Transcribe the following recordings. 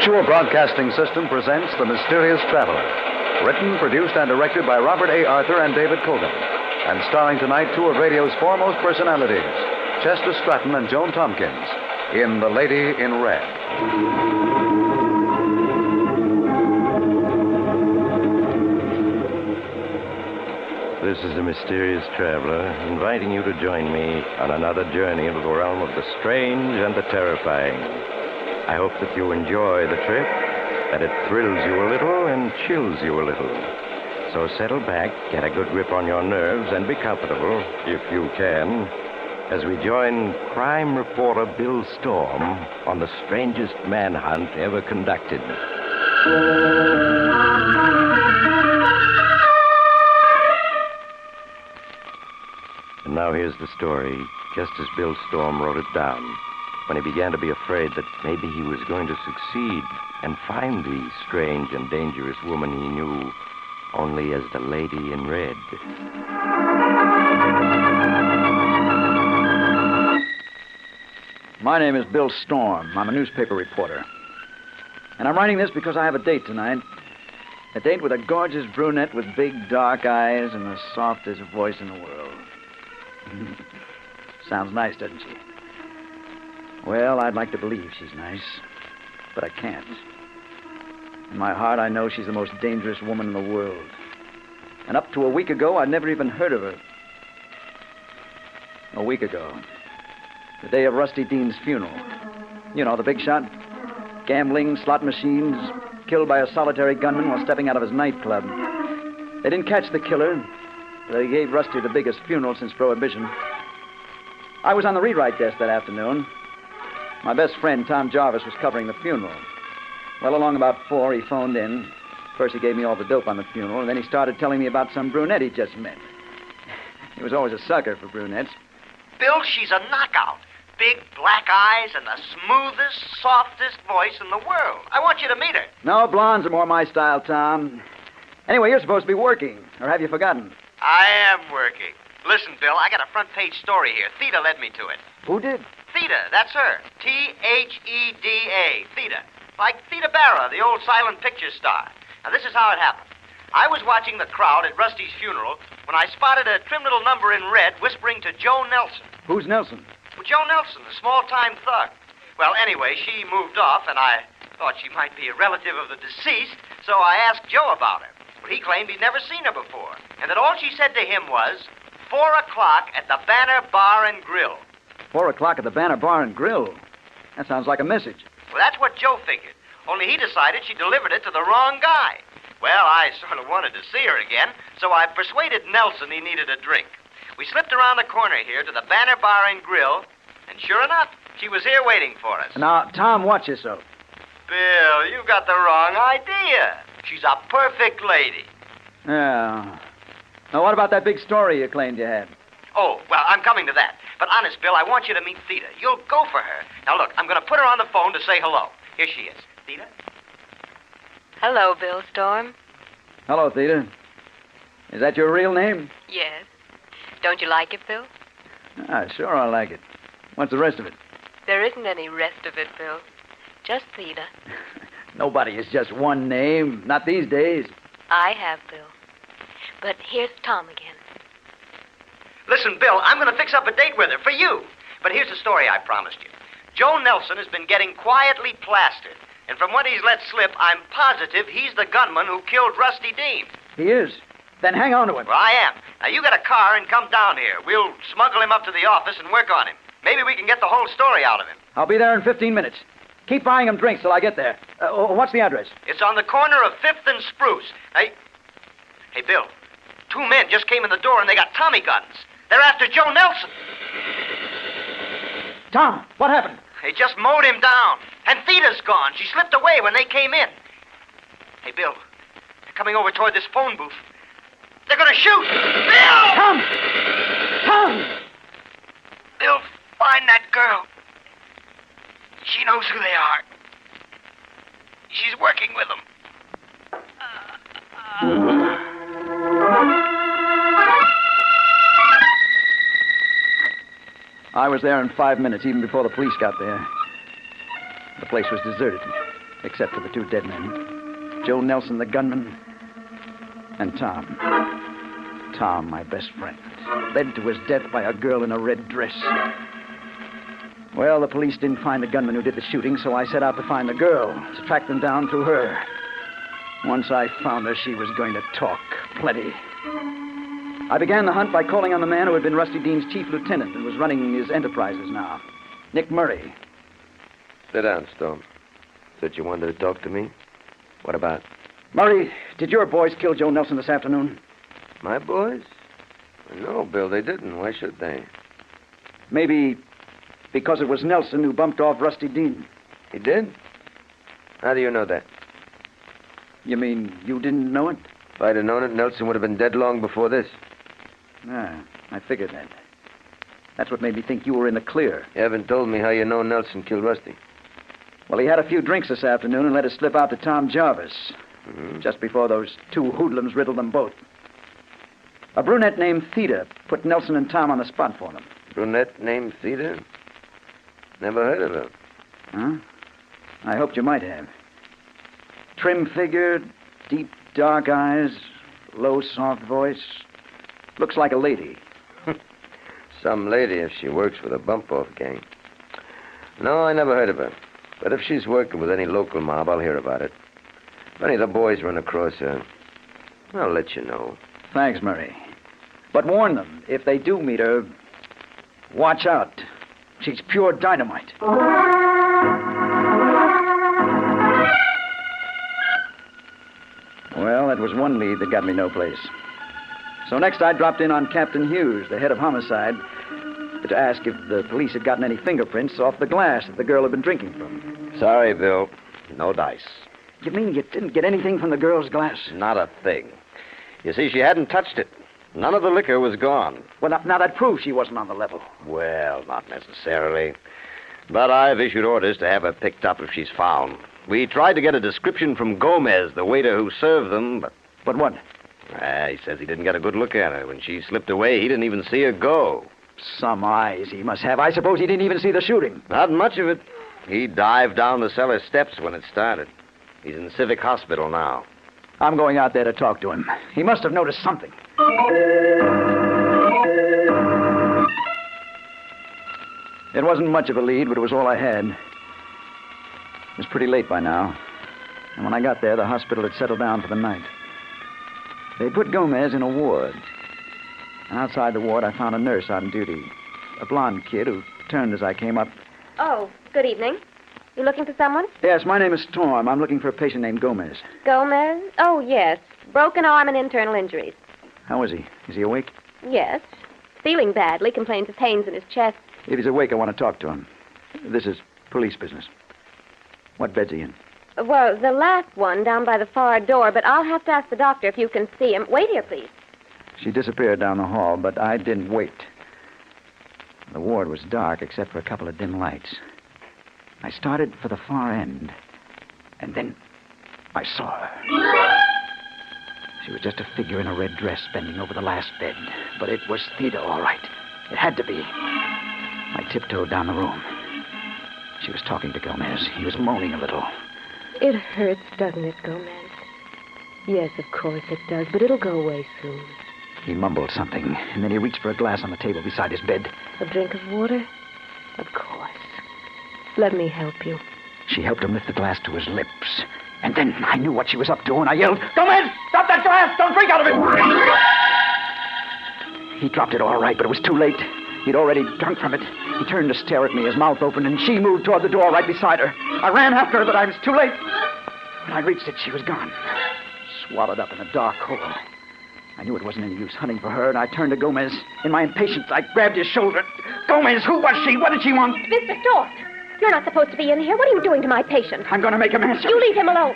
Mutual Broadcasting System presents The Mysterious Traveler. Written, produced, and directed by Robert A. Arthur and David Cogan. And starring tonight two of radio's foremost personalities, Chester Stratton and Joan Tompkins, in The Lady in Red. This is the Mysterious Traveler, inviting you to join me on another journey into the realm of the strange and the terrifying. I hope that you enjoy the trip, that it thrills you a little and chills you a little. So settle back, get a good grip on your nerves, and be comfortable, if you can, as we join crime reporter Bill Storm on the strangest manhunt ever conducted. And now here's the story, just as Bill Storm wrote it down, when he began to be afraid that maybe he was going to succeed and find the strange and dangerous woman he knew only as the Lady in Red. My name is Bill Storm. I'm a newspaper reporter. And I'm writing this because I have a date tonight. A date with a gorgeous brunette with big dark eyes and the softest voice in the world. Sounds nice, doesn't she? Well, I'd like to believe she's nice, but I can't. In my heart, I know she's the most dangerous woman in the world. And up to a week ago, I'd never even heard of her. A week ago, the day of Rusty Dean's funeral. You know, the big shot. Gambling, slot machines, killed by a solitary gunman while stepping out of his nightclub. They didn't catch the killer, but they gave Rusty the biggest funeral since Prohibition. I was on the rewrite desk that afternoon. My best friend, Tom Jarvis, was covering the funeral. Well, along about 4, he phoned in. First, he gave me all the dope on the funeral, and then he started telling me about some brunette he just met. He was always a sucker for brunettes. Bill, she's a knockout. Big black eyes and the smoothest, softest voice in the world. I want you to meet her. No, blondes are more my style, Tom. Anyway, you're supposed to be working, or have you forgotten? I am working. Listen, Bill, I got a front-page story here. Theda led me to it. Who did? Theda, that's her. Theda. Theda. Like Theda Barra, the old silent picture star. Now, this is how it happened. I was watching the crowd at Rusty's funeral when I spotted a trim little number in red whispering to Joe Nelson. Who's Nelson? Well, Joe Nelson, the small-time thug. Well, anyway, she moved off, and I thought she might be a relative of the deceased, so I asked Joe about her. Well, he claimed he'd never seen her before, and that all she said to him was, 4 o'clock at the Banner Bar and Grill. 4 o'clock at the Banner Bar and Grill? That sounds like a message. Well, that's what Joe figured, only he decided she delivered it to the wrong guy. Well, I sort of wanted to see her again, so I persuaded Nelson he needed a drink. We slipped around the corner here to the Banner Bar and Grill, and sure enough, she was here waiting for us. Now, Tom, watch yourself. Bill, you got the wrong idea. She's a perfect lady. Yeah. Now, what about that big story you claimed you had? Oh, well, I'm coming to that. But honest, Bill, I want you to meet Theda. You'll go for her. Now, look, I'm going to put her on the phone to say hello. Here she is. Theda? Hello, Bill Storm. Hello, Theda. Is that your real name? Yes. Don't you like it, Bill? Sure I like it. What's the rest of it? There isn't any rest of it, Bill. Just Theda. Nobody is just one name. Not these days. I have, Bill. But here's Tom again. Listen, Bill, I'm going to fix up a date with her for you. But here's the story I promised you. Joe Nelson has been getting quietly plastered. And from what he's let slip, I'm positive he's the gunman who killed Rusty Dean. He is? Then hang on to him. Well, I am. Now, you get a car and come down here. We'll smuggle him up to the office and work on him. Maybe we can get the whole story out of him. I'll be there in 15 minutes. Keep buying him drinks till I get there. What's the address? It's on the corner of 5th and Spruce. Hey, Bill, 2 men just came in the door and they got Tommy guns. They're after Joe Nelson. Tom, what happened? They just mowed him down. And Theda's gone. She slipped away when they came in. Hey, Bill, they're coming over toward this phone booth. They're going to shoot. Bill! Tom! Tom! Bill, find that girl. She knows who they are. She's working with them. I was there in 5 minutes, even before the police got there. The place was deserted. except for the two dead men. Joe Nelson, the gunman, and Tom. Tom, my best friend, led to his death by a girl in a red dress. Well, the police didn't find the gunman who did the shooting, so I set out to find the girl, to track them down through her. Once I found her, she was going to talk plenty. I began the hunt by calling on the man who had been Rusty Dean's chief lieutenant and was running his enterprises now, Nick Murray. Sit down, Storm. Said you wanted to talk to me? What about? Murray, did your boys kill Joe Nelson this afternoon? My boys? No, Bill, they didn't. Why should they? Maybe because it was Nelson who bumped off Rusty Dean. He did? How do you know that? You mean you didn't know it? If I'd have known it, Nelson would have been dead long before this. Ah, I figured that. That's what made me think you were in the clear. You haven't told me how you know Nelson killed Rusty. Well, he had a few drinks this afternoon and let it slip out to Tom Jarvis. Just before those two hoodlums riddled them both. A brunette named Theda put Nelson and Tom on the spot for them. Brunette named Theda? Never heard of her. Huh? I hoped you might have. Trim-figured, deep, dark eyes, low, soft voice. Looks like a lady. Some lady if she works for the bump-off gang. No, I never heard of her. But if she's working with any local mob, I'll hear about it. If any of the boys run across her, I'll let you know. Thanks, Murray. But warn them, if they do meet her, watch out. She's pure dynamite. Well, that was one lead that got me no place. So next I dropped in on Captain Hughes, the head of homicide, to ask if the police had gotten any fingerprints off the glass that the girl had been drinking from. Sorry, Bill. No dice. You mean you didn't get anything from the girl's glass? Not a thing. You see, she hadn't touched it. None of the liquor was gone. Well, now that proves she wasn't on the level. Well, not necessarily. But I've issued orders to have her picked up if she's found. We tried to get a description from Gomez, the waiter who served them, but... But what? He says he didn't get a good look at her. When she slipped away, he didn't even see her go. Some eyes he must have. I suppose he didn't even see the shooting. Not much of it. He dived down the cellar steps when it started. He's in Civic Hospital now. I'm going out there to talk to him. He must have noticed something. It wasn't much of a lead, but it was all I had. It was pretty late by now. And when I got there, the hospital had settled down for the night. They put Gomez in a ward. And outside the ward, I found a nurse on duty. A blonde kid who turned as I came up. Oh, good evening. You looking for someone? Yes, my name is Storm. I'm looking for a patient named Gomez. Gomez? Oh, yes. Broken arm and internal injuries. How is he? Is he awake? Yes. Feeling badly, complains of pains in his chest. If he's awake, I want to talk to him. This is police business. What bed's he in? Well, the last one down by the far door, but I'll have to ask the doctor if you can see him. Wait here, please. She disappeared down the hall, but I didn't wait. The ward was dark except for a couple of dim lights. I started for the far end, and then I saw her. She was just a figure in a red dress bending over the last bed, but it was Theda, all right. It had to be. I tiptoed down the room. She was talking to Gomez. He was moaning a little. It hurts, doesn't it, Gomez? Yes, of course it does, but it'll go away soon. He mumbled something, and then he reached for a glass on the table beside his bed. A drink of water? Of course. Let me help you. She helped him lift the glass to his lips. And then I knew what she was up to, and I yelled, Gomez, stop that glass! Don't drink out of it! He dropped it all right, but it was too late. He'd already drunk from it. He turned to stare at me, his mouth open, and she moved toward the door right beside her. I ran after her, but I was too late. When I reached it, she was gone. Swallowed up in a dark hole. I knew it wasn't any use hunting for her, and I turned to Gomez. In my impatience, I grabbed his shoulder. Gomez, who was she? What did she want? Mr. Storm, you're not supposed to be in here. What are you doing to my patient? I'm going to make him answer. You leave him alone.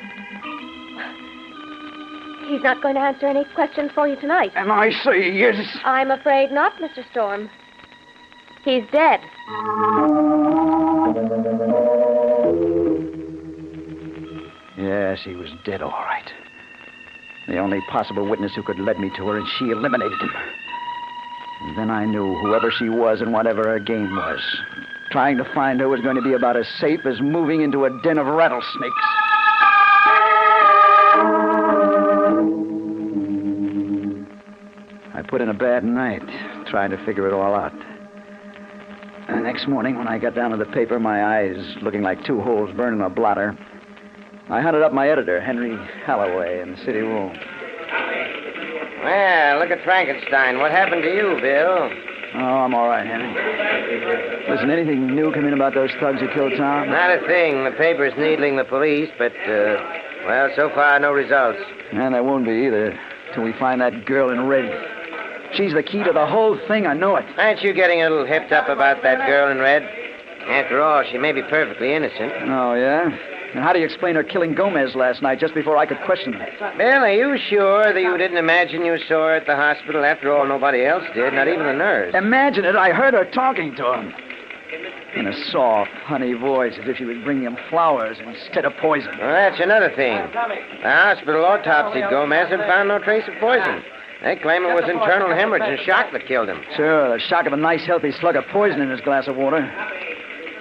He's not going to answer any questions for you tonight. And I say yes. I'm afraid not, Mr. Storm. He's dead. Yes, he was dead, all right. The only possible witness who could lead me to her, and she eliminated him. And then I knew whoever she was and whatever her game was, trying to find her was going to be about as safe as moving into a den of rattlesnakes. I put in a bad night trying to figure it all out. And the next morning, when I got down to the paper, my eyes looking like two holes burned in a blotter, I hunted up my editor, Henry Holloway, in the city room. Well, look at Frankenstein. What happened to you, Bill? Oh, I'm all right, Henry. Listen, anything new come in about those thugs who killed Tom? Not a thing. The paper's needling the police, but, well, so far, no results. And there won't be either, till we find that girl in red. She's the key to the whole thing, I know it. Aren't you getting a little hipped up about that girl in red? After all, she may be perfectly innocent. Oh, yeah? And how do you explain her killing Gomez last night just before I could question her? Bill, are you sure that you didn't imagine you saw her at the hospital? After all, nobody else did, not even the nurse. Imagine it. I heard her talking to him. In a soft, honey voice, as if she was bringing him flowers instead of poison. Well, that's another thing. The hospital autopsied Gomez and found no trace of poison. They claim it was internal hemorrhage and shock that killed him. Sure, the shock of a nice, healthy slug of poison in his glass of water.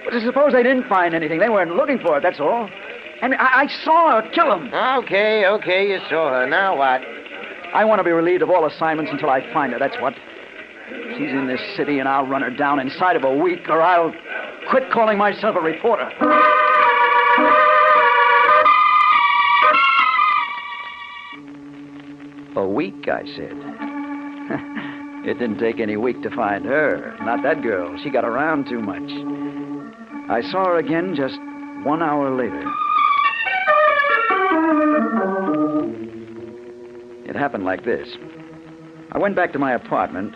But suppose they didn't find anything. They weren't looking for it, that's all. And I saw her kill him. Okay, you saw her. Now what? I want to be relieved of all assignments until I find her, that's what. She's in this city, and I'll run her down inside of a week, or I'll quit calling myself a reporter. A week, I said. It didn't take any week to find her. Not that girl. She got around too much. I saw her again just 1 hour later. It happened like this. I went back to my apartment,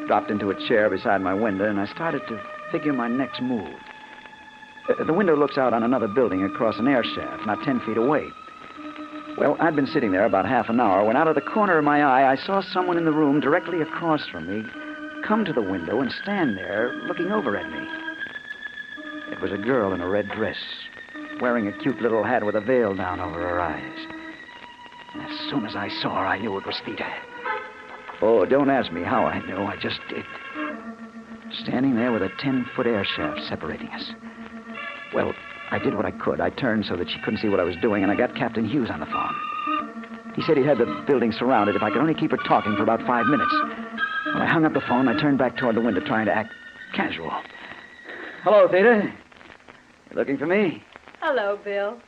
dropped into a chair beside my window, and I started to figure my next move. The window looks out on another building across an air shaft, not 10 feet away. Well, I'd been sitting there about half an hour when out of the corner of my eye, I saw someone in the room directly across from me come to the window and stand there looking over at me. It was a girl in a red dress, wearing a cute little hat with a veil down over her eyes. And as soon as I saw her, I knew it was Theta. Oh, don't ask me how I knew. I just did. Standing there with a 10-foot air shaft separating us. Well, I did what I could. I turned so that she couldn't see what I was doing, and I got Captain Hughes on the phone. He said he had the building surrounded if I could only keep her talking for about 5 minutes. When I hung up the phone, I turned back toward the window, trying to act casual. Hello, Theta. You looking for me? Hello, Bill.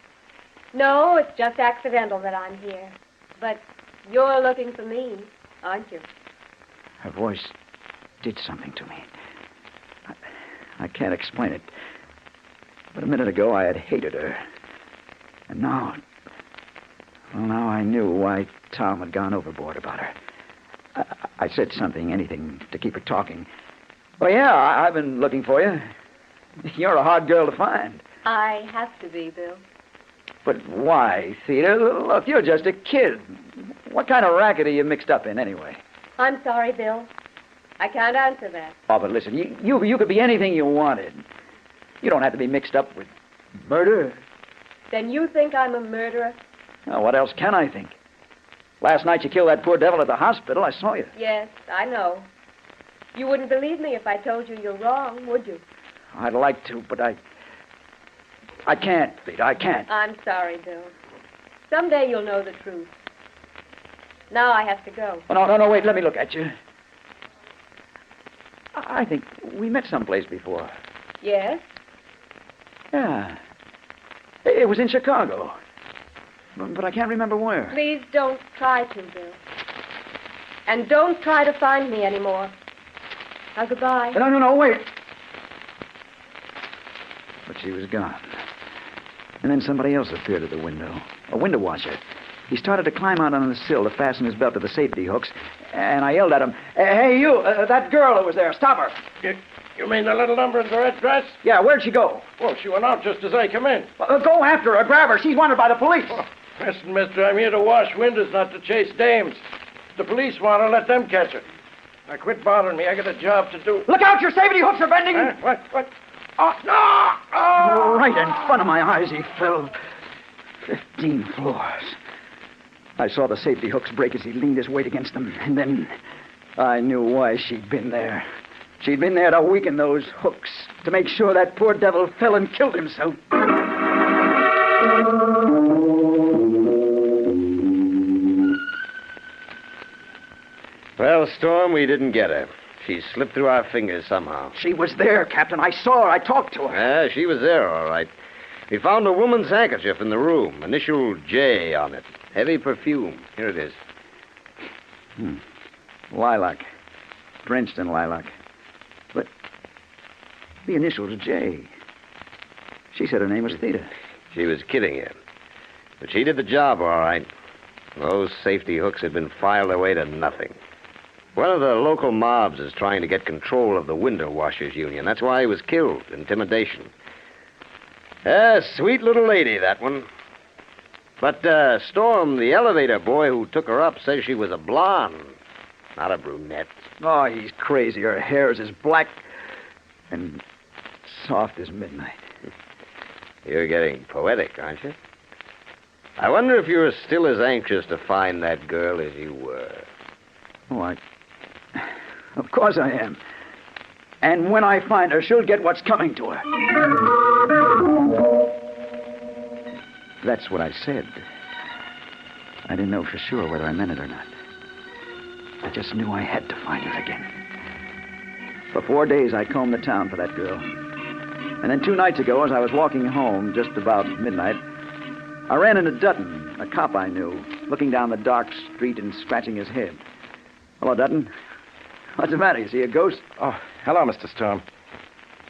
No, it's just accidental that I'm here. But you're looking for me, aren't you? Her voice did something to me. I can't explain it. But a minute ago, I had hated her. And now... Well, now I knew why Tom had gone overboard about her. I said something, anything, to keep her talking. Well, yeah, I've been looking for you. You're a hard girl to find. I have to be, Bill. But why, Theta? Look, you're just a kid. What kind of racket are you mixed up in, anyway? I'm sorry, Bill. I can't answer that. Oh, but listen, you could be anything you wanted. You don't have to be mixed up with murder. Then you think I'm a murderer? Well, what else can I think? Last night you killed that poor devil at the hospital. I saw you. Yes, I know. You wouldn't believe me if I told you you're wrong, would you? I'd like to, but I can't, Theta. I can't. I'm sorry, Bill. Someday you'll know the truth. Now I have to go. Oh, no, wait. Let me look at you. I think we met someplace before. Yes? Yeah. It was in Chicago. But I can't remember where. Please don't try to, Bill. And don't try to find me anymore. Now, goodbye. No, wait. But she was gone. And then somebody else appeared at the window. A window washer. He started to climb out on the sill to fasten his belt to the safety hooks. And I yelled at him, "Hey, you, that girl who was there, stop her." You mean the little number in the red dress? Yeah, where'd she go? Well, she went out just as I come in. Go after her, grab her. She's wanted by the police. Oh, listen, mister, I'm here to wash windows, not to chase dames. If the police want her, let them catch her. Now, quit bothering me. I got a job to do. Look out, your safety hooks are bending. What? Oh, no! Oh! Right in front of my eyes, he fell 15 floors. I saw the safety hooks break as he leaned his weight against them, and then I knew why she'd been there. She'd been there to weaken those hooks, to make sure that poor devil fell and killed himself. Storm, we didn't get her. She slipped through our fingers somehow. She was there, Captain. I saw her. I talked to her. Yeah, she was there, all right. We found a woman's handkerchief in the room. Initial J on it. Heavy perfume. Here it is. Lilac. Drenched in lilac. But the initials J. She said her name was Theta. She was kidding you. But she did the job, all right. Those safety hooks had been filed away to nothing. One of the local mobs is trying to get control of the window washers union. That's why he was killed. Intimidation. Sweet little lady, that one. But, Storm, the elevator boy who took her up, says she was a blonde, not a brunette. Oh, he's crazy. Her hair is as black and soft as midnight. You're getting poetic, aren't you? I wonder if you're still as anxious to find that girl as you were. Oh, Of course I am. And when I find her, she'll get what's coming to her. That's what I said. I didn't know for sure whether I meant it or not. I just knew I had to find her again. For 4 days, I combed the town for that girl. And then 2 nights ago, as I was walking home just about midnight, I ran into Dutton, a cop I knew, looking down the dark street and scratching his head. Hello, Dutton. What's the matter? You see a ghost? Oh, hello, Mr. Storm.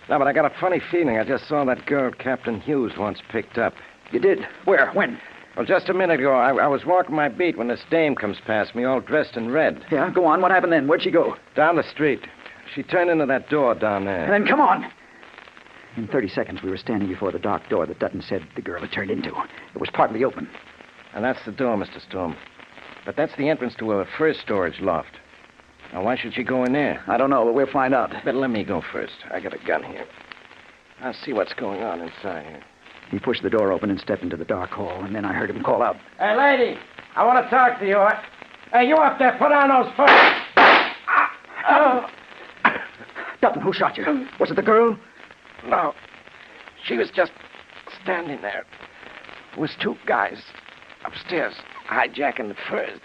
No, but I got a funny feeling. I just saw that girl Captain Hughes once picked up. You did? Where? When? Well, just a minute ago, I was walking my beat when this dame comes past me, all dressed in red. Yeah, go on. What happened then? Where'd she go? Down the street. She turned into that door down there. And then come on. In 30 seconds, we were standing before the dark door that Dutton said the girl had turned into. It was partly open. And that's the door, Mr. Storm. But that's the entrance to her first storage loft. Now, why should she go in there? I don't know, but we'll find out. Better let me go first. I got a gun here. I'll see what's going on inside here. He pushed the door open and stepped into the dark hall, and then I heard him call out. Hey, lady, I want to talk to you. Hey, you up there, put on those first. Dutton, who shot you? Was it the girl? No. She was just standing there. It was 2 guys upstairs hijacking the furs.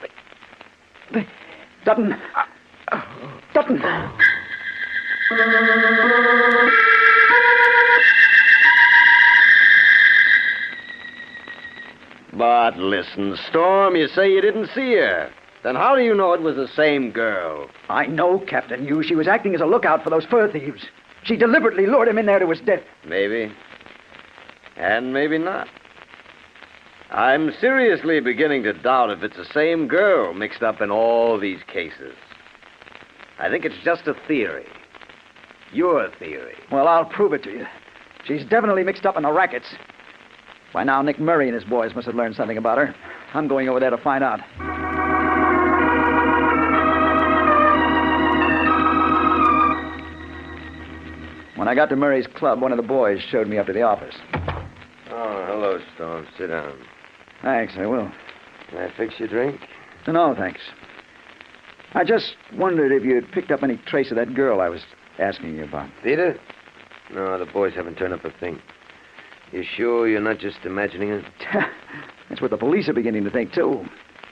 Dutton. Dutton. But listen, Storm, you say you didn't see her. Then how do you know it was the same girl? I know, Captain Hughes. She was acting as a lookout for those fur thieves. She deliberately lured him in there to his death. Maybe. And maybe not. I'm seriously beginning to doubt if it's the same girl mixed up in all these cases. I think it's just a theory. Your theory. Well, I'll prove it to you. She's definitely mixed up in the rackets. By now, Nick Murray and his boys must have learned something about her. I'm going over there to find out. When I got to Murray's club, one of the boys showed me up to the office. Oh, hello, Storm. Sit down. Thanks, I will. Can I fix your drink? No, thanks. I just wondered if you'd picked up any trace of that girl I was asking you about. Theta? No, the boys haven't turned up a thing. You sure you're not just imagining it? That's what the police are beginning to think, too.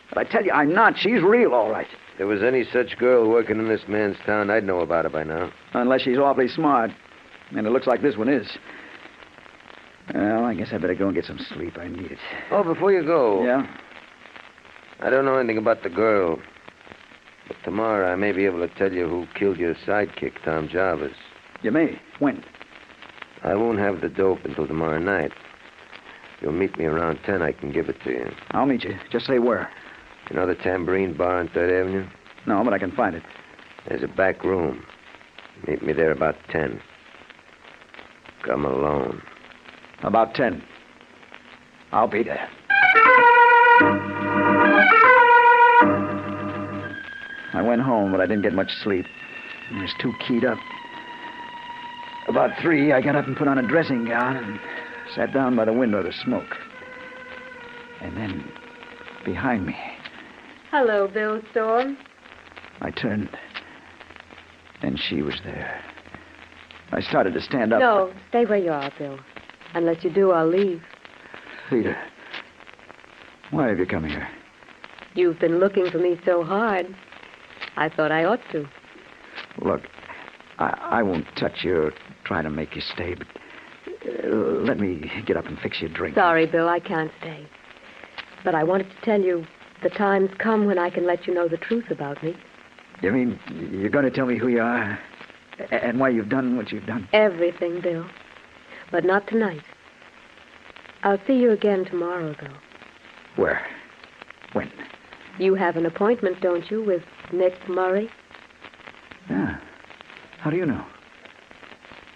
But I tell you, I'm not. She's real, all right. If there was any such girl working in this man's town, I'd know about her by now. Unless she's awfully smart. And it looks like this one is. Well, I guess I better go and get some sleep. I need it. Oh, before you go... Yeah? I don't know anything about the girl. But tomorrow I may be able to tell you who killed your sidekick, Tom Jarvis. You may. When? I won't have the dope until tomorrow night. If you'll meet me around 10, I can give it to you. I'll meet you. Just say where. You know the Tambourine Bar on 3rd Avenue? No, but I can find it. There's a back room. Meet me there about 10. Come alone. About 10. I'll be there. I went home, but I didn't get much sleep. I was too keyed up. About 3, I got up and put on a dressing gown and sat down by the window to smoke. And then, behind me, Hello, Bill Storm. I turned, and she was there. I started to stand up. No, stay where you are, Bill. Unless you do, I'll leave. Theta, why have you come here? You've been looking for me so hard. I thought I ought to. Look, I won't touch you or try to make you stay, but let me get up and fix you a drink. Sorry, Bill, I can't stay. But I wanted to tell you the time's come when I can let you know the truth about me. You mean you're going to tell me who you are and why you've done what you've done? Everything, Bill. But not tonight. I'll see you again tomorrow, though. Where? When? You have an appointment, don't you, with Nick Murray? Yeah. How do you know?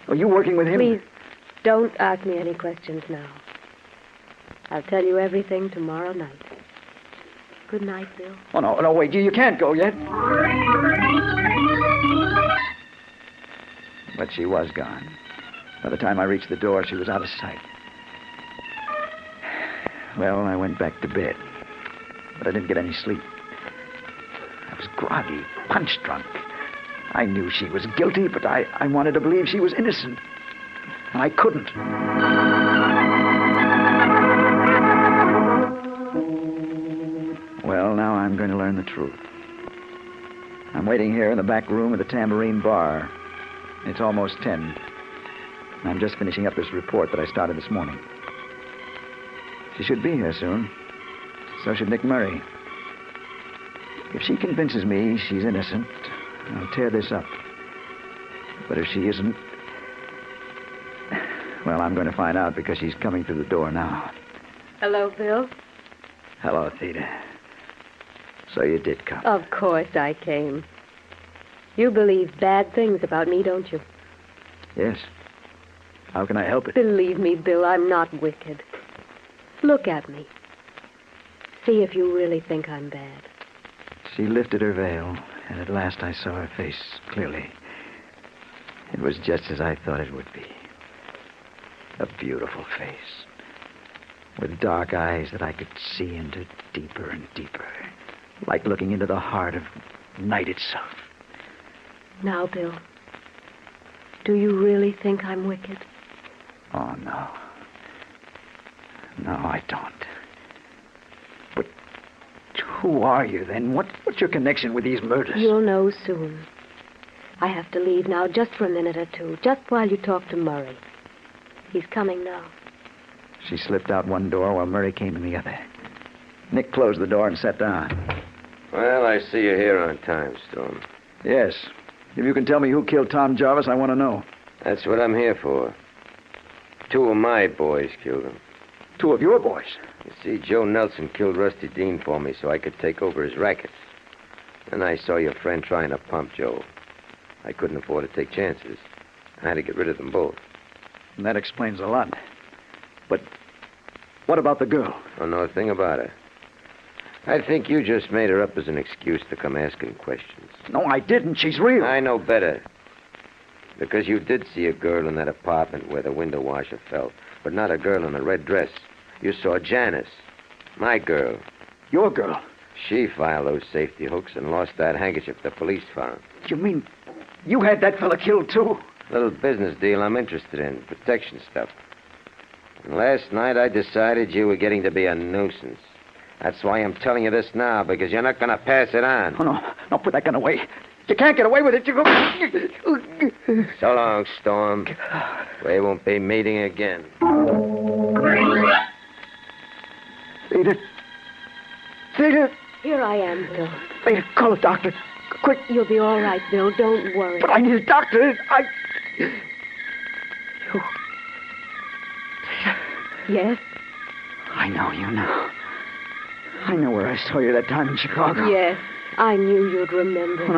Are you working with him? Please, don't ask me any questions now. I'll tell you everything tomorrow night. Good night, Bill. Oh, no, wait. You can't go yet. But she was gone. By the time I reached the door, she was out of sight. Well, I went back to bed. But I didn't get any sleep. I was groggy, punch-drunk. I knew she was guilty, but I wanted to believe she was innocent. And I couldn't. Well, now I'm going to learn the truth. I'm waiting here in the back room of the Tambourine Bar. It's almost 10. I'm just finishing up this report that I started this morning. She should be here soon. So should Nick Murray. If she convinces me she's innocent, I'll tear this up. But if she isn't, well, I'm going to find out because she's coming through the door now. Hello, Bill. Hello, Theda. So you did come. Of course I came. You believe bad things about me, don't you? Yes. How can I help it? Believe me, Bill, I'm not wicked. Look at me. See if you really think I'm bad. She lifted her veil, and at last I saw her face clearly. It was just as I thought it would be. A beautiful face, with dark eyes that I could see into deeper and deeper, like looking into the heart of night itself. Now, Bill, do you really think I'm wicked? Oh, no. No, I don't. But who are you, then? What's your connection with these murders? You'll know soon. I have to leave now just for a minute or two, just while you talk to Murray. He's coming now. She slipped out one door while Murray came in the other. Nick closed the door and sat down. Well, I see you're here on time, Storm. Yes. If you can tell me who killed Tom Jarvis, I want to know. That's what I'm here for. 2 of my boys killed him. 2 of your boys? You see, Joe Nelson killed Rusty Dean for me so I could take over his racket. Then I saw your friend trying to pump Joe. I couldn't afford to take chances. I had to get rid of them both. And that explains a lot. But what about the girl? I don't know a thing about her. I think you just made her up as an excuse to come asking questions. No, I didn't. She's real. I know better. Because you did see a girl in that apartment where the window washer fell, but not a girl in a red dress. You saw Janice, my girl. Your girl? She filed those safety hooks and lost that handkerchief the police found. You mean you had that fella killed, too? Little business deal I'm interested in, protection stuff. And last night I decided you were getting to be a nuisance. That's why I'm telling you this now, because you're not going to pass it on. Oh, no. No, put that gun away. You can't get away with it. You go... So long, Storm. We won't be meeting again. Theda. Theda. Here I am, Bill. Theda, call a doctor. Quick. You'll be all right, Bill. Don't worry. But I need a doctor. Yes? I know you know. I know where I saw you that time in Chicago. Yes. I knew you'd remember.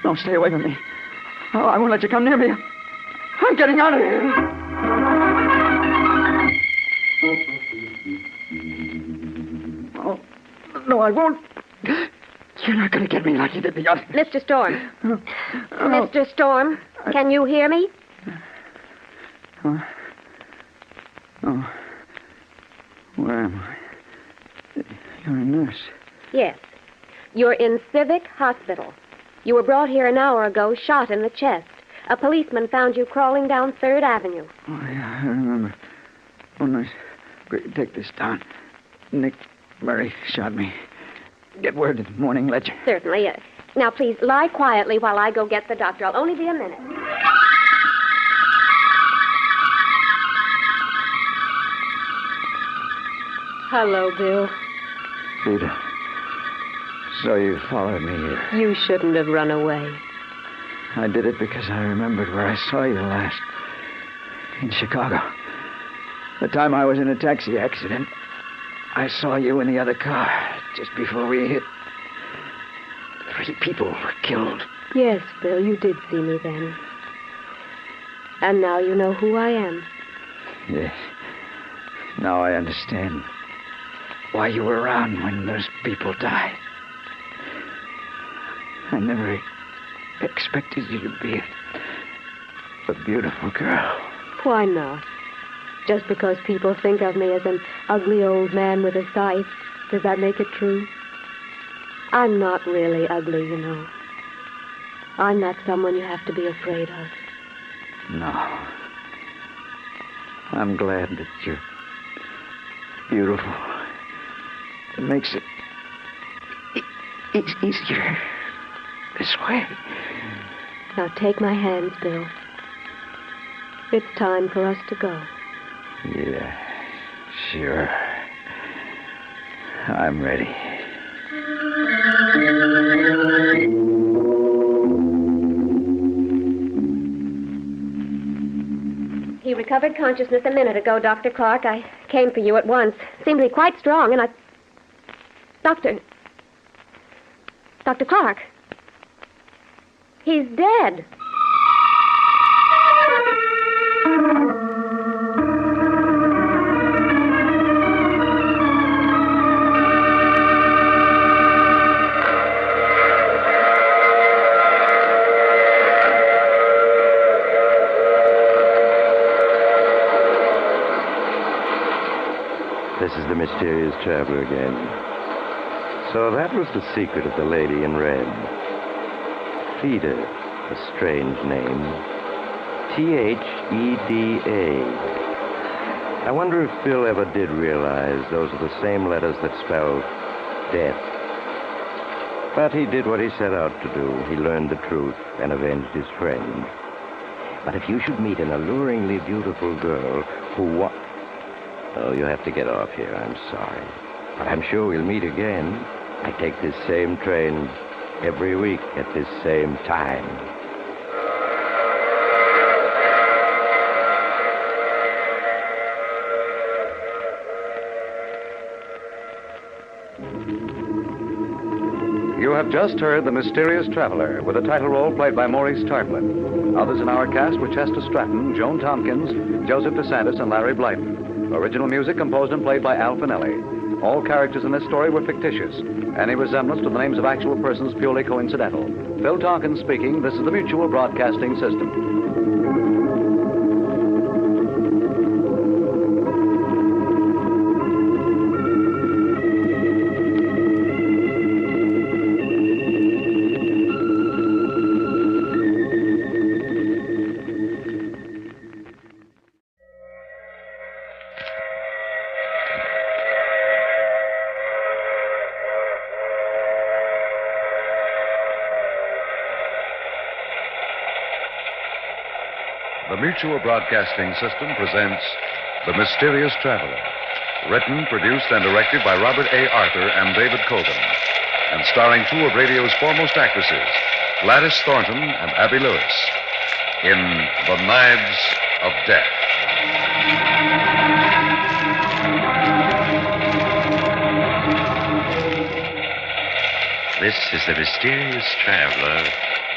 No, stay away from me. Oh, I won't let you come near me. I'm getting out of here. Oh, no, I won't. You're not going to get me like you did the other. Mr. Storm. Mr. Storm, can you hear me? Oh. Where am I? You're a nurse. Yes. You're in Civic Hospital. You were brought here an hour ago, shot in the chest. A policeman found you crawling down 3rd Avenue. Oh, yeah, I remember. Oh, nurse. Great, take this down. Nick Murray shot me. Get word to the Morning Ledger. Certainly. Now, please, lie quietly while I go get the doctor. I'll only be a minute. Hello, Bill. Rita. So you followed me here. You shouldn't have run away. I did it because I remembered where I saw you last. In Chicago. The time I was in a taxi accident. I saw you in the other car just before we hit. 3 people were killed. Yes, Bill, you did see me then. And now you know who I am. Yes. Now I understand why you were around when those people died. I never expected you to be a beautiful girl. Why not? Just because people think of me as an ugly old man with a scythe, does that make it true? I'm not really ugly, you know. I'm not someone you have to be afraid of. No. I'm glad that you're beautiful. It makes it easier this way. Now take my hands, Bill. It's time for us to go. Yeah, sure. I'm ready. He recovered consciousness a minute ago, Dr. Clark. I came for you at once. Seemed to be quite strong, and I... Dr. Clark. He's dead. This is the mysterious traveler again. So that was the secret of the lady in red. Theda, a strange name. Theda. I wonder if Bill ever did realize those are the same letters that spell death. But he did what he set out to do. He learned the truth and avenged his friend. But if you should meet an alluringly beautiful girl who Oh, you have to get off here. I'm sorry. But I'm sure we'll meet again. I take this same train every week at this same time. You have just heard The Mysterious Traveler, with a title role played by Maurice Tarplin. Others in our cast were Chester Stratton, Joan Tompkins, Joseph DeSantis, and Larry Blyton. Original music composed and played by Al Finelli. All characters in this story were fictitious. Any resemblance to the names of actual persons purely coincidental. Phil Tompkins speaking. This is the Mutual Broadcasting System. The Mutual Broadcasting System presents The Mysterious Traveler, written, produced, and directed by Robert A. Arthur and David Colgan, and starring 2 of radio's foremost actresses, Gladys Thornton and Abby Lewis, in The Knives of Death. This is the Mysterious Traveler,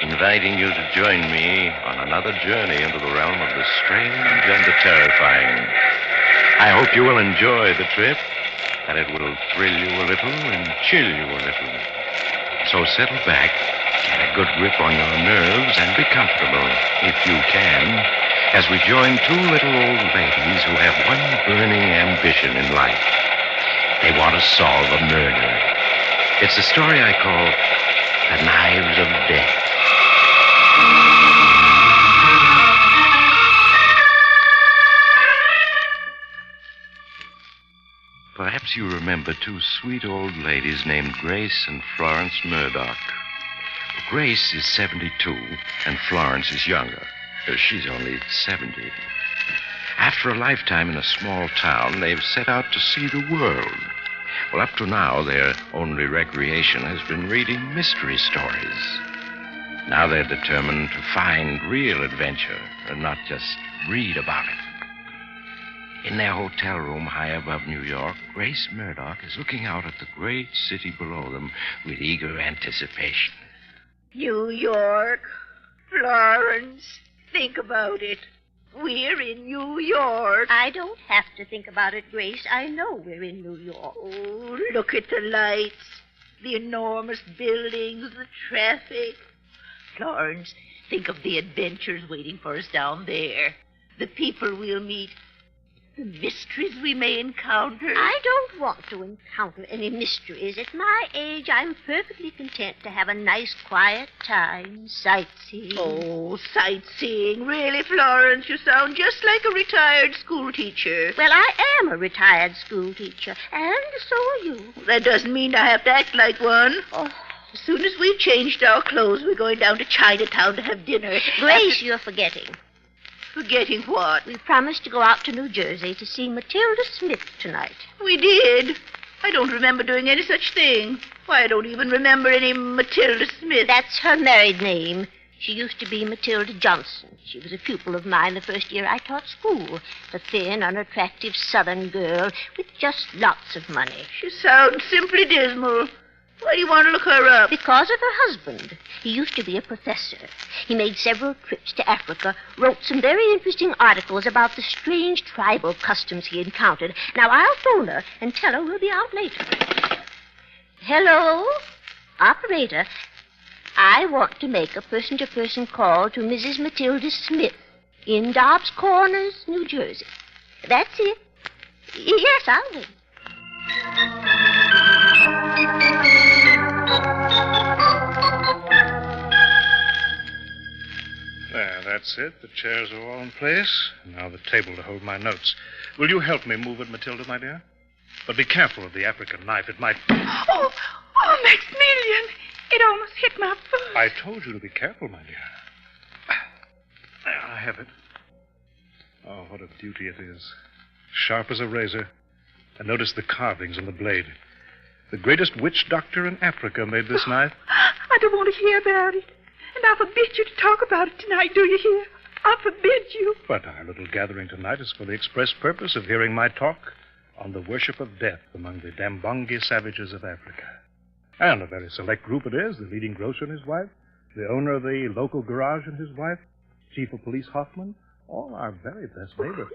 inviting you to join me on another journey into the realm of the strange and the terrifying. I hope you will enjoy the trip, that it will thrill you a little and chill you a little. So settle back, get a good grip on your nerves, and be comfortable, if you can, as we join 2 little old ladies who have one burning ambition in life. They want to solve a murder. It's a story I call The Knives of Death. Perhaps you remember 2 sweet old ladies named Grace and Florence Murdoch. Grace is 72, and Florence is younger. She's only 70. After a lifetime in a small town, they've set out to see the world. Well, up to now, their only recreation has been reading mystery stories. Now they're determined to find real adventure and not just read about it. In their hotel room high above New York, Grace Murdoch is looking out at the great city below them with eager anticipation. New York, Florence, think about it. We're in New York. I don't have to think about it, Grace. I know we're in New York. Oh, look at the lights, the enormous buildings, the traffic. Florence, think of the adventures waiting for us down there. The people we'll meet. The mysteries we may encounter. I don't want to encounter any mysteries. At my age, I'm perfectly content to have a nice, quiet time sightseeing. Oh, sightseeing. Really, Florence, you sound just like a retired school teacher. Well, I am a retired school teacher, and so are you. That doesn't mean I have to act like one. Oh. As soon as we've changed our clothes, we're going down to Chinatown to have dinner. Grace, you're forgetting. Forgetting what? We promised to go out to New Jersey to see Matilda Smith tonight. We did. I don't remember doing any such thing. Why, I don't even remember any Matilda Smith. That's her married name. She used to be Matilda Johnson. She was a pupil of mine the first year I taught school. A thin, unattractive Southern girl with just lots of money. She sounds simply dismal. Why do you want to look her up? Because of her husband. He used to be a professor. He made several trips to Africa, wrote some very interesting articles about the strange tribal customs he encountered. Now, I'll phone her and tell her we'll be out later. Hello? Operator, I want to make a person-to-person call to Mrs. Matilda Smith in Dobbs Corners, New Jersey. That's it. Yes, I'll wait. There, that's it. The chairs are all in place. Now the table to hold my notes. Will you help me move it, Matilda, my dear? But be careful of the African knife. It might... Oh, Maximilian! It almost hit my foot. I told you to be careful, my dear. There, I have it. Oh, what a beauty it is. Sharp as a razor. And notice the carvings on the blade. The greatest witch doctor in Africa made this knife. I don't want to hear about it. And I forbid you to talk about it tonight, do you hear? I forbid you. But our little gathering tonight is for the express purpose of hearing my talk on the worship of death among the Dambongi savages of Africa. And a very select group it is. The leading grocer and his wife, the owner of the local garage and his wife, Chief of Police Hoffman, all our very best neighbors.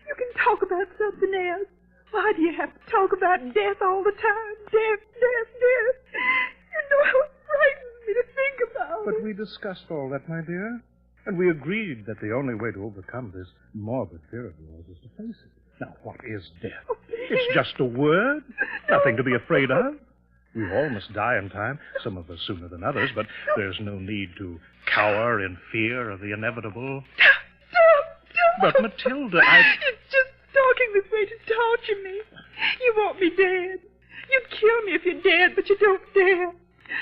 You can talk about something else. Why do you have to talk about death all the time? Death, death, death. You know how it frightens me to think about But it. we discussed all that, my dear. And we agreed that the only way to overcome this morbid fear of yours is to face it. Now, what is death? Oh, please. It's just a word. Nothing to be afraid of. We all must die in time, some of us sooner than others, but there's no need to cower in fear of the inevitable. Don't. But, Matilda, You're just talking this way to torture me. You want me dead. You'd kill me if you're dead, but you don't dare.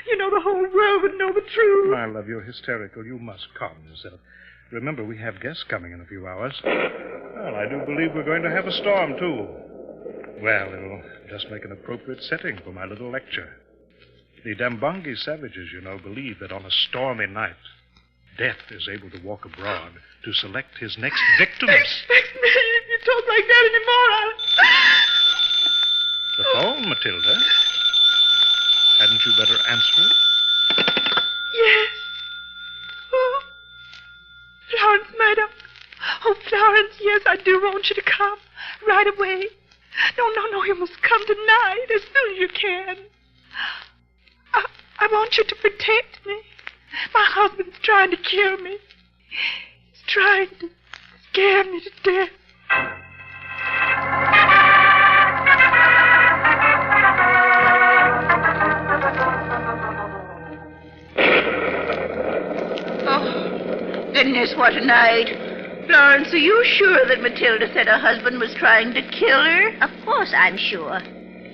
You know the whole world would know the truth. My love, you're hysterical. You must calm yourself. Remember, we have guests coming in a few hours. Well, I do believe we're going to have a storm, too. Well, it'll just make an appropriate setting for my little lecture. The Dambongi savages, you know, believe that on a stormy night, Death is able to walk abroad to select his next victims. Maximilian, if you talk like that anymore, The phone, Matilda. Hadn't you better answer it? Yes. Oh, Florence Murdoch. Oh, Florence, yes, I do want you to come right away. No, you must come tonight as soon as you can. I want you to protect me. My husband's trying to kill me. He's trying to scare me to death. Oh, goodness, what a night. Florence, are you sure that Matilda said her husband was trying to kill her? Of course I'm sure.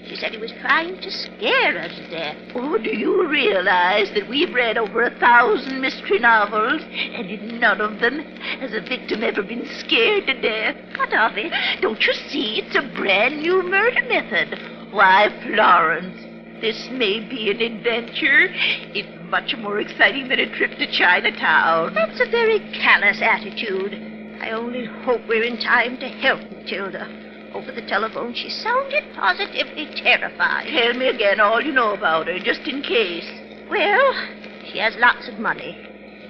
She said said he was trying to scare us to death. Oh, do you realize that we've read over 1,000 mystery novels, and in none of them has a victim ever been scared to death? What of it? Don't you see? It's a brand new murder method. Why, Florence, this may be an adventure. It's much more exciting than a trip to Chinatown. That's a very callous attitude. I only hope we're in time to help Matilda. Over the telephone, she sounded positively terrified. Tell me again all you know about her, just in case. Well, she has lots of money,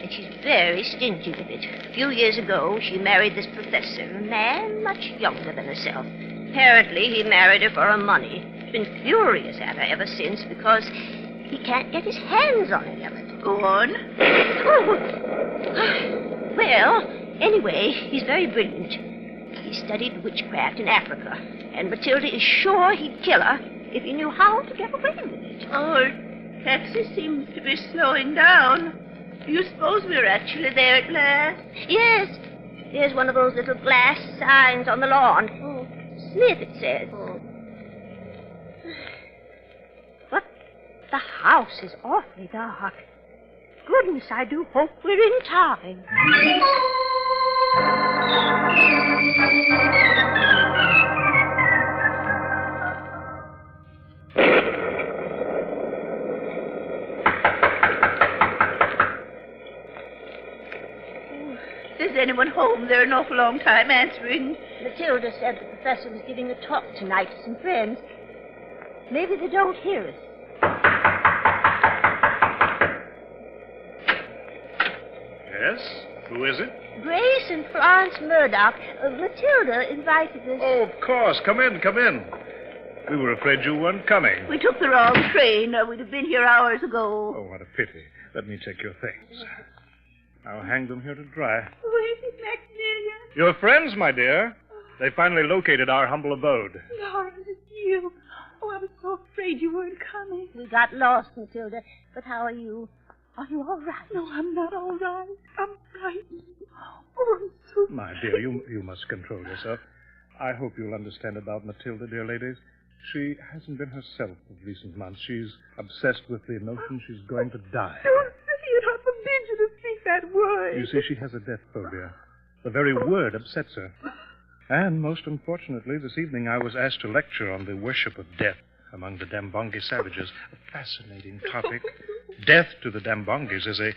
and she's very stingy with it. A few years ago, she married this professor, a man much younger than herself. Apparently, he married her for her money. He's been furious at her ever since because he can't get his hands on any of it. Go on. Oh. Well, anyway, he's very brilliant. He studied witchcraft in Africa, and Matilda is sure he'd kill her if he knew how to get away with it. Oh, taxi seems to be slowing down. Do you suppose we're actually there at last? Yes. There's one of those little glass signs on the lawn. Oh, Smith, it says. Oh. But the house is awfully dark. Goodness, I do hope we're in time. Is anyone home? They're an awful long time answering. Matilda said the professor was giving a talk tonight to some friends. Maybe they don't hear us. Yes? Who is it? Grace and Florence Murdoch. Matilda invited us. Oh, of course. Come in, come in. We were afraid you weren't coming. We took the wrong train. We'd have been here hours ago. Oh, what a pity. Let me take your things. I'll hang them here to dry. Where's it, Maximilian? Your friends, my dear. They finally located our humble abode. Lawrence, it's you. Oh, I was so afraid you weren't coming. We got lost, Matilda. But how are you? Are you all right? No, I'm not all right. I'm frightened. Oh, I'm so... My dear, you must control yourself. I hope you'll understand about Matilda, dear ladies. She hasn't been herself of recent months. She's obsessed with the notion she's going to die. Don't say it. I forbid you to speak that word. You see, she has a death phobia. The very word upsets her. And most unfortunately, this evening I was asked to lecture on the worship of death among the Dambongi savages. A fascinating topic. Death to the Dambongis is a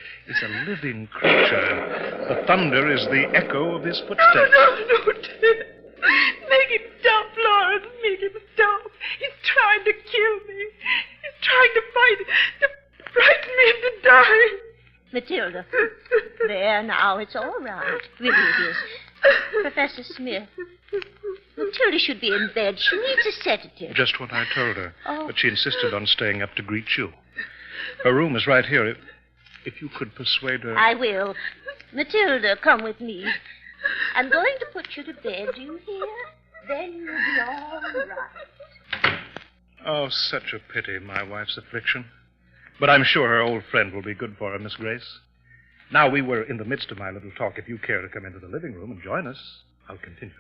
living creature. The thunder is the echo of his footsteps. No, Ted. Make him stop, Lawrence. Make him stop. He's trying to kill me. He's trying to frighten me into dying. Matilda. There, now, it's all right. Really it is. Professor Smith. Matilda should be in bed. She needs a sedative. Just what I told her. Oh. But she insisted on staying up to greet you. Her room is right here. If you could persuade her... I will. Matilda, come with me. I'm going to put you to bed, do you hear? Then you'll be all right. Oh, such a pity, my wife's affliction. But I'm sure her old friend will be good for her, Miss Grace. Now, we were in the midst of my little talk. If you care to come into the living room and join us, I'll continue.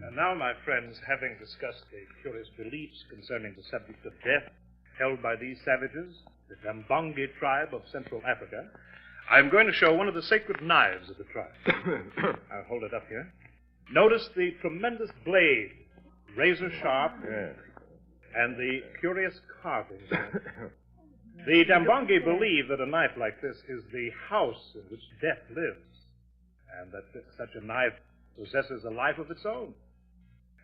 And now, my friends, having discussed the curious beliefs concerning the subject of death held by these savages, the Dambongi tribe of Central Africa, I'm going to show one of the sacred knives of the tribe. I'll hold it up here. Notice the tremendous blade, razor sharp, and the curious carving. The Dambongi believe that a knife like this is the house in which death lives, and that such a knife possesses a life of its own,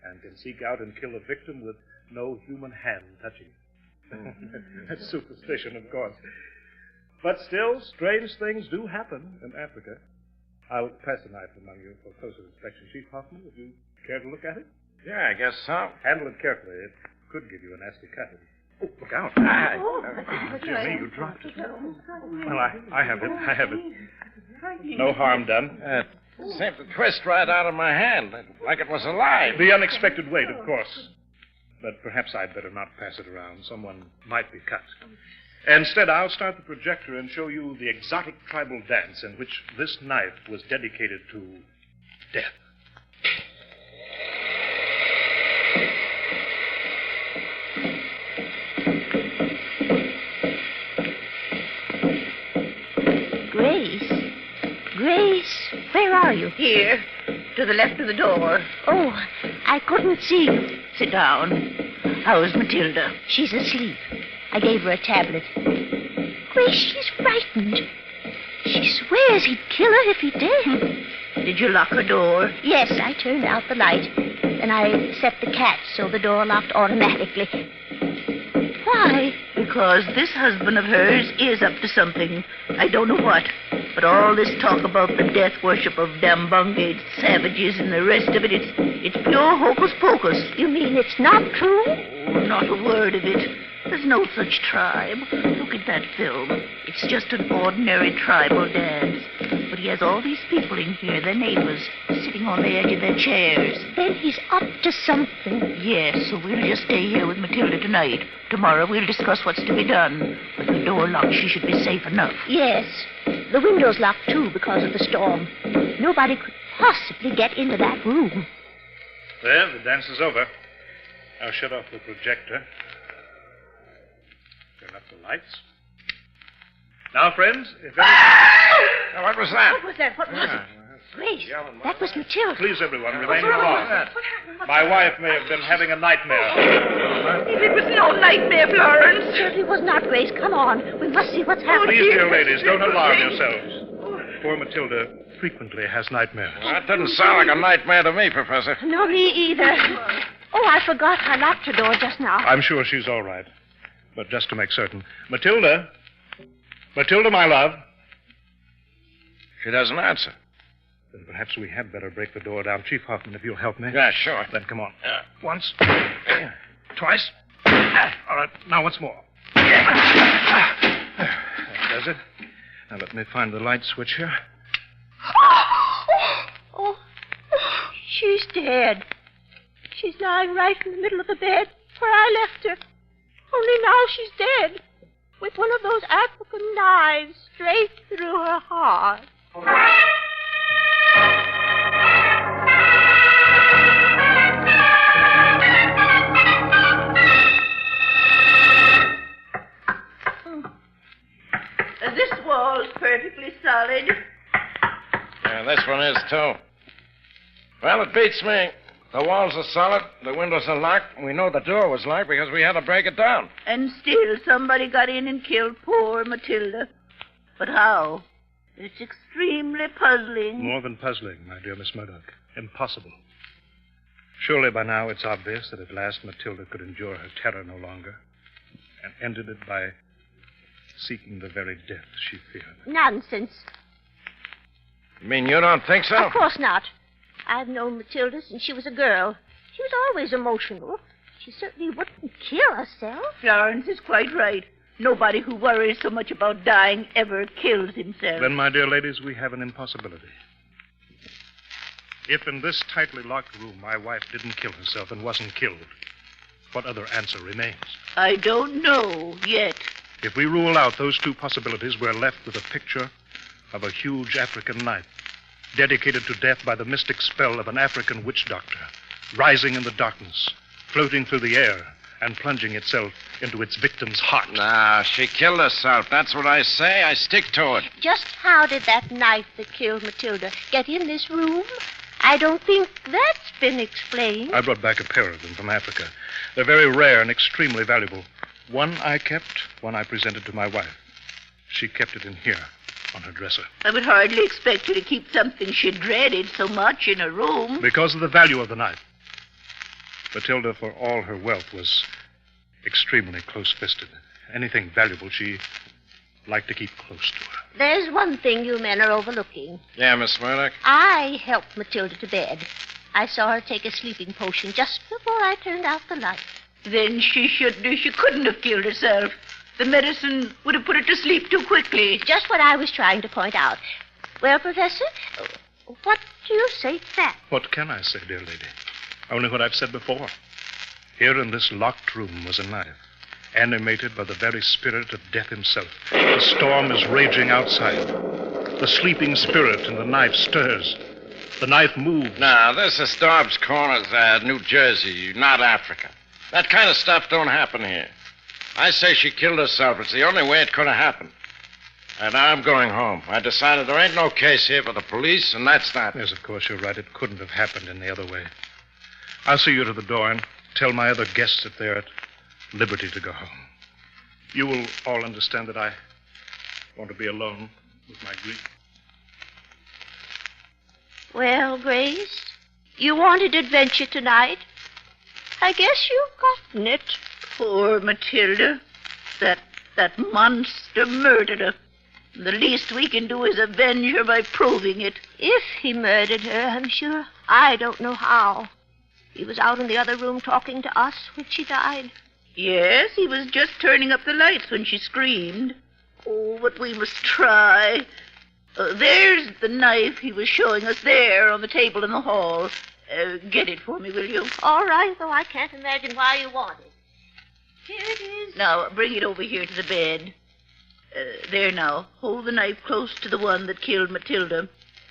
and can seek out and kill a victim with no human hand touching it. That's superstition, of course. But still, strange things do happen in Africa. I'll pass the knife among you for closer inspection. Chief Hoffman, would you care to look at it? Yeah, I guess so. Handle it carefully. It could give you a nasty cut. Oh, look out. Dear me, you dropped it. Well, I have it. I have it. No harm done. Seemed to twist right out of my hand, like it was alive. The unexpected weight, of course. But perhaps I'd better not pass it around. Someone might be cut. Instead, I'll start the projector and show you the exotic tribal dance in which this knife was dedicated to death. Grace, where are you? Here, to the left of the door. Oh, I couldn't see you. Sit down. How's Matilda? She's asleep. I gave her a tablet. Grace, she's frightened. She swears he'd kill her if he did. Did you lock her door? Yes, I turned out the light. And I set the catch so the door locked automatically. Why? Because this husband of hers is up to something. I don't know what. But all this talk about the death worship of Dambunga savages and the rest of it's pure hocus pocus. You mean it's not true? Oh, not a word of it. There's no such tribe. Look at that film. It's just an ordinary tribal dance. But he has all these people in here, their neighbors, sitting on the edge of their chairs. Then he's up to something. Yes, so we'll just stay here with Matilda tonight. Tomorrow we'll discuss what's to be done. With the door locked, she should be safe enough. Yes. The window's locked, too, because of the storm. Nobody could possibly get into that room. There, the dance is over. I'll shut off the projector. Turn up the lights. Now, friends, if any... Now, what was that? What was that? What was it? Grace, that was Matilda. Please, everyone, remain calm. My wife may have been having a nightmare. It was no nightmare, Florence. Certainly was not, Grace. Come on. We must see what's happening. Please, dear ladies, don't alarm yourselves. Poor Matilda frequently has nightmares. Well, that didn't sound like a nightmare to me, Professor. No, me either. Oh, I forgot I locked her door just now. I'm sure she's all right. But just to make certain. Matilda, my love. She doesn't answer. Then perhaps we had better break the door down. Chief Hoffman, if you'll help me. Yeah, sure. Then come on. Once. Twice. All right, now once more. That does it. Now let me find the light switch here. Oh, she's dead. She's lying right in the middle of the bed where I left her. Only now she's dead. With one of those African knives straight through her heart. This wall's perfectly solid. Yeah, this one is, too. Well, it beats me. The walls are solid, the windows are locked, and we know the door was locked because we had to break it down. And still somebody got in and killed poor Matilda. But how? It's extremely puzzling. More than puzzling, my dear Miss Murdoch. Impossible. Surely by now it's obvious that at last Matilda could endure her terror no longer and ended it by seeking the very death she feared. Nonsense. You mean you don't think so? Of course not. I've known Matilda since she was a girl. She was always emotional. She certainly wouldn't kill herself. Florence is quite right. Nobody who worries so much about dying ever kills himself. Then, my dear ladies, we have an impossibility. If in this tightly locked room my wife didn't kill herself and wasn't killed, what other answer remains? I don't know yet. If we rule out those two possibilities, we're left with a picture of a huge African knife, dedicated to death by the mystic spell of an African witch doctor, rising in the darkness, floating through the air, and plunging itself into its victim's heart. Nah, she killed herself. That's what I say. I stick to it. Just how did that knife that killed Matilda get in this room? I don't think that's been explained. I brought back a pair of them from Africa. They're very rare and extremely valuable. One I kept, one I presented to my wife. She kept it in here, on her dresser. I would hardly expect her to keep something she dreaded so much in her room. Because of the value of the knife. Matilda, for all her wealth, was extremely close-fisted. Anything valuable she liked to keep close to her. There's one thing you men are overlooking. Yeah, Miss Murdoch? I helped Matilda to bed. I saw her take a sleeping potion just before I turned out the light. Then she couldn't have killed herself. The medicine would have put her to sleep too quickly. Just what I was trying to point out. Well, Professor, what do you say to that? What can I say, dear lady? Only what I've said before. Here in this locked room was a knife. animated by the very spirit of death himself. The storm is raging outside. The sleeping spirit in the knife stirs. The knife moves. Now, this is Dobbs Corners, New Jersey, not Africa. That kind of stuff don't happen here. I say she killed herself. It's the only way it could have happened. And now I'm going home. I decided there ain't no case here for the police, and that's that. Yes, of course, you're right. It couldn't have happened any other way. I'll see you to the door and tell my other guests that they're at liberty to go home. You will all understand that I want to be alone with my grief. Well, Grace, you wanted adventure tonight. I guess you've gotten it. Poor Matilda. That monster murdered her. The least we can do is avenge her by proving it. If he murdered her, I'm sure I don't know how. He was out in the other room talking to us when she died. Yes, he was just turning up the lights when she screamed. Oh, but we must try. There's the knife he was showing us there on the table in the hall. Get it for me, will you? All right, though I can't imagine why you want it. Here it is. Now, bring it over here to the bed. There now. Hold the knife close to the one that killed Matilda.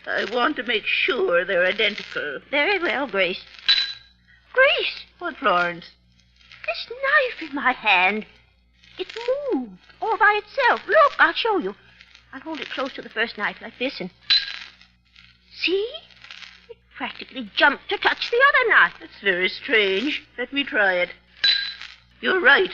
I want to make sure they're identical. Very well, Grace. Grace! What, Florence? This knife in my hand. It moved all by itself. Look, I'll show you. I'll hold it close to the first knife like this and... See? It practically jumped to touch the other knife. That's very strange. Let me try it. You're right.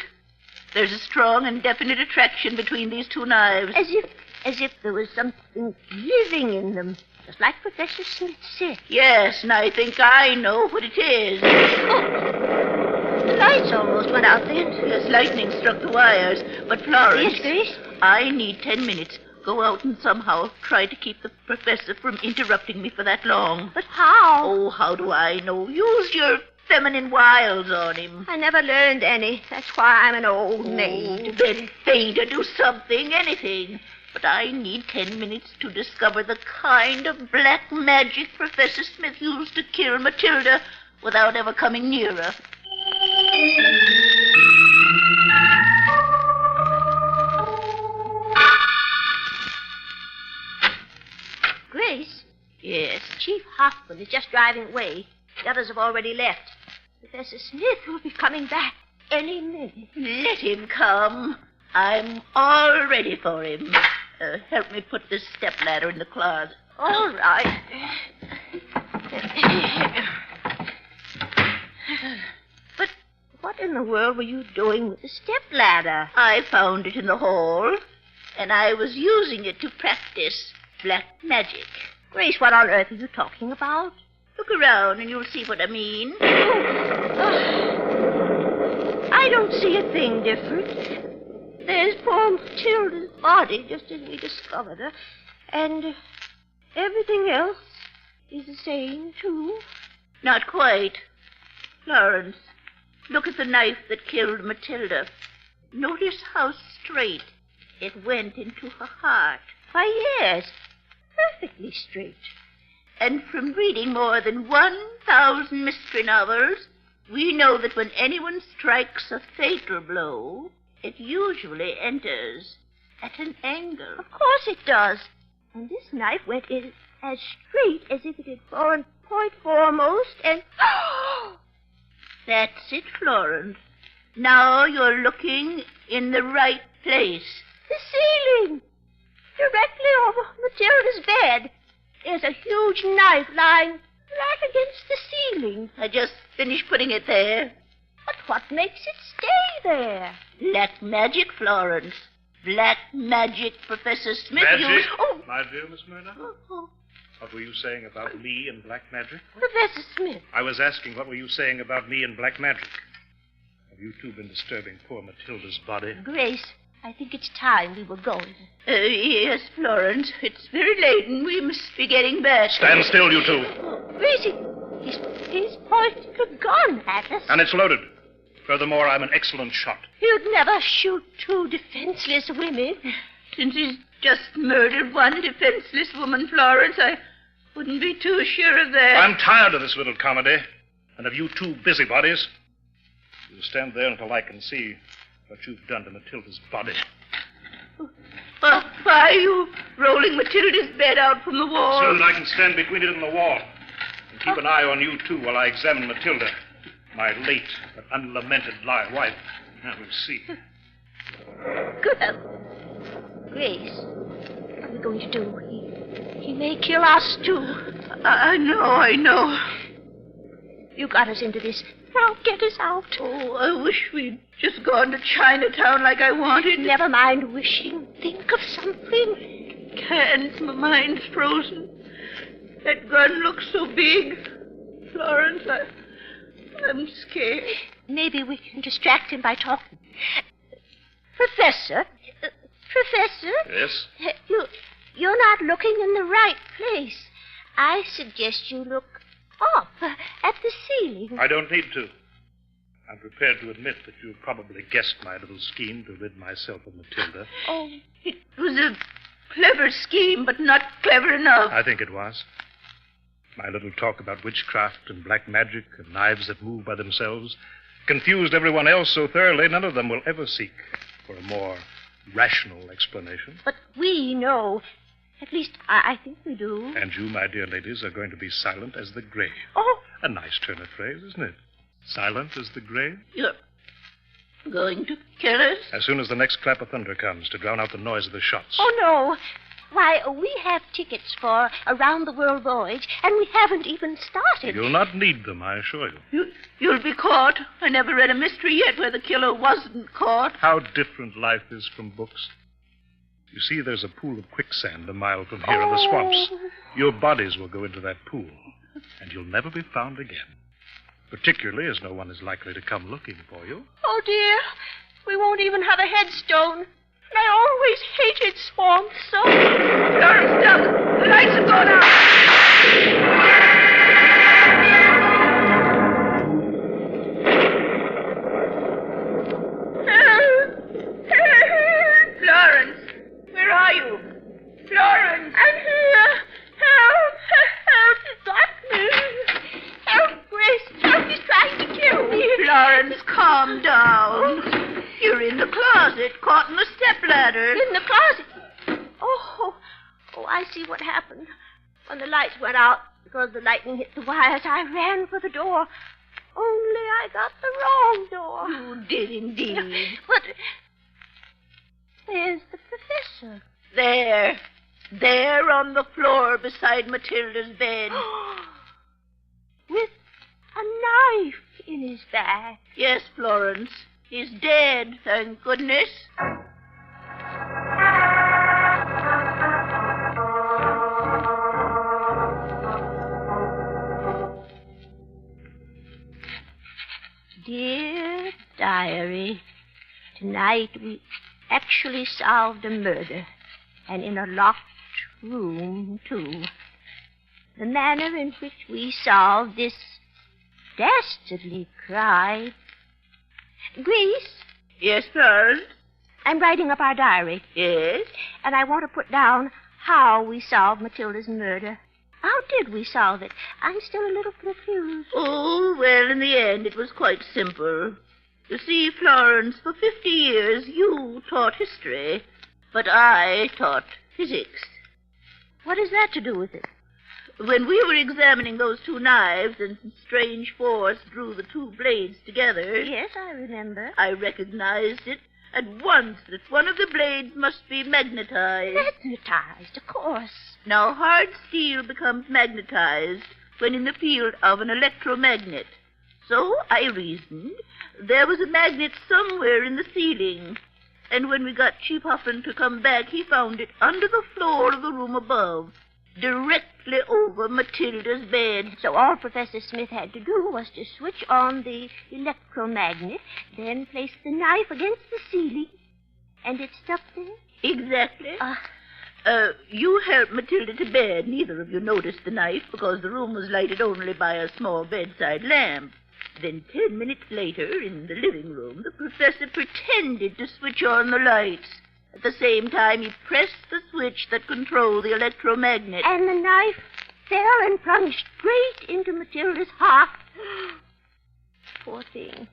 There's a strong and definite attraction between these two knives. As if there was something living in them, just like Professor Smith said. Yes, and I think I know what it is. Oh, the lights almost went out then. Yes, lightning struck the wires. But, Florence... Yes, Grace? I need 10 minutes. Go out and somehow try to keep the professor from interrupting me for that long. But how? Oh, how do I know? Use your feminine wiles on him. I never learned any. That's why I'm an old maid. Then faint or do something, anything. But I need 10 minutes to discover the kind of black magic Professor Smith used to kill Matilda without ever coming near her. Grace? Yes? Chief Hoffman is just driving away. The others have already left. Professor Smith will be coming back any minute. Let him come. I'm all ready for him. Help me put this stepladder in the closet. All right. But what in the world were you doing with the stepladder? I found it in the hall, and I was using it to practice black magic. Grace, what on earth are you talking about? Look around and you'll see what I mean. I don't see a thing different. There's poor Matilda's body, just as we discovered her. And everything else is the same, too. Not quite. Florence, look at the knife that killed Matilda. Notice how straight it went into her heart. Why, yes, perfectly straight. And from reading more than 1,000 mystery novels, we know that when anyone strikes a fatal blow, it usually enters at an angle. Of course it does. And this knife went in as straight as if it had fallen point foremost and... That's it, Florence. Now you're looking in the right place. The ceiling! Directly over Matilda's bed. There's a huge knife lying right against the ceiling. I just finished putting it there. But what makes it stay there? Black magic, Florence. Black magic, Professor Smith. Magic? Oh. My dear Miss Murdoch? What were you saying about me and black magic? Professor Smith. I was asking what were you saying about me and black magic. Have you two been disturbing poor Matilda's body? Grace, I think it's time we were going. Yes, Florence. It's very late and we must be getting back. Stand still, you two. Gracie, he's pointing a gun at us. And it's loaded. Furthermore, I'm an excellent shot. You'd never shoot two defenseless women. Since he's just murdered one defenseless woman, Florence, I wouldn't be too sure of that. I'm tired of this little comedy. And of you two busybodies. You stand there until I can see what you've done to Matilda's body. Why are you rolling Matilda's bed out from the wall? So that I can stand between it and the wall. And keep an eye on you, too, while I examine Matilda, my late but unlamented wife. Now we'll see. Good. Grace, what are we going to do? He may kill us, too. I know. You got us into this. Now get us out. Oh, I wish we'd just gone to Chinatown like I wanted. Never mind wishing. Think of something. Can't. My mind's frozen. That gun looks so big. Florence, I'm scared. Maybe we can distract him by talking. Professor? Yes? You're not looking in the right place. I suggest you look up at the ceiling. I don't need to. I'm prepared to admit that you probably guessed my little scheme to rid myself of Matilda. Oh, it was a clever scheme, but not clever enough. I think it was. My little talk about witchcraft and black magic and knives that move by themselves confused everyone else so thoroughly none of them will ever seek for a more rational explanation. But we know. At least, I think we do. And you, my dear ladies, are going to be silent as the grave. Oh. A nice turn of phrase, isn't it? Silent as the grave? You're going to kill us? As soon as the next clap of thunder comes to drown out the noise of the shots. Oh, no. Why, we have tickets for a round-the-world voyage, and we haven't even started. You'll not need them, I assure you. You'll be caught. I never read a mystery yet where the killer wasn't caught. How different life is from books. You see, there's a pool of quicksand a mile from here in the swamps. Your bodies will go into that pool, and you'll never be found again. Particularly as no one is likely to come looking for you. Oh, dear. We won't even have a headstone. And I always hated swamps so. Florence, stop! The lights have gone out! Florence, where are you? Florence! I'm here. Help! He's got me. Help, Grace. Help, he's trying to kill me. Florence, calm down. You're in the closet, caught in the stepladder. In the closet? Oh, I see what happened. When the lights went out, because the lightning hit the wires, I ran for the door. Only I got the wrong door. You did indeed. But where's the professor? There on the floor beside Matilda's bed. With a knife in his back. Yes, Florence. He's dead, thank goodness. Dear Diary, tonight we actually solved a murder, and in a locked room, too. The manner in which we solved this dastardly crime. Grace? Yes, Florence? I'm writing up our diary. Yes? And I want to put down how we solved Matilda's murder. How did we solve it? I'm still a little confused. Oh, well, in the end, it was quite simple. You see, Florence, for 50 years you taught history, but I taught physics. What has that to do with it? When we were examining those two knives and some strange force drew the two blades together... Yes, I remember. I recognized it at once that one of the blades must be magnetized. Magnetized, of course. Now, hard steel becomes magnetized when in the field of an electromagnet. So I reasoned there was a magnet somewhere in the ceiling. And when we got Chief Huffman to come back, he found it under the floor of the room above, directly over Matilda's bed. So all Professor Smith had to do was to switch on the electromagnet, then place the knife against the ceiling, and it stuck there? Exactly. You helped Matilda to bed. Neither of you noticed the knife because the room was lighted only by a small bedside lamp. Then 10 minutes later, in the living room, the professor pretended to switch on the lights. At the same time, he pressed the switch that controlled the electromagnet. And the knife fell and plunged straight into Matilda's heart. Poor thing.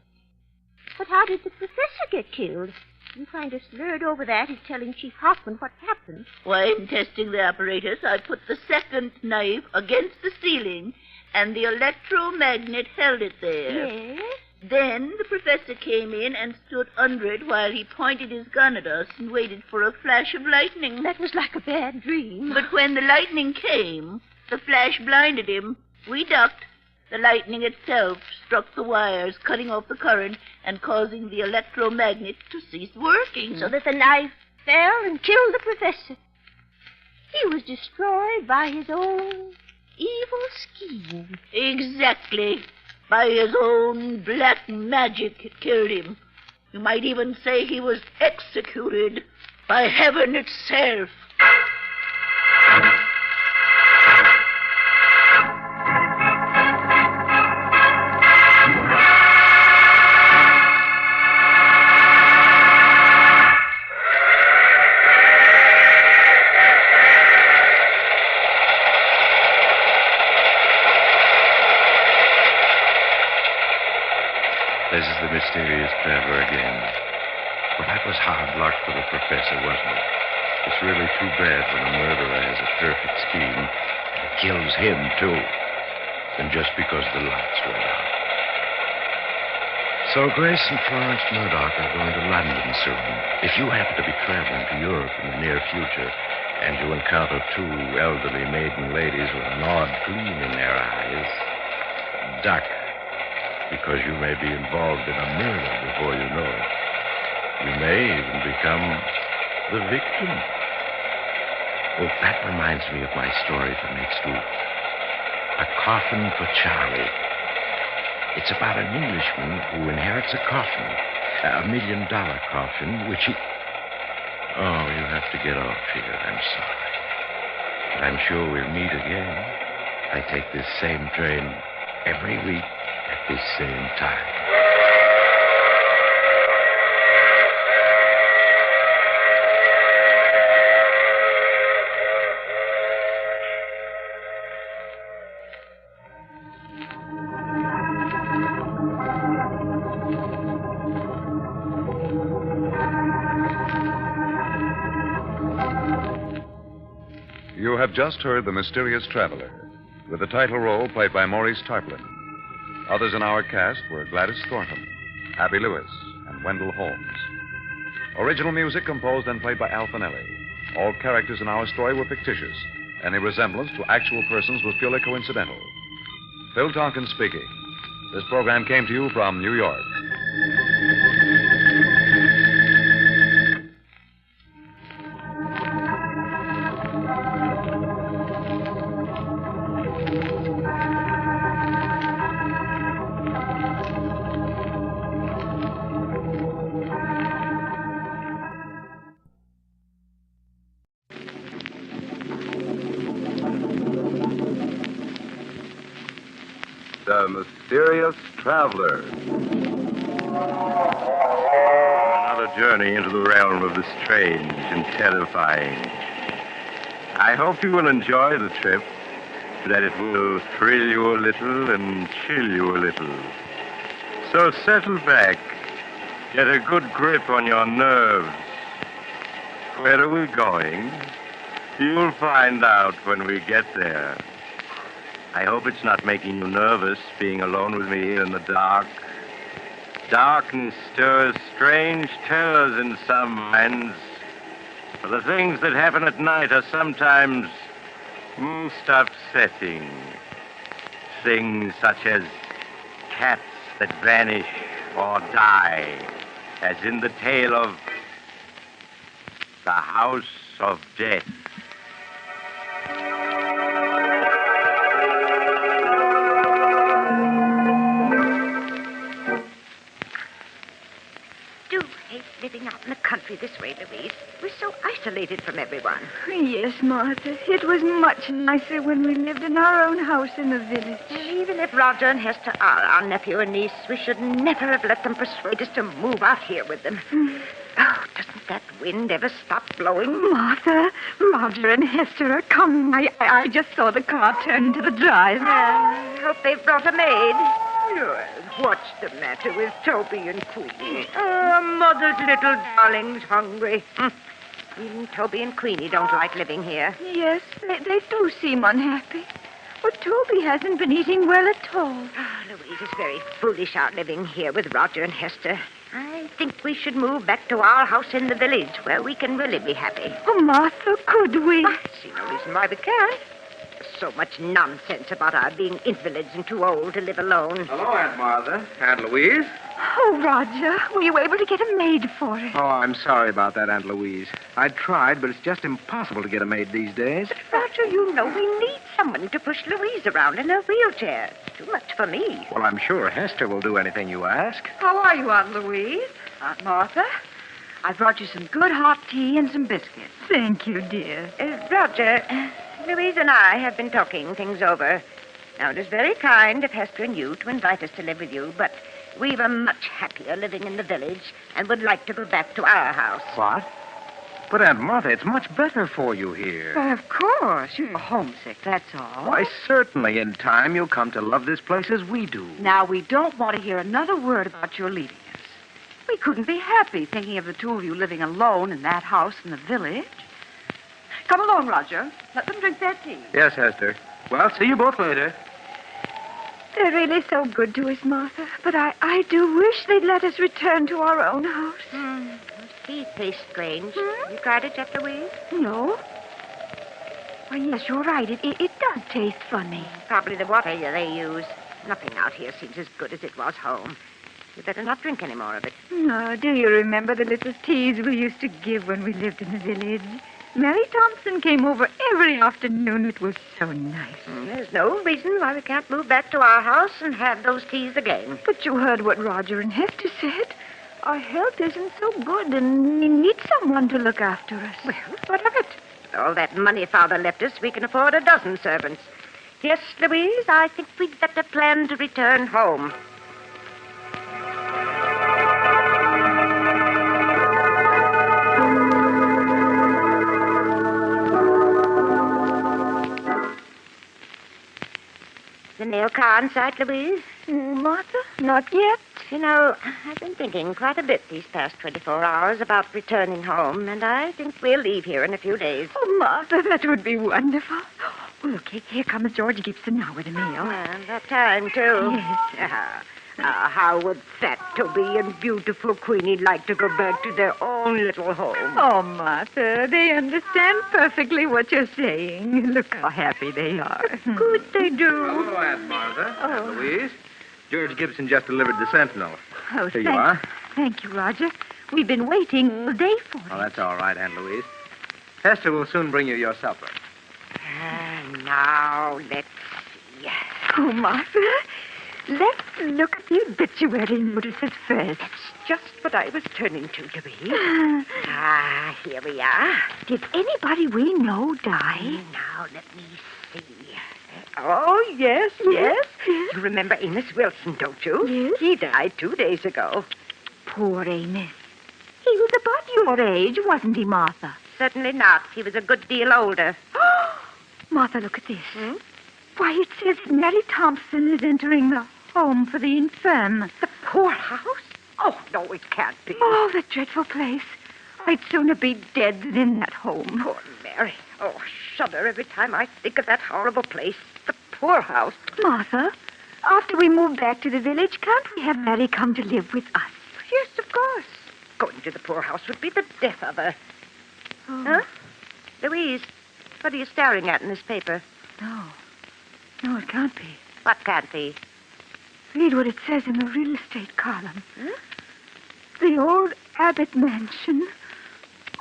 But how did the professor get killed? I'm kind of slurred over that. He's telling Chief Hoffman what happened. Why, in testing the apparatus, I put the second knife against the ceiling, and the electromagnet held it there. Yes? Then the professor came in and stood under it while he pointed his gun at us and waited for a flash of lightning. That was like a bad dream. But when the lightning came, the flash blinded him. We ducked. The lightning itself struck the wires, cutting off the current and causing the electromagnet to cease working. So that the knife fell and killed the professor. He was destroyed by his own evil scheme. Exactly. By his own black magic, it killed him. You might even say he was executed by heaven itself. This is the mysterious traveler again. Well, that was hard luck for the professor, wasn't it? It's really too bad when a murderer has a perfect scheme and kills him, too. And just because the lights went out. So Grace and Florence Murdoch are going to London soon. If you happen to be traveling to Europe in the near future and you encounter two elderly maiden ladies with an odd gleam in their eyes, duck. Because you may be involved in a murder before you know it. You may even become the victim. Oh, that reminds me of my story for next week. A Coffin for Charlie. It's about an Englishman who inherits a coffin, $1 million coffin, which he... Oh, you have to get off here. I'm sorry. But I'm sure we'll meet again. I take this same train every week. At this same time. You have just heard The Mysterious Traveler, with the title role played by Maurice Tarplin. Others in our cast were Gladys Thornton, Abby Lewis, and Wendell Holmes. Original music composed and played by Al Finelli. All characters in our story were fictitious. Any resemblance to actual persons was purely coincidental. Phil Tompkins speaking. This program came to you from New York. The Mysterious Traveler. Another journey into the realm of the strange and terrifying. I hope you will enjoy the trip, that it will thrill you a little and chill you a little. So settle back, get a good grip on your nerves. Where are we going? You'll find out when we get there. I hope it's not making you nervous, being alone with me in the dark. Darkness stirs strange terrors in some minds. For the things that happen at night are sometimes most upsetting. Things such as cats that vanish or die, as in the tale of The House of Death. Living out in the country this way, Louise. We're so isolated from everyone. Yes, Martha. It was much nicer when we lived in our own house in the village. Even if Roger and Hester are our nephew and niece, we should never have let them persuade us to move out here with them. Oh, doesn't that wind ever stop blowing? Martha, Roger and Hester are coming. I just saw the car turn into the drive. I hope they've brought a maid. Well, what's the matter with Toby and Queenie? Oh, mother's little darling's hungry. Even Toby and Queenie don't like living here. Yes, they do seem unhappy. But Toby hasn't been eating well at all. Louise is very foolish out living here with Roger and Hester. I think we should move back to our house in the village where we can really be happy. Oh, Martha, could we? I see no reason why we can't. There's so much nonsense about our being invalids and too old to live alone. Hello, Aunt Martha. Aunt Louise? Oh, Roger, were you able to get a maid for it? Oh, I'm sorry about that, Aunt Louise. I tried, but it's just impossible to get a maid these days. Roger, you know we need someone to push Louise around in her wheelchair. It's too much for me. Well, I'm sure Hester will do anything you ask. How are you, Aunt Louise? Aunt Martha? I brought you some good hot tea and some biscuits. Thank you, dear. Roger, Louise and I have been talking things over. Now, it is very kind of Hester and you to invite us to live with you, but we were much happier living in the village and would like to go back to our house. What? But, Aunt Martha, it's much better for you here. Well, of course. You're homesick, that's all. Why, certainly, in time you'll come to love this place as we do. Now, we don't want to hear another word about your leaving us. We couldn't be happy thinking of the two of you living alone in that house in the village. Come along, Roger. Let them drink their tea. Yes, Hester. Well, see you both later. They're really so good to us, Martha. But I do wish they'd let us return to our own house. Tea tastes strange. You tried it yet, Louise? No. Why, yes, you're right. It does taste funny. Probably the water they use. Nothing out here seems as good as it was home. You better not drink any more of it. No, do you remember the little teas we used to give when we lived in the village? Mary Thompson came over every afternoon. It was so nice. There's no reason why we can't move back to our house and have those teas again. But you heard what Roger and Hester said. Our health isn't so good, and we need someone to look after us. Well, what of it? With all that money Father left us, we can afford a dozen servants. Yes, Louise, I think we'd better plan to return home. The mail car inside, Louise? Martha, not yet. You know, I've been thinking quite a bit these past 24 hours about returning home, and I think we'll leave here in a few days. Oh, Martha, that would be wonderful. Oh, look, here comes George Gibson now with a meal. And that time, too. Yes. How would fat Toby and beautiful Queenie like to go back to their own little home? Oh, Martha, they understand perfectly what you're saying. Look how happy they are. Good they do. Hello, Aunt Martha. Aunt Louise. George Gibson just delivered the Sentinel. Oh, Here you are. Thank you, Roger. We've been waiting all day for it. Oh, that's all right, Aunt Louise. Hester will soon bring you your supper. Now, let's see. Oh, Martha, let's look at the obituary notices first. That's just what I was turning to, Louise. Here we are. Did anybody we know die? Now, let me see. Oh, yes. You remember Amos Wilson, don't you? Yes. He died 2 days ago. Poor Amos. He was about your age, wasn't he, Martha? Certainly not. He was a good deal older. Martha, look at this. Why, it says Mary Thompson is entering the home for the infirm. The poorhouse? Oh, no, it can't be. Oh, the dreadful place. I'd sooner be dead than in that home. Poor Mary. Oh, I shudder every time I think of that horrible place. The poorhouse. Martha, after we move back to the village, can't we have Mary come to live with us? Yes, of course. Going to the poorhouse would be the death of her. Oh. Huh? Louise, what are you staring at in this paper? No, it can't be. What can't be? Read what it says in the real estate column. The old Abbott mansion,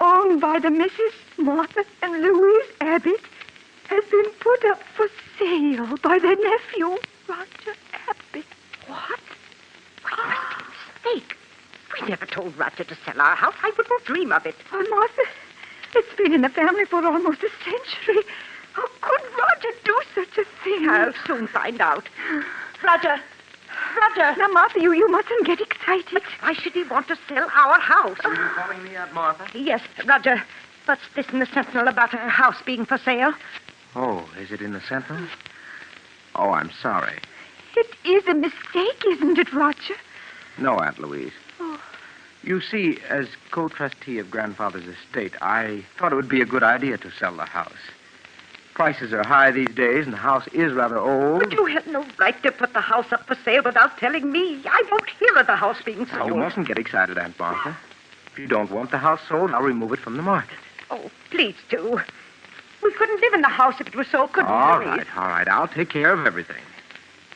owned by the Mrs. Martha and Louise Abbott, has been put up for sale by their nephew, Roger Abbott. What? Why, it must be a mistake. We never told Roger to sell our house. I wouldn't dream of it. Oh, Martha, it's been in the family for almost a century. How could Roger do such a thing? I'll soon find out. Roger! Now, Martha, you mustn't get excited. But why should he want to sell our house? Are you calling me, Aunt Martha? Yes, Roger. What's this in the Sentinel about our house being for sale? Oh, is it in the Sentinel? Oh, I'm sorry. It is a mistake, isn't it, Roger? No, Aunt Louise. Oh. You see, as co-trustee of Grandfather's estate, I thought it would be a good idea to sell the house. Prices are high these days, and the house is rather old. But you had no right to put the house up for sale without telling me. I won't hear of the house being Now, sold. you mustn't get excited, Aunt Martha. If you don't want the house sold, I'll remove it from the market. Oh, please do. We couldn't live in the house if it was sold, could we, All Louise? right. I'll take care of everything.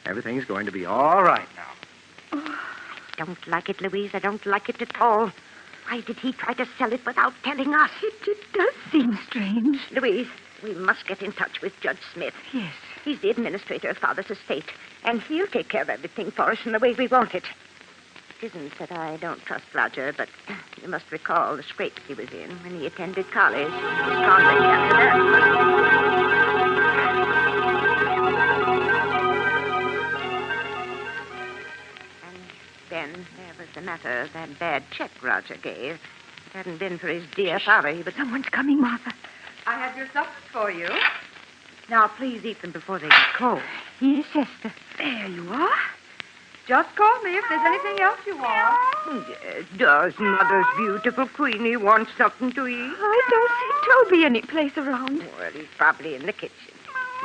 Everything's going to be all right now. I don't like it, Louise. I don't like it at all. Why did he try to sell it without telling us? It does seem strange. Louise, we must get in touch with Judge Smith. Yes. He's the administrator of Father's estate, and he'll take care of everything for us in the way we want it. It isn't that I don't trust Roger, but you must recall the scrape he was in when he attended college. His conduct after that And then there was the matter of that bad check Roger gave. If it hadn't been for his dear father, he would... Someone's coming, Martha. I have your suppers for you. Now, please eat them before they get cold. Yes, Hester. There you are. Just call me if there's anything else you want. Yes, does Mother's beautiful Queenie want something to eat? I don't see Toby any place around. Well, he's probably in the kitchen.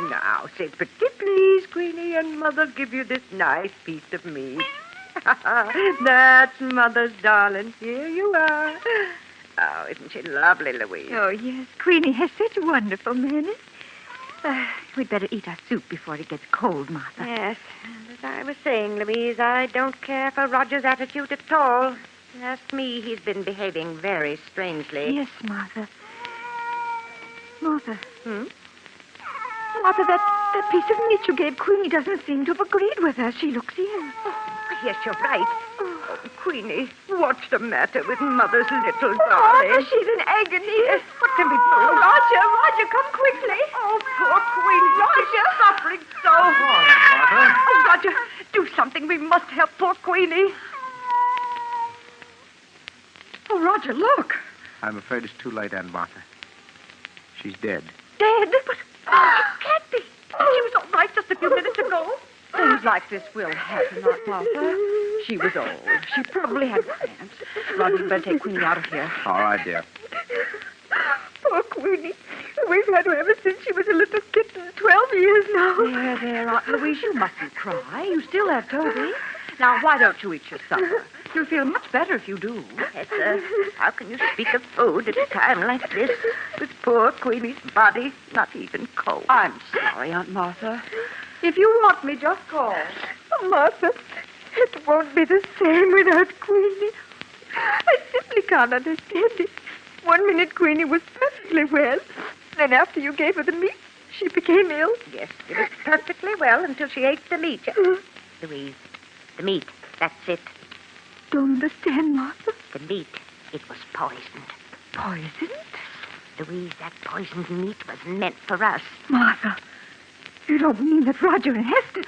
Now, say pretty please, Queenie, and Mother give you this nice piece of meat. That's Mother's darling. Here you are. Oh, isn't she lovely, Louise? Oh, yes. Queenie has such wonderful manners. We'd better eat our soup before it gets cold, Martha. Yes. And as I was saying, Louise, I don't care for Roger's attitude at all. Ask me, he's been behaving very strangely. Yes, Martha. Martha. Hmm? Martha, that piece of meat you gave Queenie doesn't seem to have agreed with her. She looks ill. Yes, you're right. Oh, Queenie, what's the matter with Mother's little darling? Martha, she's in agony. What can we do? Roger, come quickly. Oh, poor Queenie. Roger. She's suffering so hard. Oh, Roger, do something. We must help poor Queenie. Oh, Roger, look. I'm afraid it's too late, Aunt Martha. She's dead. Dead? But It can't be. She was all right just a few minutes ago. Things like this will happen, Aunt Martha. She was old. She probably had cramps. Roger, you better take Queenie out of here. All right, dear. poor Queenie. We've had her ever since she was a little kitten. 12 years now. There, Aunt Louise, you mustn't cry. You still have Toby. Now, why don't you eat your supper? You'll feel much better if you do. Hester, how can you speak of food at a time like this, with poor Queenie's body not even cold? I'm sorry, Aunt Martha. If you want me, just call. Oh, Martha, it won't be the same without Queenie. I simply can't understand it. 1 minute Queenie was perfectly well. Then after you gave her the meat, she became ill. Yes, she was perfectly well until she ate the meat. Louise, the meat, that's it. Don't understand, Martha. The meat, it was poisoned. Poisoned? Louise, that poisoned meat was meant for us. Martha, you don't mean that Roger and Hester...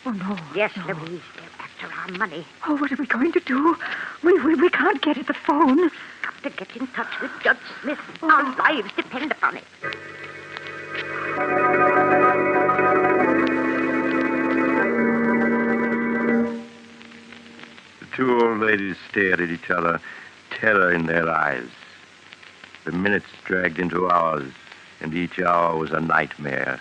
Oh, no. Yes, no. Louise, they're after our money. Oh, what are we going to do? We can't get at the phone. Got to get in touch with Judge Smith. Our lives depend upon it. The two old ladies stared at each other, terror in their eyes. The minutes dragged into hours, and each hour was a nightmare,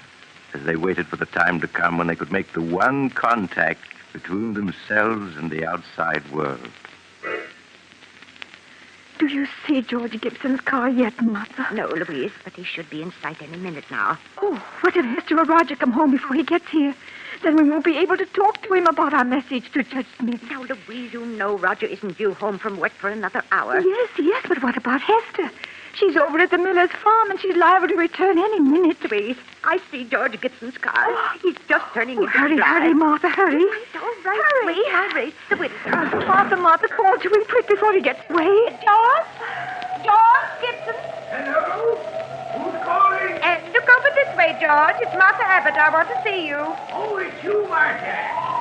as they waited for the time to come when they could make the one contact between themselves and the outside world. Do you see George Gibson's car yet, Martha? No, Louise, but he should be in sight any minute now. Oh, what if Hester or Roger come home before he gets here? Then we won't be able to talk to him about our message to Judge Smith. Now, Louise, you know Roger isn't due home from work for another hour. Yes, but what about Hester? She's over at the miller's farm, and she's liable to return any minute. Louise, I see George Gibson's car. He's just turning into Hurry, the drive. hurry, Martha, hurry. It's all right. Hurry. I'll race the window. Martha, call to him quick before he gets away. George Gibson. Hello? Who's calling? Look over this way, George. It's Martha Abbott. I want to see you. Oh, it's you, Martha.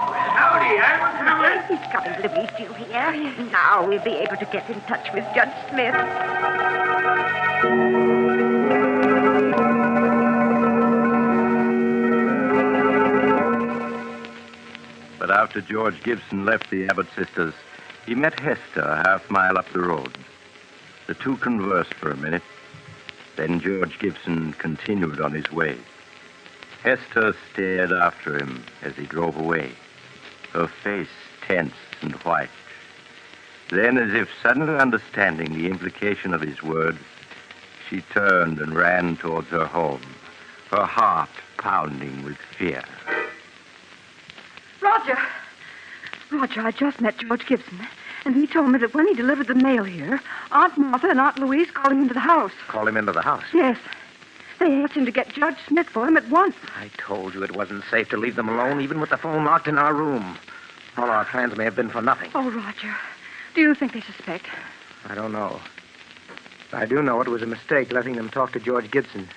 Well, howdy, I'm coming. He's coming, Louise. Do you hear? Now we'll be able to get in touch with Judge Smith. after George Gibson left the Abbott sisters, he met Hester a half-mile up the road. The two conversed for a minute. Then George Gibson continued on his way. Hester stared after him as he drove away, her face tense and white. Then, as if suddenly understanding the implication of his words, she turned and ran towards her home, her heart pounding with fear. Roger! Roger, I just met George Gibson, and he told me that when he delivered the mail here, Aunt Martha and Aunt Louise called him into the house. Call him into the house. Yes. They asked him to get Judge Smith for him at once. I told you it wasn't safe to leave them alone, even with the phone locked in our room. All our plans may have been for nothing. Oh, Roger, do you think they suspect? I don't know. I do know it was a mistake letting them talk to George Gibson.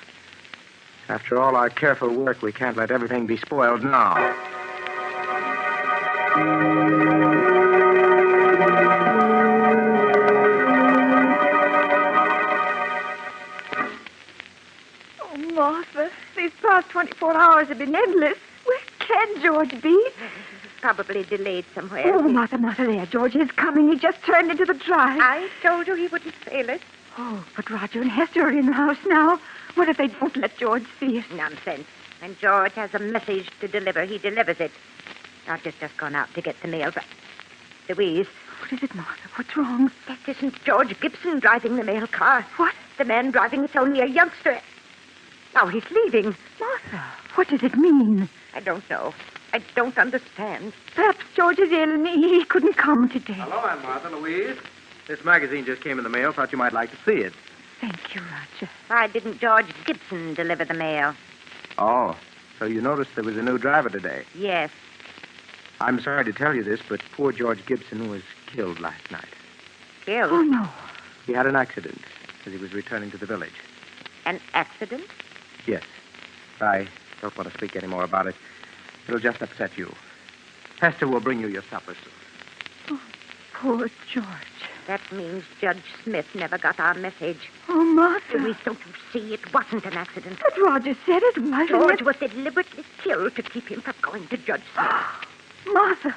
After all our careful work, we can't let everything be spoiled now. Oh, Martha, these past 24 hours have been endless. Where can George be? Probably delayed somewhere. Oh, Martha, there. George is coming. He just turned into the drive. I told you he wouldn't fail us. Oh, but Roger and Hester are in the house now. What if they don't let George see us? Nonsense. When George has a message to deliver, he delivers it. Roger's just gone out to get the mail, but... Louise. What is it, Martha? What's wrong? That isn't George Gibson driving the mail car. What? The man driving it's only a youngster. Now he's leaving. Martha, what does it mean? I don't know. I don't understand. Perhaps George is ill and he couldn't come today. Hello, Aunt Martha, Louise. This magazine just came in the mail. Thought you might like to see it. Thank you, Roger. Why didn't George Gibson deliver the mail? Oh, so you noticed there was a new driver today. Yes. I'm sorry to tell you this, but poor George Gibson was killed last night. Killed? Oh, no. He had an accident as he was returning to the village. An accident? Yes. I don't want to speak any more about it. It'll just upset you. Hester will bring you your supper soon. Oh, poor George. That means Judge Smith never got our message. Oh, Martha. Louise, don't you see? It wasn't an accident. But Roger said it was. George was deliberately killed to keep him from going to Judge Smith. Martha,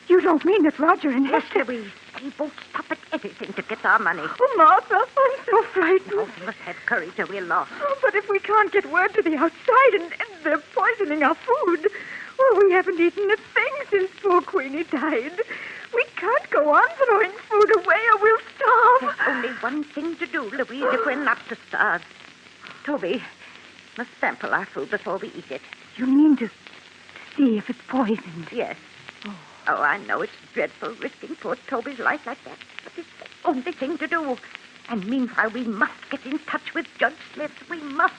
you don't mean that Roger and Yes, Hester... Louise. They won't stop at anything to get our money. Oh, Martha, I'm so frightened. Oh, we must have courage or we're lost. Oh, but if we can't get word to the outside and they're poisoning our food... Well, we haven't eaten a thing since poor Queenie died. We can't go on throwing food away or we'll starve. There's only one thing to do, Louise, if we're not to starve. Toby must sample our food before we eat it. You mean to see if it's poisoned? Yes. Oh, I know it's dreadful risking poor Toby's life like that, but it's the only thing to do. And meanwhile, we must get in touch with Judge Smith. We must.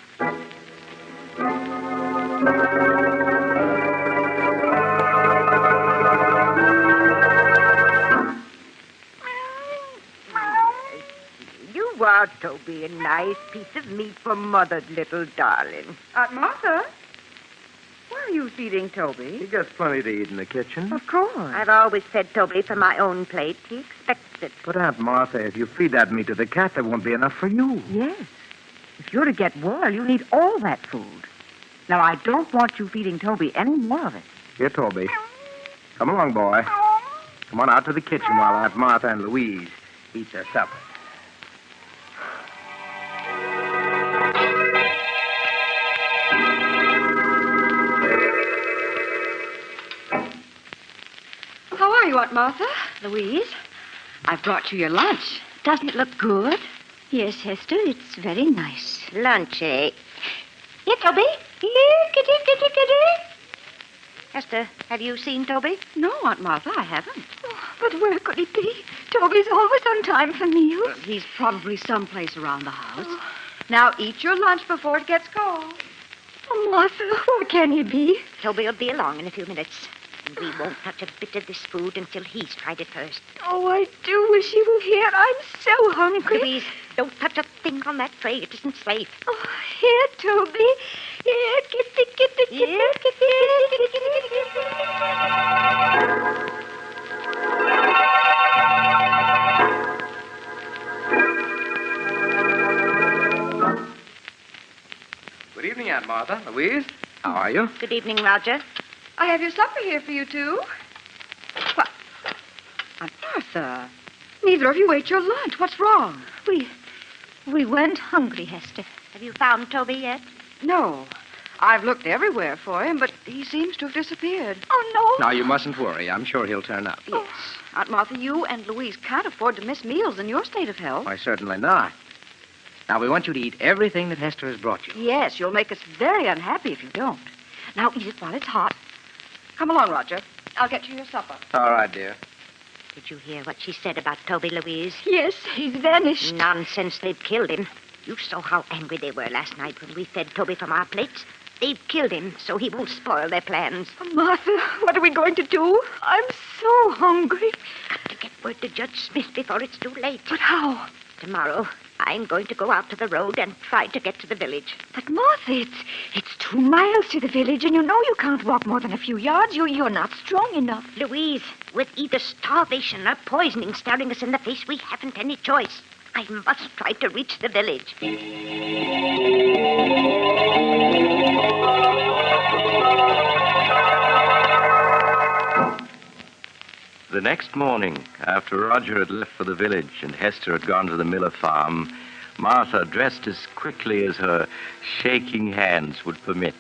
You are, Toby, a nice piece of meat for Mother's little darling. Aunt Martha? Why are you feeding Toby? He gets plenty to eat in the kitchen. Of course. I've always fed Toby from my own plate. He expects it. But, Aunt Martha, if you feed that meat to the cat, there won't be enough for you. Yes. If you're to get well, you need all that food. Now, I don't want you feeding Toby any more of it. Here, Toby. Come along, boy. Come on out to the kitchen while Aunt Martha and Louise eat their supper. How are you, Aunt Martha? Louise? I brought you your lunch. Doesn't it look good? Yes, Hester, it's very nice. Lunch, eh? Here, Toby. Here, kitty. Hester, have you seen Toby? No, Aunt Martha, I haven't. Oh, but where could he be? Toby's always on time for meals. He's probably someplace around the house. Now, eat your lunch before it gets cold. Oh, Martha, where can he be? Toby will be along in a few minutes. And we won't touch a bit of this food until he's tried it first. Oh, I do wish he were here. I'm so hungry. Louise, don't touch a thing on that tray. It isn't safe. Oh, here, Toby. Here, kitty. Here, Good evening, Aunt Martha. Louise, how are you? Good evening, Roger. I have your supper here for you two. What? Aunt Martha, neither of you ate your lunch. What's wrong? We went hungry, Hester. Have you found Toby yet? No. I've looked everywhere for him, but he seems to have disappeared. Oh, Now, you mustn't worry. I'm sure he'll turn up. Yes. Aunt Martha, you and Louise can't afford to miss meals in your state of health. Why, certainly not. Now, we want you to eat everything that Hester has brought you. Yes, you'll make us very unhappy if you don't. Now eat it while it's hot. Come along, Roger. I'll get you your supper. All right, dear. Did you hear what she said about Toby, Louise? Yes, he's vanished. Nonsense, they've killed him. You saw how angry they were last night when we fed Toby from our plates. They've killed him, so he won't spoil their plans. Martha, what are we going to do? I'm so hungry. Got to get word to Judge Smith before it's too late. But how? Tomorrow, I'm going to go out to the road and try to get to the village. But, Martha, it's 2 miles to the village, and you know you can't walk more than a few yards. You're not strong enough. Louise, with either starvation or poisoning staring us in the face, we haven't any choice. I must try to reach the village. The next morning, after Roger had left for the village and Hester had gone to the Miller farm, Martha dressed as quickly as her shaking hands would permit.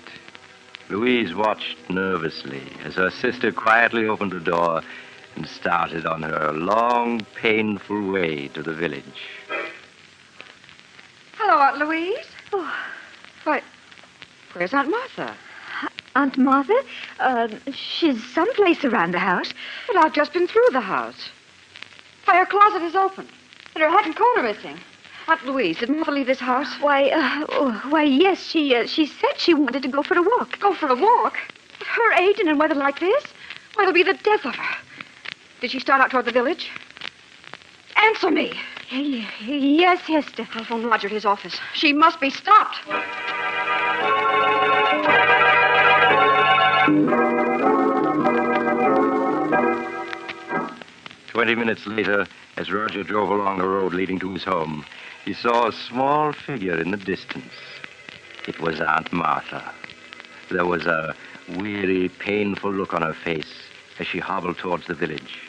Louise watched nervously as her sister quietly opened the door and started on her long, painful way to the village. Hello, Aunt Louise. Oh. Why, where's Aunt Martha? Aunt Martha? She's someplace around the house. But I've just been through the house. Why, her closet is open, and her hat and coat are missing. Aunt Louise, did Martha leave this house? Why, yes, she said she wanted to go for a walk. Go for a walk? At her age and in weather like this? Why, it'll be the death of her. Did she start out toward the village? Answer me. Yes, Hester. I'll phone Roger at his office. She must be stopped. 20 minutes later, as Roger drove along the road leading to his home, he saw a small figure in the distance. It was Aunt Martha. There was a weary, painful look on her face as she hobbled towards the village.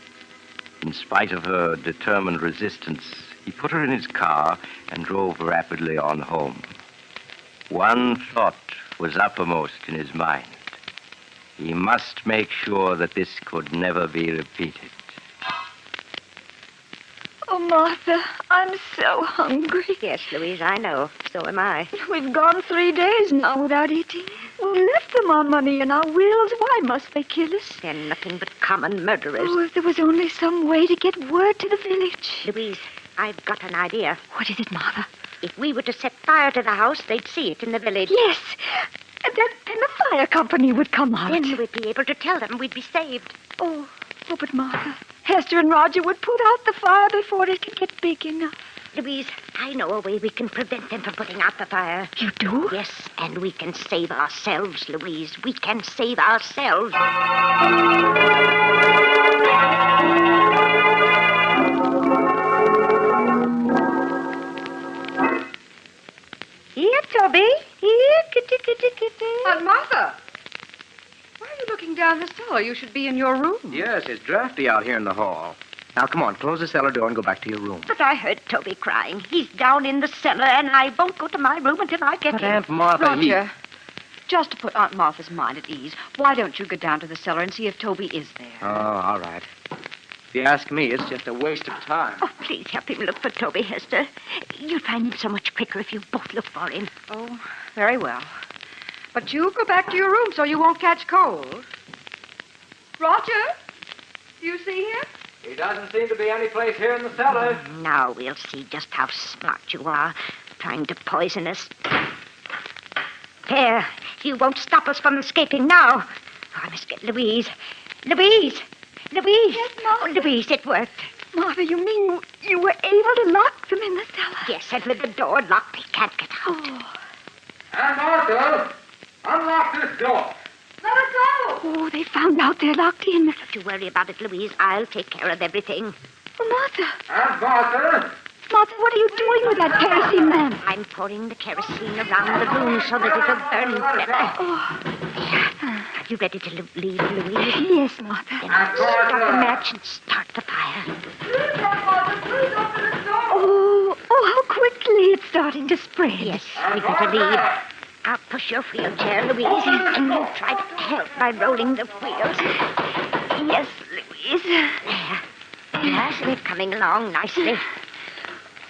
In spite of her determined resistance, he put her in his car and drove rapidly on home. One thought was uppermost in his mind. He must make sure that this could never be repeated. Oh, Martha, I'm so hungry. Yes, Louise, I know. So am I. We've gone 3 days now without eating. We left them our money and our wills. Why must they kill us? They're nothing but common murderers. Oh, if there was only some way to get word to the village. Louise, I've got an idea. What is it, Martha? If we were to set fire to the house, they'd see it in the village. Yes. And then the fire company would come out. Then we'd be able to tell them we'd be saved. Oh, but Martha, Hester and Roger would put out the fire before it could get big enough. Louise, I know a way we can prevent them from putting out the fire. You do? Yes, and we can save ourselves, Louise. We can save ourselves. Here, Toby. Here, kitty, kitty, kitty. Aunt Martha! Why are you looking down the cellar? You should be in your room. Yes, it's drafty out here in the hall. Now, come on, close the cellar door and go back to your room. But I heard Toby crying. He's down in the cellar, and I won't go to my room until I get But him. Aunt Martha, Roger, just to put Aunt Martha's mind at ease, why don't you go down to the cellar and see if Toby is there? Oh, all right. If you ask me, it's just a waste of time. Oh, please help him look for Toby, Hester. You'll find him so much quicker if you both look for him. Oh, very well. But you go back to your room so you won't catch cold. Roger, do you see him? He doesn't seem to be any place here in the cellar. Now we'll see just how smart you are, trying to poison us. There, you won't stop us from escaping now. Oh, I must get Louise. Louise! Louise! Yes, Martha. Oh, Louise, it worked. Martha, you mean you were able to lock them in the cellar? Yes, and with the door locked, they can't get out. Oh. Aunt Martha, unlock this door. Let us go! Oh, they found out they're locked in. Don't you worry about it, Louise. I'll take care of everything. Oh, Martha. Aunt Martha. Martha, what are you doing with that kerosene lamp? I'm pouring the kerosene around the room so that it'll burn better. Oh. Are you ready to leave, Louise? Yes, Martha. Then I'll strike a match and start the fire. Oh, how quickly it's starting to spread. Yes, we'd better leave. I'll push your wheelchair, Louise, and you try to help by rolling the wheels. Yes, Louise. There. Yes, they're coming along nicely.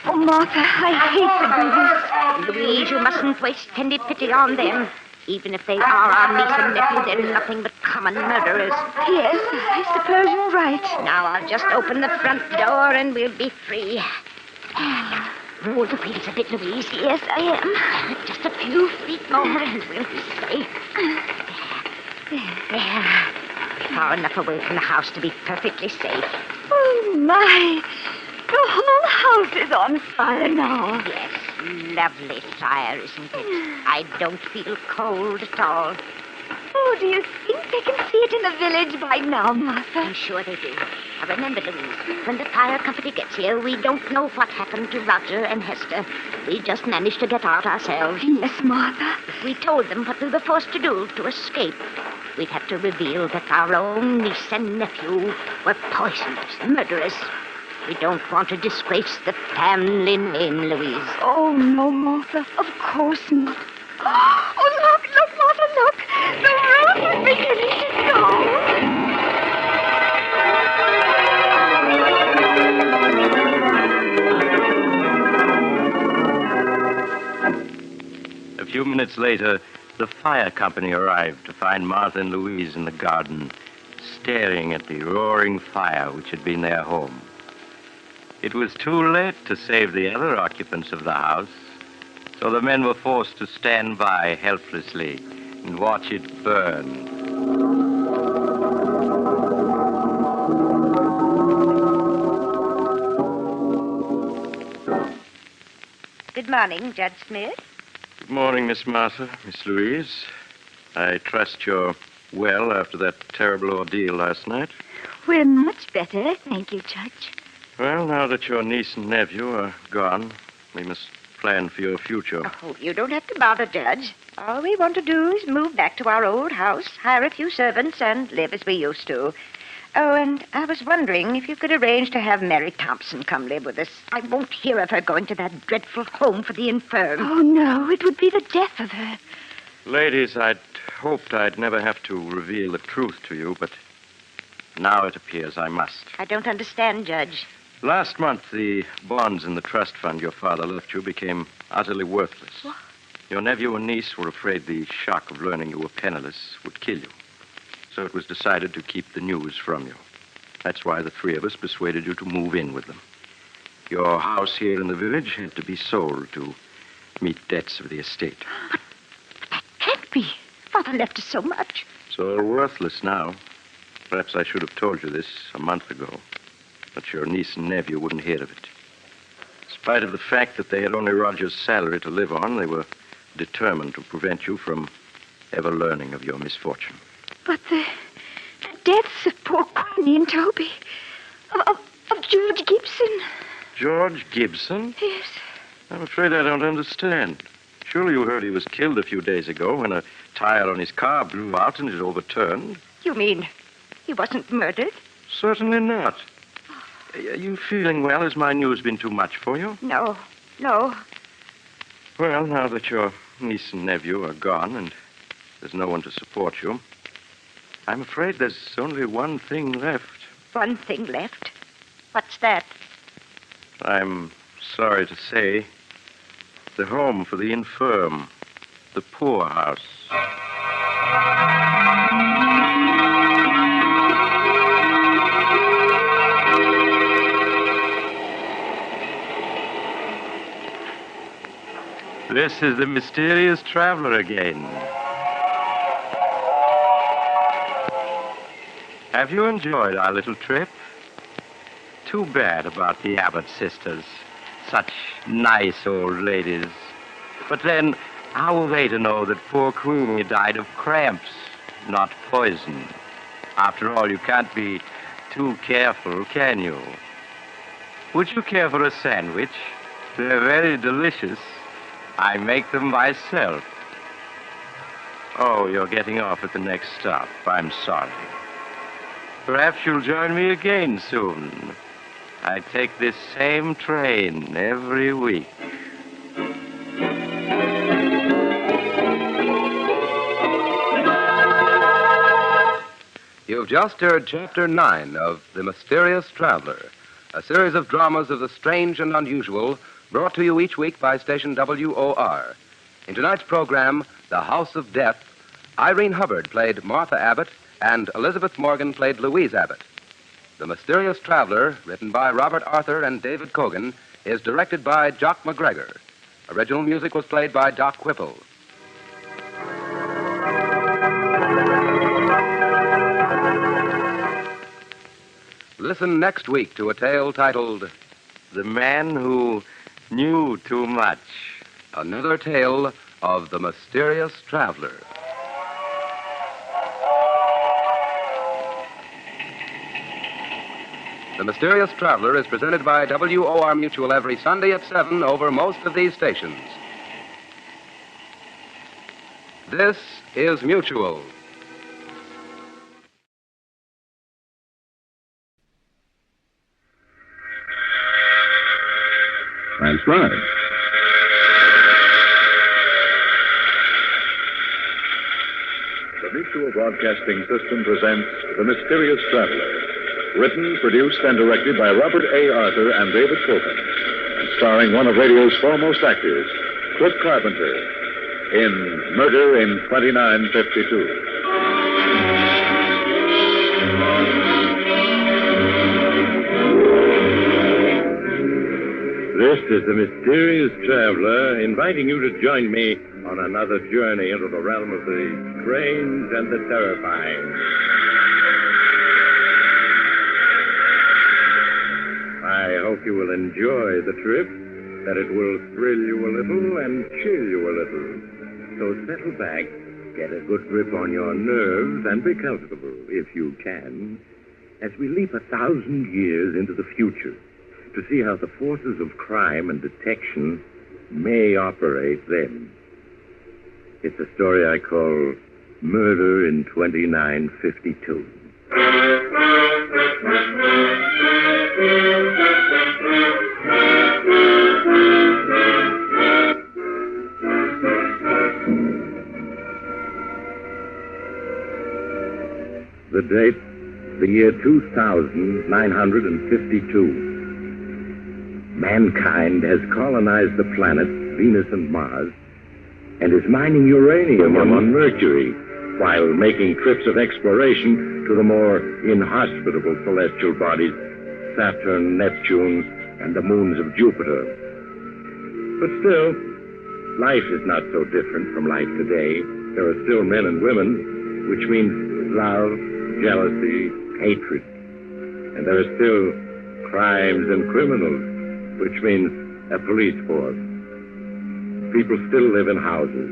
Oh, Martha, I hate the babies. Louise, you mustn't waste any pity on them. Even if they are our niece and nephew, they're nothing but common murderers. Yes, I suppose you're right. Now I'll just open the front door and we'll be free. Roll the wheels a bit, Louise. Yes, I am. Just a few feet more and we'll be safe. There. Far enough away from the house to be perfectly safe. Oh, my. The whole house is on fire now. Yes, lovely fire, isn't it? I don't feel cold at all. Oh, do you think they can see it in the village by now, Martha? I'm sure they do. Now remember, Louise, when the fire company gets here, we don't know what happened to Roger and Hester. We just managed to get out ourselves. Yes, Martha. If we told them what we were forced to do to escape, we'd have to reveal that our own niece and nephew were poisoners, murderers. We don't want to disgrace the family name, Louise. Oh, no, Martha. Of course not. Oh, look, Martha, look. The roof is beginning to go. A few minutes later, the fire company arrived to find Martha and Louise in the garden, staring at the roaring fire which had been their home. It was too late to save the other occupants of the house, so the men were forced to stand by helplessly and watch it burn. Good morning, Judge Smith. Good morning, Miss Martha, Miss Louise. I trust you're well after that terrible ordeal last night. We're much better, thank you, Judge. Well, now that your niece and nephew are gone, we must plan for your future. Oh, you don't have to bother, Judge. All we want to do is move back to our old house, hire a few servants, and live as we used to. Oh, and I was wondering if you could arrange to have Mary Thompson come live with us. I won't hear of her going to that dreadful home for the infirm. Oh, no, it would be the death of her. Ladies, I'd hoped I'd never have to reveal the truth to you, but now it appears I must. I don't understand, Judge. Last month, the bonds in the trust fund your father left you became utterly worthless. What? Your nephew and niece were afraid the shock of learning you were penniless would kill you. So it was decided to keep the news from you. That's why the three of us persuaded you to move in with them. Your house here in the village had to be sold to meet debts of the estate. But that can't be. Father left us so much. It's all worthless now. Perhaps I should have told you this a month ago. But your niece and nephew wouldn't hear of it. In spite of the fact that they had only Roger's salary to live on, they were determined to prevent you from ever learning of your misfortune. But the deaths of poor Queenie and Toby, of George Gibson. George Gibson? Yes. I'm afraid I don't understand. Surely you heard he was killed a few days ago when a tire on his car blew out and it overturned. You mean he wasn't murdered? Certainly not. Are you feeling well? Has my news been too much for you? No. Well, now that your niece and nephew are gone and there's no one to support you, I'm afraid there's only one thing left. One thing left? What's that? I'm sorry to say, the home for the infirm, the poorhouse. This is the mysterious traveler again. Have you enjoyed our little trip? Too bad about the Abbott sisters. Such nice old ladies. But then, how were they to know that poor Queenie died of cramps, not poison? After all, you can't be too careful, can you? Would you care for a sandwich? They're very delicious. I make them myself. Oh, you're getting off at the next stop. I'm sorry. Perhaps you'll join me again soon. I take this same train every week. You've just heard Chapter 9 of The Mysterious Traveler, a series of dramas of the strange and unusual brought to you each week by station WOR. In tonight's program, The House of Death, Irene Hubbard played Martha Abbott and Elizabeth Morgan played Louise Abbott. The Mysterious Traveler, written by Robert Arthur and David Cogan, is directed by Jock McGregor. Original music was played by Doc Whipple. Listen next week to a tale titled The Man Who Knew Too Much. Another tale of the Mysterious Traveler. The Mysterious Traveler is presented by WOR Mutual every Sunday at 7 over most of these stations. This is Mutual. Transcribed. The Mutual Broadcasting System presents The Mysterious Traveler. Written, produced, and directed by Robert A. Arthur and David Cogan. And starring one of radio's foremost actors, Cliff Carpenter, in Murder in 2952. This is the Mysterious Traveler, inviting you to join me on another journey into the realm of the strange and the terrifying. I hope you will enjoy the trip, that it will thrill you a little and chill you a little. So settle back, get a good grip on your nerves, and be comfortable, if you can, as we leap 1,000 years into the future to see how the forces of crime and detection may operate then. It's a story I call Murder in 2952. The date, the year 2952. Mankind has colonized the planets Venus and Mars and is mining uranium on Mercury while making trips of exploration to the more inhospitable celestial bodies, Saturn, Neptune, and the moons of Jupiter. But still, life is not so different from life today. There are still men and women, which means love, jealousy, hatred. And there are still crimes and criminals, which means a police force. People still live in houses,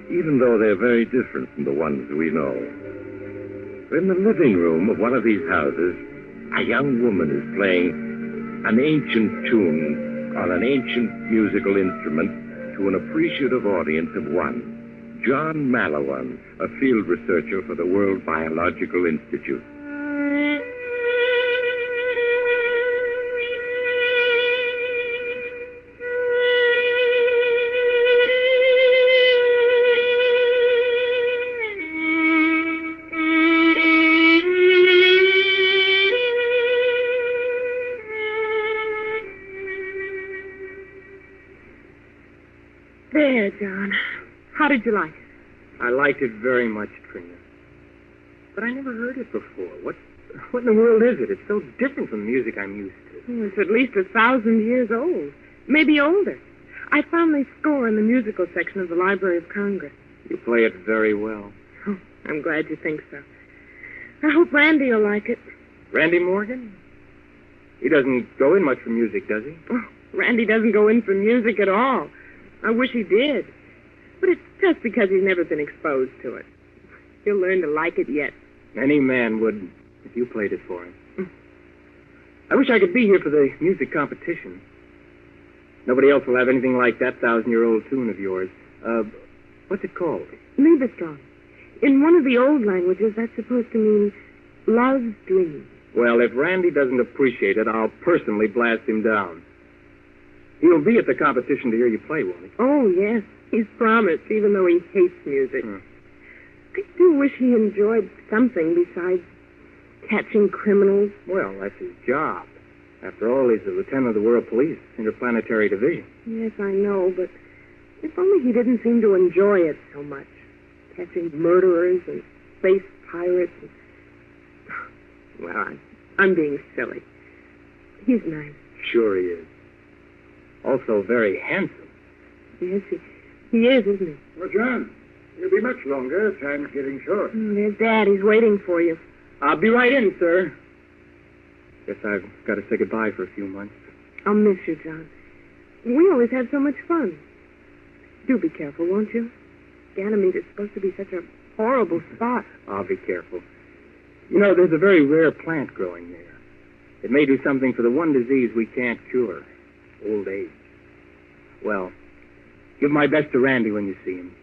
even though they're very different from the ones we know. In the living room of one of these houses, a young woman is playing an ancient tune on an ancient musical instrument to an appreciative audience of one. John Malawan, a field researcher for the World Biological Institute. There, John. How did you like it? I liked it very much, Trina. But I never heard it before. What in the world is it? It's so different from the music I'm used to. It's at least 1,000 years old. Maybe older. I found the score in the musical section of the Library of Congress. You play it very well. Oh, I'm glad you think so. I hope Randy will like it. Randy Morgan? He doesn't go in much for music, does he? Oh, Randy doesn't go in for music at all. I wish he did. But it's just because he's never been exposed to it. He'll learn to like it yet. Any man would if you played it for him. I wish I could be here for the music competition. Nobody else will have anything like that 1,000-year-old tune of yours. What's it called? Liebestrong. In one of the old languages, that's supposed to mean love's dream. Well, if Randy doesn't appreciate it, I'll personally blast him down. He'll be at the competition to hear you play, won't he? Oh, yes. He's promised, even though he hates music. I do wish he enjoyed something besides catching criminals. Well, that's his job. After all, he's the lieutenant of the World Police, Interplanetary Division. Yes, I know, but if only he didn't seem to enjoy it so much. Catching murderers and space pirates. And... Well, I'm being silly. He's nice. Sure he is. Also very handsome. Yes, he is, isn't he? Well, John, you'll be much longer. Time's getting short. There's Dad. He's waiting for you. I'll be right in, sir. Guess I've got to say goodbye for a few months. I'll miss you, John. We always had so much fun. Do be careful, won't you? Ganymede is supposed to be such a horrible spot. I'll be careful. You know, there's a very rare plant growing there. It may do something for the one disease we can't cure, old age. Well, give my best to Randy when you see him.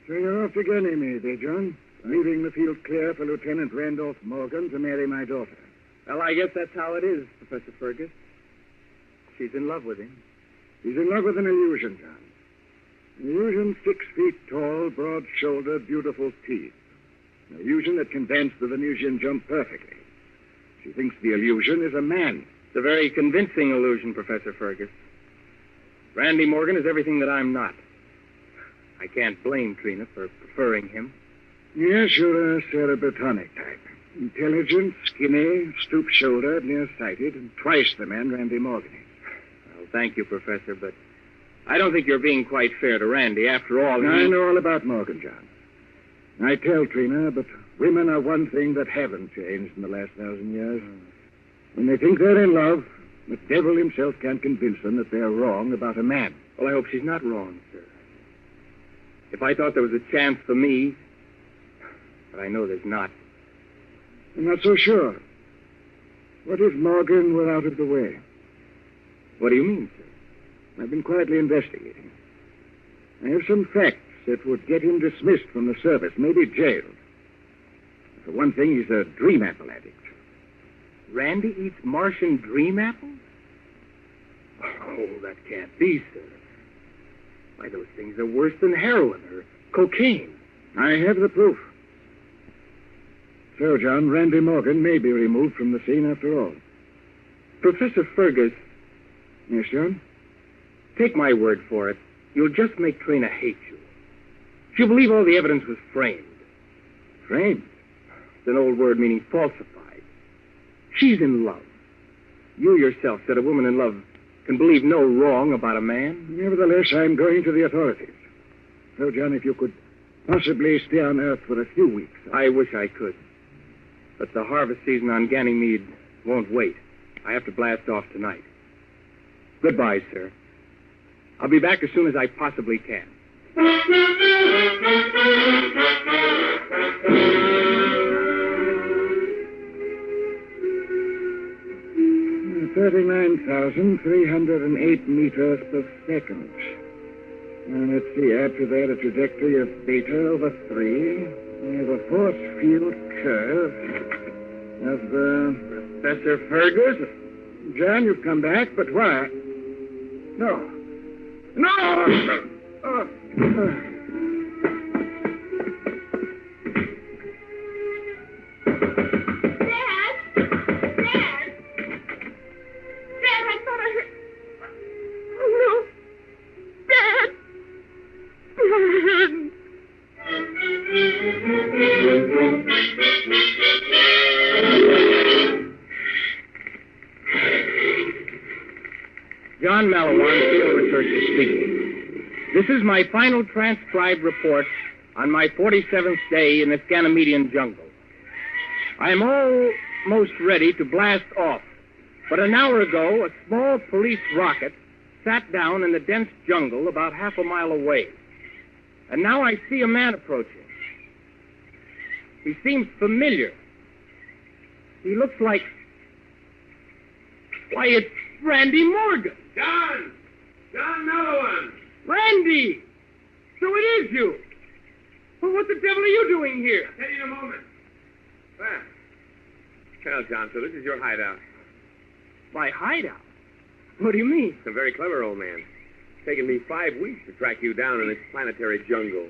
So you're off to Ganymede, eh, John? Leaving the field clear for Lieutenant Randolph Morgan to marry my daughter. Well, I guess that's how it is, Professor Fergus. She's in love with him. He's in love with an illusion, John. An illusion 6 feet tall, broad-shouldered, beautiful teeth. An illusion that can dance the Venusian jump perfectly. She thinks the illusion is a man. It's a very convincing illusion, Professor Fergus. Randy Morgan is everything that I'm not. I can't blame Trina for preferring him. Yes, you're a cerebrotonic type. Intelligent, skinny, stoop-shouldered, nearsighted, and twice the man Randy Morgan is. Well, thank you, Professor, but I don't think you're being quite fair to Randy. After all, I know all about Morgan, John. I tell Trina, but women are one thing that haven't changed in the last 1,000 years. When they think they're in love, the devil himself can't convince them that they're wrong about a man. Well, I hope she's not wrong, sir. If I thought there was a chance for me, but I know there's not. I'm not so sure. What if Morgan were out of the way? What do you mean, sir? I've been quietly investigating. I have some facts that would get him dismissed from the service, maybe jailed. For one thing, he's a dream apple addict. Randy eats Martian dream apples? Oh, that can't be, sir. Why, those things are worse than heroin or cocaine. I have the proof. So, John, Randy Morgan may be removed from the scene after all. Professor Fergus. Yes, John? Take my word for it. You'll just make Trina hate you. She'll believe all the evidence was framed. Framed? It's an old word meaning falsified. She's in love. You yourself said a woman in love can believe no wrong about a man. Nevertheless, I'm going to the authorities. So, John, if you could possibly stay on Earth for a few weeks. I wish I could. But the harvest season on Ganymede won't wait. I have to blast off tonight. Goodbye, sir. I'll be back as soon as I possibly can. 39,308 meters per second. Now, let's see. Add to that a trajectory of beta over 3. We have a force field curve of Professor Fergus? John, you've come back, but why? No. No! John Malawan, field researcher speaking. This is my final transcribed report on my 47th day in this Ganymedian jungle. I am almost ready to blast off, but an hour ago, a small police rocket sat down in the dense jungle about half a mile away. And now I see a man approaching. He seems familiar. He looks like... Why, it's Randy Morgan. John Mellowan. Randy! So it is you. Well, what the devil are you doing here? I'll tell you in a moment. Well, John, so this is your hideout. My hideout? What do you mean? It's a very clever old man. It's taken me 5 weeks to track you down in this planetary jungle.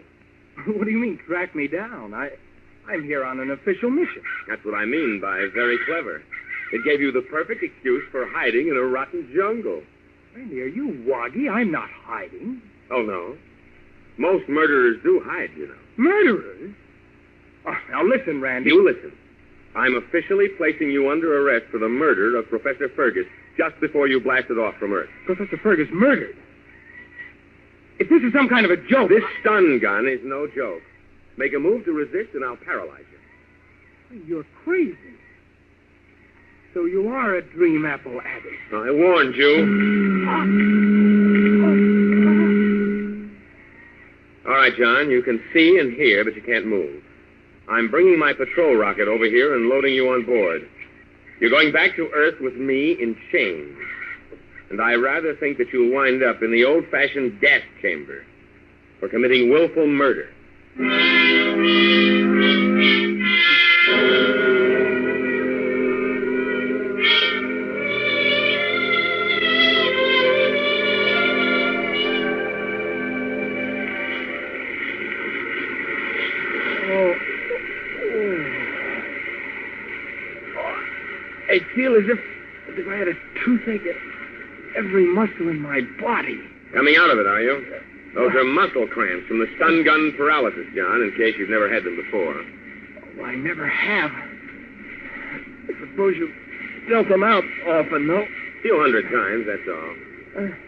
What do you mean, track me down? I'm here on an official mission. That's what I mean by very clever. It gave you the perfect excuse for hiding in a rotten jungle. Randy, are you woggy? I'm not hiding. Oh, no? Most murderers do hide, you know. Murderers? Oh, now listen, Randy. You listen. I'm officially placing you under arrest for the murder of Professor Fergus just before you blasted off from Earth. Professor Fergus murdered? If this is some kind of a joke... This stun gun is no joke. Make a move to resist and I'll paralyze you. You're crazy. So you are a dream apple addict. I warned you. All right, John, you can see and hear, but you can't move. I'm bringing my patrol rocket over here and loading you on board. You're going back to Earth with me in chains. And I rather think that you'll wind up in the old-fashioned gas chamber for committing willful murder. I feel as if I had a toothache at every muscle in my body. Coming out of it, are you? Those are muscle cramps from the stun gun paralysis, John, in case you've never had them before. Oh, I never have. I suppose you dealt them out often, though. A few hundred times, that's all.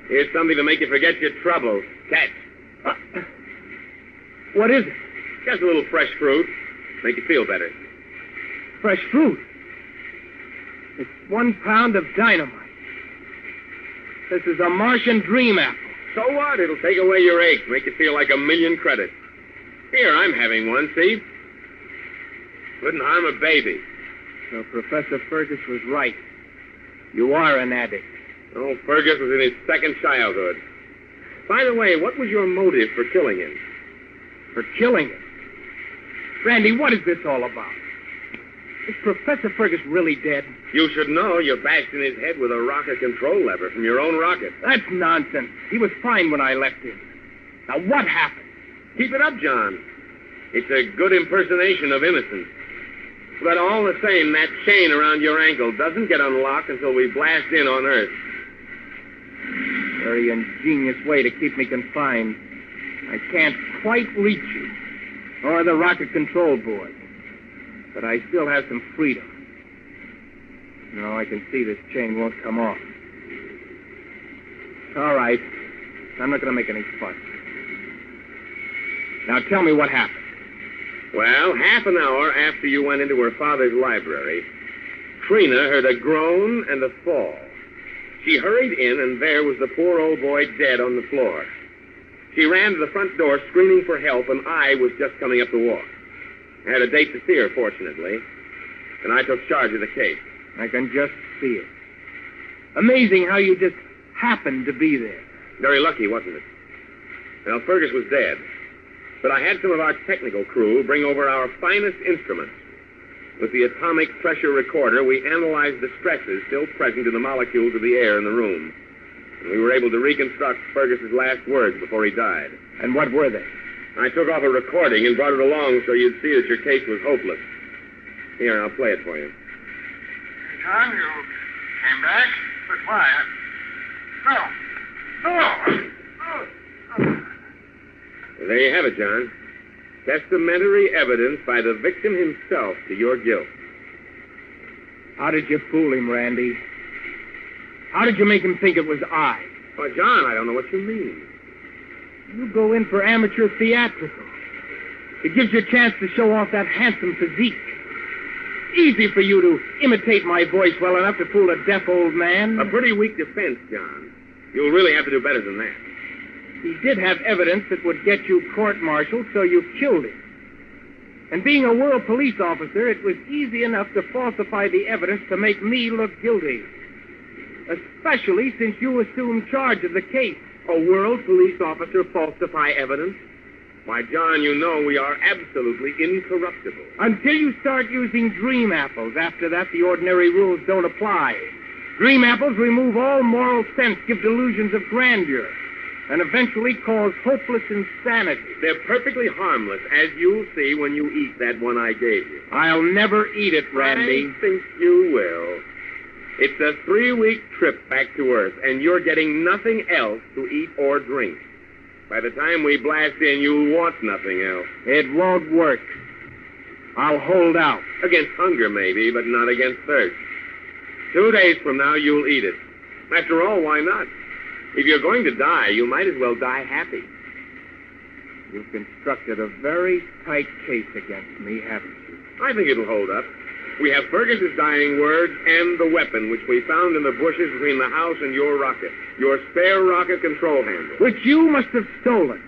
Here's something to make you forget your troubles. Catch. What is it? Just a little fresh fruit. Make you feel better. Fresh fruit? It's 1 pound of dynamite. This is a Martian dream apple. So what? It'll take away your ache, make you feel like 1,000,000 credits. Here, I'm having one, see? Wouldn't harm a baby. So Professor Fergus was right. You are an addict. Oh, Fergus was in his second childhood. By the way, what was your motive for killing him? For killing him? Randy, what is this all about? Is Professor Fergus really dead? You should know you bashed in his head with a rocket control lever from your own rocket. That's nonsense. He was fine when I left him. Now, what happened? Keep it up, John. It's a good impersonation of innocence. But all the same, that chain around your ankle doesn't get unlocked until we blast in on Earth. Very ingenious way to keep me confined. I can't quite reach you, or the rocket control board. But I still have some freedom. Now I can see this chain won't come off. All right. I'm not going to make any fuss. Now tell me what happened. Well, half an hour after you went into her father's library, Trina heard a groan and a fall. She hurried in, and there was the poor old boy dead on the floor. She ran to the front door screaming for help, and I was just coming up the walk. I had a date to see her, fortunately, and I took charge of the case. I can just see it. Amazing how you just happened to be there. Very lucky, wasn't it? Well, Fergus was dead, but I had some of our technical crew bring over our finest instruments. With the atomic pressure recorder, we analyzed the stresses still present in the molecules of the air in the room. And we were able to reconstruct Fergus's last words before he died. And what were they? I took off a recording and brought it along so you'd see that your case was hopeless. Here, I'll play it for you. John, you came back? But why? No. There you have it, John. Testamentary evidence by the victim himself to your guilt. How did you fool him, Randy? How did you make him think it was I? Well, John, I don't know what you mean. You go in for amateur theatrical. It gives you a chance to show off that handsome physique. Easy for you to imitate my voice well enough to fool a deaf old man. A pretty weak defense, John. You'll really have to do better than that. He did have evidence that would get you court-martialed, so you killed him. And being a world police officer, it was easy enough to falsify the evidence to make me look guilty. Especially since you assumed charge of the case. A world police officer falsify evidence? Why, John, you know we are absolutely incorruptible. Until you start using dream apples. After that, the ordinary rules don't apply. Dream apples remove all moral sense, give delusions of grandeur, and eventually cause hopeless insanity. They're perfectly harmless, as you'll see when you eat that one I gave you. I'll never eat it, Randy. I think you will. It's a 3-week trip back to Earth, and you're getting nothing else to eat or drink. By the time we blast in, you'll want nothing else. It won't work. I'll hold out. Against hunger, maybe, but not against thirst. 2 days from now, you'll eat it. After all, why not? If you're going to die, you might as well die happy. You've constructed a very tight case against me, haven't you? I think it'll hold up. We have Fergus's dying words and the weapon, which we found in the bushes between the house and your rocket. Your spare rocket control handle. Which you must have stolen.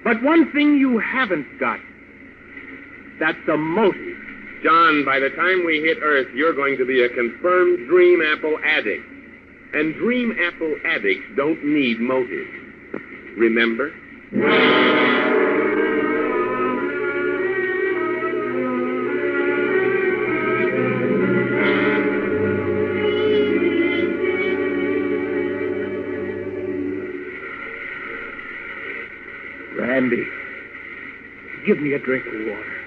But one thing you haven't got. That's a motive. John, by the time we hit Earth, you're going to be a confirmed Dream Apple addict. And Dream Apple addicts don't need motives. Remember? Randy, give me a drink of water.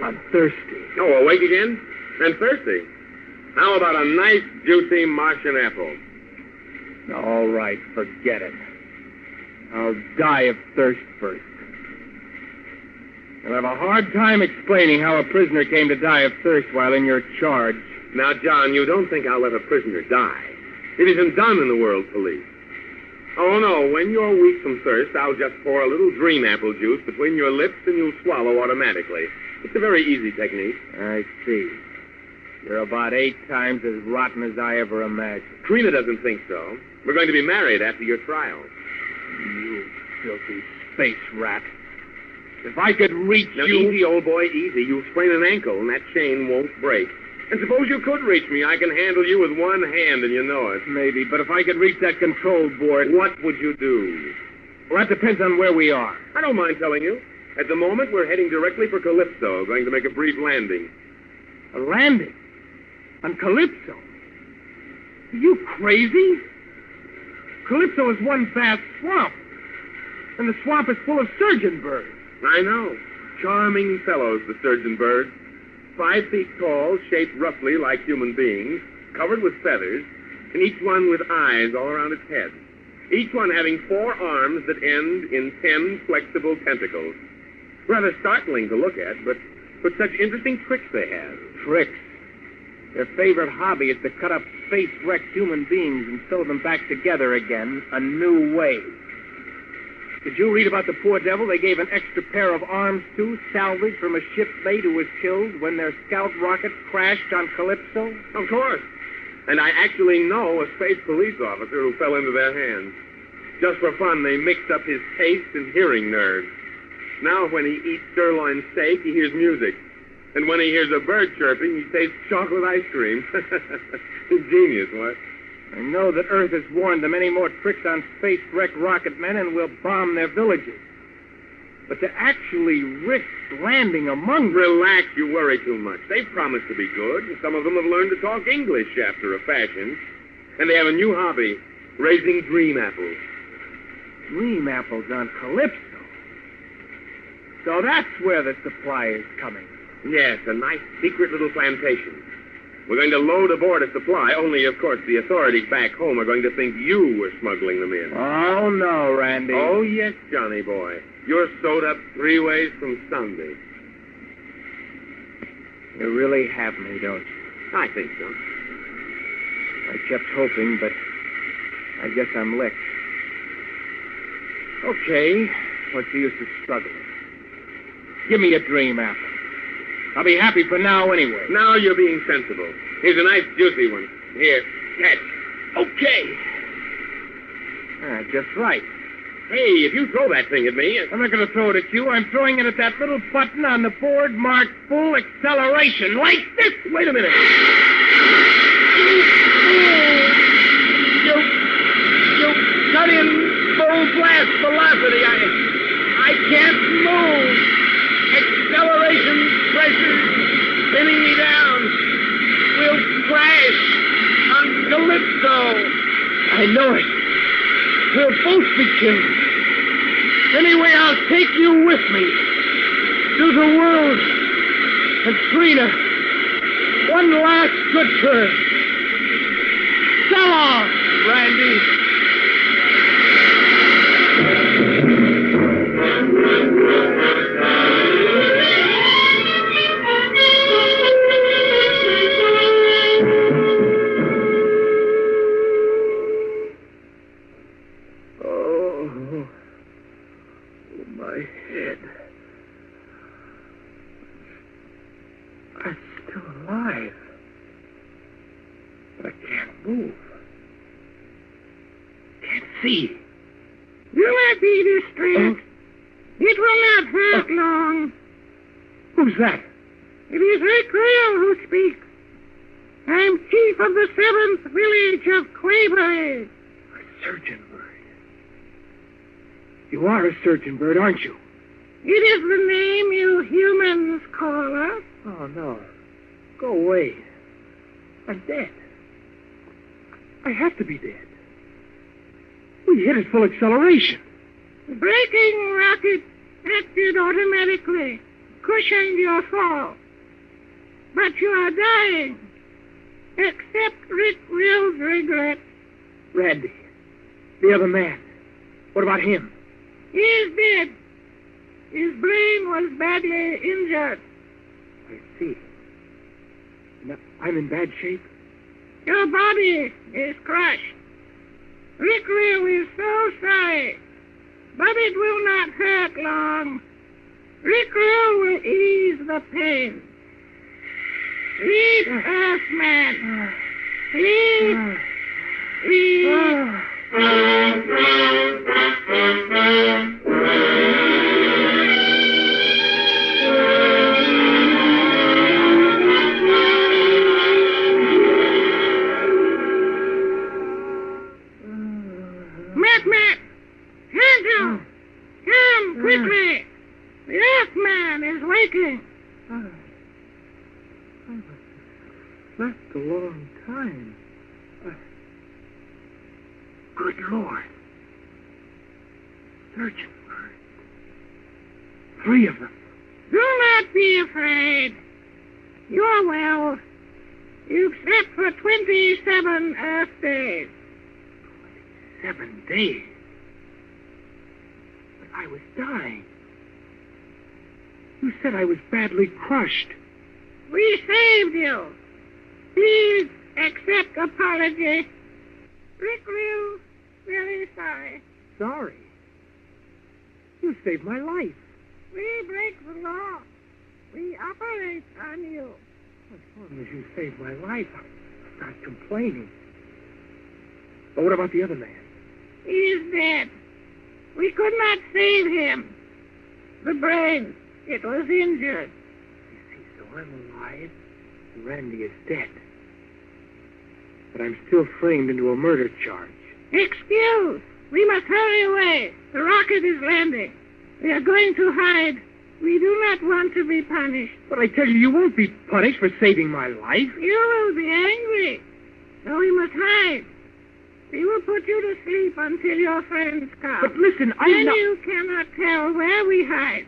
I'm thirsty. Oh, awake again? And thirsty? How about a nice, juicy Martian apple? All right, forget it. I'll die of thirst first. I'll have a hard time explaining how a prisoner came to die of thirst while in your charge. Now, John, you don't think I'll let a prisoner die. It isn't done in the world police. Oh, no, when you're weak from thirst, I'll just pour a little dream apple juice between your lips and you'll swallow automatically. It's a very easy technique. I see. You're about 8 times as rotten as I ever imagined. Trina doesn't think so. We're going to be married after your trial. You filthy space rat. If I could reach now, you... Easy, old boy, easy. You'll sprain an ankle and that chain won't break. And suppose you could reach me. I can handle you with one hand and you know it. Maybe, but if I could reach that control board... What would you do? Well, that depends on where we are. I don't mind telling you. At the moment, we're heading directly for Calypso, going to make a brief landing. A landing? On Calypso? Are you crazy? Calypso is one vast swamp. And the swamp is full of surgeon birds. I know. Charming fellows, the surgeon birds. 5 feet tall, shaped roughly like human beings, covered with feathers, and each one with eyes all around its head. Each one having 4 arms that end in 10 flexible tentacles. Rather startling to look at, but such interesting tricks they have. Tricks? Their favorite hobby is to cut up space-wrecked human beings and sew them back together again a new way. Did you read about the poor devil they gave an extra pair of arms to, salvaged from a shipmate who was killed when their scout rocket crashed on Calypso? Of course. And I actually know a space police officer who fell into their hands. Just for fun, they mixed up his taste and hearing nerves. Now when he eats sirloin steak, he hears music. And when he hears a bird chirping, he tastes chocolate ice cream. He's genius, what? I know that Earth has warned them any more tricks on space-wrecked rocket men and will bomb their villages. But to actually risk landing among them... Relax, you worry too much. They've promised to be good, and some of them have learned to talk English after a fashion. And they have a new hobby, raising dream apples. Dream apples on Calypso? So that's where the supply is coming. Yes, a nice secret little plantation. We're going to load aboard a supply, only, of course, the authorities back home are going to think you were smuggling them in. Oh, no, Randy. Oh, yes, Johnny boy. You're sewed up 3 ways from Sunday. You really have me, don't you? I think so. I kept hoping, but I guess I'm licked. Okay, what's the use of struggling? Give me a dream apple. I'll be happy for now anyway. Now you're being sensible. Here's a nice juicy one. Here, catch. Okay. Just right. Hey, if you throw that thing at me... I'm not going to throw it at you. I'm throwing it at that little button on the board marked full acceleration. Like this. Wait a minute. You cut in full blast velocity. I can't move. Acceleration pressure spinning me down. We'll crash on Calypso. I know it. We'll both be killed. Anyway, I'll take you with me to the world. And Trina, one last good turn. So long, Randy. Who's that? It is Rick Creel who speaks. I'm chief of the 7th village of Quaybury. Surgeon Bird. You are a surgeon bird, aren't you? It is the name you humans call us. Oh, no. Go away. I'm dead. I have to be dead. We hit at full acceleration. The braking rocket acted automatically, cushioned your fall. But you are dying. Accept Rick Reel's regret. Randy. The other man. What about him? He is dead. His brain was badly injured. I see. Now, I'm in bad shape? Your body is crushed. Rick Reel is so sorry, but it will not hurt long. Rick Reel will ease the pain. Sleep, Earthman. Sleep. Sleep. Matt! Handle! Come, quickly! The Earthman is waking. I've slept a long time. Good Lord. Surgeon Bird. 3 of them. Do not be afraid. You're well. You've slept for 27 Earth days. 7 days. But I was dying. You said I was badly crushed. We saved you. Please accept apology. Rick Reel, very sorry. Sorry? You saved my life. We break the law. We operate on you. As long as you saved my life, I'm not complaining. But what about the other man? He's dead. We could not save him. The brain, it was injured. I see, so I'm alive, and Randy is dead. But I'm still framed into a murder charge. Excuse. We must hurry away. The rocket is landing. We are going to hide. We do not want to be punished. But I tell you, you won't be punished for saving my life. You will be angry. So we must hide. We will put you to sleep until your friends come. But listen, then you cannot tell where we hide.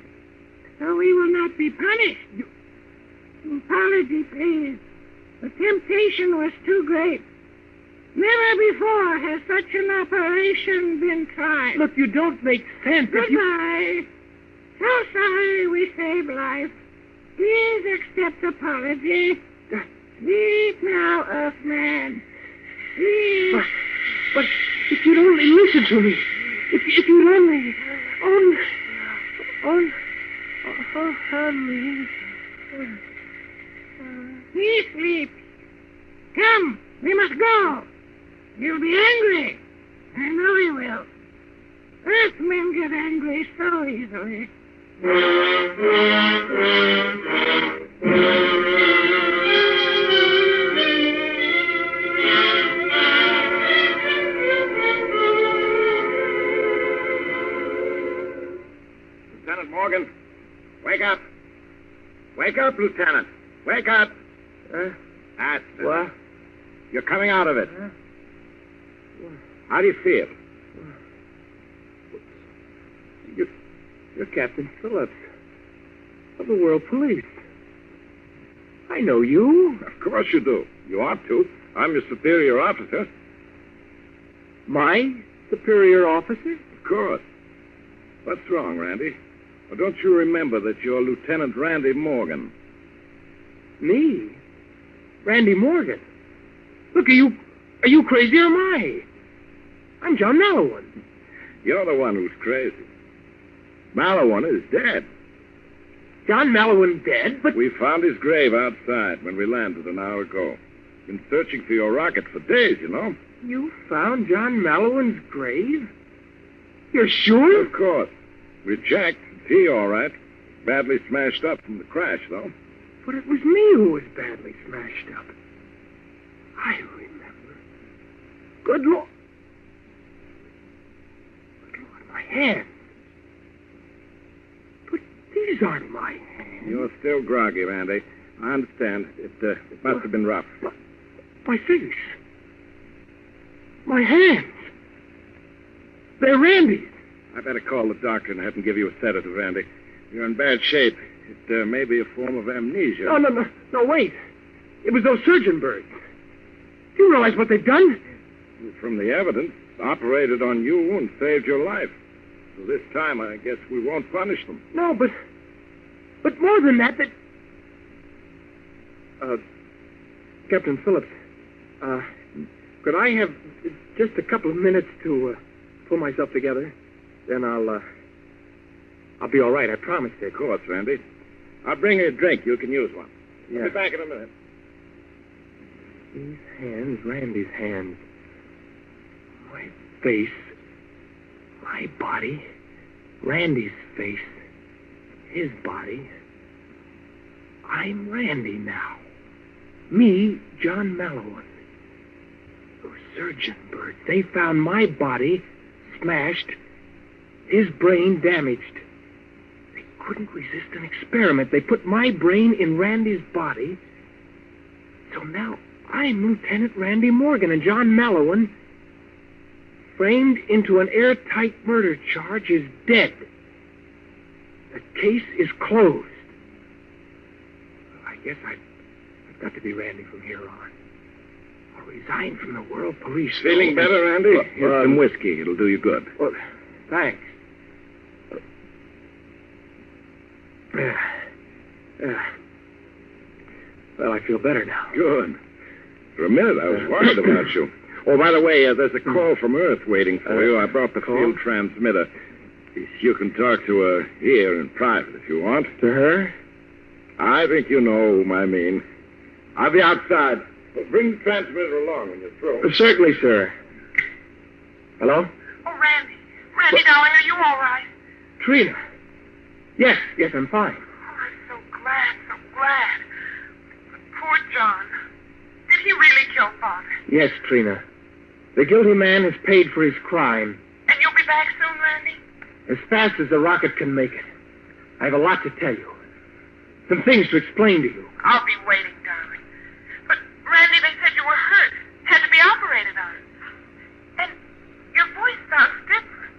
So we will not be punished. Apology, please. The temptation was too great. Never before has such an operation been tried. Look, you don't make sense. Goodbye. So sorry we saved life. Please accept apology. Sleep now, Earthman. Sleep. But if you'd only listen to me. If you'd only... He sleeps. Come, we must go. You'll be angry. I know you will. Earthmen get angry so easily. Lieutenant Morgan, wake up. Wake up, Lieutenant. Wake up. That's it. What? You're coming out of it. How do you feel? You're Captain Phillips of the World Police. I know you. Of course you do. You ought to. I'm your superior officer. My superior officer? Of course. What's wrong, Randy? Well, don't you remember that you're Lieutenant Randy Morgan? Me? Randy Morgan? Look, are you crazy or am I? I'm John Maliwan. You're the one who's crazy. Maliwan is dead. John Maliwan dead? But we found his grave outside when we landed an hour ago. Been searching for your rocket for days, you know. You found John Maliwan's grave? You're sure? Of course. We checked. It's he, all right. Badly smashed up from the crash, though. But it was me who was badly smashed up. I remember. Good Lord. Good Lord, my hands. But these aren't my hands. You're still groggy, Randy. I understand. It must have been rough. My face. My hands. They're Randy's. I better call the doctor and have him give you a sedative, Randy. You're in bad shape. It may be a form of amnesia. No, wait. It was those surgeon birds. Do you realize what they've done? From the evidence, operated on you and saved your life. So this time, I guess we won't punish them. No, but more than that, Captain Phillips, could I have just a couple of minutes to pull myself together? Then I'll be all right, I promise you. Of course, Randy. I'll bring you a drink. You can use one. Yeah. I'll be back in a minute. These hands, Randy's hands. My face. My body. Randy's face. His body. I'm Randy now. Me, John Maliwan. Those surgeon birds, they found my body smashed, his brain damaged. They couldn't resist an experiment. They put my brain in Randy's body. So now I'm Lieutenant Randy Morgan, and John Maliwan, framed into an airtight murder charge, is dead. The case is closed. I guess I've got to be Randy from here on. I'll resign from the World Police. Feeling better, Randy? Here's some whiskey. It'll do you good. Well, thanks. Well, I feel better now. Good. For a minute, I was worried about you. Oh, by the way, there's a call from Earth waiting for you. I brought the field transmitter. You can talk to her here in private if you want. To her? I think you know whom I mean. I'll be outside. Well, bring the transmitter along when you're through. Certainly, sir. Hello? Oh, Randy. Randy, darling, are you all right? Trina. Yes, I'm fine. Oh, I'm so glad. But poor John. Did he really kill Father? Yes, Trina. The guilty man has paid for his crime. And you'll be back soon, Randy? As fast as the rocket can make it. I have a lot to tell you. Some things to explain to you. I'll be waiting, darling. But, Randy, they said you were hurt. Had to be operated on. And your voice sounds different.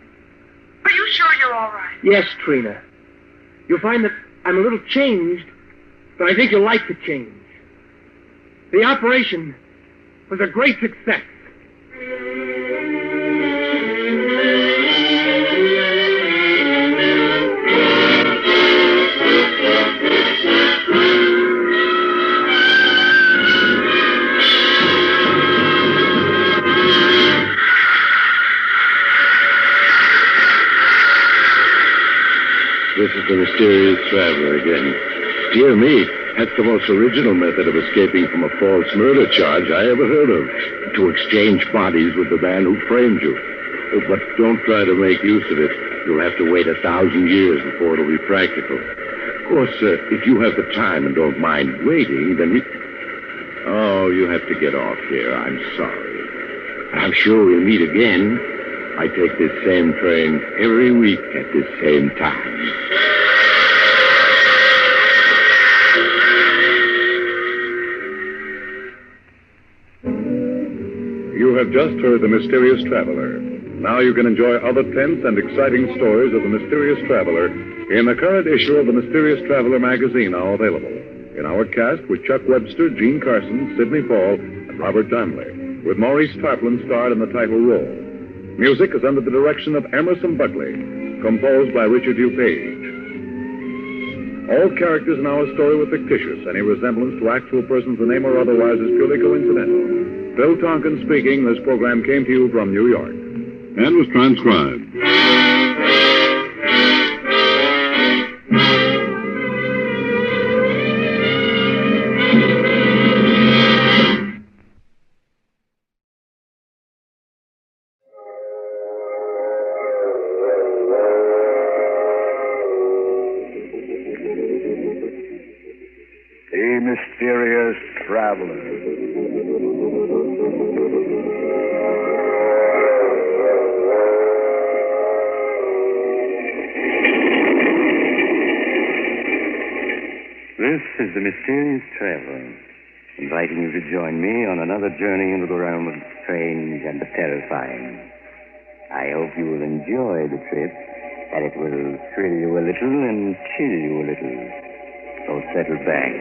Are you sure you're all right? Yes, Trina. You'll find that I'm a little changed, but I think you'll like the change. The operation was a great success. This is the mysterious traveler again. Dear me, that's the most original method of escaping from a false murder charge I ever heard of. To exchange bodies with the man who framed you. But don't try to make use of it. You'll have to wait 1,000 years before it'll be practical. Of course, if you have the time and don't mind waiting, then we... Oh, you have to get off here. I'm sorry. I'm sure we'll meet again. I take this same train every week at this same time. You have just heard The Mysterious Traveler. Now you can enjoy other tense and exciting stories of The Mysterious Traveler in the current issue of The Mysterious Traveler magazine, now available. In our cast with Chuck Webster, Gene Carson, Sidney Fall, and Robert Donnelly, with Maurice Tarplin starred in the title role. Music is under the direction of Emerson Buckley, composed by Richard DuPage. All characters in our story were fictitious. Any resemblance to actual persons, the name or otherwise, is purely coincidental. Phil Tonkin speaking. This program came to you from New York. And was transcribed. The Mysterious Traveler. This is the Mysterious Traveler, inviting you to join me on another journey into the realm of the strange and the terrifying. I hope you will enjoy the trip, and it will thrill you a little and chill you a little. So settle back,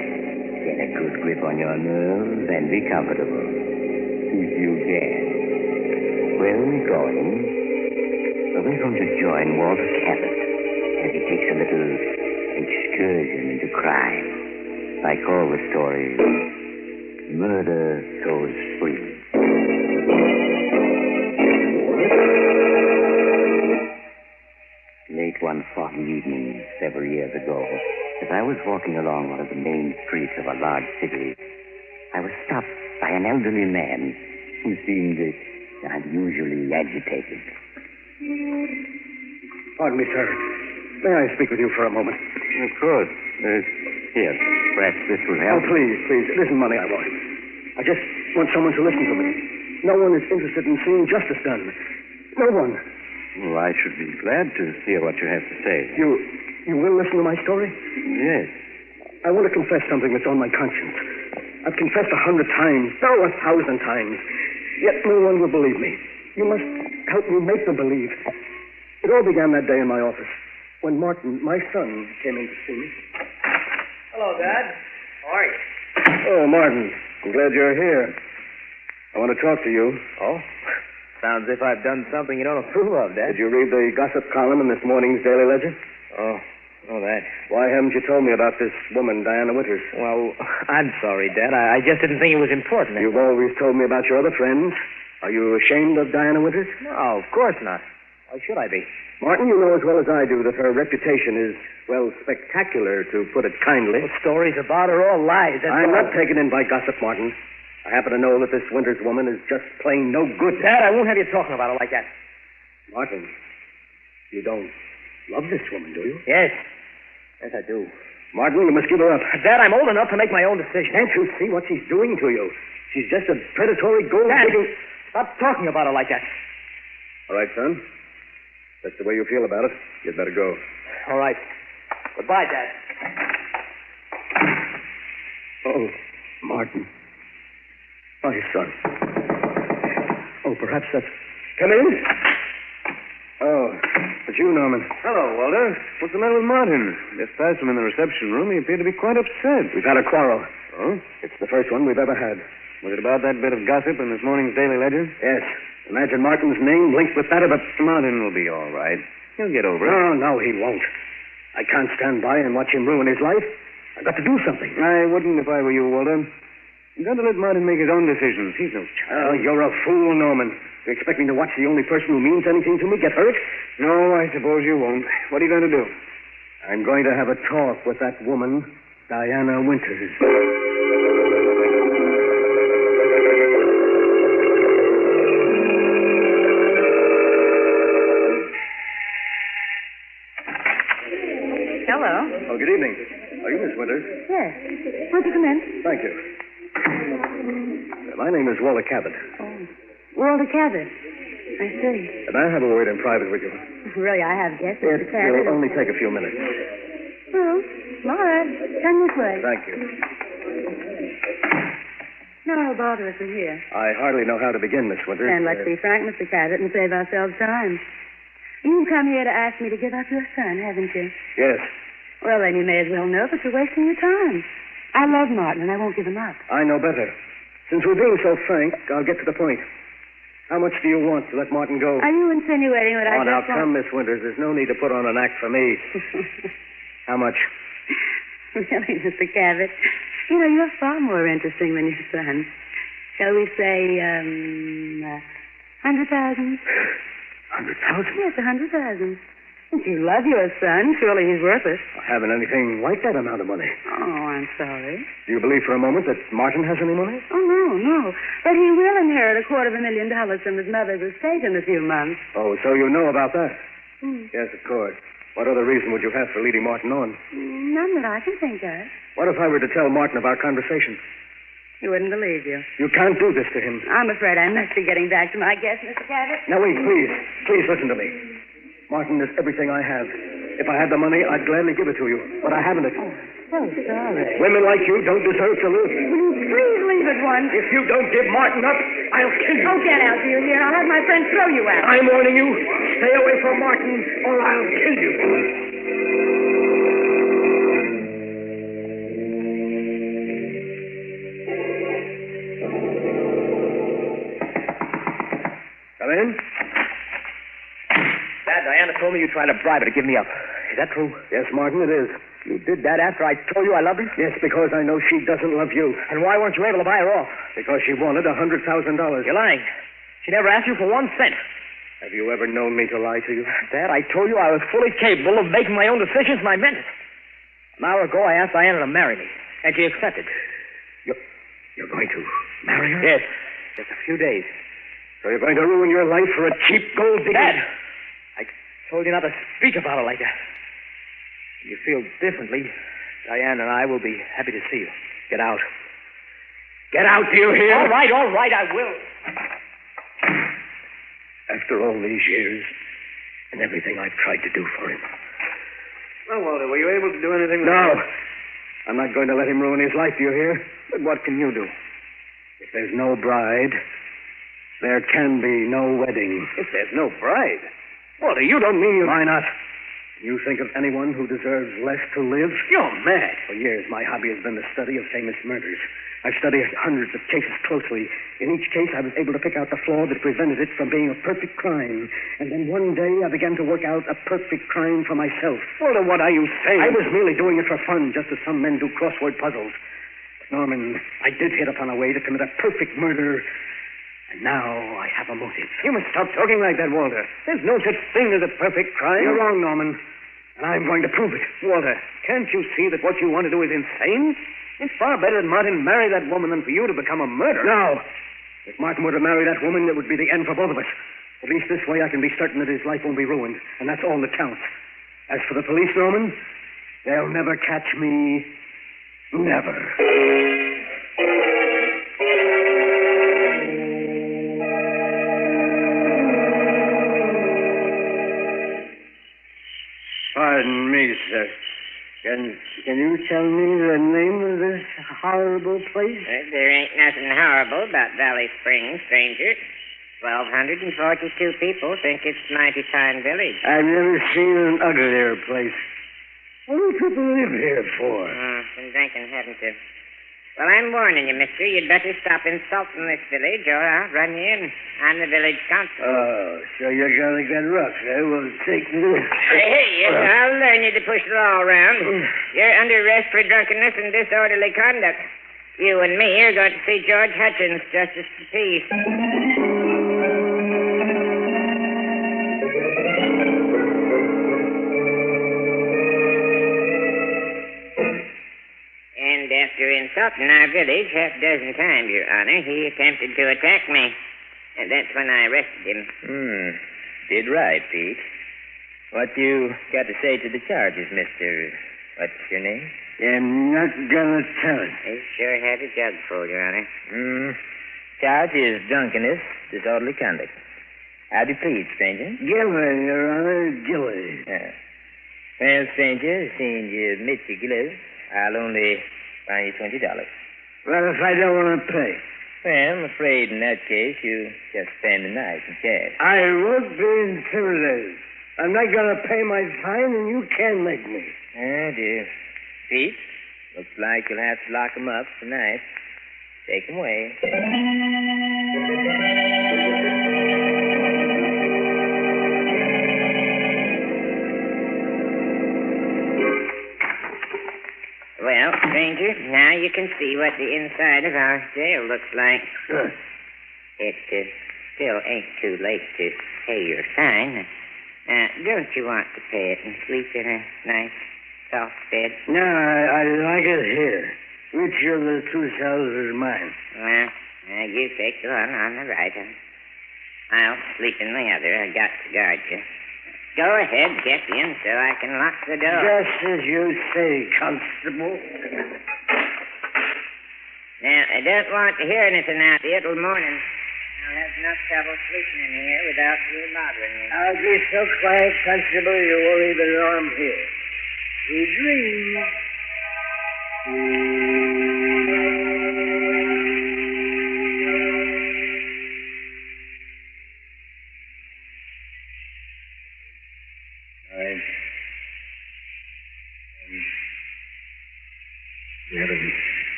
get a good grip on your nerves, and be comfortable, if you can. Where are we going? Well, we're going to join Walter Cabot as he takes a little excursion into crime. Like all the stories, murder goes free. Late one foggy evening, several years ago, as I was walking along one of the main streets of a large city, I was stopped by an elderly man who seemed unusually agitated. Pardon me, sir. May I speak with you for a moment? Of course. Here, perhaps this will help. Oh, please. It isn't money I want. I just want someone to listen to me. No one is interested in seeing justice done. No one. Well, I should be glad to hear what you have to say. You will listen to my story? Yes. I want to confess something that's on my conscience. I've confessed 100 times, 1,000 times. Yet no one will believe me. You must help me make them believe. It all began that day in my office when Martin, my son, came in to see me. Hello, Dad. How are you? Oh, Martin. I'm glad you're here. I want to talk to you. Oh? Sounds as if I've done something you don't approve of, Dad. Did you read the gossip column in this morning's Daily Ledger? Oh, that. Why haven't you told me about this woman, Diana Winters? Well, I'm sorry, Dad. I just didn't think it was important. You've always told me about your other friends. Are you ashamed of Diana Winters? No, of course not. Why should I be? Martin, you know as well as I do that her reputation is, well, spectacular, to put it kindly. Well, stories about her all lies. I'm not taken in by gossip, Martin. I happen to know that this Winters woman is just plain no good. Dad, I won't have you talking about her like that. Martin, you don't love this woman, do you? Yes. Yes, I do. Martin, you must give her up. Dad, I'm old enough to make my own decision. Can't you see what she's doing to you? She's just a predatory gold-digging... Stop talking about her like that. All right, son. That's the way you feel about it. You'd better go. All right. Goodbye, Dad. Oh, Martin. My son. Oh, perhaps that's... Come in. Oh, it's you, Norman. Hello, Walter. What's the matter with Martin? Just past him in the reception room. He appeared to be quite upset. We've had a quarrel. Oh? It's the first one we've ever had. Was it about that bit of gossip in this morning's Daily Ledger? Yes. Imagine Martin's name linked with that of a... Martin will be all right. He'll get over it. No, he won't. I can't stand by and watch him ruin his life. I've got to do something. I wouldn't if I were you, Walter. You've got to let Martin make his own decisions. He's no child. Oh, you're a fool, Norman. You expect me to watch the only person who means anything to me get hurt? No, I suppose you won't. What are you going to do? I'm going to have a talk with that woman, Diana Winters. Oh, good evening. Are you Miss Winters? Yes. Won't you come in? Thank you. My name is Walter Cabot. Oh. Walter Cabot. I see. And I have a word in private with you. Really, I have guessed. It will only take a few minutes. Well, all right. Come this way. Thank you. No, I'll bother us in here. I hardly know how to begin, Miss Winters. And let's be frank, Mr. Cabot, and save ourselves time. You've come here to ask me to give up your son, haven't you? Yes. Well, then you may as well know that you're wasting your time. I love Martin, and I won't give him up. I know better. Since we're being so frank, I'll get to the point. How much do you want to let Martin go? Are you insinuating that I now, just come, Miss Winters. There's no need to put on an act for me. How much? Really, Mr. Cabot, you know, you're far more interesting than your son. Shall we say, 100,000? 100,000? Yes, 100,000. If you love your son, surely he's worth it. I haven't anything like that amount of money. Oh, I'm sorry. Do you believe for a moment that Martin has any money? Oh, no. But he will inherit $250,000 from his mother's estate in a few months. Oh, so you know about that? Hmm. Yes, of course. What other reason would you have for leading Martin on? None that I can think of. What if I were to tell Martin of our conversation? He wouldn't believe you. You can't do this to him. I'm afraid I must be getting back to my guest, Mr. Cabot. Now, wait, please. Please listen to me. Martin is everything I have. If I had the money, I'd gladly give it to you. But I haven't it. Oh, so sorry. Women like you don't deserve to live. Will you please leave at once? If you don't give Martin up, I'll kill you. Oh, get out, do you hear? I'll have my friend throw you out. I'm warning you. Stay away from Martin, or I'll kill you. Come in. Dad, Diana told me you tried to bribe her to give me up. Is that true? Yes, Martin, it is. You did that after I told you I loved her? Yes, because I know she doesn't love you. And why weren't you able to buy her off? Because she wanted $100,000. You're lying. She never asked you for 1 cent. Have you ever known me to lie to you? Dad, I told you I was fully capable of making my own decisions, and I meant it. An hour ago, I asked Diana to marry me, and she accepted. You're going to marry her? Yes. Just a few days. So you're going to ruin your life for a cheap gold digger? Dad! I told you not to speak about her like that. If you feel differently, Diane and I will be happy to see you. Get out. Get out, do you hear? All right, I will. After all these years and everything I've tried to do for him. Well, Walter, were you able to do anything? No. I'm not going to let him ruin his life, do you hear? But what can you do? If there's no bride, there can be no wedding. If there's no bride? Walter, you don't mean you... Why not? You think of anyone who deserves less to live? You're mad. For years, my hobby has been the study of famous murders. I've studied hundreds of cases closely. In each case, I was able to pick out the flaw that prevented it from being a perfect crime. And then one day, I began to work out a perfect crime for myself. Walter, what are you saying? I was merely doing it for fun, just as some men do crossword puzzles. But, Norman, I did hit upon a way to commit a perfect murder. And now I have a motive. You must stop talking like that, Walter. There's no such thing as a perfect crime. You're wrong, Norman. And I'm going to prove it. Walter, can't you see that what you want to do is insane? It's far better that Martin marry that woman than for you to become a murderer. No. If Martin were to marry that woman, it would be the end for both of us. At least this way I can be certain that his life won't be ruined. And that's all that counts. As for the police, Norman, they'll never catch me. Never. Pardon me, sir. Can you tell me the name of this horrible place? There ain't nothing horrible about Valley Springs, stranger. 1,242 people think it's mighty fine village. I've never seen an uglier place. What do people live here for? Been drinking, haven't you? Well, I'm warning you, mister. You'd better stop insulting this village, or I'll run you in. I'm the village council. Oh, so you're going to get rough, eh? Well, take this. Hey, I'll learn you to push the law around. You're under arrest for drunkenness and disorderly conduct. You and me are going to see George Hutchins, Justice of the Peace. And after insulting our village half a dozen times, Your Honor, he attempted to attack me. And that's when I arrested him. Did right, Pete. What you got to say to the charges, Mr. What's your name? I'm not gonna tell it. He sure had a jug full, Your Honor. Charge is drunkenness, disorderly conduct. I'll be pleased, stranger. Gilly, Your Honor, Gilly. Well, stranger, seeing you admit your guilt, I'll only fine you $20. Well, if I don't want to pay? Well, I'm afraid in that case you just spend the night in cash. I won't be intimidated. I'm not gonna pay my fine, and you can't make me. Oh, dear. Pete, looks like you'll have to lock him up tonight. Take him away. Well, stranger, now you can see what the inside of our jail looks like. Good. It still ain't too late to pay your fine. Don't you want to pay it and sleep in a nice, soft bed? No, I like it here. Which of the two cells is mine? Well, you take the one on the right. I'll sleep in the other. I got to guard you. Go ahead, get in so I can lock the door. Just as you say, Constable. Now, I don't want to hear anything out here till morning. I'll have enough trouble sleeping in here without you bothering me. I'll be so quiet, Constable, you won't even know I'm here. Sweet dreams.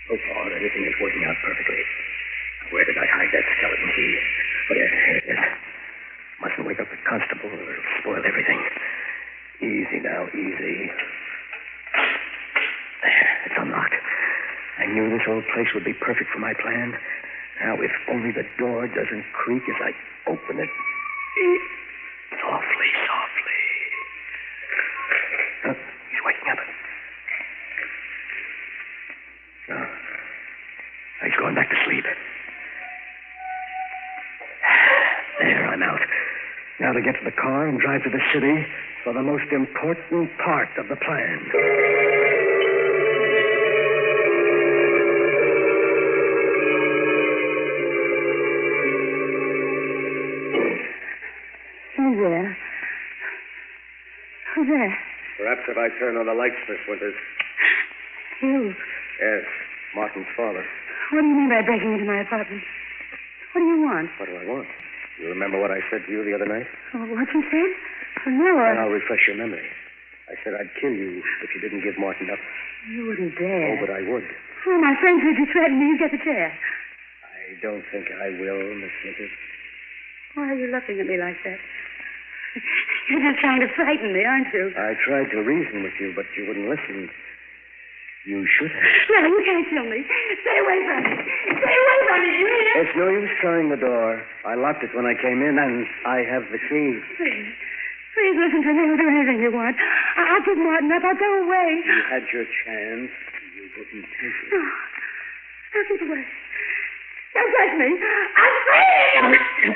So far, everything is working out perfectly. Where did I hide that skeleton key? Oh, yes, here it is. Mustn't wake up the constable or it'll spoil everything. Easy now, easy. There, it's unlocked. I knew this old place would be perfect for my plan. Now, if only the door doesn't creak as I open it. Softly, softly. Oh, he's waking up. No. He's going back to sleep. There, I'm out. Now to get to the car and drive to the city for the most important part of the plan. Who's there? Who's there? Perhaps if I turn on the lights, Miss Winters. You. Yes, Martin's father. What do you mean by breaking into my apartment? What do you want? What do I want? You remember what I said to you the other night? Oh, what you said? Oh, no, And I'll refresh your memory. I said I'd kill you if you didn't give Martin up. You wouldn't dare. Oh, but I would. Oh, my friends would you threaten me. You get the chair. I don't think I will, Miss Winters. Why are you looking at me like that? You're just trying to frighten me, aren't you? I tried to reason with you, but you wouldn't listen. You should have. No, you can't kill me. Stay away from me. Stay away from me, you hear? It's no use trying the door. I locked it when I came in, and I have the key. Please. Please listen to me. I'll do anything you want. I'll give Martin up. I'll go away. You had your chance. You wouldn't take it. No. I'll get away. Don't touch me. I'm free.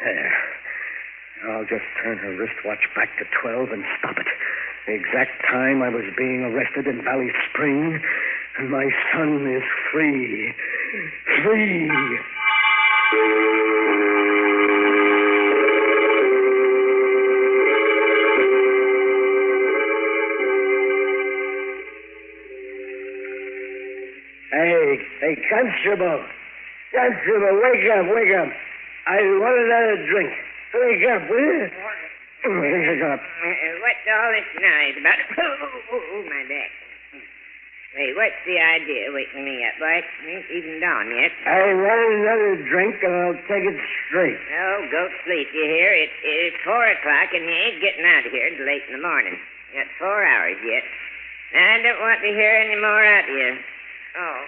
There. I'll just turn her wristwatch back to 12 and stop it. The exact time I was being arrested in Valley Spring, and my son is free. Free! Hey, Constable. Constable, wake up, wake up. I want another drink. Wake up, will you? Wake up. What's all this noise about? Oh, my back. Hey, what's the idea waking me up, boy? It ain't even dawn yet. I want another drink, and I'll take it straight. Oh, go to sleep, you hear? It's 4 o'clock, and you ain't getting out of here until late in the morning. You got 4 hours yet. I don't want to hear any more out of you. Oh.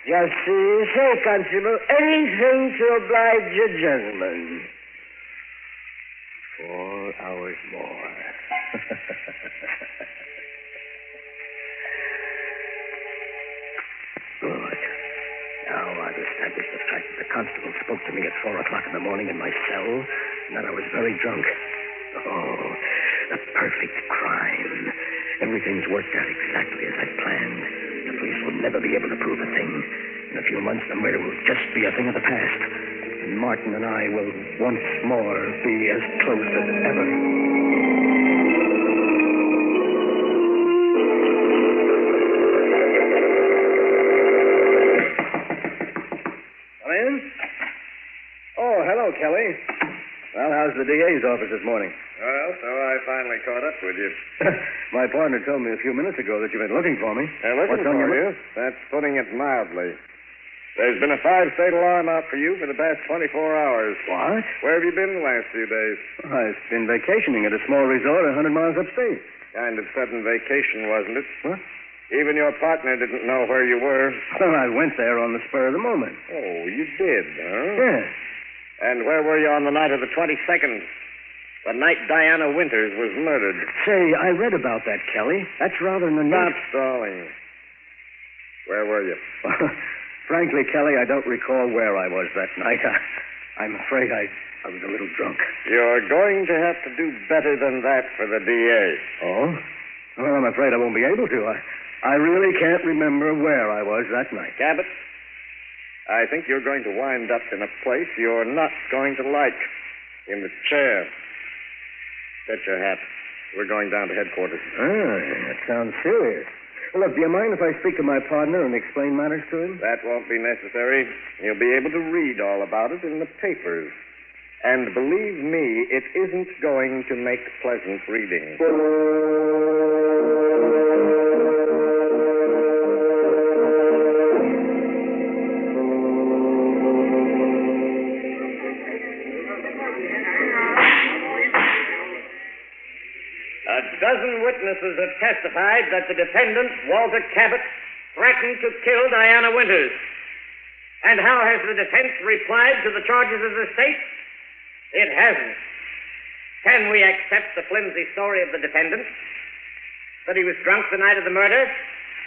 Just as you say, Constable. Anything to oblige a gentleman. 4 hours more. is the fact that the constable spoke to me at 4 o'clock in the morning in my cell, and that I was very drunk. Oh, the perfect crime. Everything's worked out exactly as I planned. The police will never be able to prove a thing. In a few months, the murder will just be a thing of the past. And Martin and I will once more be as close as ever. Come in. Oh, hello, Kelly. Well, how's the DA's office this morning? Well, so I finally caught up with you. My partner told me a few minutes ago that you've been looking for me. Looking What's on for your you? That's putting it mildly. There's been a 5-state alarm out for you for the past 24 hours. What? Where have you been the last few days? I've been vacationing at a small resort 100 miles upstate. Kind of sudden vacation, wasn't it? What? Even your partner didn't know where you were. Well, I went there on the spur of the moment. Oh, you did, huh? Yes. And where were you on the night of the 22nd? The night Diana Winters was murdered. Say, I read about that, Kelly. That's rather an Stop stalling. Where were you? Frankly, Kelly, I don't recall where I was that night. I'm afraid I was a little drunk. You're going to have to do better than that for the DA. Oh? Well, I'm afraid I won't be able to. I really can't remember where I was that night. Cabot, I think you're going to wind up in a place you're not going to like. In the chair. Get your hat. We're going down to headquarters. That sounds serious. Well, look, do you mind if I speak to my partner and explain matters to him? That won't be necessary. You'll be able to read all about it in the papers. And believe me, it isn't going to make pleasant reading. A dozen witnesses have testified that the defendant, Walter Cabot, threatened to kill Diana Winters. And how has the defense replied to the charges of the state? It hasn't. Can we accept the flimsy story of the defendant? That he was drunk the night of the murder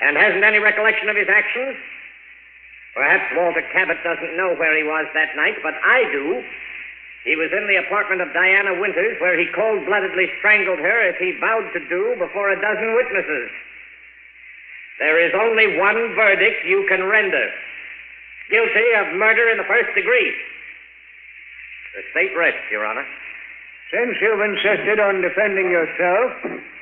and hasn't any recollection of his actions? Perhaps Walter Cabot doesn't know where he was that night, but I do. He was in the apartment of Diana Winters, where he cold-bloodedly strangled her as he vowed to do before a dozen witnesses. There is only one verdict you can render. Guilty of murder in the first degree. The state rests, Your Honor. Since you've insisted on defending yourself,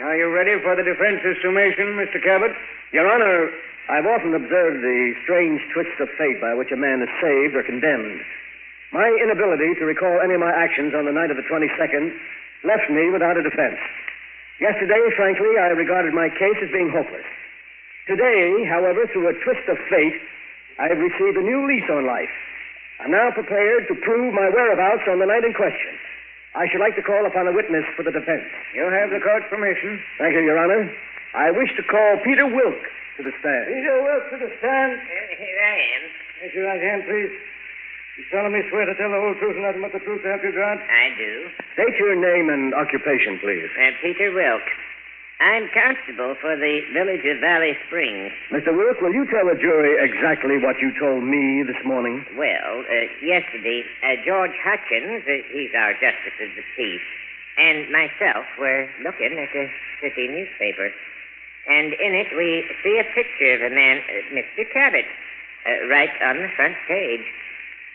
are you ready for the defense's summation, Mr. Cabot? Your Honor, I've often observed the strange twists of fate by which a man is saved or condemned. My inability to recall any of my actions on the night of the 22nd left me without a defense. Yesterday, frankly, I regarded my case as being hopeless. Today, however, through a twist of fate, I have received a new lease on life. I'm now prepared to prove my whereabouts on the night in question. I should like to call upon a witness for the defense. You have the court's permission. Thank you, Your Honor. I wish to call Peter Wilk to the stand. Peter Wilk to the stand. Here I am. Raise your right hand, please. You solemnly swear to tell the whole truth and nothing but the truth, have you, God? I do. State your name and occupation, please. Peter Wilk. I'm constable for the village of Valley Springs. Mr. Wilk, will you tell the jury exactly what you told me this morning? Well, yesterday, George Hutchins, he's our justice of the peace, and myself were looking at a city newspaper. And in it, we see a picture of a man, Mr. Cabot, right on the front page.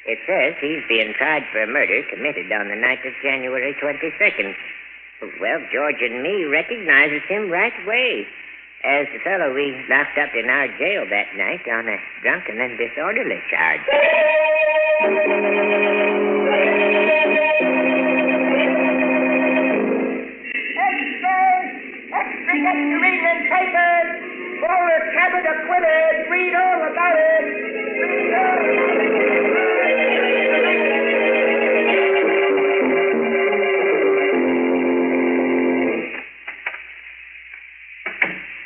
It says he's being tried for a murder committed on the night of January 22nd. Well, George and me recognizes him right away as the fellow we locked up in our jail that night on a drunken and disorderly charge. Extra reading in papers. Walter Cabot acquitted. Read all about it. Read all.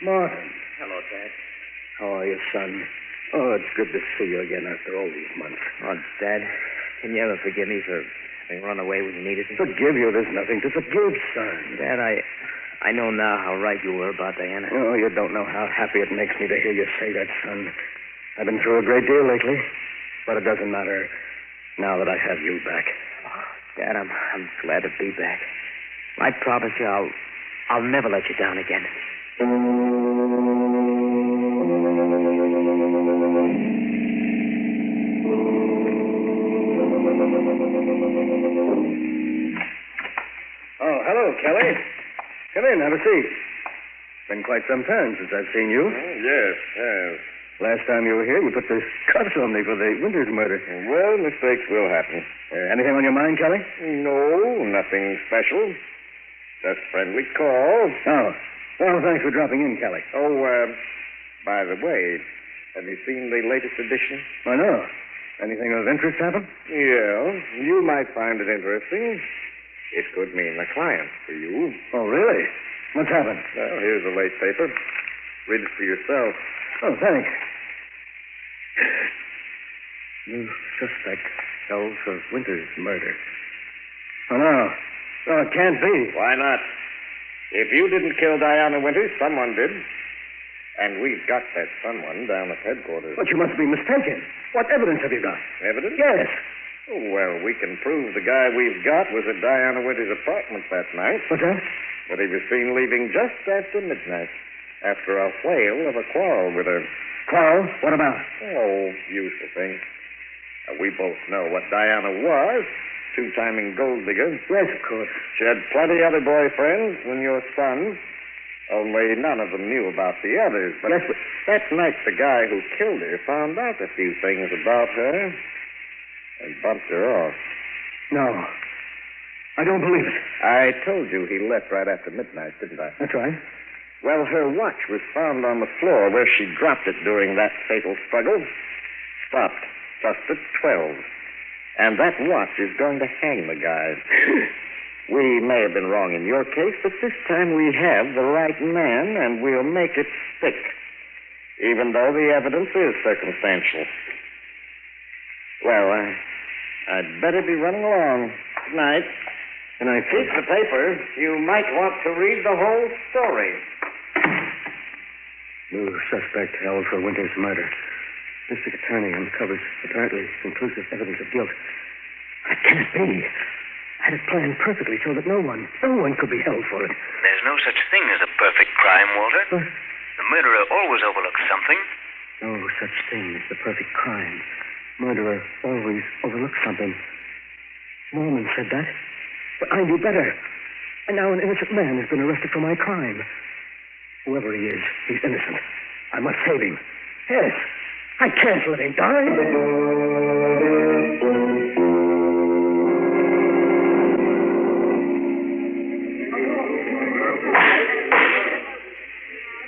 Martin. Hello, Dad. How are you, son? Oh, it's good to see you again after all these months. Oh, Dad, can you ever forgive me for having run away when you needed me? Forgive you? There's nothing to forgive, son. Dad, I know now how right you were about Diana. Oh, you don't know how happy it makes me to hear you say that, son. I've been through a great deal lately. But it doesn't matter now that I have you back. Dad, I'm glad to be back. I promise you I'll never let you down again. Oh, hello, Kelly. Come in, have a seat. Been quite some time since I've seen you. Yes. Last time you were here, you put the cuffs on me for the Winters murder. Well, mistakes will happen. Anything on your mind, Kelly? No, nothing special. Just friendly call. Oh. Well, thanks for dropping in, Kelly. Oh, by the way, have you seen the latest edition? I know. Anything of interest happen? Yeah, you might find it interesting. It could mean a client for you. Oh, really? What's happened? Well, here's the late paper. Read it for yourself. Oh, thanks. New suspect held for Winters' murder. Oh, no. Oh, it can't be. Why not? If you didn't kill Diana Winters, someone did. And we've got that someone down at headquarters. But you must be mistaken. What evidence have you got? Evidence? Yes. Oh, well, we can prove the guy we've got was at Diana Winters' apartment that night. What's that? But he was seen leaving just after midnight, after a whale of a quarrel with her. Quarrel? What about? Oh, usual thing. We both know what Diana was. Two-timing gold digger. Yes, of course. She had plenty other boyfriends than your son. Only none of them knew about the others. But yes, but that night, the guy who killed her found out a few things about her and bumped her off. No. I don't believe it. I told you he left right after midnight, didn't I? That's right. Well, her watch was found on the floor where she dropped it during that fatal struggle. Stopped just at 12. And that watch is going to hang the guy. We may have been wrong in your case, but this time we have the right man, and we'll make it stick, even though the evidence is circumstantial. Well, I'd better be running along. Good night. Good night. Keep the paper. You might want to read the whole story. New suspect held for Winters' murder. District Attorney uncovers apparently conclusive evidence of guilt. That can't be. I had it planned perfectly so that no one could be held for it. There's no such thing as a perfect crime, Walter. The murderer always overlooks something. No such thing as the perfect crime. Murderer always overlooks something. Norman said that. But I knew better. And now an innocent man has been arrested for my crime. Whoever he is, he's innocent. I must save him. Yes. I can't let him die.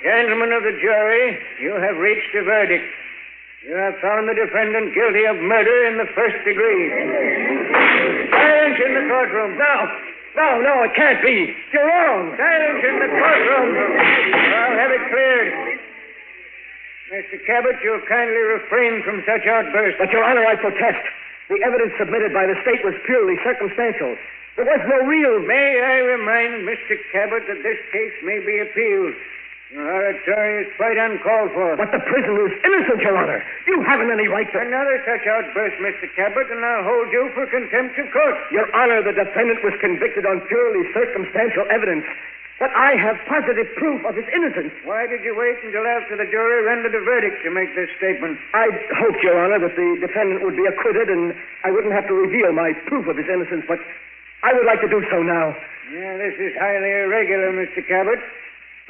Gentlemen of the jury, you have reached a verdict. You have found the defendant guilty of murder in the first degree. Silence in the courtroom. No, it can't be. You're wrong. Silence in the courtroom. I'll have it cleared. Mr. Cabot, you'll kindly refrain from such outbursts. But, Your Honor, I protest. The evidence submitted by the state was purely circumstantial. There was no real... May I remind Mr. Cabot that this case may be appealed. Your oratory is quite uncalled for. But the prisoner is innocent, Your Honor. You haven't any right to... Another such outburst, Mr. Cabot, and I'll hold you for contempt of court. Your Honor, the defendant was convicted on purely circumstantial evidence. But I have positive proof of his innocence. Why did you wait until after the jury rendered a verdict to make this statement? I hoped, Your Honor, that the defendant would be acquitted and I wouldn't have to reveal my proof of his innocence, but I would like to do so now. Yeah, this is highly irregular, Mr. Cabot.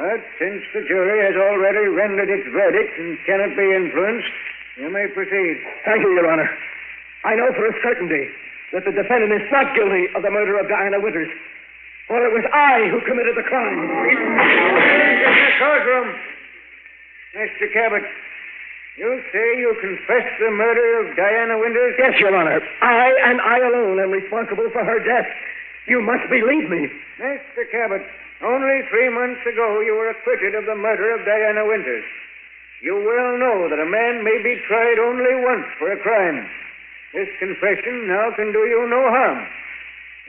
But since the jury has already rendered its verdict and cannot be influenced, you may proceed. Thank you, Your Honor. I know for a certainty that the defendant is not guilty of the murder of Diana Winters. For it was I who committed the crime. In the courtroom. Mr. Cabot, you say you confessed the murder of Diana Winters? Yes, Your Honor. I and I alone am responsible for her death. You must believe me. Mr. Cabot, only 3 months ago you were acquitted of the murder of Diana Winters. You well know that a man may be tried only once for a crime. This confession now can do you no harm.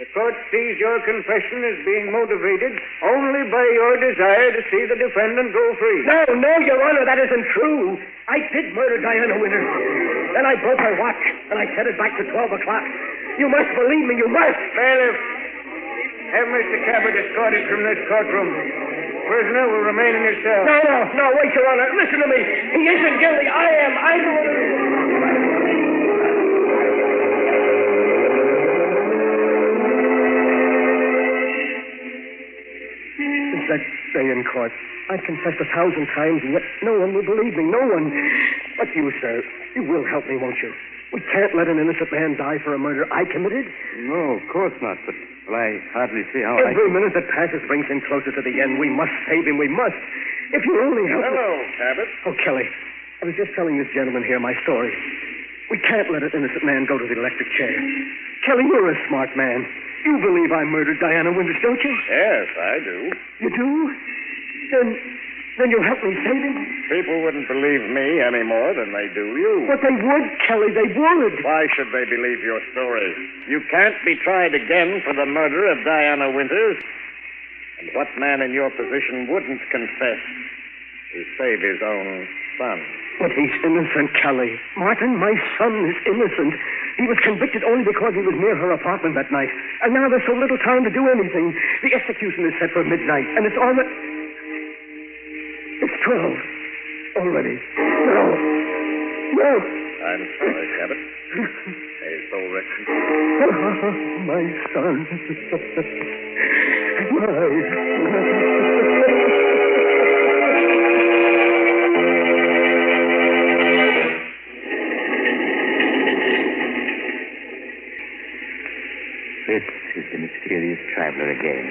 The court sees your confession as being motivated only by your desire to see the defendant go free. No, Your Honor, that isn't true. I did murder Diana Winters. Then I broke my watch, and I set it back to 12 o'clock. You must believe me, you must. Bailiff, have Mr. Cabot escorted from this courtroom. Prisoner will remain in your cell. No, wait, Your Honor. Listen to me. He isn't guilty. I am. I'm the one who... Since that day in court, I've confessed 1,000 times, and yet no one will believe me. No one. But you, sir, you will help me, won't you? We can't let an innocent man die for a murder I committed. No, of course not, but I hardly see how Every minute that passes brings him closer to the end. We must save him. We must. If you only help Hello, me... Cabot. Oh, Kelly, I was just telling this gentleman here my story. We can't let an innocent man go to the electric chair. Kelly, you're a smart man. You believe I murdered Diana Winters, don't you? Yes, I do. You do? Then you'll help me save him? People wouldn't believe me any more than they do you. But they would, Kelly, they would. Why should they believe your story? You can't be tried again for the murder of Diana Winters. And what man in your position wouldn't confess to save his own son? But he's innocent, Kelly. Martin, my son is innocent. He was convicted only because he was near her apartment that night. And now there's so little time to do anything. The execution is set for midnight, and it's already... It's 12 already. No. I'm sorry, Cabot. May his soul rest in peace. My son. This is the mysterious traveler again.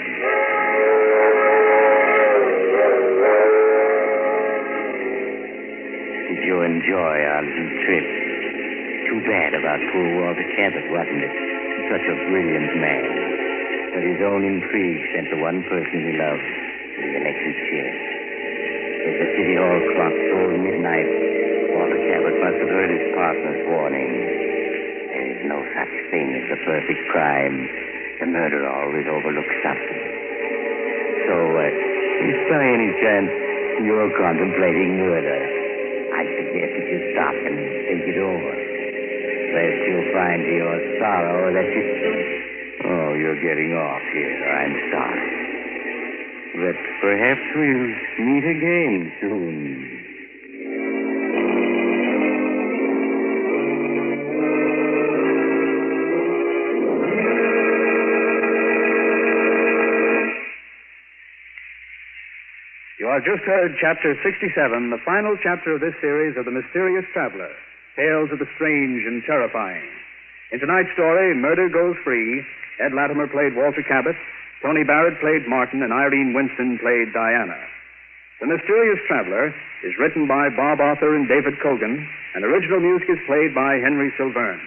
Did you enjoy our little trip? Too bad about poor Walter Cabot, wasn't it? Such a brilliant man. But his own intrigue sent the one person he loved to the electric chair. As the city hall clock tolled midnight, Walter Cabot must have heard his partner's warning. There is no such thing as a perfect crime. The murderer always overlooks something. So, if by any chance you're contemplating murder, I suggest that you stop and think it over. Lest you'll find to your sorrow that you... Oh, you're getting off here. I'm sorry. But perhaps we'll meet again soon. You have just heard Chapter 67, the final chapter of this series of The Mysterious Traveler, Tales of the Strange and Terrifying. In tonight's story, Murder Goes Free, Ed Latimer played Walter Cabot, Tony Barrett played Martin, and Irene Winston played Diana. The Mysterious Traveler is written by Bob Arthur and David Cogan, and original music is played by Henry Silverne.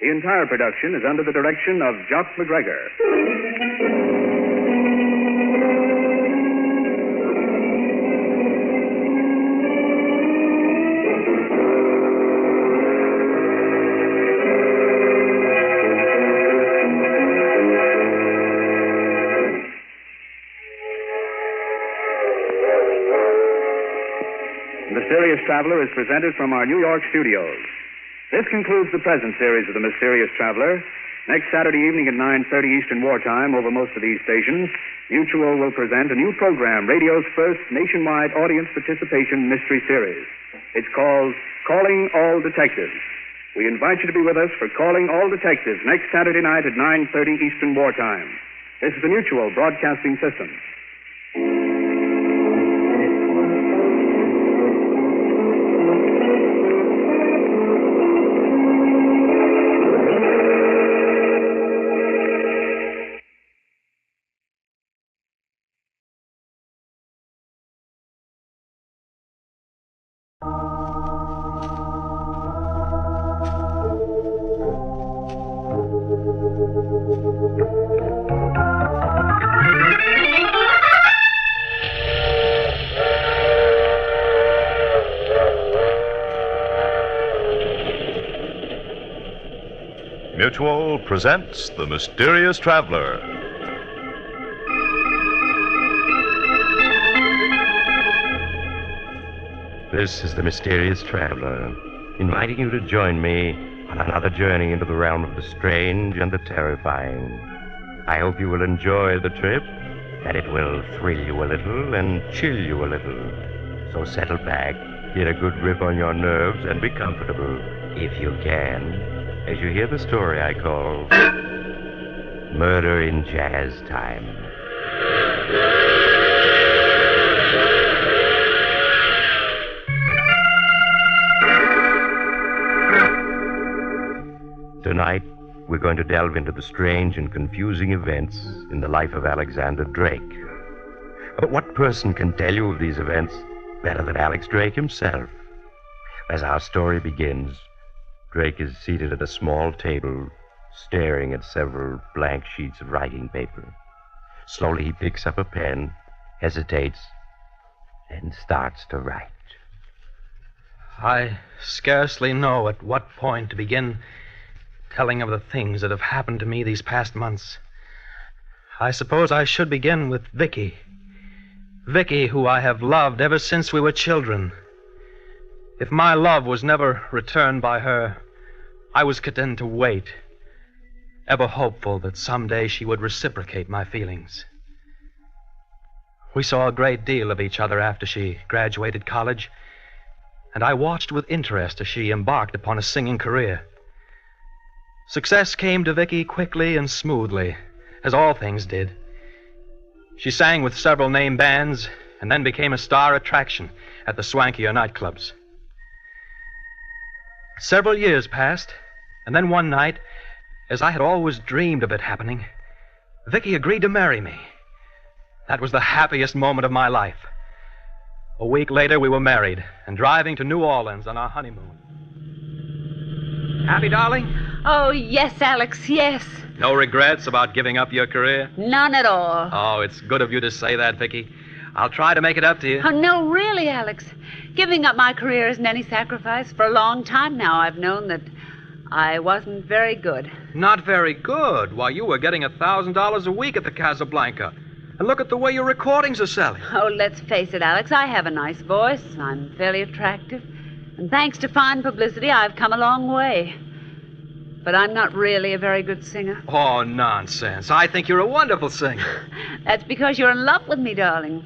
The entire production is under the direction of Jock McGregor. The Mysterious Traveler is presented from our New York studios. This concludes the present series of The Mysterious Traveler. Next Saturday evening at 9:30 Eastern Wartime over most of these stations, Mutual will present a new program, radio's first nationwide audience participation mystery series. It's called Calling All Detectives. We invite you to be with us for Calling All Detectives next Saturday night at 9:30 Eastern Wartime. This is the Mutual Broadcasting System. Mutual presents The Mysterious Traveler. This is The Mysterious Traveler. inviting you to join me on another journey into the realm of the strange and the terrifying. I hope you will enjoy the trip, that it will thrill you a little and chill you a little. So settle back, get a good grip on your nerves, and be comfortable, if you can, as you hear the story I call Murder in Jazz Time. Tonight, we're going to delve into the strange and confusing events in the life of Alexander Drake. But what person can tell you of these events better than Alex Drake himself? As our story begins, Drake is seated at a small table, staring at several blank sheets of writing paper. Slowly he picks up a pen, hesitates, and starts to write. I scarcely know at what point to begin telling of the things that have happened to me these past months. I suppose I should begin with Vicky. Vicky, who I have loved ever since we were children. If my love was never returned by her, I was content to wait, ever hopeful that someday she would reciprocate my feelings. We saw a great deal of each other after she graduated college, and I watched with interest as she embarked upon a singing career. Success came to Vicky quickly and smoothly, as all things did. She sang with several name bands and then became a star attraction at the swankier nightclubs. Several years passed, and then one night, as I had always dreamed of it happening, Vicky agreed to marry me. That was the happiest moment of my life. A week later, we were married and driving to New Orleans on our honeymoon. Happy, darling? Oh, yes, Alex, yes. No regrets about giving up your career? None at all. Oh, it's good of you to say that, Vicky. I'll try to make it up to you. Oh, no, really, Alex. Giving up my career isn't any sacrifice. For a long time now, I've known that I wasn't very good. Not very good? Why, you were getting $1,000 a week at the Casablanca. And look at the way your recordings are selling. Oh, let's face it, Alex. I have a nice voice. I'm fairly attractive. And thanks to fine publicity, I've come a long way. But I'm not really a very good singer. Oh, nonsense. I think you're a wonderful singer. That's because you're in love with me, darling.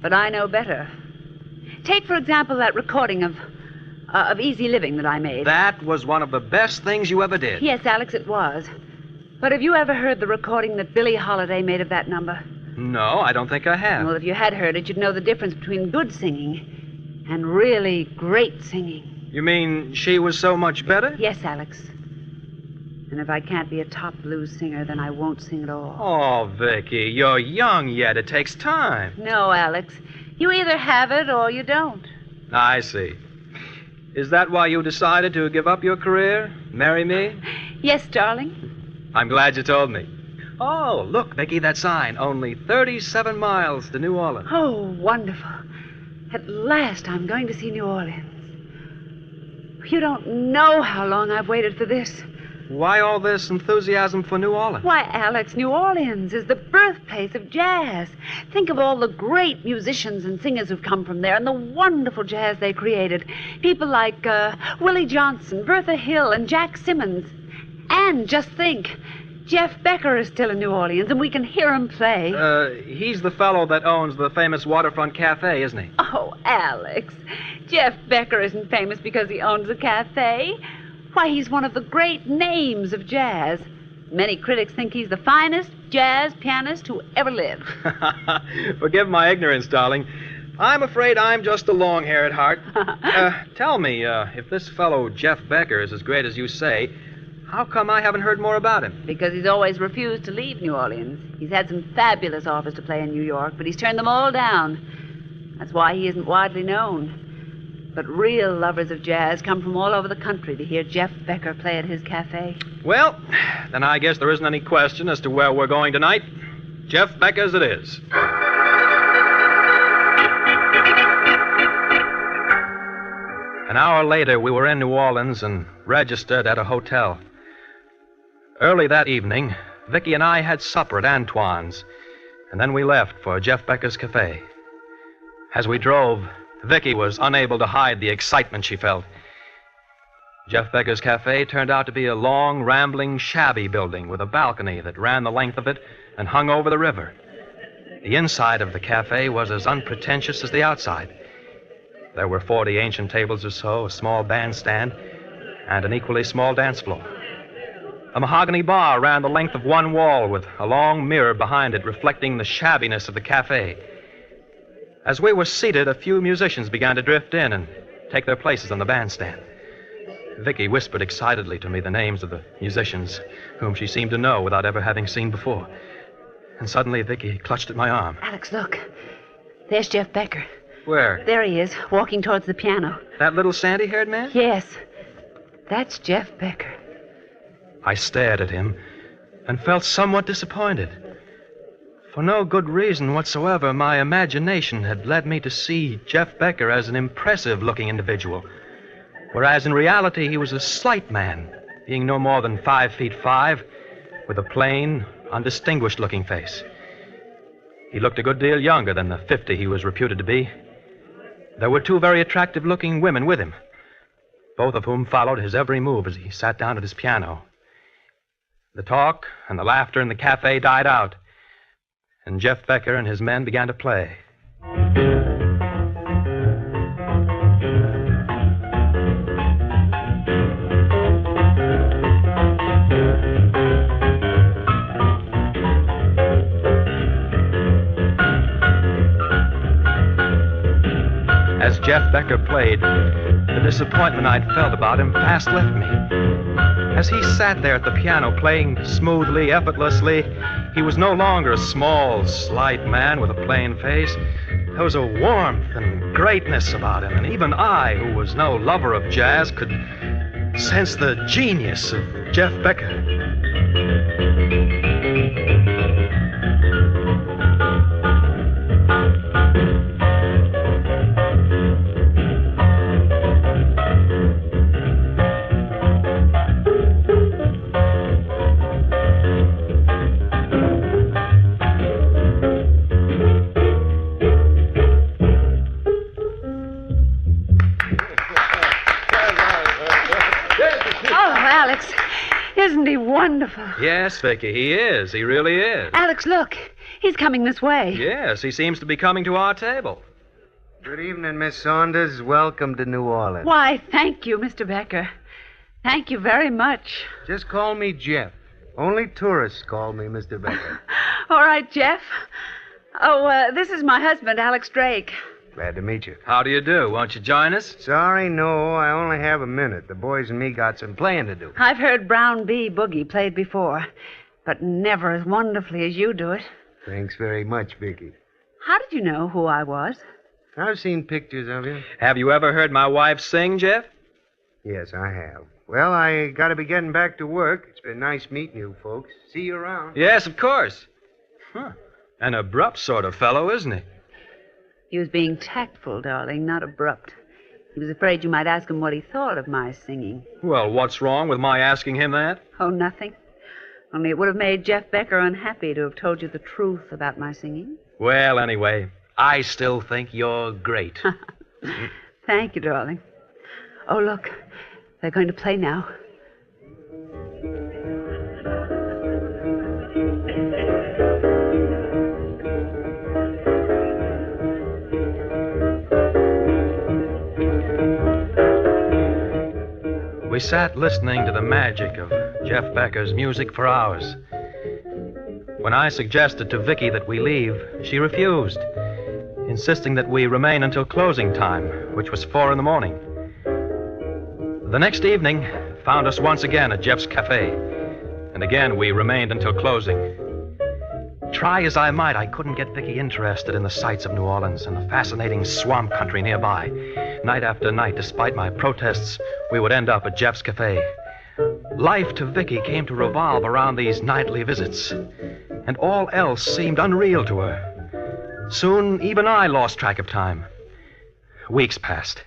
But I know better. Take, for example, that recording of Easy Living that I made. That was one of the best things you ever did. Yes, Alex, it was. But have you ever heard the recording that Billie Holiday made of that number? No, I don't think I have. Well, if you had heard it, you'd know the difference between good singing and really great singing. You mean she was so much better? Yes, Alex. And if I can't be a top blues singer, then I won't sing at all. Oh, Vicky, you're young yet. It takes time. No, Alex. You either have it or you don't. I see. Is that why you decided to give up your career? Marry me? Yes, darling. I'm glad you told me. Oh, look, Vicky, that sign. Only 37 miles to New Orleans. Oh, wonderful. At last I'm going to see New Orleans. You don't know how long I've waited for this. Why all this enthusiasm for New Orleans? Why, Alex, New Orleans is the birthplace of jazz. Think of all the great musicians and singers who've come from there and the wonderful jazz they created. People like Willie Johnson, Bertha Hill, and Jack Simmons. And just think, Jeff Becker is still in New Orleans, and we can hear him play. He's the fellow that owns the famous Waterfront Cafe, isn't he? Oh, Alex, Jeff Becker isn't famous because he owns a cafe. Why, he's one of the great names of jazz. Many critics think he's the finest jazz pianist who ever lived. Forgive my ignorance, darling. I'm afraid I'm just a long-haired heart. Tell me, if this fellow Jeff Becker is as great as you say, how come I haven't heard more about him? Because he's always refused to leave New Orleans. He's had some fabulous offers to play in New York, but he's turned them all down. That's why he isn't widely known. But real lovers of jazz come from all over the country to hear Jeff Becker play at his cafe. Well, then I guess there isn't any question as to where we're going tonight. Jeff Becker's it is. An hour later, we were in New Orleans and registered at a hotel. Early that evening, Vicky and I had supper at Antoine's, and then we left for Jeff Becker's cafe. As we drove, Vicky was unable to hide the excitement she felt. Jeff Becker's cafe turned out to be a long, rambling, shabby building with a balcony that ran the length of it and hung over the river. The inside of the cafe was as unpretentious as the outside. There were 40 ancient tables or so, a small bandstand, and an equally small dance floor. A mahogany bar ran the length of one wall with a long mirror behind it reflecting the shabbiness of the cafe. As we were seated, a few musicians began to drift in and take their places on the bandstand. Vicky whispered excitedly to me the names of the musicians, whom she seemed to know without ever having seen before. And suddenly Vicky clutched at my arm. Alex, look. There's Jeff Becker. Where? There he is, walking towards the piano. That little sandy-haired man? Yes. That's Jeff Becker. I stared at him and felt somewhat disappointed. For no good reason whatsoever, my imagination had led me to see Jeff Becker as an impressive-looking individual, whereas in reality he was a slight man, being no more than 5'5", with a plain, undistinguished-looking face. He looked a good deal younger than the 50 he was reputed to be. There were two very attractive-looking women with him, both of whom followed his every move as he sat down at his piano. The talk and the laughter in the cafe died out, and Jeff Becker and his men began to play. As Jeff Becker played, the disappointment I'd felt about him fast left me. As he sat there at the piano playing smoothly, effortlessly, he was no longer a small, slight man with a plain face. There was a warmth and greatness about him, and even I, who was no lover of jazz, could sense the genius of Jeff Becker. Isn't he wonderful? Yes, Vicky, he is. He really is. Alex, look. He's coming this way. Yes, he seems to be coming to our table. Good evening, Miss Saunders. Welcome to New Orleans. Why, thank you, Mr. Becker. Thank you very much. Just call me Jeff. Only tourists call me Mr. Becker. All right, Jeff. Oh, this is my husband, Alex Drake. Glad to meet you. How do you do? Won't you join us? Sorry, no. I only have a minute. The boys and me got some playing to do. I've heard Brown B. Boogie played before, but never as wonderfully as you do it. Thanks very much, Vicky. How did you know who I was? I've seen pictures of you. Have you ever heard my wife sing, Jeff? Yes, I have. Well, I gotta be getting back to work. It's been nice meeting you folks. See you around. Yes, of course. Huh. An abrupt sort of fellow, isn't he? He was being tactful, darling, not abrupt. He was afraid you might ask him what he thought of my singing. Well, what's wrong with my asking him that? Oh, nothing. Only it would have made Jeff Becker unhappy to have told you the truth about my singing. Well, anyway, I still think you're great. Thank you, darling. Oh, look. They're going to play now. We sat listening to the magic of Jeff Becker's music for hours. When I suggested to Vicky that we leave, she refused, insisting that we remain until closing time, which was 4 a.m. The next evening found us once again at Jeff's cafe, and again we remained until closing. Try as I might, I couldn't get Vicky interested in the sights of New Orleans and the fascinating swamp country nearby. Night after night, despite my protests, we would end up at Jeff's cafe. Life to Vicky came to revolve around these nightly visits, and all else seemed unreal to her. Soon, even I lost track of time. Weeks passed,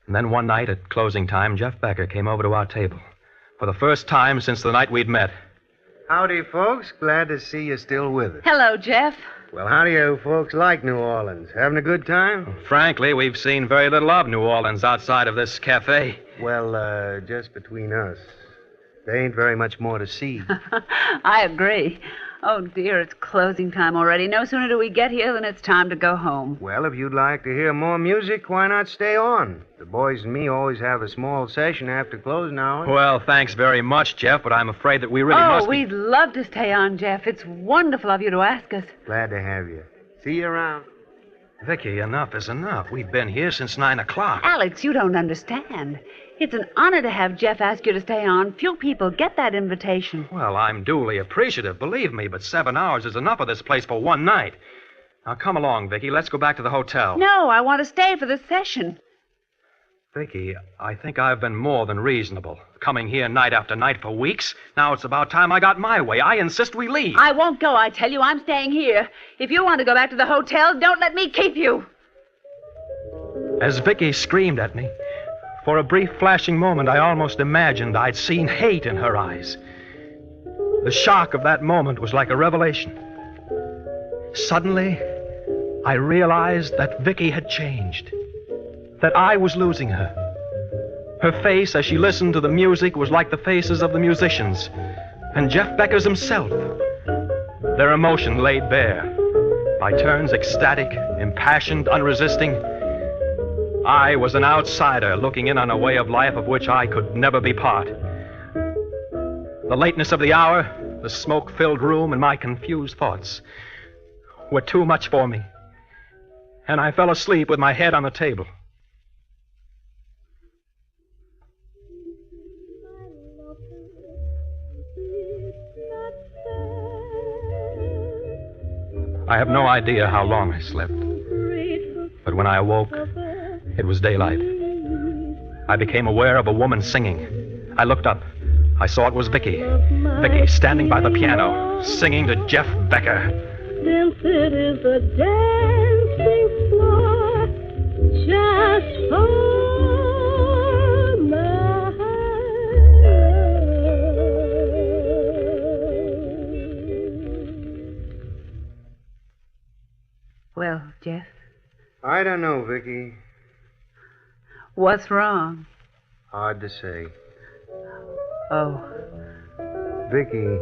and then one night at closing time, Jeff Becker came over to our table. For the first time since the night we'd met. Howdy, folks. Glad to see you still with us. Hello, Jeff. Well, how do you folks like New Orleans? Having a good time? Frankly, we've seen very little of New Orleans outside of this cafe. Well, just between us, there ain't very much more to see. I agree. Oh, dear, it's closing time already. No sooner do we get here than it's time to go home. Well, if you'd like to hear more music, why not stay on? The boys and me always have a small session after closing hours. Well, thanks very much, Jeff, but I'm afraid that we really must be... we'd love to stay on, Jeff. It's wonderful of you to ask us. Glad to have you. See you around. Vicky, enough is enough. We've been here since 9 o'clock. Alex, you don't understand. It's an honor to have Jeff ask you to stay on. Few people get that invitation. Well, I'm duly appreciative, believe me, but 7 hours is enough of this place for one night. Now, come along, Vicky. Let's go back to the hotel. No, I want to stay for the session. Vicky, I think I've been more than reasonable. Coming here night after night for weeks. Now it's about time I got my way. I insist we leave. I won't go, I tell you. I'm staying here. If you want to go back to the hotel, don't let me keep you. As Vicky screamed at me, for a brief flashing moment, I almost imagined I'd seen hate in her eyes. The shock of that moment was like a revelation. Suddenly, I realized that Vicky had changed, that I was losing her. Her face, as she listened to the music, was like the faces of the musicians, and Jeff Becker's himself. Their emotion laid bare, by turns ecstatic, impassioned, unresisting. I was an outsider looking in on a way of life of which I could never be part. The lateness of the hour, the smoke-filled room, and my confused thoughts were too much for me, and I fell asleep with my head on the table. I have no idea how long I slept, but when I awoke, it was daylight. I became aware of a woman singing. I looked up. I saw it was Vicky. Vicky standing by the piano, singing to Jeff Becker. Since it is a dancing floor just for my Well, Jeff? I don't know, Vicky. What's wrong? Hard to say. Oh. Vicky,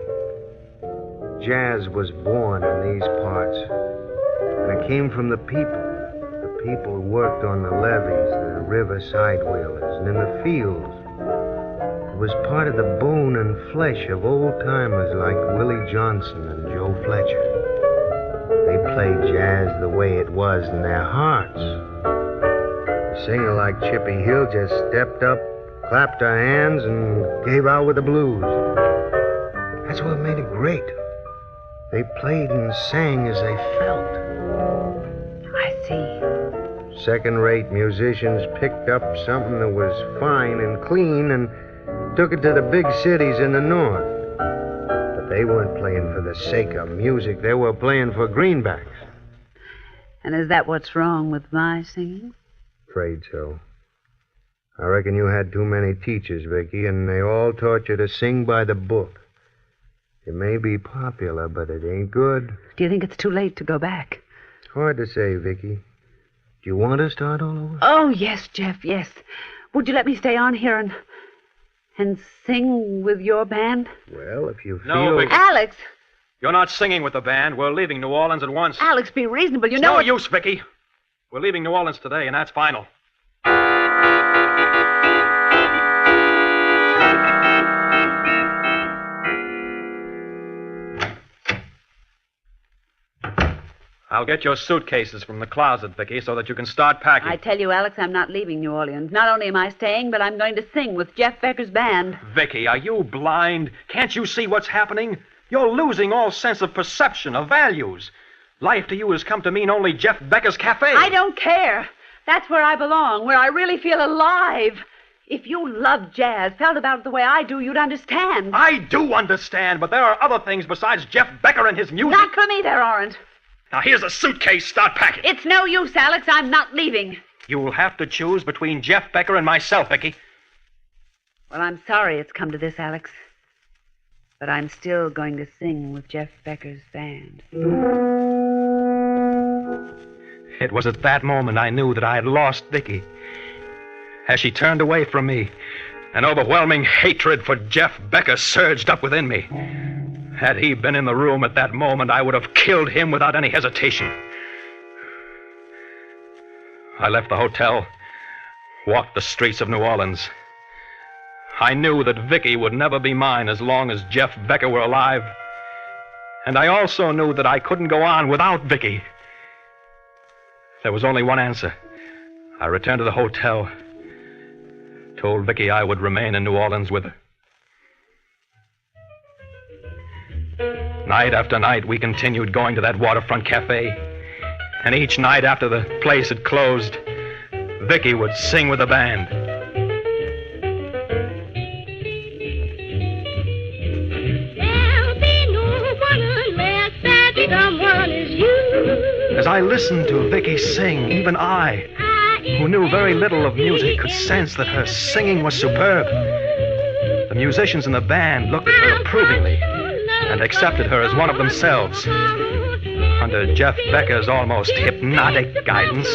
jazz was born in these parts. And it came from the people. The people who worked on the levees, the riverside whalers, and in the fields. It was part of the bone and flesh of old-timers like Willie Johnson and Joe Fletcher. They played jazz the way it was in their hearts. A singer like Chippy Hill just stepped up, clapped her hands, and gave out with the blues. That's what made it great. They played and sang as they felt. I see. Second-rate musicians picked up something that was fine and clean and took it to the big cities in the north. But they weren't playing for the sake of music. They were playing for greenbacks. And is that what's wrong with my singing? Afraid so. I reckon you had too many teachers, Vicky, and they all taught you to sing by the book. It may be popular, but it ain't good. Do you think it's too late to go back? Hard to say, Vicky. Do you want to start all over? Oh, yes, Jeff, yes. Would you let me stay on here and sing with your band? Well, if you feel... No, Vicky. Alex! You're not singing with the band. We're leaving New Orleans at once. Alex, be reasonable. You It's know no it... use, Vicky. We're leaving New Orleans today, and that's final. I'll get your suitcases from the closet, Vicky, so that you can start packing. I tell you, Alex, I'm not leaving New Orleans. Not only am I staying, but I'm going to sing with Jeff Becker's band. Vicky, are you blind? Can't you see what's happening? You're losing all sense of perception, of values. Life to you has come to mean only Jeff Becker's cafe. I don't care. That's where I belong, where I really feel alive. If you loved jazz, felt about it the way I do, you'd understand. I do understand, but there are other things besides Jeff Becker and his music. Not for me, there aren't. Now, here's a suitcase. Start packing. It's no use, Alex. I'm not leaving. You'll have to choose between Jeff Becker and myself, Vicky. Well, I'm sorry it's come to this, Alex. But I'm still going to sing with Jeff Becker's band. It was at that moment I knew that I had lost Vicky. As she turned away from me, an overwhelming hatred for Jeff Becker surged up within me. Had he been in the room at that moment, I would have killed him without any hesitation. I left the hotel, walked the streets of New Orleans. I knew that Vicky would never be mine as long as Jeff Becker were alive. And I also knew that I couldn't go on without Vicky. There was only one answer. I returned to the hotel, told Vicky I would remain in New Orleans with her. Night after night, we continued going to that waterfront cafe. And each night after the place had closed, Vicky would sing with the band. There'll be no one unless that someone is you. As I listened to Vicky sing, even I, who knew very little of music, could sense that her singing was superb. The musicians in the band looked at her approvingly and accepted her as one of themselves. Under Jeff Becker's almost hypnotic guidance,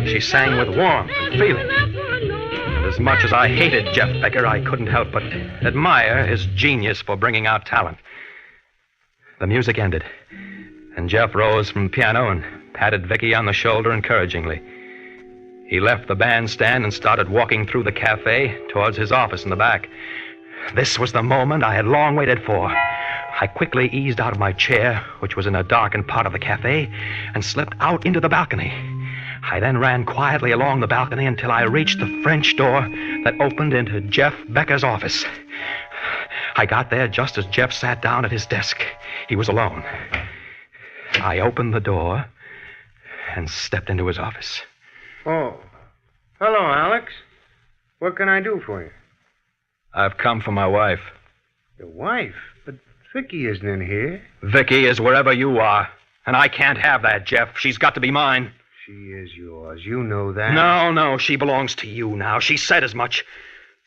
she sang with warmth and feeling. And as much as I hated Jeff Becker, I couldn't help but admire his genius for bringing out talent. The music ended, and Jeff rose from the piano and patted Vicky on the shoulder encouragingly. He left the bandstand and started walking through the cafe towards his office in the back. This was the moment I had long waited for. I quickly eased out of my chair, which was in a darkened part of the cafe, and slipped out into the balcony. I then ran quietly along the balcony until I reached the French door that opened into Jeff Becker's office. I got there just as Jeff sat down at his desk. He was alone. I opened the door and stepped into his office. Oh. Hello, Alex. What can I do for you? I've come for my wife. Your wife? But Vicky isn't in here. Vicky is wherever you are, and I can't have that, Jeff. She's got to be mine. She is yours. You know that. No, she belongs to you now. She said as much.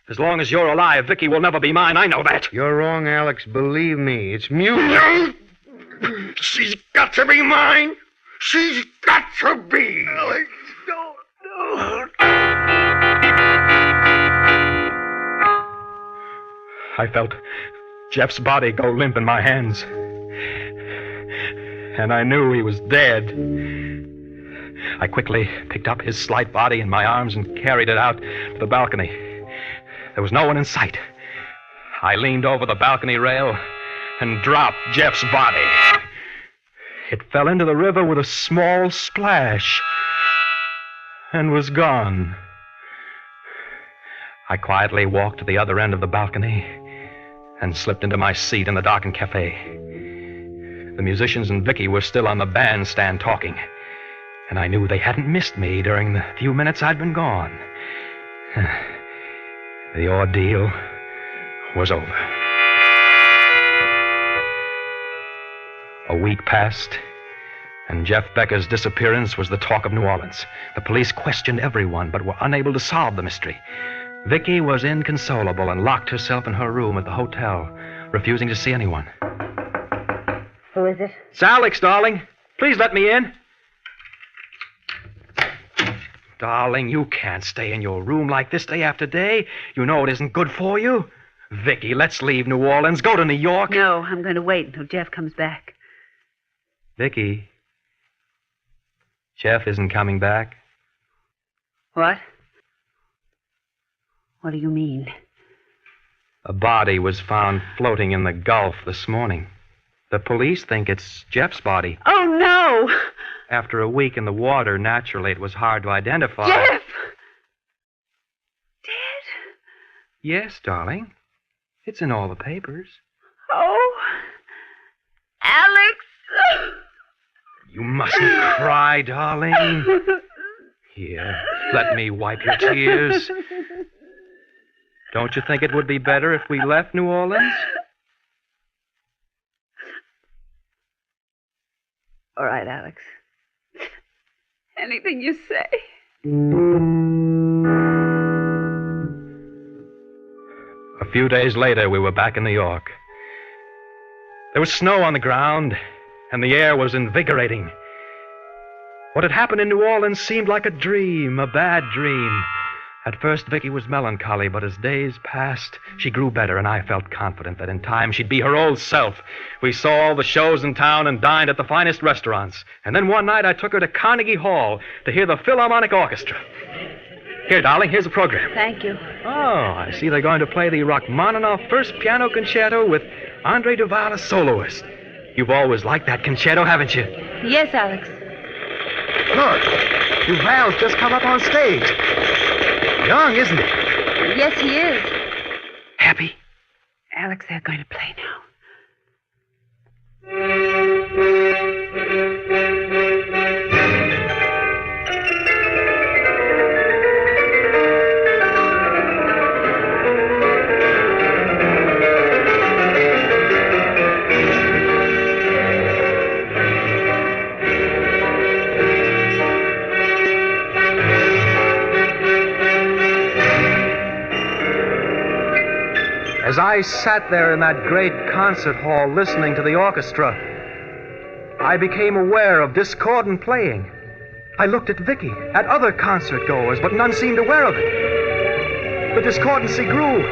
As long as you're alive, Vicky will never be mine. I know that. You're wrong, Alex. Believe me. It's music. She's got to be mine. She's got to be. Alex, no. I felt Jeff's body go limp in my hands. And I knew he was dead. I quickly picked up his slight body in my arms and carried it out to the balcony. There was no one in sight. I leaned over the balcony rail and dropped Jeff's body. It fell into the river with a small splash and was gone. I quietly walked to the other end of the balcony and slipped into my seat in the darkened cafe. The musicians and Vicky were still on the bandstand talking, and I knew they hadn't missed me during the few minutes I'd been gone. The ordeal was over. A week passed, and Jeff Becker's disappearance was the talk of New Orleans. The police questioned everyone, but were unable to solve the mystery. Vicky was inconsolable and locked herself in her room at the hotel, refusing to see anyone. Who is it? It's Alex, darling. Please let me in. Darling, you can't stay in your room like this day after day. You know it isn't good for you. Vicky, let's leave New Orleans. Go to New York. No, I'm going to wait until Jeff comes back. Vicky, Jeff isn't coming back. What? What do you mean? A body was found floating in the Gulf this morning. The police think it's Jeff's body. Oh, no! After a week in the water, naturally, it was hard to identify. Jeff! Dead? Yes, darling. It's in all the papers. Oh, Alex! You mustn't cry, darling. Here, let me wipe your tears. Don't you think it would be better if we left New Orleans? All right, Alex. Anything you say. A few days later, we were back in New York. There was snow on the ground, and the air was invigorating. What had happened in New Orleans seemed like a dream, a bad dream. At first, Vicky was melancholy, but as days passed, she grew better, and I felt confident that in time she'd be her old self. We saw all the shows in town and dined at the finest restaurants. And then one night I took her to Carnegie Hall to hear the Philharmonic Orchestra. Here, darling, here's the program. Thank you. Oh, I see they're going to play the Rachmaninoff First Piano Concerto with Andre Duval as soloist. You've always liked that concerto, haven't you? Yes, Alex. Look, Duval's just come up on stage. Young, isn't he? Yes, he is. Happy? Alex, they're going to play now. As I sat there in that great concert hall listening to the orchestra, I became aware of discordant playing. I looked at Vicky, at other concert goers, but none seemed aware of it. The discordancy grew.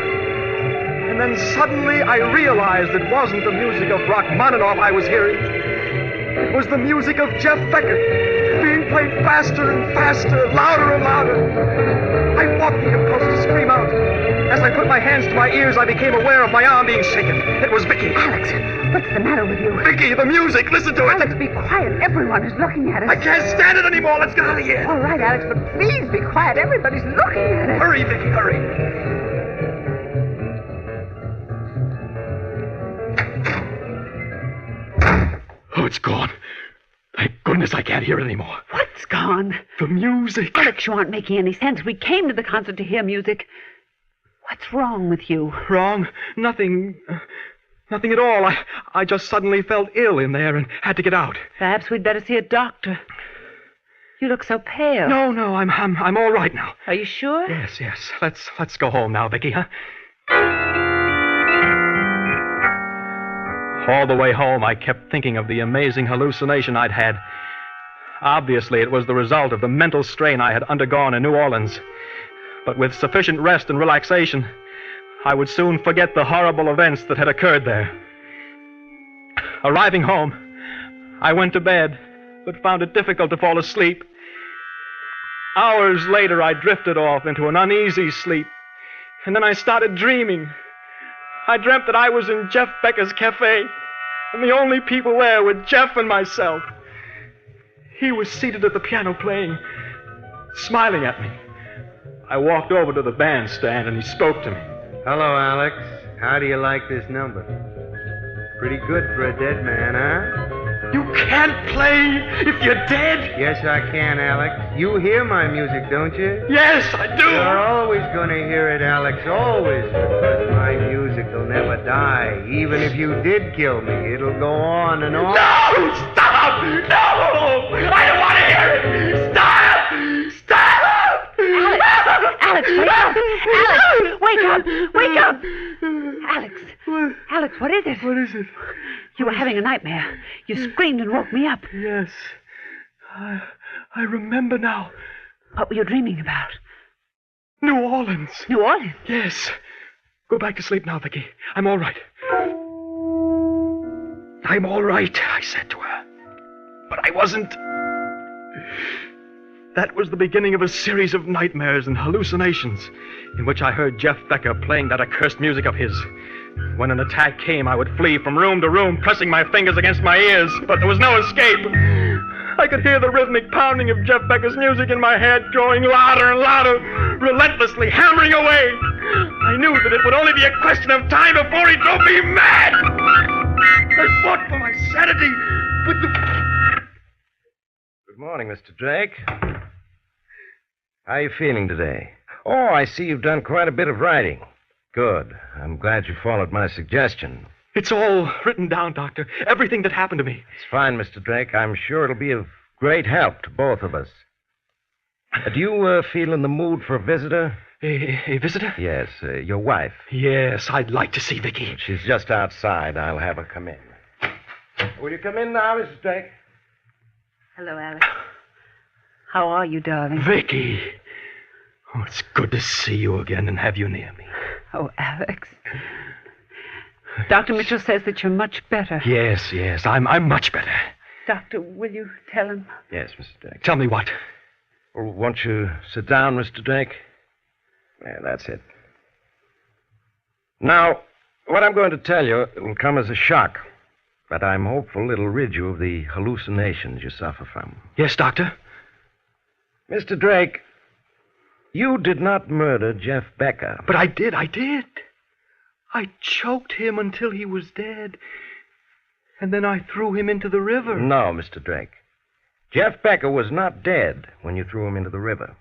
And then suddenly I realized it wasn't the music of Rachmaninoff I was hearing. It was the music of Jeff Becker, being played faster and faster, louder and louder. I fought the impulse to scream out. As I put my hands to my ears, I became aware of my arm being shaken. It was Vicky. Alex, what's the matter with you? Vicky, the music. Listen to it. Alex, be quiet. Everyone is looking at us. I can't stand it anymore. Let's get out of here. All right, Alex, but please be quiet. Everybody's looking at us. Hurry, Vicky, hurry. Oh, it's gone. Thank goodness I can't hear it anymore. What's gone? The music. Alex, you aren't making any sense. We came to the concert to hear music. What's wrong with you? Wrong? Nothing. Nothing at all. I just suddenly felt ill in there and had to get out. Perhaps we'd better see a doctor. You look so pale. No, I'm all right now. Are you sure? Yes. Let's go home now, Vicky, huh? All the way home, I kept thinking of the amazing hallucination I'd had. Obviously, it was the result of the mental strain I had undergone in New Orleans. But with sufficient rest and relaxation, I would soon forget the horrible events that had occurred there. Arriving home, I went to bed, but found it difficult to fall asleep. Hours later, I drifted off into an uneasy sleep, and then I started dreaming. I dreamt that I was in Jeff Becker's cafe, and the only people there were Jeff and myself. He was seated at the piano playing, smiling at me. I walked over to the bandstand, and he spoke to me. Hello, Alex. How do you like this number? Pretty good for a dead man, huh? You can't play if you're dead. Yes, I can, Alex. You hear my music, don't you? Yes, I do. You're always going to hear it, Alex. Always. Because my music will never die. Even if you did kill me, it'll go on and on. No! Stop! No! I don't want to hear it! Stop! Stop! Alex, wake up! Alex, wake up! Wake up! Alex. What? Alex, what is it? What is it? You were having a nightmare. You screamed and woke me up. Yes. I remember now. What were you dreaming about? New Orleans. New Orleans? Yes. Go back to sleep now, Vicky. I'm all right. I'm all right, I said to her. But I wasn't. That was the beginning of a series of nightmares and hallucinations in which I heard Jeff Becker playing that accursed music of his. When an attack came, I would flee from room to room, pressing my fingers against my ears, but there was no escape. I could hear the rhythmic pounding of Jeff Becker's music in my head, growing louder and louder, relentlessly hammering away. I knew that it would only be a question of time before he drove me mad. I fought for my sanity, but Good morning, Mr. Drake. How are you feeling today? Oh, I see you've done quite a bit of writing. Good. I'm glad you followed my suggestion. It's all written down, Doctor. Everything that happened to me. It's fine, Mr. Drake. I'm sure it'll be of great help to both of us. Do you feel in the mood for a visitor? A visitor? Yes, your wife. Yes, I'd like to see Vicky. She's just outside. I'll have her come in. Will you come in now, Mrs. Drake? Hello, Alex. How are you, darling? Vicky! Oh, it's good to see you again and have you near me. Oh, Alex. Dr. Mitchell says that you're much better. Yes, I'm much better. Doctor, will you tell him? Yes, Mr. Drake. Tell me what? Oh, won't you sit down, Mr. Drake? Yeah, that's it. Now, what I'm going to tell you will come as a shock, but I'm hopeful it'll rid you of the hallucinations you suffer from. Yes, Doctor? Mr. Drake, you did not murder Jeff Becker. But I did. I choked him until he was dead. And then I threw him into the river. No, Mr. Drake. Jeff Becker was not dead when you threw him into the river.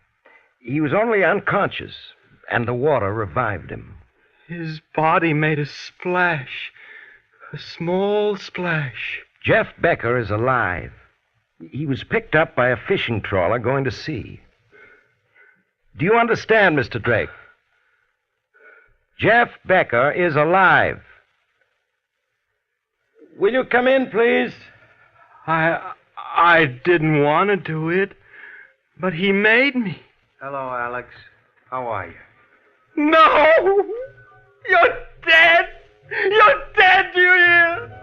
He was only unconscious, and the water revived him. His body made a splash. A small splash. Jeff Becker is alive. He was picked up by a fishing trawler going to sea. Do you understand, Mr. Drake? Jeff Becker is alive. Will you come in, please? I didn't want to do it, but he made me. Hello, Alex. How are you? No! You're dead! You're dead, do you hear?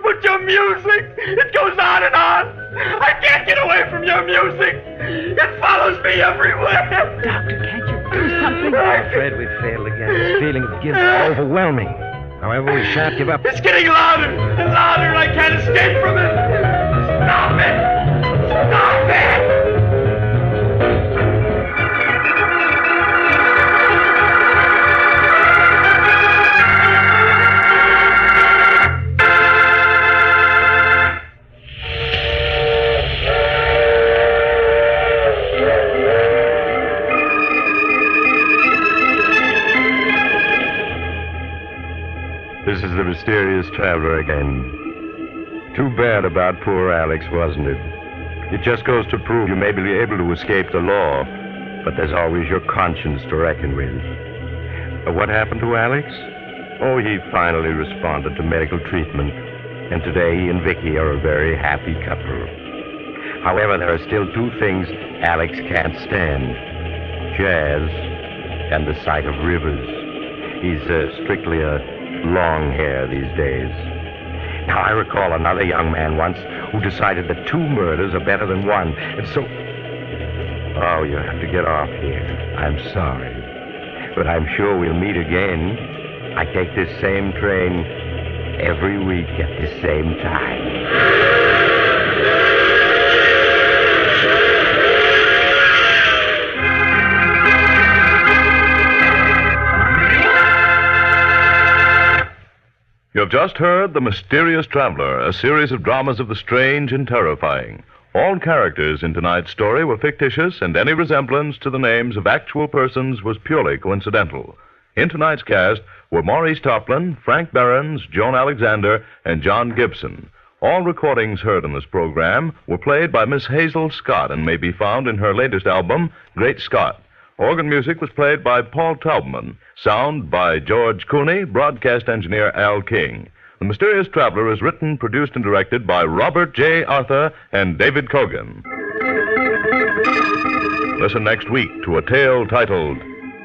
But your music, it goes on and on. I can't get away from your music. It follows me everywhere. Doctor, can't you do something? I'm afraid we've failed again. This feeling of guilt is overwhelming. However, we shan't give up. It's getting louder and louder, and I can't escape from it. Stop it! Stop it! This is the mysterious traveler again. Too bad about poor Alex, wasn't it? It just goes to prove you may be able to escape the law, but there's always your conscience to reckon with. What happened to Alex? Oh, he finally responded to medical treatment, and today he and Vicky are a very happy couple. However, there are still two things Alex can't stand: jazz and the sight of rivers. He's strictly a long hair these days. Now, I recall another young man once who decided that two murders are better than one, and so... Oh, you have to get off here. I'm sorry. But I'm sure we'll meet again. I take this same train every week at the same time. You have just heard The Mysterious Traveler, a series of dramas of the strange and terrifying. All characters in tonight's story were fictitious, and any resemblance to the names of actual persons was purely coincidental. In tonight's cast were Maurice Toplin, Frank Behrens, Joan Alexander, and John Gibson. All recordings heard in this program were played by Miss Hazel Scott and may be found in her latest album, Great Scott. Organ music was played by Paul Taubman. Sound by George Cooney, broadcast engineer Al King. The Mysterious Traveler is written, produced, and directed by Robert J. Arthur and David Cogan. Listen next week to a tale titled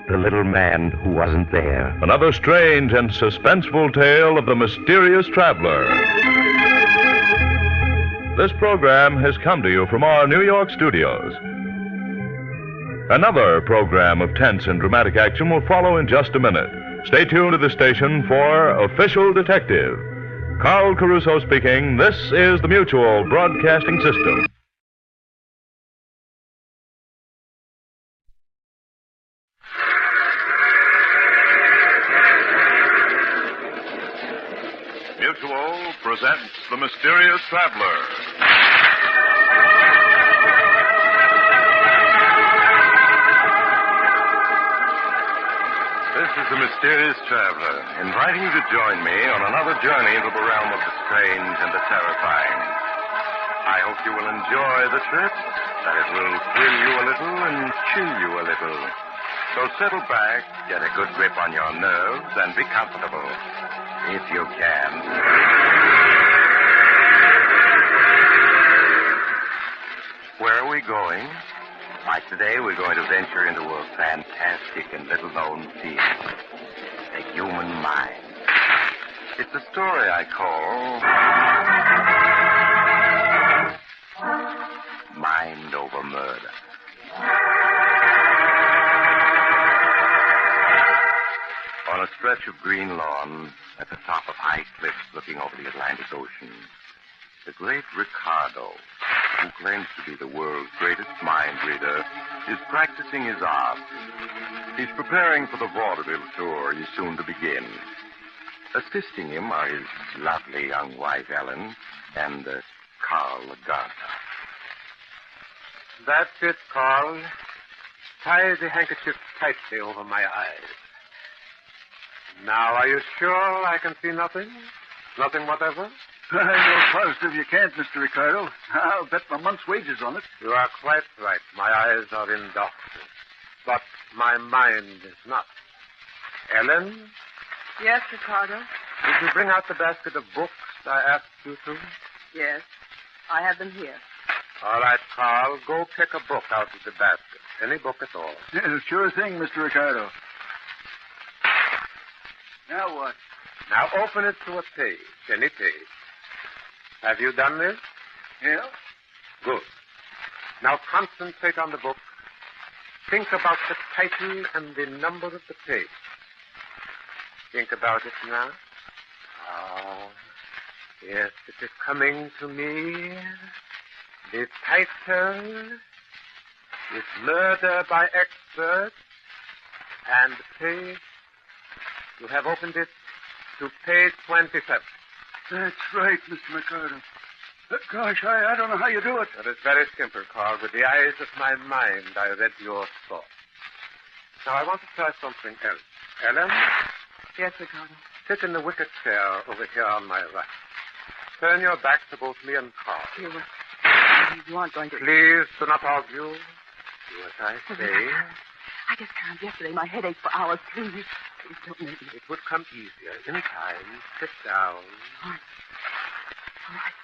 The Little Man Who Wasn't There. Another strange and suspenseful tale of the Mysterious Traveler. This program has come to you from our New York studios. Another program of tense and dramatic action will follow in just a minute. Stay tuned to the station for Official Detective. Carl Caruso speaking. This is the Mutual Broadcasting System. Mutual presents The Mysterious Traveler. This is the Mysterious Traveler, inviting you to join me on another journey into the realm of the strange and the terrifying. I hope you will enjoy the trip, that it will thrill you a little and chill you a little. So settle back, get a good grip on your nerves, and be comfortable, if you can. Where are we going? Like today, we're going to venture into a fantastic and little-known field, the human mind. It's a story I call Mind Over Murder. On a stretch of green lawn at the top of high cliffs looking over the Atlantic Ocean, the great Ricardo, who claims to be the world's greatest mind reader, is practicing his art. He's preparing for the vaudeville tour he's soon to begin. Assisting him are his lovely young wife, Ellen, and Carl Gardner. That's it, Carl. Tie the handkerchief tightly over my eyes. Now, are you sure I can see nothing? Nothing whatever? I know positive you can't, Mr. Ricardo. I'll bet my month's wages on it. You are quite right. My eyes are in darkness. But my mind is not. Ellen, Yes, Ricardo. did you bring out the basket of books I asked you to? Yes, I have them here. All right, Carl, go pick a book out of the basket. Any book at all. Yeah, sure thing, Mr. Ricardo. Now what? Now open it to a page, any page. Have you done this? Yeah? Good. Now concentrate on the book. Think about the title and the number of the page. Think about it now. Ah, yes, it is coming to me. The title is Murder by Expert, and the page, you have opened it to page 27. That's right, Mr. Ricardo. Gosh, I don't know how you do it. That is very simple, Carl. With the eyes of my mind, I read your thoughts. Now, I want to try something else. Ellen? Yes, Ricardo. Sit in the wicker chair over here on my right. Turn your back to both me and Carl. You aren't going to... Please do not argue. Do as I say. I just can't. Yesterday, my head ached for hours. Please don't make me. It would come easier in time. Sit down. All right.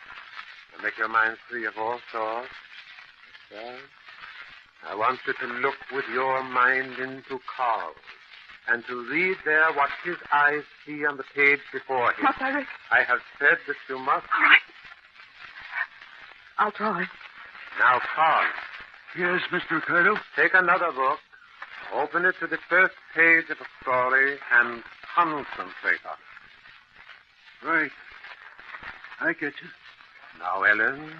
And make your mind free of all thoughts. Yes. I want you to look with your mind into Carl and to read there what his eyes see on the page before him. Must I read? I have said that you must. All right. I'll try. Now, Carl. Yes, Mr. Ricardo? Take another book, open it to the first page of a story, and concentrate on it. Right. I get you. Now, Ellen,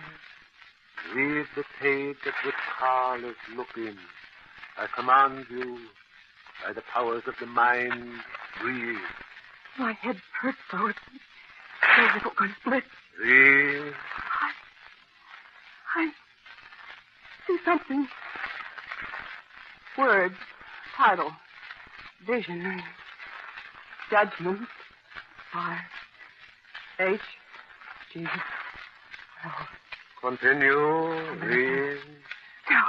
read the page at which Carl is looking. I command you, by the powers of the mind, read. My head hurts so. It's as if it were going to split. Read. I see something. Words, title, vision, judgment, fire, H, Jesus. Oh. Continue. Read. No,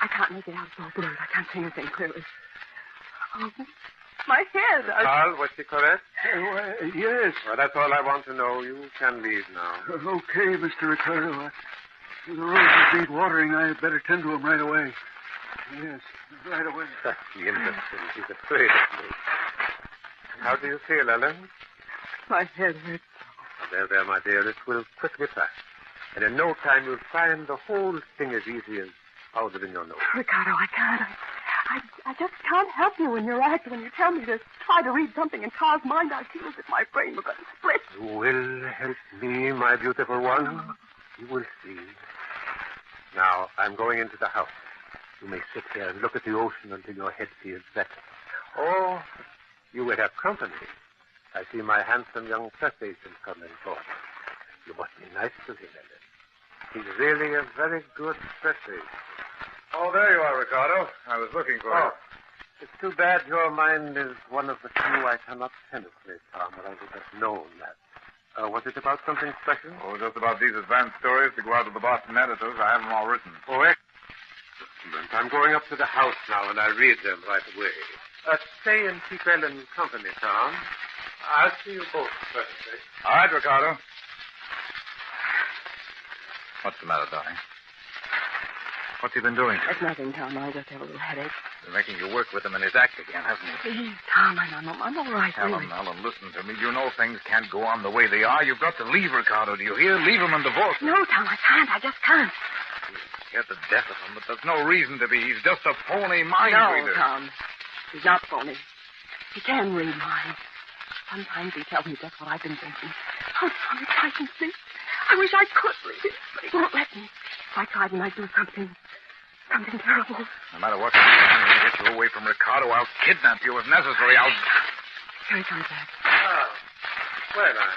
I can't make it out. It's all blurred. I can't see anything clearly. Oh, my head. Carl, was she correct? Yes. Well, that's all I want to know. You can leave now. Okay, Mr. Ricardo. The roses need watering. I'd better tend to them right away. Yes, right away. The innocent. He's afraid of me. How do you feel, Ellen? My head hurts. There, my dear. It will quickly pass. And in no time you'll find the whole thing as easy as powder in your nose. Ricardo, I can't. I just can't help you in your act when you tell me to try to read something in Carl's mind. I feel as if my brain were going to split. You will help me, my beautiful one. You will see. Now, I'm going into the house. You may sit here and look at the ocean until your head feels better. Oh, you will have company. I see my handsome young press agent coming forward. You must be nice to him, Ellen. He's really a very good press agent. Oh, there you are, Ricardo. I was looking for you. It's too bad your mind is one of the few I cannot penetrate, Tom, but I would have known that. Was it about something special? Oh, just about these advanced stories to go out to the Boston editors. I have them all written. Oh, excellent. I'm going up to the house now, and I'll read them right away. Stay and keep Ellen company, Tom. I'll see you both presently. All right, Ricardo. What's the matter, darling? What's he been doing? That's nothing, Tom. I just have a little headache. Been making you work with him in his act again, hasn't he? Please, Tom, I'm all right, really. Ellen, listen to me. You know things can't go on the way they are. You've got to leave Ricardo, do you hear? Leave him and divorce him. No, Tom, I can't. I just can't. Get the death of him, but there's no reason to be. He's just a phony mind reader. No, Tom. He's not phony. He can read minds. Sometimes he tells me just what I've been thinking. Oh, Tom, it frightens me. I wish I could read it, but he won't let me. If I tried and I'd do something terrible. No matter what, I'm going to get you away from Ricardo. I'll kidnap you if necessary. Here he comes back. Oh. Well, I'm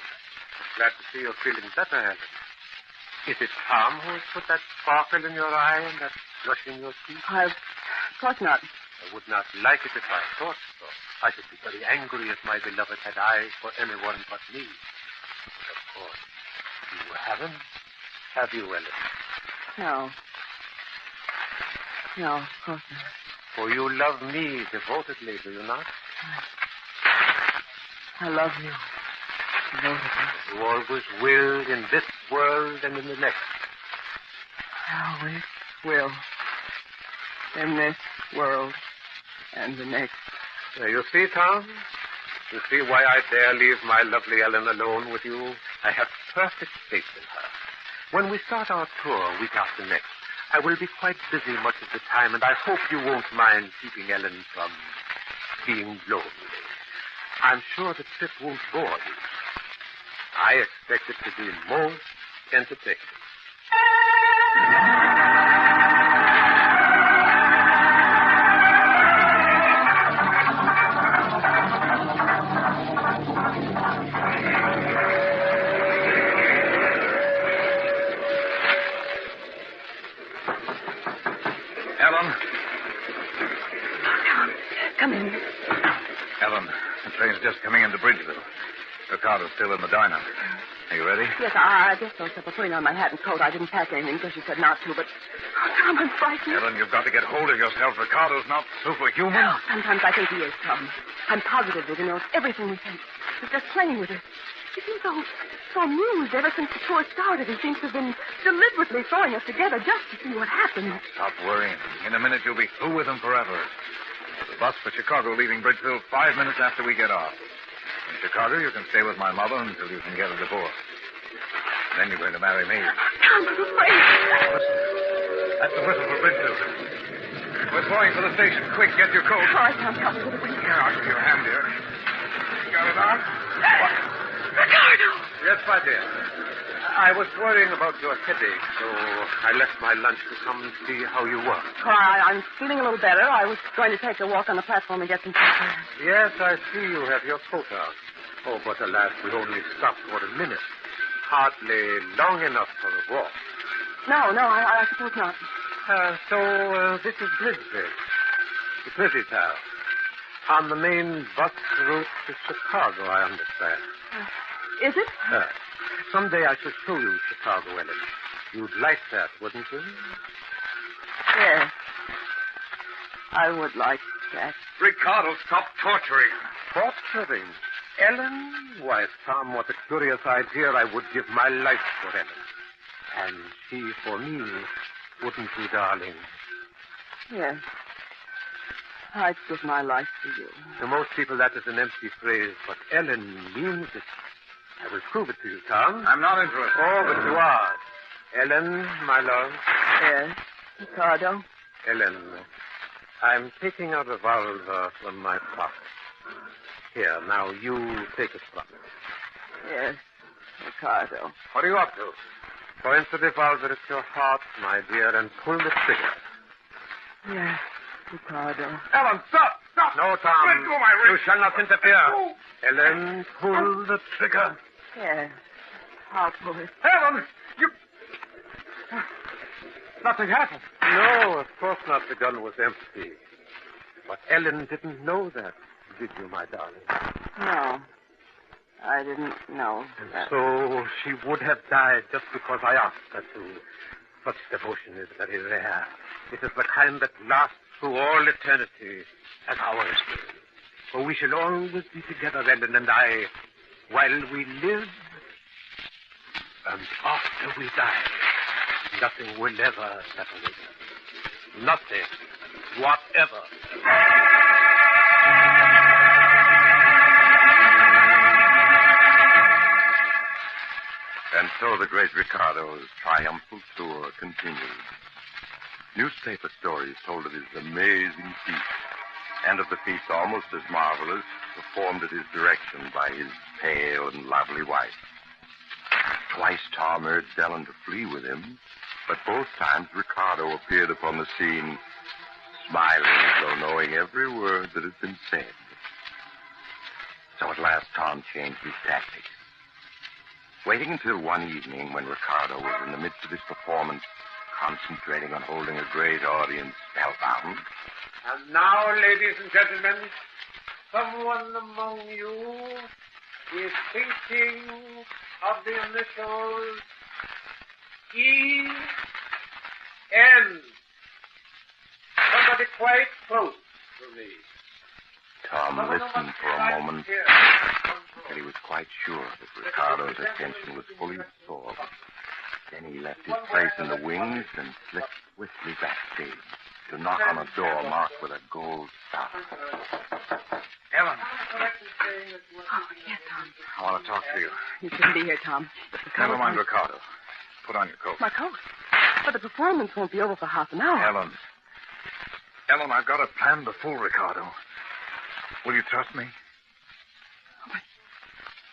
glad to see you're feeling better, Helen. Is it Tom who has put that sparkle in your eye and that flush in your cheek? Of course not. I would not like it if I thought so. I should be very angry if my beloved had eyes for anyone but me. Of course, you haven't, have you, Ellen? No. No, of course not. For you love me devotedly, do you not? I love you. Devotedly. You always will in this world and in the next. I always will. In this world and the next. You see, Tom? You see why I dare leave my lovely Ellen alone with you? I have perfect faith in her. When we start our tour week after next, I will be quite busy much of the time, and I hope you won't mind keeping Ellen from being lonely. I'm sure the trip won't bore you. I expect it to be most entertaining. Ellen? Come in. Ellen, the train's just coming into Bridgeville. Ricardo's still in the diner. Are you ready? Yes, I just thought of putting on my hat and coat. I didn't pack anything because you said not to, but... Oh, Tom, I'm frightened. Ellen, you've got to get hold of yourself. Ricardo's not superhuman. No, sometimes I think he is, Tom. I'm positive that he knows everything we think. He's just playing with us. He seems so amused ever since the tour started. He seems to have been deliberately throwing us together just to see what happens. Stop worrying. In a minute, you'll be through with him forever. The bus for Chicago leaving Bridgeville 5 minutes after we get off. In Chicago, you can stay with my mother until you can get a divorce. Then you're going to marry me. Tom, I'm afraid. Listen. That's the whistle for Bridgeville. We're going for the station. Quick, get your coat. All right, Tom, help me with it. Here, I'll give you a hand, dear. You got it on? What? Ricardo! Yes, my dear. I was worrying about your headache, so I left my lunch to come and see how you were. Oh, I'm feeling a little better. I was going to take a walk on the platform and get some fresh air. Yes, I see you have your coat out. Oh, but alas, we only stopped for a minute. Hardly long enough for a walk. No, I suppose not. So this is Bridgeville. The pretty town. On the main bus route to Chicago, I understand. Is it? Someday I should show you Chicago, Ellen. You'd like that, wouldn't you? Yes. I would like that. Ricardo, stop torturing. Torturing? Ellen? Why, Tom, what a curious idea. I would give my life for Ellen. And she for me, wouldn't you, darling? Yes. I'd give my life to you. To most people, that is an empty phrase, but Ellen means it. I will prove it to you, Tom. I'm not interested. Oh, but you are. Ellen, my love. Yes, Ricardo. Ellen, I'm taking a revolver from my pocket. Here, now, you take it from me. Yes, Ricardo. What are you up to? Point the revolver at your heart, my dear, and pull the trigger. Yes, Ricardo. Ellen, stop! Stop! No, Tom. Let go of my wrist. You shall not interfere. Ellen, pull the trigger. Yes, I'll pull it. Ellen, you... Nothing happened. No, of course not. The gun was empty. But Ellen didn't know that, did you, my darling? No, I didn't know that. So she would have died just because I asked her to. Such devotion is very rare. It is the kind that lasts through all eternity, as ours do. For we shall always be together, Ellen and I, while we live and after we die. Nothing will ever separate us. Nothing. Whatever. And so the great Ricardo's triumphal tour continued. Newspaper stories told of his amazing feat, and of the feats almost as marvelous performed at his direction by his pale and lovely wife. Twice Tom urged Ellen to flee with him, but both times Ricardo appeared upon the scene, smiling as though knowing every word that had been said. So at last Tom changed his tactics. Waiting until one evening when Ricardo was in the midst of his performance, concentrating on holding a great audience spellbound. And now, ladies and gentlemen, someone among you is thinking of the initials E.N. Somebody quite close to me. Tom listened for a moment, and he was quite sure that Ricardo's attention was fully absorbed. Then he left his place in the wings and slipped swiftly backstage to knock on a door marked with a gold star. Ellen, Oh, yes, Tom. I want to talk to you. You shouldn't be here, Tom. Never mind Ricardo. Put on your coat. My coat. But the performance won't be over for half an hour. Ellen, I've got a plan to fool Ricardo. Will you trust me?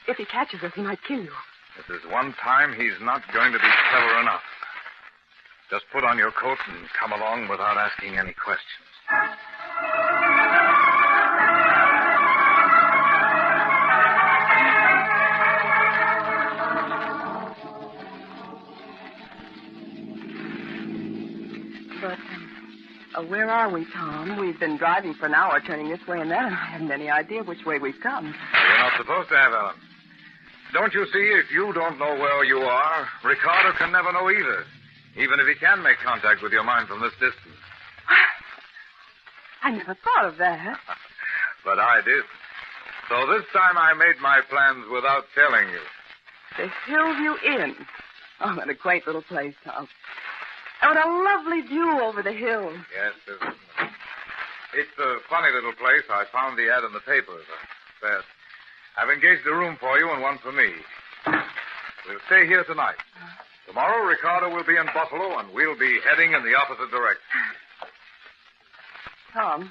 If he catches us, he might kill you. If there's one time he's not going to be clever enough. Just put on your coat and come along without asking any questions. But, where are we, Tom? We've been driving for an hour, turning this way and that, and I haven't any idea which way we've come. You're not supposed to have, Ellen. Don't you see, if you don't know where you are, Ricardo can never know either, even if he can make contact with your mind from this distance. I never thought of that. But I did. So this time I made my plans without telling you. The Hillview Inn. Oh, what a quaint little place, Tom. And what a lovely view over the hills. Yes, isn't it? It's a funny little place. I found the ad in the papers. I've engaged a room for you and one for me. We'll stay here tonight. Tomorrow, Ricardo will be in Buffalo, and we'll be heading in the opposite direction. Tom,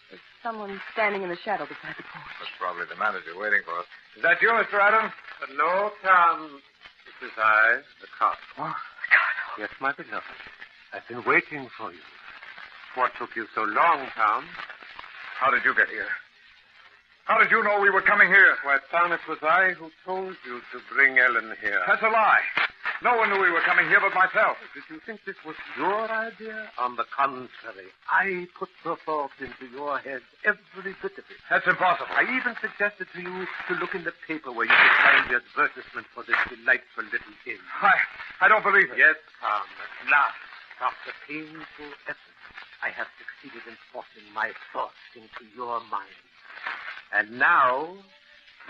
there's someone standing in the shadow beside the porch. That's probably the manager waiting for us. Is that you, Mr. Adams? No, Tom. It is I, Ricardo. Ricardo. Yes, my beloved. I've been waiting for you. What took you so long, Tom? How did you get here? How did you know we were coming here? Why, Tom, it was I who told you to bring Ellen here. That's a lie. No one knew we were coming here but myself. Did you think this was your idea? On the contrary, I put the thought into your head, every bit of it. That's impossible. I even suggested to you to look in the paper where you could find the advertisement for this delightful little inn. I don't believe it. Yes, Tom, at last, after painful effort, I have succeeded in forcing my thoughts into your mind. And now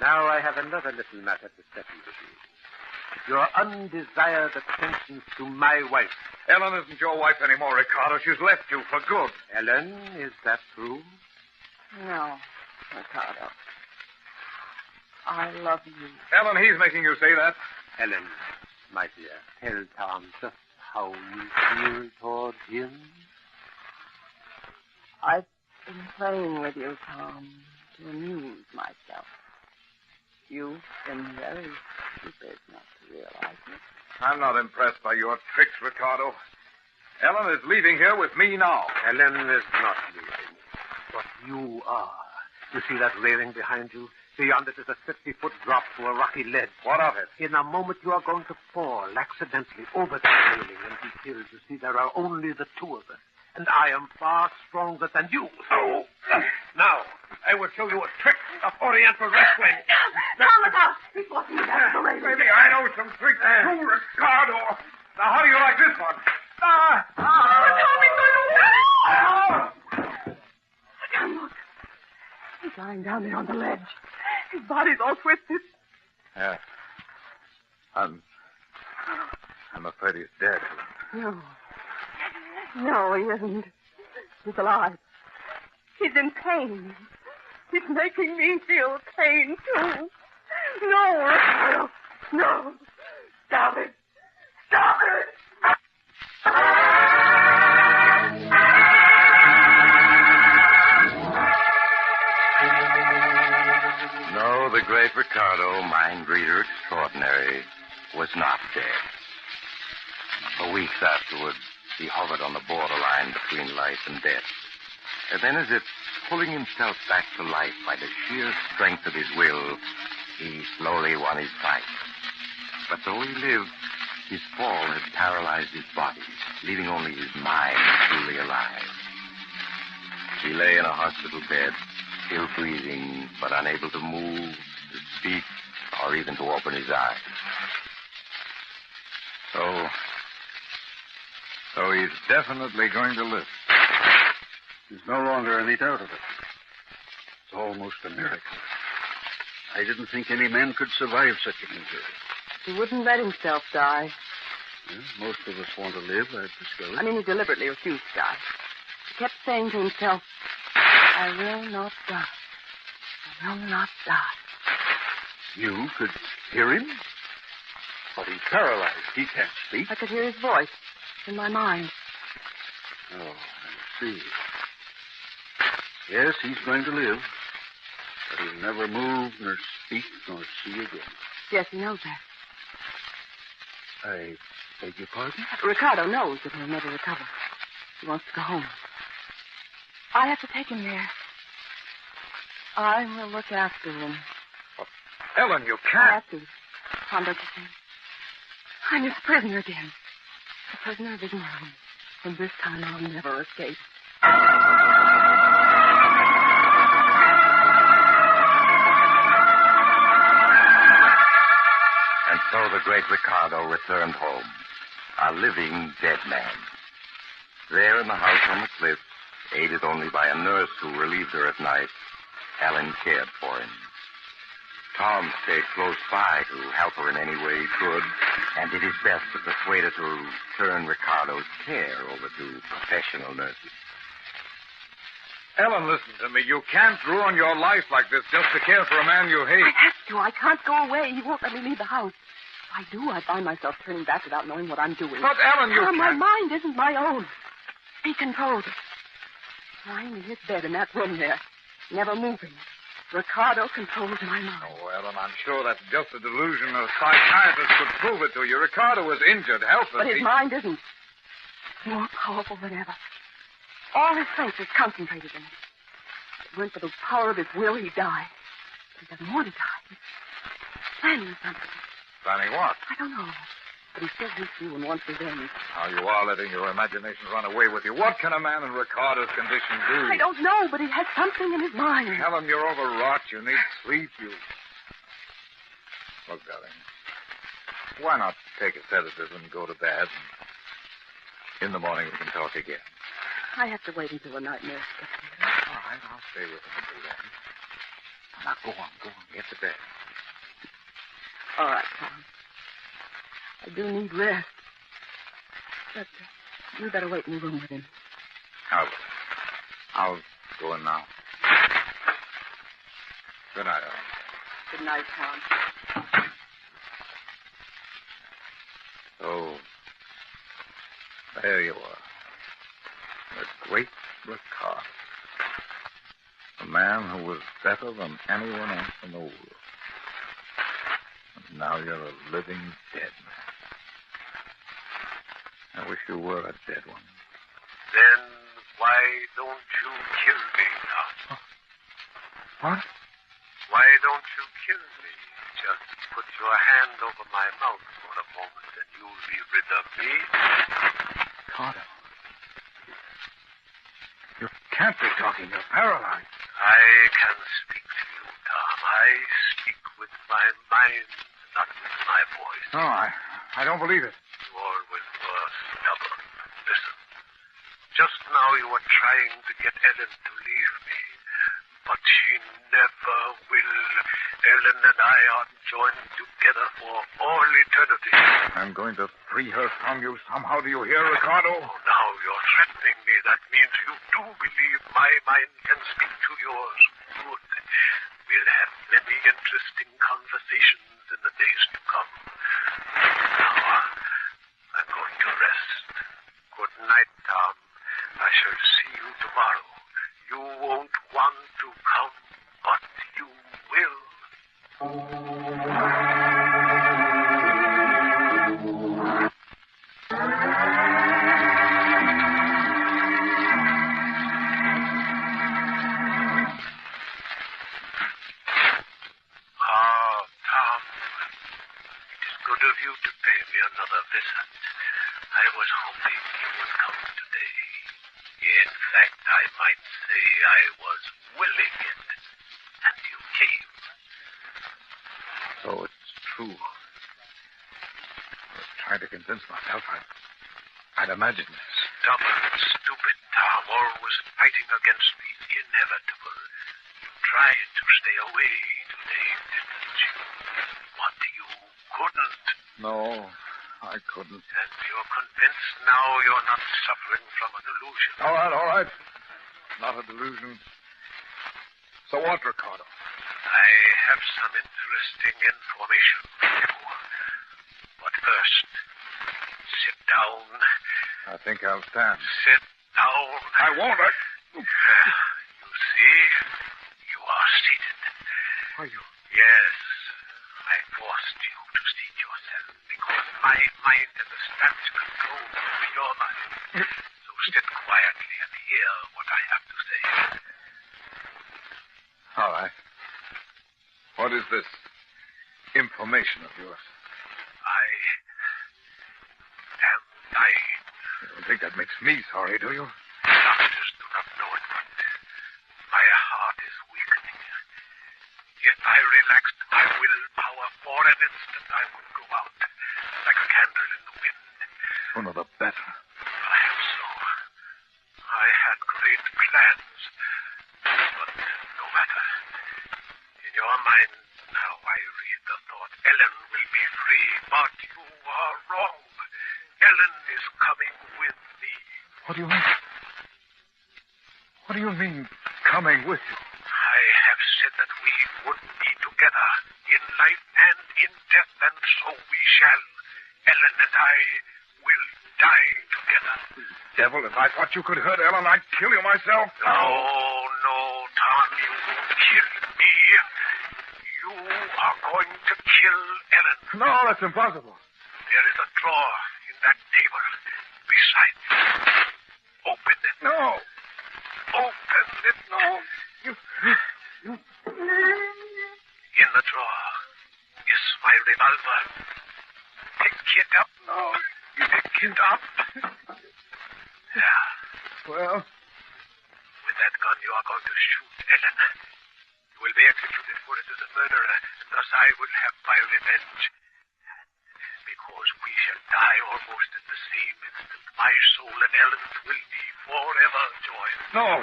I have another little matter to settle with you. Your undesired attentions to my wife. Ellen isn't your wife anymore, Ricardo. She's left you for good. Ellen, is that true? No, Ricardo. I love you. Ellen, he's making you say that. Ellen, my dear, tell Tom just how you feel toward him. I've been playing with you, Tom, to amuse myself. You've been very stupid not to realize it. I'm not impressed by your tricks, Ricardo. Ellen is leaving here with me now. Ellen is not leaving, but you are. You see that railing behind you? Beyond it is a 50-foot drop to a rocky ledge. What of it? In a moment you are going to fall accidentally over that railing and be killed. You see, there are only the two of us. And I am far stronger than you. Oh. Now, I will show you a trick of Oriental wrestling. Tom, look out! He's walking down the railing. Maybe I know some tricks too, Ricardo. Now, how do you like this one? Tom, he's going to... Tom, look. He's lying down there on the ledge. His body's all twisted. Yeah. I'm afraid he's dead. No. No, he isn't. He's alive. He's in pain. He's making me feel pain, too. No, Ricardo. No. Stop it. Stop it. No, the great Ricardo, mind reader extraordinary, was not dead. For weeks afterward, he hovered on the borderline between life and death. And then, as if pulling himself back to life by the sheer strength of his will, he slowly won his fight. But though he lived, his fall had paralyzed his body, leaving only his mind truly alive. He lay in a hospital bed, still breathing, but unable to move, to speak, or even to open his eyes. So he's definitely going to live. There's no longer any doubt of it. It's almost a miracle. I didn't think any man could survive such an injury. He wouldn't let himself die. Well, most of us want to live, I've discovered. I mean, he deliberately refused to die. He kept saying to himself, I will not die. I will not die. You could hear him? But he's paralyzed. He can't speak. I could hear his voice in my mind. Oh, I see. Yes, he's going to live. But he'll never move, nor speak, nor see again. Yes, he knows that. I beg your pardon? Ricardo knows that he'll never recover. He wants to go home. I have to take him there. I will look after him. Ellen, you I can't. have to. Tom, don't you see? I'm his prisoner again. The prisoner of his mind. And this time I'll never escape. And so the great Ricardo returned home, a living dead man. There in the house on the cliff, aided only by a nurse who relieved her at night, Ellen cared for him. Tom stayed close by to help her in any way he could, and did his best to persuade her to turn Ricardo's care over to professional nurses. Ellen, listen to me. You can't ruin your life like this just to care for a man you hate. I have to. I can't go away. He won't let me leave the house. If I do, I find myself turning back without knowing what I'm doing. But, Ellen, you My can't. mind isn't my own. Be controlled. Lying in his bed in that room there, never moving. Ricardo controls my mind. Oh, Ellen, I'm sure that's just a delusion. A psychiatrist could prove it to you. Ricardo was injured, helpless. But his mind isn't. More powerful than ever. All his strength is concentrated in it. If it weren't for the power of his will, he'd die. But he doesn't want to die. He's planning something. Planning what? I don't know. But he still hates you and wants revenge. How you are letting your imagination run away with you. What can a man in Ricardo's condition do? I don't know, but he has something in his mind. Helen, you're overwrought. You need sleep. Look, darling, why not take a sedative and go to bed? In the morning we can talk again. I have to wait until the night nurse gets here. All right, I'll stay with him until then. Now, go on. Get to bed. All right, Tom. I do need rest. But you better wait in the room with him. I'll go in now. Good night, Ellen. Good night, Tom. So, there you are. The great Ricardo. A man who was better than anyone else in the world. And now you're a living dead man. I wish you were a dead one. Then why don't you kill me now? What? Why don't you kill me? Just put your hand over my mouth for a moment and you'll be rid of me. Ricardo. You can't be talking. You're paralyzed. I can speak to you, Tom. I speak with my mind, not with my voice. No, I don't believe it. You always were stubborn. Listen. Just now you were trying to get Ellen to leave me. But she never will. Ellen and I are joined together for all eternity. I'm going to free her from you somehow. Do you hear, Ricardo? Oh, now you're threatening do believe my mind can speak to yours. Good. We'll have many interesting conversations in the days to come. Now, I'm going to rest. Good night, Tom. I shall see you tomorrow. You won't want to come, but you will. Tom, it is good of you to pay me another visit. I was hoping you would come today. In fact, I might say I was willing it, and you came. So it's true. I was trying to convince myself I'd imagined this. Stubborn, stupid Tom, always fighting against the inevitable. You tried to stay away today, didn't you? But you couldn't. No, I couldn't. And you're convinced now you're not suffering from a delusion. All right. Not a delusion. So what, Ricardo? I have some interesting information for you. But first, sit down. I think I'll stand. Sit down. I won't. You see, you are seated. Are you? Yes. I forced you to seat yourself because my mind understands control over your mind. So sit quietly and hear what I have to say. All right. What is this information of yours? I am dying. You don't think that makes me sorry, do you? Doctors do not know it, but my heart is weakening. If I relaxed my willpower for an instant, I would go out like a candle in the wind. Sooner the better. Perhaps so. I had great plans, but no matter. In your mind now I read the thought, Ellen will be free, but you are wrong. Ellen is coming with me. What do you mean? What do you mean, coming with you? I have said that we would be together in life and in death, and so we shall. Ellen and I will die together. Devil, if I thought you could hurt Ellen, I'd kill you myself. No, Tom, you won't kill me. You are going to kill Ellen. No, that's impossible. There is a drawer in that table beside you. Open it. No. Open it. No. You. In the drawer is my revolver. Pick it up. No. Pick it up. There. Well? With that gun, you are going to shoot Ellen. You will be executed for it as a murderer, and thus I will have my revenge. Because we shall die almost at the same instant, my soul and Ellen's will be forever joined. No.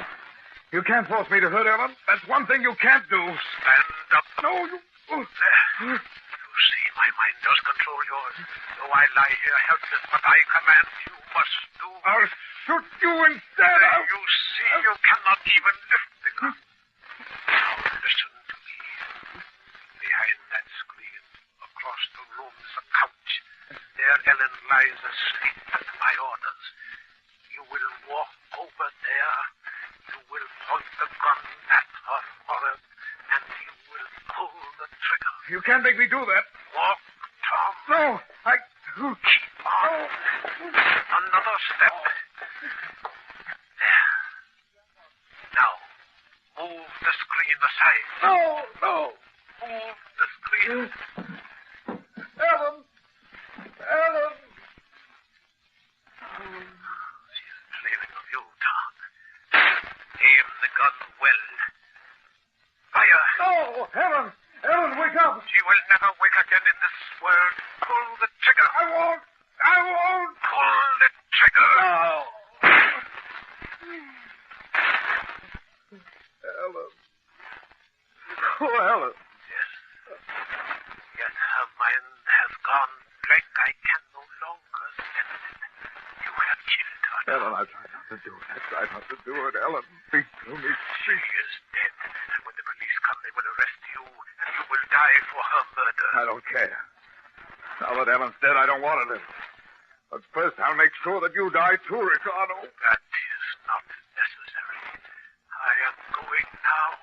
You can't force me to hurt Ellen. That's one thing you can't do. Stand up. No, you... There. You see, my mind does control yours. Though I lie here helpless, but I command you must do. I'll shoot you instead. You see, you cannot even lift the gun. Now listen to me. Behind that screen, across the room, is a couch. There Ellen lies asleep at my orders. You will walk over there. You will point the gun at her forehead, and you will pull the trigger. You can't make me do that. Walk, Tom. No, I... Keep on. Another step. There. Now, move the screen aside. No. Move the screen. Ellen. She's dreaming of you, Tom. Aim the gun well. Fire. No, Ellen, wake up. She will never wake again in this world. Pull the trigger. I won't. Pull the trigger. No. Ellen. Oh, Ellen. Yes, her mind has gone blank. I can no longer sense it. You have killed her. Ellen, I'll try. not to do it. I tried not to do it. Ellen, speak to me. She is dead. And when the police come, they will arrest you, and you will die for her murder. I don't care. Now that Ellen's dead, I don't want to live. But first, I'll make sure that you die too, Ricardo. That is not necessary. I am going now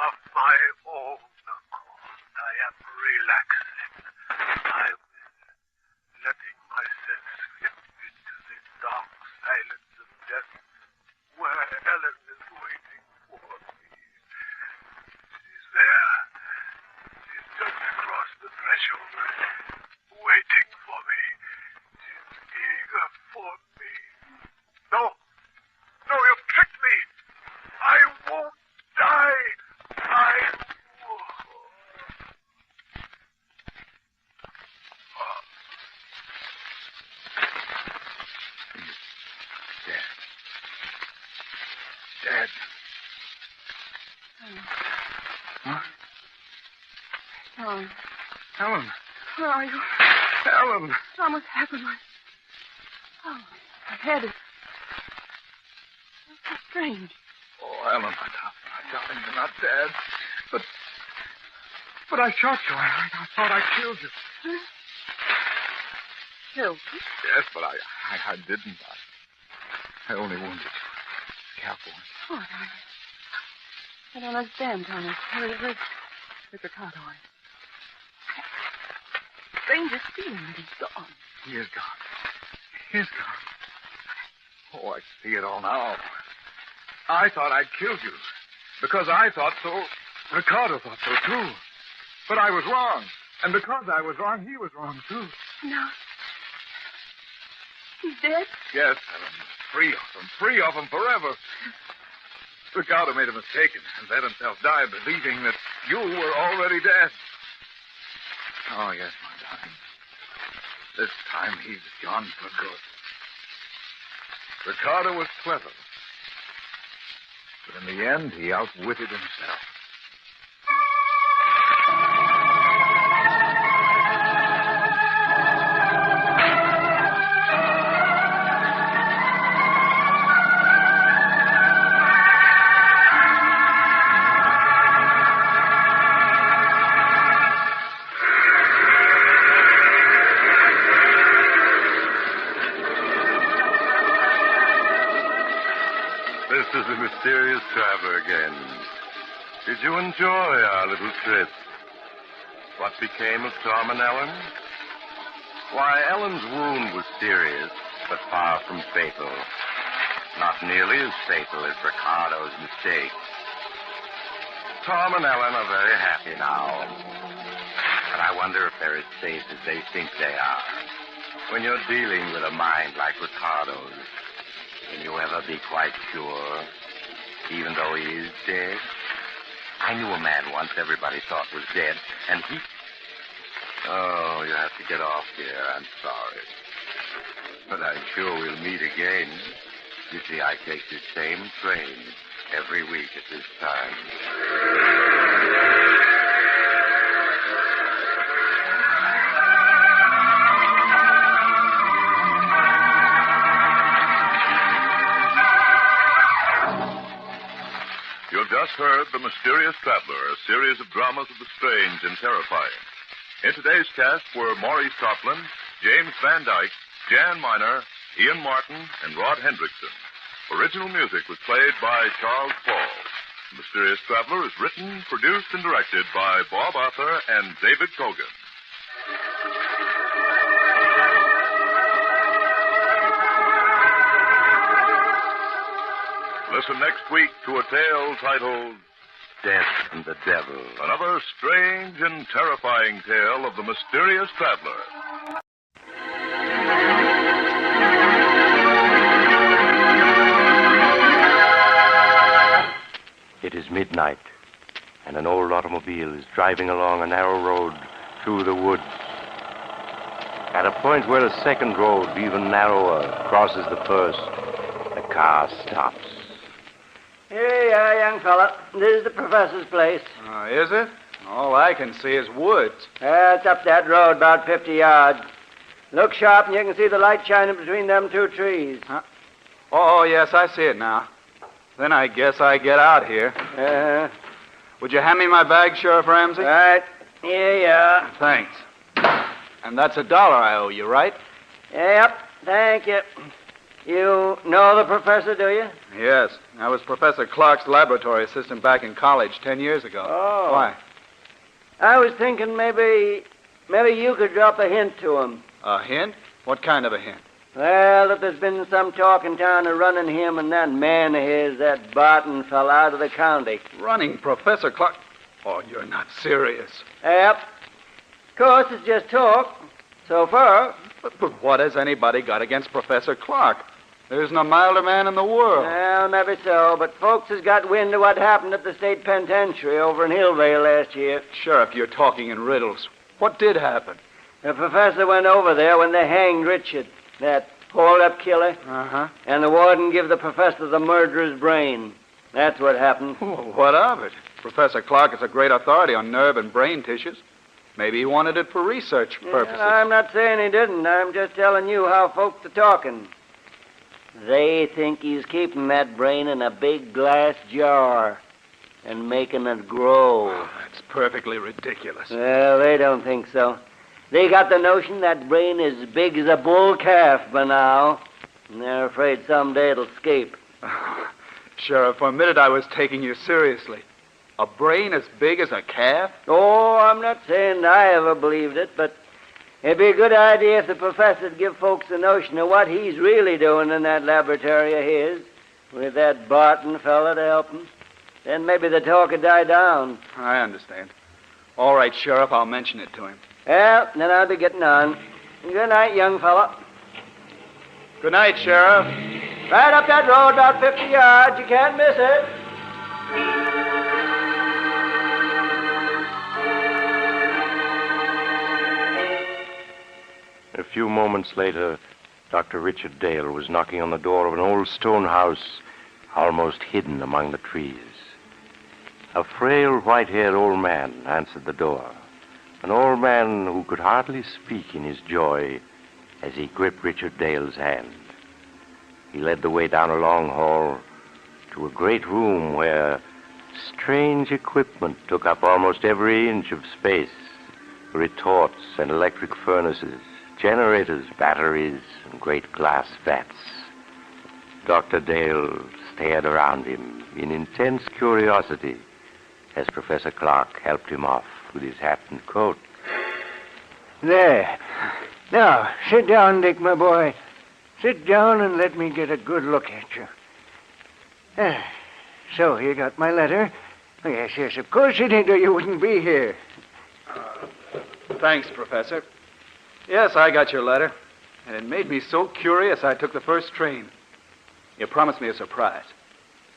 of my own accord. I am relaxing. I will, letting myself slip into the dark silence of death, where Ellen is waiting for me. She's there. She's just across the threshold, waiting for me. She's eager for me. No, you've tricked me. I won't die. I won't. Dead. Huh? Ellen. Ellen. Where are you? Ellen. John, what's happened? My head is... It's so strange. Oh, Ellen, my darling, you're not dead. But I shot you. I thought I killed you. Huh? Killed you? Yes, but I didn't. I only wounded you. Careful. Oh, I don't understand, Thomas. Where's Ricardo? Strangest feeling that he's gone. He is gone. He's gone. Oh, I see it all now. I thought I'd killed you. Because I thought so, Ricardo thought so, too. But I was wrong. And because I was wrong, he was wrong, too. No. He's dead? Yes, Ellen. Free of him forever. Ricardo made a mistake and let himself die, believing that you were already dead. Oh, yes, my darling. This time he's gone for good. Ricardo was clever. But in the end, he outwitted himself. This is the Mysterious Traveler again. Did you enjoy our little trip? What became of Tom and Ellen? Why, Ellen's wound was serious, but far from fatal. Not nearly as fatal as Ricardo's mistake. Tom and Ellen are very happy now. But I wonder if they're as safe as they think they are. When you're dealing with a mind like Ricardo's, can you ever be quite sure, even though he is dead? I knew a man once everybody thought was dead, and he... Oh, you have to get off here. I'm sorry. But I'm sure we'll meet again. You see, I take this same train every week at this time. You've just heard The Mysterious Traveler, a series of dramas of the strange and terrifying. In today's cast were Maurice Tarplin, James Van Dyke, Jan Miner, Ian Martin, and Rod Hendrickson. Original music was played by Charles Paul. The Mysterious Traveler is written, produced, and directed by Bob Arthur and David Cogan. Listen next week to a tale titled Death and the Devil. Another strange and terrifying tale of the Mysterious Traveler. It is midnight, and an old automobile is driving along a narrow road through the woods. At a point where a second road, even narrower, crosses the first, the car stops. Here you are, young fella. This is the professor's place. Is it? All I can see is woods. It's up that road about 50 yards. Look sharp and you can see the light shining between them two trees. Huh? Oh, yes, I see it now. Then I guess I get out here. Would you hand me my bag, Sheriff Ramsey? Right. Here you are. Thanks. And that's $1 I owe you, right? Yep, thank you. You know the professor, do you? Yes. I was Professor Clark's laboratory assistant back in college 10 years ago. Oh. Why? I was thinking maybe you could drop a hint to him. A hint? What kind of a hint? Well, that there's been some talk in town of running him and that man of his, that Barton fella, out of the county. Running Professor Clark? Oh, you're not serious. Yep. Of course, it's just talk. So far. But what has anybody got against Professor Clark? There isn't a milder man in the world. Well, maybe so, but folks has got wind of what happened at the state penitentiary over in Hillvale last year. Sheriff, you're talking in riddles. What did happen? The professor went over there when they hanged Richard, that hold-up killer. Uh-huh. And the warden gave the professor the murderer's brain. That's what happened. Well, what of it? Professor Clark is a great authority on nerve and brain tissues. Maybe he wanted it for research purposes. I'm not saying he didn't. I'm just telling you how folks are talking. They think he's keeping that brain in a big glass jar and making it grow. Oh, that's perfectly ridiculous. Well, they don't think so. They got the notion that brain is as big as a bull calf by now, and they're afraid someday it'll escape. Sheriff, for a minute I was taking you seriously. A brain as big as a calf? Oh, I'm not saying I ever believed it, but it'd be a good idea if the professor'd give folks the notion of what he's really doing in that laboratory of his, with that Barton fella to help him. Then maybe the talk would die down. I understand. All right, Sheriff, I'll mention it to him. Well, then I'll be getting on. Good night, young fella. Good night, Sheriff. Right up that road, about 50 yards. You can't miss it. A few moments later, Dr. Richard Dale was knocking on the door of an old stone house almost hidden among the trees. A frail, white-haired old man answered the door, an old man who could hardly speak in his joy as he gripped Richard Dale's hand. He led the way down a long hall to a great room where strange equipment took up almost every inch of space. Retorts and electric furnaces, generators, batteries, and great glass vats. Dr. Dale stared around him in intense curiosity as Professor Clark helped him off with his hat and coat. There. Now, sit down, Dick, my boy. Sit down and let me get a good look at you. So, you got my letter? Oh, yes, of course you did, or you wouldn't be here. Thanks, Professor. Yes, I got your letter, and it made me so curious I took the first train. You promised me a surprise.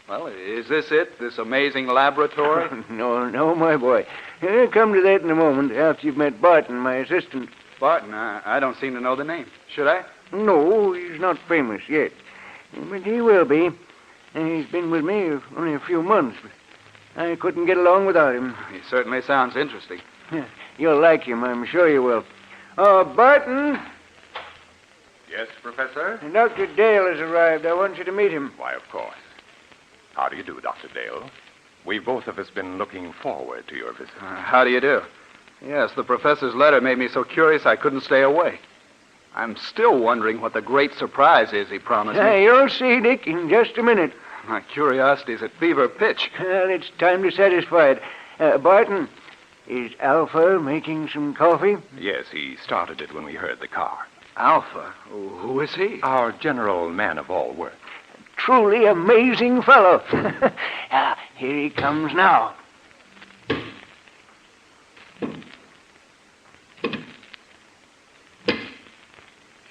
Well, is this it, this amazing laboratory? No, my boy. I'll come to that in a moment, after you've met Barton, my assistant. Barton? I don't seem to know the name. Should I? No, he's not famous yet. But he will be. He's been with me only a few months, but I couldn't get along without him. He certainly sounds interesting. You'll like him, I'm sure you will. Barton. Yes, Professor? Dr. Dale has arrived. I want you to meet him. Why, of course. How do you do, Dr. Dale? We've both of us been looking forward to your visit. How do you do? Yes, the professor's letter made me so curious I couldn't stay away. I'm still wondering what the great surprise is he promised me. You'll see, Dick, in just a minute. My curiosity's at fever pitch. Well, it's time to satisfy it. Barton, is Alpha making some coffee? Yes, he started it when we heard the car. Alpha? Who is he? Our general man of all work. Truly amazing fellow. Here he comes now.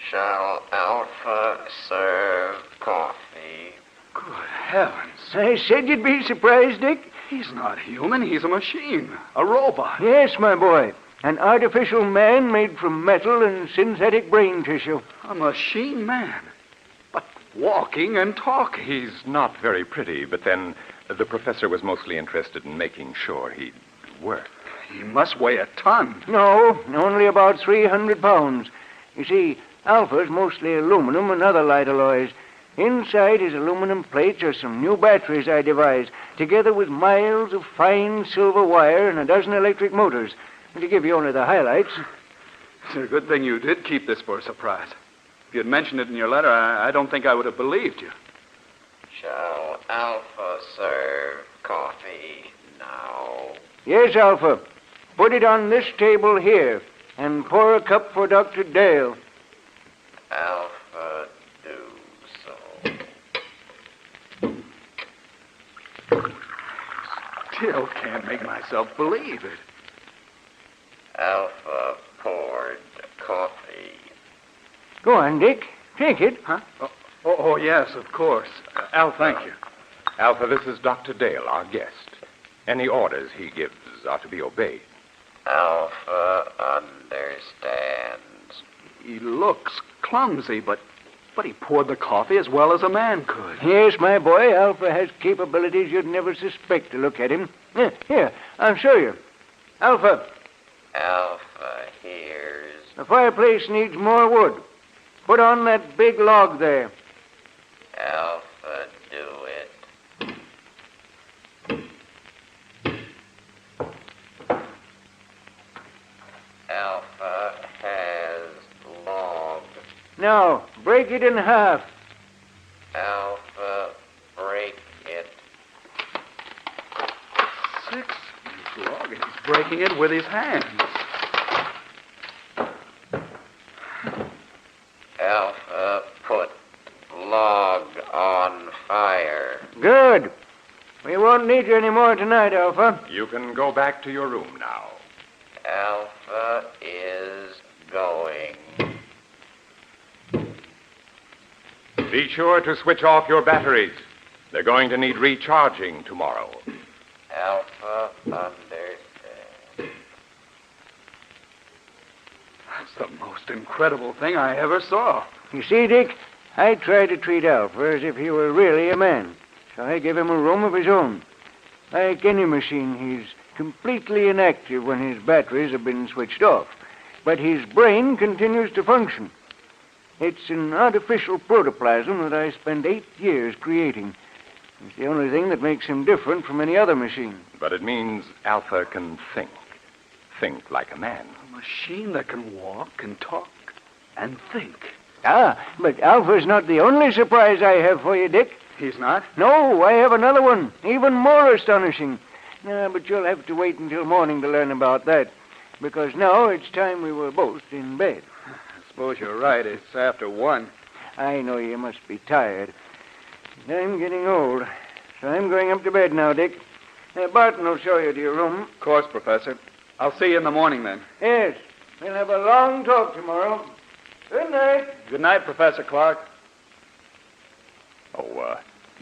Shall Alpha serve coffee? Good heavens. I said you'd be surprised, Dick. He's not human. He's a machine. A robot. Yes, my boy. An artificial man made from metal and synthetic brain tissue. A machine man. But walking and talking. He's not very pretty, but then the professor was mostly interested in making sure he'd work. He must weigh a ton. No, only about 300 pounds. You see, Alpha's mostly aluminum and other light alloys. Inside his aluminum plates are some new batteries I devised, together with miles of fine silver wire and a dozen electric motors. And to give you only the highlights. It's a good thing you did keep this for a surprise. If you had mentioned it in your letter, I don't think I would have believed you. Shall Alpha serve coffee now? Yes, Alpha. Put it on this table here, and pour a cup for Dr. Dale. Alpha, do so. Still can't make myself believe it. Alpha poured coffee. Go on, Dick. Take it. Huh? Oh, yes, of course. Al, thank you. Alpha, this is Dr. Dale, our guest. Any orders he gives are to be obeyed. Alpha understands. He looks clumsy, but he poured the coffee as well as a man could. Yes, my boy, Alpha has capabilities you'd never suspect to look at him. Here, I'll show you. Alpha. Alpha hears. The fireplace needs more wood. Put on that big log there. Alpha, do it. Alpha has log. Now, break it in half. Alpha, break it. 6-inch log, and he's breaking it with his hands. Alpha, put log on fire. Good. We won't need you any more tonight, Alpha. You can go back to your room now. Alpha is going. Be sure to switch off your batteries. They're going to need recharging tomorrow. Alpha understands. That's the most incredible thing I ever saw. You see, Dick, I try to treat Alpha as if he were really a man. So I give him a room of his own. Like any machine, he's completely inactive when his batteries have been switched off. But his brain continues to function. It's an artificial protoplasm that I spent 8 years creating. It's the only thing that makes him different from any other machine. But it means Alpha can think. Think like a man. A machine that can walk and talk and think. Ah, but Alpha's not the only surprise I have for you, Dick. He's not? No, I have another one, even more astonishing. But you'll have to wait until morning to learn about that, because now it's time we were both in bed. I suppose you're right. It's after 1. I know you must be tired. I'm getting old, so I'm going up to bed now, Dick. Barton will show you to your room. Of course, Professor. I'll see you in the morning, then. Yes, we'll have a long talk tomorrow. Good night. Good night, Professor Clark.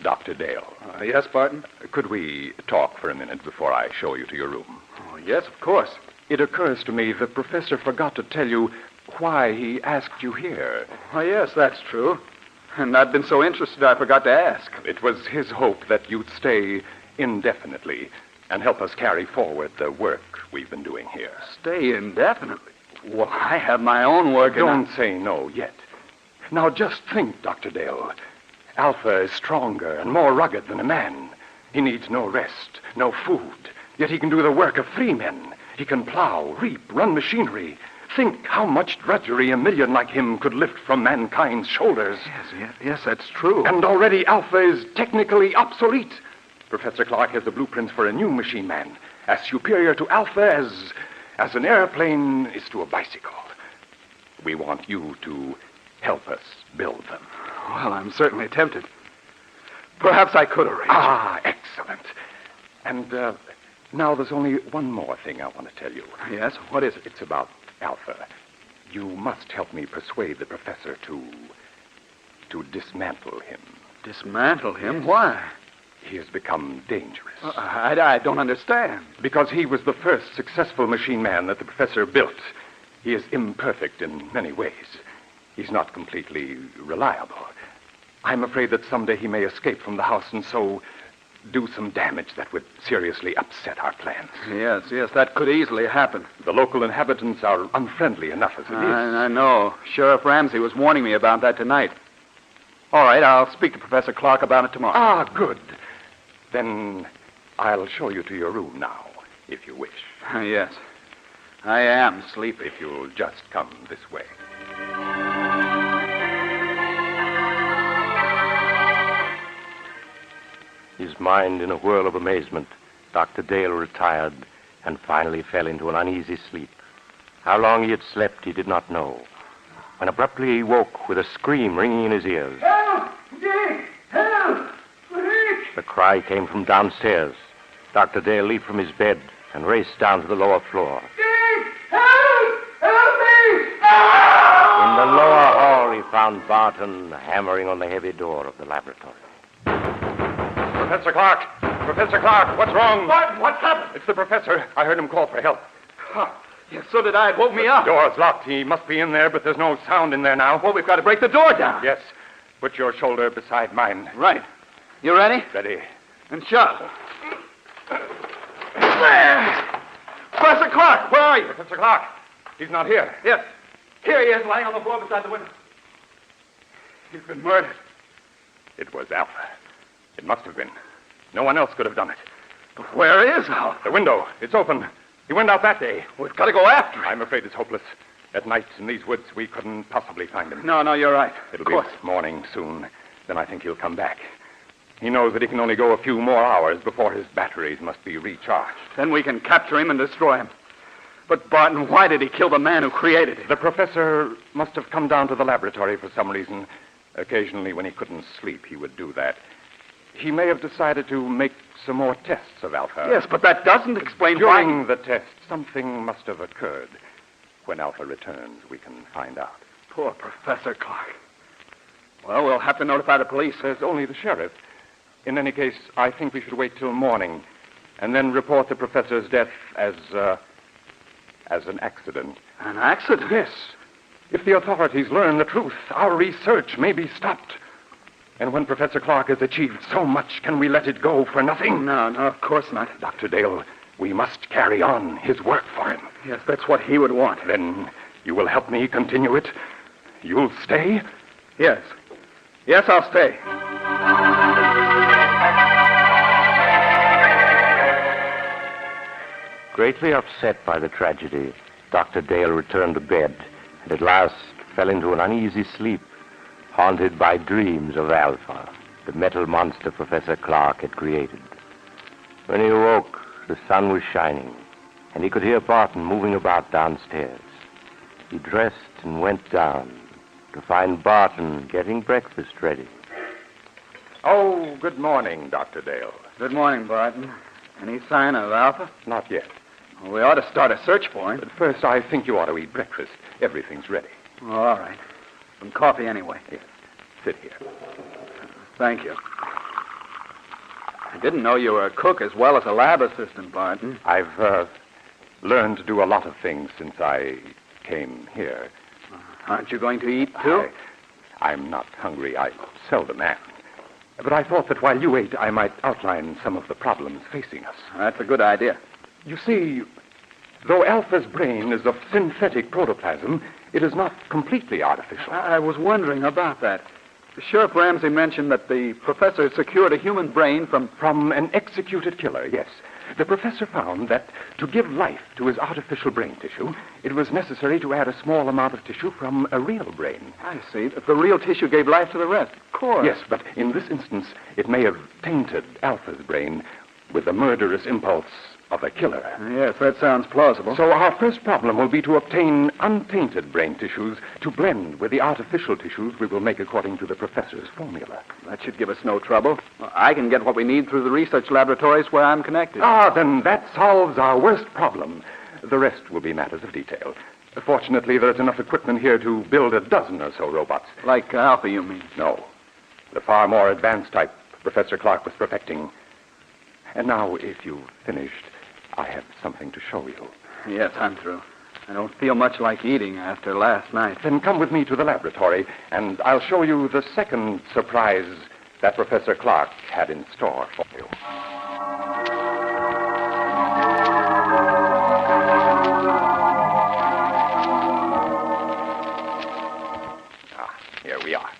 Dr. Dale. Yes, Barton? Could we talk for a minute before I show you to your room? Oh, yes, of course. It occurs to me the professor forgot to tell you why he asked you here. Oh, yes, that's true. And I've been so interested I forgot to ask. It was his hope that you'd stay indefinitely and help us carry forward the work we've been doing here. Stay indefinitely? Well, I have my own work. Don't say no yet. Now just think, Dr. Dale. Alpha is stronger and more rugged than a man. He needs no rest, no food. Yet he can do the work of 3 men. He can plow, reap, run machinery. Think how much drudgery a million like him could lift from mankind's shoulders. Yes, that's true. And already Alpha is technically obsolete. Professor Clark has the blueprints for a new machine man, as superior to Alpha as an airplane is to a bicycle. We want you to help us build them. Well, I'm certainly tempted. Perhaps I could arrange. Ah, excellent. And now there's only one more thing I want to tell you. Yes? What is it? It's about Alpha. You must help me persuade the professor to dismantle him. Dismantle him? Why? He has become dangerous. I don't understand. Because he was the first successful machine man that the professor built. He is imperfect in many ways. He's not completely reliable. I'm afraid that someday he may escape from the house and so do some damage that would seriously upset our plans. Yes, that could easily happen. The local inhabitants are unfriendly enough as it is. I know. Sheriff Ramsey was warning me about that tonight. All right, I'll speak to Professor Clark about it tomorrow. Ah, good. Then I'll show you to your room now, if you wish. Yes. I am sleepy. If you'll just come this way. His mind in a whirl of amazement, Dr. Dale retired and finally fell into an uneasy sleep. How long he had slept, he did not know, when abruptly he woke with a scream ringing in his ears. Help! Dick! Help! Quick! The cry came from downstairs. Dr. Dale leaped from his bed and raced down to the lower floor. Dick! Help! Help me! In the lower hall, he found Barton hammering on the heavy door of the laboratory. Professor Clark! Professor Clark, what's wrong? What's happened? It's the professor. I heard him call for help. Yes, so did I. It woke me up. The door's locked. He must be in there, but there's no sound in there now. Well, we've got to break the door down. Yes. Put your shoulder beside mine. Right. You ready? Ready. And shut. Professor Clark, where are you? Professor Clark. He's not here. Yes. Here he is, lying on the floor beside the window. He's been murdered. It was Alpha. It must have been. No one else could have done it. But where is Alpha? The window. It's open. He went out that day. We've got to go after him. I'm afraid it's hopeless. At night in these woods, we couldn't possibly find him. No, you're right. It'll be morning soon. Then I think he'll come back. He knows that he can only go a few more hours before his batteries must be recharged. Then we can capture him and destroy him. But, Barton, why did he kill the man who created him? The professor must have come down to the laboratory for some reason. Occasionally, when he couldn't sleep, he would do that. He may have decided to make some more tests of Alpha. Yes, but that doesn't explain why... During the test, something must have occurred. When Alpha returns, we can find out. Poor Professor Clark. Well, we'll have to notify the police. There's only the sheriff. In any case, I think we should wait till morning and then report the professor's death as an accident. An accident? Yes. If the authorities learn the truth, our research may be stopped. And when Professor Clark has achieved so much, can we let it go for nothing? No, of course not. Dr. Dale, we must carry on his work for him. Yes, that's what he would want. Then you will help me continue it? You'll stay? Yes. Yes, I'll stay. Greatly upset by the tragedy, Dr. Dale returned to bed and at last fell into an uneasy sleep, haunted by dreams of Alpha, the metal monster Professor Clark had created. When he awoke, the sun was shining, and he could hear Barton moving about downstairs. He dressed and went down to find Barton getting breakfast ready. Oh, good morning, Dr. Dale. Good morning, Barton. Any sign of Alpha? Not yet. Well, we ought to start a search for him. But first, I think you ought to eat breakfast. Everything's ready. Oh, all right. Some coffee anyway. Yes. Sit here. Thank you. I didn't know you were a cook as well as a lab assistant, Barton. I've learned to do a lot of things since I came here. Aren't you going to eat, too? I'm not hungry. I seldom am. But I thought that while you ate, I might outline some of the problems facing us. That's a good idea. You see, though Alpha's brain is of synthetic protoplasm, it is not completely artificial. I was wondering about that. Sheriff Ramsey mentioned that the professor had secured a human brain from an executed killer, yes. The professor found that to give life to his artificial brain tissue, it was necessary to add a small amount of tissue from a real brain. I see. The real tissue gave life to the rest. Of course. Yes, but in this instance, it may have tainted Alpha's brain with the murderous impulse of a killer. Yes, that sounds plausible. So our first problem will be to obtain untainted brain tissues to blend with the artificial tissues we will make according to the professor's formula. That should give us no trouble. I can get what we need through the research laboratories where I'm connected. Then that solves our worst problem. The rest will be matters of detail. Fortunately, there's enough equipment here to build a dozen or so robots. Like Alpha, you mean? No. The far more advanced type Professor Clark was perfecting. And now, if you've finished, I have something to show you. Yes, I'm through. I don't feel much like eating after last night. Then come with me to the laboratory, and I'll show you the second surprise that Professor Clark had in store for you. Here we are.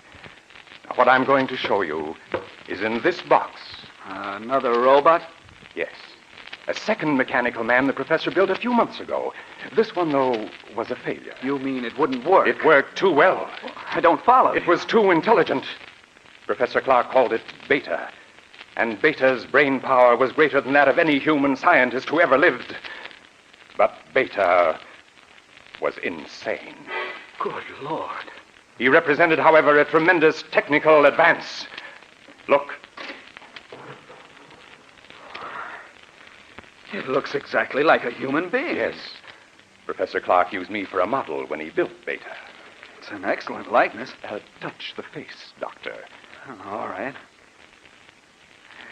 Now, what I'm going to show you is in this box. Another robot? Yes. A second mechanical man the professor built a few months ago. This one, though, was a failure. You mean it wouldn't work? It worked too well. I don't follow. It was too intelligent. Professor Clark called it Beta. And Beta's brain power was greater than that of any human scientist who ever lived. But Beta was insane. Good Lord. He represented, however, a tremendous technical advance. Look. It looks exactly like a human being. Yes. Professor Clark used me for a model when he built Beta. It's an excellent likeness. Touch the face, Doctor. All right.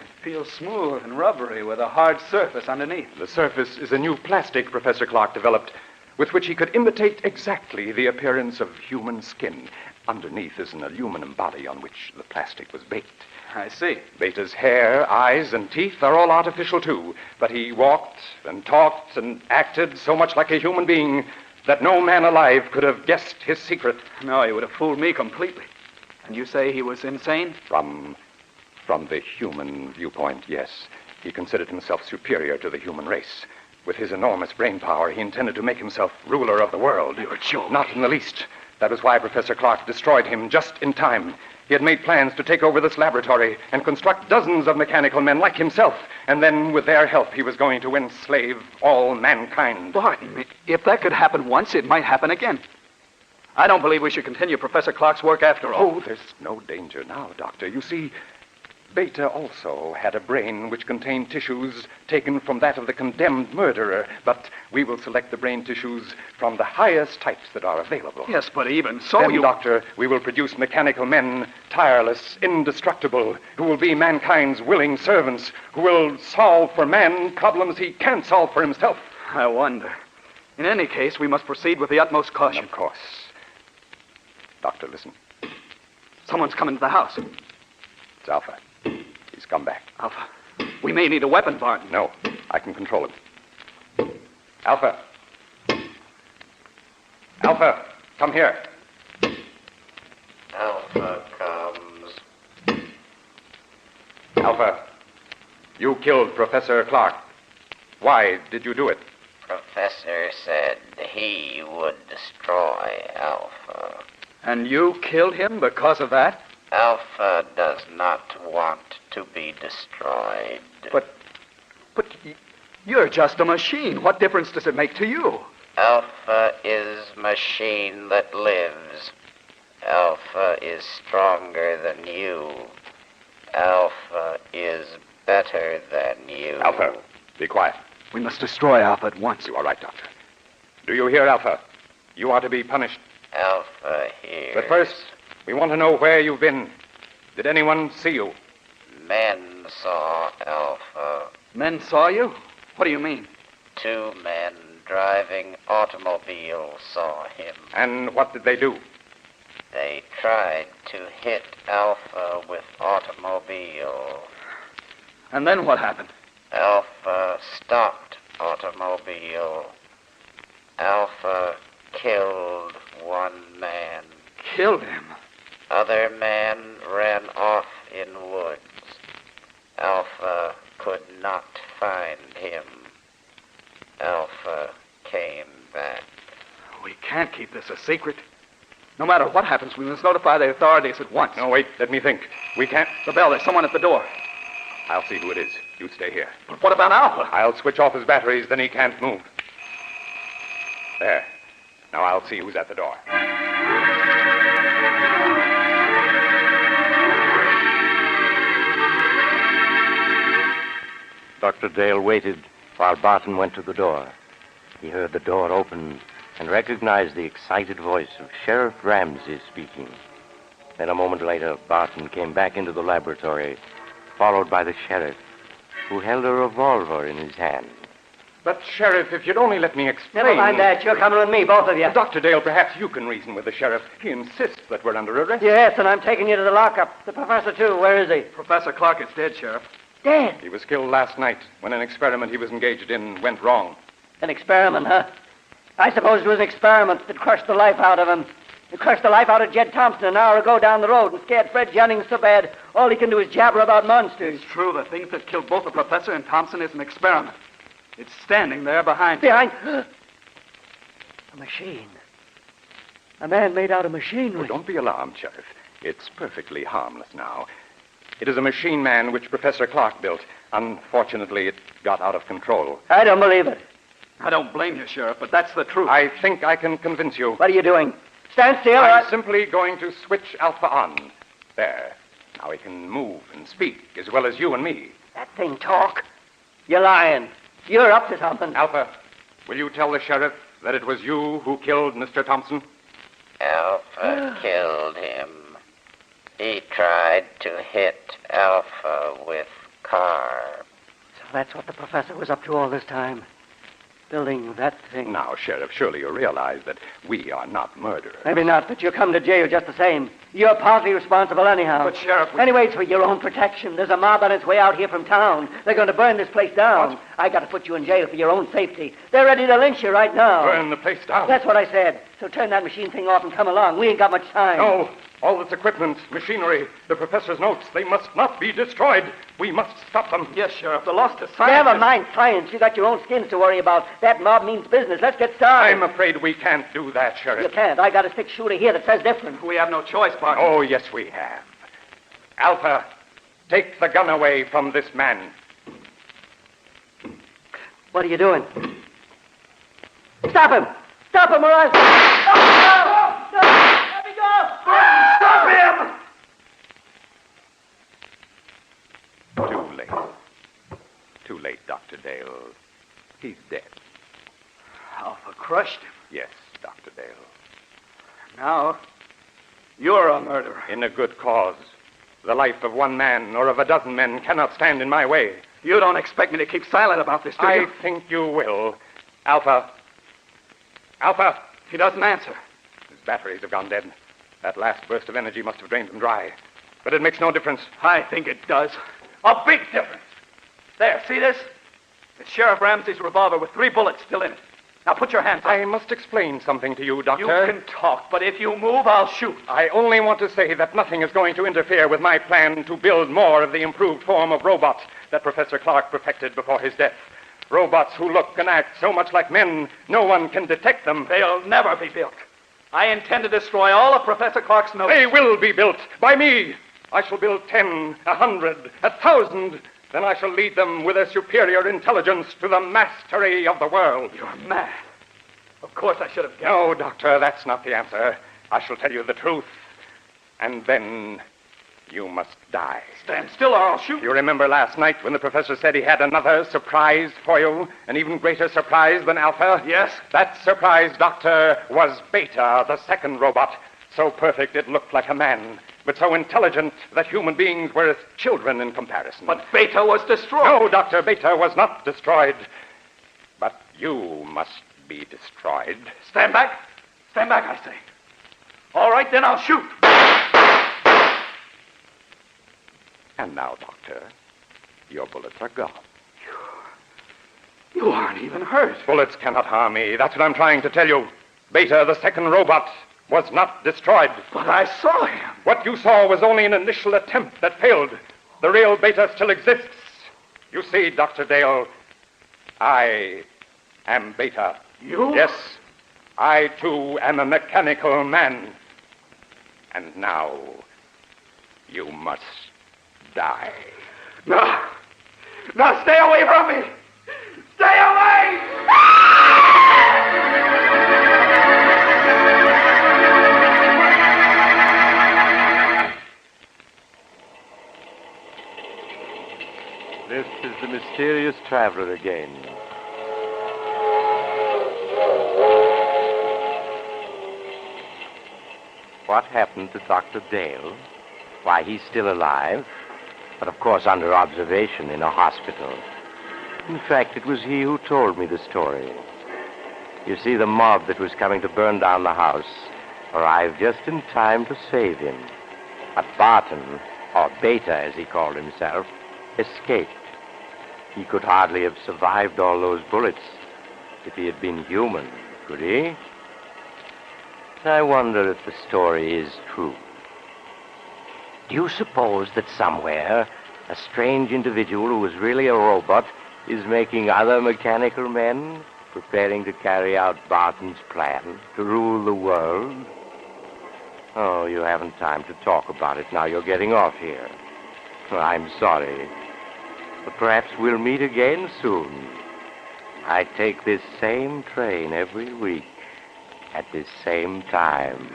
It feels smooth and rubbery with a hard surface underneath. The surface is a new plastic Professor Clark developed with which he could imitate exactly the appearance of human skin. Underneath is an aluminum body on which the plastic was baked. I see. Beta's hair, eyes, and teeth are all artificial, too. But he walked and talked and acted so much like a human being that no man alive could have guessed his secret. No, he would have fooled me completely. And you say he was insane? From the human viewpoint, yes. He considered himself superior to the human race. With his enormous brain power, he intended to make himself ruler of the world. You're joking. Not in the least. That was why Professor Clark destroyed him just in time. He had made plans to take over this laboratory and construct dozens of mechanical men like himself. And then, with their help, he was going to enslave all mankind. Pardon me. If that could happen once, it might happen again. I don't believe we should continue Professor Clark's work after all. Oh, there's no danger now, Doctor. You see, Beta also had a brain which contained tissues taken from that of the condemned murderer, but we will select the brain tissues from the highest types that are available. Yes, but even so, then, Doctor, we will produce mechanical men, tireless, indestructible, who will be mankind's willing servants, who will solve for man problems he can't solve for himself. I wonder. In any case, we must proceed with the utmost caution. Of course. Doctor, listen. Someone's come into the house. It's Alpha. He's come back. Alpha, we may need a weapon, Barton. No, I can control him. Alpha. Alpha, come here. Alpha comes. Alpha, you killed Professor Clark. Why did you do it? Professor said he would destroy Alpha. And you killed him because of that? Alpha does not want to be destroyed. But you're just a machine. What difference does it make to you? Alpha is machine that lives. Alpha is stronger than you. Alpha is better than you. Alpha, be quiet. We must destroy Alpha at once. You are right, Doctor. Do you hear, Alpha? You are to be punished. Alpha here. But first, we want to know where you've been. Did anyone see you? Men saw Alpha. Men saw you? What do you mean? 2 men driving automobiles saw him. And what did they do? They tried to hit Alpha with automobile. And then what happened? Alpha stopped automobile. Alpha killed 1 man. Killed him? Other man ran off in woods. Alpha could not find him. Alpha came back. We can't keep this a secret. No matter what happens, we must notify the authorities at once. No, wait, let me think. We can't... The bell, there's someone at the door. I'll see who it is. You stay here. But what about Alpha? I'll switch off his batteries, then he can't move. There. Now I'll see who's at the door. Dr. Dale waited while Barton went to the door. He heard the door open and recognized the excited voice of Sheriff Ramsey speaking. Then a moment later, Barton came back into the laboratory, followed by the sheriff, who held a revolver in his hand. But, Sheriff, if you'd only let me explain... Never mind that. You're coming with me, both of you. Dr. Dale, perhaps you can reason with the sheriff. He insists that we're under arrest. Yes, and I'm taking you to the lockup. The professor, too. Where is he? Professor Clark is dead, Sheriff. Dead? He was killed last night when an experiment he was engaged in went wrong. An experiment, huh? I suppose it was an experiment that crushed the life out of him. You crushed the life out of Jed Thompson an hour ago down the road and scared Fred Jennings so bad all he can do is jabber about monsters. It's true. The thing that killed both the professor and Thompson is an experiment. It's standing there behind... Behind... A machine. A man made out of machinery. Oh, don't be alarmed, Sheriff. It's perfectly harmless now. It is a machine man which Professor Clark built. Unfortunately, it got out of control. I don't believe it. I don't blame you, Sheriff, but that's the truth. I think I can convince you. What are you doing? Stand still. I'm simply going to switch Alpha on. There. Now he can move and speak as well as you and me. That thing talk? You're lying. You're up to something. Alpha, will you tell the sheriff that it was you who killed Mr. Thompson? Alpha killed him. He tried to hit Alpha with carbs. So that's what the professor was up to all this time. Building that thing. Now, Sheriff, surely you realize that we are not murderers. Maybe not, but you'll come to jail just the same. You're partly responsible anyhow. But, Sheriff... Anyway, it's for your own protection. There's a mob on its way out here from town. They're going to burn this place down. What? I got to put you in jail for your own safety. They're ready to lynch you right now. Burn the place down? That's what I said. So turn that machine thing off and come along. We ain't got much time. No. All this equipment, machinery, the professor's notes, they must not be destroyed. We must stop them. Yes, Sheriff. The lost to science. Never mind science. You got your own skins to worry about. That mob means business. Let's get started. I'm afraid we can't do that, Sheriff. You can't. I got a six-shooter here that says different. We have no choice, partner. Oh, yes, we have. Alpha, take the gun away from this man. What are you doing? Stop him! Stop him or I'll... No! Let me go! Stop him! Too late. Too late, Dr. Dale. He's dead. Alpha crushed him. Yes, Dr. Dale. Now, you're a murderer. In a good cause. The life of one man or of a dozen men cannot stand in my way. You don't expect me to keep silent about this, do you? I think you will. Alpha. Alpha. He doesn't answer. His batteries have gone dead. That last burst of energy must have drained them dry. But it makes no difference. I think it does. A big difference. There, see this? It's Sheriff Ramsey's revolver with 3 bullets still in it. Now put your hands up. I must explain something to you, Doctor. You can talk, but if you move, I'll shoot. I only want to say that nothing is going to interfere with my plan to build more of the improved form of robots that Professor Clark perfected before his death. Robots who look and act so much like men, no one can detect them. They'll never be built. I intend to destroy all of Professor Clark's notes. They will be built by me. I shall build 10, 100, 1,000. Then I shall lead them with a superior intelligence to the mastery of the world. You're mad. Of course I should have guessed. No, Doctor, that's not the answer. I shall tell you the truth. And then you must die. Stand still or I'll shoot. You remember last night when the professor said he had another surprise for you? An even greater surprise than Alpha? Yes. That surprise, Doctor, was Beta, the second robot. So perfect it looked like a man, but so intelligent that human beings were as children in comparison. But Beta was destroyed. No, Doctor, Beta was not destroyed. But you must be destroyed. Stand back. Stand back, I say. All right, then I'll shoot. And now, Doctor, your bullets are gone. You aren't even hurt. Bullets cannot harm me. That's what I'm trying to tell you. Beta, the second robot, was not destroyed. But I saw him. What you saw was only an initial attempt that failed. The real Beta still exists. You see, Dr. Dale, I am Beta. You? Yes, I, too, am a mechanical man. And now, you must die. No. No, stay away from me. Stay away! This is the mysterious traveler again. What happened to Dr. Dale? Why, he's still alive, but of course under observation in a hospital. In fact, it was he who told me the story. You see, the mob that was coming to burn down the house arrived just in time to save him. But Barton, or Beta as he called himself, escaped. He could hardly have survived all those bullets if he had been human, could he? I wonder if the story is true. Do you suppose that somewhere a strange individual who is really a robot is making other mechanical men, preparing to carry out Barton's plan to rule the world? Oh, you haven't time to talk about it now. You're getting off here. I'm sorry. But perhaps we'll meet again soon. I take this same train every week at this same time.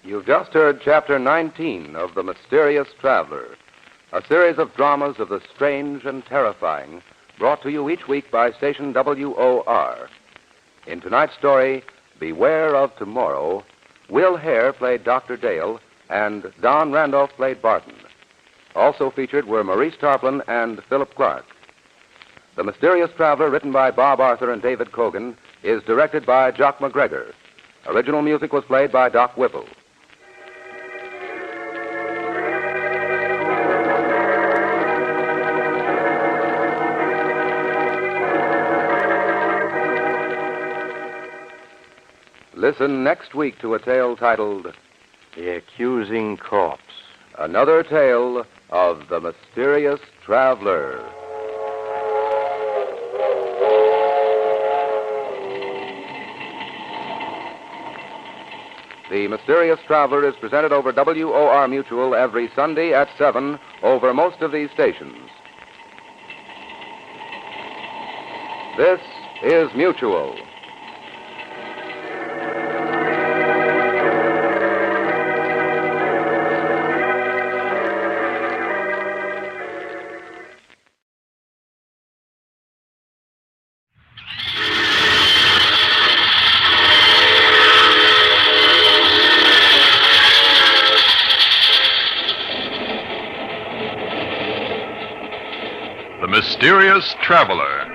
You've just heard Chapter 19 of The Mysterious Traveler, a series of dramas of the strange and terrifying, brought to you each week by station WOR. In tonight's story, Beware of Tomorrow, Will Hare played Dr. Dale, and Don Randolph played Barton. Also featured were Maurice Tarplin and Philip Clark. The Mysterious Traveler, written by Bob Arthur and David Cogan, is directed by Jock McGregor. Original music was played by Doc Whipple. Listen next week to a tale titled The Accusing Corpse. Another tale of the Mysterious Traveler. The Mysterious Traveler is presented over WOR Mutual every Sunday at 7 over most of these stations. This is Mutual. The Mysterious Traveler.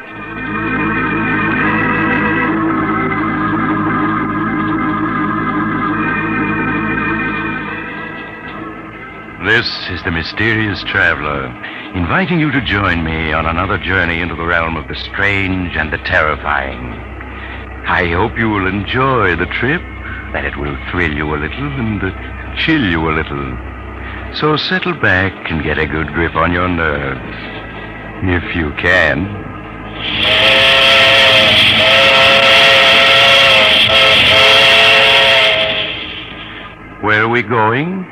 This is the Mysterious Traveler, inviting you to join me on another journey into the realm of the strange and the terrifying. I hope you will enjoy the trip, that it will thrill you a little and chill you a little. So settle back and get a good grip on your nerves, if you can. Where are we going?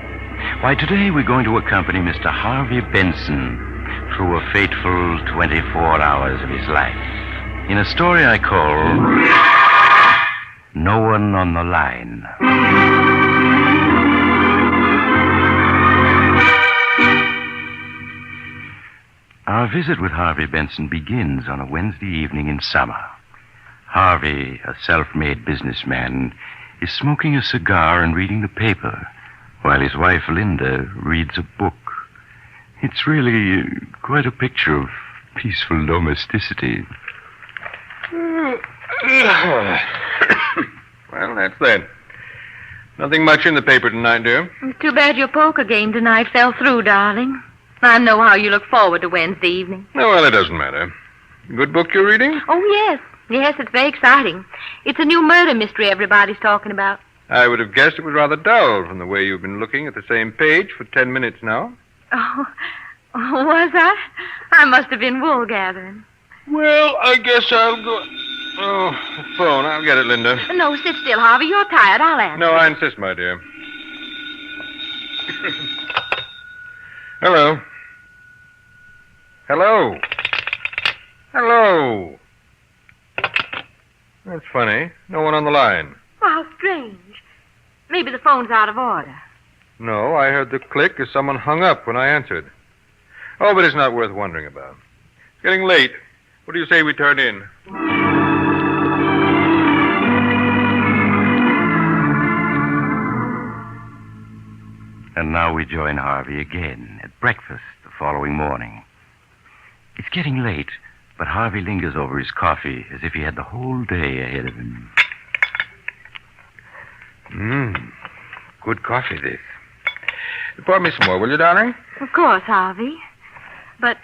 Why, today we're going to accompany Mr. Harvey Benson through a fateful 24 hours of his life in a story I call No One on the Line. Our visit with Harvey Benson begins on a Wednesday evening in summer. Harvey, a self-made businessman, is smoking a cigar and reading the paper, while his wife, Linda, reads a book. It's really quite a picture of peaceful domesticity. Well, that's that. Nothing much in the paper tonight, dear. It's too bad your poker game tonight fell through, darling. I know how you look forward to Wednesday evening. Oh, well, it doesn't matter. Good book you're reading? Oh, yes. Yes, it's very exciting. It's a new murder mystery everybody's talking about. I would have guessed it was rather dull from the way you've been looking at the same page for 10 minutes now. Oh, was I? I must have been wool gathering. Well, I guess I'll go... Oh, the phone. I'll get it, Linda. No, sit still, Harvey. You're tired. I'll answer. No, I insist, my dear. Hello. Hello. Hello. That's funny. No one on the line. Well, how strange. Maybe the phone's out of order. No, I heard the click as someone hung up when I answered. Oh, but it's not worth wondering about. It's getting late. What do you say we turn in? And now we join Harvey again at breakfast the following morning. It's getting late, but Harvey lingers over his coffee as if he had the whole day ahead of him. Good coffee, this. Pour me some more, will you, darling? Of course, Harvey. But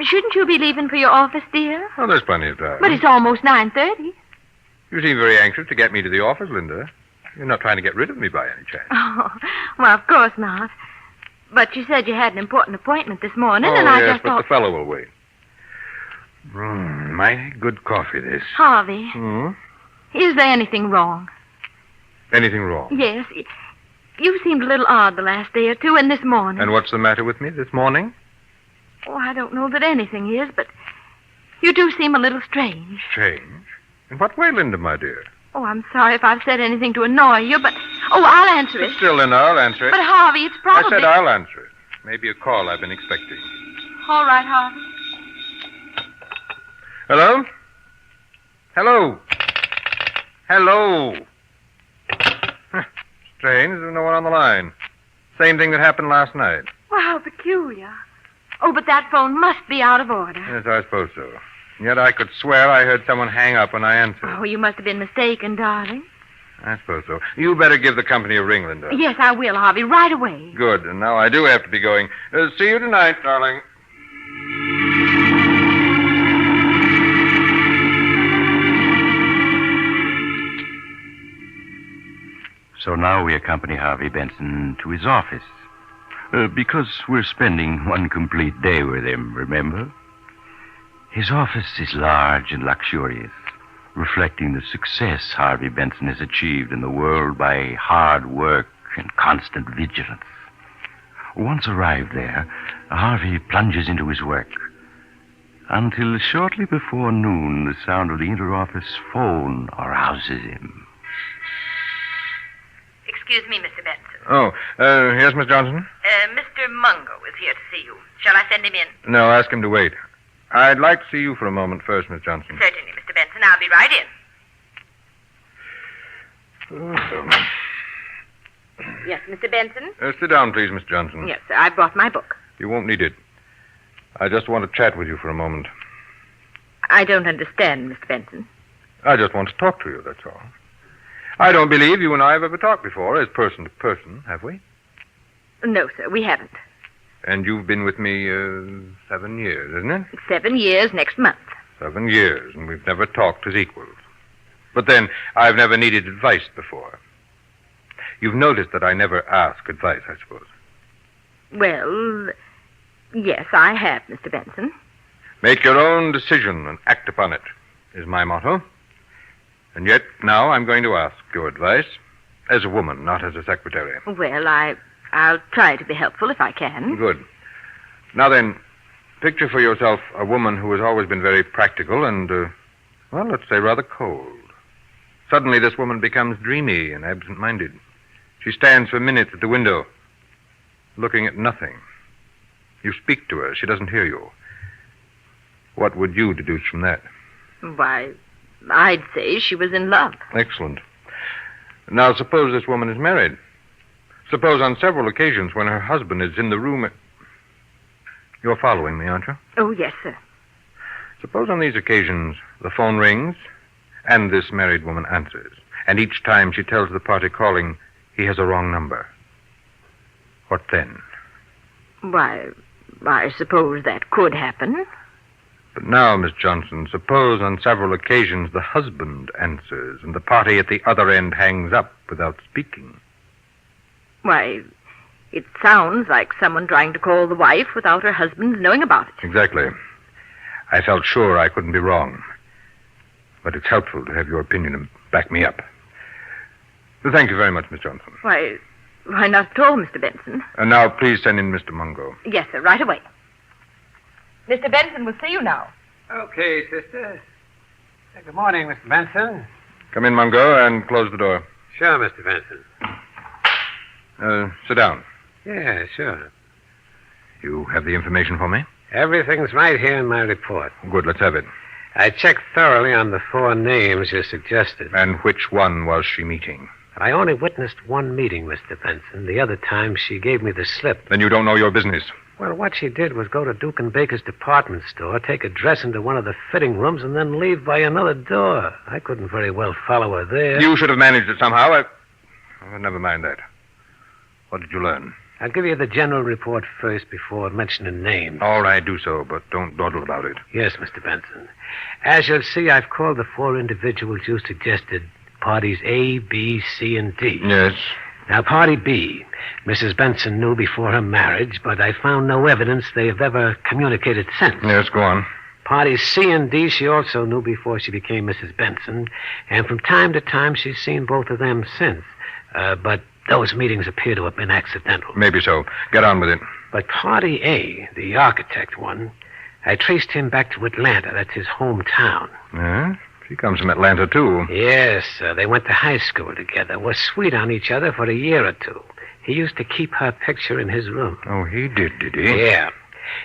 Shouldn't you be leaving for your office, dear? Oh, there's plenty of time. But it's almost 9:30. You seem very anxious to get me to the office, Linda. You're not trying to get rid of me by any chance. Oh, well, of course not. But you said you had an important appointment this morning, oh, and I yes, just but thought... the fellow will wait. Mighty good coffee, this. Harvey, Hmm? is there anything wrong? Anything wrong? Yes. You seemed a little odd the last day or two, and this morning. And what's the matter with me this morning? Oh, I don't know that anything is, but you do seem a little strange. Strange? In what way, Linda, my dear? Oh, I'm sorry if I've said anything to annoy you, but... Oh, I'll answer it. Still, Linda, I'll answer it. But, Harvey, it's probably... I said I'll answer it. Maybe a call I've been expecting. All right, Harvey. Hello? Hello? Hello? Strange, there's no one on the line. Same thing that happened last night. Well, how peculiar. Oh, but that phone must be out of order. Yes, I suppose so. Yet I could swear I heard someone hang up when I answered. Oh, you must have been mistaken, darling. I suppose so. You better give the company a ring, Linda. Yes, I will, Harvey, right away. Good. And now I do have to be going. See you tonight, darling. So now we accompany Harvey Benson to his office. Because we're spending one complete day with him, remember? His office is large and luxurious, reflecting the success Harvey Benson has achieved in the world by hard work and constant vigilance. Once arrived there, Harvey plunges into his work. Until shortly before noon, the sound of the interoffice phone arouses him. Excuse me, Mr. Benson. Oh, yes, Miss Johnson? Mr. Mungo is here to see you. Shall I send him in? No, ask him to wait. I'd like to see you for a moment first, Miss Johnson. Certainly, Mr. Benson. I'll be right in. Yes, Mr. Benson? Sit down, please, Miss Johnson. Yes, sir. I brought my book. You won't need it. I just want to chat with you for a moment. I don't understand, Mr. Benson. I just want to talk to you, that's all. I don't believe you and I have ever talked before as person to person, have we? No, sir, we haven't. And you've been with me 7 years, isn't it? 7 years next month. 7 years, and we've never talked as equals. But then, I've never needed advice before. You've noticed that I never ask advice, I suppose. Well, yes, I have, Mr. Benson. Make your own decision and act upon it, is my motto. And yet, now I'm going to ask your advice as a woman, not as a secretary. Well, I'll try to be helpful if I can. Good. Now then, picture for yourself a woman who has always been very practical and, well, let's say rather cold. Suddenly this woman becomes dreamy and absent-minded. She stands for minutes at the window, looking at nothing. You speak to her. She doesn't hear you. What would you deduce from that? Why, I'd say she was in love. Excellent. Now, suppose this woman is married. Suppose on several occasions when her husband is in the room... You're following me, aren't you? Oh, yes, sir. Suppose on these occasions the phone rings and this married woman answers. And each time she tells the party calling he has a wrong number. What then? Why, I suppose that could happen. But now, Miss Johnson, suppose on several occasions the husband answers and the party at the other end hangs up without speaking. Why, it sounds like someone trying to call the wife without her husband knowing about it. Exactly. I felt sure I couldn't be wrong. But it's helpful to have your opinion and back me up. Thank you very much, Miss Johnson. Why, not at all, Mr. Benson. And now, please send in Mr. Mungo. Yes, sir, right away. Mr. Benson will see you now. Okay, sister. Good morning, Mr. Benson. Come in, Mungo, and close the door. Sure, Mr. Benson. Sit down. Yeah, sure. You have the information for me? Everything's right here in my report. Good, let's have it. I checked thoroughly on the 4 names you suggested. And which one was she meeting? I only witnessed one meeting, Mr. Benson. The other time, she gave me the slip. Then you don't know your business. Well, what she did was go to Duke and Baker's department store, take a dress into one of the fitting rooms, and then leave by another door. I couldn't very well follow her there. You should have managed it somehow. Never mind that. What did you learn? I'll give you the general report first before mentioning names. All right, do so, but don't dawdle about it. Yes, Mr. Benson. As you'll see, I've called the 4 individuals you suggested parties A, B, C, and D. Yes. Now, party B, Mrs. Benson knew before her marriage, but I found no evidence they have ever communicated since. Yes, go on. Parties C and D she also knew before she became Mrs. Benson, and from time to time she's seen both of them since. But those meetings appear to have been accidental. Maybe so. Get on with it. But party A, the architect one, I traced him back to Atlanta. That's his hometown. Yeah? She comes from Atlanta, too. Yes, they went to high school together, were sweet on each other for a year or two. He used to keep her picture in his room. Oh, he did he? Yeah.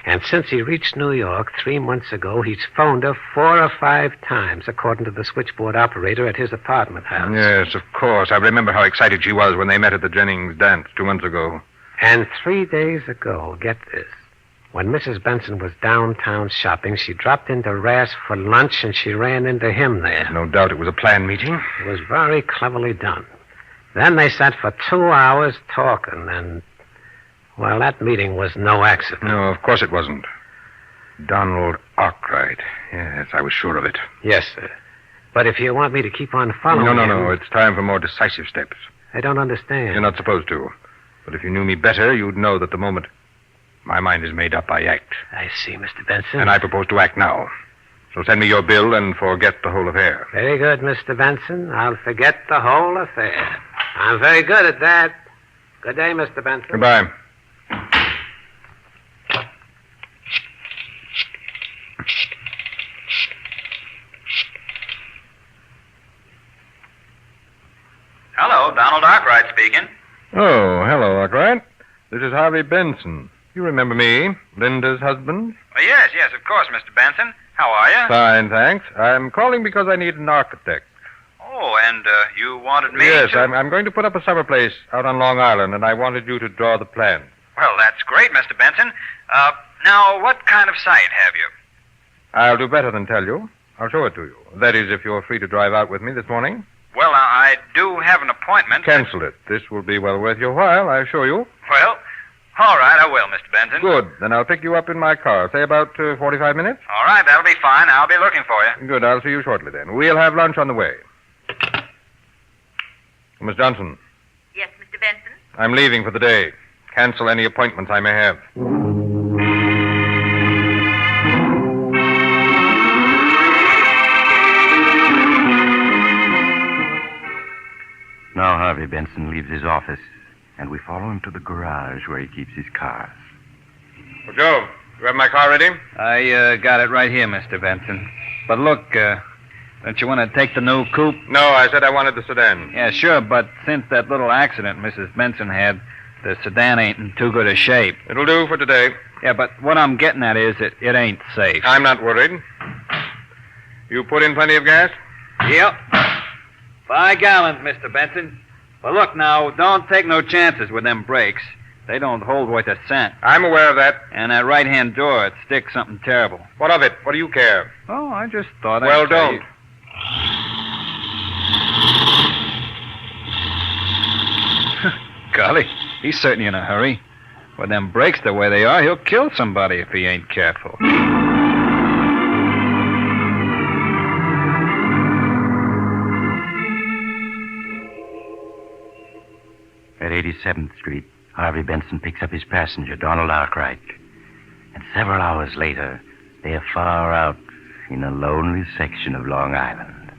And since he reached New York 3 months ago, he's phoned her 4 or 5 times, according to the switchboard operator at his apartment house. Yes, of course. I remember how excited she was when they met at the Jennings dance 2 months ago. And 3 days ago, get this, when Mrs. Benson was downtown shopping, she dropped into Rask for lunch, and she ran into him there. No doubt it was a planned meeting. It was very cleverly done. Then they sat for 2 hours talking, and... well, that meeting was no accident. No, of course it wasn't. Donald Arkwright. Yes, I was sure of it. Yes, sir. But if you want me to keep on following No. It's time for more decisive steps. I don't understand. You're not supposed to. But if you knew me better, you'd know that the moment my mind is made up, I act. I see, Mr. Benson. And I propose to act now. So send me your bill and forget the whole affair. Very good, Mr. Benson. I'll forget the whole affair. I'm very good at that. Good day, Mr. Benson. Goodbye. Hello, Donald Arkwright speaking. Oh, hello, Arkwright. This is Harvey Benson. You remember me, Linda's husband? Oh, yes, of course, Mr. Benson. How are you? Fine, thanks. I'm calling because I need an architect. Oh, and you wanted me Yes, to... I'm going to put up a summer place out on Long Island, and I wanted you to draw the plan. Well, that's great, Mr. Benson. Now, what kind of site have you? I'll do better than tell you. I'll show it to you. That is, if you're free to drive out with me this morning. Well, I do have an appointment. Cancel it. This will be well worth your while, I assure you. Well, all right, I will, Mr. Benson. Good. Then I'll pick you up in my car. Say about 45 minutes. All right, that'll be fine. I'll be looking for you. Good. I'll see you shortly then. We'll have lunch on the way. Miss Johnson. Yes, Mr. Benson? I'm leaving for the day. Cancel any appointments I may have. Now Harvey Benson leaves his office, and we follow him to the garage where he keeps his cars. Well, Joe, you have my car ready? I got it right here, Mr. Benson. But look, don't you want to take the new coupe? No, I said I wanted the sedan. Yeah, sure, but since that little accident Mrs. Benson had, the sedan ain't in too good a shape. It'll do for today. Yeah, but what I'm getting at is it ain't safe. I'm not worried. You put in plenty of gas? Yep. 5 gallons, Mr. Benson. Well, look now, don't take no chances with them brakes. They don't hold worth a cent. I'm aware of that. And that right-hand door, it sticks something terrible. What of it? What do you care? Oh, I just thought Well, I'd tell don't. you. Golly, he's certainly in a hurry. With them brakes the way they are, he'll kill somebody if he ain't careful. At 87th Street, Harvey Benson picks up his passenger, Donald Arkwright. And several hours later, they are far out in a lonely section of Long Island.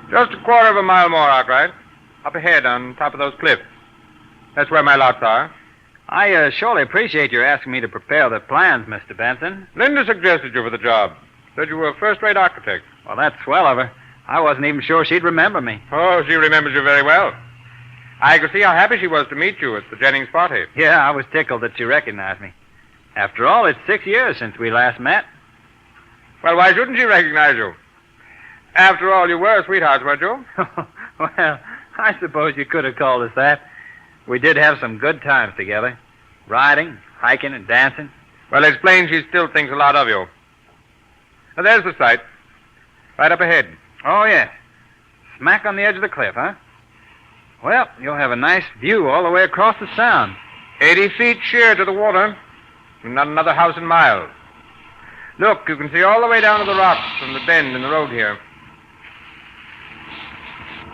Just a quarter of a mile more, Arkwright. Up ahead on top of those cliffs. That's where my lots are. I surely appreciate your asking me to prepare the plans, Mr. Benson. Linda suggested you for the job. Said you were a first-rate architect. Well, that's swell of her. I wasn't even sure she'd remember me. Oh, she remembers you very well. I could see how happy she was to meet you at the Jennings party. Yeah, I was tickled that she recognized me. After all, it's 6 years since we last met. Well, why shouldn't she recognize you? After all, you were sweethearts, weren't you? Well, I suppose you could have called us that. We did have some good times together. Riding, hiking, and dancing. Well, it's plain she still thinks a lot of you. Now, there's the site. Right up ahead. Oh, yes. Smack on the edge of the cliff, huh? Well, you'll have a nice view all the way across the sound. 80 feet sheer to the water. Not another house in miles. Look, you can see all the way down to the rocks from the bend in the road here.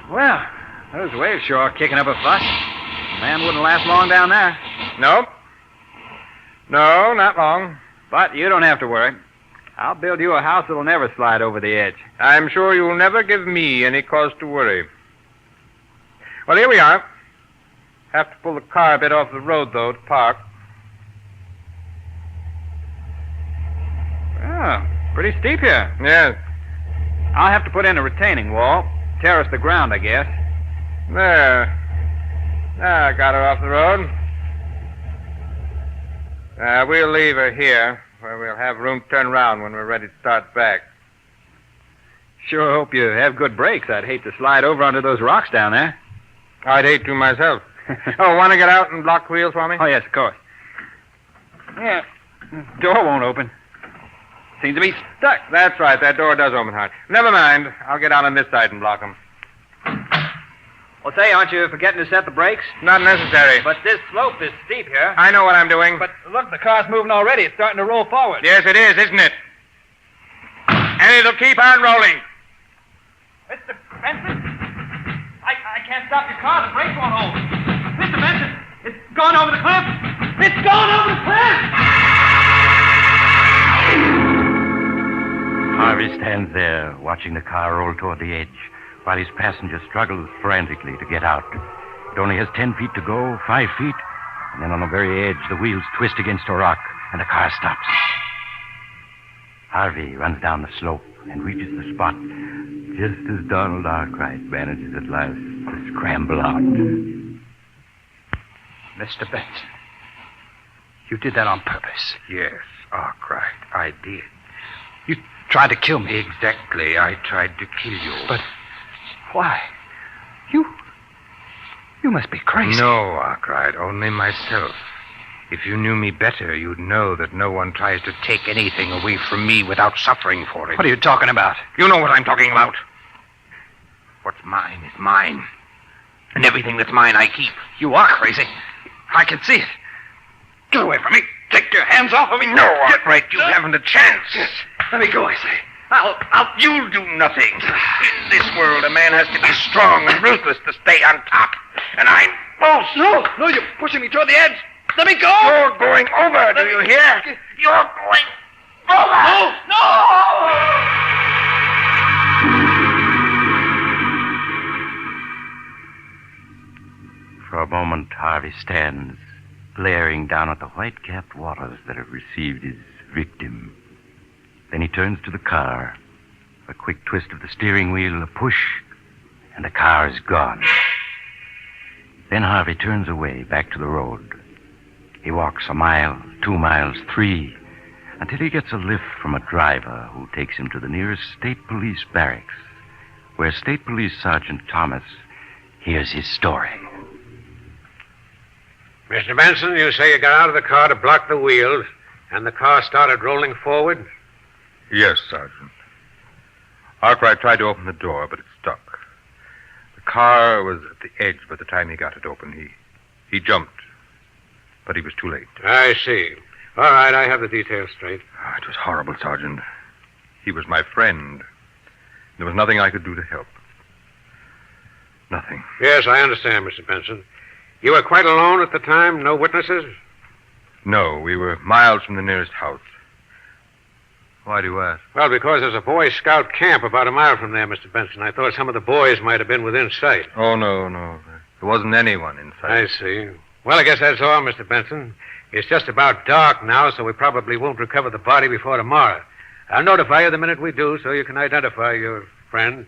Well, those waves sure are kicking up a fuss. The man wouldn't last long down there. No. No, not long. But you don't have to worry. I'll build you a house that'll never slide over the edge. I'm sure you'll never give me any cause to worry. Well, here we are. Have to pull the car a bit off the road, though, to park. Oh, pretty steep here. Yes. I'll have to put in a retaining wall. Terrace the ground, I guess. There. I got her off the road. We'll leave her here, where we'll have room to turn around when we're ready to start back. Sure hope you have good brakes. I'd hate to slide over onto those rocks down there. I'd hate to myself. Oh, want to get out and block the wheels for me? Oh, yes, of course. Yeah, the door won't open. Seems to be stuck. That's right, that door does open hard. Never mind. I'll get out on this side and block them. Well, say, aren't you forgetting to set the brakes? Not necessary. But this slope is steep here. I know what I'm doing. But look, the car's moving already. It's starting to roll forward. Yes, it is, isn't it? And it'll keep on rolling. Mr. Benson? I can't stop your car. The brakes won't hold. Mr. Benson, it's gone over the cliff. It's gone over the cliff! Harvey stands there, watching the car roll toward the edge, while his passenger struggles frantically to get out. It only has 10 feet to go, 5 feet, and then on the very edge, the wheels twist against a rock, and the car stops. Harvey runs down the slope and reaches the spot just as Donald Arkwright manages at last to scramble out. Mr. Benson, you did that on purpose. Yes, Arkwright, I did. You tried to kill me. Exactly, I tried to kill you. But why? You must be crazy. No, Arkwright, only myself. If you knew me better, you'd know that no one tries to take anything away from me without suffering for it. What are you talking about? You know what I'm talking about. What's mine is mine. And everything that's mine, I keep. You are crazy. I can see it. Get away from me. Take your hands off of me. No, Arkwright, you haven't a chance. Let me go, I say. You'll do nothing. In this world, a man has to be strong and ruthless to stay on top. And I'm both. No, you're pushing me toward the edge. Let me go! You're going over, do you hear? You're going over! No! For a moment, Harvey stands, glaring down at the white-capped waters that have received his victim. Then he turns to the car. A quick twist of the steering wheel, a push, and the car is gone. Then Harvey turns away, back to the road. He walks a mile, 2 miles, 3, until he gets a lift from a driver who takes him to the nearest state police barracks, where State Police Sergeant Thomas hears his story. Mr. Benson, you say you got out of the car to block the wheels, and the car started rolling forward? Yes, Sergeant. Arkwright tried to open the door, but it stuck. The car was at the edge by the time he got it open. He jumped, but he was too late. I see. All right, I have the details straight. Oh, it was horrible, Sergeant. He was my friend. There was nothing I could do to help. Nothing. Yes, I understand, Mr. Benson. You were quite alone at the time? No witnesses? No, we were miles from the nearest house. Why do you ask? Well, because there's a Boy Scout camp about a mile from there, Mr. Benson. I thought some of the boys might have been within sight. Oh, no. There wasn't anyone in sight. I see. Well, I guess that's all, Mr. Benson. It's just about dark now, so we probably won't recover the body before tomorrow. I'll notify you the minute we do, so you can identify your friend.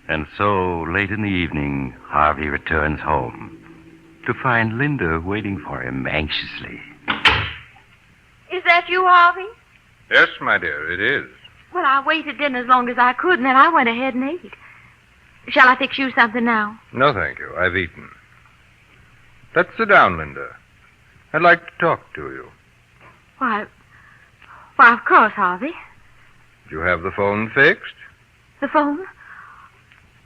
And so, late in the evening, Harvey returns home to find Linda waiting for him anxiously. Is that you, Harvey? Yes, my dear, it is. Well, I waited in as long as I could, and then I went ahead and ate. Shall I fix you something now? No, thank you. I've eaten. Let's sit down, Linda. I'd like to talk to you. Why, of course, Harvey. Did you have the phone fixed? The phone?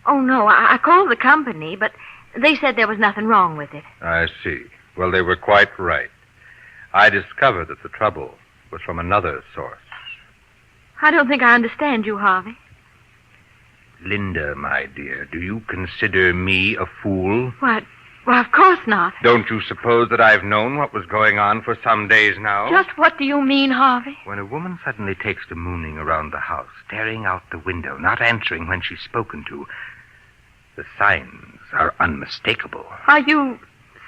Oh, no, I called the company, but they said there was nothing wrong with it. I see. Well, they were quite right. I discovered that the trouble was from another source. I don't think I understand you, Harvey. Linda, my dear, do you consider me a fool? What? Well, of course not. Don't you suppose that I've known what was going on for some days now? Just what do you mean, Harvey? When a woman suddenly takes to mooning around the house, staring out the window, not answering when she's spoken to, the signs are unmistakable. Are you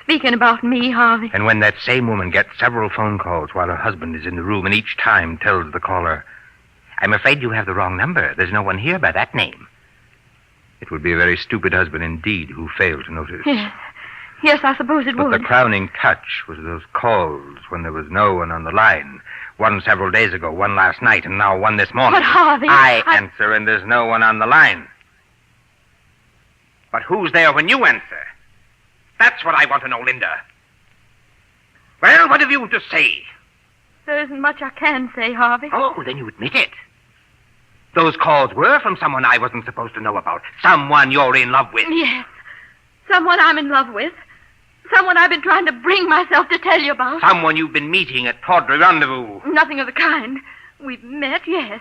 speaking about me, Harvey? And when that same woman gets several phone calls while her husband is in the room and each time tells the caller, "I'm afraid you have the wrong number. There's no one here by that name." It would be a very stupid husband indeed who failed to notice. Yes, I suppose it But would. the crowning touch was those calls when there was no one on the line. One several days ago, one last night, and now one this morning. But, Harvey, I answer and there's no one on the line. But who's there when you answer? That's what I want to know, Linda. Well, what have you to say? There isn't much I can say, Harvey. Oh, then you admit it. Those calls were from someone I wasn't supposed to know about. Someone you're in love with. Yes. Someone I'm in love with. Someone I've been trying to bring myself to tell you about. Someone you've been meeting at Tawdry Rendezvous. Nothing of the kind. We've met, yes.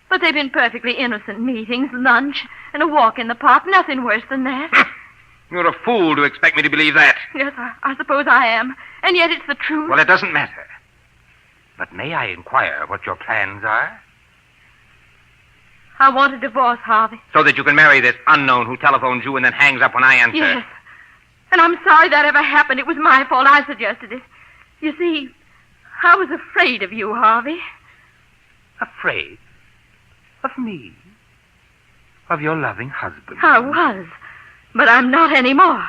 But they've been perfectly innocent meetings, lunch, and a walk in the park. Nothing worse than that. You're a fool to expect me to believe that. Yes, I suppose I am. And yet it's the truth. Well, it doesn't matter. But may I inquire what your plans are? I want a divorce, Harvey. So that you can marry this unknown who telephones you and then hangs up when I answer. Yes. And I'm sorry that ever happened. It was my fault. I suggested it. You see, I was afraid of you, Harvey. Afraid? Of me? Of your loving husband? I was. But I'm not anymore.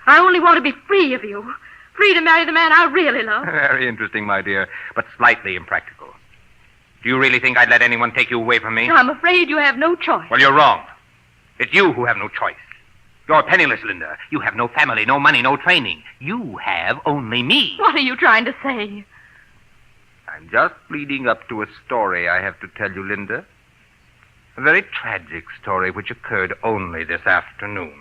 I only want to be free of you. Free to marry the man I really love. Very interesting, my dear, but slightly impractical. Do you really think I'd let anyone take you away from me? I'm afraid you have no choice. Well, you're wrong. It's you who have no choice. You're penniless, Linda. You have no family, no money, no training. You have only me. What are you trying to say? I'm just leading up to a story I have to tell you, Linda. A very tragic story which occurred only this afternoon.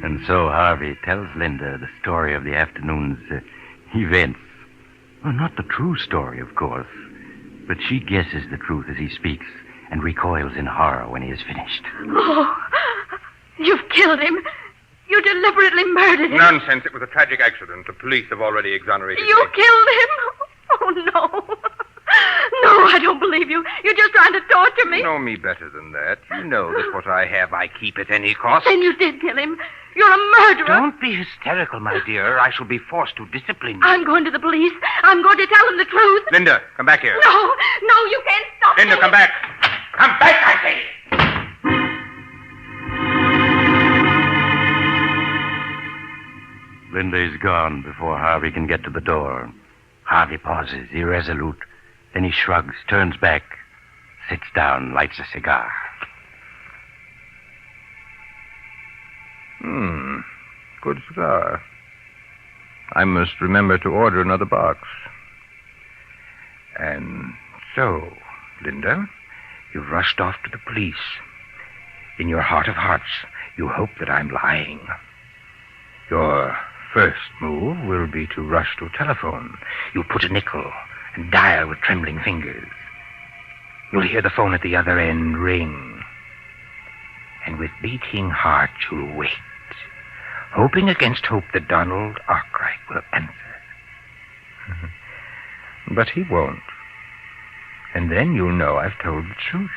And so Harvey tells Linda the story of the afternoon's events. Well, not the true story, of course, but she guesses the truth as he speaks and recoils in horror when he is finished. Oh, you've killed him. You deliberately murdered him. Nonsense. It was a tragic accident. The police have already exonerated me. You killed him? Oh, no. No, I don't believe you. You're just trying to torture me. You know me better than that. You know that what I have I keep at any cost. Then you did kill him. You're a murderer. Don't be hysterical, my dear. I shall be forced to discipline you. I'm going to the police. I'm going to tell them the truth. Linda, come back here. No, you can't stop Linda, me. come back. Come back, I say. Linda is gone before Harvey can get to the door. Harvey pauses, irresolute. Then he shrugs, turns back, sits down, lights a cigar. Good cigar. I must remember to order another box. And so, Linda, you've rushed off to the police. In your heart of hearts, you hope that I'm lying. Your first move will be to rush to a telephone. You'll put a nickel and dial with trembling fingers. You'll hear the phone at the other end ring. And with beating heart, you'll wait, hoping against hope that Donald Arkwright will answer. But he won't. And then you'll know I've told the truth.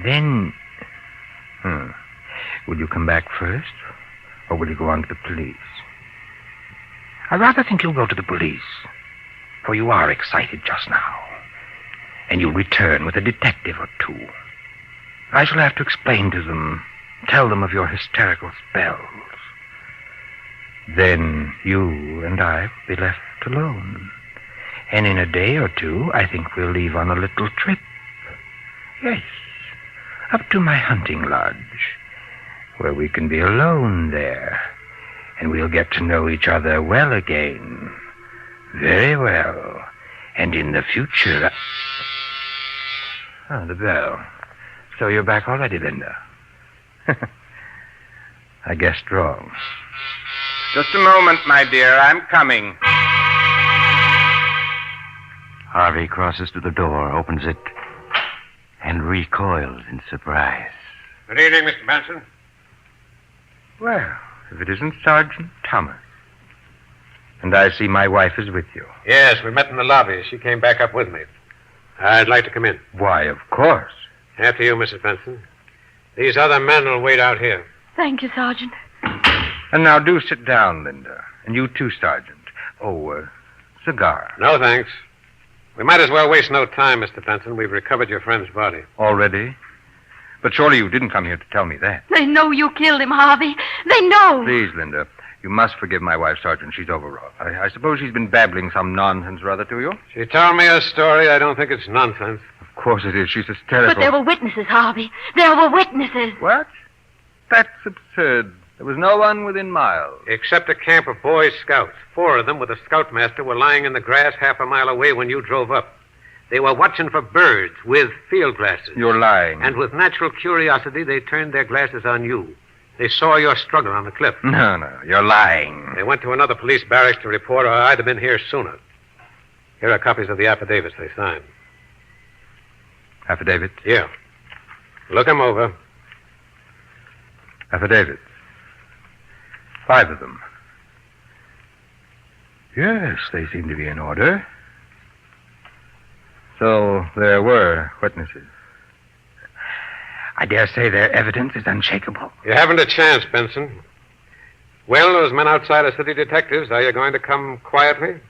Then, will you come back first, or will you go on to the police? I rather think you'll go to the police, for you are excited just now. And you'll return with a detective or two. I shall have to explain to them, tell them of your hysterical spells. Then you and I will be left alone. And in a day or two, I think we'll leave on a little trip. Yes, up to my hunting lodge. where we can be alone there, and we'll get to know each other well again. Very well. And in the future... Oh, the bell. So you're back already, Linda. I guessed wrong. Just a moment, my dear. I'm coming. Harvey crosses to the door, opens it, and recoils in surprise. Good evening, Mr. Benson. Well, if it isn't Sergeant Thomas. And I see my wife is with you. Yes, we met in the lobby. She came back up with me. I'd like to come in. Why, of course. After you, Mrs. Benson. These other men will wait out here. Thank you, Sergeant. And now do sit down, Linda. And you too, Sergeant. Oh, cigar. No, thanks. We might as well waste no time, Mr. Benson. We've recovered your friend's body. Already? But surely you didn't come here to tell me that. They know you killed him, Harvey. They know. Please, Linda. You must forgive my wife, Sergeant. She's overwrought. I suppose she's been babbling some nonsense or other to you? She told me a story. I don't think it's nonsense. Of course it is. She's hysterical. But there were witnesses, Harvey. There were witnesses. What? That's absurd. There was no one within miles. Except a camp of Boy Scouts. 4 of them with a scoutmaster were lying in the grass half a mile away when you drove up. They were watching for birds with field glasses. You're lying. And with natural curiosity, they turned their glasses on you. They saw your struggle on the cliff. No, you're lying. They went to another police barracks to report, or I'd have been here sooner. Here are copies of the affidavits they signed. Affidavits? Yeah. Look them over. Affidavits. 5 of them. Yes, they seem to be in order. So there were witnesses. I dare say their evidence is unshakable. You haven't a chance, Benson. Well, those men outside are city detectives. Are you going to come quietly?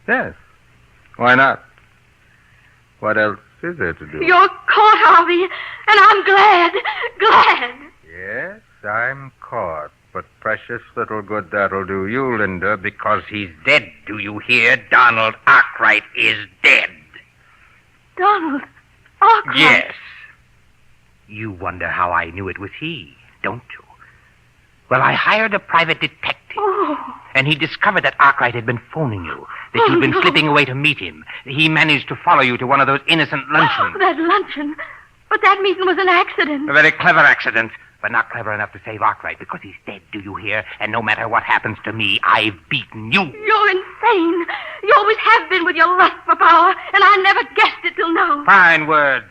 Yes. Why not? What else is there to do? You're caught, Harvey, and I'm glad. Yes, I'm caught. But precious little good that'll do you, Linda, because he's dead. Do you hear? Donald Arkwright is dead. Donald Arkwright? Yes. You wonder how I knew it was he, don't you? Well, I hired a private detective. Oh. And he discovered that Arkwright had been phoning you, that you'd been slipping away to meet him. He managed to follow you to one of those innocent luncheons. Oh, that luncheon. But that meeting was an accident. A very clever accident, but not clever enough to save Arkwright, because he's dead, do you hear? And no matter what happens to me, I've beaten you. You're insane. You always have been with your lust for power, and I never guessed it till now. Fine words.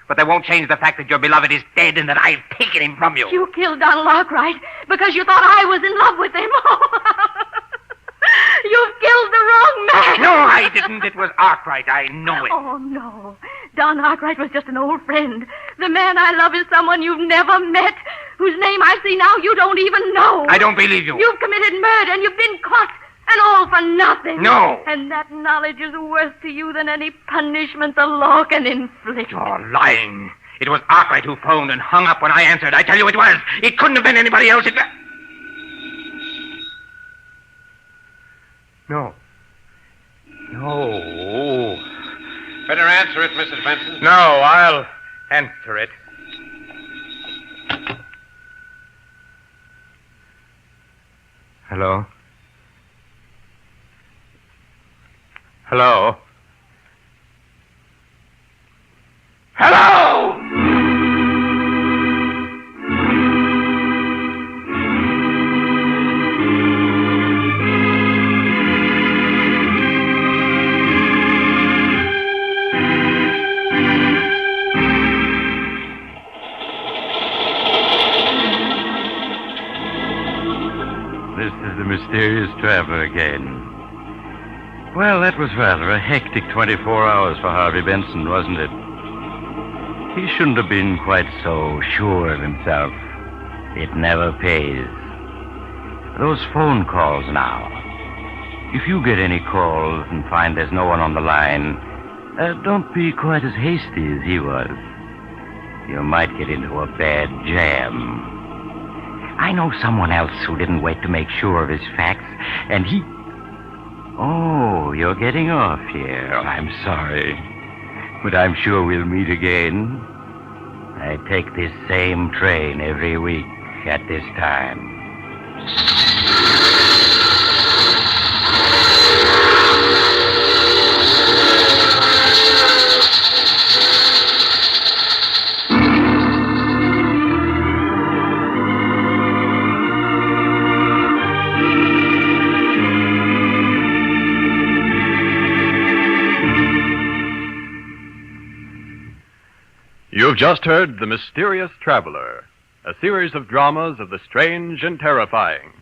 But they won't change the fact that your beloved is dead and that I've taken him from you. You killed Donald Arkwright because you thought I was in love with him. You've killed the wrong man. No, I didn't. It was Arkwright. I know it. Oh, no. Don Arkwright was just an old friend. The man I love is someone you've never met, whose name I see now you don't even know. I don't believe you. You've committed murder and you've been caught, and all for nothing. No. And that knowledge is worse to you than any punishment the law can inflict. You're lying. It was Arkwright who phoned and hung up when I answered. I tell you it was. It couldn't have been anybody else. No. Better answer it, Mrs. Benson. No, I'll answer it. Hello? Hello? Hello! This is the mysterious traveler again. Well, that was rather a hectic 24 hours for Harvey Benson, wasn't it? He shouldn't have been quite so sure of himself. It never pays. Those phone calls now. If you get any calls and find there's no one on the line, don't be quite as hasty as he was. You might get into a bad jam. I know someone else who didn't wait to make sure of his facts, and he... Oh, you're getting off here. I'm sorry. But I'm sure we'll meet again. I take this same train every week at this time. You've just heard The Mysterious Traveler, a series of dramas of the strange and terrifying.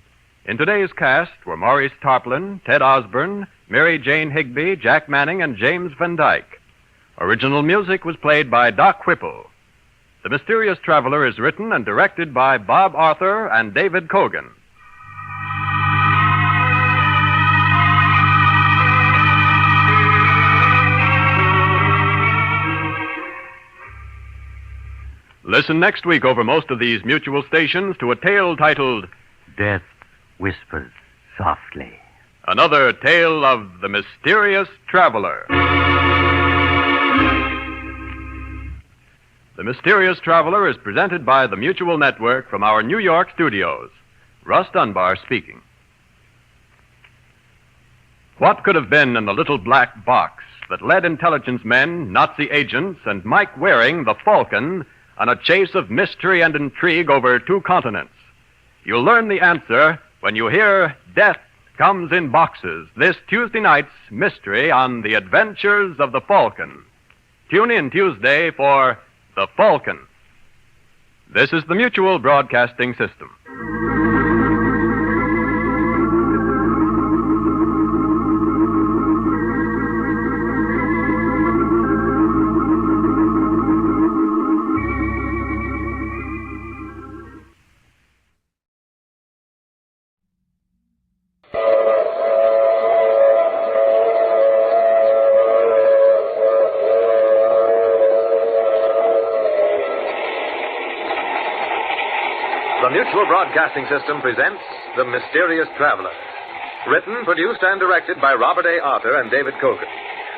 In today's cast were Maurice Tarplin, Ted Osborne, Mary Jane Higby, Jack Manning, and James Van Dyke. Original music was played by Doc Whipple. The Mysterious Traveler is written and directed by Bob Arthur and David Kogan. Listen next week over most of these mutual stations to a tale titled Death Whispers Softly. Another tale of the Mysterious Traveler. The Mysterious Traveler is presented by the Mutual Network from our New York studios. Russ Dunbar speaking. What could have been in the little black box that led intelligence men, Nazi agents, and Mike Waring, the Falcon, on a chase of mystery and intrigue over 2 continents? You'll learn the answer when you hear Death Comes in Boxes, this Tuesday night's mystery on The Adventures of the Falcon. Tune in Tuesday for The Falcon. This is the Mutual Broadcasting System. The Mutual Broadcasting System presents The Mysterious Traveler. Written, produced, and directed by Robert A. Arthur and David Kogan.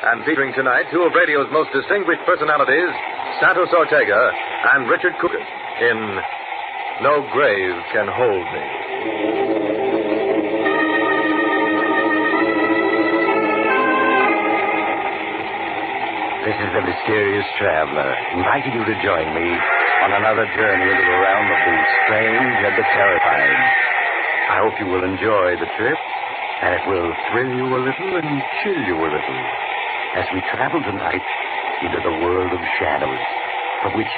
And featuring tonight 2 of radio's most distinguished personalities, Santos Ortega and Richard Coogan, in No Grave Can Hold Me. This is the Mysterious Traveler, inviting you to join me on another journey into the realm of the strange and the terrifying. I hope you will enjoy the trip, and it will thrill you a little and chill you a little as we travel tonight into the world of shadows, from which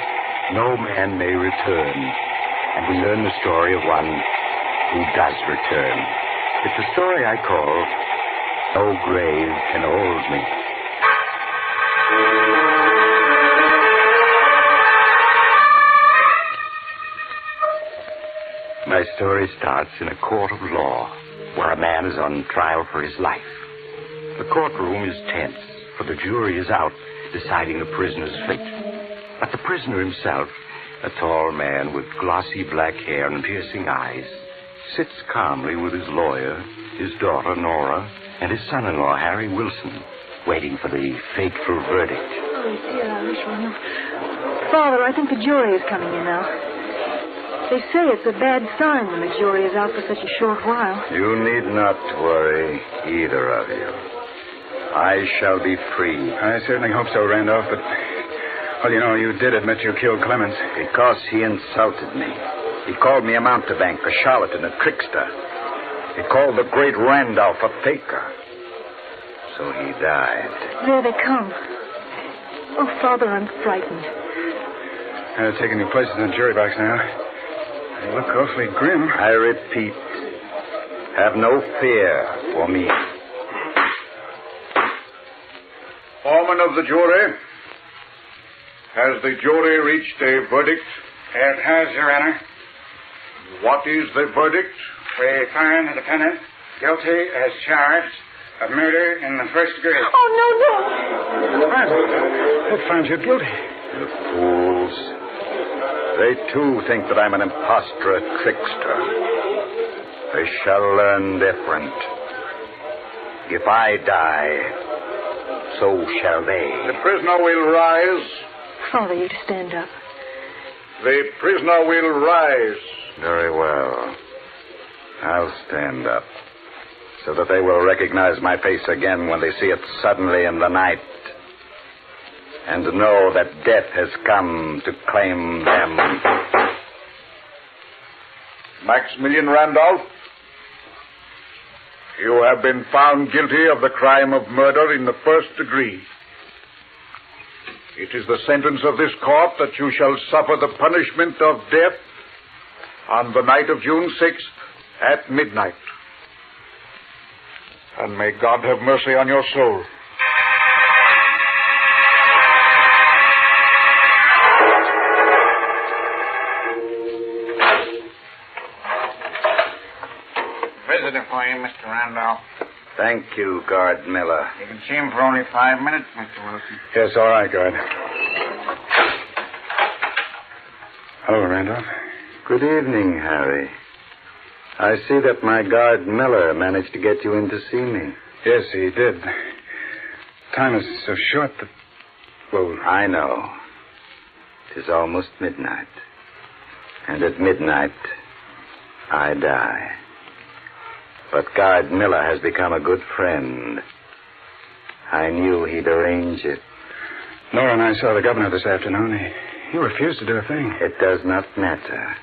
no man may return, and we learn the story of one who does return. It's a story I call No Grave Can Hold Me. My story starts in a court of law, where a man is on trial for his life. The courtroom is tense, for the jury is out deciding the prisoner's fate. But the prisoner himself, a tall man with glossy black hair and piercing eyes, sits calmly with his lawyer, his daughter Nora, and his son-in-law Harry Wilson, waiting for the fateful verdict. Oh, dear, I wish I knew. Father, I think the jury is coming in now. They say it's a bad sign when the jury is out for such a short while. You need not worry, either of you. I shall be free. I certainly hope so, Randolph, but... Well, you know, you did admit you killed Clemens. Because he insulted me. He called me a mountebank, a charlatan, a trickster. He called the great Randolph a faker. So he died. There they come. Oh, Father, I'm frightened. They're taking your places in the jury box now. They look awfully grim. I repeat, have no fear for me. Foreman of the jury, has the jury reached a verdict? It has, Your Honor. What is the verdict? We find the defendant guilty as charged of murder in the first degree. Oh, no. What finds you guilty? The fools. They, too, think that I'm an impostor, a trickster. They shall learn different. If I die, so shall they. The prisoner will rise. Father, you stand up. The prisoner will rise. Very well. I'll stand up, so that they will recognize my face again when they see it suddenly in the night, and know that death has come to claim them. Maximilian Randolph, you have been found guilty of the crime of murder in the first degree. It is the sentence of this court that you shall suffer the punishment of death on the night of June 6th at midnight. And may God have mercy on your soul. Visitor for you, Mr. Randolph. Thank you, Guard Miller. You can see him for only 5 minutes, Mr. Wilson. Yes, all right, Guard. Hello, Randolph. Good evening, Harry. I see that my guard Miller managed to get you in to see me. Yes, he did. Time is so short that... Well, I know. It is almost midnight. And at midnight, I die. But Guard Miller has become a good friend. I knew he'd arrange it. Nora and I saw the governor this afternoon. He refused to do a thing. It does not matter.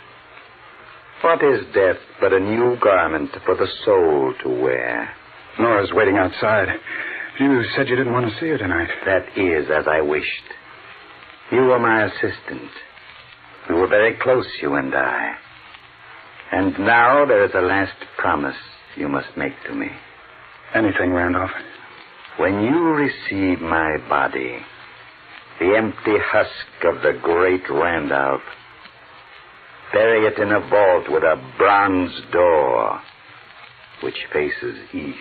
What is death but a new garment for the soul to wear? Nora's waiting outside. You said you didn't want to see her tonight. That is as I wished. You were my assistant. We were very close, you and I. And now there is a last promise you must make to me. Anything, Randolph. When you receive my body, the empty husk of the great Randolph, bury it in a vault with a bronze door which faces east.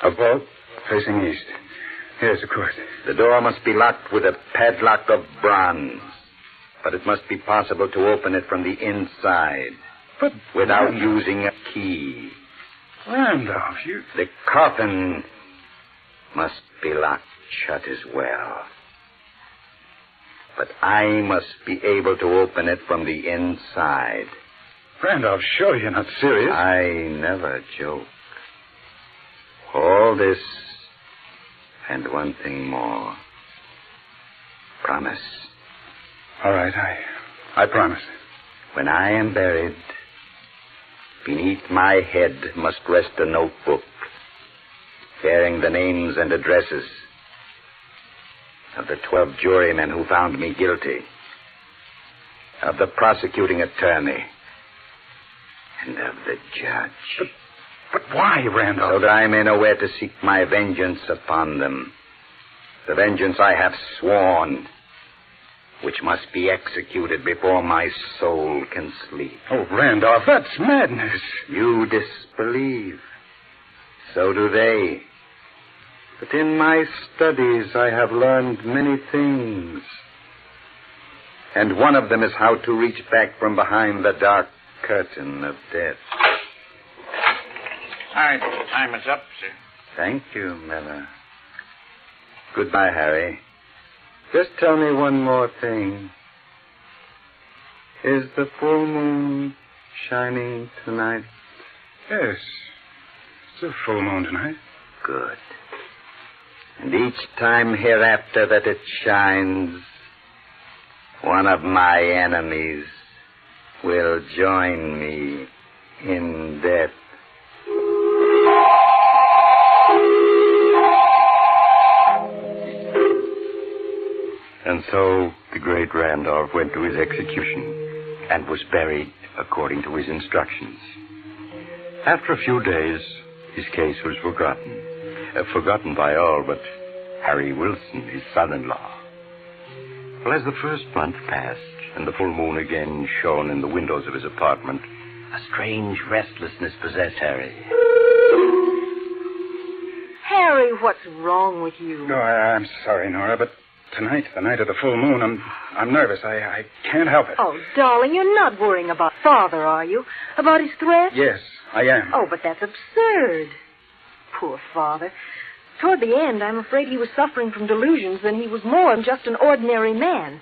A vault facing east? Yes, of course. The door must be locked with a padlock of bronze, but it must be possible to open it from the inside without using a key. Randolph, you... The coffin must be locked shut as well. But I must be able to open it from the inside. Randolph, sure you're not serious. I never joke. All this and one thing more. Promise. All right, I promise. When I am buried, beneath my head must rest a notebook bearing the names and addresses of the 12 jurymen who found me guilty, of the prosecuting attorney, and of the judge. But why, Randolph? So that I may know where to seek my vengeance upon them. The vengeance I have sworn, which must be executed before my soul can sleep. Oh, Randolph, that's madness. You disbelieve. So do they. But in my studies, I have learned many things. And one of them is how to reach back from behind the dark curtain of death. All right, time is up, sir. Thank you, Miller. Goodbye, Harry. Just tell me one more thing. Is the full moon shining tonight? Yes. It's a full moon tonight. Good. And each time hereafter that it shines, one of my enemies will join me in death. And so the great Randolph went to his execution and was buried according to his instructions. After a few days, his case was forgotten. Forgotten by all but Harry Wilson, his son-in-law. Well, as the first month passed and the full moon again shone in the windows of his apartment, a strange restlessness possessed Harry. Harry, what's wrong with you? No, I'm sorry, Nora, but tonight, the night of the full moon, I'm nervous. I can't help it. Oh, darling, you're not worrying about Father, are you? About his threat? Yes, I am. Oh, but that's absurd. Poor Father. Toward the end, I'm afraid he was suffering from delusions, and he was more than just an ordinary man.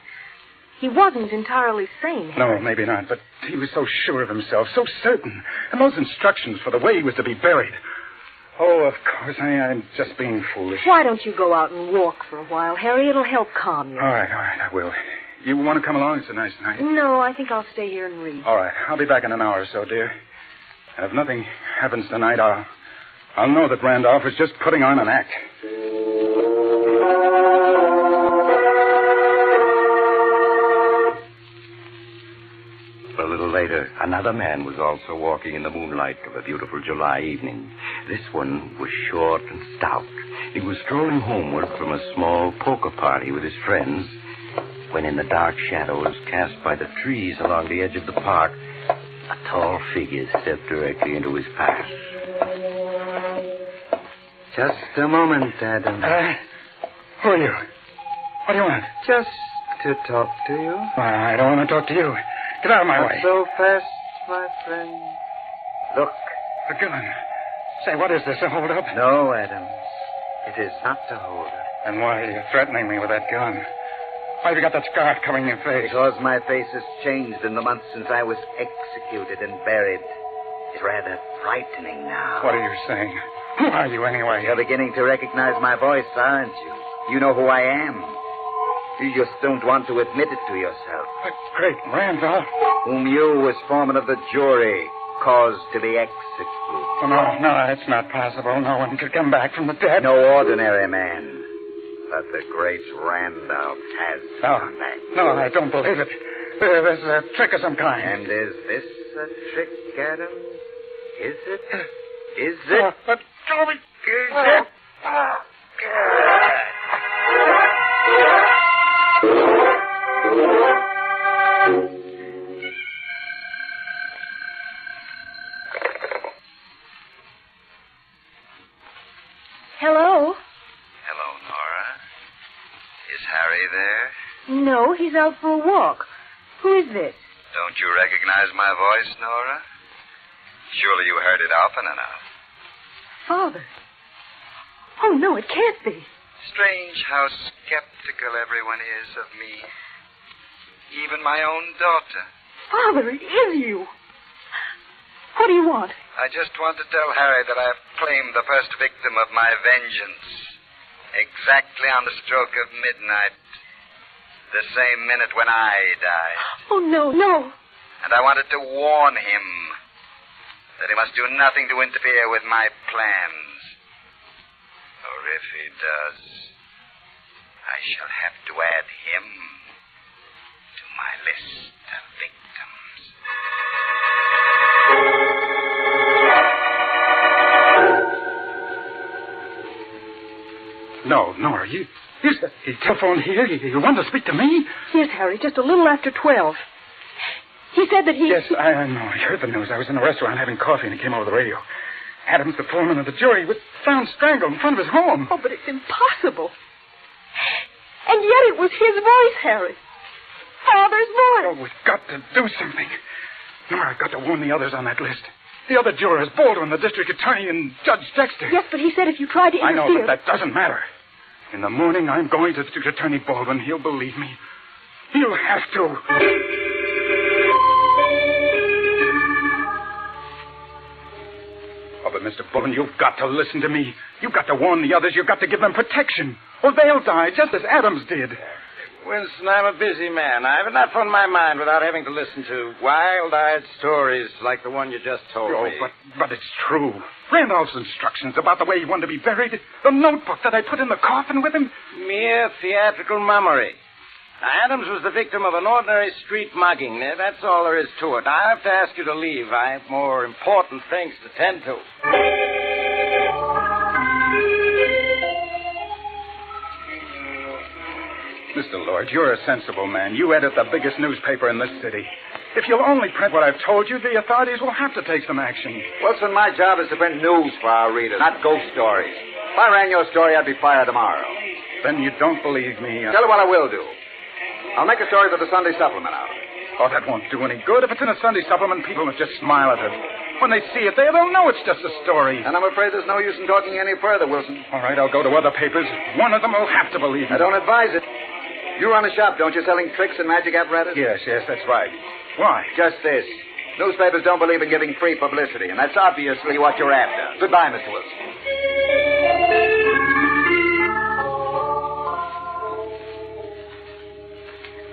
He wasn't entirely sane, Harry. No, maybe not, but he was so sure of himself, so certain. And those instructions for the way he was to be buried. Oh, of course, I'm just being foolish. Why don't you go out and walk for a while, Harry? It'll help calm you. All right, I will. You want to come along? It's a nice night. No, I think I'll stay here and read. All right, I'll be back in an hour or so, dear. And if nothing happens tonight, I'll know that Randolph is just putting on an act. A little later, another man was also walking in the moonlight of a beautiful July evening. This one was short and stout. He was strolling homeward from a small poker party with his friends when, in the dark shadows cast by the trees along the edge of the park, a tall figure stepped directly into his path. Just a moment, Adam. Who are you? What do you want? Just to talk to you. I don't want to talk to you. Get out of my Not way. so fast, my friend. Look. A gun. Say, what is this, a hold-up? No, Adams. It is not a hold-up. And why are you threatening me with that gun? Why have you got that scarf covering your face? Because my face has changed in the months since I was executed and buried. It's rather frightening now. What are you saying? Who are you, anyway? You're beginning to recognize my voice, aren't you? You know who I am. You just don't want to admit it to yourself. But great Randolph. Whom you, as foreman of the jury, caused to be executed. Oh, no, it's not possible. No one could come back from the dead. No ordinary man. But the great Randolph has come back. No, I don't believe it. There's a trick of some kind. And is this a trick, Adams? Is it? Is it? But Toby, is it? Hello? Hello, Nora. Is Harry there? No, he's out for a walk. Who is this? Don't you recognize my voice, Nora? Surely you heard it often enough. Father. Oh, no, it can't be. Strange how skeptical everyone is of me. Even my own daughter. Father, it is you. What do you want? I just want to tell Harry that I have claimed the first victim of my vengeance. Exactly on the stroke of midnight. The same minute when I died. Oh, no, no. And I wanted to warn him that he must do nothing to interfere with my plans. Or if he does, I shall have to add him to my list of victims. No, Nora, you telephoned here? You want to speak to me? Yes, Harry, just a little after 12. He said that he... Yes, I know. I heard the news. I was in a restaurant having coffee, and he came over the radio. Adams, the foreman of the jury, was found strangled in front of his home. Oh, but it's impossible. And yet it was his voice, Harry. Father's voice. Oh, we've got to do something. Nora, I've got to warn the others on that list. The other jurors, Baldwin, the district attorney, and Judge Dexter. Yes, but he said if you tried to interfere... I know, but that doesn't matter. In the morning, I'm going to District Attorney Baldwin. He'll believe me. He'll have to. Oh, but Mr. Baldwin, you've got to listen to me. You've got to warn the others. You've got to give them protection. Or they'll die, just as Adams did. Winston, I'm a busy man. I have enough on my mind without having to listen to wild-eyed stories like the one you just told me. But it's true. Randolph's instructions about the way he wanted to be buried, the notebook that I put in the coffin with him. Mere theatrical mummery. Adams was the victim of an ordinary street mugging. That's all there is to it. I have to ask you to leave. I have more important things to tend to. Mr. Lloyd, you're a sensible man. You edit the biggest newspaper in this city. If you'll only print what I've told you, the authorities will have to take some action. Wilson, my job is to print news for our readers, not ghost stories. If I ran your story, I'd be fired tomorrow. Then you don't believe me. Tell you what I will do. I'll make a story for the Sunday Supplement out of it. Oh, that won't do any good. If it's in a Sunday Supplement, people will just smile at it. When they see it there, they'll know it's just a story. And I'm afraid there's no use in talking any further, Wilson. All right, I'll go to other papers. One of them will have to believe me. I don't advise it. You run a shop, don't you, selling tricks and magic apparatus? Yes, that's right. Why? Just this. Newspapers don't believe in giving free publicity, and that's obviously what you're after. Goodbye, Mr. Wilson.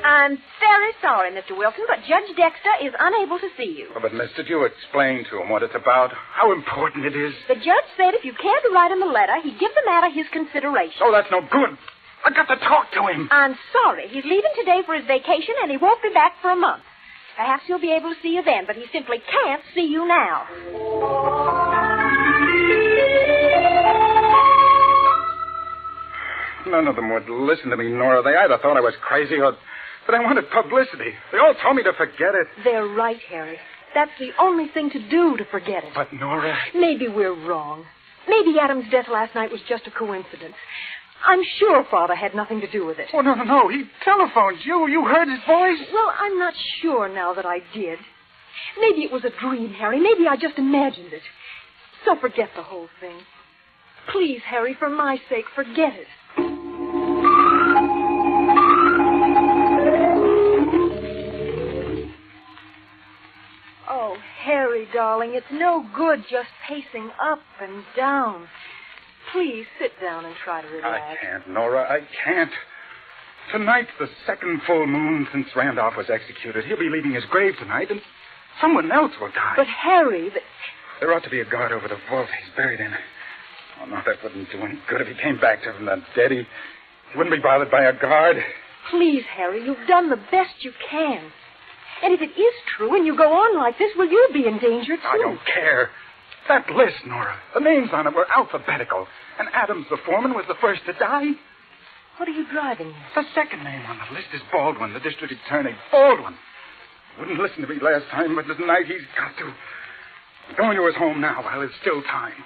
I'm very sorry, Mr. Wilson, but Judge Dexter is unable to see you. Oh, but, mister, do explain to him what it's about, how important it is. The judge said if you cared to write him a letter, he'd give the matter his consideration. Oh, that's no good. I got to talk to him. I'm sorry. He's leaving today for his vacation, and he won't be back for a month. Perhaps he'll be able to see you then, but he simply can't see you now. None of them would listen to me, Nora. They either thought I was crazy or that I wanted publicity. They all told me to forget it. They're right, Harry. That's the only thing to do to forget it. But, Nora... Maybe we're wrong. Maybe Adam's death last night was just a coincidence. I'm sure Father had nothing to do with it. Oh, no. He telephoned you. You heard his voice? Well, I'm not sure now that I did. Maybe it was a dream, Harry. Maybe I just imagined it. So forget the whole thing. Please, Harry, for my sake, forget it. Oh, Harry, darling, it's no good just pacing up and down. Please sit down and try to relax. I can't, Nora. I can't. Tonight's the second full moon since Randolph was executed. He'll be leaving his grave tonight, and someone else will die. But, Harry, There ought to be a guard over the vault he's buried in. Oh, no, that wouldn't do any good if he came back to him, that dead. He wouldn't be bothered by a guard. Please, Harry, you've done the best you can. And if it is true and you go on like this, well, you'll be in danger, too. I don't care. That list, Nora, the names on it were alphabetical. And Adams, the foreman, was the first to die. What are you driving at? The second name on the list is Baldwin, the district attorney. Baldwin. Wouldn't listen to me last time, but tonight he's got to. I'm going to his home now while there's still time.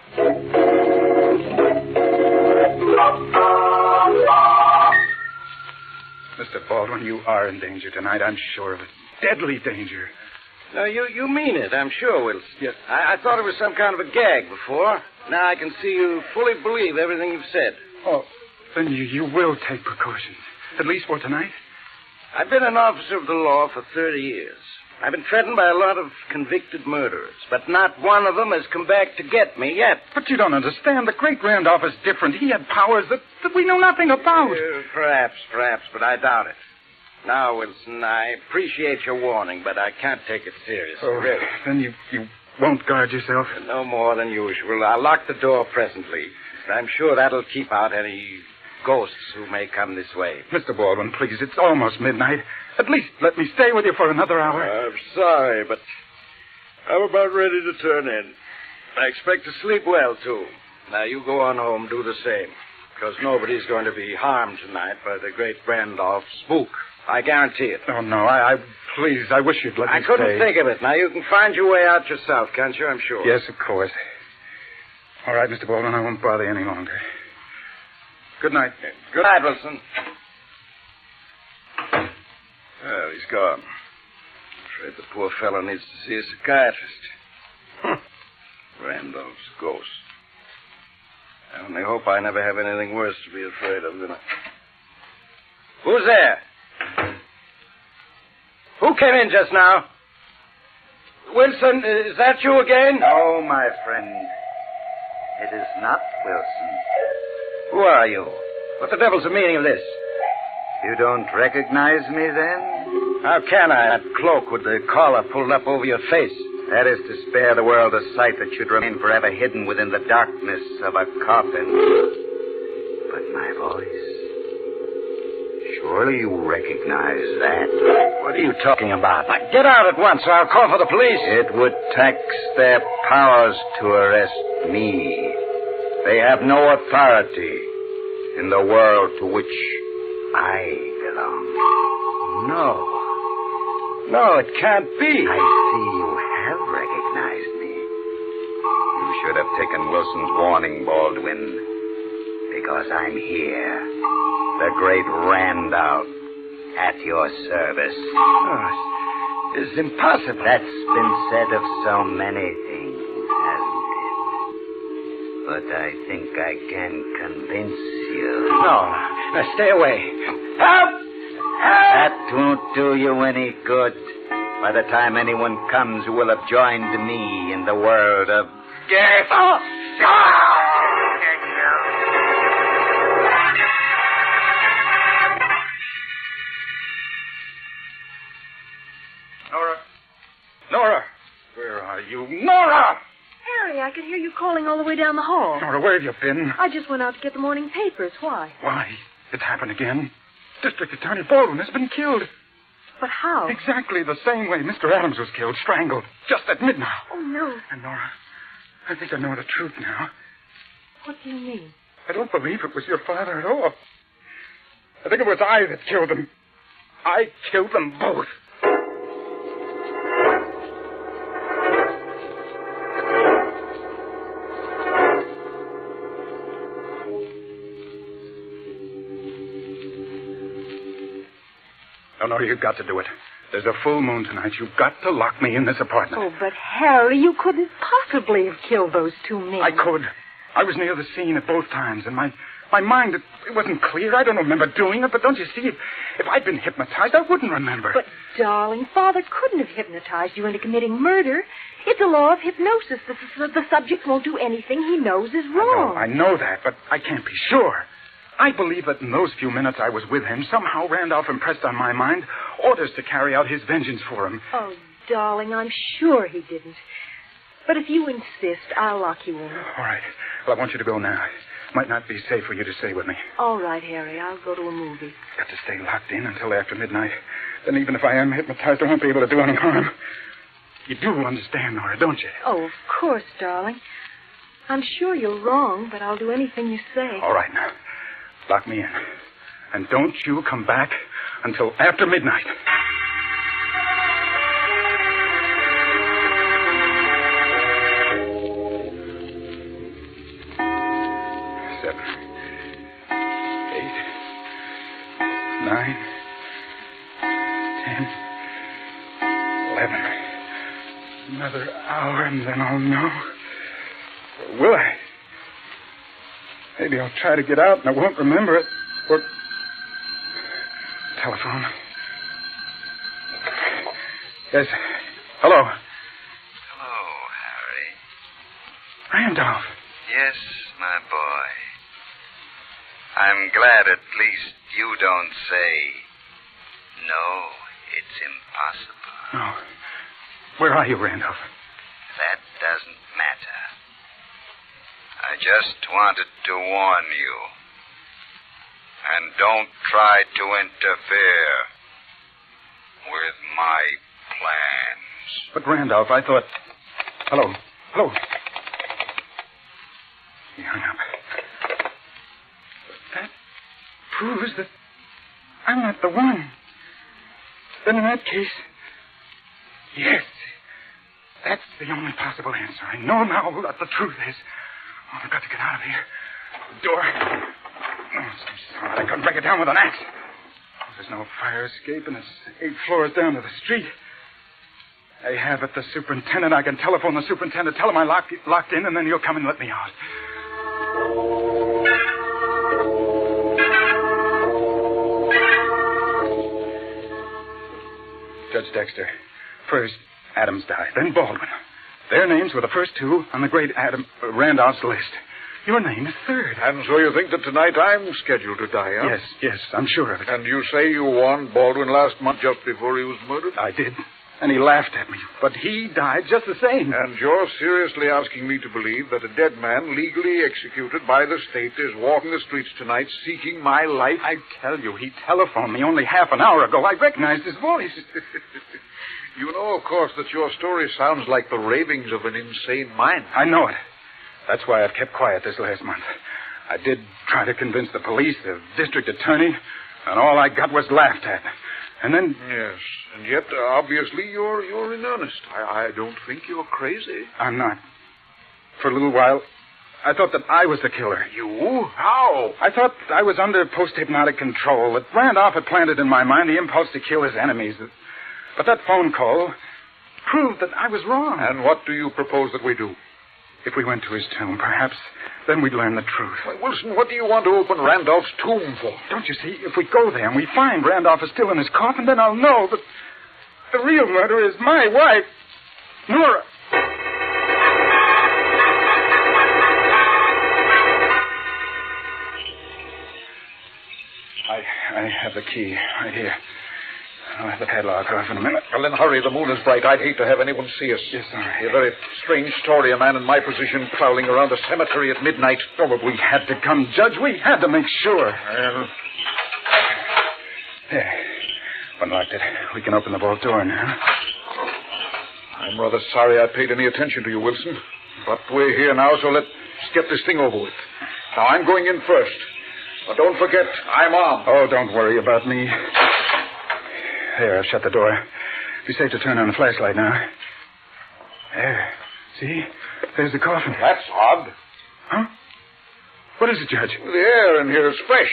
Mr. Baldwin, you are in danger tonight. I'm sure of it. Deadly danger. No, you mean it, I'm sure, Wilson. Yes. I thought it was some kind of a gag before. Now I can see you fully believe everything you've said. Oh, then you will take precautions, at least for tonight? I've been an officer of the law for 30 years. I've been threatened by a lot of convicted murderers, but not one of them has come back to get me yet. But you don't understand. The great Randolph is different. He had powers that we know nothing about. Perhaps, but I doubt it. Now, Wilson, I appreciate your warning, but I can't take it seriously, really. Then you won't guard yourself? No more than usual. I'll lock the door presently. I'm sure that'll keep out any ghosts who may come this way. Mr. Baldwin, please, it's almost midnight. At least let me stay with you for another hour. I'm sorry, but I'm about ready to turn in. I expect to sleep well, too. Now, you go on home, do the same, because nobody's going to be harmed tonight by the great Randolph spook. I guarantee it. Oh, no, please, I wish you'd let me I couldn't stay. think of it. Now, you can find your way out yourself, can't you? I'm sure. Yes, of course. All right, Mr. Baldwin, I won't bother you any longer. Good night. Good night, Wilson. Well, he's gone. I'm afraid the poor fellow needs to see a psychiatrist. Randolph's ghost. I only hope I never have anything worse to be afraid of than Who's there? Who came in just now? Wilson, is that you again? No, my friend. It is not Wilson. Who are you? What the devil's the meaning of this? You don't recognize me, then? How can I? That cloak with the collar pulled up over your face. That is to spare the world a sight that should remain forever hidden within the darkness of a coffin. But my voice... Surely you recognize that. What are you talking about? Get out at once, or I'll call for the police. It would tax their powers to arrest me. They have no authority in the world to which I belong. No, it can't be. I see you have recognized me. You should have taken Wilson's warning, Baldwin, because I'm here. The great Randolph, at your service. Oh, it's impossible. That's been said of so many things, hasn't it? But I think I can convince you. No, stay away. Help! That won't do you any good. By the time anyone comes who will have joined me in the world of death. Nora! Where are you? Nora! Harry, I could hear you calling all the way down the hall. Nora, where have you been? I just went out to get the morning papers. Why? Why? It's happened again. District Attorney Baldwin has been killed. But how? Exactly the same way Mr. Adams was killed, strangled, just at midnight. Oh, no. And Nora, I think I know the truth now. What do you mean? I don't believe it was your father at all. I think it was I that killed them. I killed them both. No, you've got to do it. There's a full moon tonight. You've got to lock me in this apartment. Oh, but Harry, you couldn't possibly have killed those two men. I could. I was near the scene at both times, and my mind, it wasn't clear. I don't remember doing it, but don't you see, if I'd been hypnotized, I wouldn't remember. But, darling, Father couldn't have hypnotized you into committing murder. It's a law of hypnosis. The subject won't do anything he knows is wrong. I know that, but I can't be sure. I believe that in those few minutes I was with him, somehow Randolph impressed on my mind orders to carry out his vengeance for him. Oh, darling, I'm sure he didn't. But if you insist, I'll lock you in. All right. Well, I want you to go now. It might not be safe for you to stay with me. All right, Harry. I'll go to a movie. Got to stay locked in until after midnight. Then even if I am hypnotized, I won't be able to do any harm. You do understand, Nora, don't you? Oh, of course, darling. I'm sure you're wrong, but I'll do anything you say. All right, now. Lock me in. And don't you come back until after midnight. 7, 8, 9, 10, 11. Another hour and then I'll know. Or will I? Maybe I'll try to get out and I won't remember it. Or... Telephone. Yes. Hello. Hello, Harry. Randolph. Yes, my boy. I'm glad at least you don't say, no, it's impossible. No. Where are you, Randolph? That doesn't matter. I just wanted to warn you. And don't try to interfere with my plans. But, Randolph, I thought... Hello. Hello. He hung up. That proves that I'm not the one. Then in that case... Yes. That's the only possible answer. I know now what the truth is. Oh, I've got to get out of here. The door. Oh, so solid I couldn't break it down with an axe. Oh, there's no fire escape, and it's 8 floors down to the street. I have it, the superintendent. I can telephone the superintendent, tell him I'm locked in, and then he'll come and let me out. Judge Dexter, first Adams died, then Baldwin. Their names were the first two on the great Randolph's list. Your name is third. And so you think that tonight I'm scheduled to die, huh? Yes, I'm sure of it. And you say you warned Baldwin last month just before he was murdered? I did. And he laughed at me. But he died just the same. And you're seriously asking me to believe that a dead man legally executed by the state is walking the streets tonight seeking my life? I tell you, he telephoned me only half an hour ago. I recognized his voice. You know, of course, that your story sounds like the ravings of an insane mind. I know it. That's why I've kept quiet this last month. I did try to convince the police, the district attorney, and all I got was laughed at. And then... Yes, and yet, obviously, you're in earnest. I don't think you're crazy. I'm not. For a little while, I thought that I was the killer. You? How? I thought I was under post-hypnotic control, that Randolph had planted in my mind the impulse to kill his enemies. But that phone call proved that I was wrong. And what do you propose that we do? If we went to his tomb, perhaps then we'd learn the truth. Why, Wilson, what do you want to open Randolph's tomb for? Don't you see? If we go there and we find Randolph is still in his coffin, then I'll know that the real murderer is my wife, Nora. I have the key right here. I'll have the padlock off in a minute. Well, then hurry. The moon is bright. I'd hate to have anyone see us. Yes, all right. A very strange story, a man in my position prowling around a cemetery at midnight. Oh, but we had to come, Judge. We had to make sure. Well... There. Unlocked it. We can open the vault door now. I'm rather sorry I paid any attention to you, Wilson. But we're here now, so let's get this thing over with. Now, I'm going in first. But don't forget, I'm armed. Oh, don't worry about me. There, I've shut the door. Be safe to turn on the flashlight now. There. See? There's the coffin. That's odd. Huh? What is it, Judge? The air in here is fresh.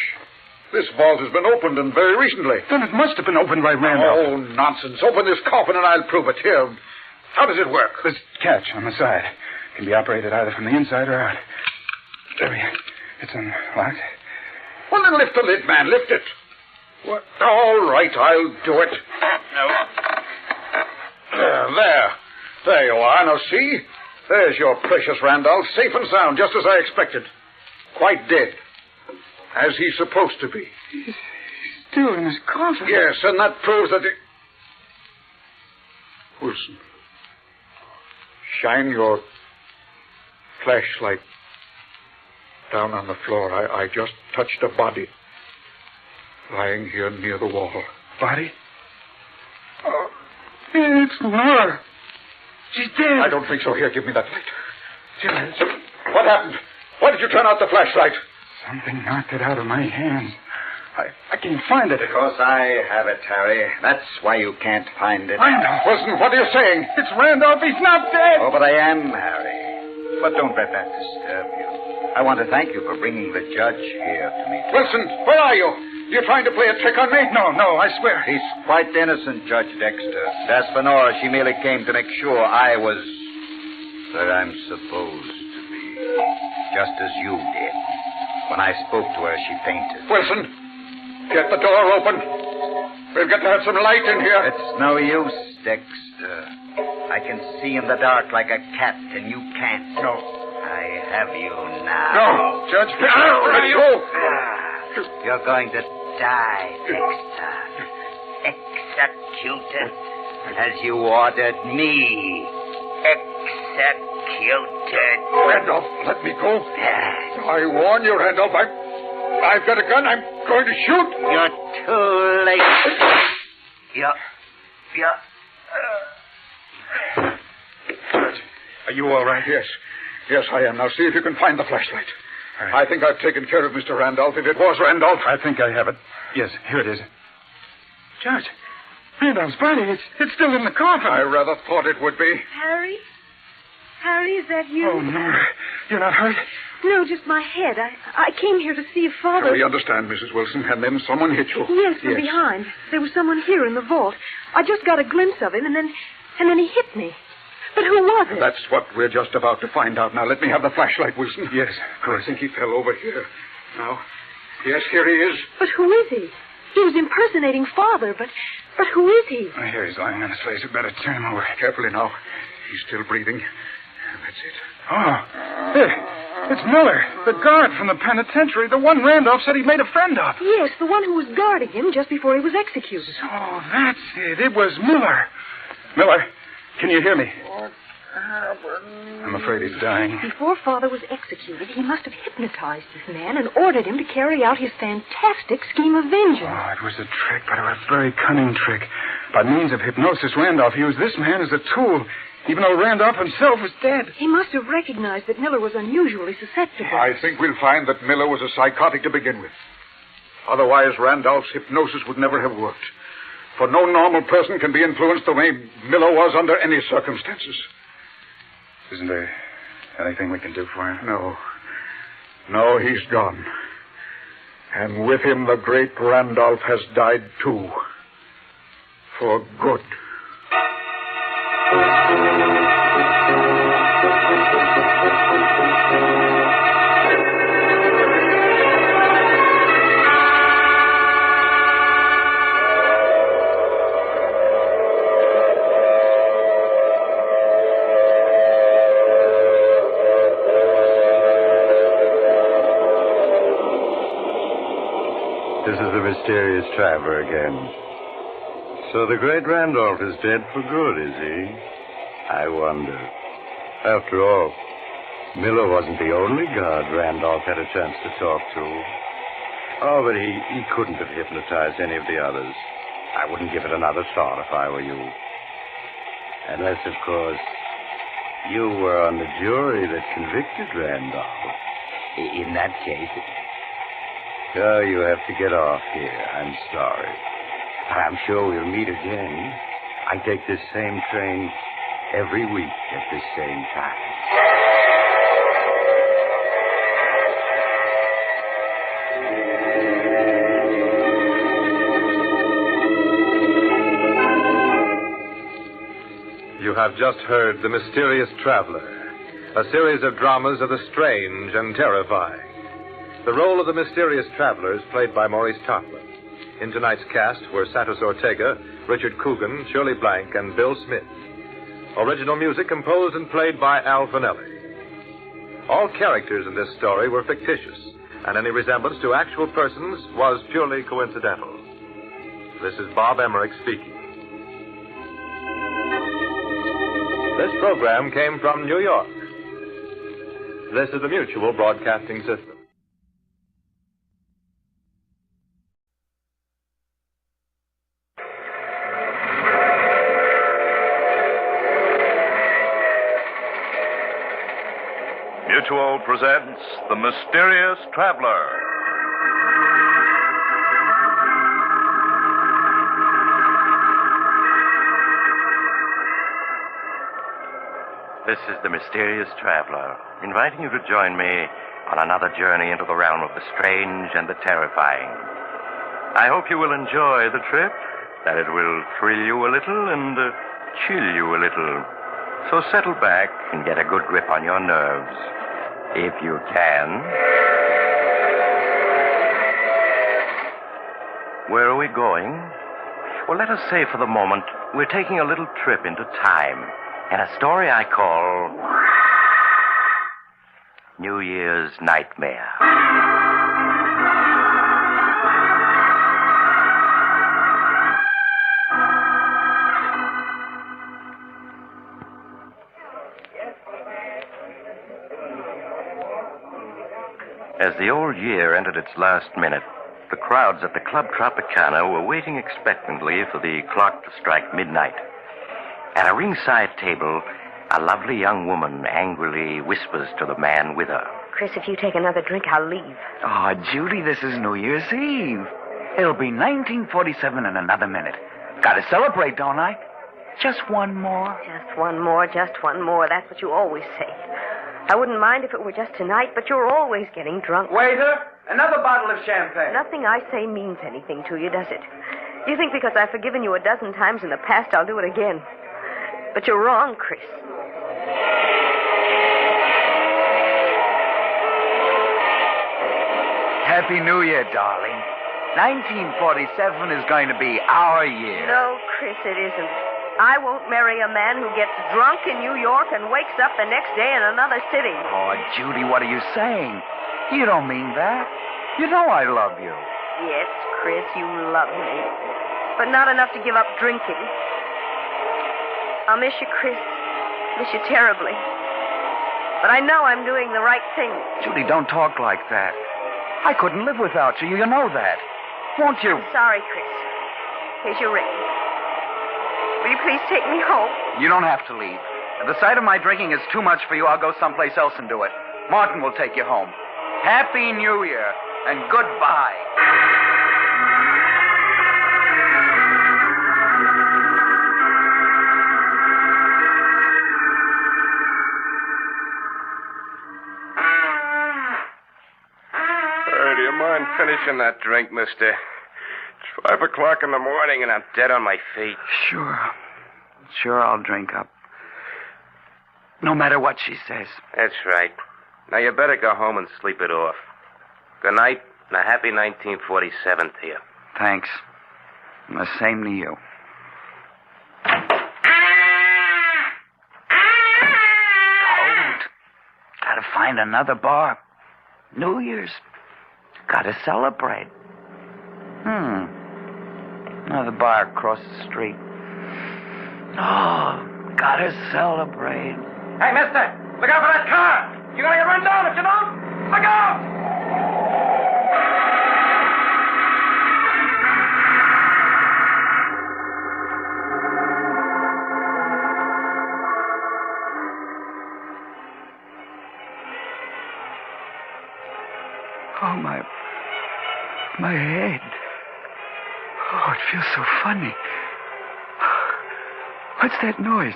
This vault has been opened, and very recently. Then it must have been opened by Randolph. Oh, nonsense. Open this coffin and I'll prove it. Here. How does it work? This catch on the side. Can be operated either from the inside or out. There we go. It's unlocked. Well, then lift the lid, man. Lift it. What? All right, I'll do it. No. There you are. Now, see? There's your precious Randolph, safe and sound, just as I expected. Quite dead. As he's supposed to be. He's still in his coffin. Yes, and that proves that Wilson, shine your flashlight down on the floor. I just touched a body lying here near the wall. Body? Oh, it's Nora. She's dead. I don't think so. Here, give me that light. Judge. What happened? Why did you turn out the flashlight? Something knocked it out of my hands. I can't find it. Because I have it, Harry. That's why you can't find it. Randolph. Wilson, what are you saying? It's Randolph. He's not dead. Oh, but I am, Harry. But don't let that disturb you. I want to thank you for bringing the judge here to me. Wilson, where are you? You're trying to play a trick on me? No, I swear. He's quite innocent, Judge Dexter. As for Nora, she merely came to make sure I was where I'm supposed to be. Just as you did. When I spoke to her, she fainted. Wilson, get the door open. We've got to have some light in here. It's no use, Dexter. I can see in the dark like a cat, and you can't. No. I have you now. No, Judge. Let go. You're going to die, Dexter. Executed as you ordered me. Executed. Randolph, let me go. I warn you, Randolph. I've got a gun. I'm going to shoot. You're too late. You're... Judge, are you all right? Yes, I am. Now see if you can find the flashlight. Right. I think I've taken care of Mr. Randolph. If it was Randolph. I think I have it. Yes, here it is. Judge, Randolph's body, it's still in the coffin. I rather thought it would be. Harry? Harry, is that you? Oh, Nora. You're not hurt? No, just my head. I came here to see if Father... We understand, Mrs. Wilson. And then someone hit you. Yes, from behind. There was someone here in the vault. I just got a glimpse of him, and then he hit me. But who was it? That's what we're just about to find out. Now, let me have the flashlight, Wilson. Yes, of course. I think he fell over here. Now, yes, here he is. But who is he? He was impersonating Father, but who is he? I hear he's lying on his face. We better turn him over. Carefully now. He's still breathing. And that's it. Oh, it's Miller, the guard from the penitentiary, the one Randolph said he made a friend of. Yes, the one who was guarding him just before he was executed. Oh, that's it. It was Miller. Miller, can you hear me? What happened? I'm afraid he's dying. Before Father was executed, he must have hypnotized this man and ordered him to carry out his fantastic scheme of vengeance. Oh, it was a trick, but a very cunning trick. By means of hypnosis, Randolph used this man as a tool, even though Randolph himself was dead. He must have recognized that Miller was unusually susceptible. I think we'll find that Miller was a psychotic to begin with. Otherwise, Randolph's hypnosis would never have worked. For no normal person can be influenced the way Miller was under any circumstances. Isn't there anything we can do for him? No, he's gone. And with him, the great Randolph has died, too. For good. mysterious traveler again. So the great Randolph is dead for good, is he? I wonder. After all, Miller wasn't the only guard Randolph had a chance to talk to. Oh, but he couldn't have hypnotized any of the others. I wouldn't give it another thought if I were you. Unless, of course, you were on the jury that convicted Randolph. In that case... Oh, you have to get off here. I'm sorry. But I'm sure we'll meet again. I take this same train every week at this same time. You have just heard The Mysterious Traveler, a series of dramas of the strange and terrifying. The role of the Mysterious Traveler is played by Maurice Tarplin. In tonight's cast were Santos Ortega, Richard Coogan, Shirley Blank, and Bill Smith. Original music composed and played by Al Finelli. All characters in this story were fictitious, and any resemblance to actual persons was purely coincidental. This is Bob Emmerich speaking. This program came from New York. This is the Mutual Broadcasting System. Mutual presents The Mysterious Traveler. This is the Mysterious Traveler, inviting you to join me on another journey into the realm of the strange and the terrifying. I hope you will enjoy the trip, that it will thrill you a little and chill you a little. So settle back and get a good grip on your nerves, if you can. Where are we going? Well, let us say for the moment we're taking a little trip into time. And a story I call New Year's Nightmare. As the old year entered its last minute, the crowds at the Club Tropicana were waiting expectantly for the clock to strike midnight. At a ringside table, a lovely young woman angrily whispers to the man with her. Chris, if you take another drink, I'll leave. Oh, Judy, this is New Year's Eve. It'll be 1947 in another minute. Gotta celebrate, don't I? Just one more. Just one more, just one more. That's what you always say. I wouldn't mind if it were just tonight, but you're always getting drunk. Waiter, another bottle of champagne. Nothing I say means anything to you, does it? You think because I've forgiven you a dozen times in the past, I'll do it again. But you're wrong, Chris. Happy New Year, darling. 1947 is going to be our year. No, Chris, it isn't. I won't marry a man who gets drunk in New York and wakes up the next day in another city. Oh, Judy, what are you saying? You don't mean that. You know I love you. Yes, Chris, you love me. But not enough to give up drinking. I'll miss you, Chris. Miss you terribly. But I know I'm doing the right thing. Judy, don't talk like that. I couldn't live without you. You know that. Won't you? I'm sorry, Chris. Here's your ring. Will you please take me home? You don't have to leave. If the sight of my drinking is too much for you, I'll go someplace else and do it. Martin will take you home. Happy New Year and goodbye. Do you mind finishing that drink, mister? It's 5 o'clock in the morning and I'm dead on my feet. Sure, I'll drink up. No matter what she says. That's right. Now you better go home and sleep it off. Good night and a happy 1947 to you. Thanks. And the same to you. Cold. Gotta find another bar. New Year's. Gotta celebrate. Another bar across the street. Oh, gotta celebrate. Hey, mister, look out for that car. You're gonna get run down if you don't. Look out! Oh, my head. Oh, it feels so funny. What's that noise?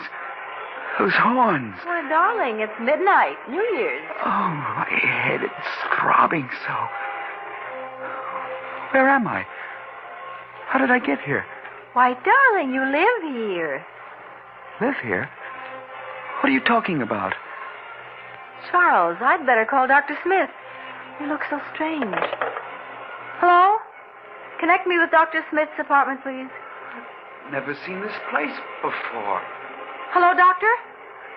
Those horns. Why, darling, it's midnight, New Year's. Oh, my head, it's throbbing so. Where am I? How did I get here? Why, darling, you live here. Live here? What are you talking about? Charles, I'd better call Dr. Smith. You look so strange. Hello? Connect me with Dr. Smith's apartment, please. Never seen this place before. Hello, Doctor?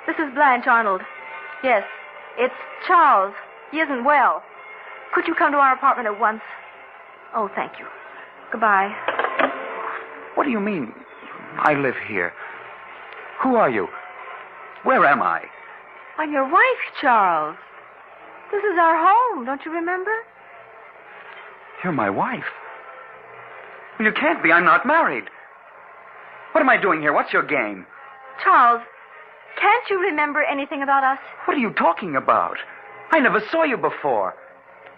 This is Blanche Arnold. Yes, it's Charles. He isn't well. Could you come to our apartment at once? Oh, thank you. Goodbye. What do you mean, I live here? Who are you? Where am I? I'm your wife, Charles. This is our home, don't you remember? You're my wife. Well, you can't be. I'm not married. What am I doing here? What's your game? Charles, can't you remember anything about us? What are you talking about? I never saw you before.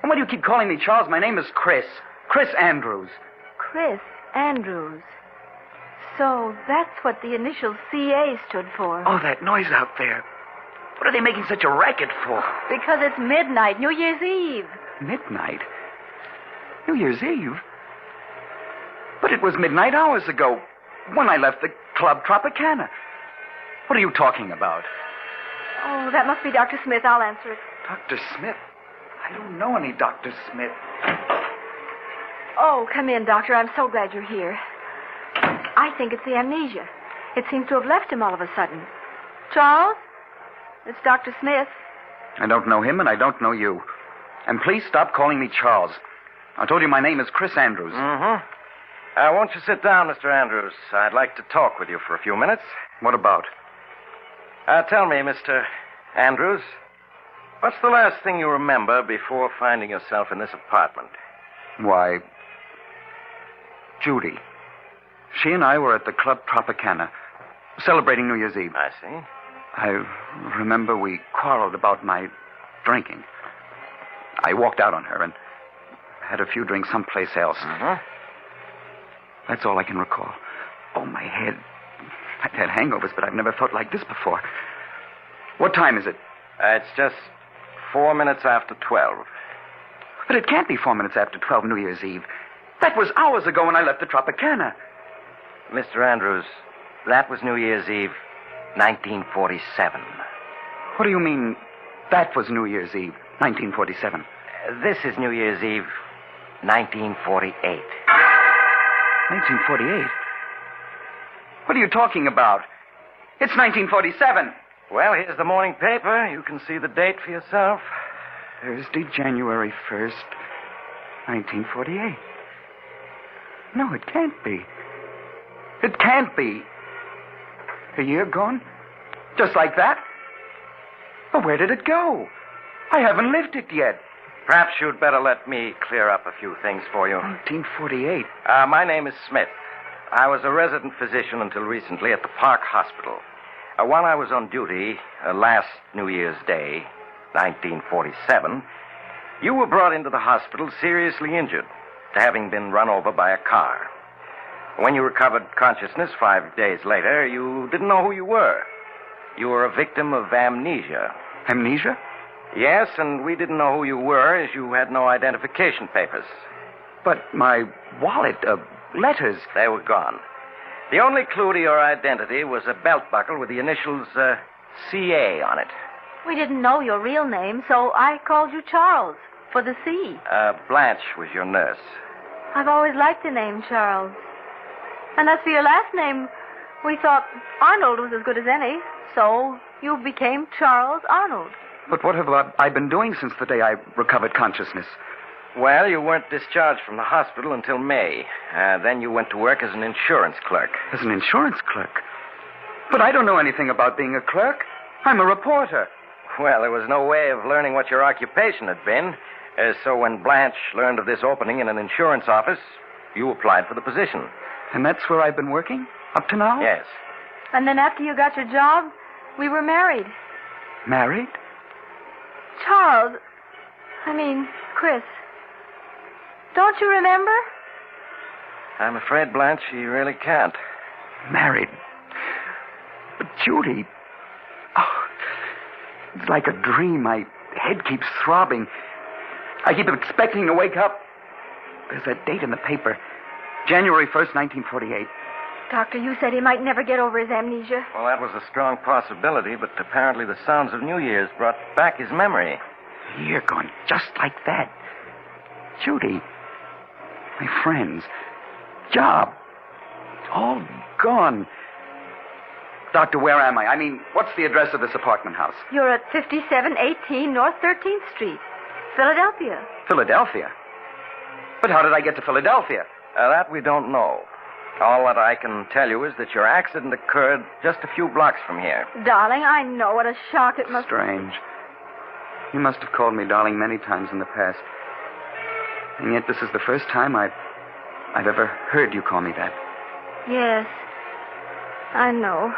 And why do you keep calling me Charles? My name is Chris. Chris Andrews. Chris Andrews. So that's what the initials CA stood for. Oh, that noise out there. What are they making such a racket for? Because it's midnight, New Year's Eve. Midnight? New Year's Eve? But it was midnight hours ago when I left the Club Tropicana. What are you talking about? Oh, that must be Dr. Smith. I'll answer it. Dr. Smith? I don't know any Dr. Smith. Oh, come in, Doctor. I'm so glad you're here. I think it's the amnesia. It seems to have left him all of a sudden. Charles? It's Dr. Smith. I don't know him, and I don't know you. And please stop calling me Charles. I told you my name is Chris Andrews. Mm-hmm. Won't you sit down, Mr. Andrews? I'd like to talk with you for a few minutes. What about? Tell me, Mr. Andrews, what's the last thing you remember before finding yourself in this apartment? Why, Judy. She and I were at the Club Tropicana, celebrating New Year's Eve. I see. I remember we quarreled about my drinking. I walked out on her and had a few drinks someplace else. Mm-hmm. That's all I can recall. Oh, my head. I've had hangovers, but I've never felt like this before. What time is it? It's just 4 minutes after 12. But it can't be 4 minutes after 12 New Year's Eve. That was hours ago when I left the Tropicana. Mr. Andrews, that was New Year's Eve, 1947. What do you mean, that was New Year's Eve, 1947? This is New Year's Eve, 1948. 1948? What are you talking about? It's 1947. Well, here's the morning paper. You can see the date for yourself. Thursday, January 1st, 1948. No, it can't be. It can't be. A year gone? Just like that? Well, where did it go? I haven't lived it yet. Perhaps you'd better let me clear up a few things for you. 1948. My name is Smith. I was a resident physician until recently at the Park Hospital. While I was on duty last New Year's Day, 1947, you were brought into the hospital seriously injured, having been run over by a car. When you recovered consciousness 5 days later, you didn't know who you were. You were a victim of amnesia. Amnesia? Yes, and we didn't know who you were as you had no identification papers. But my wallet, letters... They were gone. The only clue to your identity was a belt buckle with the initials CA on it. We didn't know your real name, so I called you Charles, for the C. Blanche was your nurse. I've always liked the name Charles. And as for your last name, we thought Arnold was as good as any, so you became Charles Arnold. But what have I been doing since the day I recovered consciousness? Well, you weren't discharged from the hospital until May. Then you went to work as an insurance clerk. As an insurance clerk? But I don't know anything about being a clerk. I'm a reporter. Well, there was no way of learning what your occupation had been. So when Blanche learned of this opening in an insurance office, you applied for the position. And that's where I've been working? Up to now? Yes. And then after you got your job, we were married. Married? Charles. Chris. Don't you remember? I'm afraid, Blanche, you really can't. Married. But Judy... Oh, it's like a dream. My head keeps throbbing. I keep expecting to wake up. There's that date in the paper. January 1st, 1948. Doctor, you said he might never get over his amnesia. Well, that was a strong possibility, but apparently the sounds of New Year's brought back his memory. You're gone just like that. Judy, my friends, job, all gone. Doctor, where am I? What's the address of this apartment house? You're at 5718 North 13th Street, Philadelphia. Philadelphia? But how did I get to Philadelphia? That we don't know. All that I can tell you is that your accident occurred just a few blocks from here. Darling, I know what a shock it must... Strange. You must have called me darling many times in the past. And yet this is the first time I've ever heard you call me that. Yes, I know.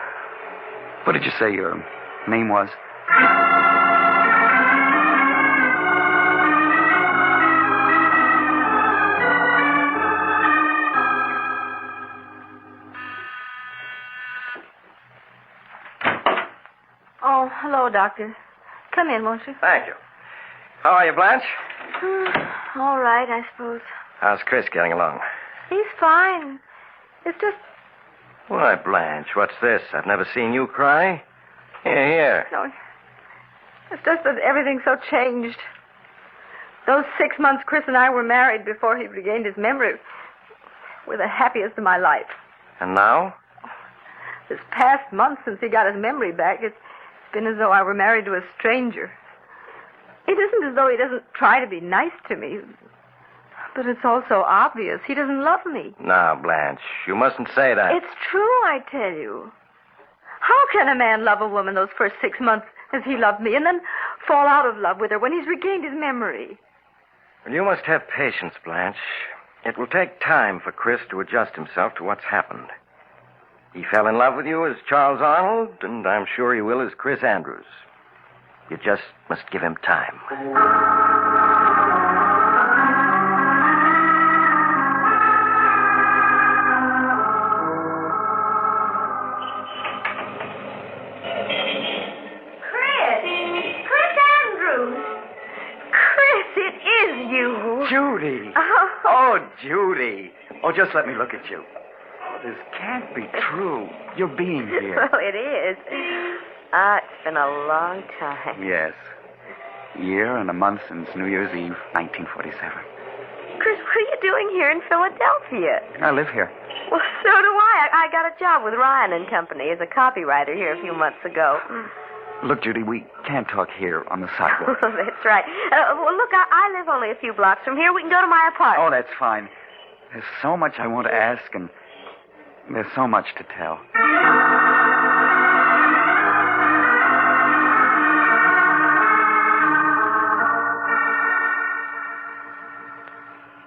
What did you say your name was? Oh, hello, Doctor. Come in, won't you? Thank you. How are you, Blanche? All right, I suppose. How's Chris getting along? He's fine. It's just... Why, Blanche, what's this? I've never seen you cry. Here. No, it's just that everything's so changed. Those 6 months Chris and I were married before he regained his memory were the happiest of my life. And now? This past month since he got his memory back, it's been as though I were married to a stranger. It isn't as though he doesn't try to be nice to me, but it's also obvious he doesn't love me. Now, Blanche, you mustn't say that. It's true, I tell you. How can a man love a woman those first 6 months as he loved me and then fall out of love with her when he's regained his memory? Well, you must have patience, Blanche. It will take time for Chris to adjust himself to what's happened. He fell in love with you as Charles Arnold, and I'm sure he will as Chris Andrews. You just must give him time. Judy. Oh, Judy. Oh, just let me look at you. Oh, this can't be true. You're being here. Well, it is. It's been a long time. Yes. Year and a month since New Year's Eve, 1947. Chris, what are you doing here in Philadelphia? I live here. Well, so do I. I got a job with Ryan and Company as a copywriter here a few months ago. Look, Judy, we can't talk here on the sidewalk. That's right. Well, look, I live only a few blocks from here. We can go to my apartment. Oh, that's fine. There's so much I want to ask, and there's so much to tell.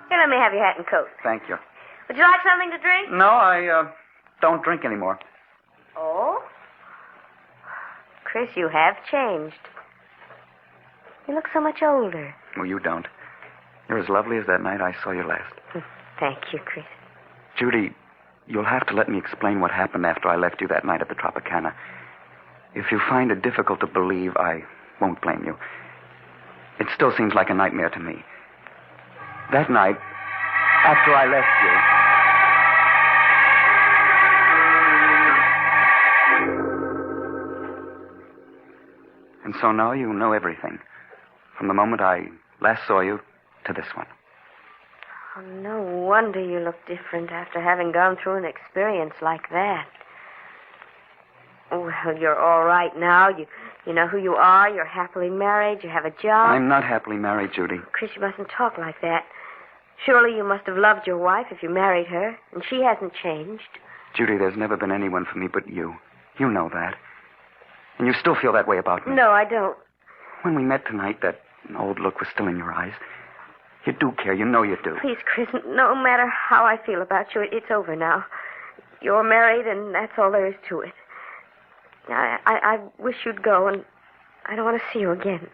Here, let me have your hat and coat. Thank you. Would you like something to drink? No, I don't drink anymore. Oh? Chris, you have changed. You look so much older. Well, you don't. You're as lovely as that night I saw you last. Thank you, Chris. Judy, you'll have to let me explain what happened after I left you that night at the Tropicana. If you find it difficult to believe, I won't blame you. It still seems like a nightmare to me. That night, after I left you... And so now you know everything. From the moment I last saw you to this one. Oh, no wonder you look different after having gone through an experience like that. Well, you're all right now. You You know who you are. You're happily married. You have a job. I'm not happily married, Judy. Chris, you mustn't talk like that. Surely you must have loved your wife if you married her, and she hasn't changed. Judy, there's never been anyone for me but you. You know that. And you still feel that way about me. No, I don't. When we met tonight, that old look was still in your eyes. You do care. You know you do. Please, Chris, no matter how I feel about you, it's over now. You're married, and that's all there is to it. I wish you'd go, and I don't want to see you again.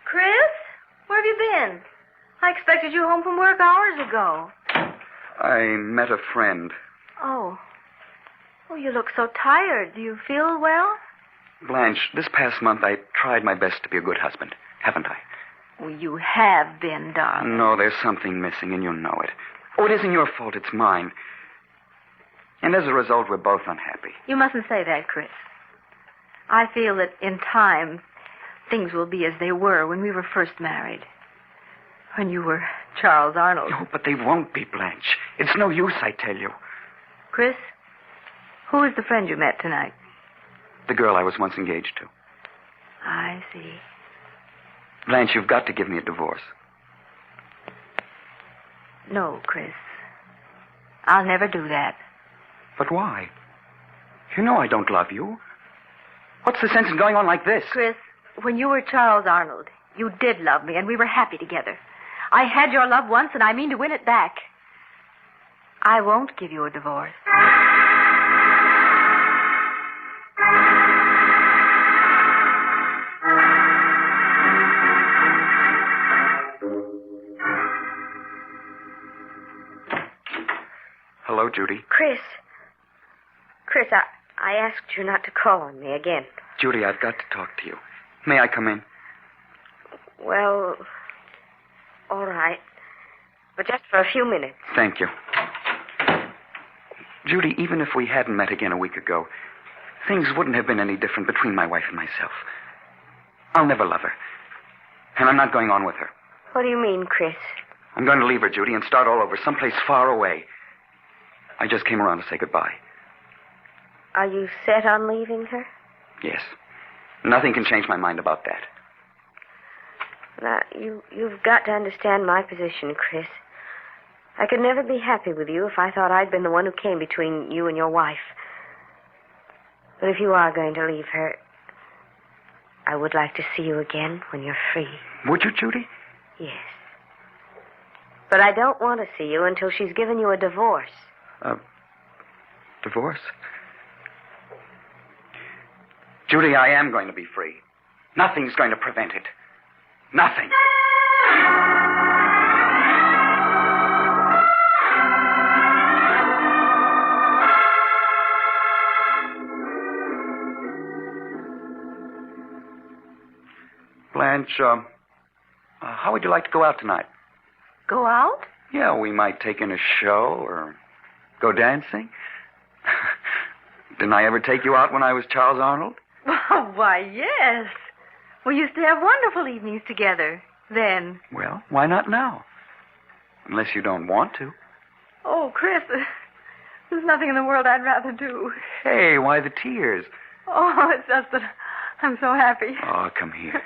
Chris, where have you been? I expected you home from work hours ago. I met a friend. Oh, you look so tired. Do you feel well? Blanche, this past month I tried my best to be a good husband, haven't I? Well, you have been, darling. No, there's something missing, and you know it. Oh, it isn't your fault. It's mine. And as a result, we're both unhappy. You mustn't say that, Chris. I feel that in time, things will be as they were when we were first married. When you were Charles Arnold. No, but they won't be, Blanche. It's no use, I tell you. Chris, who is the friend you met tonight? The girl I was once engaged to. I see. Blanche, you've got to give me a divorce. No, Chris. I'll never do that. But why? You know I don't love you. What's the sense in going on like this? Chris, when you were Charles Arnold, you did love me, and we were happy together. I had your love once, and I mean to win it back. I won't give you a divorce. Hello, Judy. Chris, I asked you not to call on me again. Judy, I've got to talk to you. May I come in? Well, all right. But just for a few minutes. Thank you. Judy, even if we hadn't met again a week ago, things wouldn't have been any different between my wife and myself. I'll never love her. And I'm not going on with her. What do you mean, Chris? I'm going to leave her, Judy, and start all over, someplace far away. I just came around to say goodbye. Are you set on leaving her? Yes. Nothing can change my mind about that. Now, you've got to understand my position, Chris. I could never be happy with you if I thought I'd been the one who came between you and your wife. But if you are going to leave her, I would like to see you again when you're free. Would you, Judy? Yes. But I don't want to see you until she's given you a divorce. Divorce? Judy, I am going to be free. Nothing's going to prevent it. Nothing. Blanche, how would you like to go out tonight? Go out? Yeah, we might take in a show or go dancing. Didn't I ever take you out when I was Charles Arnold? Oh, why, yes. We used to have wonderful evenings together then. Well, why not now? Unless you don't want to. Oh, Chris, there's nothing in the world I'd rather do. Hey, why the tears? Oh, it's just that I'm so happy. Oh, come here.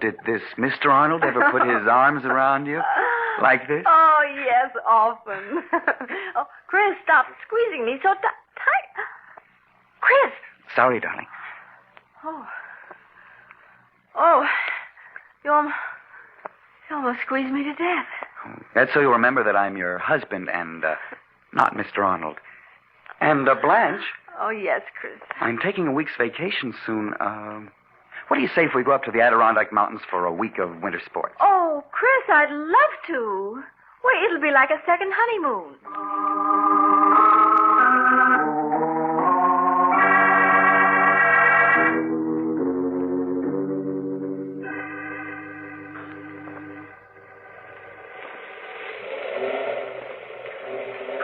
Did this Mr. Arnold ever put his arms around you? Like this? Oh, yes, often. Oh, Chris, stop squeezing me so tight. Chris! Sorry, darling. Oh, you almost squeezed me to death. That's so you'll remember that I'm your husband and not Mr. Arnold. And Blanche. Oh, yes, Chris. I'm taking a week's vacation soon. What do you say if we go up to the Adirondack Mountains for a week of winter sports? Oh, Chris, I'd love to. Why, it'll be like a second honeymoon.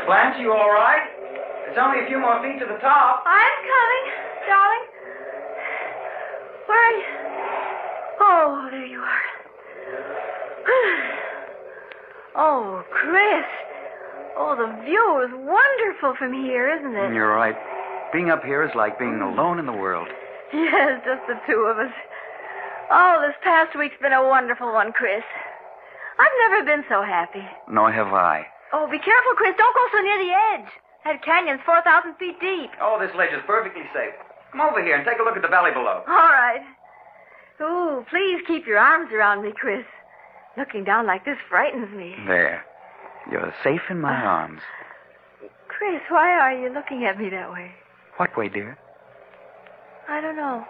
Blanche, you all right? There's only a few more feet to the top. I'm coming, darling. Where are you? Oh, there you are. Chris. Oh, the view is wonderful from here, isn't it? You're right. Being up here is like being alone in the world. Yes, just the two of us. Oh, this past week's been a wonderful one, Chris. I've never been so happy. Nor have I. Oh, be careful, Chris. Don't go so near the edge. That canyon's 4,000 feet deep. Oh, this ledge is perfectly safe. Come over here and take a look at the valley below. All right. Ooh, please keep your arms around me, Chris. Looking down like this frightens me. There. You're safe in my arms. Chris, why are you looking at me that way? What way, dear? I don't know.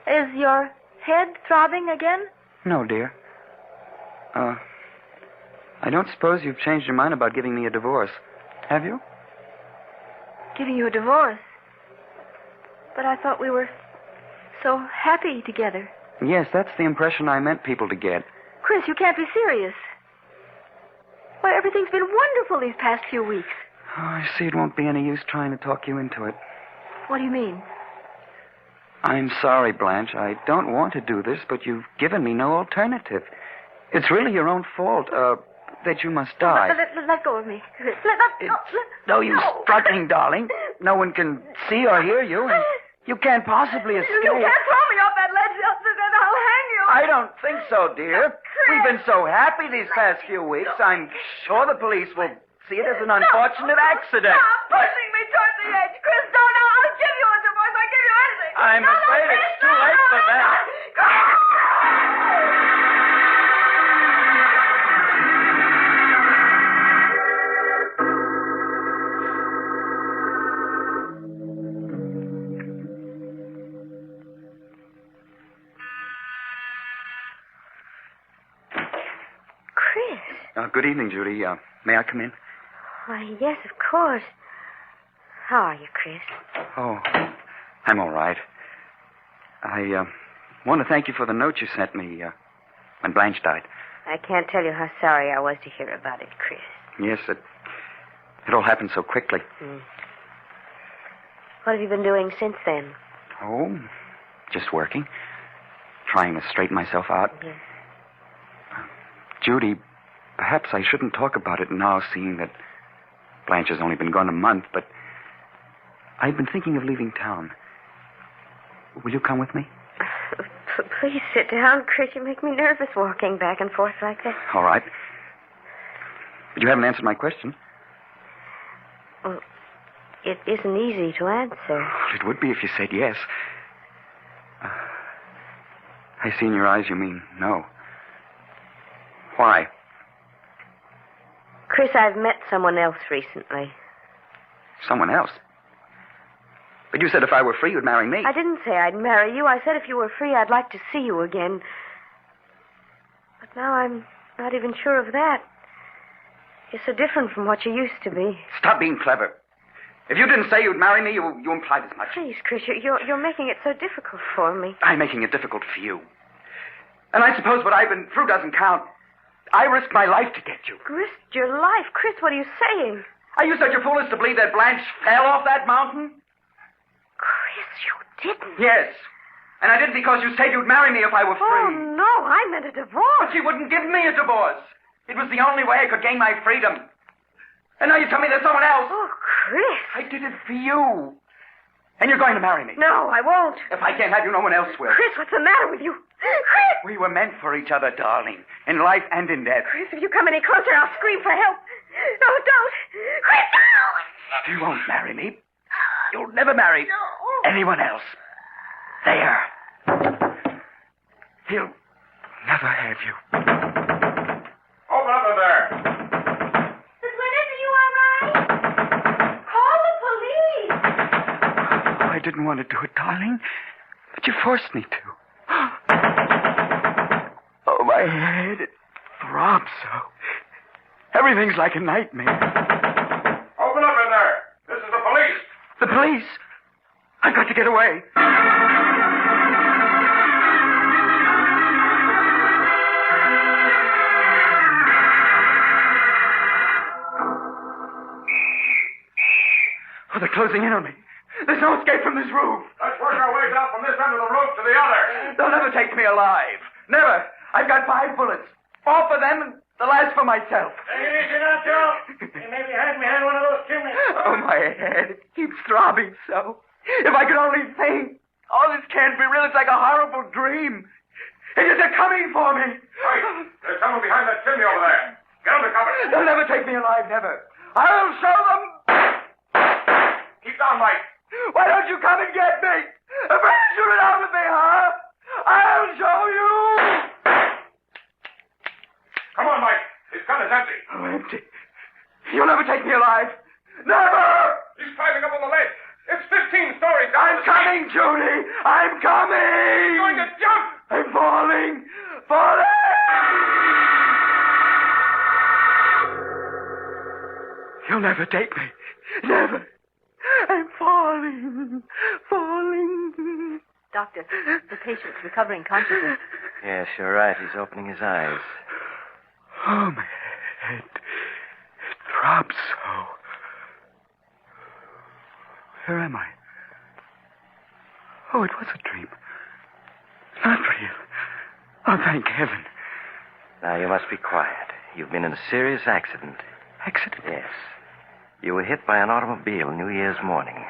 Is your head throbbing again? No, dear. I don't suppose you've changed your mind about giving me a divorce, have you? Giving you a divorce? But I thought we were so happy together. Yes, that's the impression I meant people to get. Chris, you can't be serious. Why, everything's been wonderful these past few weeks. Oh, I see it won't be any use trying to talk you into it. What do you mean? I'm sorry, Blanche. I don't want to do this, but you've given me no alternative. It's really your own fault, that you must die. Let go of me, Chris. No use struggling, darling. No one can see or hear you, and you can't possibly escape. You can't throw me off that ledge, then I'll hang you. I don't think so, dear. We've been so happy these past few weeks. I'm sure the police will see it as an unfortunate accident. Stop pushing me toward the edge. Chris, don't. I'll give you a divorce. I'll give you anything. I'm afraid it's too late for that. Good evening, Judy. May I come in? Why, yes, of course. How are you, Chris? Oh, I'm all right. I want to thank you for the note you sent me when Blanche died. I can't tell you how sorry I was to hear about it, Chris. Yes, it all happened so quickly. What have you been doing since then? Oh, just working. Trying to straighten myself out. Yes. Judy, perhaps I shouldn't talk about it now, seeing that Blanche has only been gone a month, but I've been thinking of leaving town. Will you come with me? Please sit down, Chris. You make me nervous walking back and forth like that. All right. But you haven't answered my question. Well, it isn't easy to answer. It would be if you said yes. I see in your eyes you mean no. Why? Chris, I've met someone else recently. Someone else? But you said if I were free, you'd marry me. I didn't say I'd marry you. I said if you were free, I'd like to see you again. But now I'm not even sure of that. You're so different from what you used to be. Stop being clever. If you didn't say you'd marry me, you implied as much. Please, Chris, you're making it so difficult for me. I'm making it difficult for you. And I suppose what I've been through doesn't count. I risked my life to get you. Risked your life? Chris, what are you saying? Are you such a fool as to believe that Blanche fell off that mountain? Chris, you didn't. Yes. And I did because you said you'd marry me if I were free. Oh, no, I meant a divorce. But she wouldn't give me a divorce. It was the only way I could gain my freedom. And now you tell me there's someone else. Oh, Chris. I did it for you. And you're going to marry me. No, I won't. If I can't have you, no one else will. Chris, what's the matter with you? Chris! We were meant for each other, darling. In life and in death. Chris, if you come any closer, I'll scream for help. No, don't. Chris, no! You won't marry me. You'll never marry anyone else. There. He'll never have you. Open up in there. Miss Winters, are you all right? Call the police. Oh, I didn't want to do it, darling. But you forced me to. Oh, my head, it throbs so. Everything's like a nightmare. Open up in there. This is the police. The police? I've got to get away. Oh, they're closing in on me. There's no escape from this roof. Let's work our way down from this end of the roof to the other. They'll never take me alive. Never. I've got 5 bullets. 4 for them and The last for myself. Take it easy now, Joe. You may be hiding behind one of those chimneys. Oh, my head. It keeps throbbing so. If I could only think. Oh, this can't be real. It's like a horrible dream. They're coming for me. Hey, there's someone behind that chimney over there. Get under cover. They'll never take me alive, never. I'll show them. Keep down, Mike. Why don't you come and get me? Afraid to shoot it out with me, huh? I'll show you. Come on, Mike. His gun is empty. Oh, empty. You'll never take me alive. Never! He's climbing up on the ledge. It's 15 stories down. I'm coming, Judy. I'm coming. He's going to jump. I'm falling. Falling! You'll never take me. Never. I'm falling. Falling. Doctor, the patient's recovering consciousness. Yes, you're right. He's opening his eyes. Oh, my head. It throbs so. Where am I? Oh, it was a dream. Not real. Oh, thank heaven. Now, you must be quiet. You've been in a serious accident. Accident? Yes. You were hit by an automobile New Year's morning.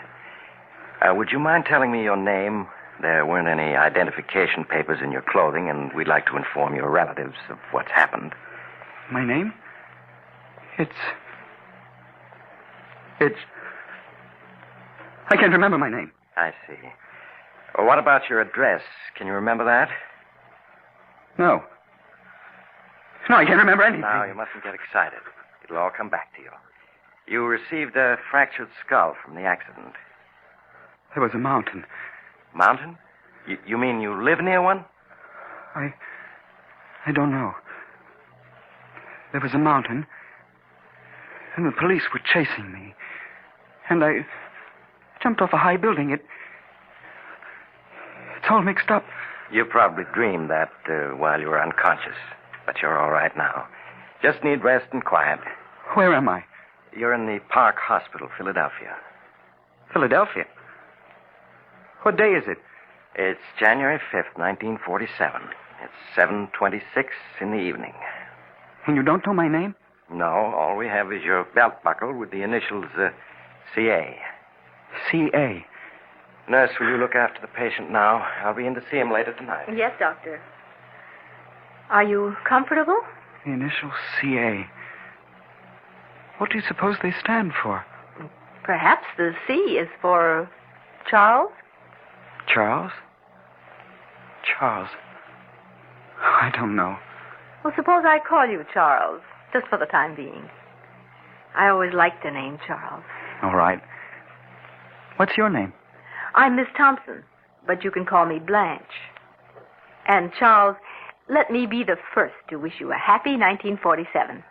Would you mind telling me your name? There weren't any identification papers in your clothing, and we'd like to inform your relatives of what's happened. My name? It's... I can't remember my name. I see. Well, what about your address? Can you remember that? No. No, I can't remember anything. Now, you mustn't get excited. It'll all come back to you. You received a fractured skull from the accident. There was a mountain. Mountain? You mean you live near one? I don't know. There was a mountain, and the police were chasing me. And I jumped off a high building. It's all mixed up. You probably dreamed that while you were unconscious. But you're all right now. Just need rest and quiet. Where am I? You're in the Park Hospital, Philadelphia. Philadelphia? What day is it? It's January 5th, 1947. It's 7:26 in the evening. And you don't know my name? No, all we have is your belt buckle with the initials CA. CA? Nurse, will you look after the patient now? I'll be in to see him later tonight. Yes, doctor. Are you comfortable? The initials CA. What do you suppose they stand for? Perhaps the C is for Charles? Charles? Charles? I don't know. Well, suppose I call you Charles, just for the time being. I always liked the name Charles. All right. What's your name? I'm Miss Thompson, but you can call me Blanche. And, Charles, let me be the first to wish you a happy 1947.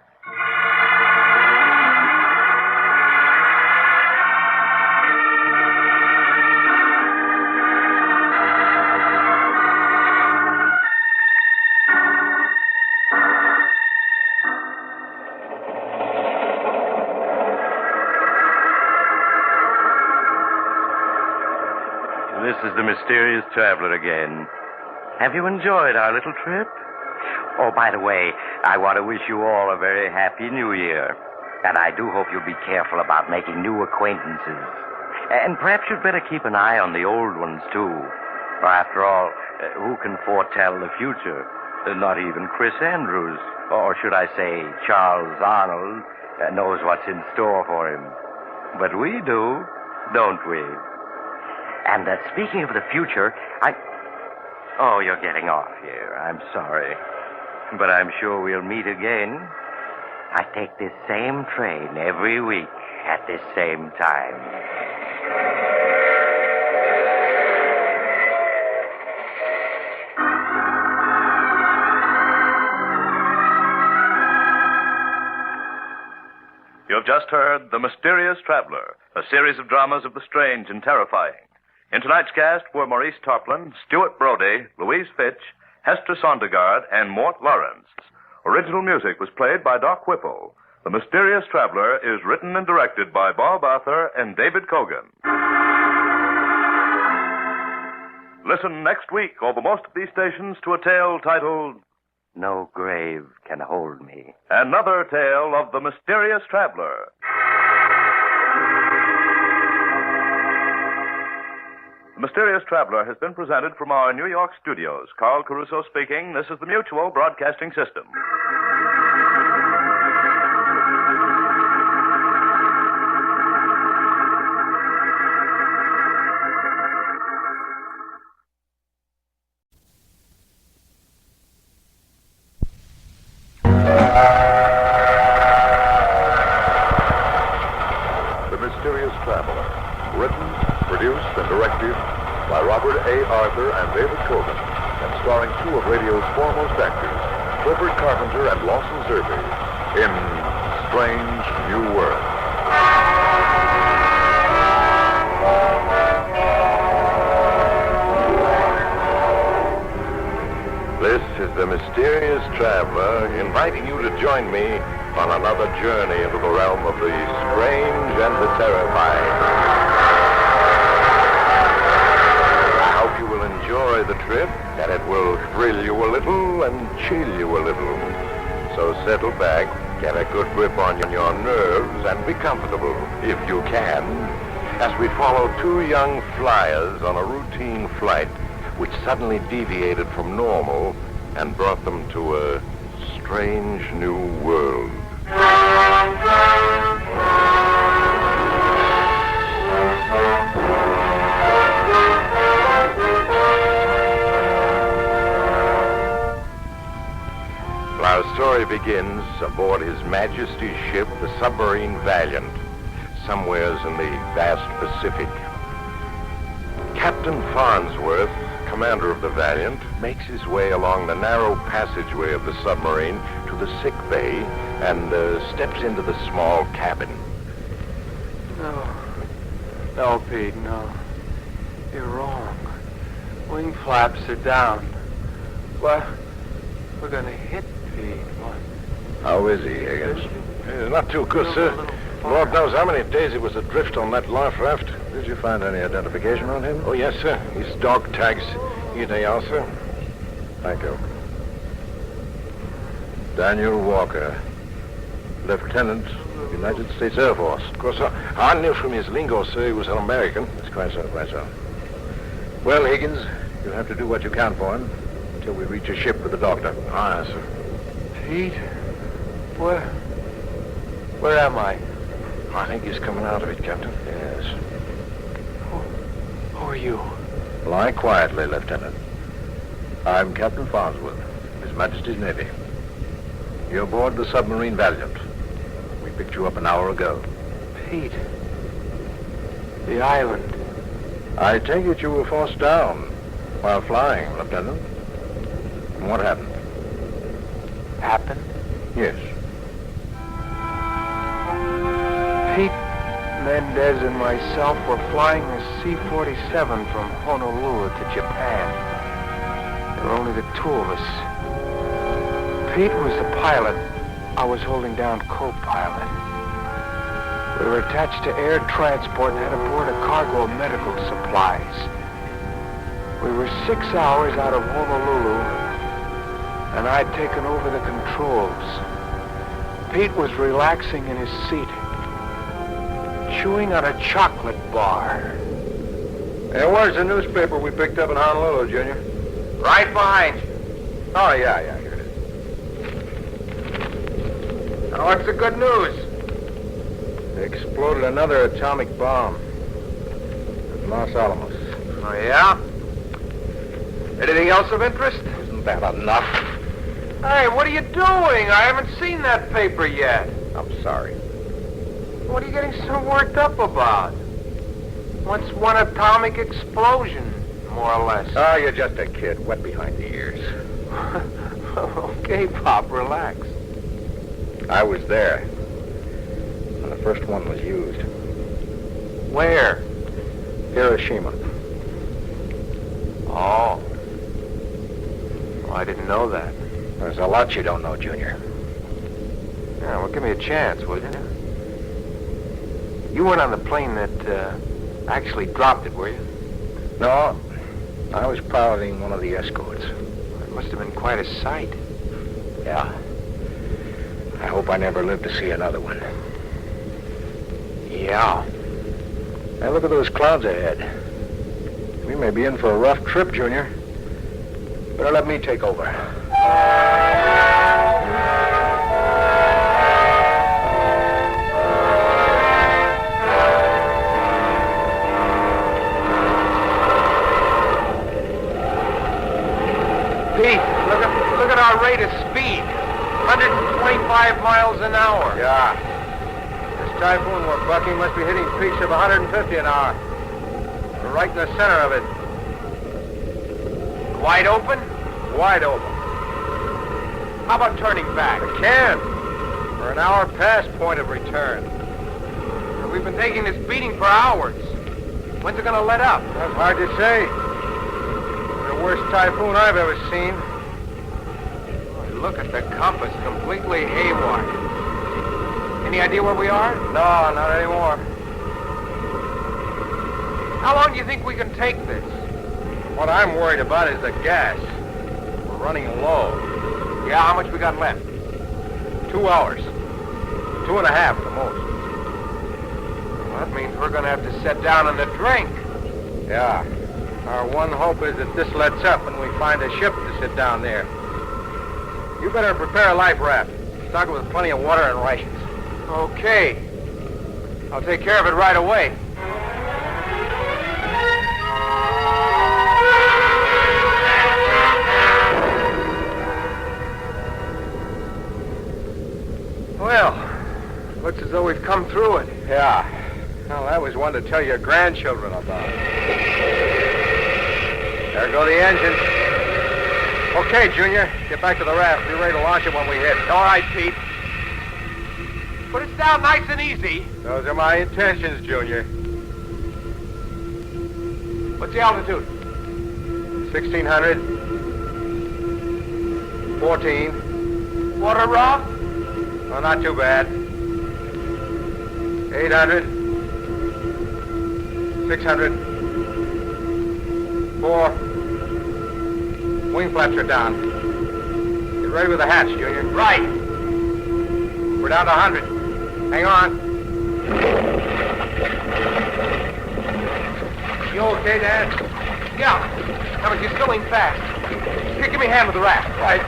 This is the mysterious traveler again. Have you enjoyed our little trip? Oh, by the way, I want to wish you all a very happy New Year. And I do hope you'll be careful about making new acquaintances. And perhaps you'd better keep an eye on the old ones, too. For after all, who can foretell the future? Not even Chris Andrews, or should I say Charles Arnold, knows what's in store for him. But we do, don't we? And speaking of the future, Oh, you're getting off here. I'm sorry. But I'm sure we'll meet again. I take this same train every week at this same time. You have just heard The Mysterious Traveler, a series of dramas of the strange and terrifying. In tonight's cast were Maurice Tarplin, Stuart Brody, Louise Fitch, Hester Sondergaard, and Mort Lawrence. Original music was played by Doc Whipple. The Mysterious Traveler is written and directed by Bob Arthur and David Cogan. Listen next week over most of these stations to a tale titled no grave can hold me. Another tale of the mysterious traveler. The Mysterious Traveler has been presented from our New York studios. Carl Caruso speaking. This is the Mutual Broadcasting System. The Mysterious Traveler. Written, produced, and directed by Robert A. Arthur and David Cogan, and starring two of radio's foremost actors, Clifford Carpenter and Lawson Zerbe, in Strange New World. This is the Mysterious Traveler inviting you to join me on another journey into the realm of the strange and the terrifying. I hope you will enjoy the trip, that it will thrill you a little and chill you a little. So settle back, get a good grip on your nerves, and be comfortable, if you can, as we follow two young flyers on a routine flight which suddenly deviated from normal and brought them to a strange new world. Our story begins aboard His Majesty's ship, the submarine Valiant, somewheres in the vast Pacific. Captain Farnsworth, commander of the Valiant, makes his way along the narrow passageway of the submarine to the sick bay and steps into the small cabin. No, Pete, no. You're wrong. Wing flaps are down. What? We're gonna hit Pete. What? How is he, Higgins? He's not too good, sir. Lord knows how many days he was adrift on that life raft. Did you find any identification on him? Oh, yes, sir. His dog tags. Here they are, sir. Thank you. Daniel Walker, Lieutenant, United States Air Force. Of course, I knew from his lingo, sir, he was an American. That's quite so, quite so. Well, Higgins, you'll have to do what you can for him until we reach a ship with the doctor. Aye, sir. Pete? Where am I? I think he's coming out of it, Captain. Yes. Who are you? Lie quietly, Lieutenant. I'm Captain Farnsworth, His Majesty's Navy. You're aboard the submarine Valiant. We picked you up an hour ago. Pete. The island. I take it you were forced down while flying, Lieutenant. And what happened? Happened? Yes. Pete, Mendez and myself were flying the C-47 from Honolulu to Japan. There were only the two of us. Pete was the pilot. I was holding down co-pilot. We were attached to air transport and had aboard a cargo of medical supplies. We were 6 hours out of Honolulu, and I'd taken over the controls. Pete was relaxing in his seat, chewing on a chocolate bar. Hey, where's the newspaper we picked up in Honolulu, Junior? Right behind you. Oh, yeah, here it is. Now, what's the good news? They exploded another atomic bomb at Los Alamos. Oh, yeah? Anything else of interest? Isn't that enough? Hey, what are you doing? I haven't seen that paper yet. I'm sorry. What are you getting so worked up about? What's one atomic explosion, more or less? Oh, you're just a kid, wet behind the ears. Okay, Pop, relax. I was there when the first one was used. Where? Hiroshima. Oh. Well, I didn't know that. There's a lot you don't know, Junior. Yeah, well, give me a chance, will you? You weren't on the plane that actually dropped it, were you? No, I was piloting one of the escorts. It must have been quite a sight. Yeah. I hope I never live to see another one. Yeah. Hey, look at those clouds ahead. We may be in for a rough trip, Junior. Better let me take over. Pete, look at our rate of speed. 125 miles an hour. Yeah. This typhoon we're bucking must be hitting peaks of 150 an hour. We're right in the center of it. Wide open? Wide open. How about turning back? We can. We're an hour past point of return. We've been taking this beating for hours. When's it going to let up? That's hard to say. It's the worst typhoon I've ever seen. Look at the compass, completely haywire. Any idea where we are? No, not anymore. How long do you think we can take this? What I'm worried about is the gas. We're running low. Yeah, how much we got left? 2 hours. 2.5 at the most. Well, that means we're going to have to sit down and drink. Yeah. Our one hope is that this lets up and we find a ship to sit down there. You better prepare a life raft. Stock it with plenty of water and rations. Okay. I'll take care of it right away. Well, looks as though we've come through it. Yeah. Well, that was one to tell your grandchildren about. There go the engines. Okay, Junior. Get back to the raft. Be ready to launch it when we hit. All right, Pete. Put us down nice and easy. Those are my intentions, Junior. What's the altitude? 1,600. 14. Water rough? Oh, not too bad. 800. 600. 4. Wing flaps are down. Get ready with the hatch, Junior. Right. We're down to 100. Hang on. You okay, Dad? Yeah. Now, but you're still ain't fast. Here, give me a hand with the raft. Right.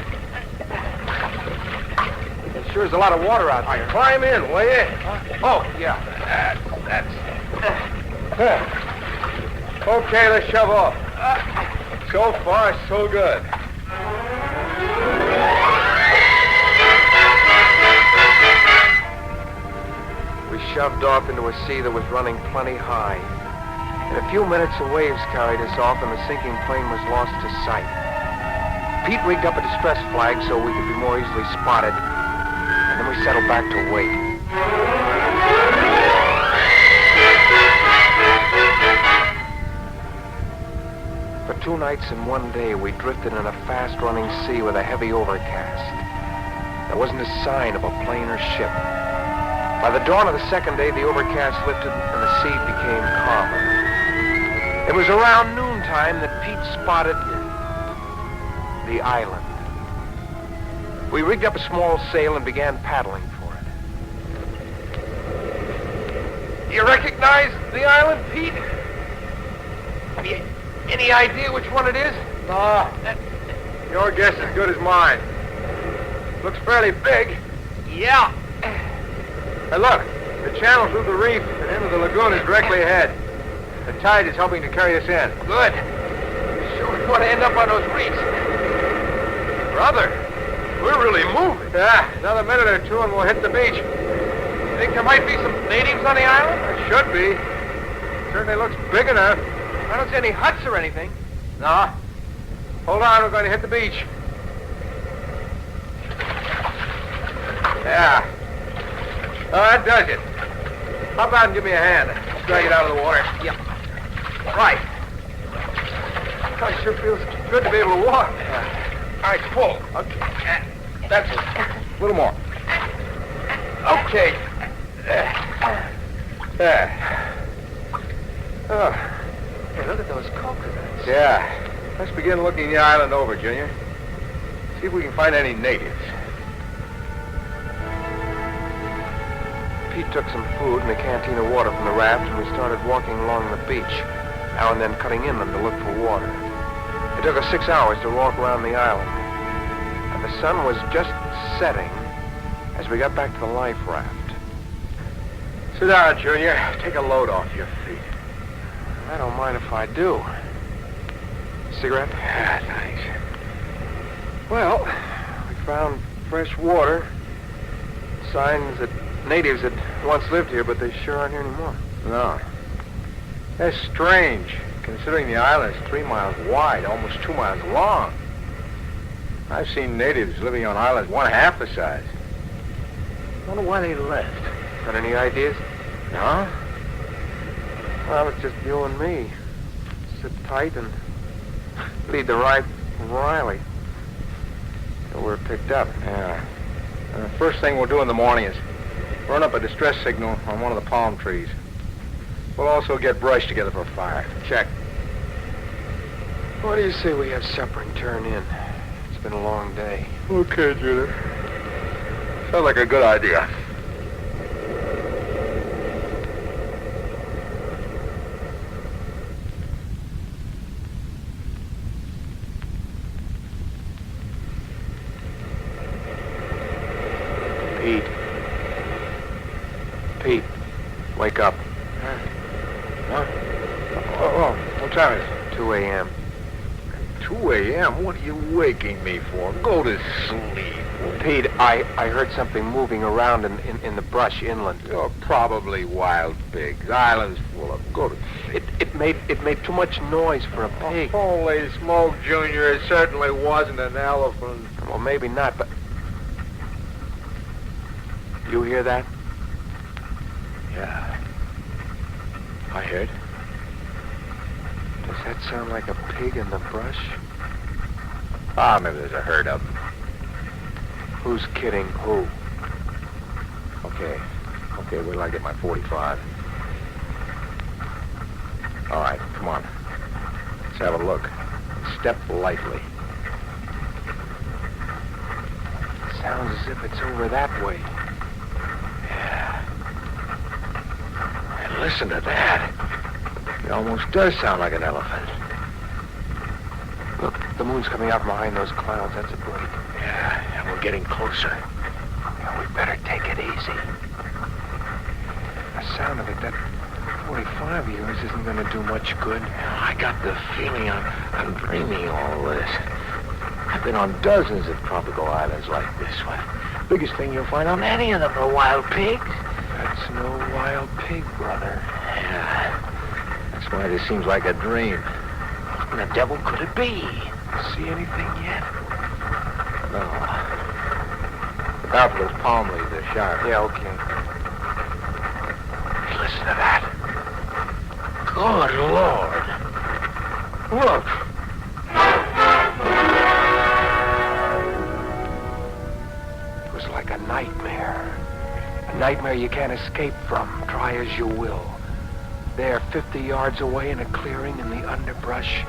There sure is a lot of water out there. Climb in, will you? Oh, yeah. That's... Okay, let's shove off. So far, so good. We shoved off into a sea that was running plenty high. In a few minutes, the waves carried us off, and the sinking plane was lost to sight. Pete rigged up a distress flag so we could be more easily spotted, and then we settled back to wait. For 2 nights and 1 day, we drifted in a fast-running sea with a heavy overcast. There wasn't a sign of a plane or ship. By the dawn of the second day, the overcast lifted and the sea became calmer. It was around noontime that Pete spotted the island. We rigged up a small sail and began paddling for it. You recognize the island, Pete? Any idea which one it is? No. Your guess is as good as mine. Looks fairly big. Yeah. Hey, look. The channel through the reef and into the lagoon is directly ahead. The tide is helping to carry us in. Good. Sure we want to end up on those reefs. Brother, we're really moving. Yeah, another minute or two and we'll hit the beach. You think there might be some natives on the island? There should be. Certainly looks big enough. I don't see any huts or anything. No. Hold on, we're going to hit the beach. Yeah. Oh, that does it. Hop out and give me a hand. Let's drag it out of the water. Yeah. Right. Oh, it sure feels good to be able to walk. All right, pull. Okay. That's it. A little more. Okay. There. Oh. Hey, look at those coconuts. Yeah. Let's begin looking the island over, Junior. See if we can find any natives. Pete took some food and a canteen of water from the raft, and we started walking along the beach, now and then cutting inland to look for water. It took us 6 hours to walk around the island, and the sun was just setting as we got back to the life raft. Sit down, Junior. Take a load off your feet. I don't mind if I do. Cigarette? Yeah, thanks. Well, we found fresh water, signs that natives had once lived here, but they sure aren't here anymore. No. That's strange, considering the island is 3 miles wide, almost 2 miles long. I've seen natives living on islands 1/2 the size. Wonder why they left. Got any ideas? No? Well, it's just you and me. Sit tight and lead the right Riley. Till we're picked up. Yeah. The first thing we'll do in the morning is run up a distress signal on one of the palm trees. We'll also get brush together for a fire. Check. What do you say we have supper and turn in? It's been a long day. Okay, Junior. Sounds like a good idea. Pete, wake up. Huh? Oh, what time is it? 2 a.m. 2 a.m.? What are you waking me for? Go to sleep. Pete, I heard something moving around in the brush inland. You're probably wild pigs. Island's full of them. Go to sleep. It made too much noise for a pig. Holy smoke, Junior. It certainly wasn't an elephant. Well, maybe not, but... You hear that? Yeah. I heard. Does that sound like a pig in the brush? Ah, maybe there's a herd of them. Who's kidding who? Okay, wait till I get my 45. All right, come on. Let's have a look. Step lightly. Sounds as if it's over that way. Yeah. And listen to that. It almost does sound like an elephant. Look, the moon's coming out from behind those clouds. That's a break. Yeah, and we're getting closer. Yeah, we better take it easy. The sound of it, that 45 of yours isn't going to do much good. I got the feeling I'm dreaming all this. I've been on dozens of tropical islands like this one. Biggest thing you'll find on any of them are wild pigs. That's no wild pig, brother. Yeah. That's why this seems like a dream. What the devil could it be? See anything yet? No. Look out for those palm leaves. They're sharp. Yeah, okay. Hey, listen to that. Good Lord. Look. It was like a nightmare. A nightmare you can't escape from, try as you will. There, 50 yards away in a clearing in the underbrush,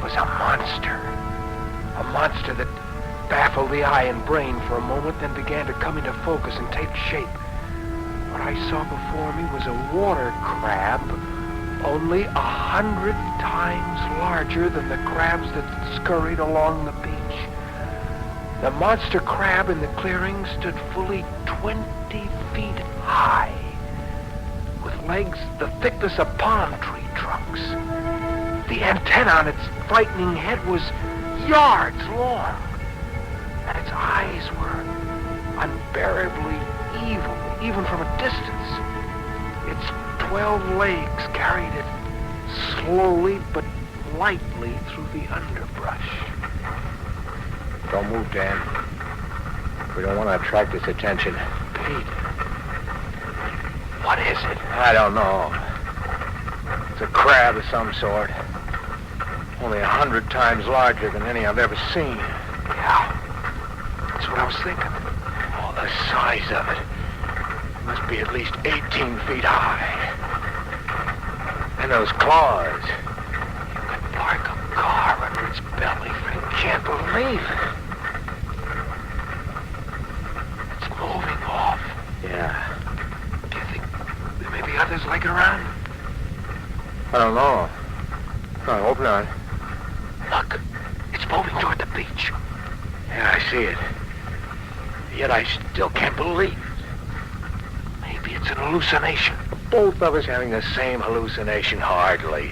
was a monster. A monster that baffled the eye and brain for a moment, then began to come into focus and take shape. What I saw before me was a water crab, only 100 times larger than the crabs that scurried along the beach. The monster crab in the clearing stood fully 20 feet high, with legs the thickness of palm tree trunks. The antenna on its frightening head was yards long, and its eyes were unbearably evil, even from a distance. Its 12 legs carried it slowly but lightly through the underbrush. Don't move, Dan. We don't want to attract its attention. Pete, what is it? I don't know. It's a crab of some sort. Only 100 times larger than any I've ever seen. Yeah, that's what I was thinking. Oh, the size of it. It must be at least 18 feet high. And those claws. You could park a car under its belly. I can't believe it. It's moving off. Yeah. moving toward the beach. Yeah, I see it. Yet I still can't believe it. Maybe it's an hallucination. Both of us having the same hallucination, hardly.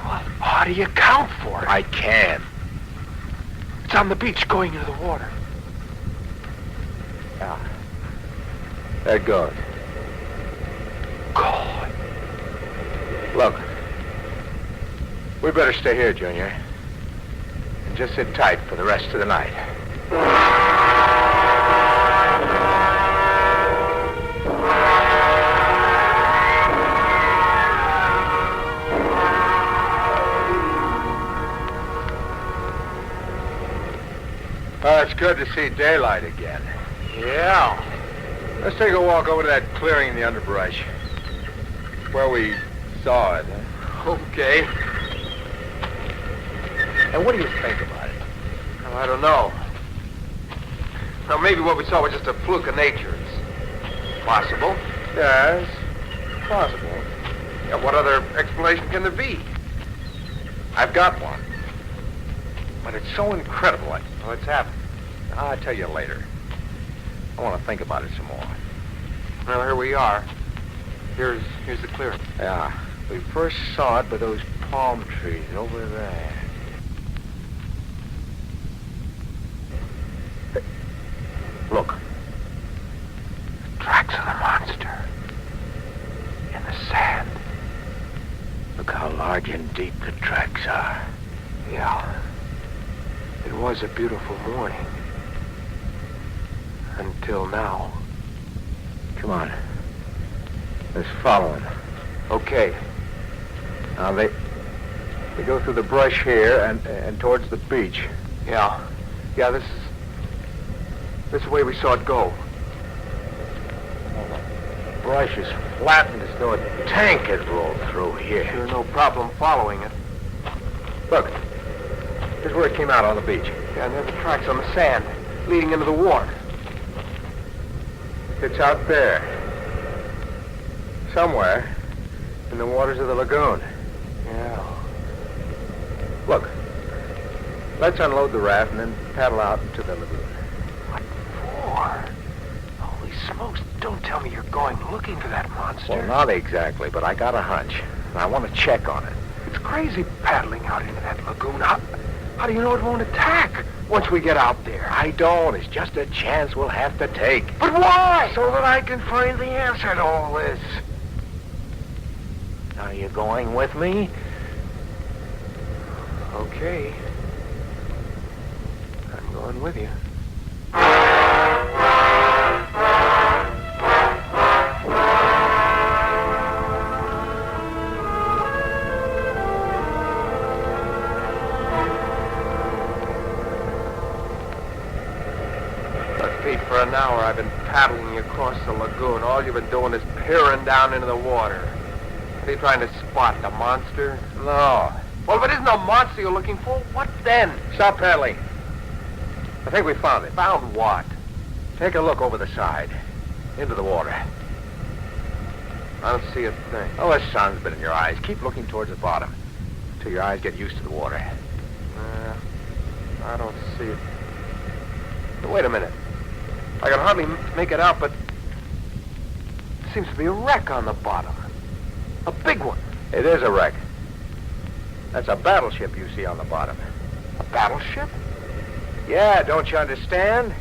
Well, how do you account for it? I can't. It's on the beach going into the water. Yeah. There it goes. God. Look. We better stay here, Junior. And just sit tight for the rest of the night. It's good to see daylight again. Yeah. Let's take a walk over to that clearing in the underbrush. Where we saw it. Huh? Okay. And what do you think about it? Well, I don't know. Now, maybe what we saw was just a fluke of nature. It's possible. Yes, possible. Yeah, what other explanation can there be? I've got one. But it's so incredible. What's happened? I'll tell you later. I want to think about it some more. Well, here we are. Here's the clearing. Yeah. We first saw it by those palm trees over there. Hey, look. The tracks of the monster. In the sand. Look how large and deep the tracks are. Yeah. It was a beautiful morning. Until now. Come on. Let's follow him. Okay. Now they go through the brush here and towards the beach. Yeah. Yeah, this is the way we saw it go. The brush is flattened as though a tank had rolled through here. Sure, no problem following it. Look. Here's where it came out on the beach. Yeah, and there are the tracks on the sand leading into the water. It's out there. Somewhere in the waters of the lagoon. Yeah. Look. Let's unload the raft and then paddle out into the lagoon. What for? Holy smokes, don't tell me you're going looking for that monster. Well, not exactly, but I got a hunch. And I want to check on it. It's crazy paddling out into that lagoon. How do you know it won't attack once we get out there? I don't. It's just a chance we'll have to take. But why? So that I can find the answer to all this. Are you going with me? Okay. I'm going with you. For an hour, I've been paddling you across the lagoon. All you've been doing is peering down into the water. Are you trying to spot the monster? No. Well, if it isn't a monster you're looking for, what then? Stop paddling. I think we found it. Found what? Take a look over the side. Into the water. I don't see a thing. Oh, the sun's been in your eyes. Keep looking towards the bottom until your eyes get used to the water. I don't see it. But wait a minute. I can hardly make it out, but there seems to be a wreck on the bottom. A big one. It is a wreck. That's a battleship you see on the bottom. A battleship? Yeah, don't you understand?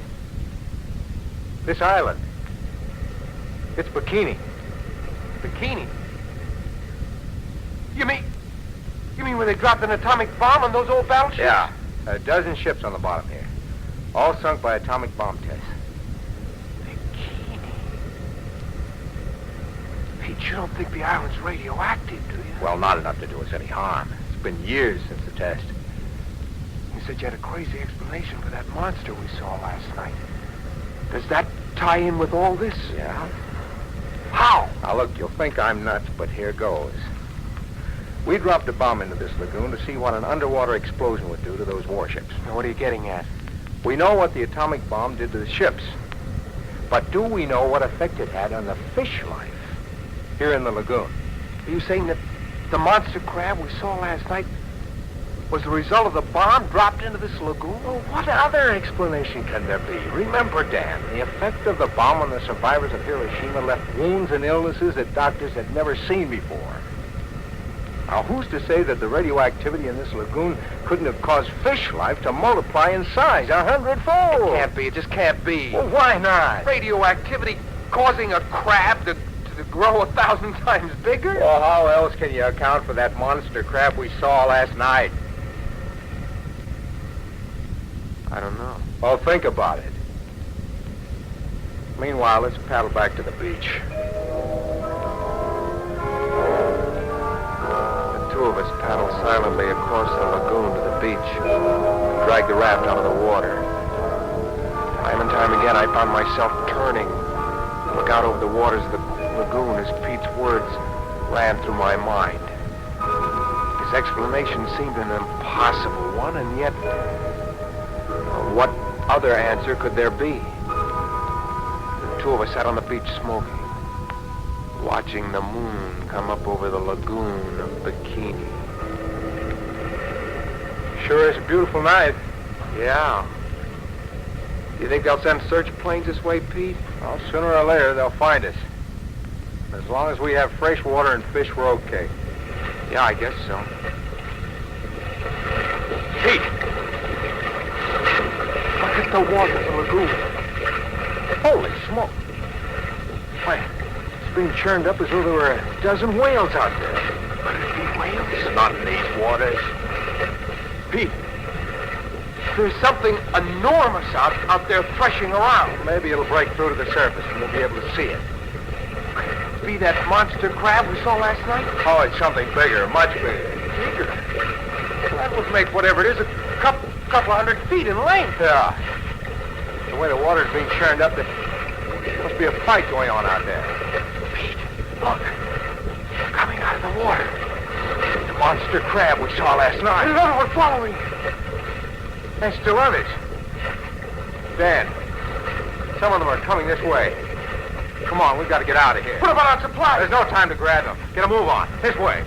This island. It's Bikini. Bikini? You mean when they dropped an atomic bomb on those old battleships? Yeah. A dozen ships on the bottom here. All sunk by atomic bomb tests. Pete, you don't think the island's radioactive, do you? Well, not enough to do us any harm. It's been years since the test. You said you had a crazy explanation for that monster we saw last night. Does that tie in with all this? Yeah. How? Now, look, you'll think I'm nuts, but here goes. We dropped a bomb into this lagoon to see what an underwater explosion would do to those warships. Now, what are you getting at? We know what the atomic bomb did to the ships. But do we know what effect it had on the fish life here in the lagoon? Are you saying that the monster crab we saw last night was the result of the bomb dropped into this lagoon? Well, what other explanation can there be? Remember, Dan, the effect of the bomb on the survivors of Hiroshima left wounds and illnesses that doctors had never seen before. Now, who's to say that the radioactivity in this lagoon couldn't have caused fish life to multiply in size 100-fold? It can't be. It just can't be. Well, why not? Radioactivity causing a crab to grow 1,000 times bigger? Well, how else can you account for that monster crab we saw last night? I don't know. Well, think about it. Meanwhile, let's paddle back to the beach. The two of us paddle silently across the lagoon to the beach and drag the raft out of the water. Time and time again, I found myself turning to look out over the waters of the lagoon as Pete's words ran through my mind. His explanation seemed an impossible one, and yet, what other answer could there be? The two of us sat on the beach smoking, watching the moon come up over the lagoon of Bikini. Sure is a beautiful night. Yeah. Do you think they'll send search planes this way, Pete? Well, sooner or later, they'll find us. As long as we have fresh water and fish, we're okay. Yeah, I guess so. Pete! Look at the water of the lagoon. Holy smoke. Why, it's being churned up as though there were a dozen whales out there. Could it be whales? Not in these waters. Pete, there's something enormous out there threshing around. Maybe it'll break through to the surface and we'll be able to see it. Be that monster crab we saw last night? Oh, it's something bigger, much bigger. Bigger? Well, that would make whatever it is a couple 100 feet in length. Yeah. The way the water's being churned up, there must be a fight going on out there. Pete, look. Coming out of the water. The monster crab we saw last night. There's another one following. And still others. Dan, some of them are coming this way. Come on, we've got to get out of here. What about our supplies? There's no time to grab them. Get a move on. This way.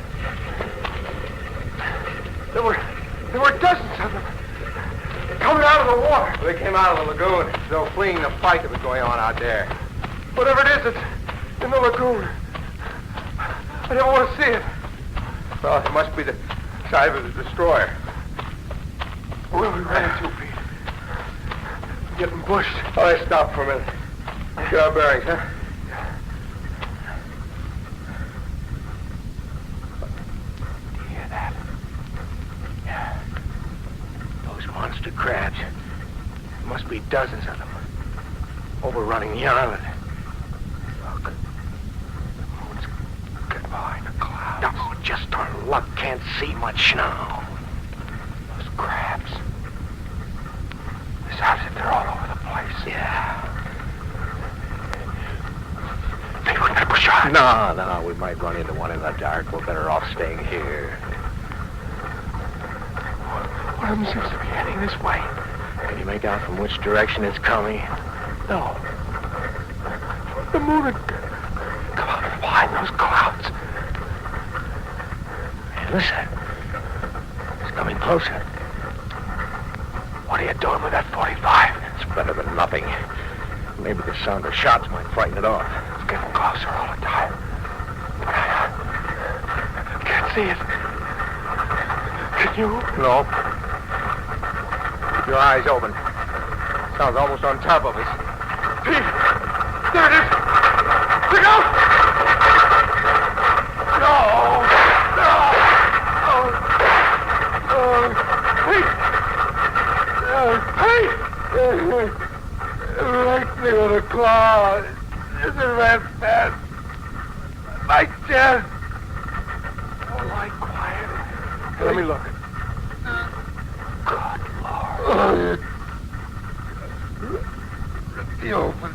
There were dozens of them coming out of the water. They came out of the lagoon, as though fleeing the fight that was going on out there. Whatever it is, it's in the lagoon. I don't want to see it. Well, it must be the side of the destroyer. Where we ran into, Pete? Getting bushed. Oh, let's stop for a minute. Get our bearings, huh? Monster crabs. There must be dozens of them. Overrunning the island. Look. The moon's getting behind the clouds. Oh, just our luck. Can't see much now. Those crabs. It's as if they're all over the place. Yeah. Think we're gonna push on? No. We might run into one in the dark. We're better off staying here. One of them seems to be heading this way. Can you make out from which direction it's coming? No. The moon had come out from behind those clouds. Hey, listen. It's coming closer. What are you doing with that 45? It's better than nothing. Maybe the sound of shots might frighten it off. It's getting closer all the time. But I can't see it. Can you? No. Keep your eyes open. Sounds almost on top of us. Pete! There it is! Look out! No! Pete! Pete! Right through the cloud. It's a red fast. My chest. Oh, lie quiet. Let me look. Good Lord. The open.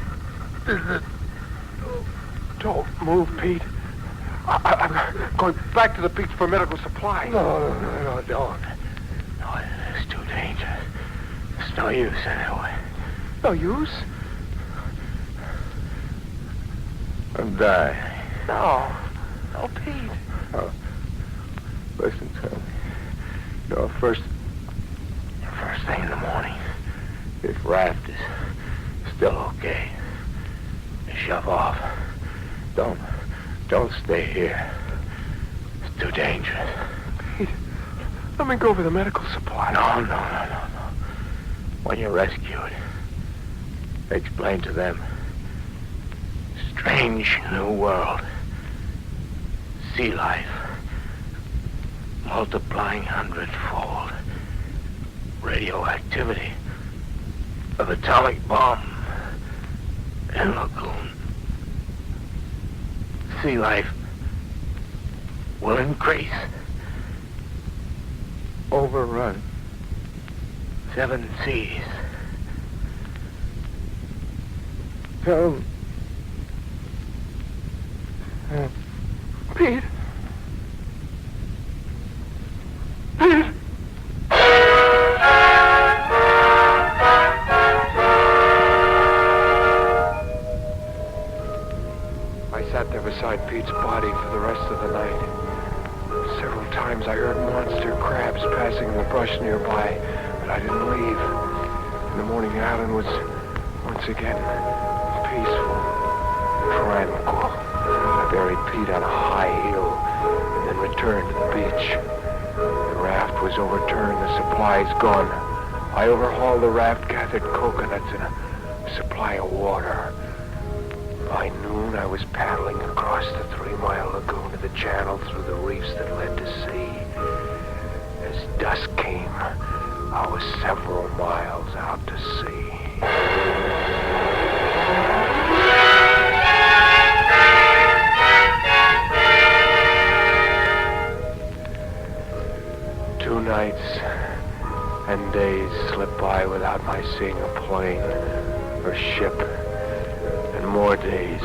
Is it? Don't move, Pete. I'm going back to the beach for medical supplies. No, don't. No, it's too dangerous. It's no use anyway. No use? I'm dying. No, Pete. Oh, listen to me. No, first thing in the morning, if raft is still okay, shove off. Don't stay here. It's too dangerous. Pete, let me go for the medical supply. No. When you're rescued, explain to them. Strange new world. Sea life. Multiplying 100-fold. Radioactivity of atomic bomb in lagoon. Sea life will increase. Overrun 7 seas. Tell them. Pete. Pete. I sat there beside Pete's body for the rest of the night. Several times I heard monster crabs passing in the brush nearby, but I didn't leave. In the morning, Alan was once again peaceful, tranquil. I buried Pete on a high hill and then returned to the beach. The raft was overturned, the supplies gone. I overhauled the raft, gathered coconuts and a supply of water. By noon, I was paddling across the 3-mile lagoon to the channel through the reefs that led to sea. As dusk came, I was several miles out to sea. 2 nights and days slipped by without my seeing a plane or ship. And more days.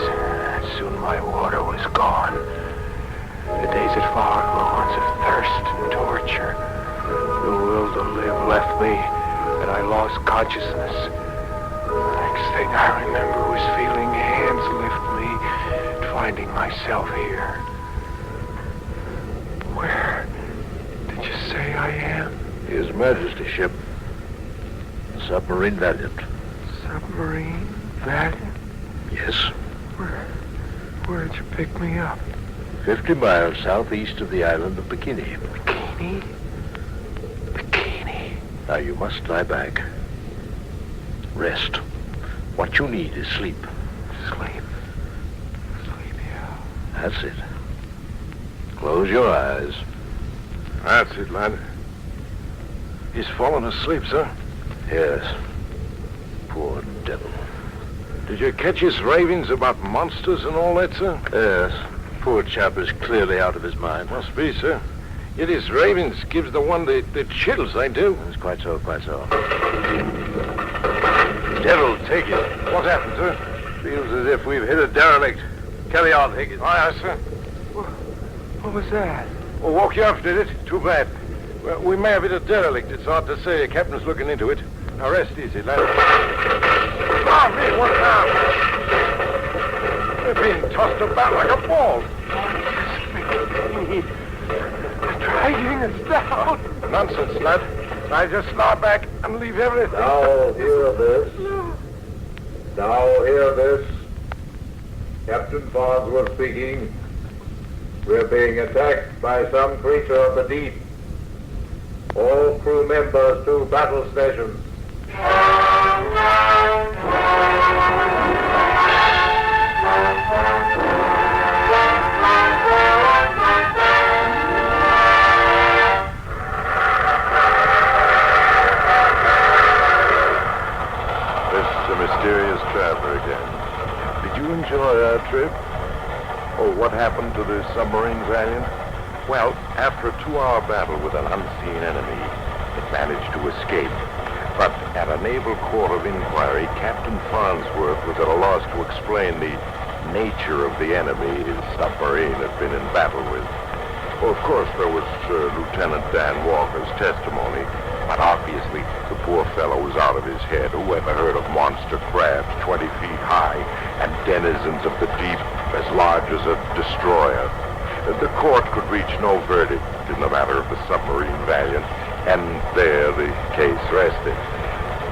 Soon my water was gone. The days that followed were ones of thirst and torture. The will to live left me, and I lost consciousness. The next thing I remember was feeling hands lift me and finding myself here. Where did you say I am? His Majesty's ship. Submarine Valiant. Submarine Valiant? Yes. Where'd you pick me up? 50 miles southeast of the island of Bikini. Bikini? Now you must lie back. Rest. What you need is sleep. Sleep, yeah. That's it. Close your eyes. That's it, lad. He's fallen asleep, sir. Yes. Poor devil. Did you catch his ravings about monsters and all that, sir? Yes. Poor chap is clearly out of his mind. Must be, sir. Yet his ravings gives the one the chills, they do. It's quite so. Devil, take it. What happened, sir? Feels as if we've hit a derelict. Carry on, Higgins. Aye, sir. What was that? Oh, woke you up, did it? Too bad. Well, we may have hit a derelict. It's hard to say. The captain's looking into it. Now, rest easy, lad. Oh, me, what now? We're being tossed about like a ball. They're dragging us down. Nonsense, lad. I just lie back and leave everything. Now hear this. Now hear this. Captain Farnsworth speaking. We're being attacked by some creature of the deep. All crew members to battle stations. Mysterious traveler again. Did you enjoy our trip? Oh, what happened to the submarine Valiant? Well, after a 2-hour battle with an unseen enemy, it managed to escape. But at a naval court of inquiry, Captain Farnsworth was at a loss to explain the nature of the enemy his submarine had been in battle with. Well, of course, there was Lieutenant Dan Walker's testimony, but obviously the poor fellow was out of his head. Who ever heard of monster crabs 20 feet high and denizens of the deep as large as a destroyer? The court could reach no verdict in the matter of the submarine Valiant. And there the case rested.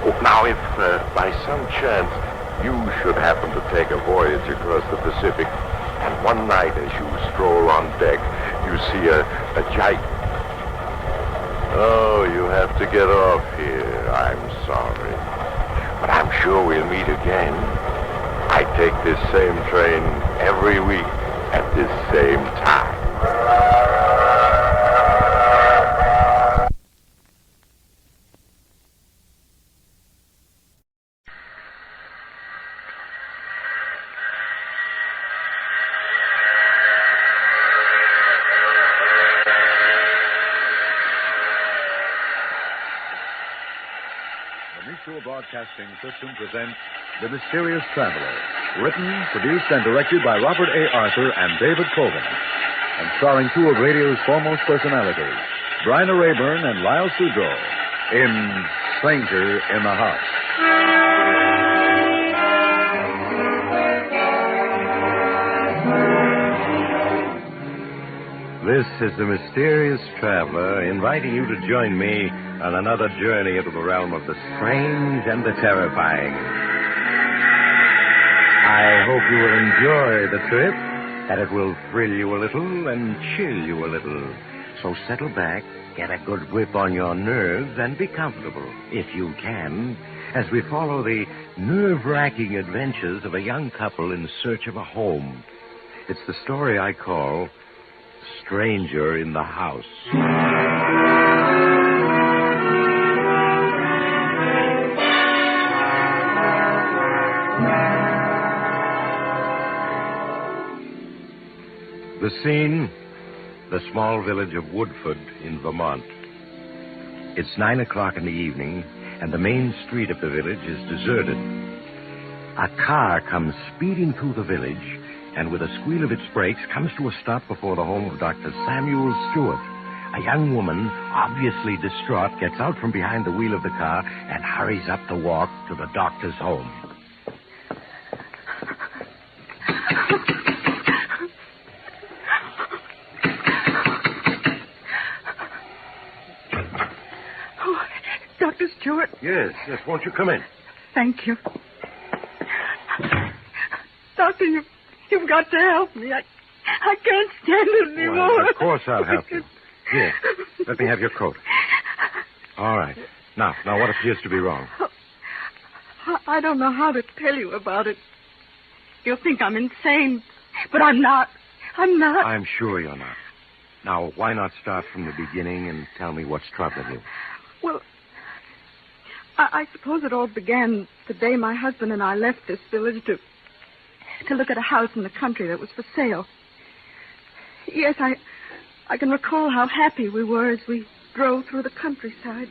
Oh, now, if by some chance you should happen to take a voyage across the Pacific, and one night as you stroll on deck, you see a giant... Oh, you have to get off here. I'm sorry. But I'm sure we'll meet again. I take this same train every week at this same time. Mutual Broadcasting System presents The Mysterious Traveler, written, produced, and directed by Robert A. Arthur and David Cogan, and starring two of radio's foremost personalities, Bryna Rayburn and Lyle Sudrow, in Stranger in the House. This is the Mysterious Traveler, inviting you to join me on another journey into the realm of the strange and the terrifying. I hope you will enjoy the trip, that it will thrill you a little and chill you a little. So settle back, get a good grip on your nerves, and be comfortable, if you can, as we follow the nerve-wracking adventures of a young couple in search of a home. It's the story I call Stranger in the House. The scene, the small village of Woodford in Vermont. It's 9 o'clock in the evening, and the main street of the village is deserted. A car comes speeding through the village, and with a squeal of its brakes, comes to a stop before the home of Dr. Samuel Stewart. A young woman, obviously distraught, gets out from behind the wheel of the car and hurries up the walk to the doctor's home. Oh, Dr. Stewart. Yes, won't you come in? Thank you. Doctor, you've got to help me. I can't stand it anymore. Well, of course I'll help you. Here, let me have your coat. All right. Now, what appears to be wrong? I don't know how to tell you about it. You'll think I'm insane, but I'm not. I'm sure you're not. Now, why not start from the beginning and tell me what's troubling you? Well, I suppose it all began the day my husband and I left this village to look at a house in the country that was for sale. Yes, I can recall how happy we were as we drove through the countryside.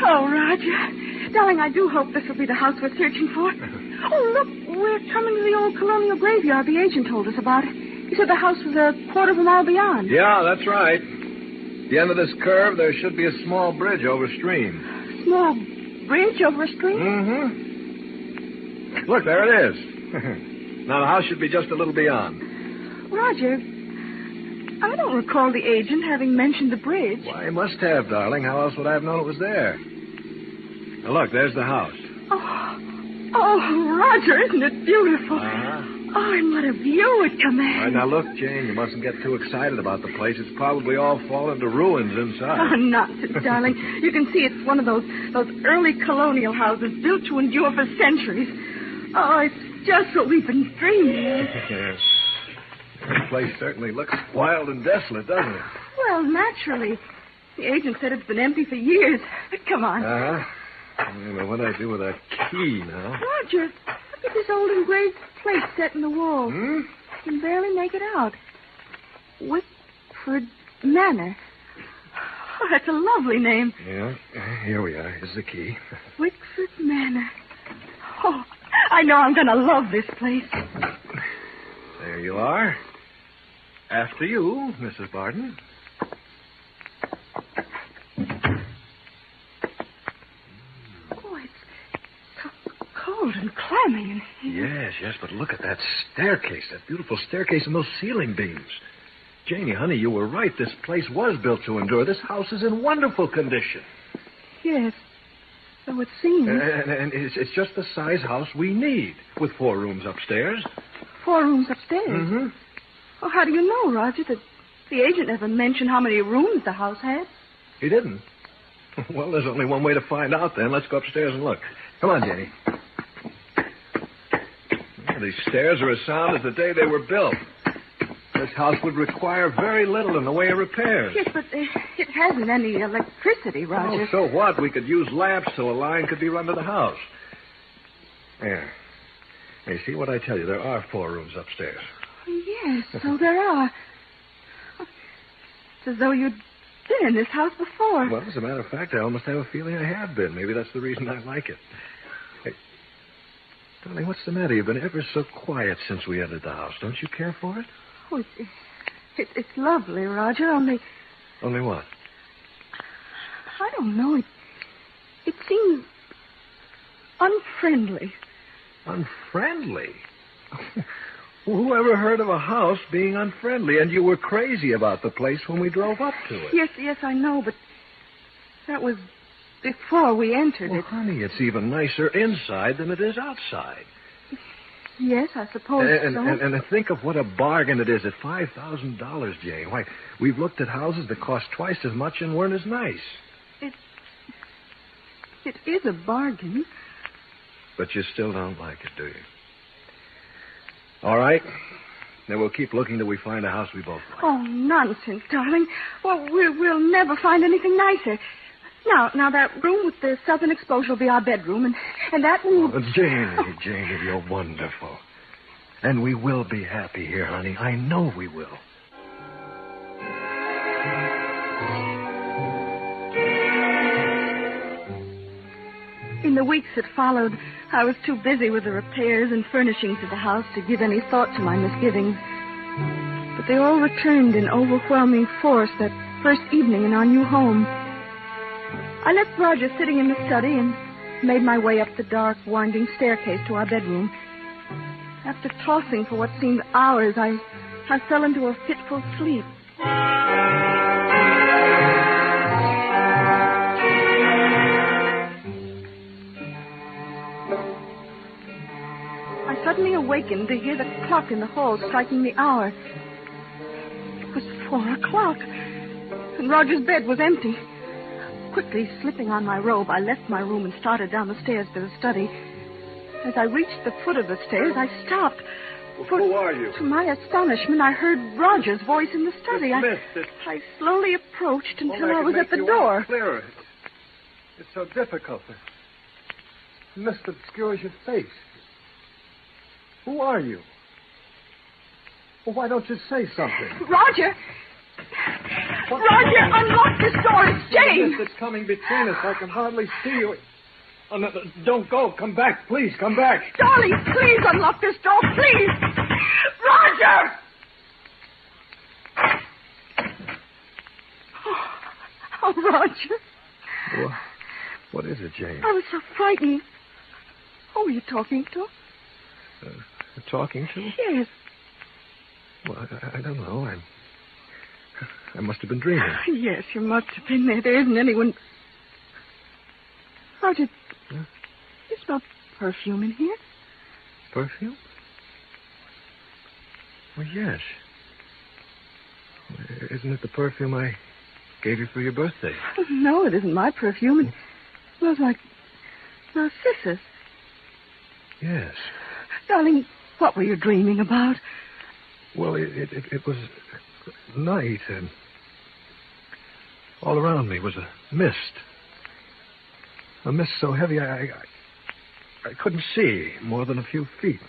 Oh, Roger. Darling, I do hope this will be the house we're searching for. Oh, look, we're coming to the old colonial graveyard the agent told us about. He said the house was a quarter of a mile beyond. Yeah, that's right. At the end of this curve, there should be a small bridge over stream. Small bridge over a stream? Mm-hmm. Look, there it is. Now, the house should be just a little beyond. Roger, I don't recall the agent having mentioned the bridge. Why, he must have, darling. How else would I have known it was there? Now, look, there's the house. Oh, Roger, isn't it beautiful? Uh-huh. Oh, and what a view it commands. All right, now, look, Jane, you mustn't get too excited about the place. It's probably all fallen to ruins inside. Oh, nonsense, darling. You can see it's one of those early colonial houses built to endure for centuries. Oh, it's just what we've been dreaming of. Yes. This place certainly looks wild and desolate, doesn't it? Well, naturally. The agent said it's been empty for years. Come on. Uh-huh. Well, what do I do with that key now? Roger, look at this old engraved plate set in the wall. Hmm? I can barely make it out. Whitford Manor. Oh, that's a lovely name. Yeah, here we are. Here's the key. Whitford Manor. Oh, I know I'm going to love this place. There you are. After you, Mrs. Barton. Oh, it's so cold and clammy in here. Yes, but look at that staircase, that beautiful staircase and those ceiling beams. Janie, honey, you were right. This place was built to endure. This house is in wonderful condition. Yes. So it seems. And it's just the size house we need, with 4 rooms upstairs. 4 rooms upstairs? Mm-hmm. Oh, how do you know, Roger, that the agent never mentioned how many rooms the house had? He didn't? Well, there's only one way to find out, then. Let's go upstairs and look. Come on, Janie. Well, these stairs are as sound as the day they were built. This house would require very little in the way of repairs. Yes, but it hasn't any electricity, Roger. Oh, so what? We could use lamps so a line could be run to the house. There. Hey, see what I tell you? There are 4 rooms upstairs. Yes, so there are. It's as though you'd been in this house before. Well, as a matter of fact, I almost have a feeling I have been. Maybe that's the reason I like it. Hey, darling, what's the matter? You've been ever so quiet since we entered the house. Don't you care for it? Oh, it's lovely, Roger, only... Only what? I don't know. It seems unfriendly. Unfriendly? Who ever heard of a house being unfriendly? And you were crazy about the place when we drove up to it. Yes, I know, but that was before we entered it. Honey, it's even nicer inside than it is outside. Yes, I suppose so. And think of what a bargain it is at $5,000, Jane. Why, we've looked at houses that cost twice as much and weren't as nice. It is a bargain. But you still don't like it, do you? All right. Then we'll keep looking till we find a house we both like. Oh, nonsense, darling. Well, we'll never find anything nicer. Now, that room with the southern exposure will be our bedroom, and that room... Oh, Janie, you're wonderful. And we will be happy here, honey. I know we will. In the weeks that followed, I was too busy with the repairs and furnishings of the house to give any thought to my misgivings. But they all returned in overwhelming force that first evening in our new home. I left Roger sitting in the study and made my way up the dark, winding staircase to our bedroom. After tossing for what seemed hours, I fell into a fitful sleep. I suddenly awakened to hear the clock in the hall striking the hour. It was 4 o'clock, and Roger's bed was empty. Quickly slipping on my robe, I left my room and started down the stairs to the study. As I reached the foot of the stairs, I stopped. Who are you? To my astonishment, I heard Roger's voice in the study. I slowly approached until I was at the door. Clearer. It's so difficult. The mist obscures your face. Who are you? Well, why don't you say something? Roger! Roger, unlock this door. It's Jane. It's coming between us. I can hardly see you. Oh, no, don't go. Come back, please. Come back. Darling, please unlock this door, please. Roger! Oh, Roger. What is it, Jane? I was so frightened. Who were you talking to? Talking to? Yes. Well, I don't know. I must have been dreaming. Yes, you must have been there. There isn't anyone... Roger, you smell perfume in here? Perfume? Well, yes. Isn't it the perfume I gave you for your birthday? No, it isn't my perfume. It smells like narcissus. Yes. Darling, what were you dreaming about? Well, it was night, and all around me was a mist. A mist so heavy I couldn't see more than a few feet.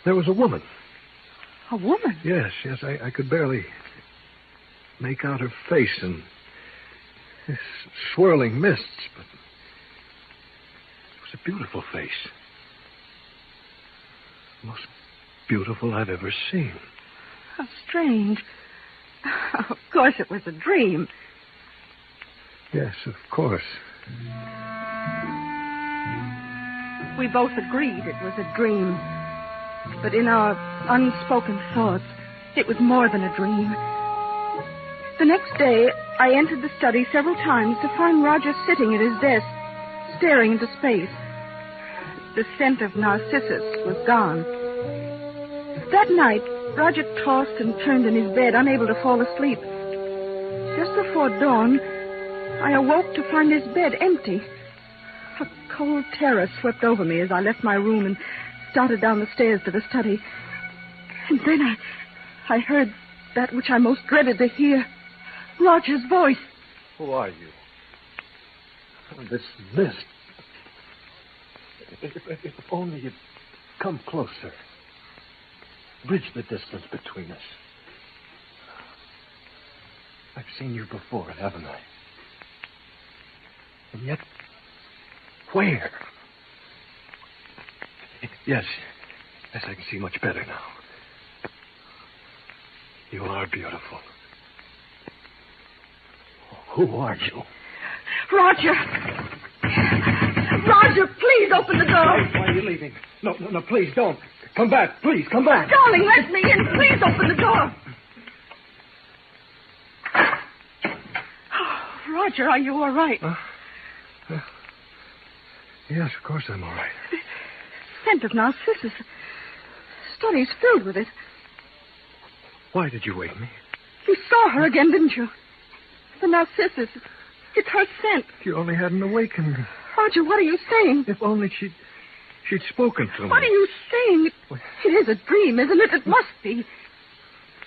There was a woman. A woman? Yes, I could barely make out her face in this swirling mists, but it was a beautiful face. The most beautiful I've ever seen. How strange. Of course it was a dream. Yes, of course. We both agreed it was a dream. But in our unspoken thoughts, It was more than a dream. The next day, I entered the study several times to find Roger sitting at his desk, staring into space. The scent of narcissus was gone. That night, Roger tossed and turned in his bed, unable to fall asleep. Just before dawn, I awoke to find his bed empty. A cold terror swept over me as I left my room and started down the stairs to the study. And then I heard that which I most dreaded to hear. Roger's voice. Who are you? This mist. If only you'd come closer. Bridge the distance between us. I've seen you before, haven't I? And yet, where? Yes, I can see much better now. You are beautiful. Who are you? Roger! Roger, please open the door. Why are you leaving? No, please don't. Come back, please, come back. Darling, let me in. Please open the door. Oh, Roger, are you all right? Yes, of course I'm all right. The scent of narcissus. The study's filled with it. Why did you wake me? You saw her again, didn't you? The narcissus. It's her scent. You only hadn't awakened me. Roger, what are you saying? If only she'd spoken to me. What are you saying? It is a dream, isn't it? It must be.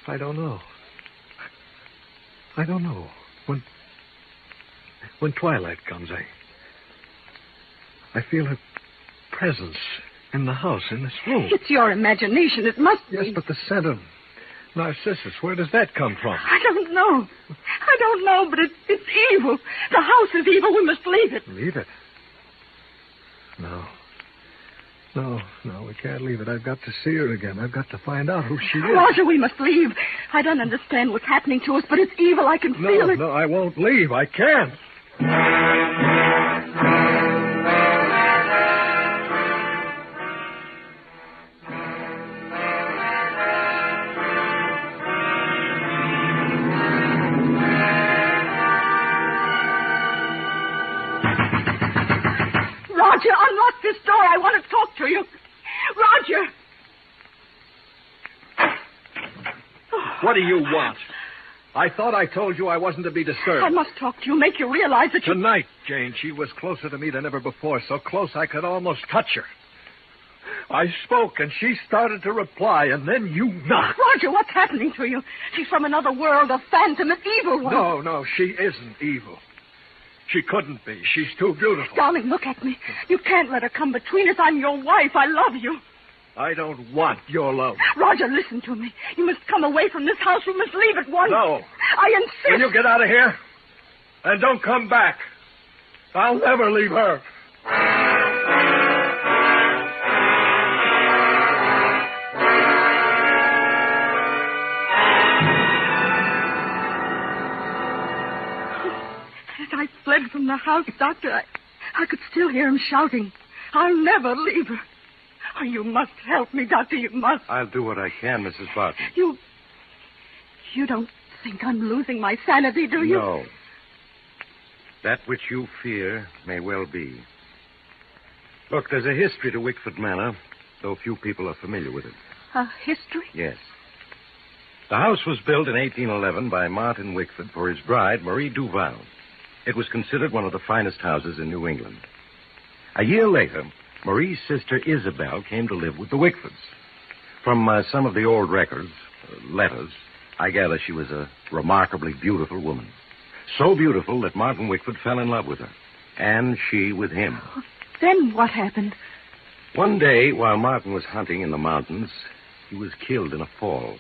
I don't know. I don't know. When twilight comes, I feel her presence in the house, in this room. It's your imagination. It must be. Yes, but the scent of narcissus, where does that come from? I don't know. But it's evil. The house is evil. We must leave it. Leave it? No, we can't leave it. I've got to see her again. I've got to find out who she is. Roger, we must leave. I don't understand what's happening to us, but it's evil. I can feel it. No, I won't leave. I can't. Roger, unlock this door. I want to talk to you. Roger! What do you want? I thought I told you I wasn't to be disturbed. I must talk to you, make you realize that you... Tonight, Jane, she was closer to me than ever before, so close I could almost touch her. I spoke, and she started to reply, and then you knocked. Roger, what's happening to you? She's from another world, a phantom, an evil one. No, she isn't evil. She couldn't be. She's too beautiful. Darling, look at me. You can't let her come between us. I'm your wife. I love you. I don't want your love. Roger, listen to me. You must come away from this house. We must leave at once. No. I insist. Will you get out of here? And don't come back. I'll never leave her. As I fled from the house, Doctor, I could still hear him shouting, "I'll never leave her." Oh, you must help me, Doctor. You must. I'll do what I can, Mrs. Barton. You don't think I'm losing my sanity, do you? No. That which you fear may well be. Look, there's a history to Wickford Manor, though few people are familiar with it. A history? Yes. The house was built in 1811 by Martin Wickford for his bride, Marie Duval. It was considered one of the finest houses in New England. A year later, Marie's sister Isabel came to live with the Wickfords. From some of the old records, letters, I gather she was a remarkably beautiful woman. So beautiful that Martin Wickford fell in love with her, and she with him. Then what happened? One day, while Martin was hunting in the mountains, he was killed in a fall.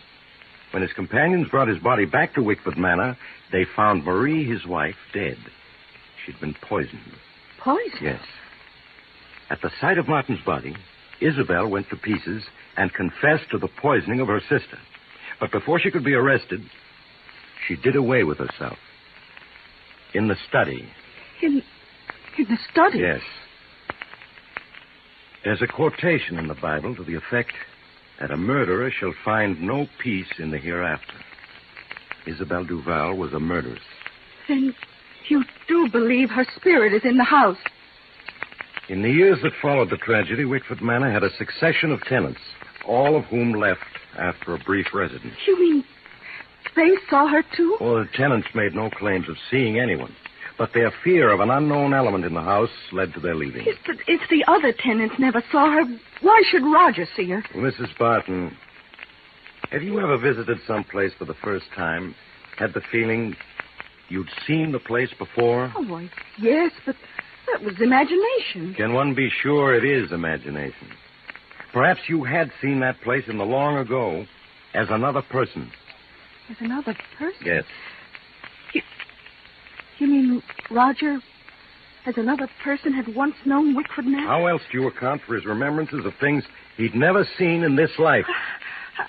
When his companions brought his body back to Wickford Manor, they found Marie, his wife, dead. She'd been poisoned. Poisoned? Yes. At the sight of Martin's body, Isabel went to pieces and confessed to the poisoning of her sister. But before she could be arrested, she did away with herself. In the study. In the study? Yes. There's a quotation in the Bible to the effect, that a murderer shall find no peace in the hereafter. Isabel Duval was a murderess. Then you do believe her spirit is in the house? In the years that followed the tragedy, Wickford Manor had a succession of tenants, all of whom left after a brief residence. You mean they saw her, too? Well, the tenants made no claims of seeing anyone, but their fear of an unknown element in the house led to their leaving. Yes, but if the other tenants never saw her, why should Roger see her? Well, Mrs. Barton, have you ever visited some place for the first time, had the feeling you'd seen the place before? Oh, why, yes, but that was imagination. Can one be sure it is imagination? Perhaps you had seen that place in the long ago as another person. As another person? Yes. You mean Roger, as another person, had once known Wickford Manor? How else do you account for his remembrances of things he'd never seen in this life?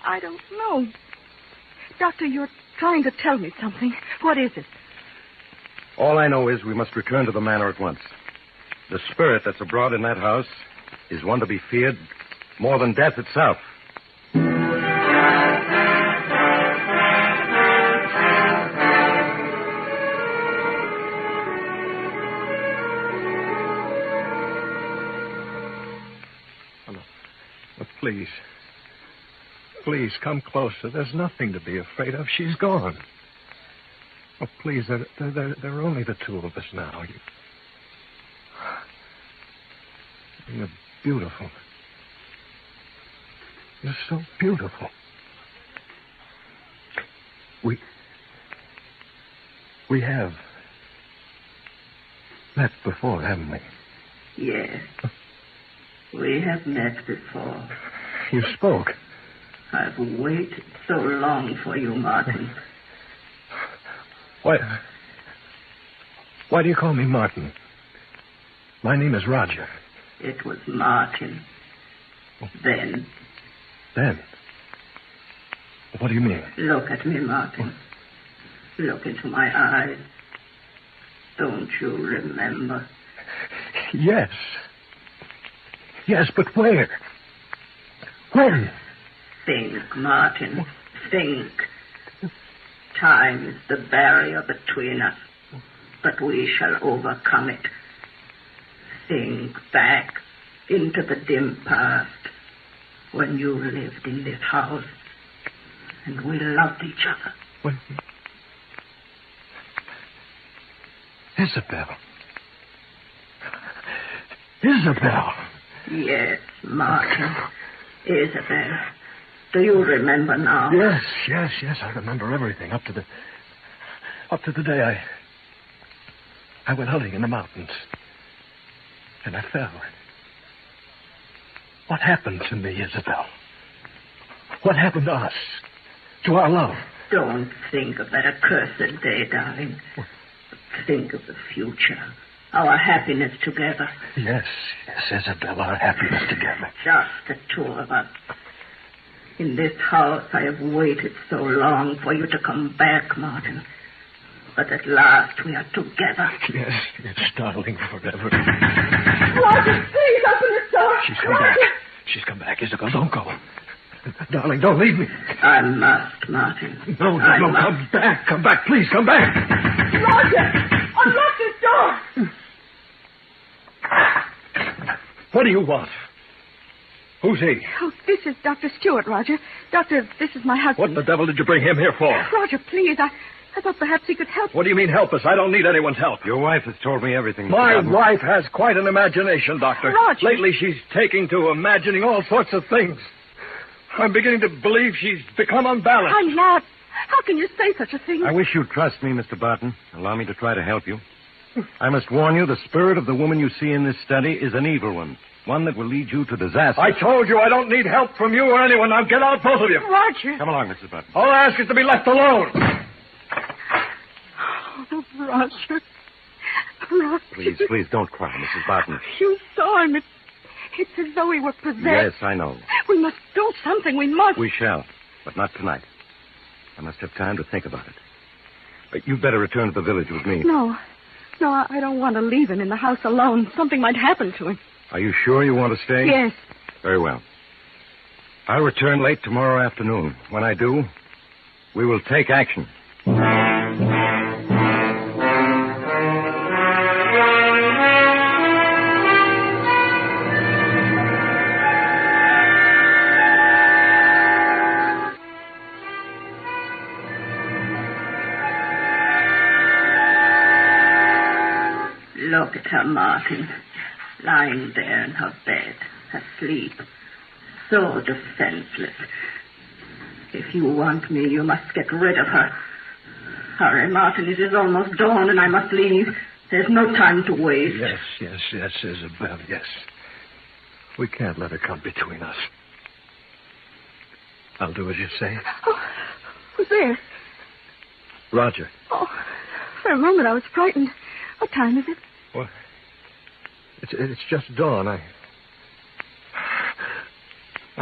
I don't know. Doctor, you're trying to tell me something. What is it? All I know is we must return to the manor at once. The spirit that's abroad in that house is one to be feared more than death itself. Please. Please, come closer. There's nothing to be afraid of. She's gone. Oh, please, there are only the two of us now. You're beautiful. You're so beautiful. We have met before, haven't we? Yes. We have met before. You spoke. I've waited so long for you, Martin. Why do you call me Martin? My name is Roger. It was Martin. Then. Then? What do you mean? Look at me, Martin. Look into my eyes. Don't you remember? Yes. Yes, but where? When? Think, Martin. Think. Time is the barrier between us, but we shall overcome it. Think back into the dim past when you lived in this house and we loved each other. When? Isabel. Isabel. Yes, Martin. Isabel. Do you remember now? Yes. I remember everything up to the day I went hunting in the mountains. And I fell. What happened to me, Isabel? What happened to us? To our love? Don't think of that accursed day, darling. Think of the future. Our happiness together. Yes, Isabel, our happiness together. Just the two of us. In this house, I have waited so long for you to come back, Martin. But at last we are together. Yes, darling, forever. Roger, please open the door. She's come back. She's come back, Isabel. Don't go. Darling, don't leave me. I must, Martin. No, come back. Come back, please, come back. Roger, unlock this door. What do you want? Who's he? Oh, this is Dr. Stewart, Roger. Doctor, this is my husband. What the devil did you bring him here for? Roger, please, I thought perhaps he could help. What do you mean help us? I don't need anyone's help. Your wife has told me everything. My wife has quite an imagination, Doctor. Roger. Lately she's taking to imagining all sorts of things. I'm beginning to believe she's become unbalanced. I'm not. How can you say such a thing? I wish you'd trust me, Mr. Barton. Allow me to try to help you. I must warn you, the spirit of the woman you see in this study is an evil one that will lead you to disaster. I told you I don't need help from you or anyone. Now get out, both of you. Roger. Come along, Mrs. Barton. All I ask is to be left alone. Oh, Roger. Please, don't cry, Mrs. Barton. You saw him. It's as though he were possessed. Yes, I know. We must do something. We must. We shall, but not tonight. I must have time to think about it. But you'd better return to the village with me. No, I don't want to leave him in the house alone. Something might happen to him. Are you sure you want to stay? Yes. Very well. I'll return late tomorrow afternoon. When I do, we will take action. Look at her, Martin, lying there in her bed, asleep, so defenseless. If you want me, you must get rid of her. Hurry, Martin, it is almost dawn and I must leave. There's no time to waste. Yes, Isabel, yes. We can't let her come between us. I'll do as you say. Oh, who's there? Roger. Oh, for a moment I was frightened. What time is it? Well, it's just dawn. I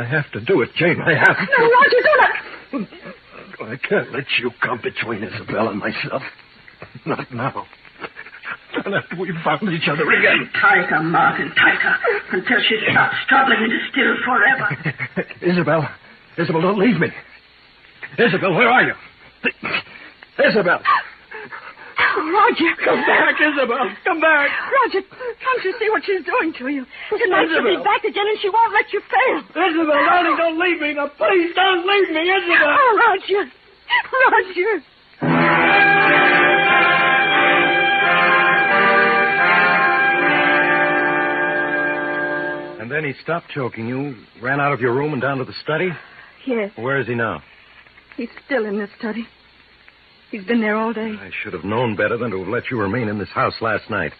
have to do it, Jane. I have to. No, Roger, do not. I can't let you come between Isabel and myself. Not now. Not after we've found each other again. Tighter, Martin, tighter, until she stops struggling and is still forever. Isabel, don't leave me. Isabel, where are you? Isabel. Roger. Come back, Isabel. Come back. Roger, can't you see what she's doing to you? Tonight she'll be back again and she won't let you fail. Isabel, darling, don't leave me. Now, please don't leave me, Isabel. Oh, Roger. Roger. And then he stopped choking you, ran out of your room and down to the study? Yes. Where is he now? He's still in the study. He's been there all day. I should have known better than to have let you remain in this house last night.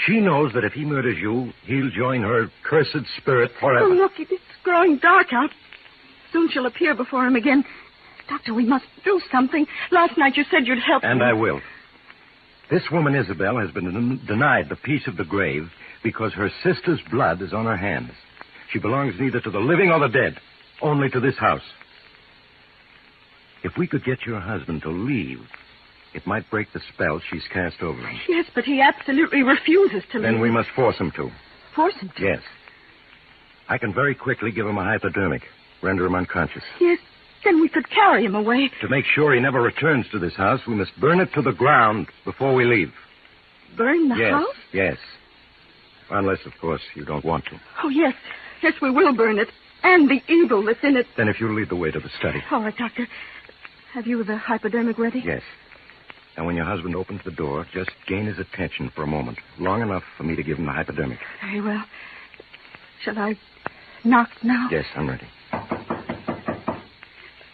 She knows that if he murders you, he'll join her cursed spirit forever. Oh, look, it's growing dark out. Soon she'll appear before him again. Doctor, we must do something. Last night you said you'd help me. And I will. This woman, Isabel, has been denied the peace of the grave because her sister's blood is on her hands. She belongs neither to the living or the dead, only to this house. If we could get your husband to leave, it might break the spell she's cast over him. Yes, but he absolutely refuses to leave. Then we must force him to. Force him to? Yes. I can very quickly give him a hypodermic, render him unconscious. Yes, then we could carry him away. To make sure he never returns to this house, we must burn it to the ground before we leave. Burn the Yes, house? yes. Unless, of course, you don't want to. Oh, yes. Yes, we will burn it. And the evil that's in it. Then if you'll lead the way to the study. All right, Doctor. Have you the hypodermic ready? Yes. And when your husband opens the door, just gain his attention for a moment. Long enough for me to give him the hypodermic. Very well. Shall I knock now? Yes, I'm ready.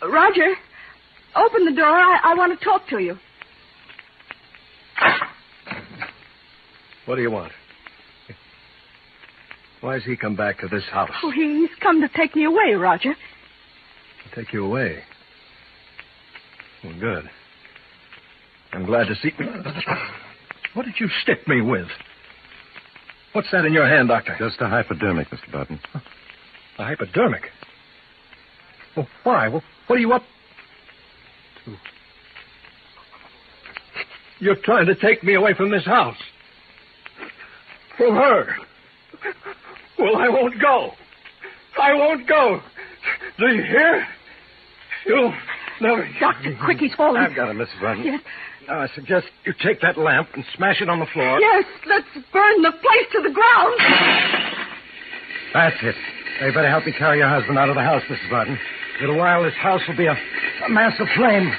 Roger, open the door. I want to talk to you. What do you want? Why has he come back to this house? Oh, he's come to take me away, Roger. Take you away? Well, good. I'm glad to see... What did you stick me with? What's that in your hand, Doctor? Just a hypodermic, Mr. Barton. A hypodermic? Well, why? What are you up to? You're trying to take me away from this house. From her. Well, I won't go. I won't go. Do you hear? You'll never... Doctor, quick, he's falling. I've got it, Mrs. Barton. Yes. Now, I suggest you take that lamp and smash it on the floor. Yes, let's burn the place to the ground. That's it. Now, you better help me carry your husband out of the house, Mrs. Barton. In a little while, this house will be a mass of flame.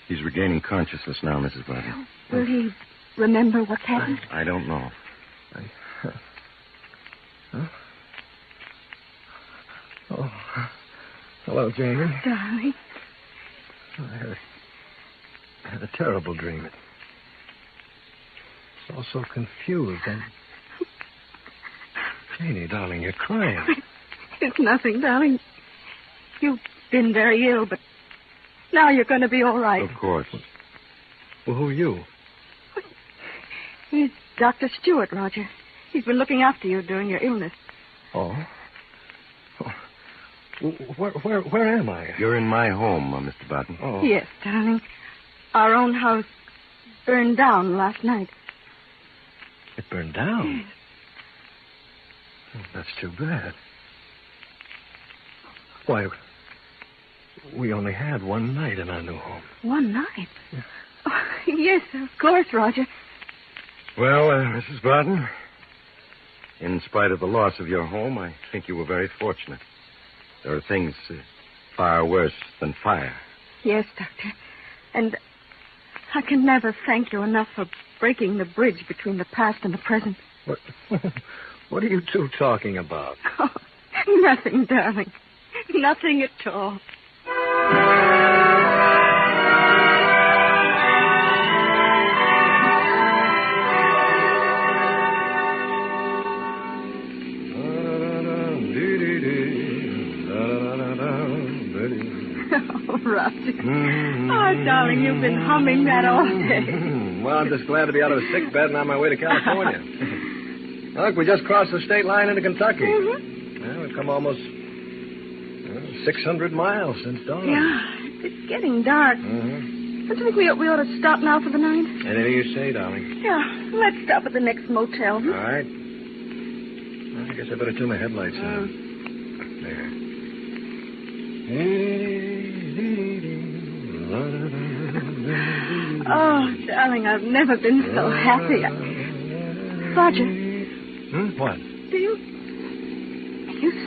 He's regaining consciousness now, Mrs. Barton. Will he remember what happened? I don't know. Huh? Oh. Hello, Jamie. Darling. I had a terrible dream. It's all so confused. Janie, darling, you're crying. It's nothing, darling. You've been very ill, but now you're going to be all right. Of course. Well, who are you? He's Dr. Stewart, Roger. He's been looking after you during your illness. Oh? Where am I? You're in my home, Mr. Barton. Oh. Yes, darling. Our own house burned down last night. It burned down? Oh, that's too bad. Why, we only had one night in our new home. One night? Yeah. Oh, yes, of course, Roger. Well, Mrs. Barton, in spite of the loss of your home, I think you were very fortunate. There are things far worse than fire. Yes, Doctor. And I can never thank you enough for breaking the bridge between the past and the present. What are you two talking about? Oh, nothing, darling. Nothing at all. Oh, Roger. Oh, darling, you've been humming that all day. Well, I'm just glad to be out of a sick bed and on my way to California. Look, we just crossed the state line into Kentucky. Mm-hmm. Well, we've come almost 600 miles since dawn. Yeah, it's getting dark. Mm-hmm. Don't you think we ought to stop now for the night? Anything you say, darling. Yeah, let's stop at the next motel. All right. Well, I guess I better turn my headlights on. There. Oh, darling, I've never been so happy. Roger. What? Do you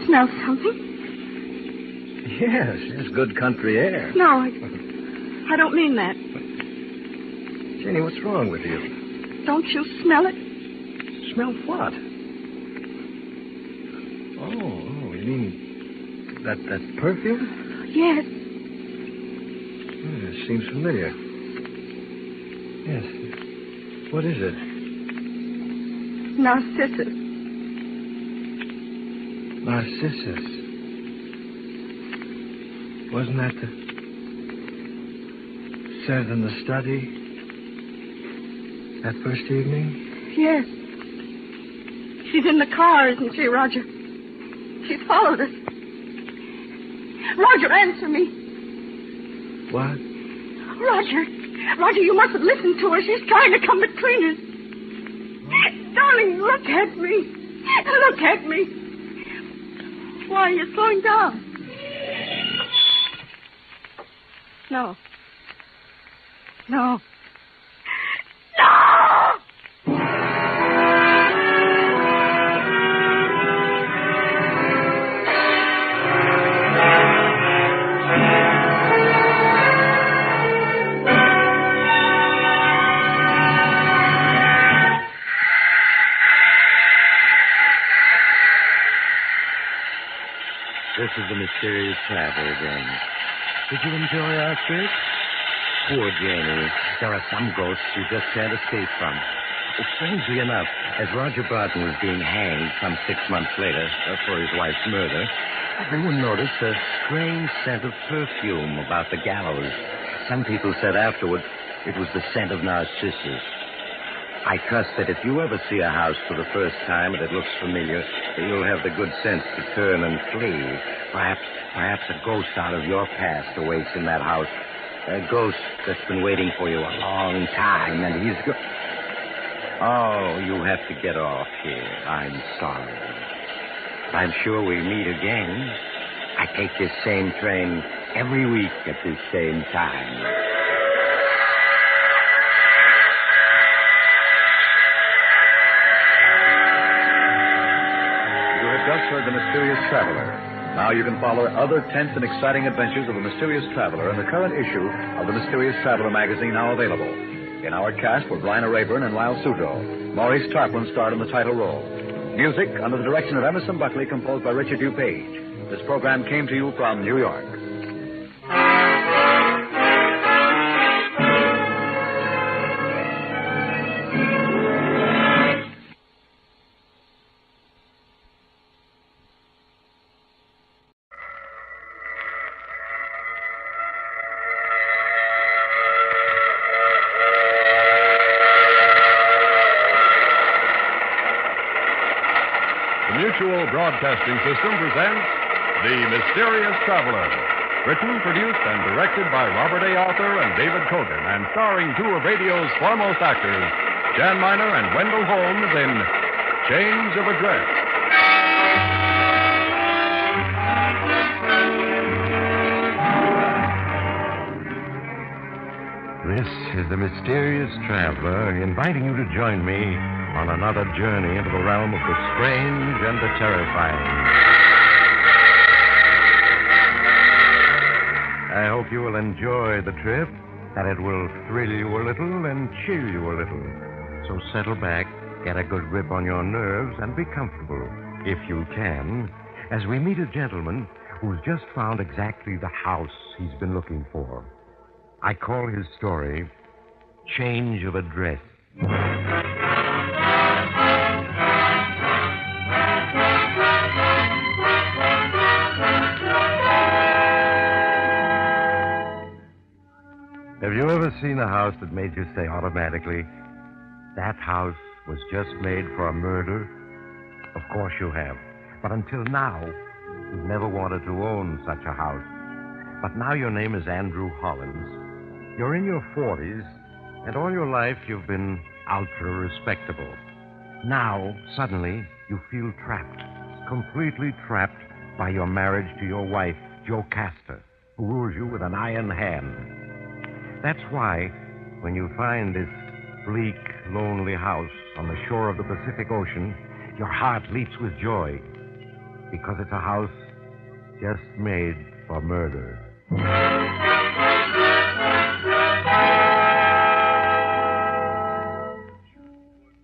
smell something? Yes, it's good country air. No, I don't mean that. Jenny, what's wrong with you? Don't you smell it? Smell what? Oh, you mean that perfume? Yes. It seems familiar. Yes. What is it? Narcissus. Narcissus. Wasn't that the said in the study that first evening? Yes. She's in the car, isn't she, Roger? She's followed us. Roger, answer me. What? Roger, you mustn't listen to her. She's trying to come between us. Darling, look at me. Look at me. Why are you slowing down? No. This is the Mysterious Traveler again. Did you enjoy our trip? Poor Janie. There are some ghosts you just can't escape from. Strangely enough, as Roger Barton was being hanged some 6 months later for his wife's murder, everyone noticed a strange scent of perfume about the gallows. Some people said afterward it was the scent of narcissus. I trust that if you ever see a house for the first time and it looks familiar, you'll have the good sense to turn and flee. Perhaps a ghost out of your past awaits in that house. A ghost that's been waiting for you a long time, and he's Oh, you have to get off here. I'm sorry. But I'm sure we'll meet again. I take this same train every week at this same time. Just heard The Mysterious Traveler. Now you can follow other tense and exciting adventures of The Mysterious Traveler in the current issue of The Mysterious Traveler magazine, now available. In our cast were Bryna Rayburn and Lyle Sudo. Maurice Tarplin starred in the title role. Music under the direction of Emerson Buckley, composed by Richard DuPage. This program came to you from New York. Mutual Broadcasting System presents The Mysterious Traveler. Written, produced, and directed by Robert A. Arthur and David Kogan, and starring two of radio's foremost actors, Jan Miner and Wendell Holmes, in Change of Address. This is the Mysterious Traveler, inviting you to join me on another journey into the realm of the strange and the terrifying. I hope you will enjoy the trip, that it will thrill you a little and chill you a little. So settle back, get a good grip on your nerves, and be comfortable, if you can, as we meet a gentleman who's just found exactly the house he's been looking for. I call his story Change of Address. Have you ever seen a house that made you say automatically, that house was just made for a murder? Of course you have. But until now, you've never wanted to own such a house. But now your name is Andrew Hollins. You're in your 40s, and all your life you've been ultra-respectable. Now, suddenly, you feel trapped, completely trapped by your marriage to your wife, Jo Castor, who rules you with an iron hand. That's why, when you find this bleak, lonely house on the shore of the Pacific Ocean, your heart leaps with joy, because it's a house just made for murder.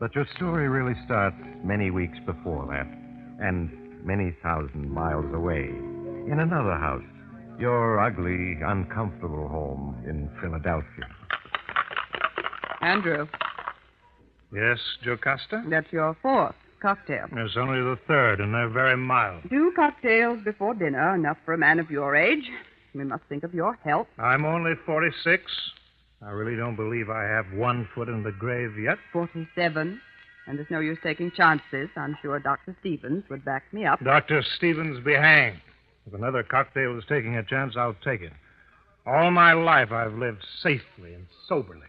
But your story really starts many weeks before that, and many thousand miles away, in another house. Your ugly, uncomfortable home in Philadelphia. Andrew. Yes, Jocasta? That's your fourth cocktail. It's only the third, and they're very mild. 2 cocktails before dinner, enough for a man of your age. We must think of your health. I'm only 46. I really don't believe I have one foot in the grave yet. 47. And there's no use taking chances. I'm sure Dr. Stevens would back me up. Dr. Stevens be hanged. If another cocktail is taking a chance, I'll take it. All my life I've lived safely and soberly.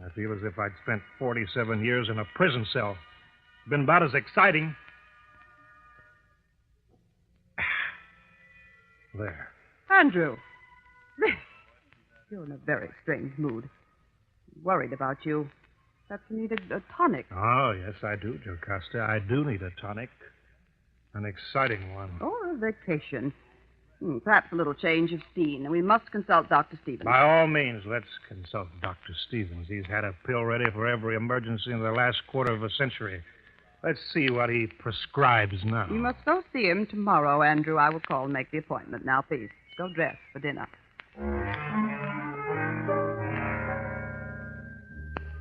I feel as if I'd spent 47 years in a prison cell. It's been about as exciting. There. Andrew. You're in a very strange mood. I'm worried about you. Perhaps you need a tonic. Oh, yes, I do, Jocasta. I do need a tonic. An exciting one. Or a vacation. Perhaps a little change of scene. We must consult Dr. Stevens. By all means, let's consult Dr. Stevens. He's had a pill ready for every emergency in the last quarter of a century. Let's see what he prescribes now. You must go see him tomorrow, Andrew. I will call and make the appointment. Now, please, go dress for dinner.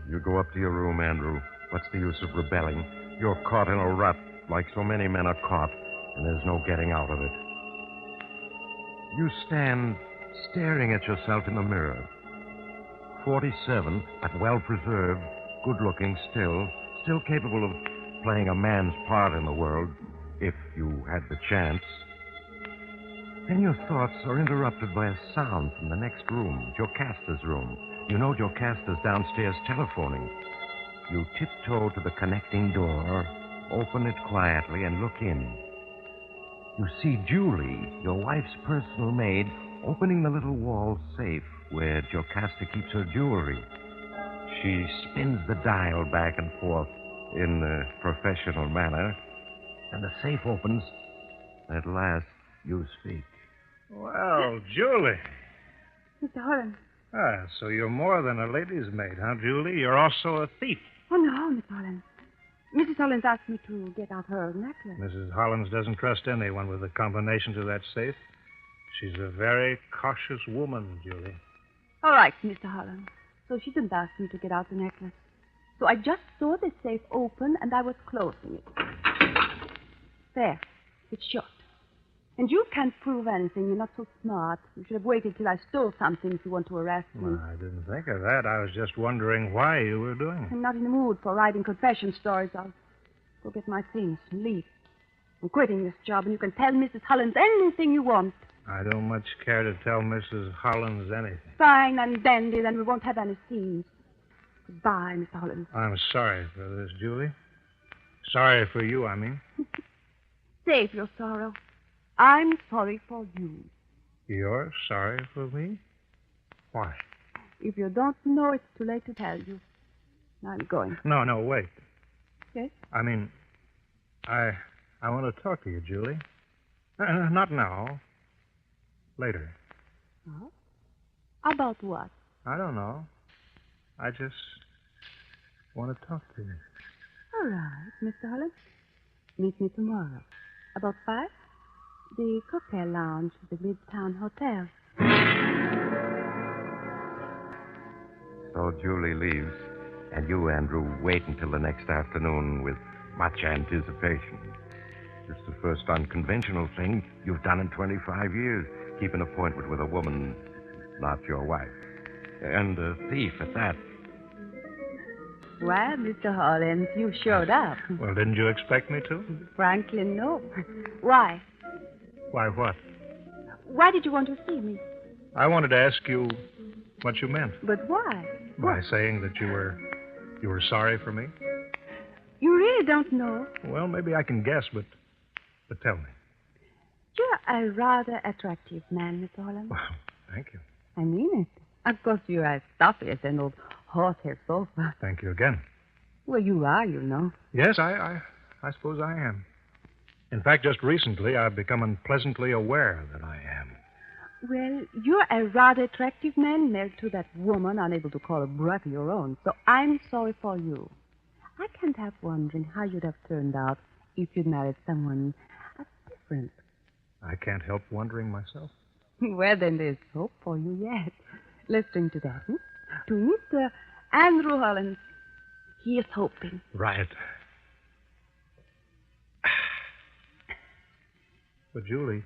You go up to your room, Andrew. What's the use of rebelling? You're caught in a rut, like so many men are caught, and there's no getting out of it. You stand staring at yourself in the mirror. 47, but well-preserved, good-looking still capable of playing a man's part in the world, if you had the chance. Then your thoughts are interrupted by a sound from the next room, Jocasta's room. You know Jocasta's downstairs telephoning. You tiptoe to the connecting door, open it quietly, and look in. You see Julie, your wife's personal maid, opening the little wall safe where Jocasta keeps her jewelry. She spins the dial back and forth in a professional manner, and the safe opens. At last, you speak. Well, Julie. Mr. Holland. Ah, so you're more than a lady's maid, huh, Julie? You're also a thief. Oh, no, Miss Holland. Mrs. Hollins asked me to get out her necklace. Mrs. Hollins doesn't trust anyone with a combination to that safe. She's a very cautious woman, Julie. All right, Mr. Hollins. So she didn't ask me to get out the necklace. So I just saw the safe open, and I was closing it. There. It's shut. And you can't prove anything. You're not so smart. You should have waited till I stole something if you want to arrest me. Well, I didn't think of that. I was just wondering why you were doing it. I'm not in the mood for writing confession stories. I'll go get my things and leave. I'm quitting this job, and you can tell Mrs. Hollins anything you want. I don't much care to tell Mrs. Hollins anything. Fine and dandy, then we won't have any scenes. Goodbye, Mr. Hollins. I'm sorry for this, Julie. Sorry for you, I mean. Save your sorrow. I'm sorry for you. You're sorry for me? Why? If you don't know, it's too late to tell you. I'm going. No, wait. Yes? I mean, I want to talk to you, Julie. Not now. Later. Huh? About what? I don't know. I just want to talk to you. All right, Mr. Hollins. Meet me tomorrow. About 5? The cocktail lounge at the Midtown Hotel. So Julie leaves, and you, Andrew, wait until the next afternoon with much anticipation. It's the first unconventional thing you've done in 25 years. Keep an appointment with a woman, not your wife. And a thief at that. Well, Mr. Hollins, you showed up. Well, didn't you expect me to? Frankly, no. Why? Why what? Why did you want to see me? I wanted to ask you what you meant. But why? By saying that you were sorry for me? You really don't know? Well, maybe I can guess, but tell me. You're a rather attractive man, Mr. Hollins. Well, thank you. I mean it. Of course, you're as stuffy as an old horsehair sofa. Thank you again. Well, you are, you know. Yes, I suppose I am. In fact, just recently, I've become unpleasantly aware that I am. Well, you're a rather attractive man married to that woman unable to call a breath your own, so I'm sorry for you. I can't help wondering how you'd have turned out if you'd married someone different. I can't help wondering myself. Well, then there's hope for you yet. Let's drink to that, To Mr. Andrew Hollins. He is hoping. Right. But, Julie,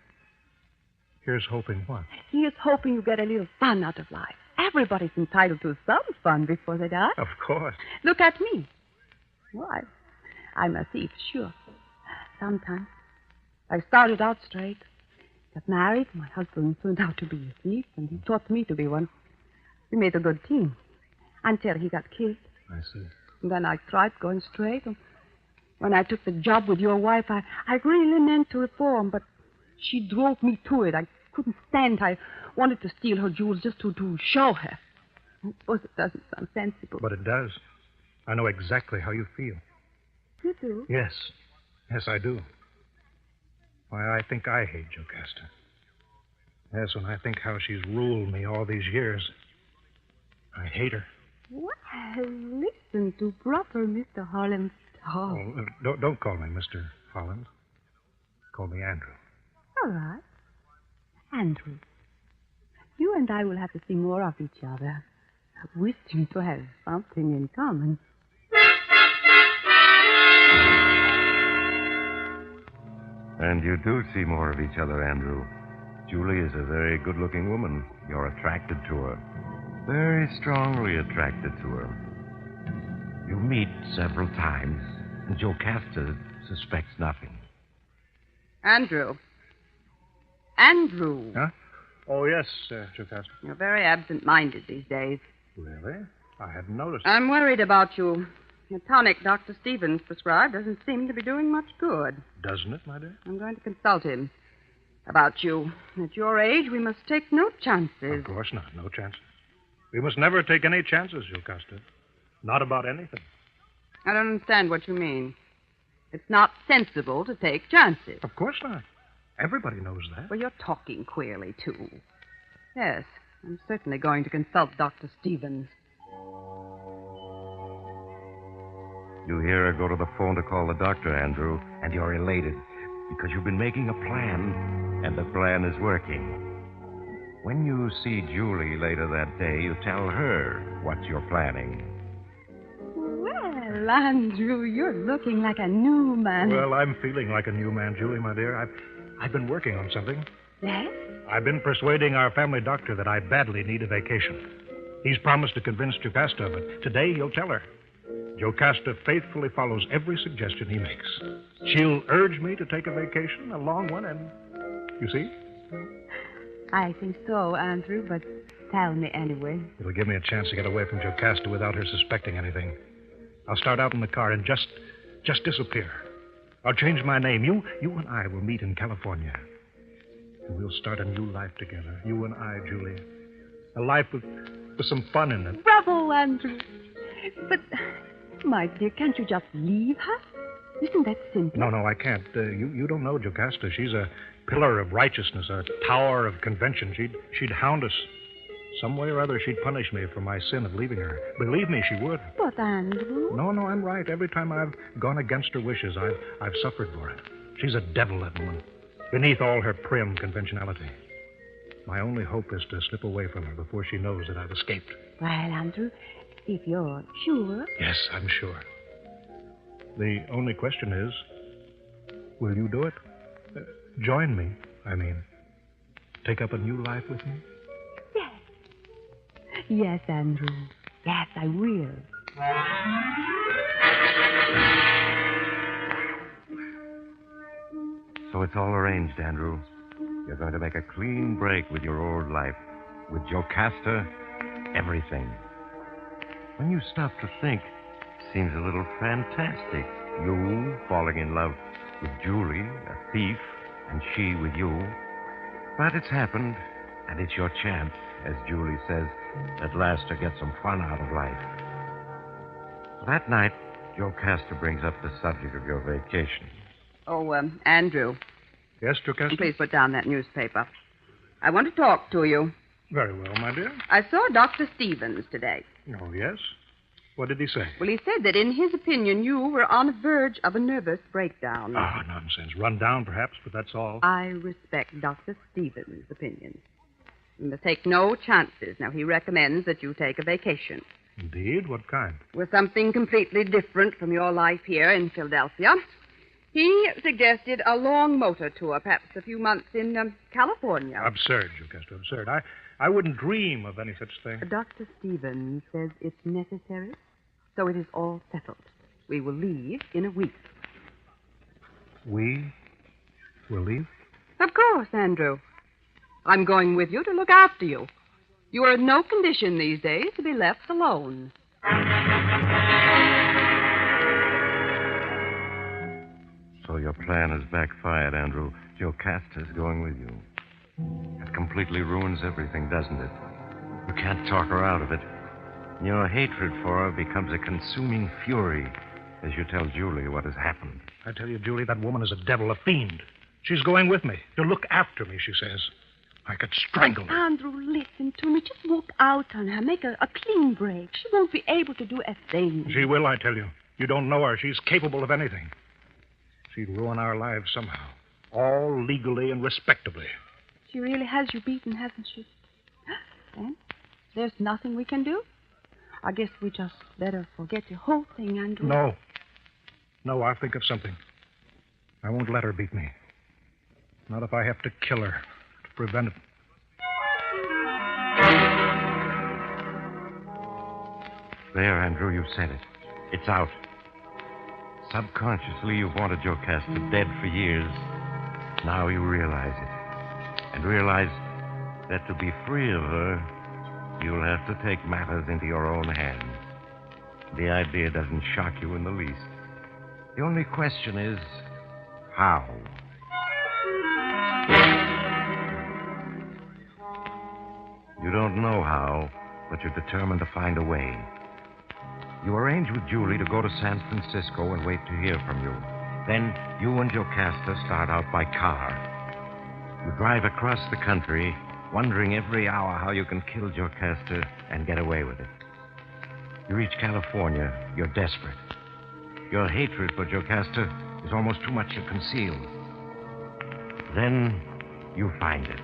here's hoping what? He is hoping you get a little fun out of life. Everybody's entitled to some fun before they die. Of course. Look at me. Why? I'm a thief, sure. Sometimes. I started out straight. Got married. My husband turned out to be a thief, and he taught me to be one. We made a good team. Until he got killed. I see. And then I tried going straight. And when I took the job with your wife, I really meant to reform, but she drove me to it. I couldn't stand. I wanted to steal her jewels just to show her. I suppose it doesn't sound sensible. But it does. I know exactly how you feel. You do? Yes. Yes, I do. Why, I think I hate Jocasta. Yes, when I think how she's ruled me all these years, I hate her. Well, listen to proper Mr. Hollins talk. Oh, don't call me Mr. Hollins. Call me Andrew. All right. Andrew, you and I will have to see more of each other. We seem to have something in common. And you do see more of each other, Andrew. Julie is a very good-looking woman. You're attracted to her. Very strongly attracted to her. You meet several times, and Jocasta suspects nothing. Andrew. Andrew. Huh? Oh, yes, Jocasta. You're very absent-minded these days. Really? I hadn't noticed. I'm worried about you. The tonic Dr. Stevens prescribed doesn't seem to be doing much good. Doesn't it, my dear? I'm going to consult him about you. At your age, we must take no chances. Of course not. No chances. We must never take any chances, Jocasta. Not about anything. I don't understand what you mean. It's not sensible to take chances. Of course not. Everybody knows that. Well, you're talking queerly, too. Yes, I'm certainly going to consult Dr. Stevens. You hear her go to the phone to call the doctor, Andrew, and you're elated because you've been making a plan, and the plan is working. When you see Julie later that day, you tell her what you're planning. Well, Andrew, you're looking like a new man. Well, I'm feeling like a new man, Julie, my dear. I've been working on something. Yes? I've been persuading our family doctor that I badly need a vacation. He's promised to convince Jocasta, but today he'll tell her. Jocasta faithfully follows every suggestion he makes. She'll urge me to take a vacation, a long one, and you see? I think so, Andrew, but tell me anyway. It'll give me a chance to get away from Jocasta without her suspecting anything. I'll start out in the car and just disappear. I'll change my name. You and I will meet in California. And we'll start a new life together. You and I, Julie. A life with some fun in it. Bravo, Andrew. But, my dear, can't you just leave her? Isn't that simple? No, I can't. You don't know Jocasta. She's a pillar of righteousness, a tower of convention. She'd hound us. Some way or other, she'd punish me for my sin of leaving her. Believe me, she would. But, Andrew... No, I'm right. Every time I've gone against her wishes, I've suffered for it. She's a devil, that woman, beneath all her prim conventionality. My only hope is to slip away from her before she knows that I've escaped. Well, Andrew, if you're sure... Yes, I'm sure. The only question is, will you do it? Join me, I mean. Take up a new life with me? Yes, Andrew. Yes, I will. So it's all arranged, Andrew. You're going to make a clean break with your old life. With Jocasta, everything. When you stop to think, it seems a little fantastic. You falling in love with Julie, a thief, and she with you. But it's happened, and it's your chance, as Julie says, at last to get some fun out of life. That night, Jocasta brings up the subject of your vacation. Oh, Andrew. Yes, Jocasta? Please put down that newspaper. I want to talk to you. Very well, my dear. I saw Dr. Stevens today. Oh, yes? What did he say? Well, he said that in his opinion, you were on the verge of a nervous breakdown. Oh, nonsense. Run down, perhaps, but that's all. I respect Dr. Stevens' opinion. You must take no chances. Now, he recommends that you take a vacation. Indeed? What kind? With something completely different from your life here in Philadelphia. He suggested a long motor tour, perhaps a few months in California. Absurd, Jocasta, absurd. I wouldn't dream of any such thing. Dr. Stevens says it's necessary, so it is all settled. We will leave in a week. We will leave? Of course, Andrew. I'm going with you to look after you. You are in no condition these days to be left alone. So your plan has backfired, Andrew. Jocasta's going with you. It completely ruins everything, doesn't it? You can't talk her out of it. Your hatred for her becomes a consuming fury as you tell Julie what has happened. I tell you, Julie, that woman is a devil, a fiend. She's going with me to look after me, she says. I could strangle her. Andrew, listen to me. Just walk out on her. Make a clean break. She won't be able to do a thing. She will, I tell you. You don't know her. She's capable of anything. She'd ruin our lives somehow. All legally and respectably. She really has you beaten, hasn't she? Then there's nothing we can do. I guess we just better forget the whole thing, Andrew. No, I'll think of something. I won't let her beat me. Not if I have to kill her to prevent it. There, Andrew, you said it. It's out. Subconsciously, you've wanted Jocasta dead for years. Now you realize it. And realize that to be free of her, you'll have to take matters into your own hands. The idea doesn't shock you in the least. The only question is, how? You don't know how, but you're determined to find a way. You arrange with Julie to go to San Francisco and wait to hear from you. Then you and Jocasta start out by car. You drive across the country, wondering every hour how you can kill Jocasta and get away with it. You reach California. You're desperate. Your hatred for Jocasta is almost too much to conceal. Then you find it.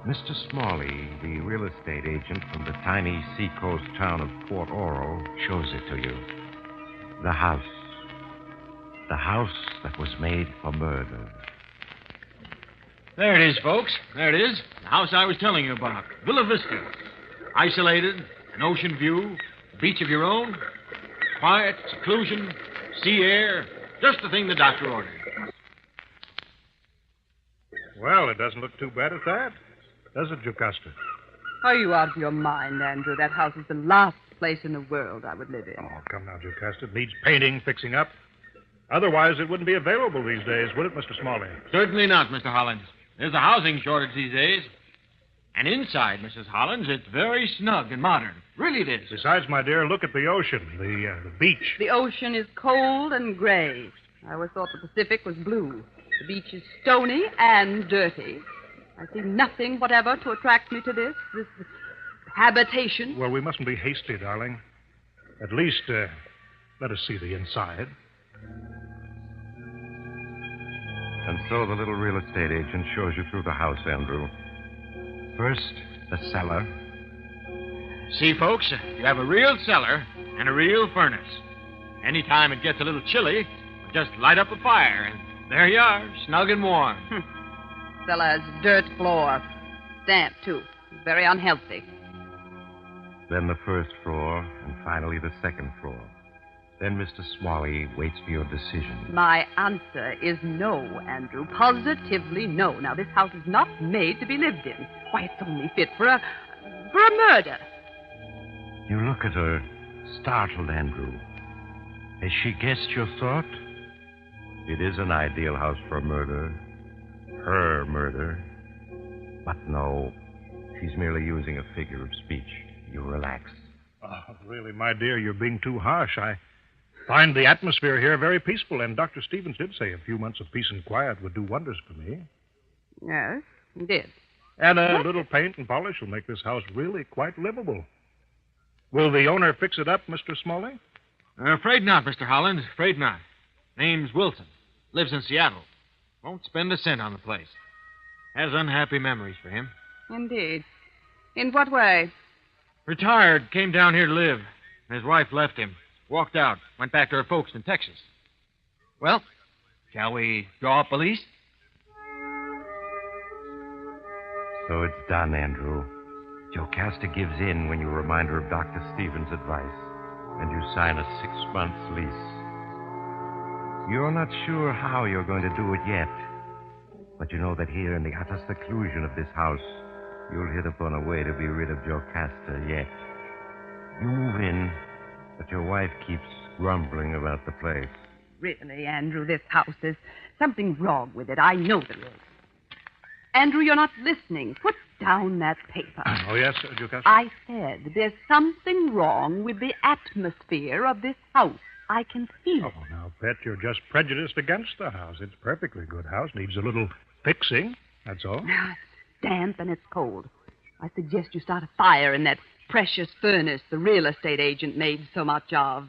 Mr. Smalley, the real estate agent from the tiny seacoast town of Port Oro, shows it to you. The house. The house that was made for murder. There it is, folks. There it is. The house I was telling you about. Villa Vista. Isolated, an ocean view, beach of your own. Quiet, seclusion, sea air. Just the thing the doctor ordered. Well, it doesn't look too bad at that, does it, Jocasta? Are you out of your mind, Andrew? That house is the last place in the world I would live in. Oh, come now, Jocasta. It needs painting, fixing up. Otherwise, it wouldn't be available these days, would it, Mr. Smalley? Certainly not, Mr. Hollins. There's a housing shortage these days. And inside, Mrs. Hollins, it's very snug and modern. Really it is. Besides, my dear, look at the ocean, the beach. The ocean is cold and gray. I always thought the Pacific was blue. The beach is stony and dirty. I see nothing whatever to attract me to this habitation. Well, we mustn't be hasty, darling. At least, let us see the inside. And so the little real estate agent shows you through the house, Andrew. First, the cellar. See, folks, you have a real cellar and a real furnace. Anytime it gets a little chilly, just light up a fire, and there you are, snug and warm. Cellar has dirt floor. Damp, too. Very unhealthy. Then the first floor, and finally the second floor. Then Mr. Smalley waits for your decision. My answer is no, Andrew. Positively no. Now, this house is not made to be lived in. Why, it's only fit for a murder. You look at her, startled, Andrew. Has she guessed your thought? It is an ideal house for a murder. Her murder. But no, she's merely using a figure of speech. You relax. Oh, really, my dear, you're being too harsh. I find the atmosphere here very peaceful, and Dr. Stevens did say a few months of peace and quiet would do wonders for me. Yes, he did. And a little paint and polish will make this house really quite livable. Will the owner fix it up, Mr. Smalley? Afraid not, Mr. Hollins. Afraid not. Name's Wilson. Lives in Seattle. Won't spend a cent on the place. Has unhappy memories for him. Indeed. In what way? Retired. Came down here to live. His wife left him. Walked out. Went back to her folks in Texas. Well, shall we draw up a lease? So it's done, Andrew. Jocasta gives in when you remind her of Dr. Stevens' advice, and you sign a 6-month lease. You're not sure how you're going to do it yet, but you know that here in the utter seclusion of this house, you'll hit upon a way to be rid of Jocasta yet. You move in, but your wife keeps grumbling about the place. Really, Andrew, this house, there's something wrong with it. I know there is. Andrew, you're not listening. Put down that paper. Oh, yes, Jocasta? I said there's something wrong with the atmosphere of this house. I can feel it. Oh, now, Pet, you're just prejudiced against the house. It's a perfectly good house. Needs a little fixing, that's all. It's damp and it's cold. I suggest you start a fire in that precious furnace the real estate agent made so much of.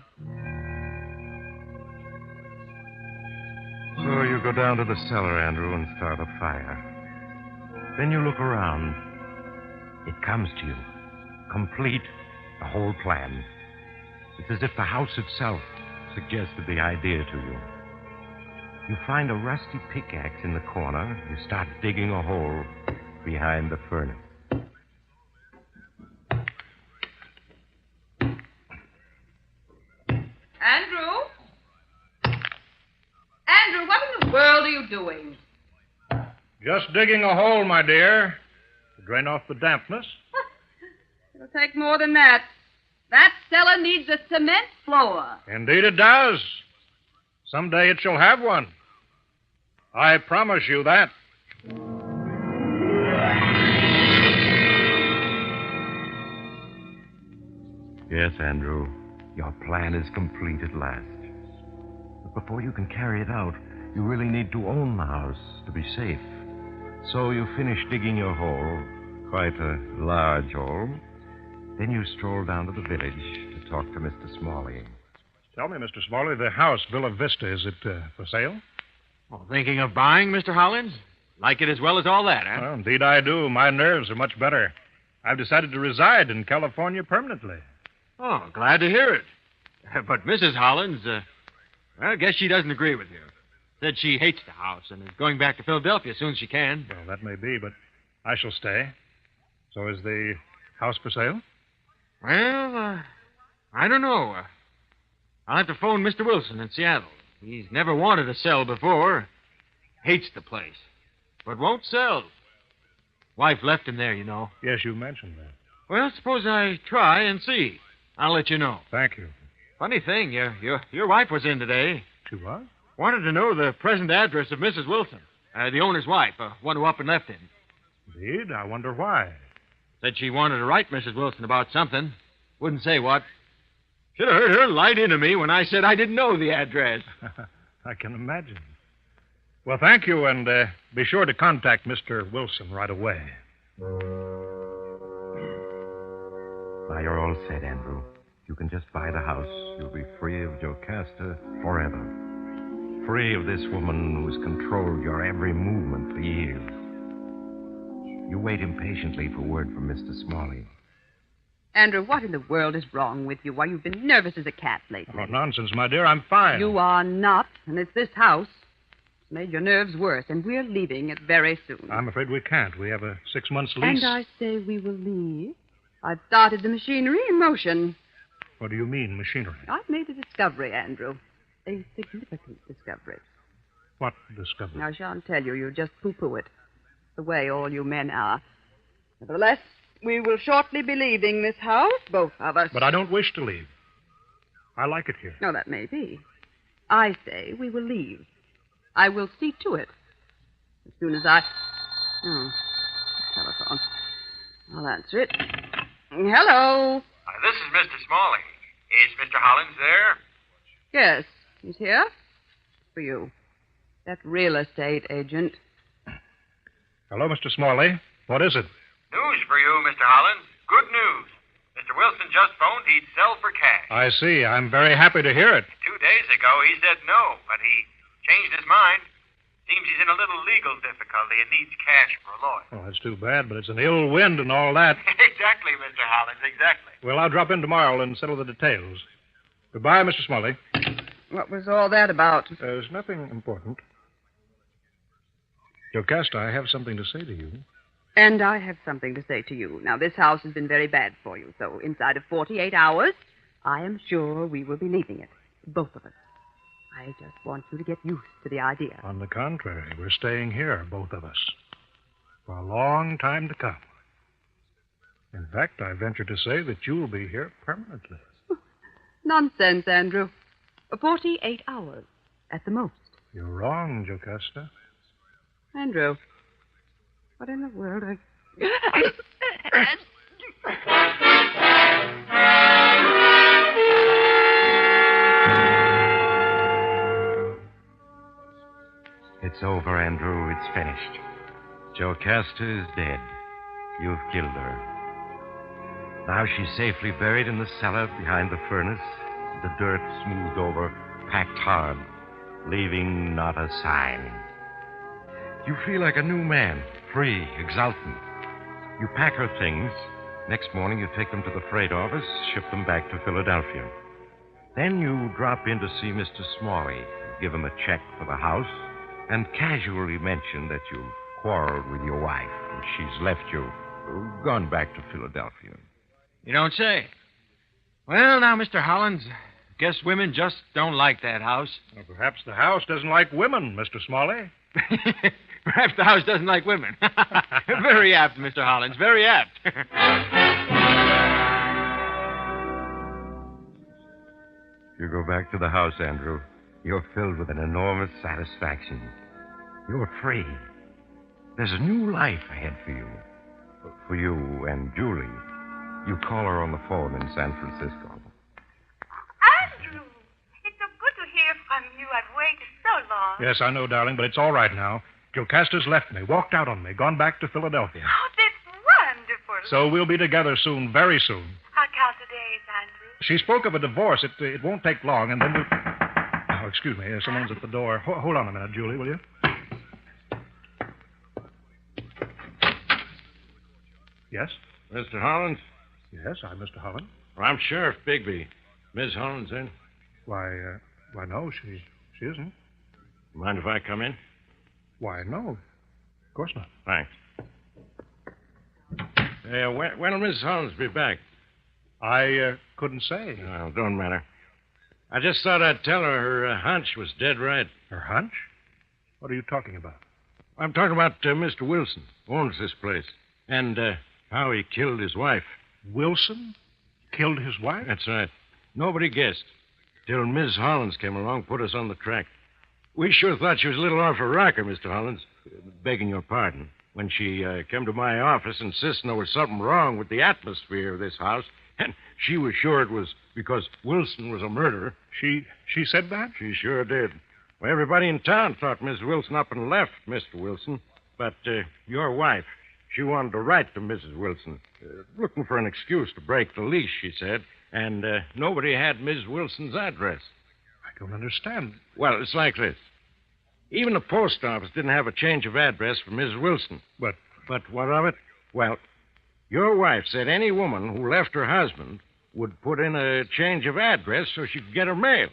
So you go down to the cellar, Andrew, and start a fire. Then you look around. It comes to you. Complete, the whole plan. It's as if the house itself suggested the idea to you. You find a rusty pickaxe in the corner. You start digging a hole behind the furnace. Andrew? Andrew, what in the world are you doing? Just digging a hole, my dear, to drain off the dampness. It'll take more than that. That cellar needs a cement floor. Indeed it does. Someday it shall have one. I promise you that. Yes, Andrew, your plan is complete at last. But before you can carry it out, you really need to own the house to be safe. So you finish digging your hole, quite a large hole. Then you stroll down to the village to talk to Mr. Smalley. Tell me, Mr. Smalley, the house, Villa Vista, is it for sale? Oh, thinking of buying, Mr. Hollins? Like it as well as all that, huh? Well, indeed I do. My nerves are much better. I've decided to reside in California permanently. Oh, glad to hear it. But Mrs. Hollins, I guess she doesn't agree with you. Said she hates the house and is going back to Philadelphia as soon as she can. Well, that may be, but I shall stay. So is the house for sale? Well, I don't know. I'll have to phone Mr. Wilson in Seattle. He's never wanted to sell before. Hates the place. But won't sell. Wife left him there, you know. Yes, you mentioned that. Well, suppose I try and see. I'll let you know. Thank you. Funny thing, your wife was in today. She what? Wanted to know the present address of Mrs. Wilson, the owner's wife, one who up and left him. Indeed? I wonder why. Said she wanted to write Mrs. Wilson about something. Wouldn't say what. Should have heard her light into me when I said I didn't know the address. I can imagine. Well, thank you, and be sure to contact Mr. Wilson right away. Now you're all set, Andrew. You can just buy the house. You'll be free of Jocasta forever. Free of this woman who's controlled your every movement for years. You wait impatiently for word from Mr. Smalley. Andrew, what in the world is wrong with you? Why, you've been nervous as a cat lately. Oh, nonsense, my dear. I'm fine. You are not, and it's this house. It's made your nerves worse, and we're leaving it very soon. I'm afraid we can't. We have a 6-month lease. And I say we will leave. I've started the machinery in motion. What do you mean, machinery? I've made a discovery, Andrew. A significant discovery. What discovery? I shan't tell you. You just pooh-pooh it. The way all you men are. Nevertheless, we will shortly be leaving this house, both of us. But I don't wish to leave. I like it here. No, that may be. I say we will leave. I will see to it. As soon as I... Oh, telephone. I'll answer it. Hello. This is Mr. Smalley. Is Mr. Hollins there? Yes, he's here. For you. That real estate agent. Hello, Mr. Smalley. What is it? News for you, Mr. Hollins. Good news. Mr. Wilson just phoned he'd sell for cash. I see. I'm very happy to hear it. 2 days ago, he said no, but he changed his mind. Seems he's in a little legal difficulty and needs cash for a lawyer. Oh, that's too bad, but it's an ill wind and all that. Exactly, Mr. Hollins, exactly. Well, I'll drop in tomorrow and settle the details. Goodbye, Mr. Smalley. What was all that about? There's nothing important. Jocasta, I have something to say to you. And I have something to say to you. Now, this house has been very bad for you, so inside of 48 hours, I am sure we will be leaving it. Both of us. I just want you to get used to the idea. On the contrary, we're staying here, both of us, for a long time to come. In fact, I venture to say that you'll be here permanently. Nonsense, Andrew. 48 hours, at the most. You're wrong, Jocasta. Andrew, what in the world are... It's over, Andrew. It's finished. Jocasta is dead. You've killed her. Now she's safely buried in the cellar behind the furnace, the dirt smoothed over, packed hard, leaving not a sign. You feel like a new man, free, exultant. You pack her things. Next morning, you take them to the freight office, ship them back to Philadelphia. Then you drop in to see Mr. Smalley, give him a check for the house, and casually mention that you quarreled with your wife and she's left you, gone back to Philadelphia. You don't say. Well, now, Mr. Hollins, guess women just don't like that house. Well, perhaps the house doesn't like women, Mr. Smalley. Perhaps the house doesn't like women. Very apt, Mr. Hollins, very apt. You go back to the house, Andrew. You're filled with an enormous satisfaction. You're free. There's a new life ahead for you. For you and Julie. You call her on the phone in San Francisco. Andrew, it's so good to hear from you. I've waited so long. Yes, I know, darling, but it's all right now. Jocasta's left me, walked out on me, gone back to Philadelphia. Oh, that's wonderful. So we'll be together soon, very soon. How count the days, Andrew? She spoke of a divorce. It won't take long, and then we'll... Oh, excuse me. Someone's at the door. Hold on a minute, Julie, will you? Yes? Mr. Hollins? Yes, I'm Mr. Hollins. Well, I'm Sheriff Bigby. Miss Hollins in? Why, no, she isn't. Mind if I come in? Why, no. Of course not. Thanks. When will Miss Hollins be back? I couldn't say. Well, don't matter. I just thought I'd tell her hunch was dead right. Her hunch? What are you talking about? I'm talking about Mr. Wilson, owns this place, and how he killed his wife. Wilson killed his wife? That's right. Nobody guessed. Till Miss Hollins came along, put us on the track. We sure thought she was a little off her rocker, Mr. Hollins. Begging your pardon. When she came to my office insisting there was something wrong with the atmosphere of this house, and she was sure it was because Wilson was a murderer. She said that? She sure did. Well, everybody in town thought Miss Wilson up and left Mr. Wilson. But your wife, she wanted to write to Mrs. Wilson, looking for an excuse to break the lease, she said. And nobody had Miss Wilson's address. I don't understand. Well, it's like this. Even the post office didn't have a change of address for Miss Wilson. But what of it? Well, your wife said any woman who left her husband would put in a change of address so she could get her mail.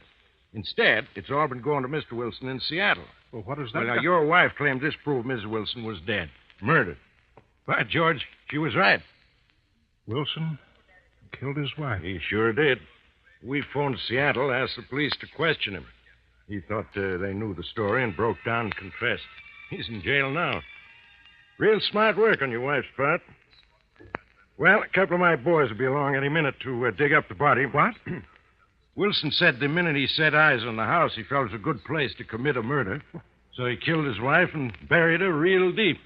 Instead, it's all been going to Mr. Wilson in Seattle. Well, what is that? Well, now, your wife claimed this proved Miss Wilson was dead. Murdered. By George, she was right. Wilson killed his wife. He sure did. We phoned Seattle, asked the police to question him. He thought they knew the story and broke down and confessed. He's in jail now. Real smart work on your wife's part. Well, a couple of my boys will be along any minute to dig up the body. What? Wilson said the minute he set eyes on the house, he felt it was a good place to commit a murder. So he killed his wife and buried her real deep,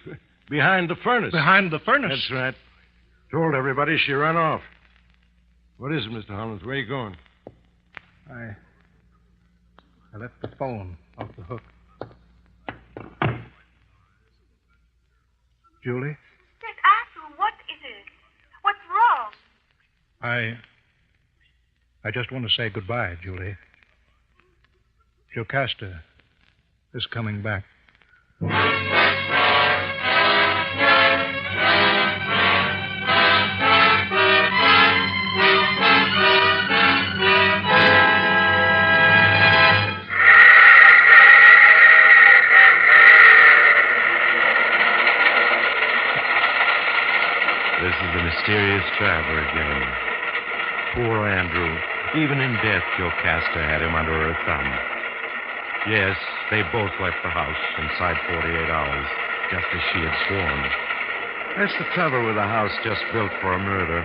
behind the furnace. Behind the furnace? That's right. Told everybody she run off. What is it, Mr. Hollins? Where are you going? I left the phone off the hook. Julie? Yes, Arthur, what is it? What's wrong? I just want to say goodbye, Julie. Jocasta is coming back. This is the mysterious traveler again. Poor Andrew. Even in death, Jocasta had him under her thumb. Yes, they both left the house inside 48 hours, just as she had sworn. That's the trouble with a house just built for a murder.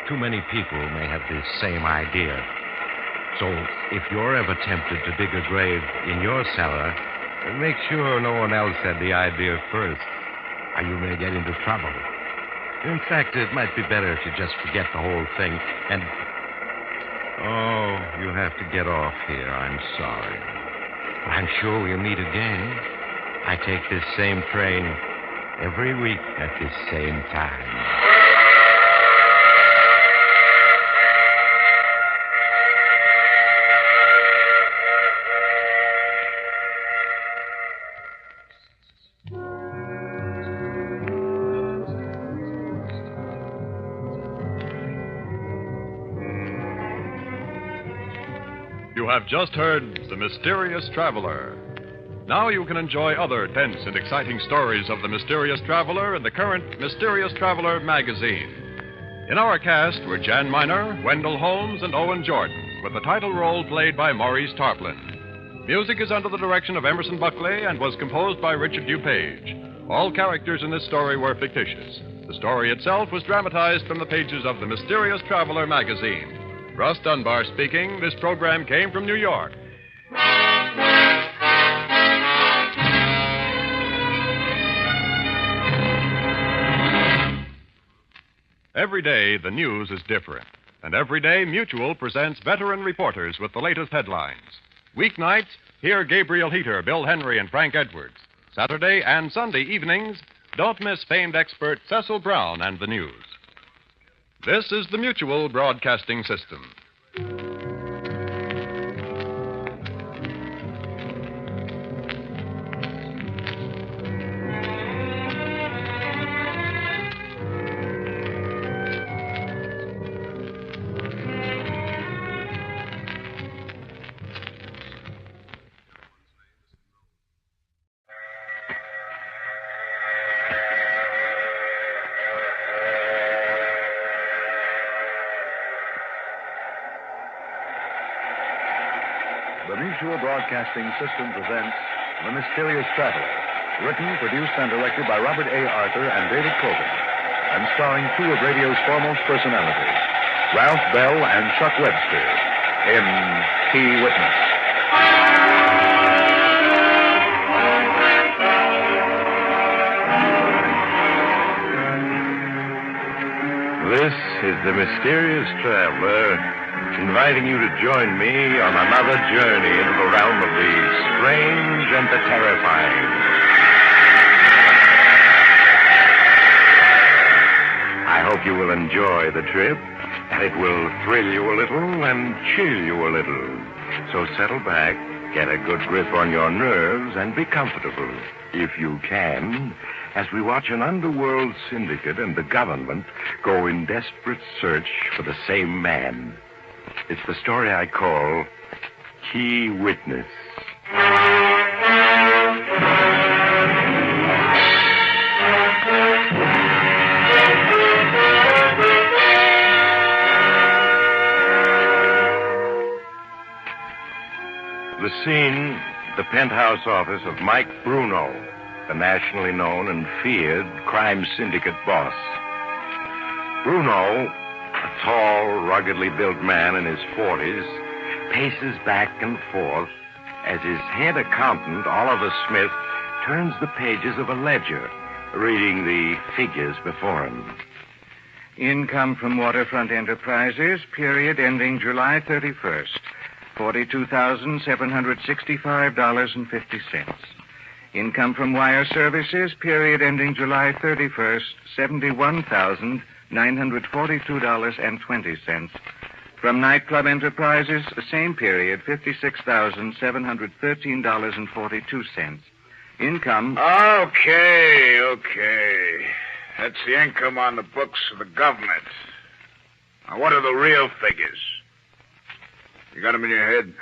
Too many people may have the same idea. So, if you're ever tempted to dig a grave in your cellar, make sure no one else had the idea first, or you may get into trouble. In fact, it might be better if you just forget the whole thing and... Oh, you have to get off here. I'm sorry. I'm sure we'll meet again. I take this same train every week at this same time. You have just heard The Mysterious Traveler. Now you can enjoy other tense and exciting stories of The Mysterious Traveler in the current Mysterious Traveler magazine. In our cast were Jan Miner, Wendell Holmes, and Owen Jordan, with the title role played by Maurice Tarplin. Music is under the direction of Emerson Buckley and was composed by Richard DuPage. All characters in this story were fictitious. The story itself was dramatized from the pages of The Mysterious Traveler magazine. Russ Dunbar speaking. This program came from New York. Every day, the news is different. And every day, Mutual presents veteran reporters with the latest headlines. Weeknights, hear Gabriel Heater, Bill Henry, and Frank Edwards. Saturday and Sunday evenings, don't miss famed expert Cecil Brown and the news. This is the Mutual Broadcasting System. Mutual Broadcasting System presents The Mysterious Traveler, written, produced, and directed by Robert A. Arthur and David Cogan, and starring two of radio's foremost personalities, Ralph Bell and Chuck Webster, in Key Witness. This is the Mysterious Traveler, inviting you to join me on another journey into the realm of the strange and the terrifying. I hope you will enjoy the trip, and it will thrill you a little and chill you a little. So settle back, get a good grip on your nerves, and be comfortable, if you can, as we watch an underworld syndicate and the government go in desperate search for the same man. It's the story I call Key Witness. The scene, the penthouse office of Mike Bruno, the nationally known and feared crime syndicate boss. Bruno, a tall, ruggedly built man in his 40s, paces back and forth as his head accountant, Oliver Smith, turns the pages of a ledger, reading the figures before him. Income from Waterfront Enterprises, period ending July 31st, $42,765.50. Income from Wire Services, period ending July 31st, $71,942.20. From Nightclub Enterprises, same period, $56,713.42. Income... Okay. That's the income on the books of the government. Now, what are the real figures? You got them in your head?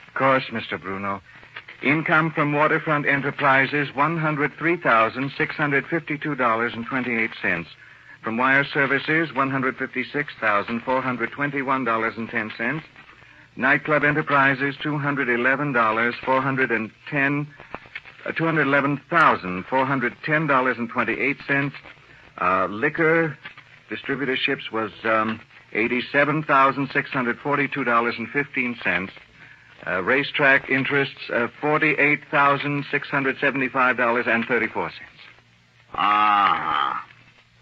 Of course, Mr. Bruno. Income from Waterfront Enterprises, $103,652.28. From Wire Services, $156,421.10. Nightclub Enterprises, $211,410.28. Liquor distributorships was $87,642.15. Racetrack interests, $48,675.34. Ah.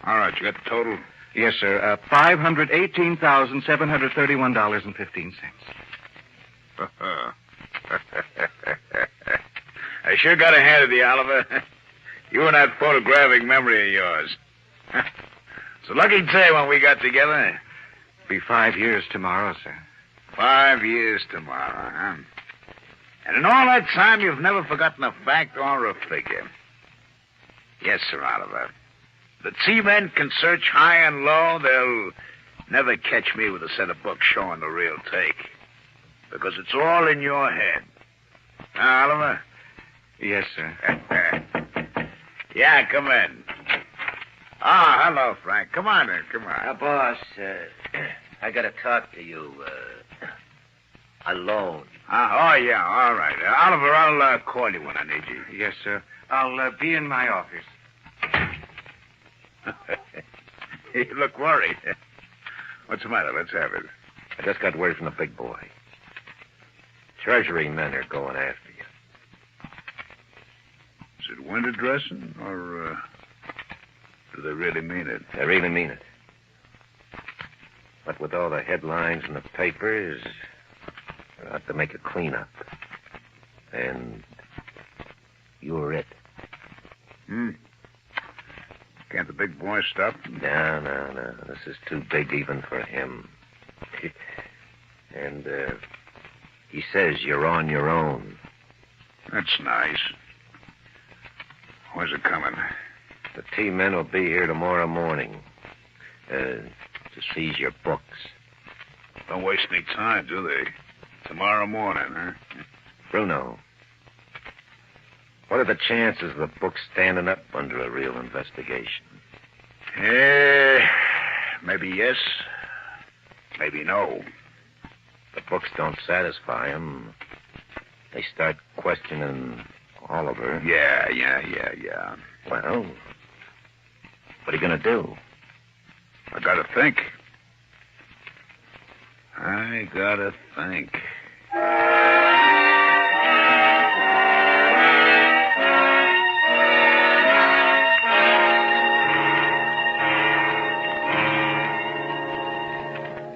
All right, you got the total? Yes, sir. $518,731.15. I sure got ahead of you, Oliver. You and that photographic memory of yours. It's a lucky day when we got together. Be 5 years tomorrow, sir. 5 years tomorrow, huh? And in all that time, you've never forgotten a fact or a figure. Yes, Sir Oliver. The T-men can search high and low. They'll never catch me with a set of books showing the real take. Because it's all in your head. Huh, Oliver? Yes, sir. Yeah, come in. Ah, hello, Frank. Come on in, come on. Boss, I gotta talk to you, alone. Oh, yeah, all right. Oliver, I'll call you when I need you. Yes, sir. I'll be in my office. You look worried. What's the matter? Let's have it. I just got word from the big boy. Treasury men are going after you. Is it winter dressing, or do they really mean it? They really mean it. But with all the headlines in the papers, they'll have to make a cleanup. And you're it. Can't the big boy stop? No. This is too big even for him. And he says you're on your own. That's nice. Where's it coming? The T-men will be here tomorrow morning to seize your books. Don't waste any time, do they? Tomorrow morning, huh? Bruno, what are the chances of the book standing up under a real investigation? Maybe yes, maybe no. The books don't satisfy him. They start questioning Oliver. Yeah. Well, what are you going to do? I gotta think.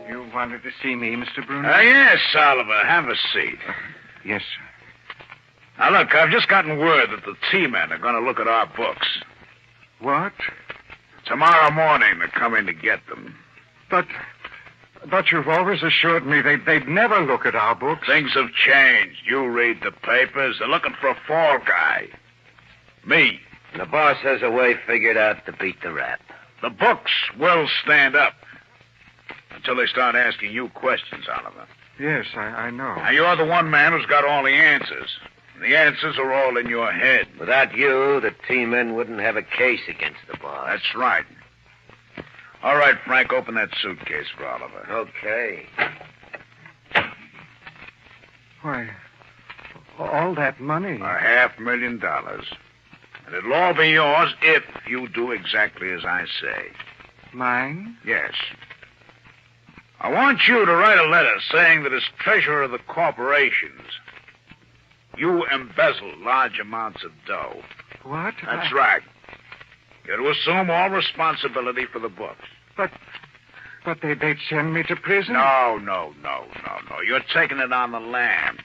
You wanted to see me, Mr. Bruno? Yes, Oliver. Have a seat. Yes, sir. Now, look, I've just gotten word that the T-men are going to look at our books. What? Tomorrow morning, they're coming to get them. But you've always assured me they'd never look at our books. Things have changed. You read the papers. They're looking for a fall guy. Me. And the boss has a way figured out to beat the rap. The books will stand up until they start asking you questions, Oliver. Yes, I know. Now, you're the one man who's got all the answers. The answers are all in your head. Without you, the T-men wouldn't have a case against the boss. That's right. All right, Frank, open that suitcase for Oliver. Okay. Why, all that money. $500,000. And it'll all be yours if you do exactly as I say. Mine? Yes. I want you to write a letter saying that as treasurer of the corporations, you embezzle large amounts of dough. What? That's right. You're to assume all responsibility for the books. But they'd send me to prison? No. You're taking it on the lam.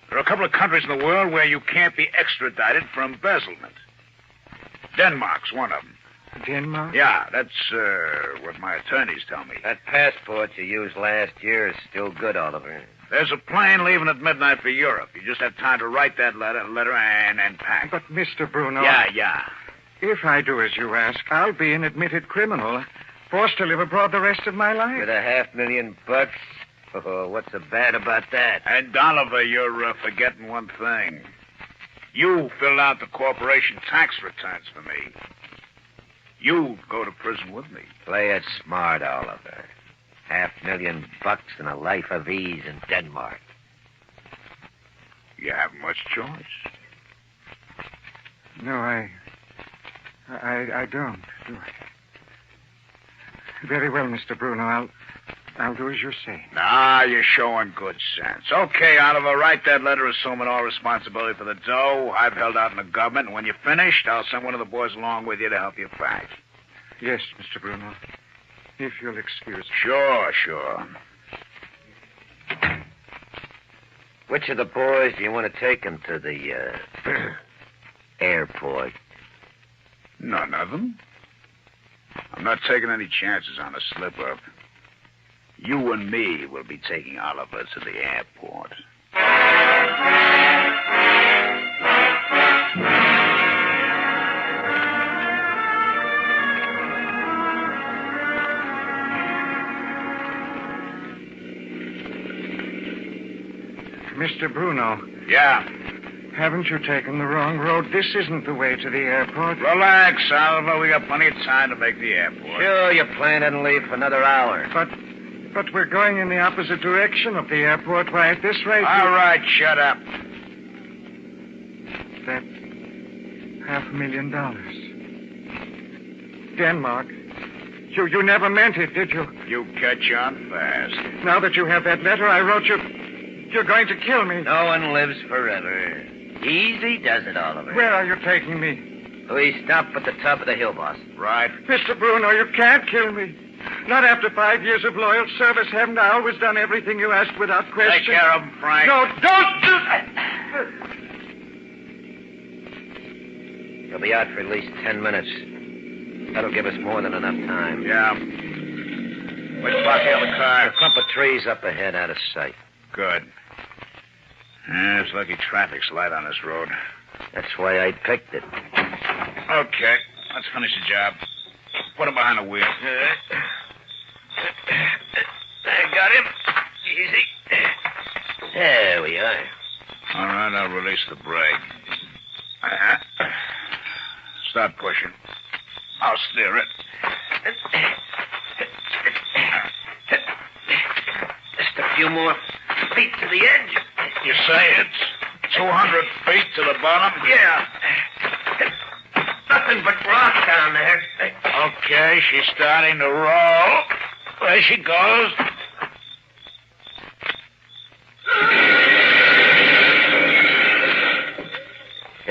There are a couple of countries in the world where you can't be extradited for embezzlement. Denmark's one of them. Denmark? Yeah, that's what my attorneys tell me. That passport you used last year is still good, Oliver. There's a plane leaving at midnight for Europe. You just have time to write that letter and pack. But, Mr. Bruno... Yeah. If I do as you ask, I'll be an admitted criminal, forced to live abroad the rest of my life. With $500,000? Oh, what's so bad about that? And, Oliver, you're forgetting one thing. You filled out the corporation tax returns for me. You go to prison with me. Play it smart, Oliver. $500,000 and a life of ease in Denmark. You haven't much choice. No, I don't, do I? Very well, Mr. Bruno. I'll do as you say. Nah, you're showing good sense. Okay, Oliver, write that letter assuming all responsibility for the dough. I've held out in the government, and when you're finished, I'll send one of the boys along with you to help you pack. Yes, Mr. Bruno. If you'll excuse me. Sure. Which of the boys do you want to take him to the airport? None of them. I'm not taking any chances on a slip-up. You and me will be taking Oliver to the airport. Mr. Bruno. Yeah? Haven't you taken the wrong road? This isn't the way to the airport. Relax, Oliver. We got plenty of time to make the airport. Sure, you plan on leave for another hour. But we're going in the opposite direction of the airport. Why, at this rate... All right, shut up. That $500,000. Denmark. You never meant it, did you? You catch on fast. Now that you have that letter I wrote you, you're going to kill me. No one lives forever. Easy does it, Oliver. Where are you taking me? We stop at the top of the hill, boss. Right. Mr. Bruno, you can't kill me. Not after 5 years of loyal service. Haven't I always done everything you asked without question? Take care of him, Frank. No, don't do... He'll be out for at least 10 minutes. That'll give us more than enough time. Yeah. Which block of the car? A clump of trees up ahead, out of sight. Good. It's lucky traffic's light on this road. That's why I picked it. Okay, let's finish the job. Put him behind the wheel. I got him. Easy. There we are. All right, I'll release the brake. Start pushing. I'll steer it. Just a few more feet to the edge. You say it's 200 feet to the bottom? Yeah. Nothing but rock down there. Okay, she's starting to roll. There she goes.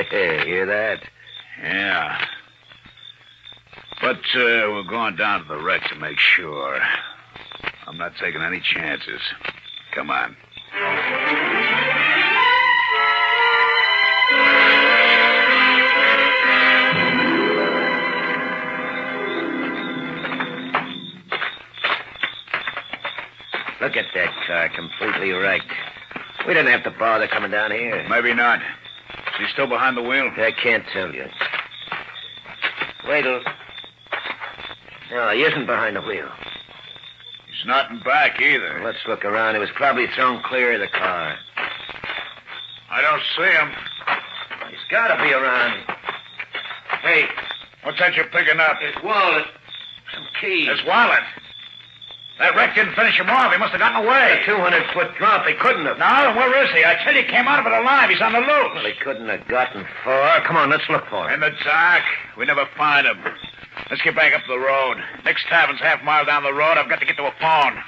Hear that? Yeah. But we're going down to the wreck to make sure. I'm not taking any chances. Come on. Look at that car, completely wrecked. We didn't have to bother coming down here. Maybe not. She's still behind the wheel? I can't tell you. Wait till... No, he isn't behind the wheel. He's not in back either. Well, let's look around. He was probably thrown clear of the car. I don't see him. He's got to be around. Hey. What's that you're picking up? His wallet. Some keys. His wallet? That wreck didn't finish him off. He must have gotten away. A 200-foot drop. He couldn't have. No, where is he? I tell you, he came out of it alive. He's on the loose. Well, he couldn't have gotten far. Come on, let's look for him. In the dark. We never find him. Let's get back up the road. Next tavern's half a mile down the road. I've got to get to a phone.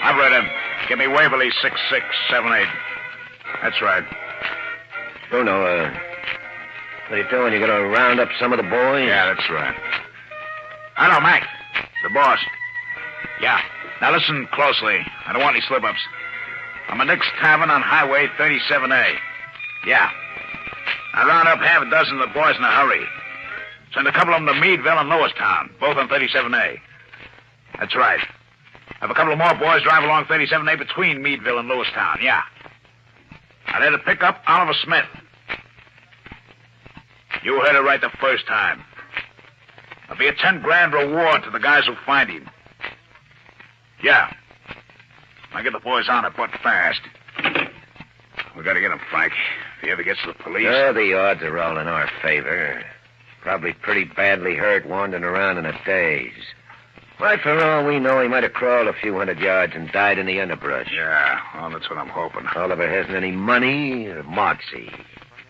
I've read him. Give me Waverly 6678. That's right. Bruno, what are you doing? You gonna round up some of the boys? Yeah, that's right. Hello, Mac. The boss. Yeah. Now listen closely. I don't want any slip-ups. I'm at Nick's Tavern on Highway 37A. Yeah. I round up half a dozen of the boys in a hurry. Send a couple of them to Meadville and Lewistown, both on 37A. That's right. Have a couple of more boys drive along 37A between Meadville and Lewistown. Yeah. I had to pick up Oliver Smith. You heard it right the first time. There'll be a 10 grand reward to the guys who find him. Yeah. I'll get the boys on it, but fast. We gotta get him, Frank. If he ever gets to the police... Oh, the odds are all in our favor. Probably pretty badly hurt, wandering around in a daze. Right, for all we know, he might have crawled a few hundred yards and died in the underbrush. Yeah, well, that's what I'm hoping. Oliver hasn't any money or moxie.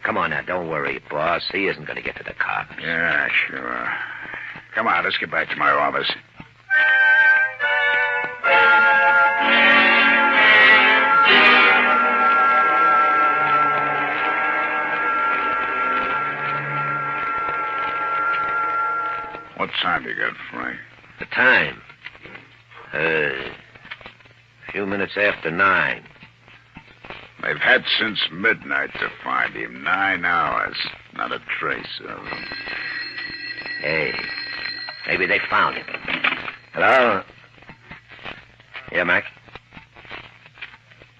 Come on now, don't worry, boss. He isn't going to get to the cops. Yeah, sure. Come on, let's get back to my office. What time you got, Frank? The time? A few minutes after 9. They've had since midnight to find him. 9 hours. Not a trace of him. Hey, maybe they found him. Hello? Yeah, Mac?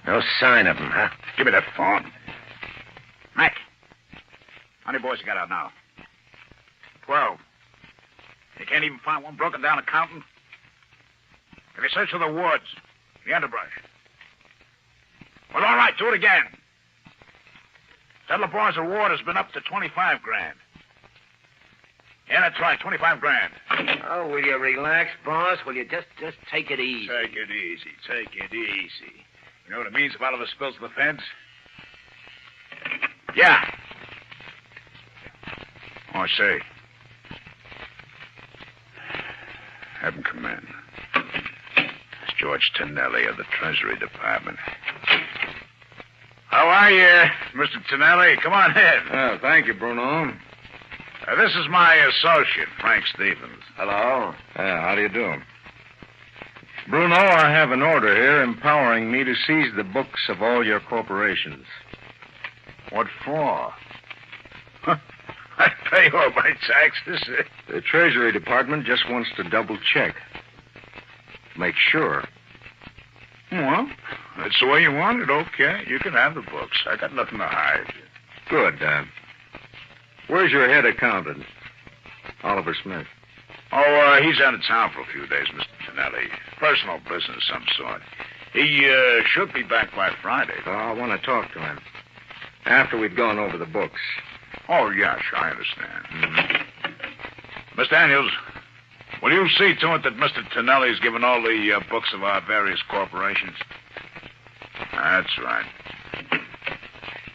No sign of him, huh? Give me that phone. Mac, how many boys you got out now? 12. You can't even find one broken down accountant? Have you searched for the woods, the underbrush? Well, all right, do it again. Tell the boys the reward has been up to 25 grand. Yeah, that's right, 25 grand. Oh, will you relax, boss? Will you just take it easy? Take it easy, take it easy. You know what it means if Oliver spills the fence? Yeah. Oh, say. Have him come in. It's George Tonelli of the Treasury Department. How are you, Mr. Tonelli? Come on in. Thank you, Bruno. This is my associate, Frank Stevens. Hello. How do you do? Bruno, I have an order here empowering me to seize the books of all your corporations. What for? I pay all my taxes. The Treasury Department just wants to double check. Make sure. Well, that's the way you want it. Okay, you can have the books. I got nothing to hide. Good. Where's your head accountant? Oliver Smith. Oh, he's out of town for a few days, Mr. Tonelli. Personal business of some sort. He should be back by Friday. I want to talk to him. After we'd gone over the books. Oh, yes, I understand. Miss Daniels, will you see to it that Mr. Tonelli's given all the books of our various corporations? That's right.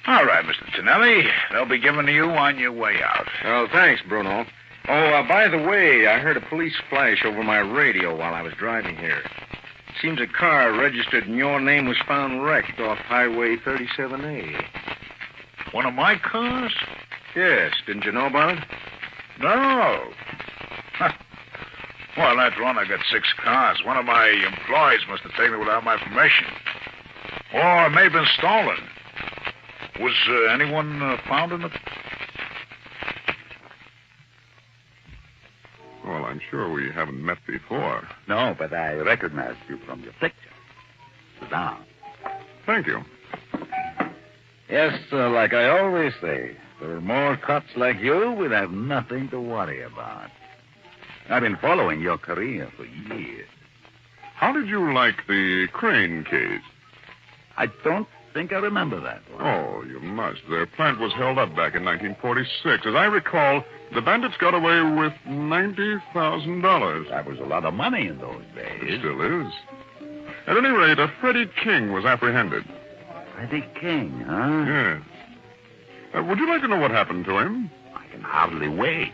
All right, Mr. Tonelli. They'll be given to you on your way out. Oh, thanks, Bruno. Oh, by the way, I heard a police flash over my radio while I was driving here. Seems a car registered in your name was found wrecked off Highway 37A. One of my cars? Yes. Didn't you know about it? No. Huh. Well, after all, I got 6 cars. One of my employees must have taken it without my permission. Or it may have been stolen. Was anyone found in it? Well, I'm sure we haven't met before. No, but I recognized you from your picture. Sit down. Thank you. Yes, like I always say, if there were more cops like you, we'd have nothing to worry about. I've been following your career for years. How did you like the Crane case? I don't think I remember that one. Oh, you must. Their plant was held up back in 1946. As I recall, the bandits got away with $90,000. That was a lot of money in those days. It still is. At any rate, a Freddie King was apprehended. Freddie King, huh? Yes. Would you like to know what happened to him? I can hardly wait.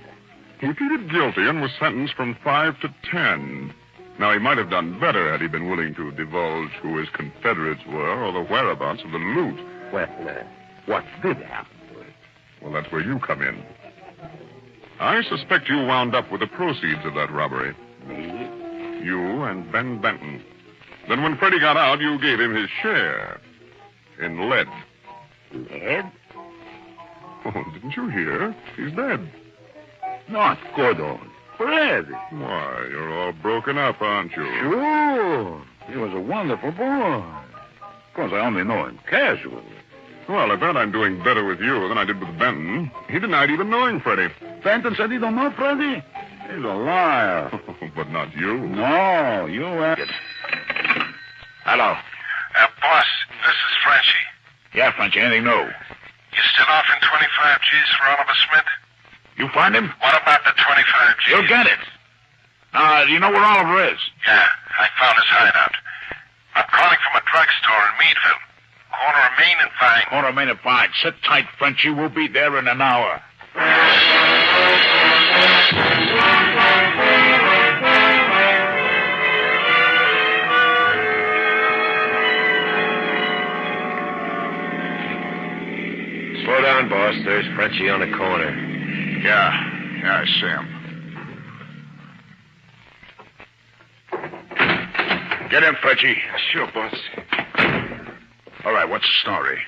He pleaded guilty and was sentenced from 5 to 10. Now, he might have done better had he been willing to divulge who his Confederates were or the whereabouts of the loot. Well, what did happen to him? Well, that's where you come in. I suspect you wound up with the proceeds of that robbery. Me? You and Ben Benton. Then when Freddie got out, you gave him his share. In lead. Lead? Oh, didn't you hear? He's dead. Not good on Freddie. Why, you're all broken up, aren't you? Sure. He was a wonderful boy. Of course, I only know him casually. Well, I bet I'm doing better with you than I did with Benton. He denied even knowing Freddie. Benton said he don't know Freddie? He's a liar. But not you. No, you ain't. Hello. Boss, this is Frenchie. Yeah, Frenchie, anything new? You still offering 25 G's for Oliver Smith? You find him? What about the 25 G's? You'll get it. Do you know where Oliver is? Yeah, I found his hideout. I'm calling from a drugstore in Meadville. Corner of Main and Vine. Corner of Main and Vine. Sit tight, Frenchie. We'll be there in an hour. Slow down, boss. There's Frenchie on the corner. Yeah, I see him. Get in, Frenchie. Sure, boss. All right, what's the story?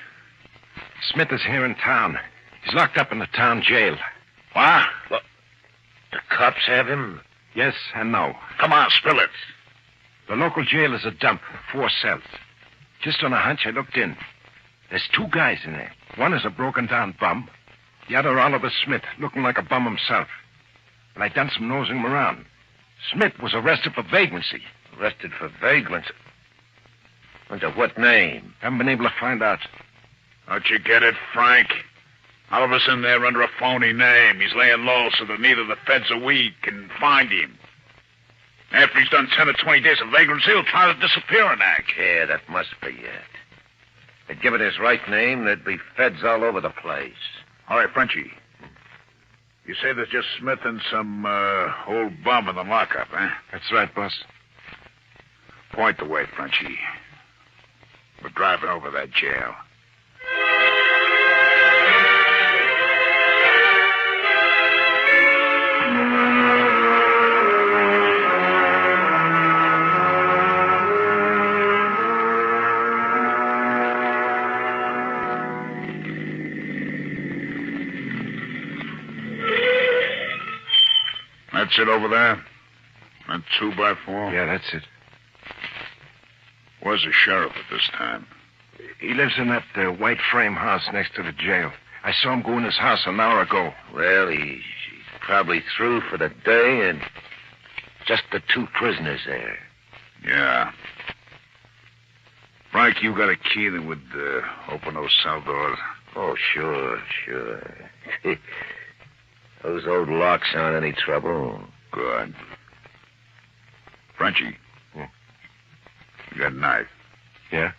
Smith is here in town. He's locked up in the town jail. What? The cops have him? Yes and no. Come on, spill it. The local jail is a dump, 4 cells. Just on a hunch, I looked in. There's 2 guys in there. One is a broken-down bum. The other, Oliver Smith, looking like a bum himself. And I done some nosing around. Smith was arrested for vagrancy. Arrested for vagrancy? Under what name? Haven't been able to find out. Don't you get it, Frank? Oliver's in there under a phony name. He's laying low so that neither the feds or we can find him. After he's done 10 or 20 days of vagrancy, he'll try to disappear in act. Yeah, that must be it. They'd give it his right name, there'd be feds all over the place. All right, Frenchie. You say there's just Smith and some old bum in the lockup, huh? That's right, boss. Point the way, Frenchie. We're driving over that jail. That's it over there? That 2x4? Yeah, that's it. Where's the sheriff at this time? He lives in that white frame house next to the jail. I saw him go in his house an hour ago. Well, he's probably through for the day, and just the 2 prisoners there. Yeah. Frank, you got a key that would open those cell doors? Oh, sure. Those old locks aren't any trouble. Good. Frenchie. You got a knife? Yeah?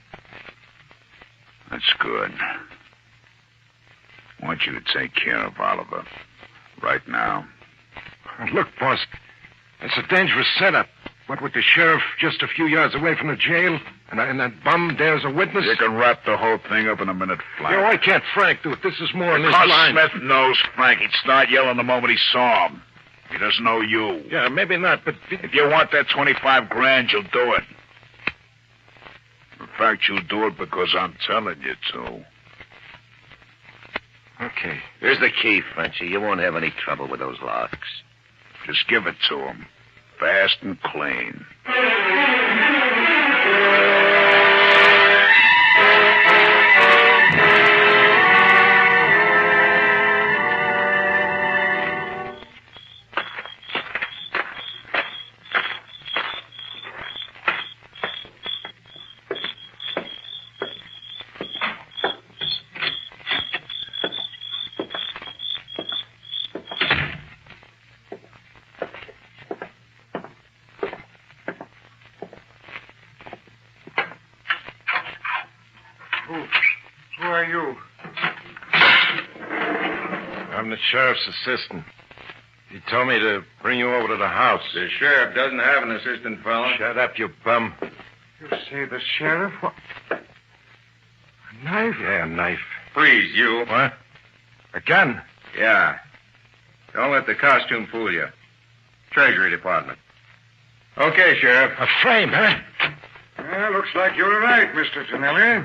That's good. I want you to take care of Oliver. Right now. Look, boss, it's a dangerous setup. What with the sheriff just a few yards away from the jail, and that bum dares a witness? You can wrap the whole thing up in a minute flat. Yeah, why can't Frank do it? This is more in his Because line. Smith knows Frank. He'd start yelling the moment he saw him. He doesn't know you. Yeah, maybe not, but... If you want that 25 grand, you'll do it. In fact, you'll do it because I'm telling you to. Okay. Here's the key, Frenchie. You won't have any trouble with those locks. Just give it to him. Fast and clean. Who are you? I'm the sheriff's assistant. He told me to bring you over to the house. The sheriff doesn't have an assistant, fella. Shut up, you bum. You say the sheriff? What? A knife? Yeah, a knife. Freeze, you. What? A gun? Yeah. Don't let the costume fool you. Treasury Department. Okay, Sheriff. A frame, huh? Well, looks like you were right, Mr. Tonelli.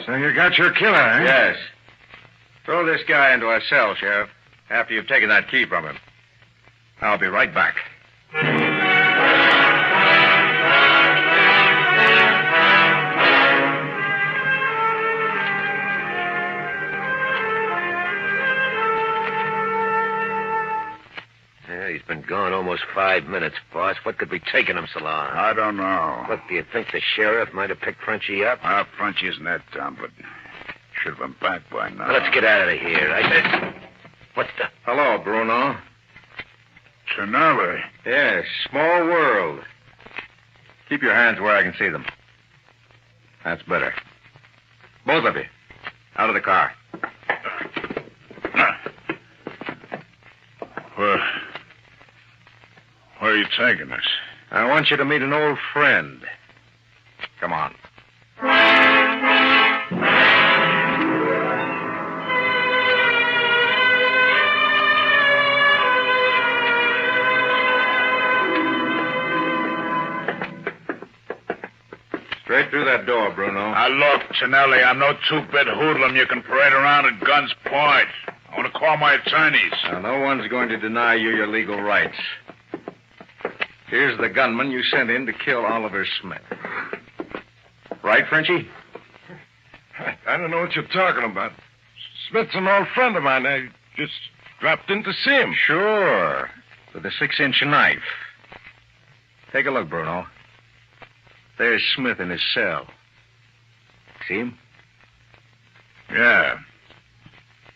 So you got your killer, eh? Yes. Throw this guy into a cell, Sheriff, after you've taken that key from him. I'll be right back. Yeah, he's been gone almost 5 minutes, boss. What could be taking him so long? I don't know. Look, do you think the sheriff might have picked Frenchie up? Frenchie isn't that dumb, but should have been back by now. Let's get out of here. What the? Hello, Bruno. Tonelli. Yes, small world. Keep your hands where I can see them. That's better. Both of you. Out of the car. Where are you taking us? I want you to meet an old friend. Come on. Straight through that door, Bruno. Now, look, Tonelli, I'm no two-bit hoodlum you can parade around at guns point. I want to call my attorneys. Now, no one's going to deny you your legal rights. Here's the gunman you sent in to kill Oliver Smith. Right, Frenchie? I don't know what you're talking about. Smith's an old friend of mine. I just dropped in to see him. Sure. With a 6-inch knife. Take a look, Bruno. There's Smith in his cell. See him? Yeah.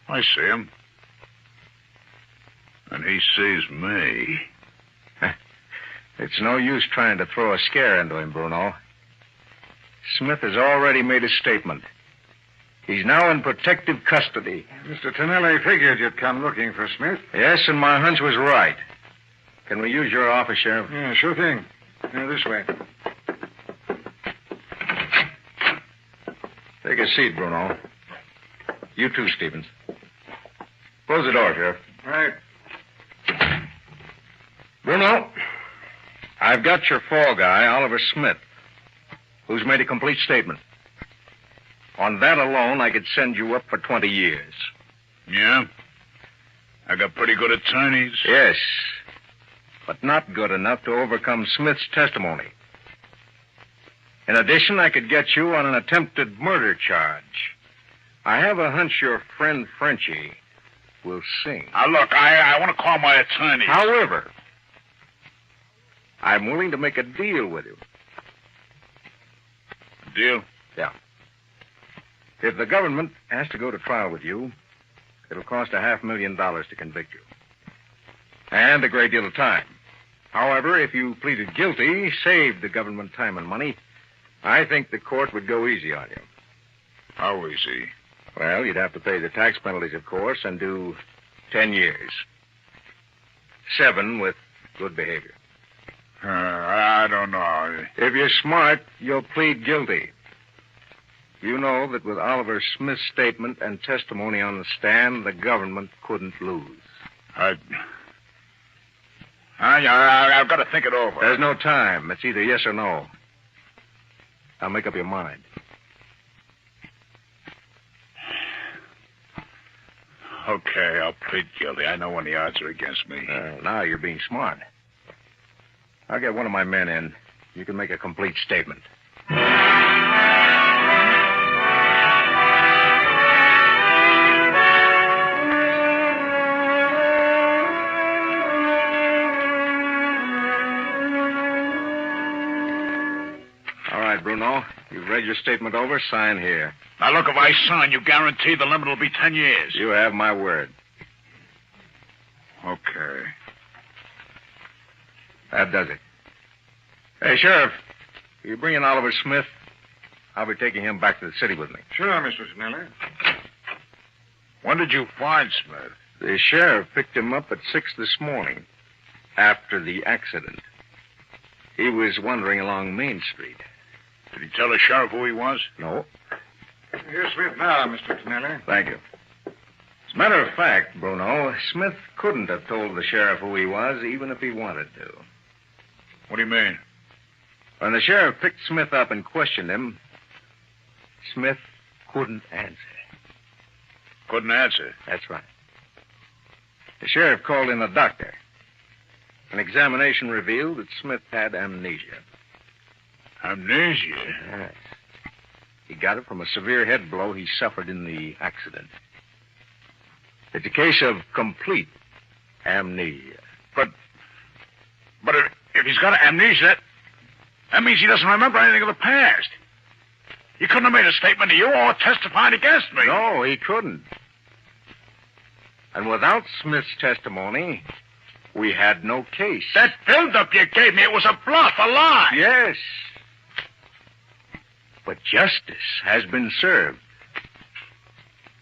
I see him. And he sees me. It's no use trying to throw a scare into him, Bruno. Smith has already made a statement. He's now in protective custody. Mr. Tonelli figured you'd come looking for Smith. Yes, and my hunch was right. Can we use your office, Sheriff? Yeah, sure thing. This way. Take a seat, Bruno. You too, Stevens. Close the door, Sheriff. Right. Bruno, I've got your fall guy, Oliver Smith, who's made a complete statement. On that alone, I could send you up for 20 years. Yeah? I got pretty good attorneys. Yes, but not good enough to overcome Smith's testimony. In addition, I could get you on an attempted murder charge. I have a hunch your friend Frenchie will sing. Now, look, I want to call my attorneys. However, I'm willing to make a deal with you. Deal? Yeah. If the government has to go to trial with you, it'll cost $500,000 to convict you. And a great deal of time. However, if you pleaded guilty, saved the government time and money, I think the court would go easy on you. How easy? Well, you'd have to pay the tax penalties, of course, and do 10 years. 7 with good behavior. I don't know. If you're smart, you'll plead guilty. You know that with Oliver Smith's statement and testimony on the stand, the government couldn't lose. I've got to think it over. There's no time. It's either yes or no. Now make up your mind. Okay, I'll plead guilty. I know when the odds are against me. Now you're being smart. I'll get one of my men in. You can make a complete statement. All right, Bruno. You've read your statement over. Sign here. Now, look, if I sign, you guarantee the limit will be 10 years. You have my word. Okay. That does it. Hey, Sheriff, you bring in Oliver Smith. I'll be taking him back to the city with me. Sure, Mr. Snelling. When did you find Smith? The sheriff picked him up at 6 this morning, after the accident. He was wandering along Main Street. Did he tell the sheriff who he was? No. Here's Smith now, Mr. Snelling. Thank you. As a matter of fact, Bruno, Smith couldn't have told the sheriff who he was, even if he wanted to. What do you mean? When the sheriff picked Smith up and questioned him, Smith couldn't answer. Couldn't answer? That's right. The sheriff called in a doctor. An examination revealed that Smith had amnesia. Amnesia? Yes. He got it from a severe head blow he suffered in the accident. It's a case of complete amnesia. But if he's got amnesia, that means he doesn't remember anything of the past. He couldn't have made a statement to you or testified against me. No, he couldn't. And without Smith's testimony, we had no case. That build-up you gave me, it was a bluff, a lie. Yes. But justice has been served.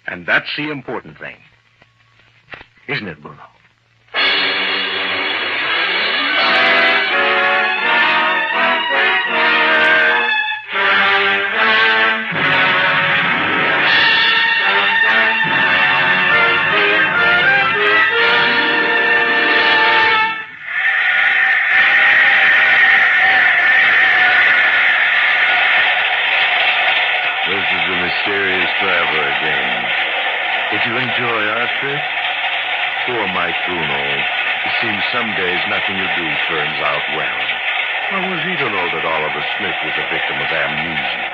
And that's the important thing. Isn't it, Bruno? This is the Mysterious Traveler again. Did you enjoy our trip? Poor Mike Bruno. It seems some days nothing you do turns out well. How was he to know that Oliver Smith was a victim of amnesia?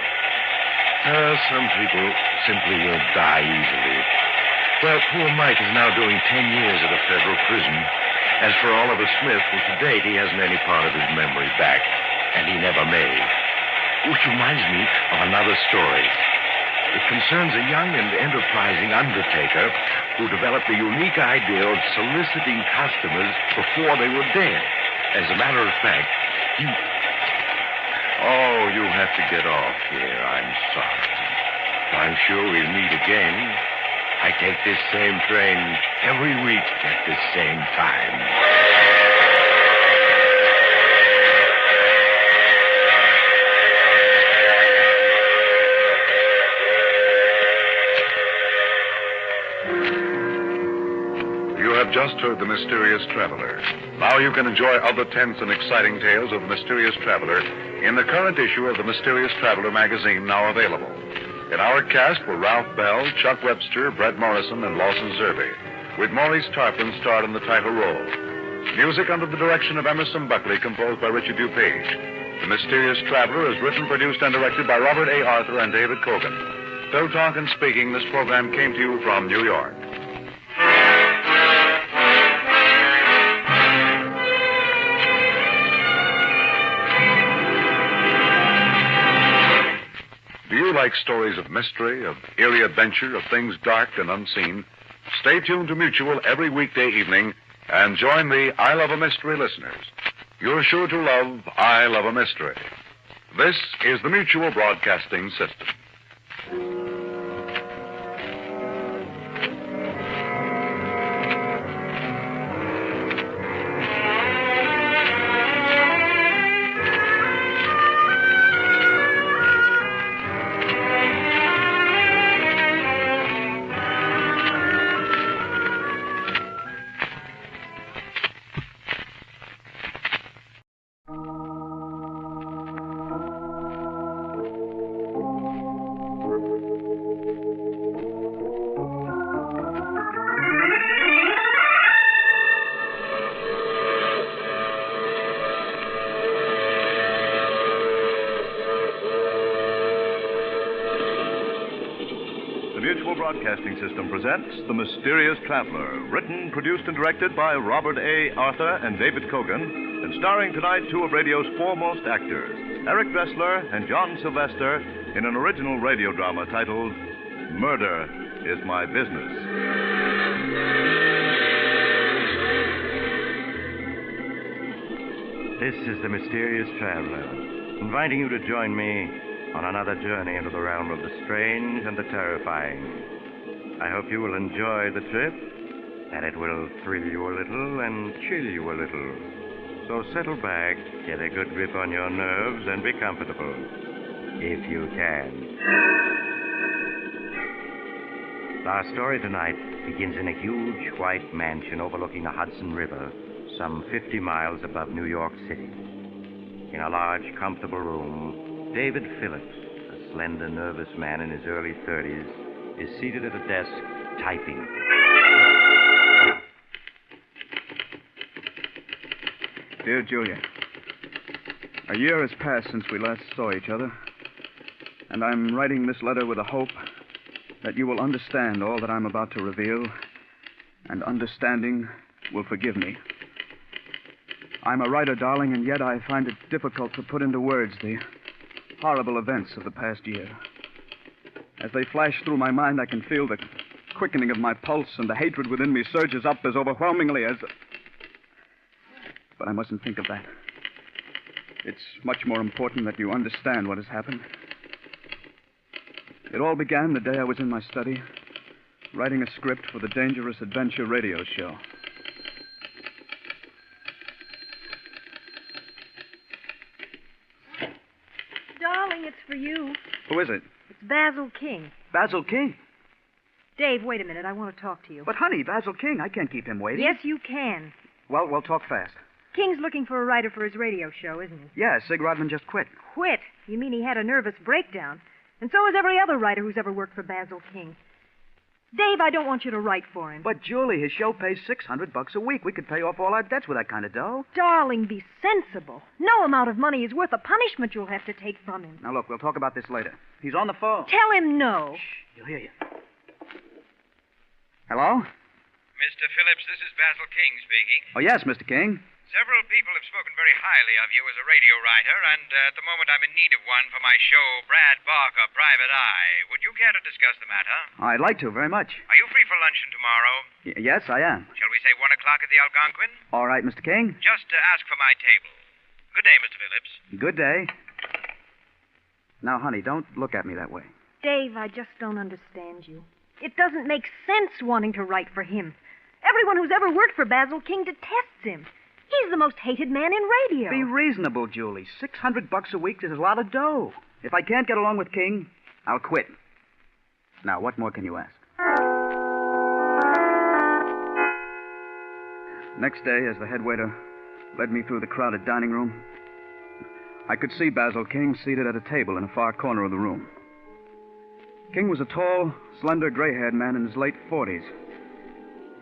Some people simply won't die easily. Well, poor Mike is now doing 10 years at a federal prison. As for Oliver Smith, well, to date he hasn't any part of his memory back, and he never may. Which reminds me of another story. It concerns a young and enterprising undertaker who developed the unique idea of soliciting customers before they were dead. As a matter of fact, he... Oh, you have to get off here. I'm sorry. I'm sure we'll meet again. I take this same train every week at this same time. You have just heard The Mysterious Traveler. Now you can enjoy other tense and exciting tales of The Mysterious Traveler in the current issue of The Mysterious Traveler magazine, now available. In our cast were Ralph Bell, Chuck Webster, Brett Morrison, and Lawson Zerbe, with Maurice Tarplin starred in the title role. Music under the direction of Emerson Buckley, composed by Richard DuPage. The Mysterious Traveler is written, produced, and directed by Robert A. Arthur and David Kogan. Phil Tonkin speaking. This program came to you from New York. Do you like stories of mystery, of eerie adventure, of things dark and unseen, stay tuned to Mutual every weekday evening and join the I Love a Mystery listeners. You're sure to love I Love a Mystery. This is the Mutual Broadcasting System. Broadcasting System presents The Mysterious Traveler, written, produced, and directed by Robert A. Arthur and David Cogan, and starring tonight two of radio's foremost actors, Eric Dressler and John Sylvester, in an original radio drama titled Murder is My Business. This is The Mysterious Traveler, inviting you to join me on another journey into the realm of the strange and the terrifying. I hope you will enjoy the trip, that it will thrill you a little and chill you a little. So settle back, get a good grip on your nerves, and be comfortable, if you can. Our story tonight begins in a huge white mansion overlooking the Hudson River, some 50 miles above New York City. In a large, comfortable room, David Phillips, a slender, nervous man in his early 30s, is seated at a desk, typing. Dear Julia, a year has passed since we last saw each other, and I'm writing this letter with the hope that you will understand all that I'm about to reveal, and understanding will forgive me. I'm a writer, darling, and yet I find it difficult to put into words the horrible events of the past year. As they flash through my mind, I can feel the quickening of my pulse, and the hatred within me surges up as overwhelmingly as... But I mustn't think of that. It's much more important that you understand what has happened. It all began the day I was in my study, writing a script for the Dangerous Adventure radio show. Darling, it's for you. Who is it? It's Basil King. Basil King? Dave, wait a minute. I want to talk to you. But, honey, Basil King, I can't keep him waiting. Yes, you can. Well, we'll talk fast. King's looking for a writer for his radio show, isn't he? Yeah, Sig Rodman just quit. Quit? You mean he had a nervous breakdown? And so has every other writer who's ever worked for Basil King. Dave, I don't want you to write for him. But, Julie, his show pays $600 a week. We could pay off all our debts with that kind of dough. Darling, be sensible. No amount of money is worth the punishment you'll have to take from him. Now, look, we'll talk about this later. He's on the phone. Tell him no. Shh, he'll hear you. Hello? Mr. Phillips, this is Basil King speaking. Oh, yes, Mr. King. Several people have spoken very highly of you as a radio writer, and at the moment I'm in need of one for my show, Brad Barker, Private Eye. Would you care to discuss the matter? I'd like to, very much. Are you free for luncheon tomorrow? Yes, I am. Shall we say 1 o'clock at the Algonquin? All right, Mr. King. Just ask for my table. Good day, Mr. Phillips. Good day. Now, honey, don't look at me that way. Dave, I just don't understand you. It doesn't make sense wanting to write for him. Everyone who's ever worked for Basil King detests him. He's the most hated man in radio. Be reasonable, Julie. $600 a week is a lot of dough. If I can't get along with King, I'll quit. Now, what more can you ask? Next day, as the head waiter led me through the crowded dining room, I could see Basil King seated at a table in a far corner of the room. King was a tall, slender, gray-haired man in his late 40s.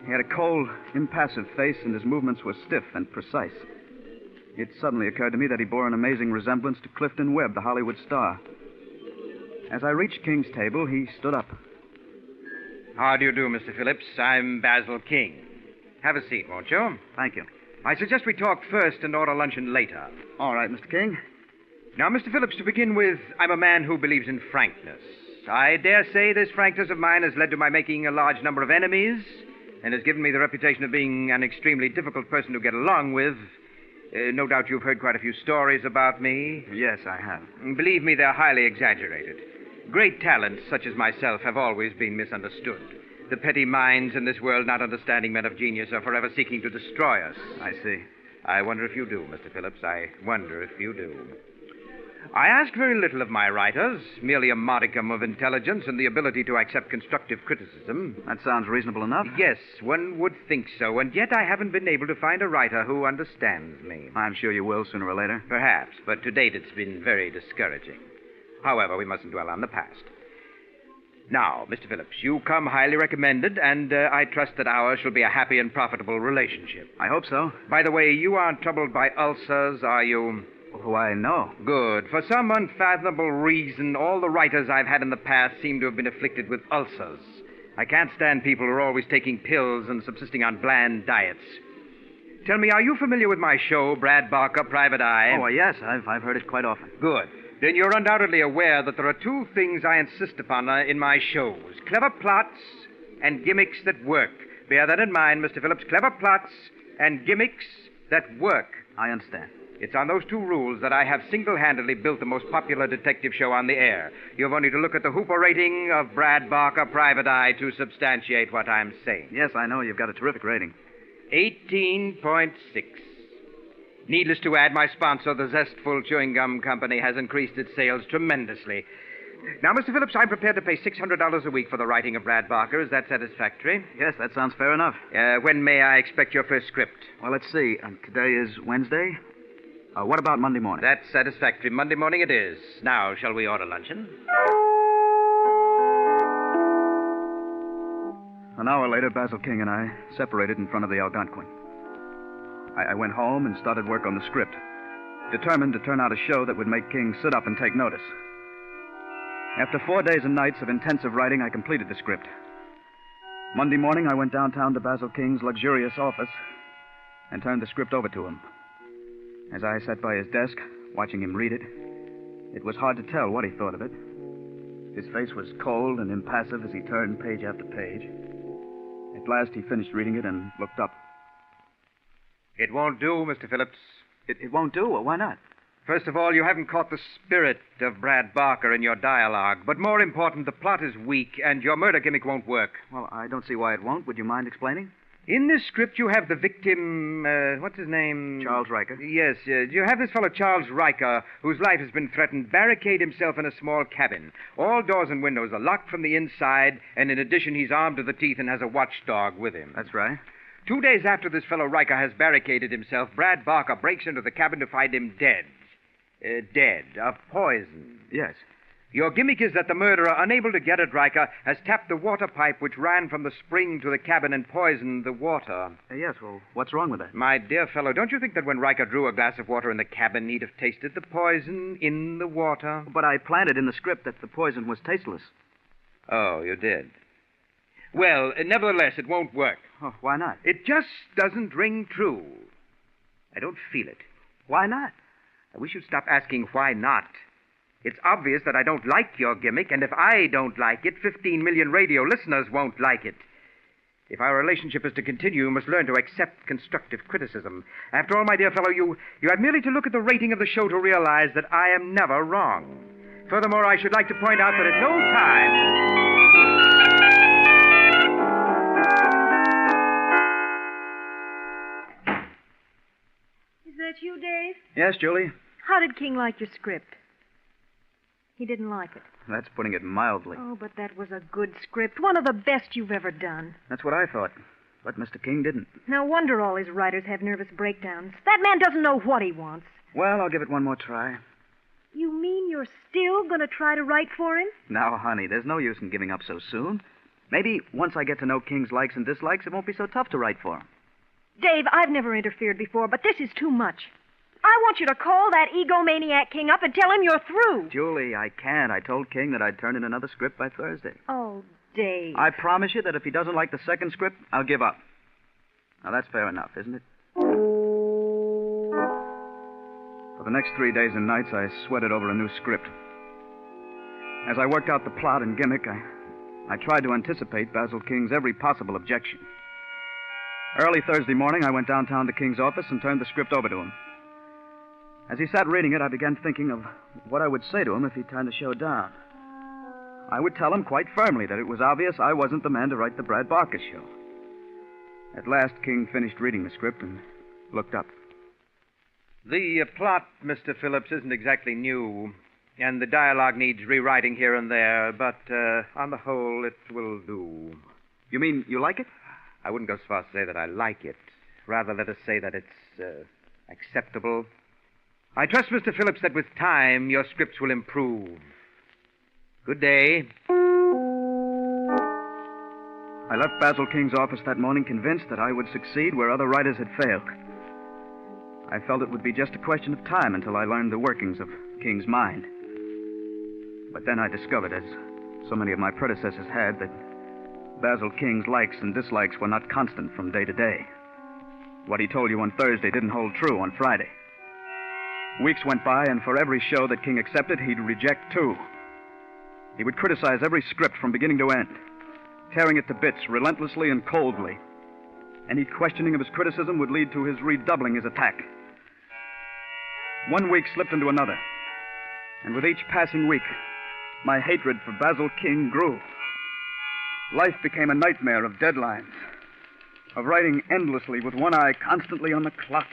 He had a cold, impassive face, and his movements were stiff and precise. It suddenly occurred to me that he bore an amazing resemblance to Clifton Webb, the Hollywood star. As I reached King's table, he stood up. How do you do, Mr. Phillips? I'm Basil King. Have a seat, won't you? Thank you. I suggest we talk first and order luncheon later. All right, Mr. King. Now, Mr. Phillips, to begin with, I'm a man who believes in frankness. I dare say this frankness of mine has led to my making a large number of enemies and has given me the reputation of being an extremely difficult person to get along with. No doubt you've heard quite a few stories about me. Yes, I have. Believe me, they're highly exaggerated. Great talents, such as myself, have always been misunderstood. The petty minds in this world, not understanding men of genius, are forever seeking to destroy us. I see. I wonder if you do, Mr. Phillips. I wonder if you do. I ask very little of my writers, merely a modicum of intelligence and the ability to accept constructive criticism. That sounds reasonable enough. Yes, one would think so, and yet I haven't been able to find a writer who understands me. I'm sure you will sooner or later. Perhaps, but to date it's been very discouraging. However, we mustn't dwell on the past. Now, Mr. Phillips, you come highly recommended, and I trust that ours shall be a happy and profitable relationship. I hope so. By the way, you aren't troubled by ulcers, are you? Why, no. Good. For some unfathomable reason, all the writers I've had in the past seem to have been afflicted with ulcers. I can't stand people who are always taking pills and subsisting on bland diets. Tell me, are you familiar with my show, Brad Barker, Private Eye? Oh, yes. I've heard it quite often. Good. Then you're undoubtedly aware that there are two things I insist upon in my shows. Clever plots and gimmicks that work. Bear that in mind, Mr. Phillips. Clever plots and gimmicks that work. I understand. It's on those two rules that I have single-handedly built the most popular detective show on the air. You've only to look at the Hooper rating of Brad Barker, Private Eye, to substantiate what I'm saying. Yes, I know. You've got a terrific rating. 18.6. Needless to add, my sponsor, the Zestful Chewing Gum Company, has increased its sales tremendously. Now, Mr. Phillips, I'm prepared to pay $600 a week for the writing of Brad Barker. Is that satisfactory? Yes, that sounds fair enough. When may I expect your first script? Well, let's see. Today is Wednesday. What about Monday morning? That's satisfactory. Monday morning it is. Now, shall we order luncheon? An hour later, Basil King and I separated in front of the Algonquin. I went home and started work on the script, determined to turn out a show that would make King sit up and take notice. After 4 days and nights of intensive writing, I completed the script. Monday morning, I went downtown to Basil King's luxurious office and turned the script over to him. As I sat by his desk, watching him read it, it was hard to tell what he thought of it. His face was cold and impassive as he turned page after page. At last, he finished reading it and looked up. It won't do, Mr. Phillips. It won't do? Well, why not? First of all, you haven't caught the spirit of Brad Barker in your dialogue. But more important, the plot is weak, and your murder gimmick won't work. Well, I don't see why it won't. Would you mind explaining? In this script, you have the victim, what's his name? Charles Riker. Yes, you have this fellow, Charles Riker, whose life has been threatened, barricade himself in a small cabin. All doors and windows are locked from the inside, and in addition, he's armed to the teeth and has a watchdog with him. That's right. 2 days after this fellow Riker has barricaded himself, Brad Barker breaks into the cabin to find him dead. Dead of poison. Yes. Your gimmick is that the murderer, unable to get at Riker, has tapped the water pipe which ran from the spring to the cabin and poisoned the water. Yes, well, what's wrong with that? My dear fellow, don't you think that when Riker drew a glass of water in the cabin, he'd have tasted the poison in the water? But I planted in the script that the poison was tasteless. Oh, you did? Well, nevertheless, it won't work. Oh, why not? It just doesn't ring true. I don't feel it. Why not? I wish you'd stop asking why not. It's obvious that I don't like your gimmick, and if I don't like it, 15 million radio listeners won't like it. If our relationship is to continue, you must learn to accept constructive criticism. After all, my dear fellow, you have merely to look at the rating of the show to realize that I am never wrong. Furthermore, I should like to point out that at no time... Is that you, Dave? Yes, Julie? How did King like your script? He didn't like it. That's putting it mildly. Oh, but that was a good script. One of the best you've ever done. That's what I thought. But Mr. King didn't. No wonder all his writers have nervous breakdowns. That man doesn't know what he wants. Well, I'll give it one more try. You mean you're still going to try to write for him? Now, honey, there's no use in giving up so soon. Maybe once I get to know King's likes and dislikes, it won't be so tough to write for him. Dave, I've never interfered before, but this is too much. I want you to call that egomaniac King up and tell him you're through. Julie, I can't. I told King that I'd turn in another script by Thursday. Oh, Dave. I promise you that if he doesn't like the second script, I'll give up. Now, that's fair enough, isn't it? For the the next 3 days and nights, I sweated over a new script. As I worked out the plot and gimmick, I tried to anticipate Basil King's every possible objection. Early Thursday morning, I went downtown to King's office and turned the script over to him. As he sat reading it, I began thinking of what I would say to him if he turned the show down. I would tell him quite firmly that it was obvious I wasn't the man to write the Brad Barker show. At last, King finished reading the script and looked up. The plot, Mr. Phillips, isn't exactly new, and the dialogue needs rewriting here and there, but on the whole, it will do. You mean you like it? I wouldn't go so far as to say that I like it. Rather, let us say that it's acceptable. I trust, Mr. Phillips, that with time your scripts will improve. Good day. I left Basil King's office that morning convinced that I would succeed where other writers had failed. I felt it would be just a question of time until I learned the workings of King's mind. But then I discovered, as so many of my predecessors had, that Basil King's likes and dislikes were not constant from day to day. What he told you on Thursday didn't hold true on Friday. Weeks went by, and for every show that King accepted, he'd reject two. He would criticize every script from beginning to end, tearing it to bits relentlessly and coldly. Any questioning of his criticism would lead to his redoubling his attack. 1 week slipped into another, and with each passing week, my hatred for Basil King grew. Life became a nightmare of deadlines, of writing endlessly with one eye constantly on the clock.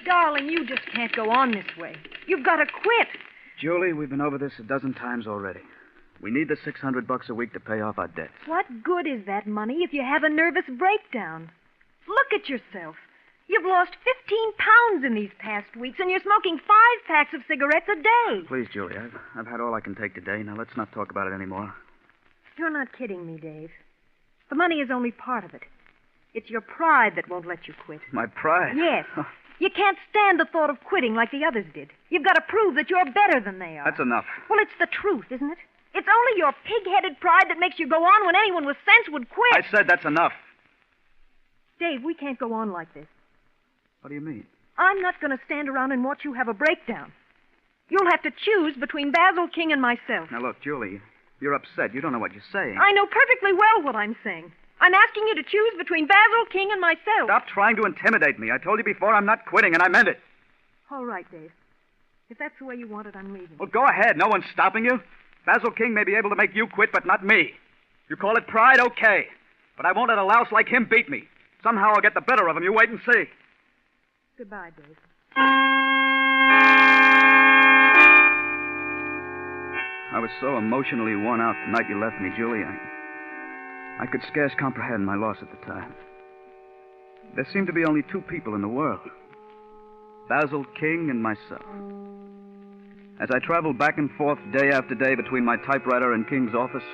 Darling, you just can't go on this way. You've got to quit. Julie, we've been over this a dozen times already. We need the $600 a week to pay off our debts. What good is that money if you have a nervous breakdown? Look at yourself. You've lost 15 pounds in these past weeks, and you're smoking 5 packs of cigarettes a day. Please, Julie, I've had all I can take today. Now, let's not talk about it anymore. You're not kidding me, Dave. The money is only part of it. It's your pride that won't let you quit. My pride? Yes. You can't stand the thought of quitting like the others did. You've got to prove that you're better than they are. That's enough. Well, it's the truth, isn't it? It's only your pig-headed pride that makes you go on when anyone with sense would quit. I said that's enough. Dave, we can't go on like this. What do you mean? I'm not going to stand around and watch you have a breakdown. You'll have to choose between Basil King and myself. Now, look, Julie, you're upset. You don't know what you're saying. I know perfectly well what I'm saying. I'm asking you to choose between Basil King and myself. Stop trying to intimidate me. I told you before I'm not quitting, and I meant it. All right, Dave. If that's the way you want it, I'm leaving. Well, go ahead. No one's stopping you. Basil King may be able to make you quit, but not me. You call it pride, okay. But I won't let a louse like him beat me. Somehow I'll get the better of him. You wait and see. Goodbye, Dave. I was so emotionally worn out the night you left me, Julie. I could scarce comprehend my loss at the time. There seemed to be only two people in the world. Basil King and myself. As I traveled back and forth day after day between my typewriter and King's office,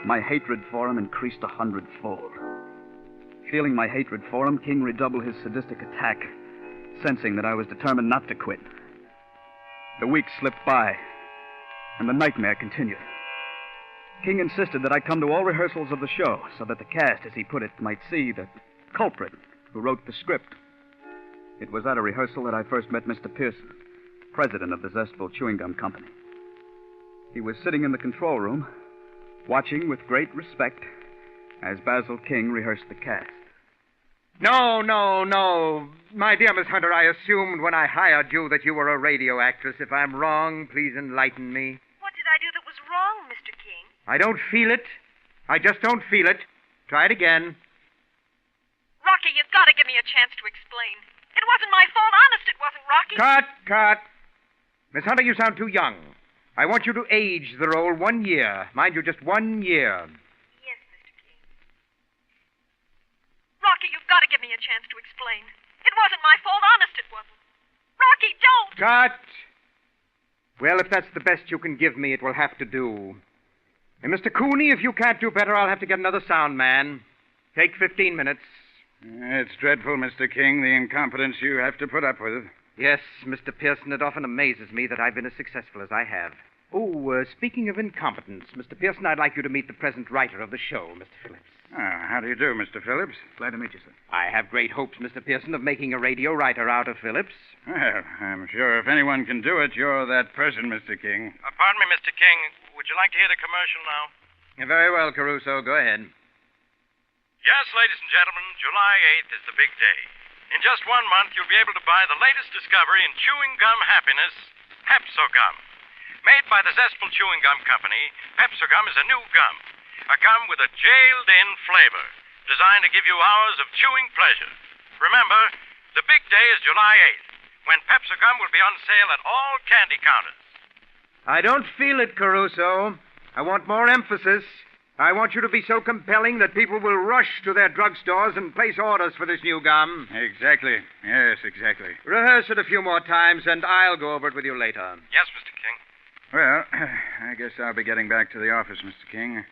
my hatred for him increased 100-fold. Feeling my hatred for him, King redoubled his sadistic attack, sensing that I was determined not to quit. The weeks slipped by, and the nightmare continued. King insisted that I come to all rehearsals of the show so that the cast, as he put it, might see the culprit who wrote the script. It was at a rehearsal that I first met Mr. Pearson, president of the Zestville Chewing Gum Company. He was sitting in the control room, watching with great respect as Basil King rehearsed the cast. No. My dear Miss Hunter, I assumed when I hired you that you were a radio actress. If I'm wrong, please enlighten me. What did I do that was wrong, Mr. King? I don't feel it. I just don't feel it. Try it again. Rocky, you've got to give me a chance to explain. It wasn't my fault. Honest, it wasn't, Rocky. Cut. Miss Hunter, you sound too young. I want you to age the role 1 year. Mind you, just 1 year. Yes, Mr. King. Rocky, you've got to give me a chance to explain. It wasn't my fault. Honest, it wasn't. Rocky, don't! Cut! Well, if that's the best you can give me, it will have to do. And Mr. Cooney, if you can't do better, I'll have to get another sound man. Take 15 minutes. It's dreadful, Mr. King, the incompetence you have to put up with. Yes, Mr. Pearson, it often amazes me that I've been as successful as I have. Oh, speaking of incompetence, Mr. Pearson, I'd like you to meet the present writer of the show, Mr. Phillips. How do you do, Mr. Phillips? Glad to meet you, sir. I have great hopes, Mr. Pearson, of making a radio writer out of Phillips. Well, I'm sure if anyone can do it, you're that person, Mr. King. Pardon me, Mr. King. Would you like to hear the commercial now? Very well, Caruso. Go ahead. Yes, ladies and gentlemen, July 8th is the big day. In just 1 month, you'll be able to buy the latest discovery in chewing gum happiness, Pepso-Gum. Made by the Zestful Chewing Gum Company, Pepso-Gum is a new gum. A gum with a jailed-in flavor, designed to give you hours of chewing pleasure. Remember, the big day is July 8th, when Pepso-Gum will be on sale at all candy counters. I don't feel it, Caruso. I want more emphasis. I want you to be so compelling that people will rush to their drugstores and place orders for this new gum. Exactly. Yes, exactly. Rehearse it a few more times, and I'll go over it with you later. Yes, Mr. King. Well, I guess I'll be getting back to the office, Mr. King.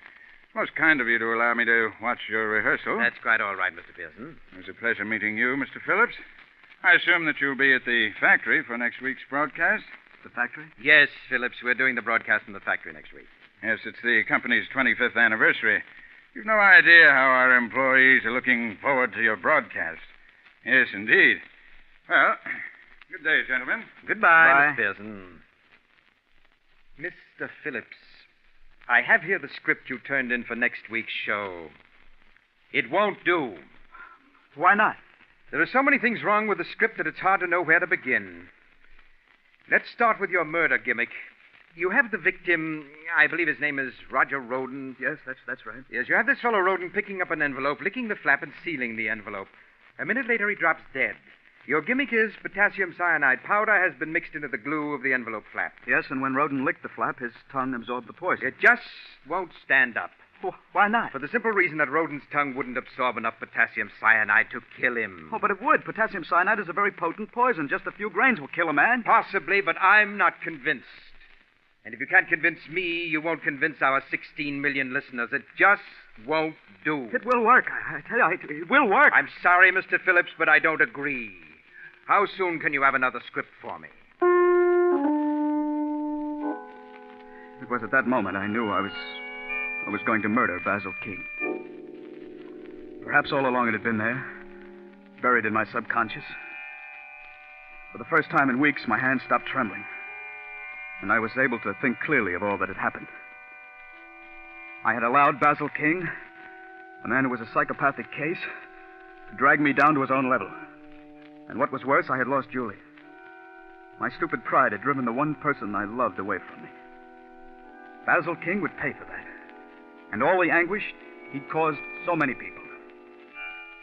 Most kind of you to allow me to watch your rehearsal. That's quite all right, Mr. Pearson. It was a pleasure meeting you, Mr. Phillips. I assume that you'll be at the factory for next week's broadcast? The factory? Yes, Phillips, we're doing the broadcast from the factory next week. Yes, it's the company's 25th anniversary. You've no idea how our employees are looking forward to your broadcast. Yes, indeed. Well, good day, gentlemen. Goodbye, Mr. Pearson. Mr. Phillips, I have here the script you turned in for next week's show. It won't do. Why not? There are so many things wrong with the script that it's hard to know where to begin. Let's start with your murder gimmick. You have the victim, I believe his name is Roger Roden. Yes, that's right. Yes, you have this fellow Roden picking up an envelope, licking the flap, and sealing the envelope. A minute later, he drops dead. Your gimmick is potassium cyanide powder has been mixed into the glue of the envelope flap. Yes, and when Roden licked the flap, his tongue absorbed the poison. It just won't stand up. Why not? For the simple reason that Roden's tongue wouldn't absorb enough potassium cyanide to kill him. Oh, but it would. Potassium cyanide is a very potent poison. Just a few grains will kill a man. Possibly, but I'm not convinced. And if you can't convince me, you won't convince our 16 million listeners. It just won't do. It will work. I tell you, it will work. I'm sorry, Mr. Phillips, but I don't agree. How soon can you have another script for me? It was at that moment I knew I was going to murder Basil King. Perhaps all along it had been there, buried in my subconscious. For the first time in weeks, my hands stopped trembling, and I was able to think clearly of all that had happened. I had allowed Basil King, a man who was a psychopathic case, to drag me down to his own level. And what was worse, I had lost Julie. My stupid pride had driven the one person I loved away from me. Basil King would pay for that. And all the anguish he'd caused so many people.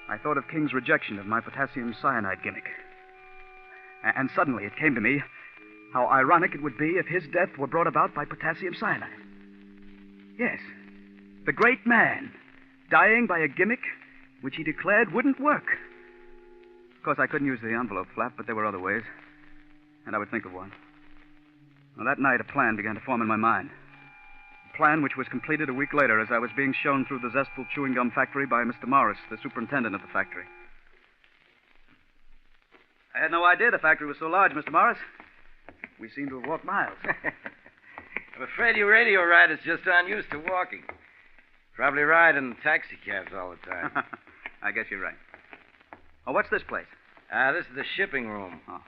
I thought of King's rejection of my potassium cyanide gimmick. And suddenly it came to me how ironic it would be if his death were brought about by potassium cyanide. Yes, the great man dying by a gimmick which he declared wouldn't work. Of course, I couldn't use the envelope flap, but there were other ways, and I would think of one. Well, that night, a plan began to form in my mind. A plan which was completed a week later as I was being shown through the Zestful Chewing Gum Factory by Mr. Morris, the superintendent of the factory. I had no idea the factory was so large, Mr. Morris. We seem to have walked miles. I'm afraid you radio riders just aren't used to walking. Probably ride in taxi cabs all the time. I guess you're right. Oh, what's this place? This is the shipping room. Oh.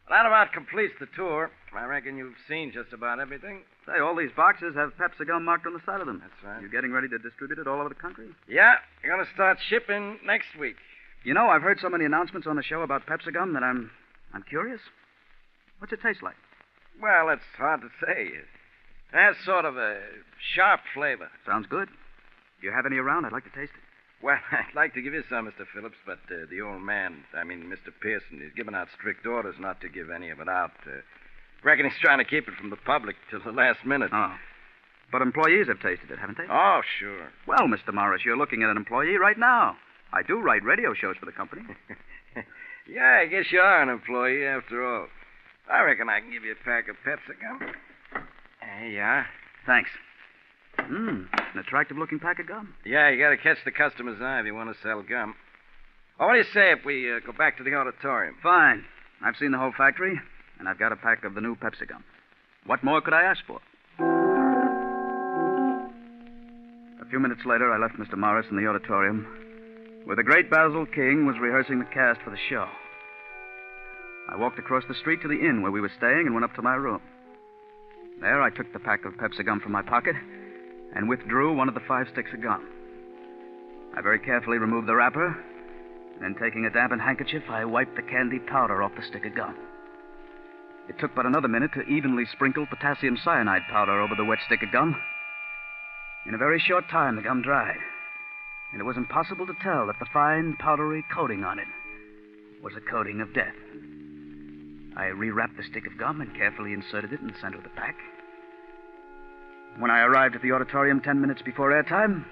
Well, that about completes the tour. I reckon you've seen just about everything. Say, all these boxes have Pepsi-Gum marked on the side of them. That's right. You getting ready to distribute it all over the country? Yeah, you're going to start shipping next week. You know, I've heard so many announcements on the show about Pepsi-Gum that I'm curious. What's it taste like? Well, it's hard to say. It has sort of a sharp flavor. Sounds good. Do you have any around? I'd like to taste it. Well, I'd like to give you some, Mr. Phillips, but the old man, Mr. Pearson, he's given out strict orders not to give any of it out. Reckon he's trying to keep it from the public till the last minute. Oh. But employees have tasted it, haven't they? Oh, sure. Well, Mr. Morris, you're looking at an employee right now. I do write radio shows for the company. Yeah, I guess you are an employee after all. I reckon I can give you a pack of Pepsi-Gum. There you are. Thanks. An attractive-looking pack of gum. Yeah, you got to catch the customer's eye if you want to sell gum. Oh, what do you say if we go back to the auditorium? Fine. I've seen the whole factory, and I've got a pack of the new Pepsi-Gum. What more could I ask for? A few minutes later, I left Mr. Morris in the auditorium, where the great Basil King was rehearsing the cast for the show. I walked across the street to the inn where we were staying and went up to my room. There, I took the pack of Pepsi gum from my pocket and withdrew one of the 5 sticks of gum. I very carefully removed the wrapper, and then taking a dampened handkerchief, I wiped the candy powder off the stick of gum. It took but another minute to evenly sprinkle potassium cyanide powder over the wet stick of gum. In a very short time, the gum dried, and it was impossible to tell that the fine, powdery coating on it was a coating of death. I rewrapped the stick of gum and carefully inserted it in the center of the pack. When I arrived at the auditorium 10 minutes before airtime,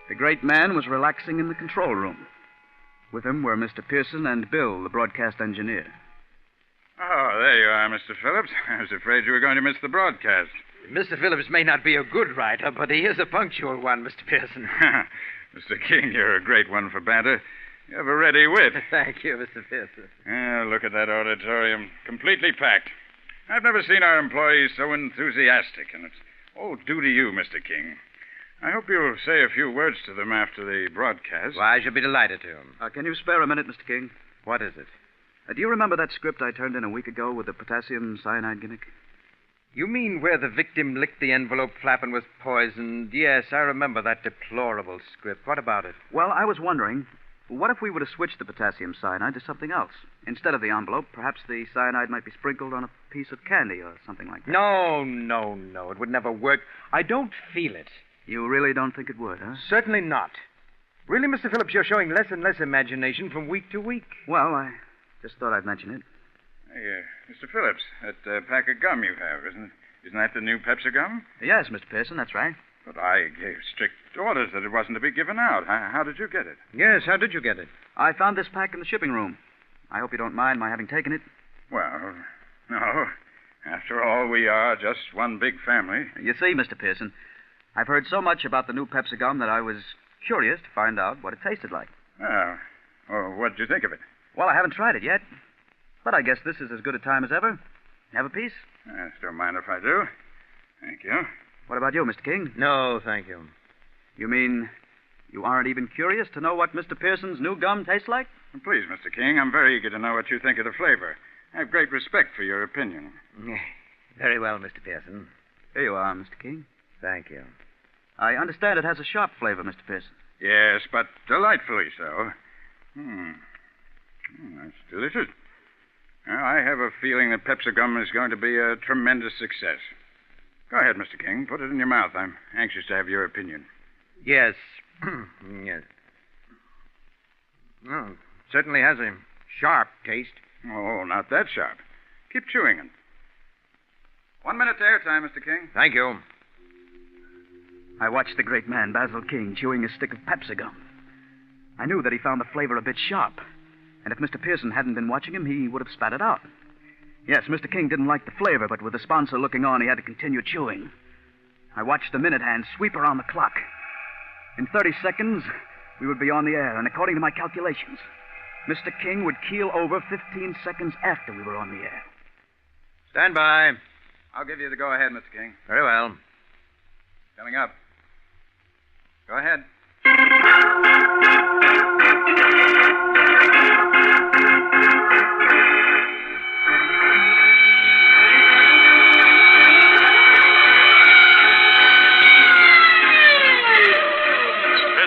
the great man was relaxing in the control room. With him were Mr. Pearson and Bill, the broadcast engineer. Oh, there you are, Mr. Phillips. I was afraid you were going to miss the broadcast. Mr. Phillips may not be a good writer, but he is a punctual one, Mr. Pearson. Mr. King, you're a great one for banter. You have a ready wit. Thank you, Mr. Pearson. Look at that auditorium. Completely packed. I've never seen our employees so enthusiastic, and it's all due to you, Mr. King. I hope you'll say a few words to them after the broadcast. Why, I shall be delighted to. Can you spare a minute, Mr. King? What is it? Do you remember that script I turned in a week ago with the potassium cyanide gimmick? You mean where the victim licked the envelope flap and was poisoned? Yes, I remember that deplorable script. What about it? Well, I was wondering, what if we were to switch the potassium cyanide to something else? Instead of the envelope, perhaps the cyanide might be sprinkled on a piece of candy or something like that. No. It would never work. I don't feel it. You really don't think it would, huh? Certainly not. Really, Mr. Phillips, you're showing less and less imagination from week to week. Well, I just thought I'd mention it. Hey, Mr. Phillips, that pack of gum you have, isn't that the new Pepsi gum? Yes, Mr. Pearson, that's right. But I gave strict orders that it wasn't to be given out. How did you get it? Yes, how did you get it? I found this pack in the shipping room. I hope you don't mind my having taken it. Well, no. After all, we are just one big family. You see, Mr. Pearson, I've heard so much about the new Pepsi gum that I was curious to find out what it tasted like. Oh, well, what did you think of it? Well, I haven't tried it yet, but I guess this is as good a time as ever. Have a piece? Don't mind if I do. Thank you. What about you, Mr. King? No, thank you. You mean you aren't even curious to know what Mr. Pearson's new gum tastes like? Please, Mr. King, I'm very eager to know what you think of the flavor. I have great respect for your opinion. Very well, Mr. Pearson. Here you are, Mr. King. Thank you. I understand it has a sharp flavor, Mr. Pearson. Yes, but delightfully so. That's delicious. Well, I have a feeling that Pepsi gum is going to be a tremendous success. Go ahead, Mr. King. Put it in your mouth. I'm anxious to have your opinion. Yes. Yes. Well, it certainly has a sharp taste. Oh, not that sharp. Keep chewing it. 1 minute to airtime, Mr. King. Thank you. I watched the great man, Basil King, chewing a stick of Pepsi gum. I knew that he found the flavor a bit sharp, and if Mr. Pearson hadn't been watching him, he would have spat it out. Yes, Mr. King didn't like the flavor, but with the sponsor looking on, he had to continue chewing. I watched the minute hand sweep around the clock. In 30 seconds, we would be on the air, and according to my calculations, Mr. King would keel over 15 seconds after we were on the air. Stand by. I'll give you the go-ahead, Mr. King. Very well. Coming up. Go ahead.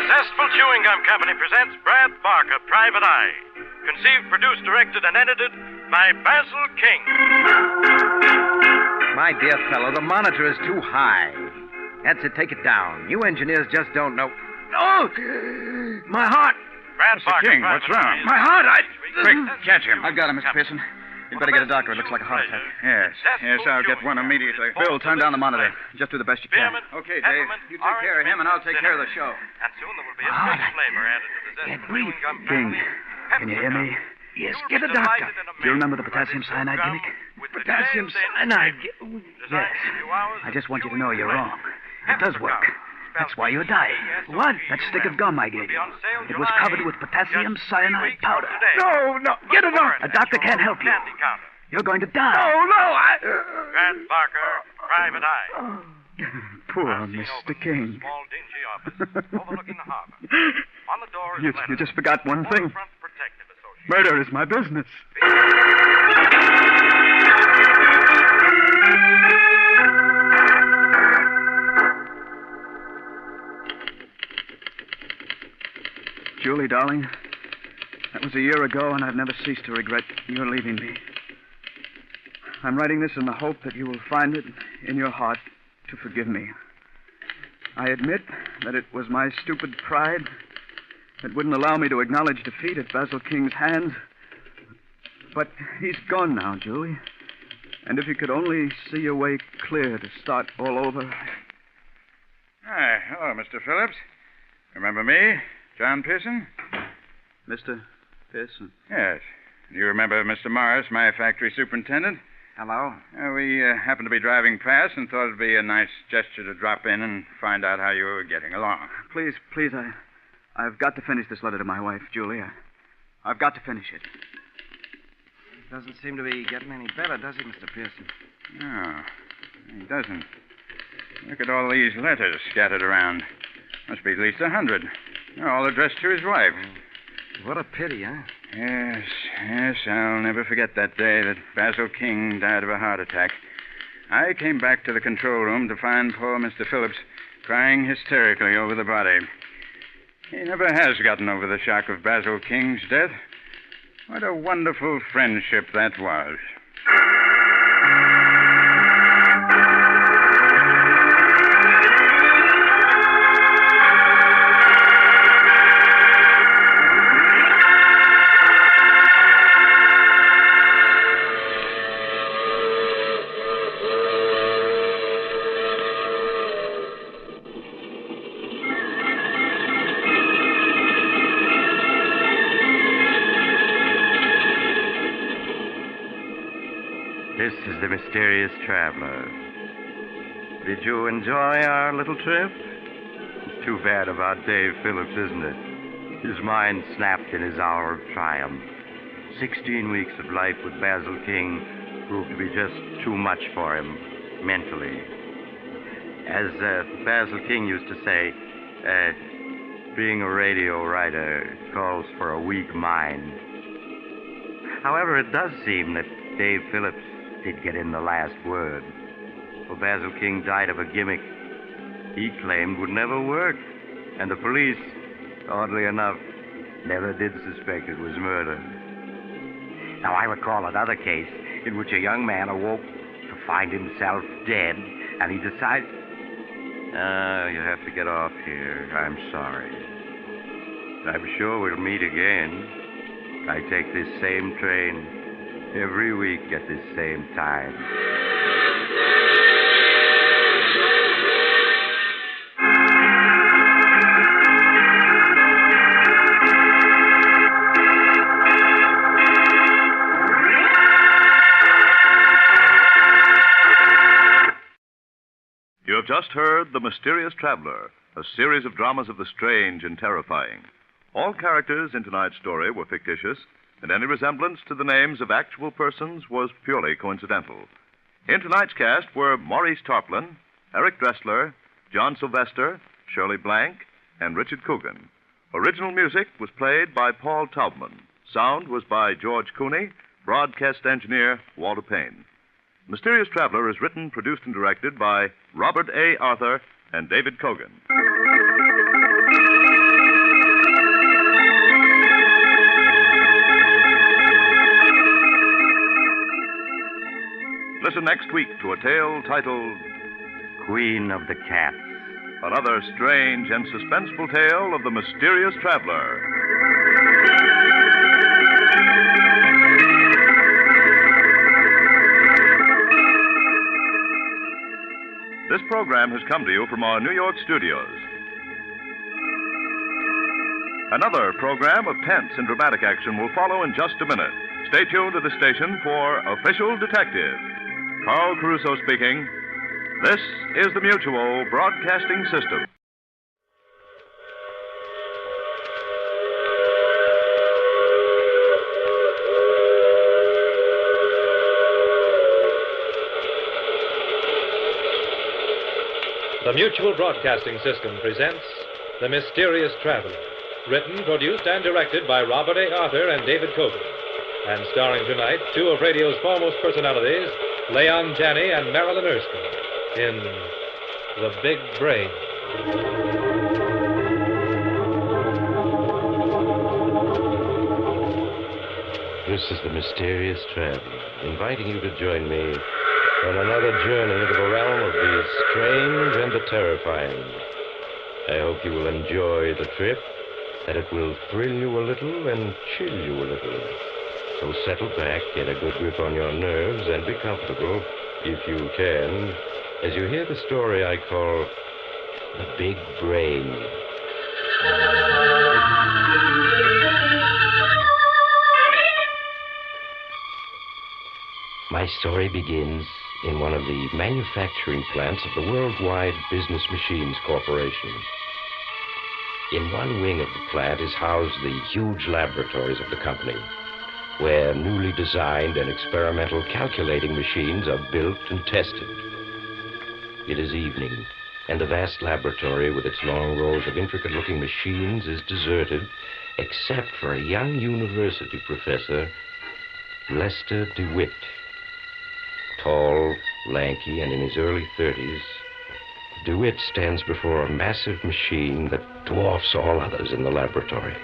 Zestful Chewing Gum Company presents Brad Barker, Private Eye. Conceived, produced, directed, and edited by Basil King. My dear fellow, the monitor is too high. That's it. Take it down. You engineers just don't know. Oh! My heart! Brad Mr. Barker, King, Private what's wrong? Eye. My heart! Quick, catch him. I've got him, Mr. Pearson. You'd better get a doctor. It looks like a heart attack. Yes, I'll get one immediately. Bill, turn down the monitor. Just do the best you can. Okay, Dave. You take care of him, and I'll take care of the show. And soon there will be a fresh flavor added to the Zestful Chewing Gum King, family. can you hear me? Yes, get a doctor. Do you remember the potassium cyanide gimmick? Potassium cyanide? Yes. I just want you to know you're wrong. It does work. That's why you're dying. What? That stick of gum I gave you. It was covered with potassium cyanide powder. No. Get a doctor. A doctor can't help you. You're going to die. No, Brad Barker, Private Eye. Poor Mr. King. Small, dingy office overlooking the harbor. On the door is a letter. You just forgot one thing. Waterfront Protective Association. Murder is my business. Julie, darling, that was a year ago, and I've never ceased to regret your leaving me. I'm writing this in the hope that you will find it in your heart to forgive me. I admit that it was my stupid pride that wouldn't allow me to acknowledge defeat at Basil King's hands. But he's gone now, Julie. And if you could only see your way clear to start all over. Hi. Hello, Mr. Phillips. Remember me? John Pearson? Mr. Pearson? Yes. You remember Mr. Morris, my factory superintendent? Hello. We happened to be driving past and thought it'd be a nice gesture to drop in and find out how you were getting along. Please, I've got to finish this letter to my wife, Julie. I've got to finish it. Doesn't seem to be getting any better, does he, Mr. Pearson? No, he doesn't. Look at all these letters scattered around. Must be at least 100. They're all addressed to his wife. What a pity, huh? Yes, I'll never forget that day that Basil King died of a heart attack. I came back to the control room to find poor Mr. Phillips crying hysterically over the body. He never has gotten over the shock of Basil King's death. What a wonderful friendship that was. This is the Mysterious Traveler. Did you enjoy our little trip? It's too bad about Dave Phillips, isn't it? His mind snapped in his hour of triumph. 16 weeks of life with Basil King proved to be just too much for him, mentally. As Basil King used to say, being a radio writer calls for a weak mind. However, it does seem that Dave Phillips did get in the last word. For Basil King died of a gimmick he claimed would never work. And the police, oddly enough, never did suspect it was murder. Now, I recall another case in which a young man awoke to find himself dead, and he decided... you have to get off here. I'm sorry. I'm sure we'll meet again. I take this same train every week at this same time. You have just heard The Mysterious Traveler, a series of dramas of the strange and terrifying. All characters in tonight's story were fictitious, and any resemblance to the names of actual persons was purely coincidental. In tonight's cast were Maurice Tarplin, Eric Dressler, John Sylvester, Shirley Blank, and Richard Coogan. Original music was played by Paul Taubman. Sound was by George Cooney, broadcast engineer Walter Payne. Mysterious Traveler is written, produced, and directed by Robert A. Arthur and David Cogan. Listen next week to a tale titled Queen of the Cats. Another strange and suspenseful tale of the Mysterious Traveler. This program has come to you from our New York studios. Another program of tense and dramatic action will follow in just a minute. Stay tuned to the station for Official Detective. Carl Caruso speaking. This is the Mutual Broadcasting System. The Mutual Broadcasting System presents The Mysterious Traveler, written, produced, and directed by Robert A. Arthur and David Cogan, and starring tonight two of radio's foremost personalities, Leon Janney and Marilyn Erskine, in The Big Brain. This is the Mysterious Traveler, inviting you to join me on another journey into the realm of the strange and the terrifying. I hope you will enjoy the trip, that it will thrill you a little and chill you a little. So settle back, get a good grip on your nerves, and be comfortable, if you can, as you hear the story I call The Big Brain. My story begins in one of the manufacturing plants of the Worldwide Business Machines Corporation. In one wing of the plant is housed the huge laboratories of the company, where newly designed and experimental calculating machines are built and tested. It is evening, and the vast laboratory with its long rows of intricate-looking machines is deserted, except for a young university professor, Lester DeWitt. Tall, lanky, and in his early 30s, DeWitt stands before a massive machine that dwarfs all others in the laboratory.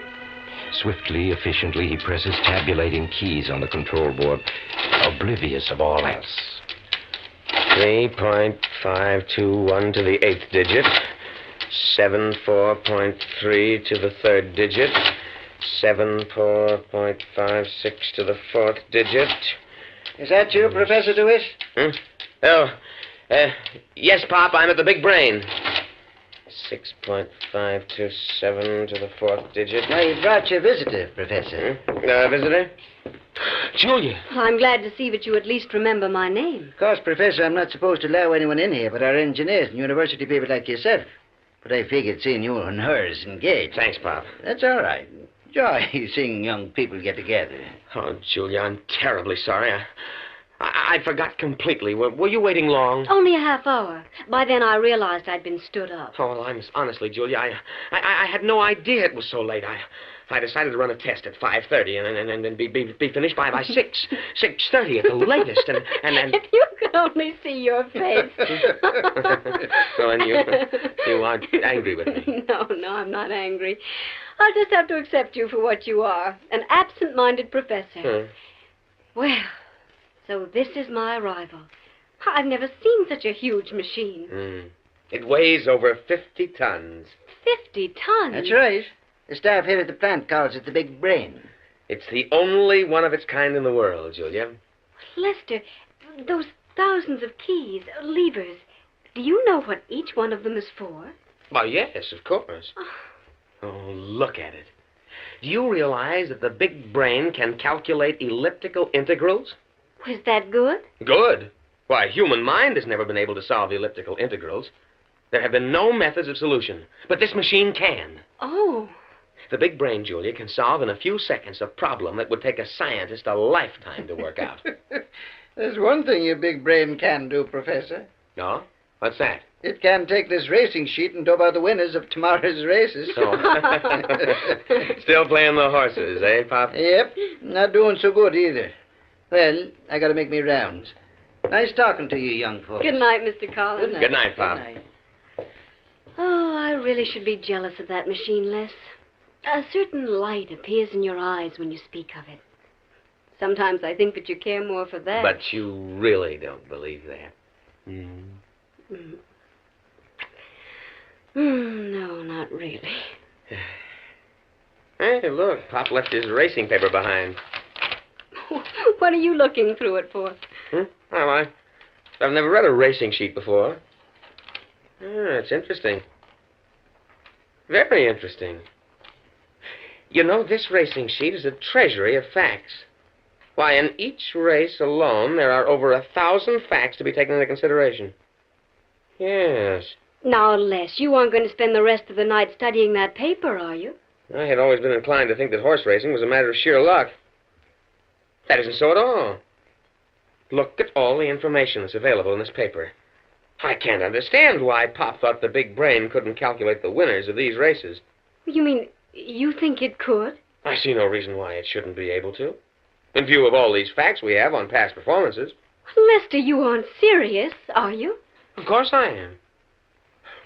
Swiftly, efficiently, he presses tabulating keys on the control board, oblivious of all else. 3.521 to the 8th digit, 74.3 to the 3rd digit, 74.56 to the 4th digit. Is that you, Professor DeWitt? Yes, Pop, I'm at the Big Brain. 6.527 to the 4th digit. I brought you a visitor, Professor. Visitor? Julia. I'm glad to see that you at least remember my name. Of course, Professor, I'm not supposed to allow anyone in here but our engineers and university people like yourself. But I figured seeing you and her is engaged. Thanks, Pop. That's all right. Joy seeing young people get together. Oh, Julia, I'm terribly sorry. I forgot completely. Were you waiting long? Only a half hour. By then I realized I'd been stood up. Oh, well, honestly, Julia, I had no idea it was so late. I decided to run a test at 5:30 and then be finished by 6:30 at the latest. And If you could only see your face. So then you aren't angry with me? No, I'm not angry. I'll just have to accept you for what you are, an absent-minded professor. Well, so this is my arrival. I've never seen such a huge machine. It weighs over 50 tons. 50 tons? That's right. The staff here at the plant calls it the Big Brain. It's the only one of its kind in the world, Julia. Lester, those thousands of keys, levers, do you know what each one of them is for? Well, yes, of course. Oh, look at it. Do you realize that the Big Brain can calculate elliptical integrals? Was that good? Good. Why, human mind has never been able to solve elliptical integrals. There have been no methods of solution, but this machine can. Oh. The Big Brain, Julia, can solve in a few seconds a problem that would take a scientist a lifetime to work out. There's one thing your Big Brain can do, Professor. No? What's that? It can take this racing sheet and dope out the winners of tomorrow's races. Oh. Still playing the horses, eh, Pop? Yep. Not doing so good either. Well, I gotta make me rounds. Nice talking to you, young folks. Good night, Mr. Collins. Good night, Pop. Good night. Oh, I really should be jealous of that machine, Les. A certain light appears in your eyes when you speak of it. Sometimes I think that you care more for that. But you really don't believe that. No, not really. Hey, look, Pop left his racing paper behind. What are you looking through it for? Well, I've never read a racing sheet before. It's interesting. Very interesting. You know, this racing sheet is a treasury of facts. Why, in each race alone, there are over 1,000 facts to be taken into consideration. Yes. Now, Les, you aren't going to spend the rest of the night studying that paper, are you? I had always been inclined to think that horse racing was a matter of sheer luck. That isn't so at all. Look at all the information that's available in this paper. I can't understand why Pop thought the big brain couldn't calculate the winners of these races. You mean you think it could? I see no reason why it shouldn't be able to. In view of all these facts we have on past performances. Lester, you aren't serious, are you? Of course I am.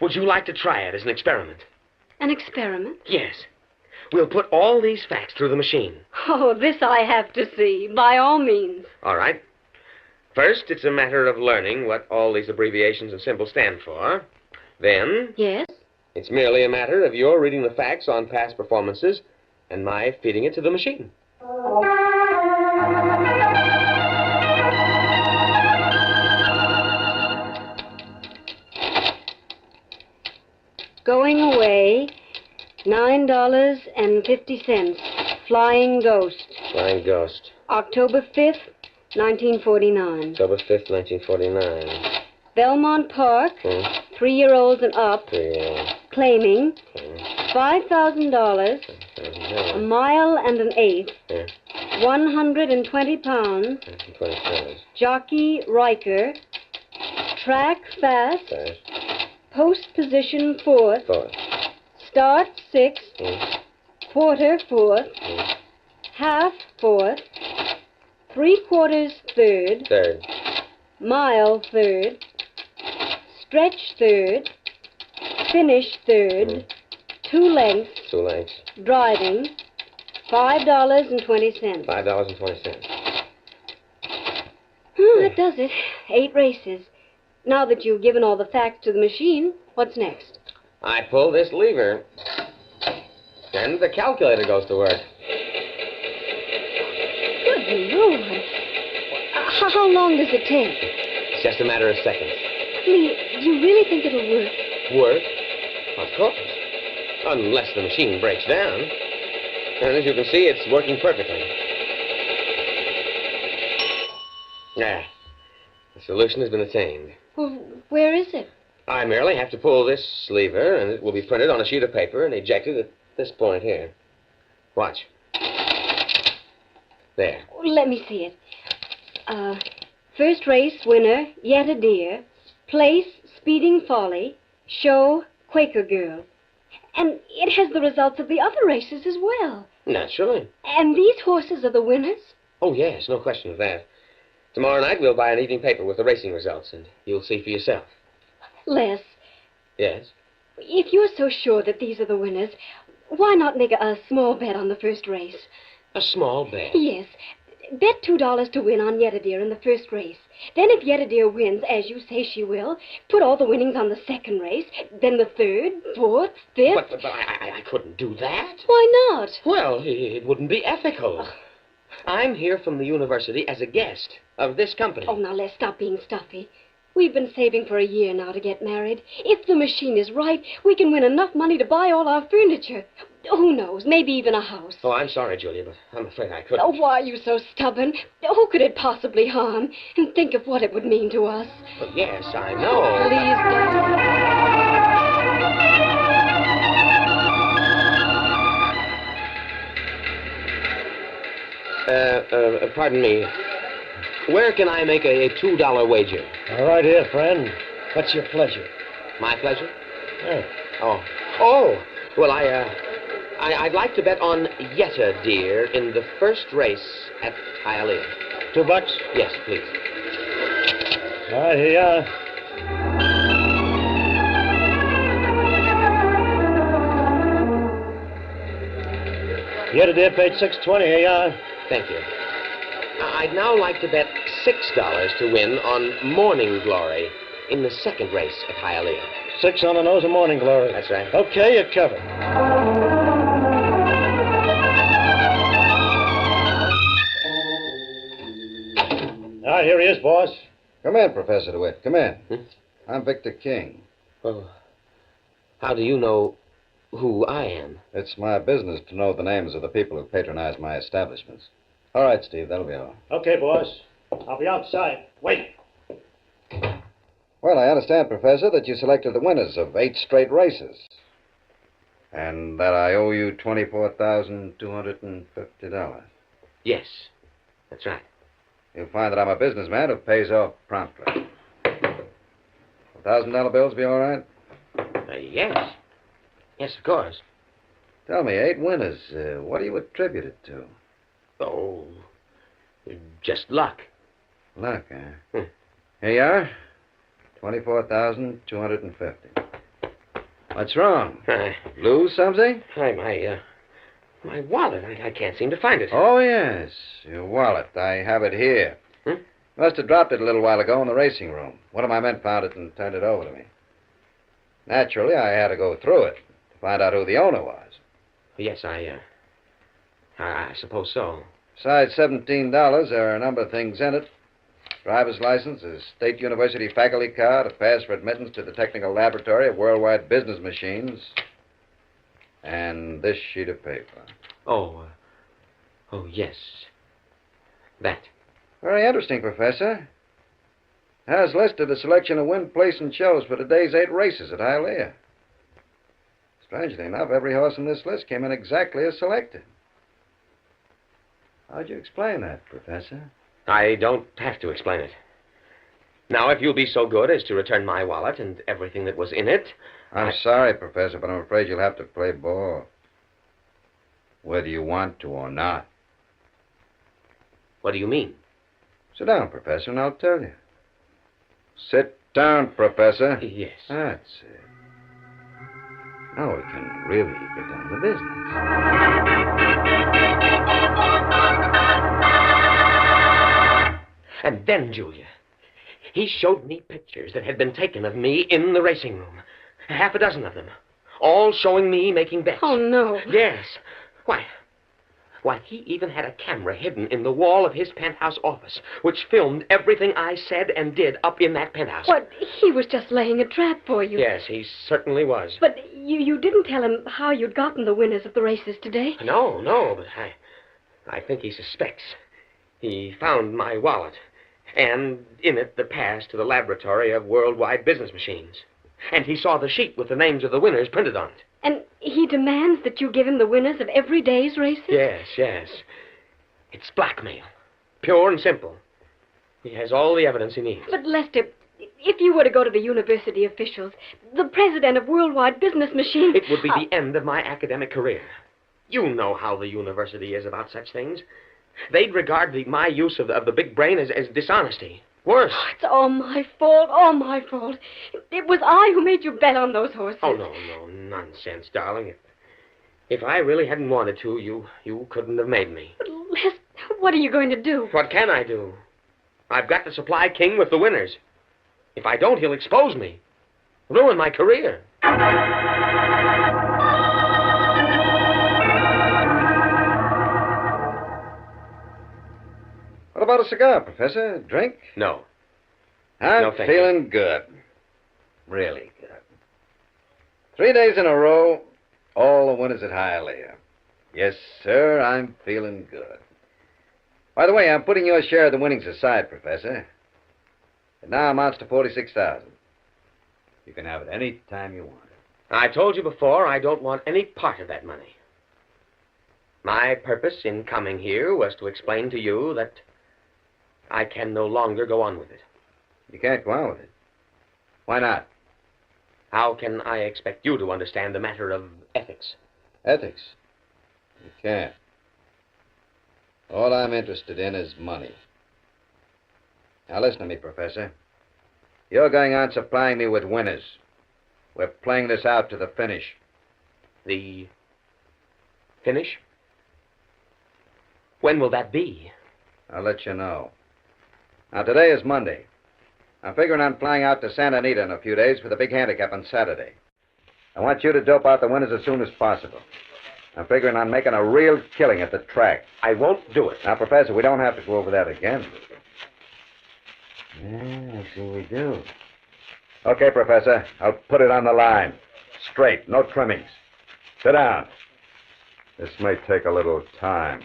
Would you like to try it as an experiment? An experiment? Yes. We'll put all these facts through the machine. Oh, this I have to see, by all means. All right. First, it's a matter of learning what all these abbreviations and symbols stand for. Then... Yes? It's merely a matter of your reading the facts on past performances and my feeding it to the machine. Going away, $9.50. Flying Ghost. Flying Ghost. October 5th, 1949. October 5th, 1949. Belmont Park, 3-year-olds and up, claiming $5,000, a mile and an eighth, 120 pounds, jockey Riker, track fast, post position fourth, start sixth, quarter fourth, half fourth, 3/4 third, mile third, stretch third, finish third, 2 lengths, driving, $5.20. $5.20. That does it. 8 races. Now that you've given all the facts to the machine, what's next? I pull this lever, and the calculator goes to work. Good Lord. How long does it take? It's just a matter of seconds. Lee, do you really think it'll work? Work? Of course. Unless the machine breaks down. And as you can see, it's working perfectly. The solution has been attained. Well, where is it? I merely have to pull this lever, and it will be printed on a sheet of paper and ejected at this point here. Watch. There. Let me see it. First race winner, Yet a Deer. Place, Speeding Folly. Show, Quaker Girl. And it has the results of the other races as well. Naturally. And these horses are the winners? Oh, yes, no question of that. Tomorrow night we'll buy an evening paper with the racing results, and you'll see for yourself. Les, Yes? if you're so sure that these are the winners, why not make a small bet on the first race? A small bet? Yes. Bet $2 to win on Yet a Deer in the first race. Then if Yet a Deer wins, as you say she will, put all the winnings on the second race, then the third, fourth, fifth. But I couldn't do that. Why not? Well, it wouldn't be ethical. I'm here from the university as a guest of this company. Oh, now, Les, stop being stuffy. We've been saving for a year now to get married. If the machine is right, we can win enough money to buy all our furniture. Who knows, maybe even a house. Oh, I'm sorry, Julia, but I'm afraid I couldn't. Oh, why are you so stubborn? Who could it possibly harm? And think of what it would mean to us. Well, yes, I know. Please don't. Pardon me. Where can I make a $2 wager? Right here, friend. What's your pleasure? My pleasure? Yeah. Oh, well, I'd like to bet on Yet a Deer in the first race at Hialeah. $2? Yes, please. All right, here you are. Yet a Deer paid $6.20. Here you are. Thank you. I'd now like to bet $6 to win on Morning Glory in the second race at Hialeah. 6 on the nose of Morning Glory. That's right. Okay, you're covered. All right, here he is, boss. Come in, Professor DeWitt. Come in. I'm Victor King. Well, how do you know who I am? It's my business to know the names of the people who patronize my establishments. All right, Steve, that'll be all. Okay, boss. I'll be outside. Wait. Well, I understand, Professor, that you selected the winners of 8 straight races. And that I owe you $24,250. Yes, that's right. You'll find that I'm a businessman who pays off promptly. With $1,000 bills be all right? Yes. Yes, of course. Tell me, 8 winners. What do you attribute it to? Oh, just luck. Luck, huh? Here you are. 24,250. What's wrong? Lose something? My wallet. I can't seem to find it. Oh, yes. Your wallet. I have it here. You must have dropped it a little while ago in the racing room. One of my men found it and turned it over to me. Naturally, I had to go through it to find out who the owner was. Yes, I suppose so. Besides $17, there are a number of things in it. Driver's license, a State University faculty card, a pass for admittance to the Technical Laboratory of Worldwide Business Machines, and this sheet of paper. Oh, yes. That. Very interesting, Professor. It has listed a selection of win, place, and shows for today's 8 races at Hialeah. Strangely enough, every horse in this list came in exactly as selected. How'd you explain that, Professor? I don't have to explain it. Now, if you'll be so good as to return my wallet and everything that was in it... I'm sorry, Professor, but I'm afraid you'll have to play ball. Whether you want to or not. What do you mean? Sit down, Professor, and I'll tell you. Sit down, Professor. Yes. That's it. Now we can really get down to business. And then, Julia, he showed me pictures that had been taken of me in the racing room. Half a dozen of them. All showing me making bets. Oh, no. Yes. Why, he even had a camera hidden in the wall of his penthouse office, which filmed everything I said and did up in that penthouse. What? He was just laying a trap for you. Yes, he certainly was. But you didn't tell him how you'd gotten the winners of the races today? No, but I think he suspects. He found my wallet, and in it the pass to the Laboratory of Worldwide Business Machines. And he saw the sheet with the names of the winners printed on it. And he demands that you give him the winners of every day's races? Yes. It's blackmail. Pure and simple. He has all the evidence he needs. But, Lester, if you were to go to the university officials, the president of Worldwide Business Machines... It would be the end of my academic career. You know how the university is about such things. They'd regard my use of the big brain as dishonesty. Worse. Oh, it's all my fault. It was I who made you bet on those horses. Oh, no, nonsense, darling. If I really hadn't wanted to, you couldn't have made me. But, Lester, what are you going to do? What can I do? I've got to supply King with the winners. If I don't, he'll expose me. Ruin my career. What about a cigar, Professor? Drink? No. I'm feeling good. Really good. 3 days in a row, all the winners at Hialeah. Yes, sir, I'm feeling good. By the way, I'm putting your share of the winnings aside, Professor. It now amounts to $46,000. You can have it any time you want it. I told you before I don't want any part of that money. My purpose in coming here was to explain to you that I can no longer go on with it. You can't go on with it. Why not? How can I expect you to understand the matter of ethics? Ethics? You can't. All I'm interested in is money. Now listen to me, Professor. You're going on supplying me with winners. We're playing this out to the finish. The finish? When will that be? I'll let you know. Now, today is Monday. I'm figuring on flying out to Santa Anita in a few days for the big handicap on Saturday. I want you to dope out the winners as soon as possible. I'm figuring on making a real killing at the track. I won't do it. Now, Professor, we don't have to go over that again. Yeah, I see we do. Okay, Professor. I'll put it on the line. Straight, no trimmings. Sit down. This may take a little time.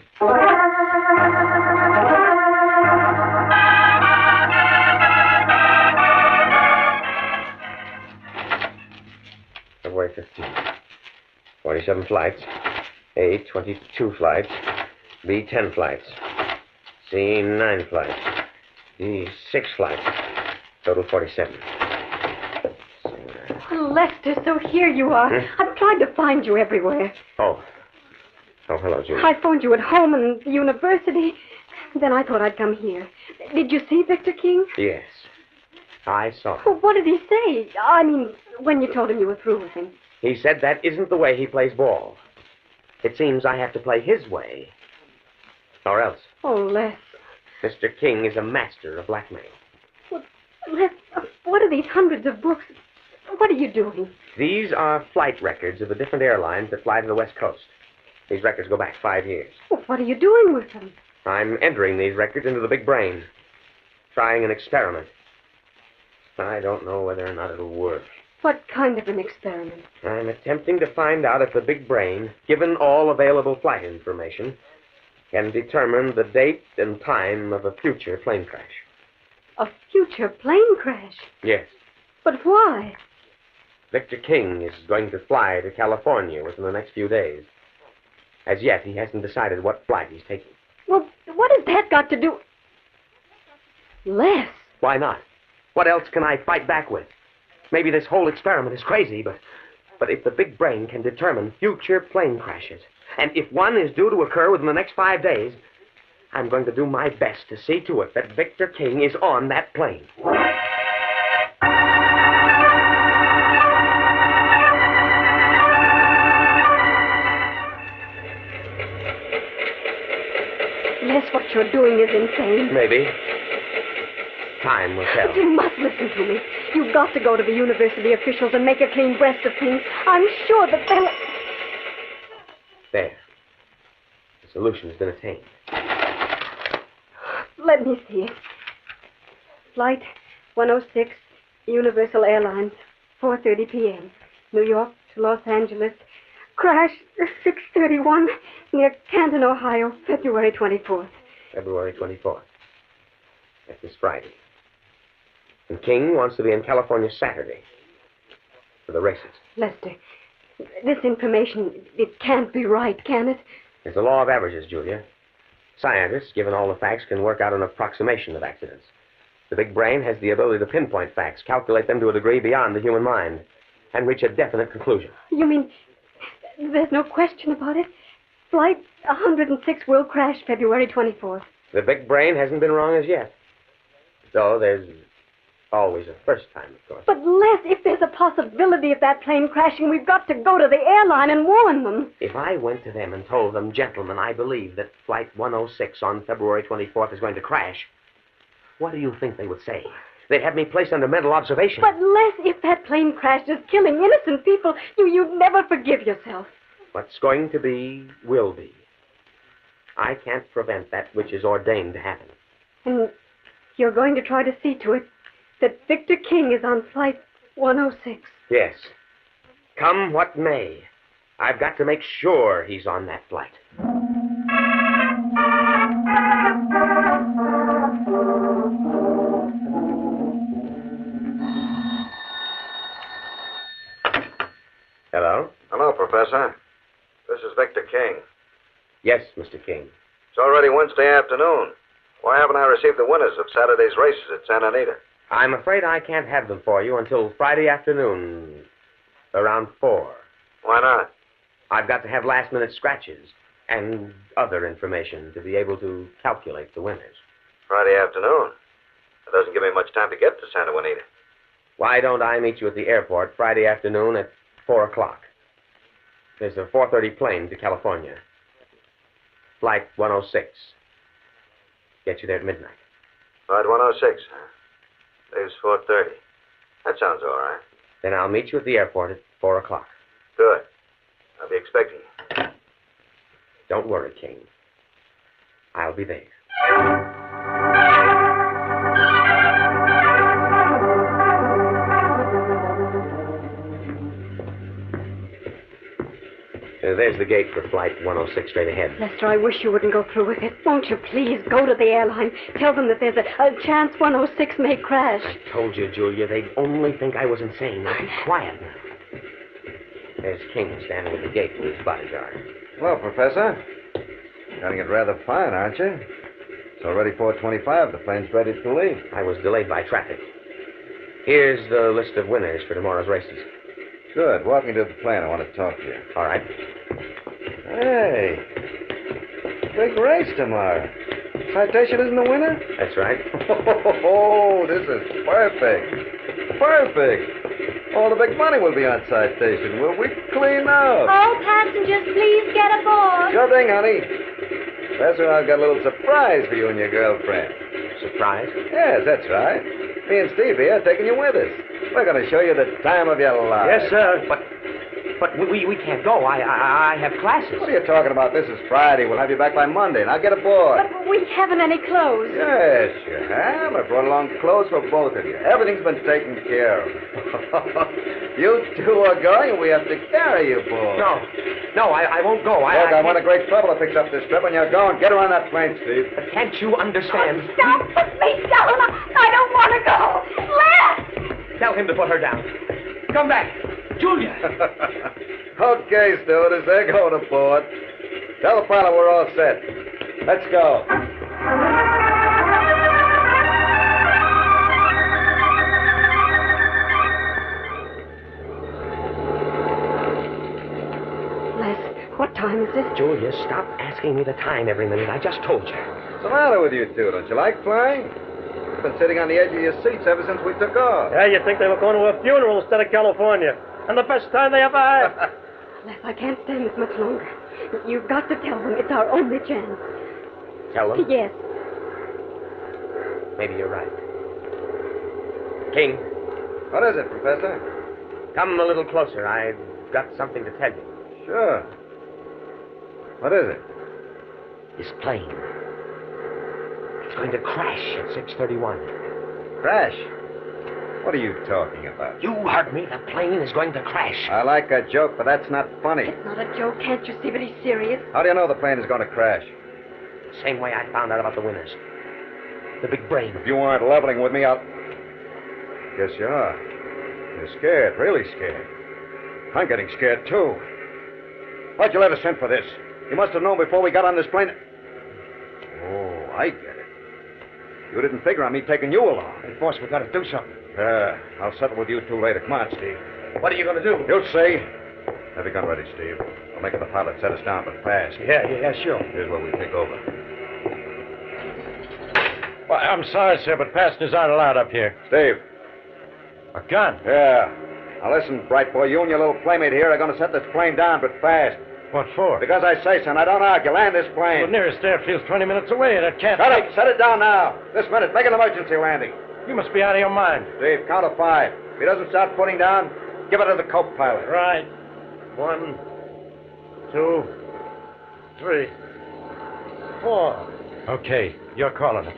February 15th. 47 flights. A, 22 flights. B, 10 flights. C, 9 flights. D, 6 flights. Total 47. Lester, so here you are. I've tried to find you everywhere. Oh, hello, Julia. I phoned you at home and the university. Then I thought I'd come here. Did you see Victor King? Yes, I saw him. Well, what did he say? I mean, when you told him you were through with him. He said that isn't the way he plays ball. It seems I have to play his way. Or else. Oh, Les. Mr. King is a master of blackmail. Well, Les, what are these hundreds of books? What are you doing? These are flight records of the different airlines that fly to the West Coast. These records go back 5 years. Well, what are you doing with them? I'm entering these records into the big brain. Trying an experiment. I don't know whether or not it'll work. What kind of an experiment? I'm attempting to find out if the big brain, given all available flight information, can determine the date and time of a future plane crash. A future plane crash? Yes. But why? Victor King is going to fly to California within the next few days. As yet, he hasn't decided what flight he's taking. Well, what has that got to do... Les. Why not? What else can I fight back with? Maybe this whole experiment is crazy, but if the big brain can determine future plane crashes, and if one is due to occur within the next 5 days, I'm going to do my best to see to it that Victor King is on that plane. Les, what you're doing is insane. Maybe. Time will tell. But you must listen to me. You've got to go to the university officials and make a clean breast of things. I'm sure that they'll... There. The solution has been attained. Let me see it. Flight 106, Universal Airlines, 4:30 p.m. New York to Los Angeles. Crash 6:31 near Canton, Ohio, February 24th. February 24th. That's this Friday. And King wants to be in California Saturday for the races. Lester, this information, it can't be right, can it? It's the law of averages, Julia. Scientists, given all the facts, can work out an approximation of accidents. The big brain has the ability to pinpoint facts, calculate them to a degree beyond the human mind, and reach a definite conclusion. You mean there's no question about it? Flight 106 will crash February 24th. The big brain hasn't been wrong as yet. Though there's always a first time, of course. But, Les, if there's a possibility of that plane crashing, we've got to go to the airline and warn them. If I went to them and told them, gentlemen, I believe that Flight 106 on February 24th is going to crash, what do you think they would say? They'd have me placed under mental observation. But, Les, if that plane crashes, killing innocent people, you'd never forgive yourself. What's going to be, will be. I can't prevent that which is ordained to happen. And you're going to try to see to it that Victor King is on Flight 106. Yes. Come what may, I've got to make sure he's on that flight. Hello? Hello, Professor. This is Victor King. Yes, Mr. King. It's already Wednesday afternoon. Why haven't I received the winners of Saturday's races at Santa Anita? I'm afraid I can't have them for you until Friday afternoon, around 4. Why not? I've got to have last-minute scratches and other information to be able to calculate the winners. Friday afternoon? That doesn't give me much time to get to Santa Anita. Why don't I meet you at the airport Friday afternoon at 4 o'clock? There's a 4:30 plane to California. Flight 106. Get you there at midnight. Flight 106, huh? Leaves 4:30. That sounds all right. Then I'll meet you at the airport at 4 o'clock. Good. I'll be expecting you. Don't worry, King. I'll be there. There's the gate for Flight 106 straight ahead. Lester, I wish you wouldn't go through with it. Won't you please go to the airline? Tell them that there's a chance 106 may crash. I told you, Julia, they'd only think I was insane. Now be quiet now. There's King standing at the gate with his bodyguard. Hello, Professor. Getting it rather fine, aren't you? It's already 4:25. The plane's ready to leave. I was delayed by traffic. Here's the list of winners for tomorrow's races. Good. Walk me to the plane. I want to talk to you. All right. Hey. Big race tomorrow. Citation isn't the winner? That's right. Oh, this is perfect. Perfect. All the big money will be on Citation. Will we clean out? All passengers, please get aboard. Sure thing, honey. Professor, I've got a little surprise for you and your girlfriend. Surprise? Yes, that's right. Me and Steve here are taking you with us. We're going to show you the time of your life. Yes, sir. But we can't go. I have classes. What are you talking about? This is Friday. We'll have you back by Monday. Now get aboard. But we haven't any clothes. Yes, you have. I brought along clothes for both of you. Everything's been taken care of. You two are going, and we have to carry you, boy. No, I won't go. Look, I'm in a great trouble to fix up this trip, and you're going. Get her on that plane, Steve. But can't you understand? Oh, stop! Put me down! I don't want to go! Les! Tell him to put her down. Come back. Julia! Okay, stewardess, they're going aboard. Tell the pilot we're all set. Let's go. Les, what time is it? Julia, stop asking me the time every minute. I just told you. What's the matter with you two? Don't you like flying? You've been sitting on the edge of your seats ever since we took off. Yeah, you'd think they were going to a funeral instead of California. And the best time they ever had. Les, I can't stand this much longer. You've got to tell them it's our only chance. Tell them? Yes. Maybe you're right. King. What is it, Professor? Come a little closer. I've got something to tell you. Sure. What is it? This plane. It's going to crash at 6:31. Crash? What are you talking about? You heard me. The plane is going to crash. I like a joke, but that's not funny. It's not a joke. Can't you see that he's serious? How do you know the plane is going to crash? Same way I found out about the winners. The big brain. If you aren't leveling with me, I'll... Guess you are. You're scared, really scared. I'm getting scared, too. Why'd you let us in for this? You must have known before we got on this plane... Oh, I get it. You didn't figure on me taking you along. Hey, boss, we've got to do something. I'll settle with you two later. Come on, Steve. What are you going to do? You'll see. Have your gun ready, Steve. I'll make the pilot set us down, but fast. Yeah, sure. Here's where we take over. Well, I'm sorry, sir, but passengers aren't allowed up here. Steve. A gun? Yeah. Now listen, bright boy, you and your little playmate here are going to set this plane down, but fast. What for? Because I say so, and I don't argue. Land this plane. The nearest airfield's 20 minutes away, and it can't... Shut up. Set it down now. This minute. Make an emergency landing. You must be out of your mind. Steve, count to 5. If he doesn't start putting down, give it to the co-pilot. Right. 1, 2, 3, 4. Okay, you're calling it.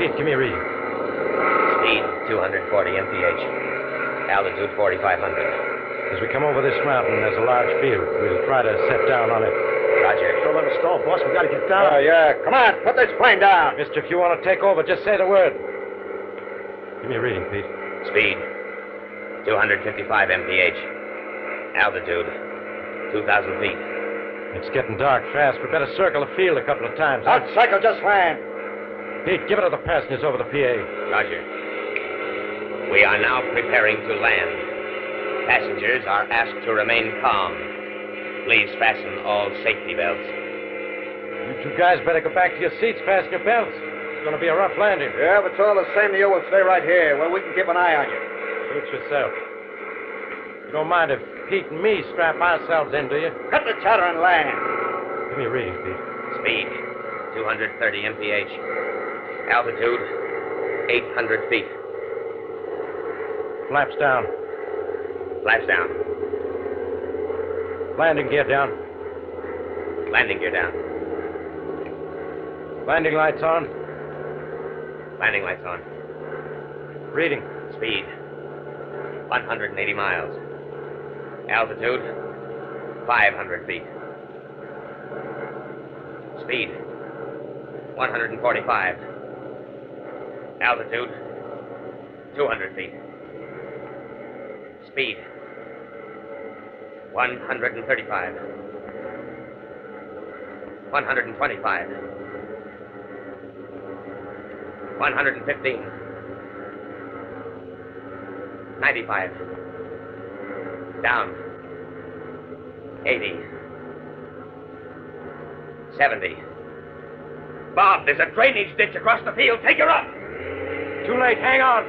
Pete, give me a reading. Speed 240 mph. Altitude 4,500. As we come over this mountain, there's a large field. We'll try to set down on it. Roger. Don't let us stall, boss. We got to get down. Yeah. Come on. Put this plane down. Mister, if you want to take over, just say the word. Give me a reading, Pete. Speed 255 mph. Altitude 2,000 feet. It's getting dark fast. We better circle the field a couple of times. Don't cycle, just land. Pete, give it to the passengers over the PA. Roger. We are now preparing to land. Passengers are asked to remain calm. Please fasten all safety belts. You two guys better go back to your seats, fasten your belts. It's going to be a rough landing. Yeah, but it's all the same to you. We'll stay right here where we can keep an eye on you. Suit yourself. You don't mind if Pete and me strap ourselves in, do you? Cut the chatter and land. Give me a reading, Pete. Speed 230 mph. Altitude 800 feet. Flaps down. Flaps down. Landing gear down. Landing gear down. Landing lights on. Landing lights on. Reading. Speed 180 miles. Altitude 500 feet. Speed 145. Altitude 200 feet. Speed 135. 125. 115. 95. Down. 80. 70. Bob, there's a drainage ditch across the field. Take her up. Too late. Hang on.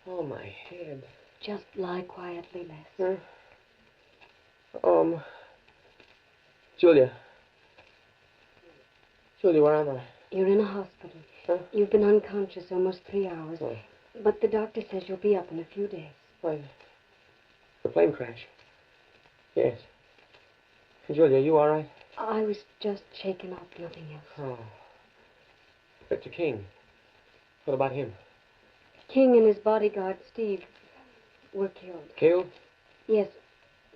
Oh, my head. Just lie quietly, Les. Julia. Julia, where am I? You're in a hospital. Huh? You've been unconscious almost 3 hours. Oh. But the doctor says you'll be up in a few days. Why, the plane crash. Yes. Julia, you all right? I was just shaken up, nothing else. Oh. Victor King. What about him? King and his bodyguard, Steve, were killed. Killed? Yes.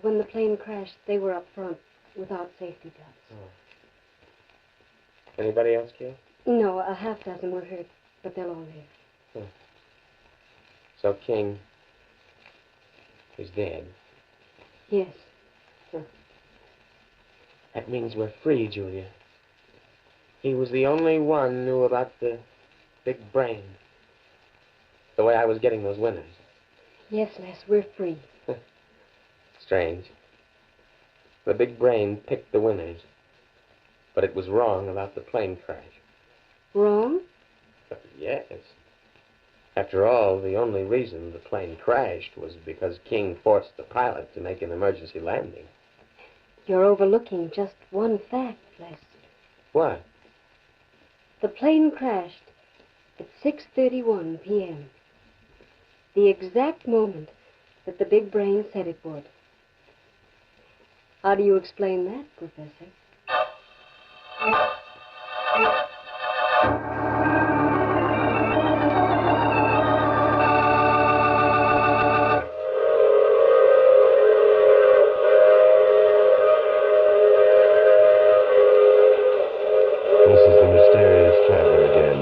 When the plane crashed, they were up front without safety belts. Oh. Anybody else killed? No, a half dozen were hurt, but they'll all live. Oh. So King is dead? Yes. That means we're free, Julia. He was the only one who knew about the big brain. The way I was getting those winners. Yes, Les, we're free. Strange. The big brain picked the winners. But it was wrong about the plane crash. Wrong? Yes. After all, the only reason the plane crashed was because King forced the pilot to make an emergency landing. You're overlooking just one fact, Les. What? The plane crashed at 6:31 p.m. The exact moment that the big brain said it would. How do you explain that, Professor? This is the mysterious traveler again.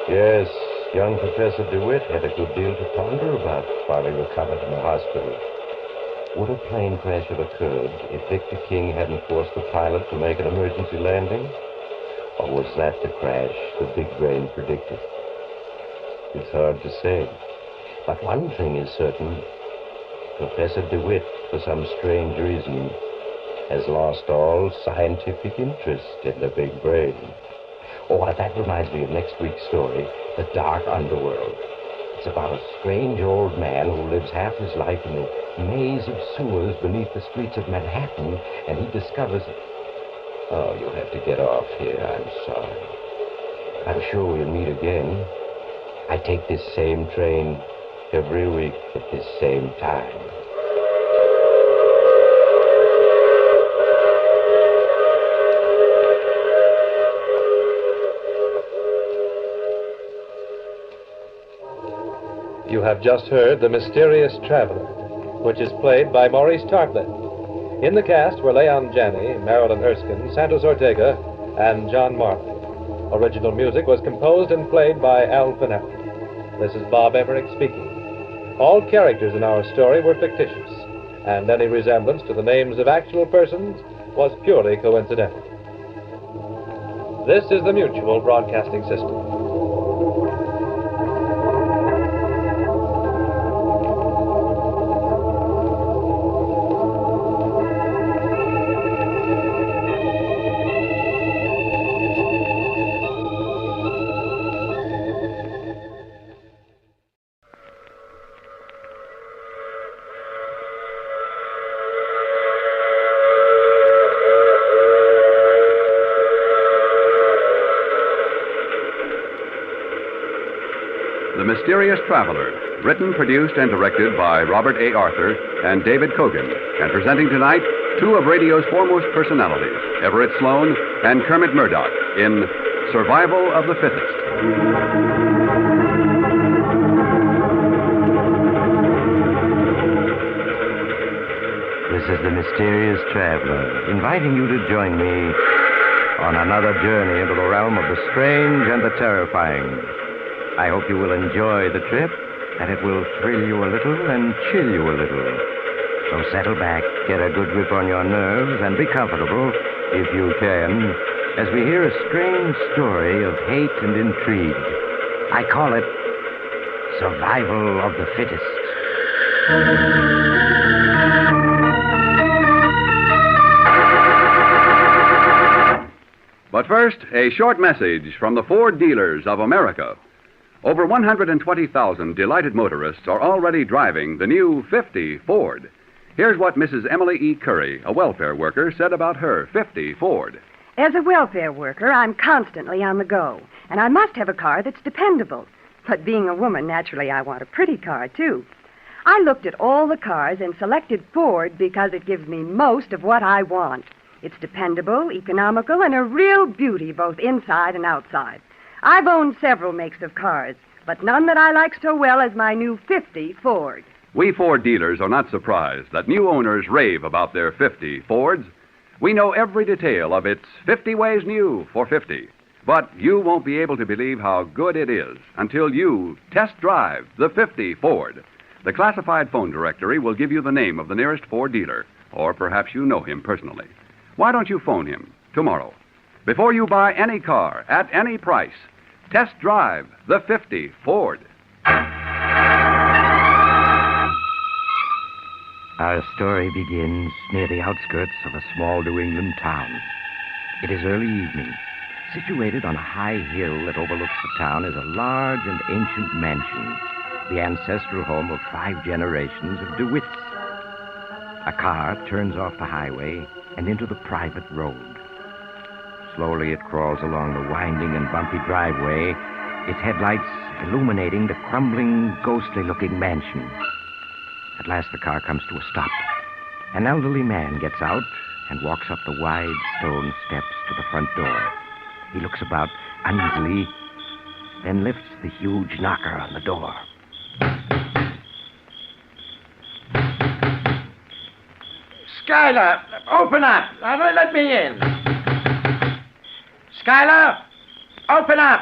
Yes, young Professor DeWitt had a good deal to ponder about while he recovered in the hospital. Would a plane crash have occurred if Victor King hadn't forced the pilot to make an emergency landing? Or was that the crash the big brain predicted? It's hard to say. But one thing is certain. Professor DeWitt, for some strange reason, has lost all scientific interest in the big brain. Oh, that reminds me of next week's story, The Dark Underworld. It's about a strange old man who lives half his life in the maze of sewers beneath the streets of Manhattan, and he discovers... Oh, you'll have to get off here. I'm sorry. I'm sure we'll meet again. I take this same train every week at this same time. You have just heard The Mysterious Traveler, which is played by Maurice Tarplett. In the cast were Leon Janney, Marilyn Erskine, Santos Ortega, and John Marley. Original music was composed and played by Al Finelli. This is Bob Emmerich speaking. All characters in our story were fictitious, and any resemblance to the names of actual persons was purely coincidental. This is the Mutual Broadcasting System. The Mysterious Traveler, written, produced, and directed by Robert A. Arthur and David Kogan, and presenting tonight two of radio's foremost personalities, Everett Sloane and Kermit Murdoch, in Survival of the Fittest. This is the Mysterious Traveler, inviting you to join me on another journey into the realm of the strange and the terrifying. I hope you will enjoy the trip that it will thrill you a little and chill you a little. So settle back, get a good grip on your nerves, and be comfortable, if you can, as we hear a strange story of hate and intrigue. I call it Survival of the Fittest. But first, a short message from the Ford dealers of America. Over 120,000 delighted motorists are already driving the new 50 Ford. Here's what Mrs. Emily E. Curry, a welfare worker, said about her 50 Ford. As a welfare worker, I'm constantly on the go, and I must have a car that's dependable. But being a woman, naturally, I want a pretty car, too. I looked at all the cars and selected Ford because it gives me most of what I want. It's dependable, economical, and a real beauty both inside and outside. I've owned several makes of cars, but none that I like so well as my new 50 Ford. We Ford dealers are not surprised that new owners rave about their 50 Fords. We know every detail of its 50 ways new for 50. But you won't be able to believe how good it is until you test drive the 50 Ford. The classified phone directory will give you the name of the nearest Ford dealer, or perhaps you know him personally. Why don't you phone him tomorrow? Before you buy any car at any price, test drive the 50 Ford. Our story begins near the outskirts of a small New England town. It is early evening. Situated on a high hill that overlooks the town is a large and ancient mansion, the ancestral home of 5 generations of DeWitts. A car turns off the highway and into the private road. Slowly it crawls along the winding and bumpy driveway, its headlights illuminating the crumbling, ghostly-looking mansion. At last the car comes to a stop. An elderly man gets out and walks up the wide stone steps to the front door. He looks about uneasily, then lifts the huge knocker on the door. Skylar, open up. Let me in. Skylar, open up.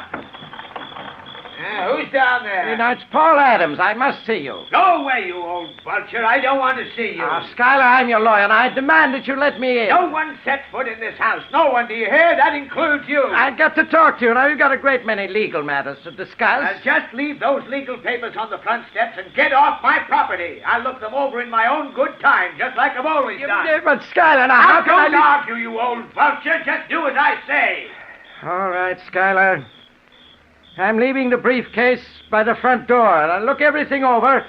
Who's down there? It's Paul Adams. I must see you. Go away, you old vulture. I don't want to see you. Skylar, I'm your lawyer, and I demand that you let me in. No one set foot in this house. No one, do you hear? That includes you. I've got to talk to you. Now, you've got a great many legal matters to discuss. Just leave those legal papers on the front steps and get off my property. I'll look them over in my own good time, just like I've always done. But, Skylar, now, how can I... Don't argue, you old vulture. Just do as I say. All right, Skylar. I'm leaving the briefcase by the front door, and I'll look everything over.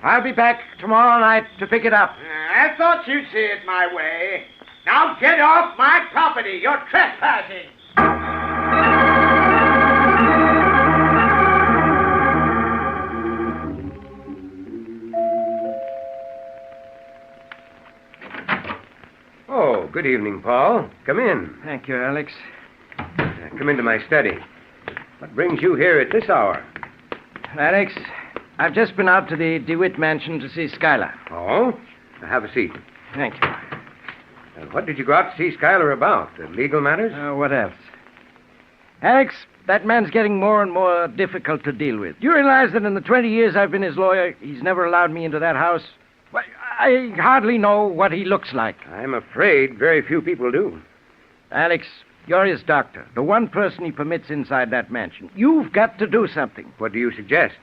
I'll be back tomorrow night to pick it up. I thought you'd see it my way. Now get off my property. You're trespassing. Oh, good evening, Paul. Come in. Thank you, Alex. Come into my study. What brings you here at this hour? Alex, I've just been out to the DeWitt mansion to see Skylar. Oh? Have a seat. Thank you. And what did you go out to see Skylar about? Legal matters? What else? Alex, that man's getting more and more difficult to deal with. Do you realize that in the 20 years I've been his lawyer, he's never allowed me into that house? Well, I hardly know what he looks like. I'm afraid very few people do. Alex, you're his doctor, the one person he permits inside that mansion. You've got to do something. What do you suggest?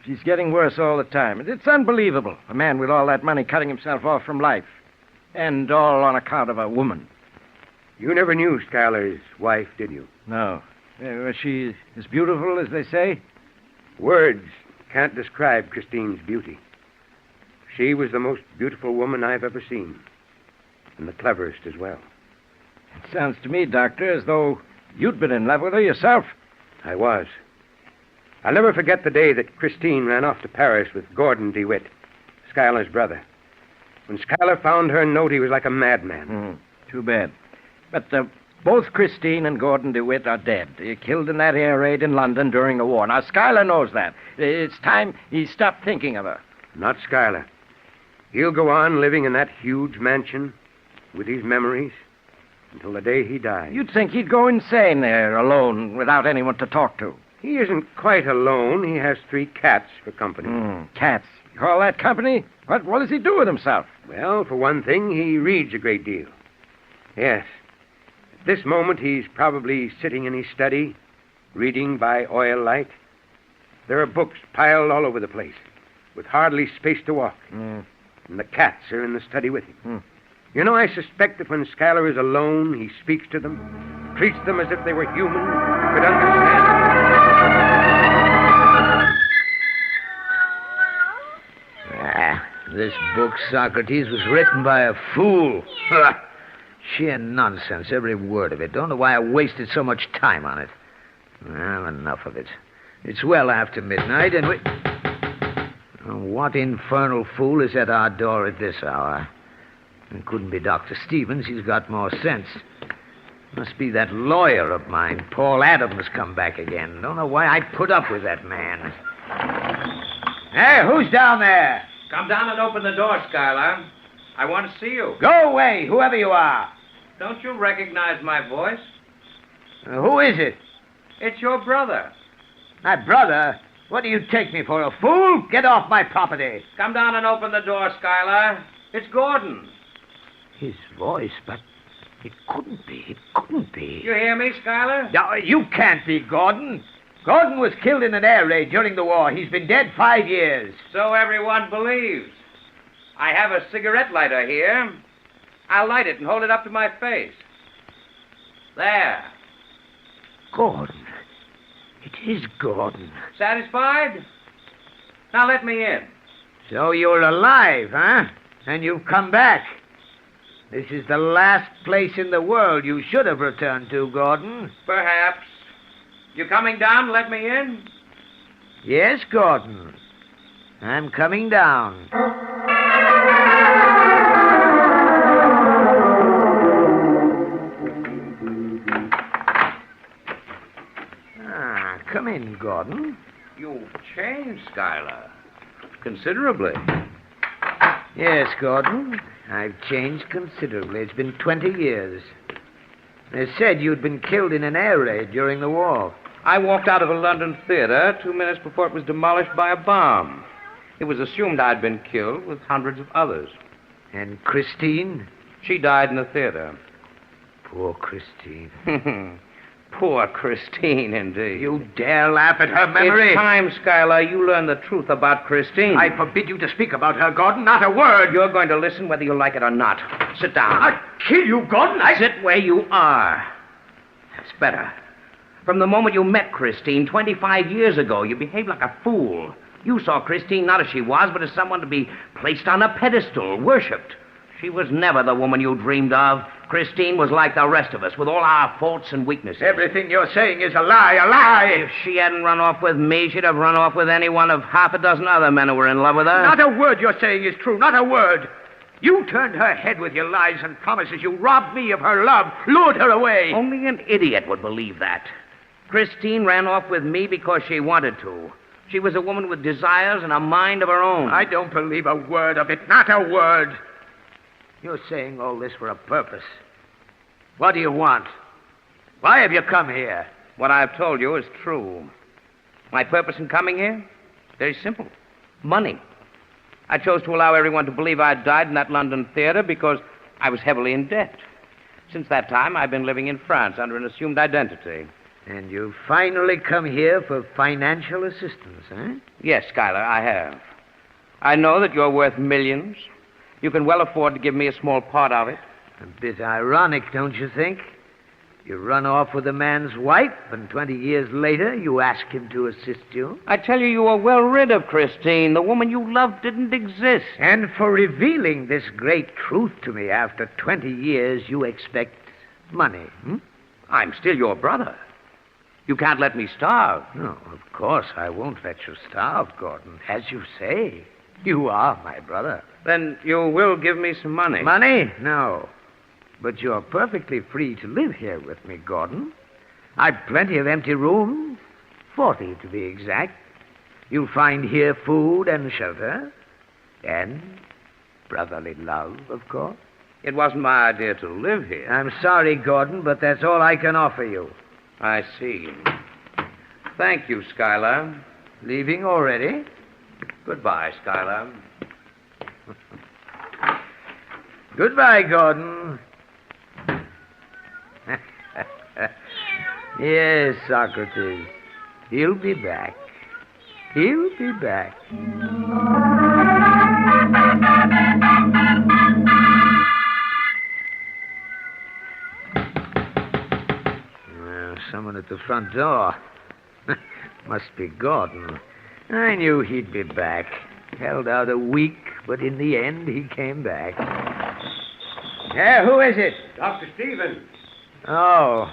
He's getting worse all the time. It's unbelievable. A man with all that money cutting himself off from life. And all on account of a woman. You never knew Skylar's wife, did you? No. Was she as beautiful as they say? Words can't describe Christine's beauty. She was the most beautiful woman I've ever seen. And the cleverest as well. It sounds to me, Doctor, as though you'd been in love with her yourself. I was. I'll never forget the day that Christine ran off to Paris with Gordon DeWitt, Skylar's brother. When Skylar found her note, he was like a madman. Too bad. But both Christine and Gordon DeWitt are dead. They're killed in that air raid in London during the war. Now, Skylar knows that. It's time he stopped thinking of her. Not Skylar. He'll go on living in that huge mansion with his memories until the day he dies. You'd think he'd go insane there alone without anyone to talk to. He isn't quite alone. He has 3 cats for company. Cats. You call that company? What does he do with himself? Well, for one thing, he reads a great deal. Yes. At this moment, he's probably sitting in his study, reading by oil light. There are books piled all over the place, with hardly space to walk. And the cats are in the study with him. You know, I suspect that when Schuyler is alone, he speaks to them, treats them as if they were human, could understand them. This book, Socrates, was written by a fool. Sheer nonsense, every word of it. Don't know why I wasted so much time on it. Well, enough of it. It's well after midnight, and we... Oh, what infernal fool is at our door at this hour? It couldn't be Dr. Stevens. He's got more sense. Must be that lawyer of mine, Paul Adams, come back again. Don't know why I put up with that man. Hey, who's down there? Come down and open the door, Schuyler. I want to see you. Go away, whoever you are. Don't you recognize my voice? Who is it? It's your brother. My brother? What do you take me for, a fool? Get off my property. Come down and open the door, Schuyler. It's Gordon. His voice, but it couldn't be. It couldn't be. You hear me, Schuyler? No, you can't be Gordon. Gordon was killed in an air raid during the war. He's been dead 5 years. So everyone believes. I have a cigarette lighter here. I'll light it and hold it up to my face. There. Gordon. It is Gordon. Satisfied? Now let me in. So you're alive, huh? And you've come back. This is the last place in the world you should have returned to, Gordon. Perhaps. You coming down to let me in? Yes, Gordon. I'm coming down. Come in, Gordon. You've changed, Schuyler. Considerably. Yes, Gordon. I've changed considerably. It's been 20 years. They said you'd been killed in an air raid during the war. I walked out of a London theater 2 minutes before it was demolished by a bomb. It was assumed I'd been killed with hundreds of others. And Christine? She died in the theater. Poor Christine. Poor Christine, indeed. You dare laugh at her memory? It's time, Schuyler, you learn the truth about Christine. I forbid you to speak about her, Gordon. Not a word. You're going to listen whether you like it or not. Sit down. I'll kill you, Gordon. Sit where you are. That's better. From the moment you met Christine 25 years ago, you behaved like a fool. You saw Christine not as she was, but as someone to be placed on a pedestal, worshipped. She was never the woman you dreamed of. Christine was like the rest of us, with all our faults and weaknesses. Everything you're saying is a lie, a lie. If she hadn't run off with me, she'd have run off with any one of half a dozen other men who were in love with her. Not a word you're saying is true, not a word. You turned her head with your lies and promises. You robbed me of her love, lured her away. Only an idiot would believe that. Christine ran off with me because she wanted to. She was a woman with desires and a mind of her own. I don't believe a word of it, not a word. You're saying all this for a purpose. What do you want? Why have you come here? What I've told you is true. My purpose in coming here? Very simple. Money. I chose to allow everyone to believe I'd died in that London theater because I was heavily in debt. Since that time, I've been living in France under an assumed identity. And you've finally come here for financial assistance, eh? Yes, Schuyler, I have. I know that you're worth millions. You can well afford to give me a small part of it. A bit ironic, don't you think? You run off with a man's wife, and 20 years later you ask him to assist you. I tell you, you were well rid of Christine. The woman you loved didn't exist. And for revealing this great truth to me after 20 years, you expect money, hmm? I'm still your brother. You can't let me starve. No, of course I won't let you starve, Gordon. As you say, you are my brother. Then you will give me some money. Money? No. But you're perfectly free to live here with me, Gordon. I've plenty of empty rooms, 40 to be exact. You'll find here food and shelter, and brotherly love, of course. It wasn't my idea to live here. I'm sorry, Gordon, but that's all I can offer you. I see. Thank you, Skylar. Leaving already? Goodbye, Skylar. Goodbye, Gordon. Yes, Socrates. He'll be back. He'll be back. Someone at the front door. Must be Gordon. I knew he'd be back. Held out a week, but in the end he came back. Yeah, who is it? Dr. Stevens. Oh,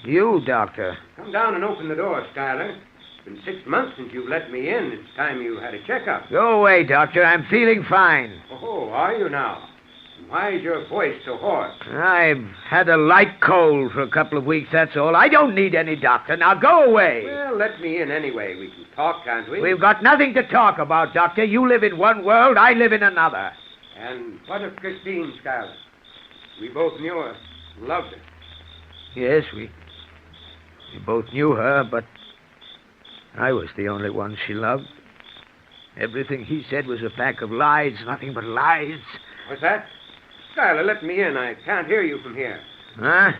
you, Doctor. Come down and open the door, Schuyler. It's been 6 months since you've let me in. It's time you had a checkup. Go away, Doctor. I'm feeling fine. Oh, are you now? Why is your voice so hoarse? I've had a light cold for a couple of weeks, that's all. I don't need any doctor. Now go away. Well, let me in anyway. We can talk, can't we? We've got nothing to talk about, Doctor. You live in one world, I live in another. And what of Christine, Schuyler? We both knew her, loved her. Yes, we both knew her, but I was the only one she loved. Everything he said was a pack of lies, nothing but lies. What's that? Schuyler, let me in. I can't hear you from here. Huh?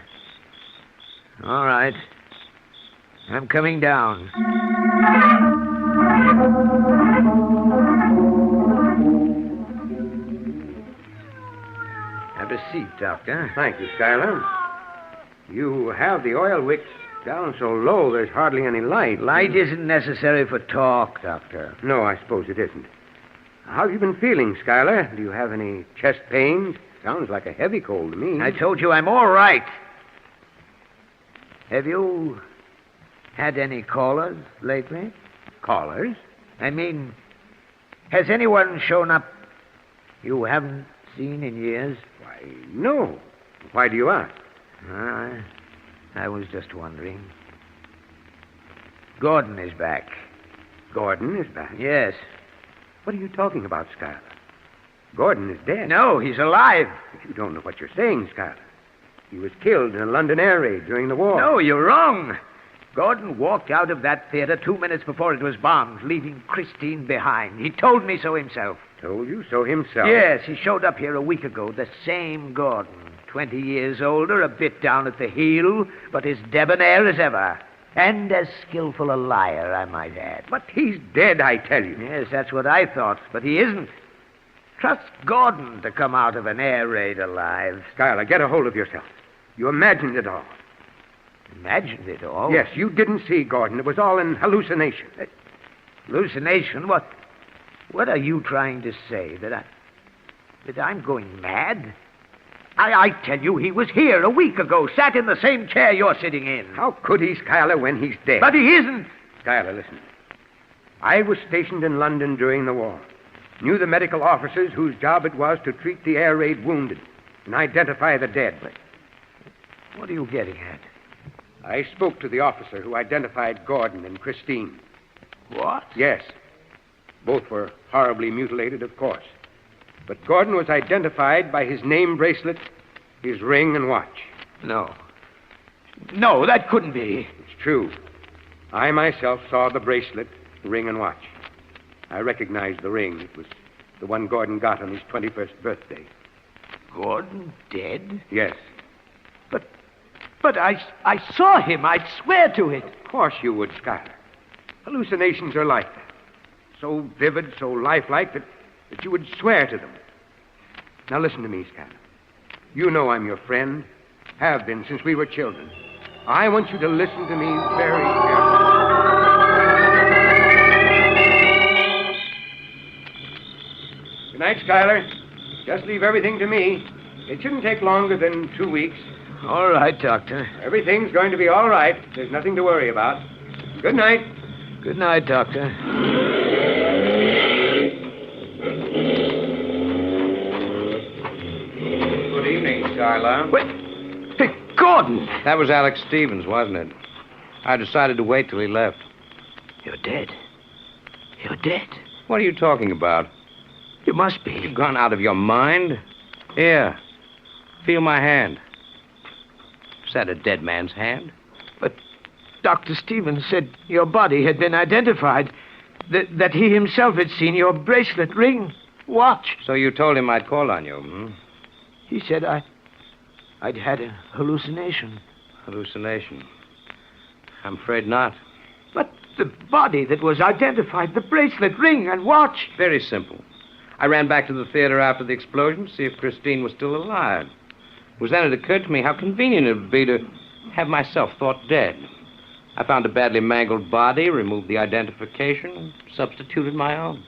All right. I'm coming down. Have a seat, Doctor. Thank you, Schuyler. You have the oil wicks down so low there's hardly any light. Light isn't necessary for talk, Doctor. No, I suppose it isn't. How have you been feeling, Schuyler? Do you have any chest pains? Sounds like a heavy cold to me. I told you I'm all right. Have you had any callers lately? Callers? I mean, has anyone shown up you haven't seen in years? Why, no. Why do you ask? I was just wondering. Gordon is back. Gordon is back? Yes. What are you talking about, Schuyler? Gordon is dead. No, he's alive. But you don't know what you're saying, Schuyler. He was killed in a London air raid during the war. No, you're wrong. Gordon walked out of that theater 2 minutes before it was bombed, leaving Christine behind. He told me so himself. Told you so himself? Yes, he showed up here a week ago, the same Gordon. 20 years older, a bit down at the heel, but as debonair as ever. And as skillful a liar, I might add. But he's dead, I tell you. Yes, that's what I thought, but he isn't. Trust Gordon to come out of an air raid alive. Schuyler, get a hold of yourself. You imagined it all. Imagined it all? Yes, you didn't see Gordon. It was all an hallucination. Hallucination? What are you trying to say? That I'm going mad? I tell you, he was here a week ago, sat in the same chair you're sitting in. How could he, Schuyler, when he's dead? But he isn't. Schuyler, listen. I was stationed in London during the war. Knew the medical officers whose job it was to treat the air raid wounded and identify the dead. What are you getting at? I spoke to the officer who identified Gordon and Christine. What? Yes. Both were horribly mutilated, of course. But Gordon was identified by his name bracelet, his ring, and watch. No, that couldn't be. It's true. I myself saw the bracelet, ring, and watch. I recognized the ring. It was the one Gordon got on his 21st birthday. Gordon dead? Yes. But I saw him. I'd swear to it. Of course you would, Schuyler. Hallucinations are like that. So vivid, so lifelike that you would swear to them. Now listen to me, Schuyler. You know I'm your friend. Have been since we were children. I want you to listen to me very carefully. Good night, Schuyler. Just leave everything to me. It shouldn't take longer than 2 weeks. All right, Doctor. Everything's going to be all right. There's nothing to worry about. Good night. Good night, Doctor. Good evening, Schuyler. Wait. Hey, Gordon! That was Alex Stevens, wasn't it? I decided to wait till he left. You're dead. You're dead. What are you talking about? You must be. You've gone out of your mind. Here. Feel my hand. Is that a dead man's hand? Dr. Stevens said your body had been identified, that he himself had seen your bracelet, ring, watch. So you told him I'd call on you, hmm? He said I'd had a hallucination. Hallucination? I'm afraid not. But the body that was identified, the bracelet, ring, and watch. Very simple. I ran back to the theater after the explosion to see if Christine was still alive. It was then it occurred to me how convenient it would be to have myself thought dead. I found a badly mangled body, removed the identification, and substituted my own.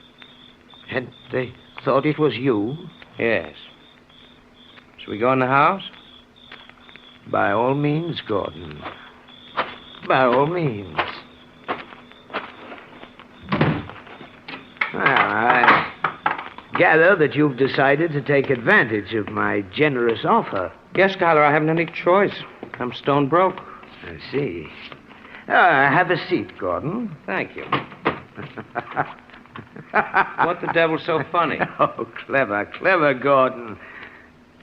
And they thought it was you? Yes. Shall we go in the house? By all means, Gordon. By all means. Well, I gather that you've decided to take advantage of my generous offer. Yes, Schuyler, I haven't any choice. I'm stone broke. I see. Have a seat, Gordon. Thank you. What the devil's so funny? Oh, clever, Gordon.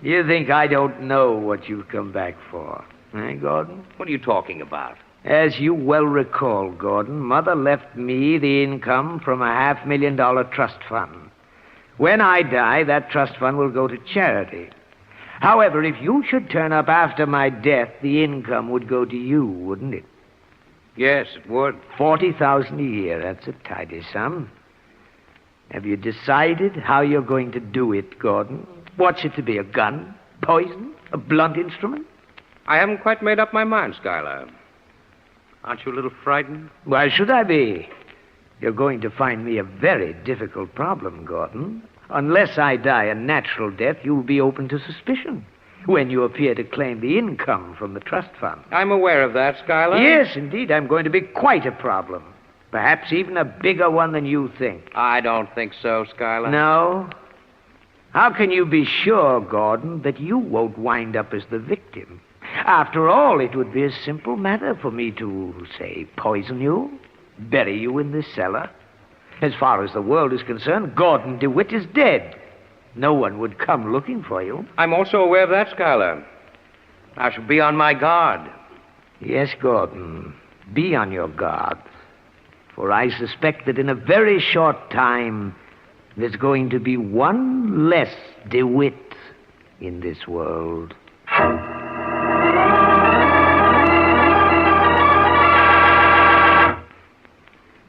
You think I don't know what you've come back for, eh, Gordon? What are you talking about? As you well recall, Gordon, Mother left me the income from a $500,000 trust fund. When I die, that trust fund will go to charity. However, if you should turn up after my death, the income would go to you, wouldn't it? Yes, it would. $40,000 a year. That's a tidy sum. Have you decided how you're going to do it, Gordon? What's it to be, a gun? Poison? A blunt instrument? I haven't quite made up my mind, Schuyler. Aren't you a little frightened? Why should I be? You're going to find me a very difficult problem, Gordon. Unless I die a natural death, you'll be open to suspicion when you appear to claim the income from the trust fund. I'm aware of that, Schuyler. Yes, indeed. I'm going to be quite a problem. Perhaps even a bigger one than you think. I don't think so, Schuyler. No? How can you be sure, Gordon, that you won't wind up as the victim? After all, it would be a simple matter for me to, say, poison you, bury you in this cellar. As far as the world is concerned, Gordon DeWitt is dead. No one would come looking for you. I'm also aware of that, Schuyler. I shall be on my guard. Yes, Gordon, be on your guard. For I suspect that in a very short time, there's going to be one less DeWitt in this world.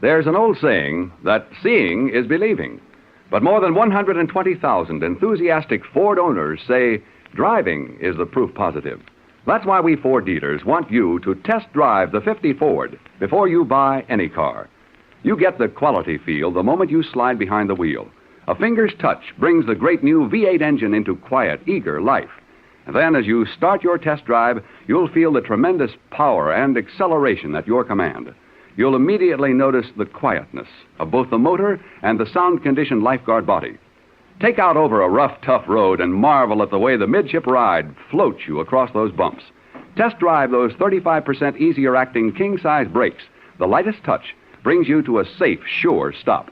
There's an old saying that seeing is believing. But more than 120,000 enthusiastic Ford owners say driving is the proof positive. That's why we Ford dealers want you to test drive the 50 Ford before you buy any car. You get the quality feel the moment you slide behind the wheel. A finger's touch brings the great new V8 engine into quiet, eager life. And then as you start your test drive, you'll feel the tremendous power and acceleration at your command. You'll immediately notice the quietness of both the motor and the sound-conditioned Lifeguard body. Take out over a rough, tough road and marvel at the way the midship ride floats you across those bumps. Test drive those 35% easier-acting king-size brakes. The lightest touch brings you to a safe, sure stop.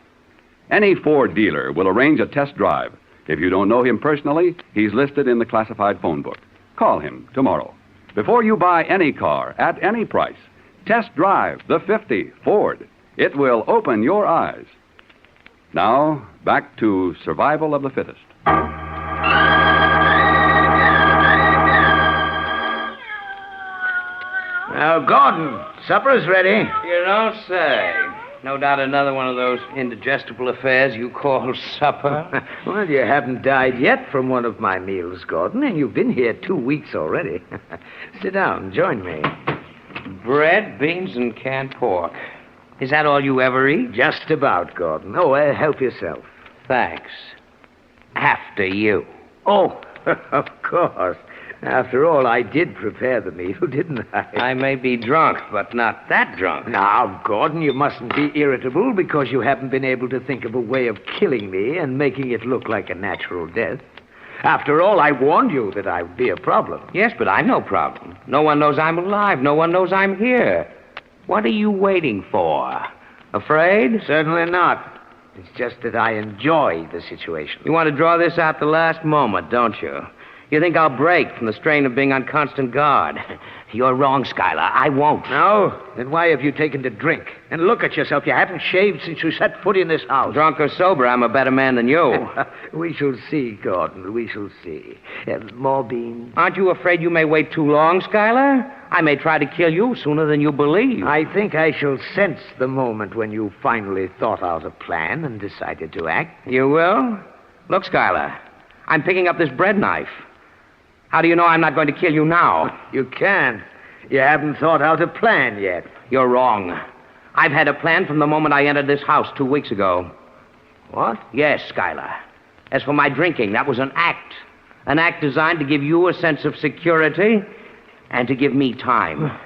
Any Ford dealer will arrange a test drive. If you don't know him personally, he's listed in the classified phone book. Call him tomorrow. Before you buy any car at any price, test drive the 50 Ford. It will open your eyes. Now, back to Survival of the Fittest. Now, Gordon, supper's ready. You don't say. No doubt another one of those indigestible affairs you call supper. Well, you haven't died yet from one of my meals, Gordon, and you've been here 2 weeks already. Sit down, join me. Bread, beans, and canned pork. Is that all you ever eat? Just about, Gordon. Oh, help yourself. Thanks. After you. Oh, of course. After all, I did prepare the meal, didn't I? I may be drunk, but not that drunk. Now, Gordon, you mustn't be irritable because you haven't been able to think of a way of killing me and making it look like a natural death. After all, I warned you that I would be a problem. Yes, but I'm no problem. No one knows I'm alive. No one knows I'm here. What are you waiting for? Afraid? Certainly not. It's just that I enjoy the situation. You want to draw this out the last moment, don't you? You think I'll break from the strain of being on constant guard? You're wrong, Schuyler. I won't. No? Then why have you taken to drink? And look at yourself. You haven't shaved since you set foot in this house. Drunk or sober, I'm a better man than you. We shall see, Gordon. We shall see. More beans? Aren't you afraid you may wait too long, Schuyler? I may try to kill you sooner than you believe. I think I shall sense the moment when you finally thought out a plan and decided to act. You will? Look, Schuyler, I'm picking up this bread knife. How do you know I'm not going to kill you now? You can't. You haven't thought out a plan yet. You're wrong. I've had a plan from the moment I entered this house 2 weeks ago. What? Yes, Schuyler. As for my drinking, that was an act. An act designed to give you a sense of security and to give me time.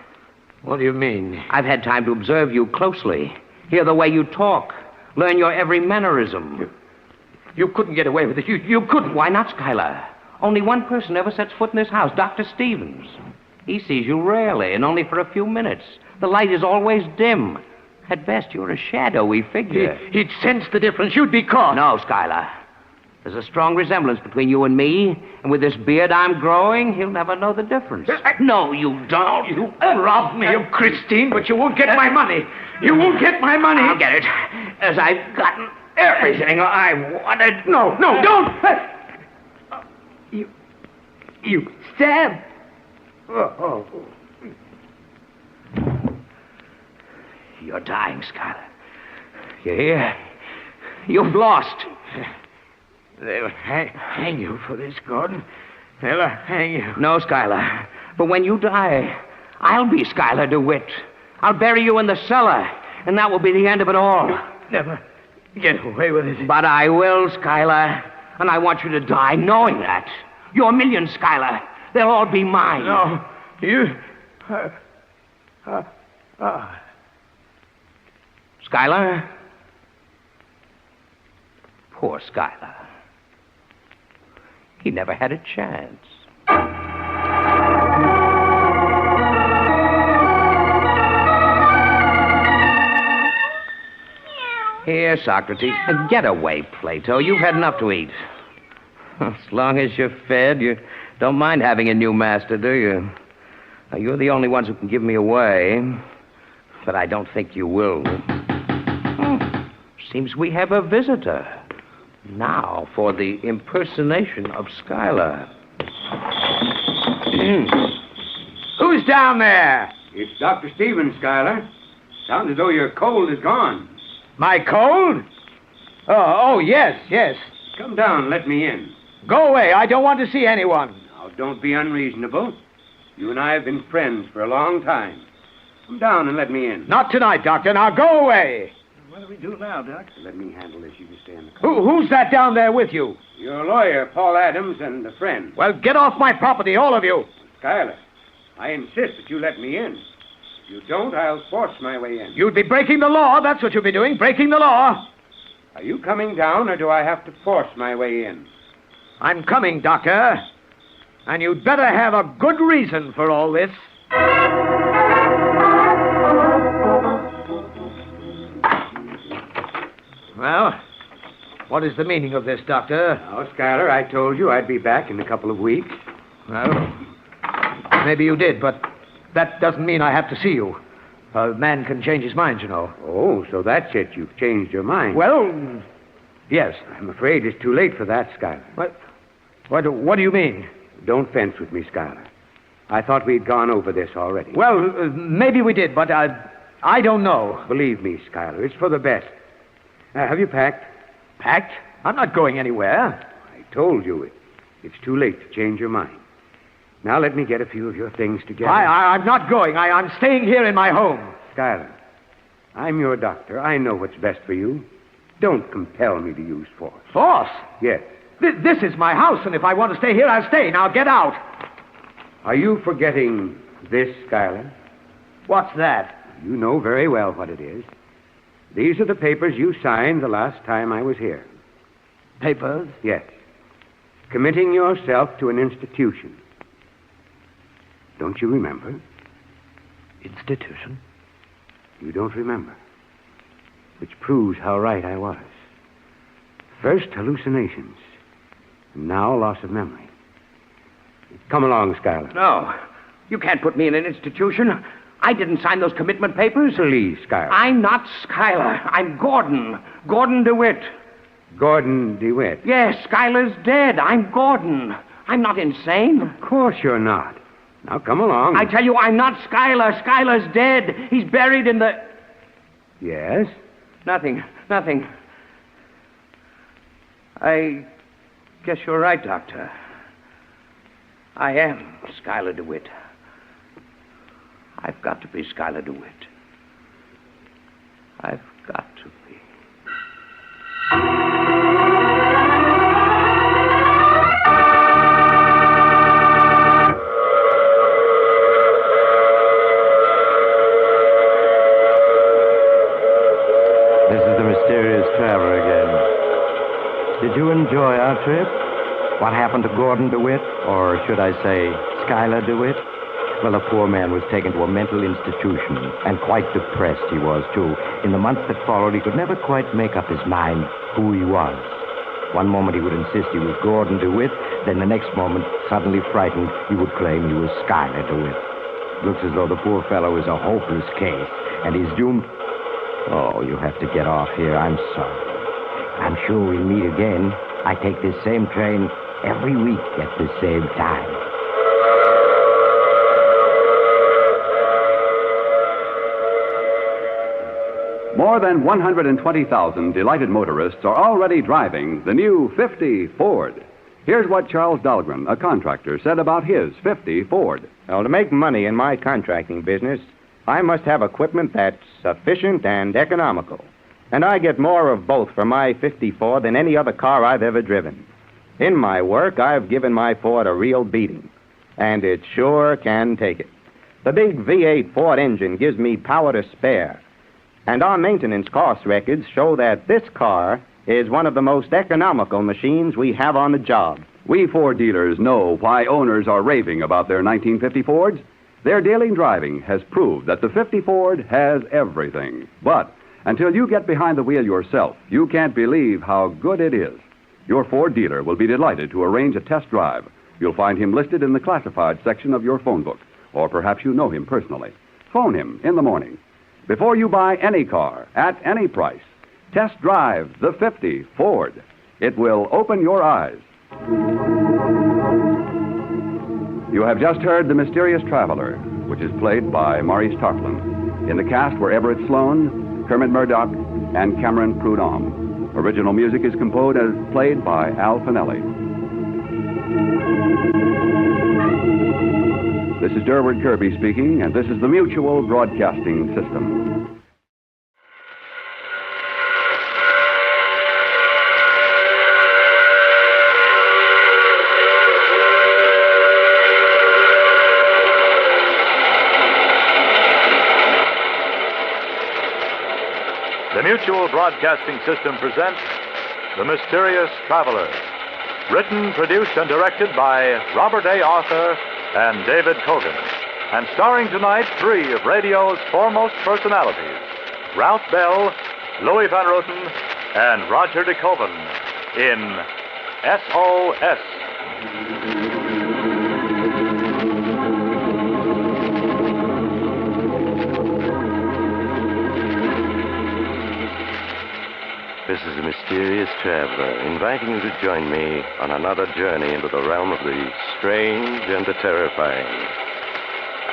What do you mean? I've had time to observe you closely, hear the way you talk, learn your every mannerism. You couldn't get away with it. You couldn't. Why not, Schuyler? Only one person ever sets foot in this house, Dr. Stevens. He sees you rarely, and only for a few minutes. The light is always dim. At best, you're a shadowy figure. He'd sense the difference. You'd be caught. No, Schuyler. There's a strong resemblance between you and me, and with this beard I'm growing, he'll never know the difference. No, you don't. You robbed me of Christine, but you won't get my money. You won't get my money. I'll get it, as I've gotten everything I wanted. No, don't. You stabbed. Oh. You're dying, Schuyler. You hear? You've lost. They'll hang you for this, Gordon. They'll hang you. No, Schuyler. But when you die, I'll be Schuyler DeWitt. I'll bury you in the cellar, and that will be the end of it all. You'll never get away with it. But I will, Schuyler. And I want you to die knowing that. Your millions, Schuyler. They'll all be mine. No, you... Schuyler? Poor Schuyler. He never had a chance. Here, Socrates. Get away, Plato. You've had enough to eat. As long as you're fed, you don't mind having a new master, do you? Now, you're the only ones who can give me away, but I don't think you will. Seems we have a visitor. Now for the impersonation of Schuyler. Who's down there? It's Dr. Stevens, Schuyler. Sounds as though your cold is gone. My cold? Oh, yes. Come down and let me in. Go away. I don't want to see anyone. Now, don't be unreasonable. You and I have been friends for a long time. Come down and let me in. Not tonight, Doctor. Now go away. What do we do now, Doc? Let me handle this. You can stay in the car. Who's that down there with you? Your lawyer, Paul Adams, and a friend. Well, get off my property, all of you. Schuyler, I insist that you let me in. If you don't, I'll force my way in. You'd be breaking the law. That's what you'd be doing, breaking the law. Are you coming down, or do I have to force my way in? I'm coming, Doctor. And you'd better have a good reason for all this. Well, what is the meaning of this, Doctor? Oh, Schuyler, I told you I'd be back in a couple of weeks. Well, maybe you did, but that doesn't mean I have to see you. A man can change his mind, you know. Oh, so that's it. You've changed your mind. Well, yes. I'm afraid it's too late for that, Schuyler. What do you mean? Don't fence with me, Schuyler. I thought we'd gone over this already. Well, maybe we did, but I don't know. Believe me, Schuyler, it's for the best. Have you packed? Packed? I'm not going anywhere. I told you it's too late to change your mind. Now let me get a few of your things together. I'm not going. I'm staying here in my home. Schuyler, I'm your doctor. I know what's best for you. Don't compel me to use force. Force? Yes. This is my house, and if I want to stay here, I'll stay. Now get out. Are you forgetting this, Schuyler? What's that? You know very well what it is. These are the papers you signed the last time I was here. Papers? Yes. Committing yourself to an institution. Don't you remember? Institution? You don't remember. Which proves how right I was. First hallucinations, and now loss of memory. Come along, Schuyler. No. You can't put me in an institution. I didn't sign those commitment papers. Please, Schuyler. I'm not Schuyler. I'm Gordon. Gordon DeWitt. Gordon DeWitt. Yes, Schuyler's dead. I'm Gordon. I'm not insane. Of course you're not. Now, come along. I tell you, I'm not Schuyler. Schuyler's dead. He's buried in the... Yes? Nothing. I guess you're right, Doctor. I am Schuyler DeWitt. I've got to be Schuyler DeWitt. I've got to be. This is the mysterious traveler again. Did you enjoy our trip? What happened to Gordon DeWitt? Or should I say, Schuyler DeWitt? Well, the poor man was taken to a mental institution, and quite depressed he was, too. In the months that followed, he could never quite make up his mind who he was. One moment he would insist he was Gordon DeWitt, then the next moment, suddenly frightened, he would claim he was Schuyler DeWitt. Looks as though the poor fellow is a hopeless case, and he's doomed... Oh, you have to get off here. I'm sorry. I'm sure we'll meet again. I take this same train every week at the same time. More than 120,000 delighted motorists are already driving the new 50 Ford. Here's what Charles Dahlgren, a contractor, said about his 50 Ford. Well, to make money in my contracting business, I must have equipment that's efficient and economical. And I get more of both for my 50 Ford than any other car I've ever driven. In my work, I've given my Ford a real beating. And it sure can take it. The big V8 Ford engine gives me power to spare. And our maintenance cost records show that this car is one of the most economical machines we have on the job. We Ford dealers know why owners are raving about their 1950 Fords. Their daily driving has proved that the 50 Ford has everything. But until you get behind the wheel yourself, you can't believe how good it is. Your Ford dealer will be delighted to arrange a test drive. You'll find him listed in the classified section of your phone book. Or perhaps you know him personally. Phone him in the morning. Before you buy any car, at any price, test drive the 50 Ford. It will open your eyes. You have just heard The Mysterious Traveler, which is played by Maurice Tarplin. In the cast were Everett Sloan, Kermit Murdoch, and Cameron Prudhomme. Original music is composed and played by Al Finelli. This is Durward Kirby speaking, and this is the Mutual Broadcasting System. The Mutual Broadcasting System presents The Mysterious Traveler. Written, produced, and directed by Robert A. Arthur and David Kogan. And starring tonight three of radio's foremost personalities, Ralph Bell, Louis Van Roten, and Roger De Koven in SOS. This is the Mysterious Traveler, inviting you to join me on another journey into the realm of the strange and the terrifying.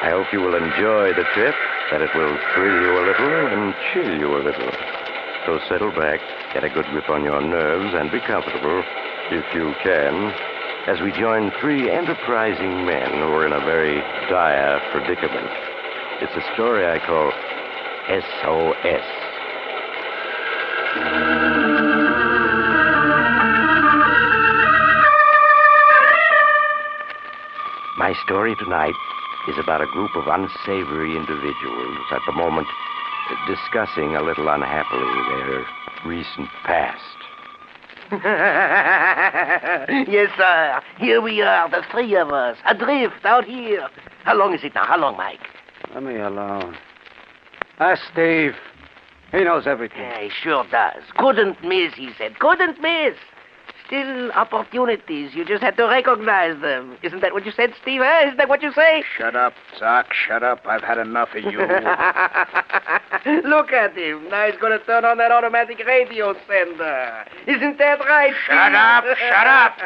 I hope you will enjoy the trip, that it will thrill you a little and chill you a little. So settle back, get a good grip on your nerves, and be comfortable, if you can, as we join three enterprising men who are in a very dire predicament. It's a story I call SOS. My story tonight is about a group of unsavory individuals at the moment discussing a little unhappily their recent past. Yes, sir. Here we are, the three of us, adrift out here. How long is it now? How long, Mike? Let me alone. Ask Steve. He knows everything. Yeah, he sure does. Couldn't miss, he said. Couldn't miss. still opportunities. You just have to recognize them. Isn't that what you said, Steve? Huh? Isn't that what you say? Shut up, Doc. Shut up. I've had enough of you. Look at him. Now he's going to turn on that automatic radio sender. Isn't that right, Shut up. Shut up.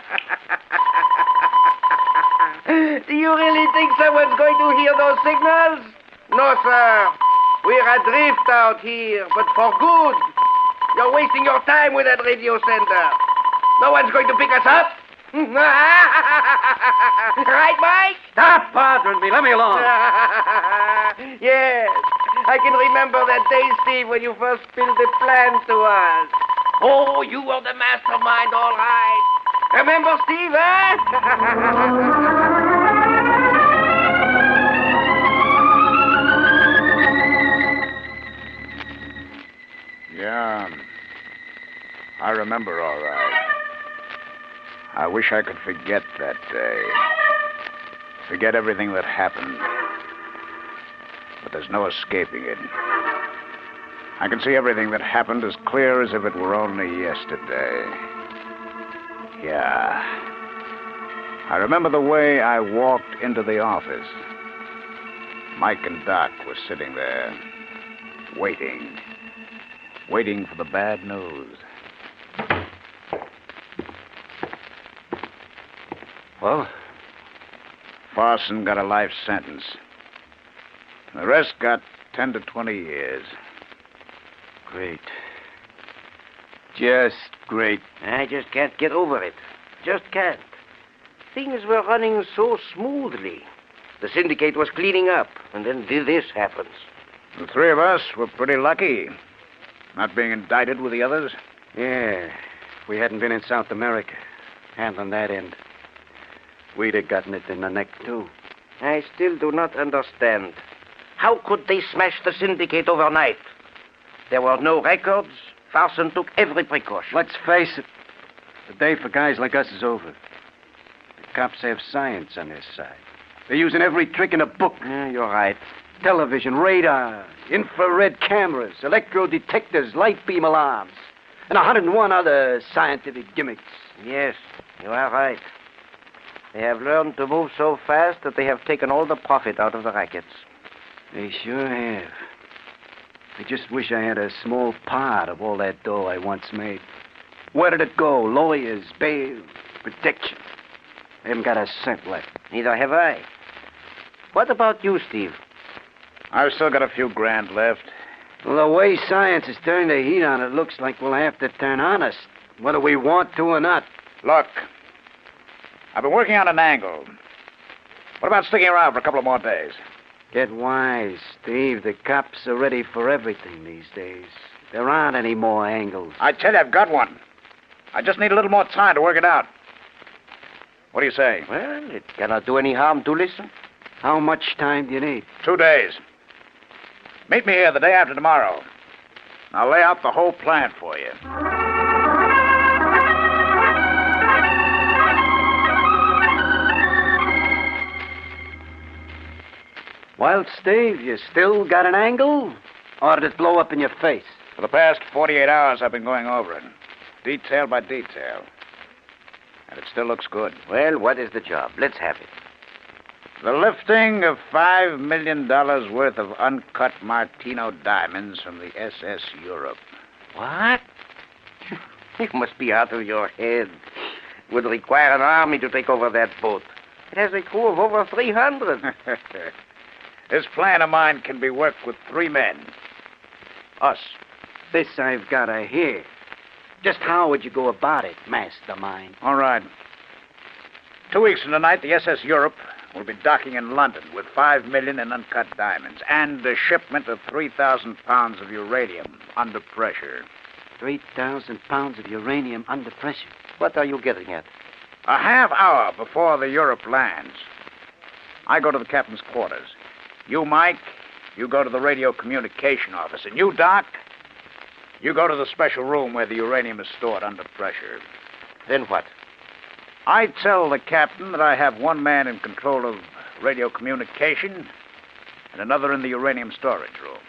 Do you really think someone's going to hear those signals? No, sir. We're adrift out here, but for good. You're wasting your time with that radio sender. No one's going to pick us up. Right, Mike? Stop bothering me. Let me alone. Yes. I can remember that day, Steve, when you first spilled the plan to us. Oh, you were the mastermind, all right. Remember, Steve, huh? Yeah, I remember all right. I wish I could forget that day. Forget everything that happened. But there's no escaping it. I can see everything that happened as clear as if it were only yesterday. Yeah. I remember the way I walked into the office. Mike and Doc were sitting there, waiting for the bad news. Well, Farson got a life sentence. The rest got 10 to 20 years. Great. Just great. I just can't get over it. Just can't. Things were running so smoothly. The syndicate was cleaning up, and then this happens. The three of us were pretty lucky. Not being indicted with the others? Yeah. If we hadn't been in South America, handling that end, we'd have gotten it in the neck, too. I still do not understand. How could they smash the syndicate overnight? There were no records. Farson took every precaution. Let's face it. The day for guys like us is over. The cops have science on their side. They're using every trick in the book. Yeah, you're right. Television, radar, infrared cameras, electro-detectors, light beam alarms, and 101 other scientific gimmicks. Yes, you are right. They have learned to move so fast that they have taken all the profit out of the rackets. They sure have. I just wish I had a small part of all that dough I once made. Where did it go? Lawyers, bail, protection. I haven't got a cent left. Neither have I. What about you, Steve? I've still got a few grand left. Well, the way science has turned the heat on, it looks like we'll have to turn honest, whether we want to or not. Look, I've been working on an angle. What about sticking around for a couple of more days? Get wise, Steve. The cops are ready for everything these days. There aren't any more angles. I tell you, I've got one. I just need a little more time to work it out. What do you say? Well, it cannot do any harm to listen. How much time do you need? 2 days. Meet me here the day after tomorrow. I'll lay out the whole plan for you. Well, Steve, you still got an angle? Or did it blow up in your face? For the past 48 hours, I've been going over it, detail by detail. And it still looks good. Well, what is the job? Let's have it. The lifting of $5 million worth of uncut Martino diamonds from the SS Europe. What? You must be out of your head. It would require an army to take over that boat. It has a crew of over 300. This plan of mine can be worked with 3 men. Us. This I've got to hear. Just how would you go about it, mastermind? All right. 2 weeks from tonight, the SS Europe will be docking in London with $5 million in uncut diamonds and a shipment of 3,000 pounds of uranium under pressure. 3,000 pounds of uranium under pressure? What are you getting at? A half hour before the Europe lands, I go to the captain's quarters. You, Mike, you go to the radio communication office. And you, Doc, you go to the special room where the uranium is stored under pressure. Then what? I tell the captain that I have one man in control of radio communication and another in the uranium storage room.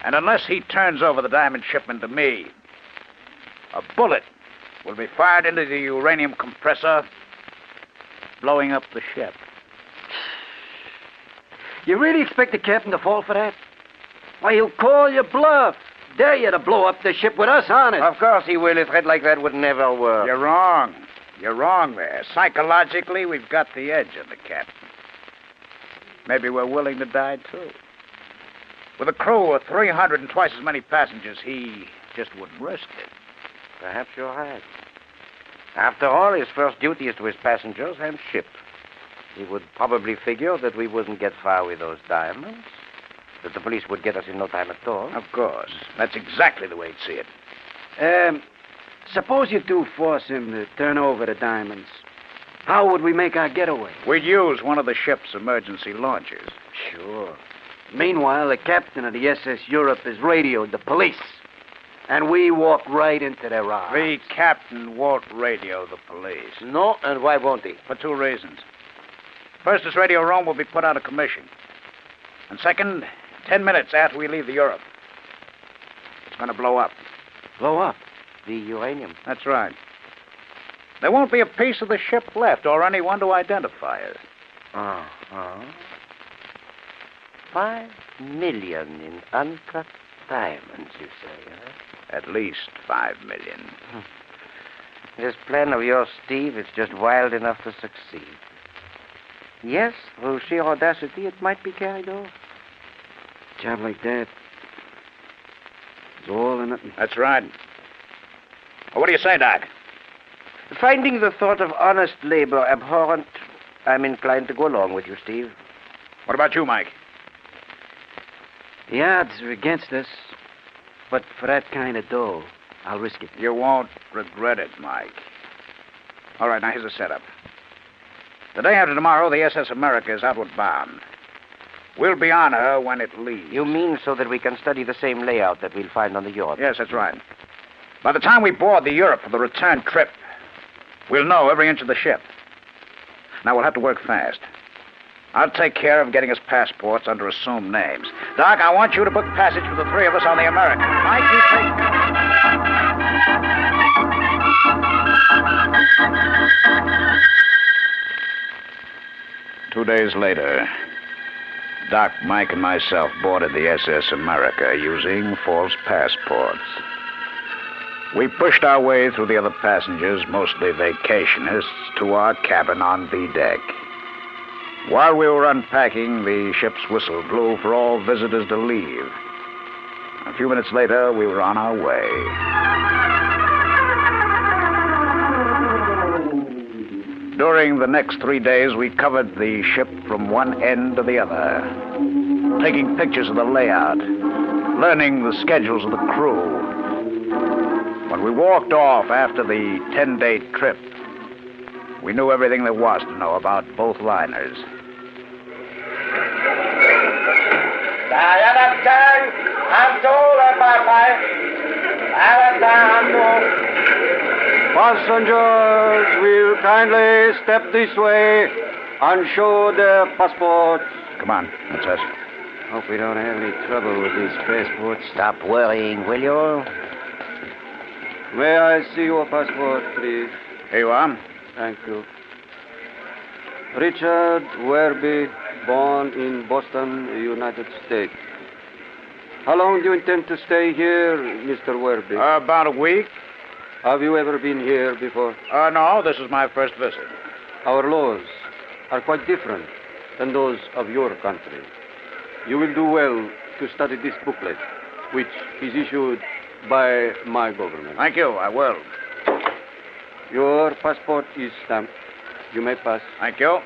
And unless he turns over the diamond shipment to me, a bullet will be fired into the uranium compressor, blowing up the ship. You really expect the captain to fall for that? Why, he'll call your bluff. Dare you to blow up the ship with us on it. Of course he will. A threat like that would never work. You're wrong. You're wrong there. Psychologically, we've got the edge on the captain. Maybe we're willing to die, too. With a crew of 300 and twice as many passengers, he just wouldn't risk it. Perhaps you're right. After all, his first duty is to his passengers and ship. He would probably figure that we wouldn't get far with those diamonds, that the police would get us in no time at all. Of course. That's exactly the way he'd see it. Suppose you do force him to turn over the diamonds. How would we make our getaway? We'd use one of the ship's emergency launches. Sure. Meanwhile, the captain of the SS Europe has radioed the police. And we walk right into their arms. The captain won't radio the police. No, and why won't he? For two reasons. First, his Radio Rome will be put out of commission. And second, 10 minutes after we leave the Europe, it's going to blow up. Blow up? The uranium? That's right. There won't be a piece of the ship left or anyone to identify it. Uh-huh. 5 million in uncut diamonds, you say, huh? At least 5 million. This plan of yours, Steve, is just wild enough to succeed. Yes, through sheer audacity, it might be carried off. A job like that, it's all or nothing. That's right. Well, what do you say, Doc? Finding the thought of honest labor abhorrent, I'm inclined to go along with you, Steve. What about you, Mike? The odds are against us, but for that kind of dough, I'll risk it. You won't regret it, Mike. All right, now here's the setup. The day after tomorrow, the SS America is outward bound. We'll be on her when it leaves. You mean so that we can study the same layout that we'll find on the Europe? Yes, that's right. By the time we board the Europe for the return trip, we'll know every inch of the ship. Now, we'll have to work fast. I'll take care of getting us passports under assumed names. Doc, I want you to book passage for the three of us on the American. Mike, you take... 2 days later, Doc, Mike, and myself boarded the SS America using false passports. We pushed our way through the other passengers, mostly vacationists, to our cabin on V-deck. While we were unpacking, the ship's whistle blew for all visitors to leave. A few minutes later, we were on our way. During the next 3 days, we covered the ship from one end to the other, taking pictures of the layout, learning the schedules of the crew. When we walked off after the 10-day trip, we knew everything there was to know about both liners. Passengers will kindly step this way and show their passports. Come on, that's us. Hope we don't have any trouble with these passports. Stop worrying, will you? May I see your passport, please? Here you are. Thank you. Richard Werby, born in Boston, United States. How long do you intend to stay here, Mr. Werby? About a week. Have you ever been here before? No, this is my first visit. Our laws are quite different than those of your country. You will do well to study this booklet, which is issued by my government. Thank you, I will. Your passport is stamped. You may pass. Thank you.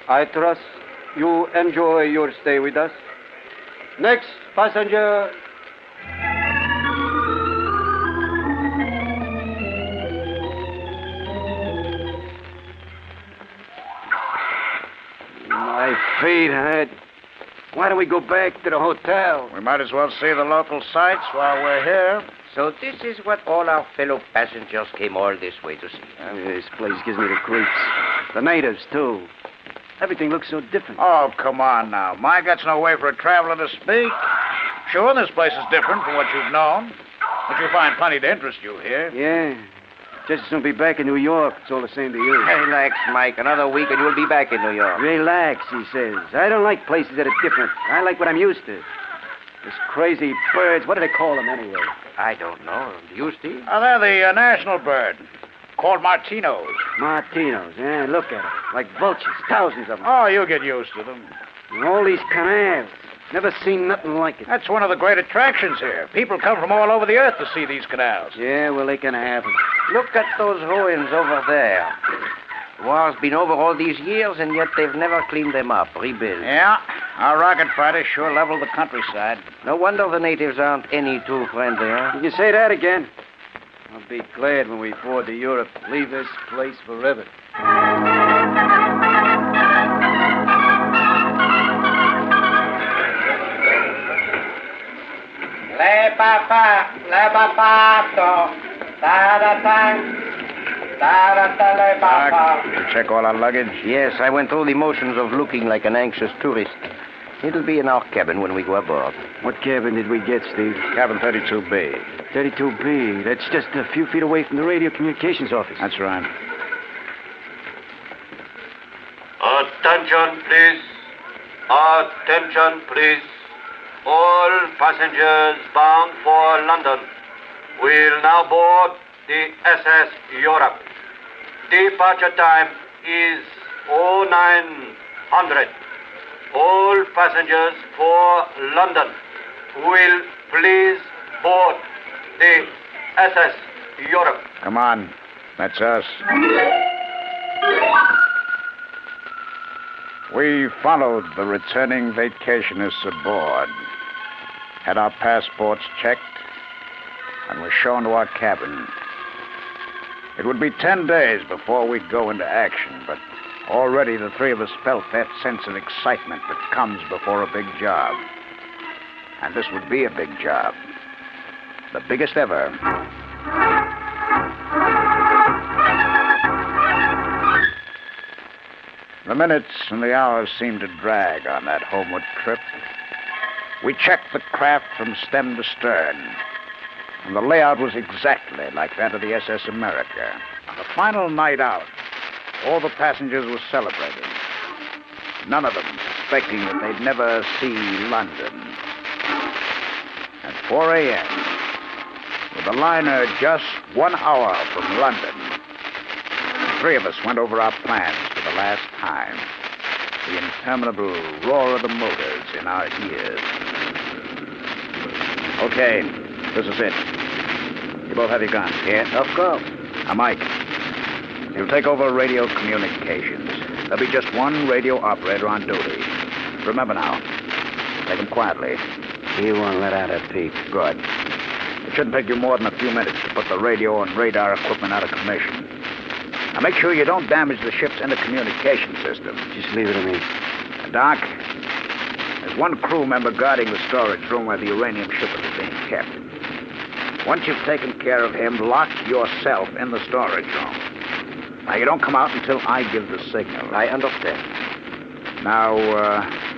I trust you enjoy your stay with us. Next passenger. My feet hurt. Why don't we go back to the hotel? We might as well see the local sights while we're here. So this is what all our fellow passengers came all this way to see. This place gives me the creeps. The natives, too. Everything looks so different. Oh, come on now. Mike, that's no way for a traveler to speak. Sure, this place is different from what you've known, but you'll find plenty to interest you here. Yeah. Just as soon be back in New York. It's all the same to you. Relax, Mike. Another week and you'll be back in New York. Relax, he says. I don't like places that are different. I like what I'm used to. This crazy birds, what do they call them anyway? I don't know. Do you, Steve? They're the national bird, called martinos. Martinos, yeah, look at them. Like vultures, thousands of them. Oh, you'll get used to them. And all these canals. Never seen nothing like it. That's one of the great attractions here. People come from all over the earth to see these canals. Yeah, well, they can have them. Look at those ruins over there. The war's been over all these years, and yet they've never cleaned them up, rebuilt. Yeah, our rocket fighters sure leveled the countryside. No wonder the natives aren't any too friendly, huh? You can say that again. I'll be glad when we board to Europe. Leave this place forever. Le papato, da-da-tang, da-da-da le papa. You check all our luggage? Yes, I went through the motions of looking like an anxious tourist. It'll be in our cabin when we go aboard. What cabin did we get, Steve? Cabin 32B. 32B. That's just a few feet away from the radio communications office. That's right. Attention, please. Attention, please. All passengers bound for London will now board the SS Europe. Departure time is 0900. All passengers for London will please board the SS Europe. Come on. That's us. We followed the returning vacationists aboard, had our passports checked, and were shown to our cabin. It would be 10 days before we'd go into action, but already the three of us felt that sense of excitement that comes before a big job. And this would be a big job. The biggest ever. The minutes and the hours seemed to drag on that homeward trip. We checked the craft from stem to stern, and the layout was exactly like that of the SS America. On the final night out, all the passengers were celebrating, none of them suspecting that they'd never see London. At 4 a.m., with the liner just 1 hour from London, the three of us went over our plans for the last time. The interminable roar of the motors in our ears. Okay, this is it. You both have your guns? Yeah, of course. Now, Mike, you'll take over radio communications. There'll be just one radio operator on duty. Remember now, take him quietly. He won't let out a peep. Good. It shouldn't take you more than a few minutes to put the radio and radar equipment out of commission. Now, make sure you don't damage the ship's intercommunication system. Just leave it to me. Doc, there's one crew member guarding the storage room where the uranium shipment is being kept. Once you've taken care of him, lock yourself in the storage room. Now, you don't come out until I give the signal. I understand. Now,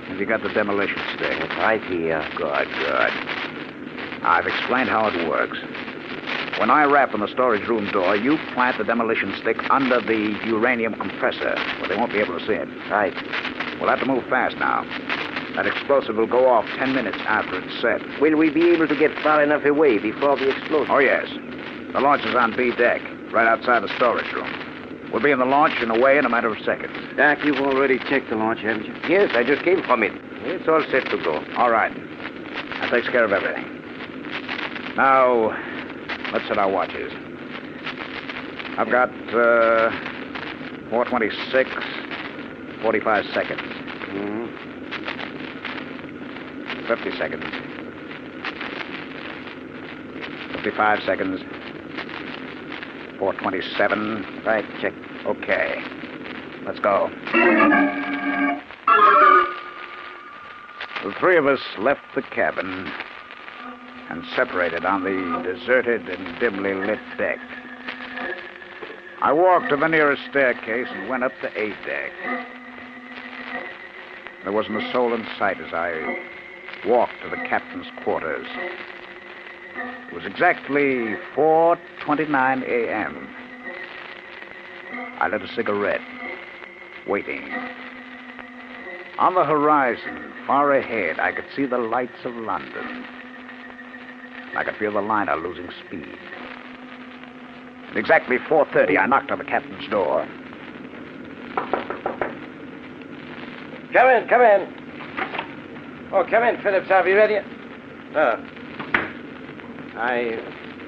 have you got the demolition stick? It's right here. Good. I've explained how it works. When I rap on the storage room door, you plant the demolition stick under the uranium compressor where they won't be able to see it. Right. We'll have to move fast now. That explosive will go off 10 minutes after it's set. Will we be able to get far enough away before the explosion? Oh, yes. The launch is on B deck, right outside the storage room. We'll be in the launch and away in a matter of seconds. Doc, you've already checked the launch, haven't you? Yes, I just came from it. It's all set to go. All right. That takes care of everything. Now, let's set our watches. I've got 4:26, 45 seconds. 50 seconds. 55 seconds. 4:27. Right, check. Okay. Let's go. The three of us left the cabin and separated on the deserted and dimly lit deck. I walked to the nearest staircase and went up to A deck. There wasn't a soul in sight as I walked to the captain's quarters. It was exactly 4:29 a.m. I lit a cigarette, waiting. On the horizon, far ahead, I could see the lights of London. I could feel the liner losing speed. At exactly 4:30, I knocked on the captain's door. Come in, come in. Oh, come in, Phillips. Are we ready? Oh. I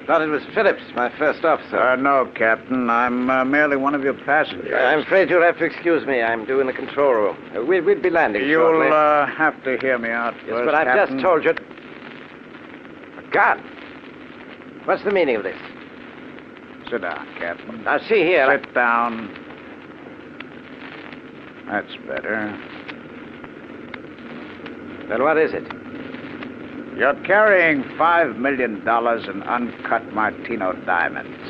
thought it was Phillips, my first officer. No, Captain. I'm merely one of your passengers. I'm afraid you'll have to excuse me. I'm due in the control room. We'll be landing shortly. You'll have to hear me out first, Yes, but I've Captain. just told you. God. What's the meaning of this? Sit down, Captain. Now, see here. Sit down. That's better. Then what is it? You're carrying $5 million in uncut Martino diamonds.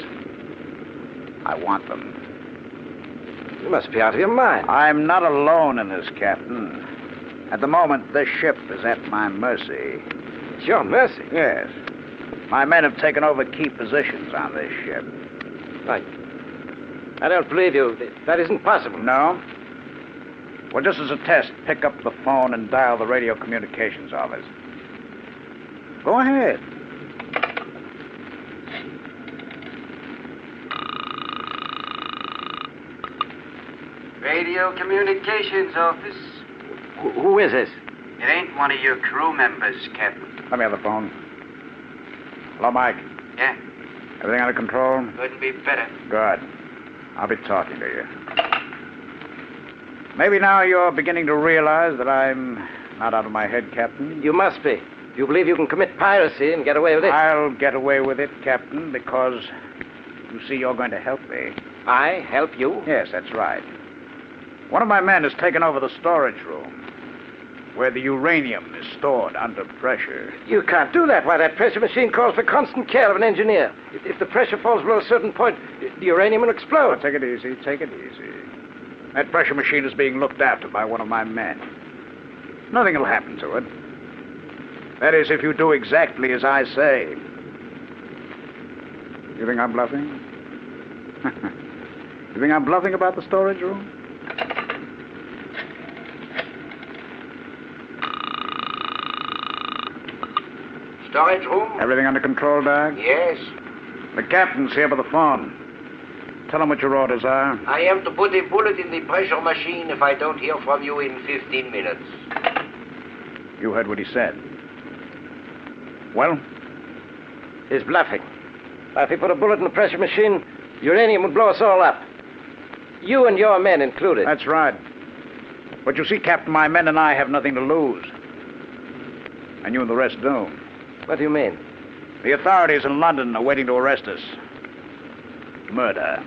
I want them. You must be out of your mind. I'm not alone in this, Captain. At the moment, this ship is at my mercy. It's your mercy? Yes. My men have taken over key positions on this ship. I don't believe you. That isn't possible. No? Well, just as a test, pick up the phone and dial the radio communications office. Go ahead. Radio Communications Office. Who is this? It ain't one of your crew members, Captain. Let me have the phone. Hello, Mike. Yeah? Everything under control? Couldn't be better. Good. I'll be talking to you. Maybe now you're beginning to realize that I'm not out of my head, Captain. You must be. You believe you can commit piracy and get away with it? I'll get away with it, Captain, because, you see, you're going to help me. I help you? Yes, that's right. One of my men has taken over the storage room, where the uranium is stored under pressure. You can't do that. Why, that pressure machine calls for constant care of an engineer. If the pressure falls below a certain point, the uranium will explode. Oh, take it easy, take it easy. That pressure machine is being looked after by one of my men. Nothing will happen to it. That is, if you do exactly as I say. You think I'm bluffing? You think I'm bluffing about the storage room? Storage room? Everything under control, Doc? Yes. The captain's here by the phone. Tell him what your orders are. I am to put a bullet in the pressure machine if I don't hear from you in 15 minutes. You heard what he said. Well? He's bluffing. If he put a bullet in the pressure machine, uranium would blow us all up. You and your men included. That's right. But you see, Captain, my men and I have nothing to lose. And you and the rest do. What do you mean? The authorities in London are waiting to arrest us. Murder.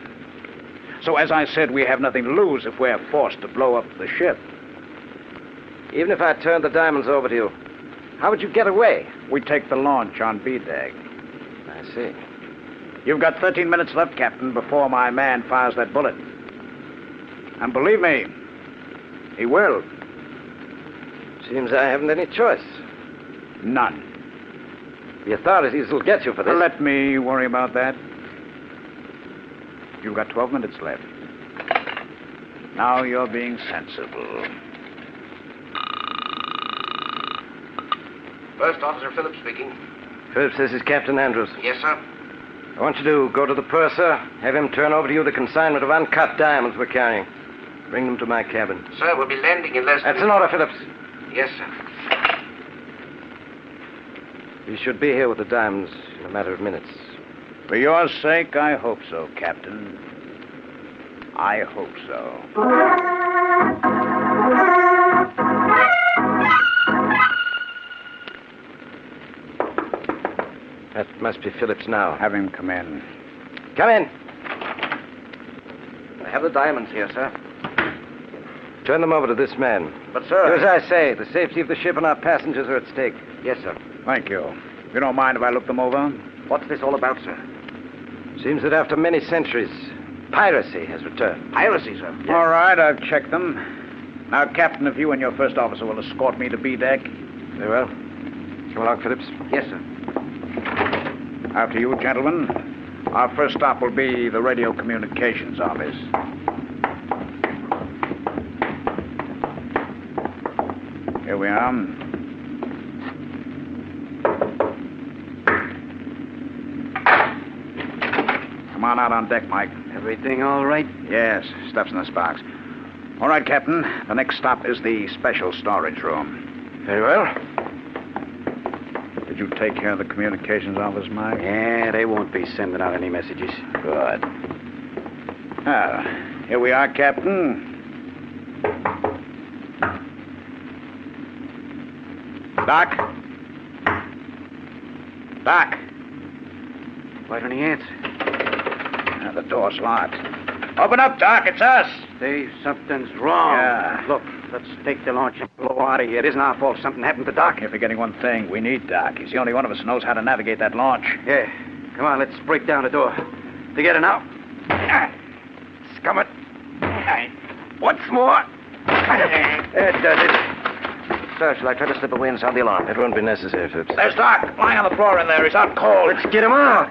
So, as I said, we have nothing to lose if we're forced to blow up the ship. Even if I turned the diamonds over to you, how would you get away? We take the launch on B-Deck. I see. You've got 13 minutes left, Captain, before my man fires that bullet. And believe me, he will. Seems I haven't any choice. None. The authorities will get you for this. Let me worry about that. You've got 12 minutes left. Now you're being sensible. First Officer Phillips speaking. Phillips, this is Captain Andrews. Yes, sir. I want you to go to the purser, have him turn over to you the consignment of uncut diamonds we're carrying. Bring them to my cabin. Sir, we'll be landing in less than... That's an order, Phillips. Yes, sir. You should be here with the diamonds in a matter of minutes. For your sake, I hope so, Captain. I hope so. That must be Phillips now. Have him come in. Come in. I have the diamonds here, sir. Turn them over to this man. But, sir... Do as I say. The safety of the ship and our passengers are at stake. Yes, sir. Thank you. You don't mind if I look them over? What's this all about, sir? Seems that after many centuries, piracy has returned. Piracy, sir? Yes. All right, I've checked them. Now, Captain, if you and your first officer will escort me to B-Deck. Very well. Come along, Phillips. Yes, sir. After you, gentlemen. Our first stop will be the radio communications office. Here we are. Come on out on deck, Mike. Everything all right? Yes, stuff's in this box. All right, Captain. The next stop is the special storage room. Very well. Did you take care of the communications office, Mike? Yeah, they won't be sending out any messages. Good. Here we are, Captain. Doc? Doc? Why don't he answer? The door's locked. Open up, Doc. It's us. Dave, something's wrong. Yeah. Look, let's take the launch and blow out of here. It isn't our fault something happened to Doc. You're forgetting one thing. We need Doc. He's the only one of us who knows how to navigate that launch. Yeah. Come on, let's break down the door. Together now. Scum it. Once more. That does it. Sir, shall I try to slip away and sound the alarm? It won't be necessary, Phipps. There's Doc, lying on the floor in there. He's out cold. Let's get him out.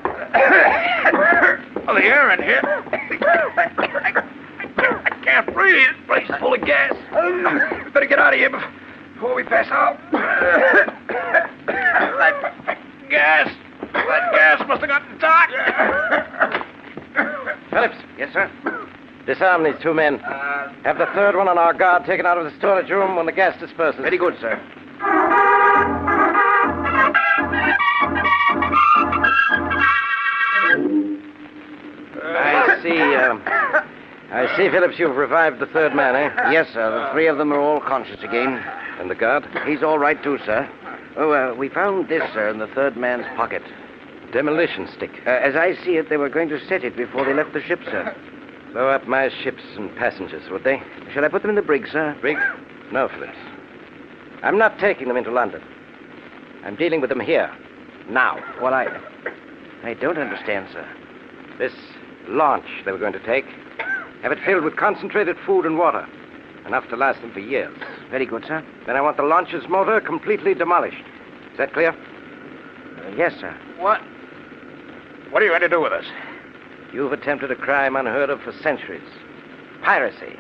Well, the air in here. I can't breathe. The place is full of gas. We better get out of here before we pass out. That gas must have gotten Doc. Phillips. Yes, sir. Disarm these two men. Have the third one on our guard taken out of the storage room when the gas disperses. Very good, sir. I see, Phillips, you've revived the third man, eh? Yes, sir. The three of them are all conscious again. And the guard? He's all right, too, sir. Oh, we found this, sir, in the third man's pocket. Demolition stick. As I see it, they were going to set it before they left the ship, sir. Blow up my ships and passengers, would they? Shall I put them in the brig, sir? Brig? No, Phillips. I'm not taking them into London. I'm dealing with them here. Now. Well, I don't understand, sir. This launch they were going to take, have it filled with concentrated food and water. Enough to last them for years. Very good, sir. Then I want the launch's motor completely demolished. Is that clear? Yes, sir. What are you going to do with us? You've attempted a crime unheard of for centuries. Piracy.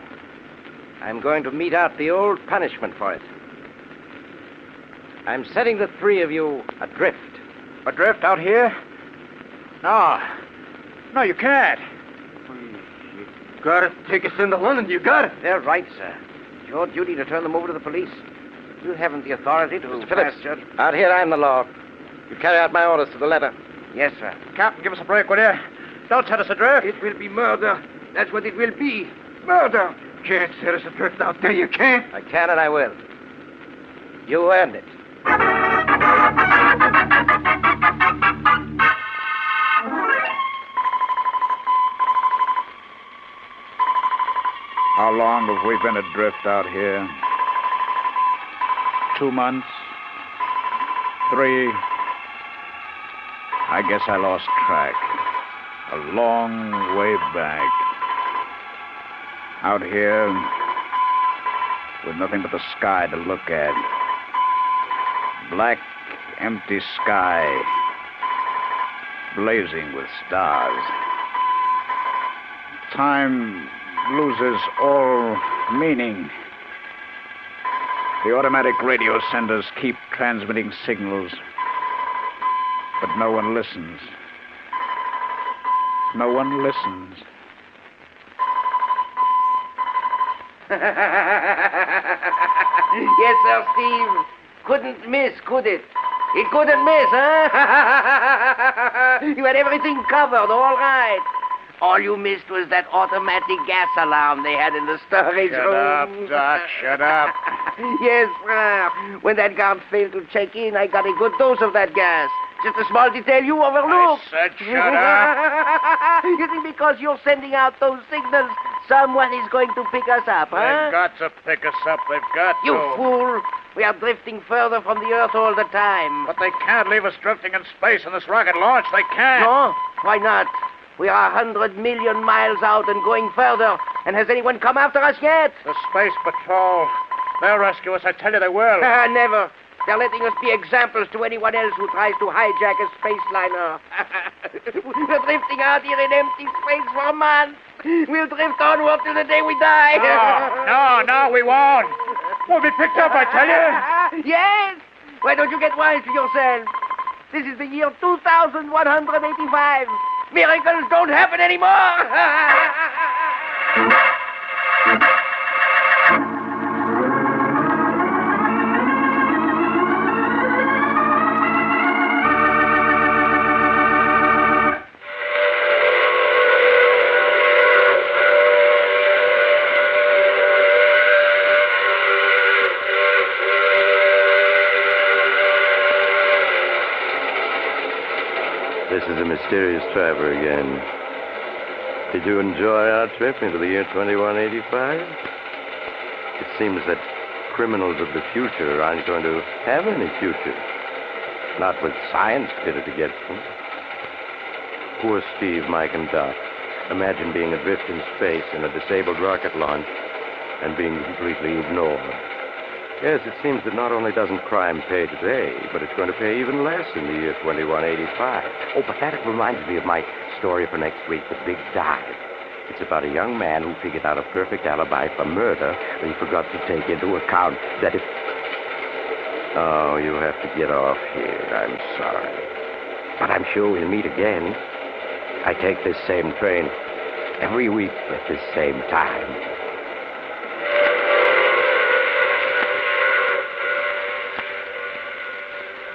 I'm going to mete out the old punishment for it. I'm setting the three of you adrift. Adrift out here? No, you can't. You gotta take us into London. You got it. They're right, sir. It's your duty to turn them over to the police. You haven't the authority to Mr. Phillips, pass judgment. Out here I'm the law. You carry out my orders to the letter. Yes, sir. Captain, give us a break, will you? Don't set us adrift. It will be murder. That's what it will be. Murder. Can't set us adrift out there. You can't. I can and I will. You earned it. How long have we been adrift out here? 2 months? 3? I guess I lost track. A long way back. Out here, with nothing but the sky to look at. Black, empty sky, blazing with stars. Time loses all meaning. The automatic radio senders keep transmitting signals, but no one listens. No one listens. Yes, sir, Steve. Couldn't miss, could it? It couldn't miss, huh? You had everything covered, all right. All you missed was that automatic gas alarm they had in the storage room. Shut up, Doc, shut up. Yes, sir. When that guard failed to check in, I got a good dose of that gas. Just a small detail you overlooked. I said shut up. You think because you're sending out those signals, someone is going to pick us up, huh? They've got to pick us up. They've got You to. fool. We are drifting further from the Earth all the time. But they can't leave us drifting in space in this rocket launch. They can't. No? Why not? We are 100 million miles out and going further. And has anyone come after us yet? The Space Patrol. They'll rescue us. I tell you they will. Never. They're letting us be examples to anyone else who tries to hijack a space liner. We're drifting out here in empty space for months. We'll drift onward till the day we die. No, we won't. We'll be picked up, I tell you. Yes. Why don't you get wise to yourself? This is the year 2185. Miracles don't happen anymore. This is the Mysterious Traveler again. Did you enjoy our trip into the year 2185? It seems that criminals of the future aren't going to have any future. Not with science fitted against them. Poor Steve, Mike, and Doc. Imagine being adrift in space in a disabled rocket launch and being completely ignored. Yes, it seems that not only doesn't crime pay today, but it's going to pay even less in the year 2185. Oh, but that reminds me of my story for next week, The Big Dive. It's about a young man who figured out a perfect alibi for murder, and he forgot to take into account that if... Oh, you have to get off here. I'm sorry. But I'm sure we'll meet again. I take this same train every week at this same time.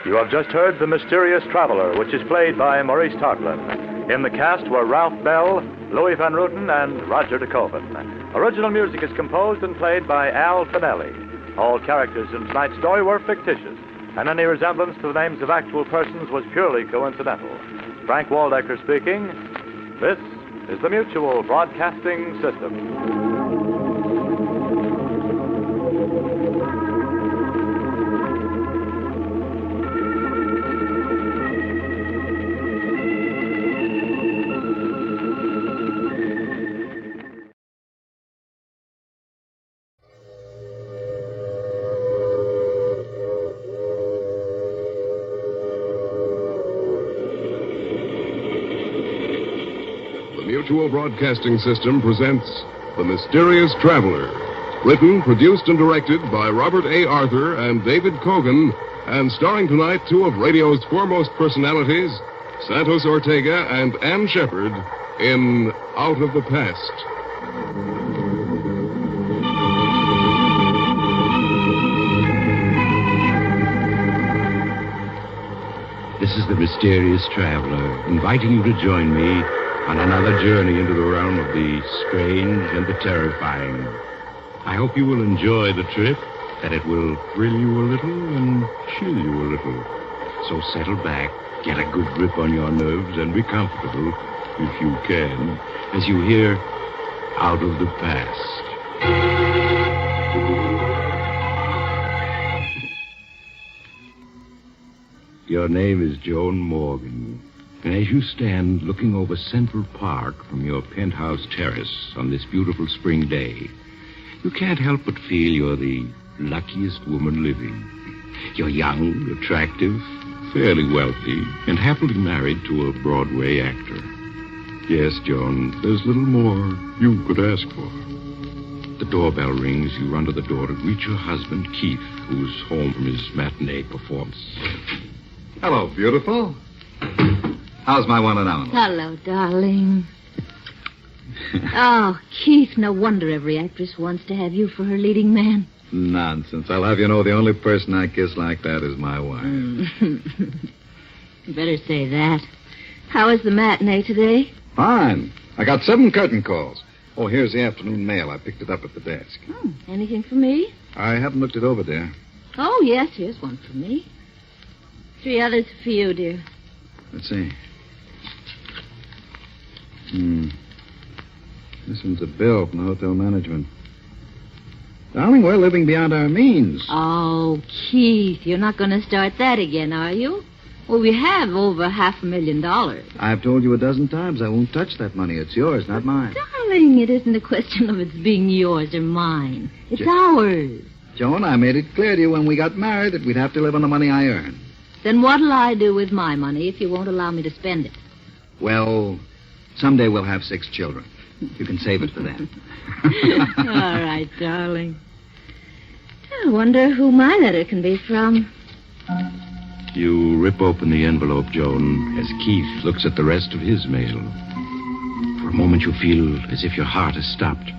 You have just heard The Mysterious Traveler, which is played by Maurice Tarplin. In the cast were Ralph Bell, Louis Van Ruten, and Roger de Koven. Original music is composed and played by Al Finelli. All characters in tonight's story were fictitious, and any resemblance to the names of actual persons was purely coincidental. Frank Waldecker speaking. This is the Mutual Broadcasting System. Mutual Broadcasting System presents The Mysterious Traveler. Written, produced, and directed by Robert A. Arthur and David Kogan, and starring tonight two of radio's foremost personalities, Santos Ortega and Ann Shepard, in Out of the Past. This is the Mysterious Traveler, inviting you to join me on another journey into the realm of the strange and the terrifying. I hope you will enjoy the trip, that it will thrill you a little and chill you a little. So settle back, get a good grip on your nerves, and be comfortable, if you can, as you hear Out of the Past. Your name is Joan Morgan. And as you stand looking over Central Park from your penthouse terrace on this beautiful spring day, you can't help but feel you're the luckiest woman living. You're young, attractive, fairly wealthy, and happily married to a Broadway actor. Yes, Joan, there's little more you could ask for. The doorbell rings. You run to the door to greet your husband, Keith, who's home from his matinee performance. Hello, beautiful. How's my one and only? Hello, darling. Oh, Keith, no wonder every actress wants to have you for her leading man. Nonsense. I'll have you know the only person I kiss like that is my wife. Better say that. How was the matinee today? Fine. I got 7 curtain calls. Oh, here's the afternoon mail. I picked it up at the desk. Anything for me? I haven't looked it over, dear. Oh, yes, here's one for me. 3 others for you, dear. Let's see. This one's a bill from the hotel management. Darling, we're living beyond our means. Oh, Keith, you're not going to start that again, are you? Well, we have over $500,000. I've told you a dozen times I won't touch that money. It's yours, not mine. Darling, it isn't a question of it's being yours or mine. It's ours. Joan, I made it clear to you when we got married that we'd have to live on the money I earn. Then what'll I do with my money if you won't allow me to spend it? Well, someday we'll have 6 children. You can save it for then. All right, darling. I wonder who my letter can be from. You rip open the envelope, Joan, as Keith looks at the rest of his mail. For a moment you feel as if your heart has stopped.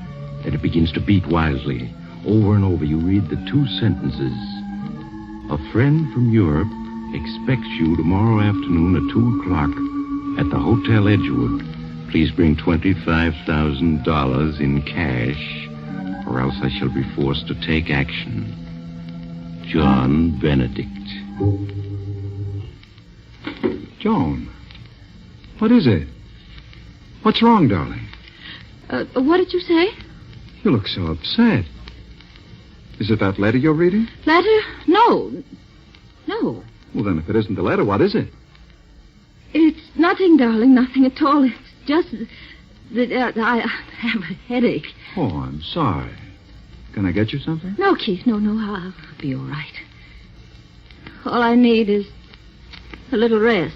Then it begins to beat wildly. Over and over you read the 2 sentences. A friend from Europe expects you tomorrow afternoon at 2 o'clock at the Hotel Edgewood. Please bring $25,000 in cash, or else I shall be forced to take action. John Benedict. Joan, what is it? What's wrong, darling? What did you say? You look so upset. Is it that letter you're reading? Letter? No. No. Well, then, if it isn't the letter, what is it? It's nothing, darling. Nothing at all. It's just that I have a headache. Oh, I'm sorry. Can I get you something? No, Keith. No. I'll be all right. All I need is a little rest.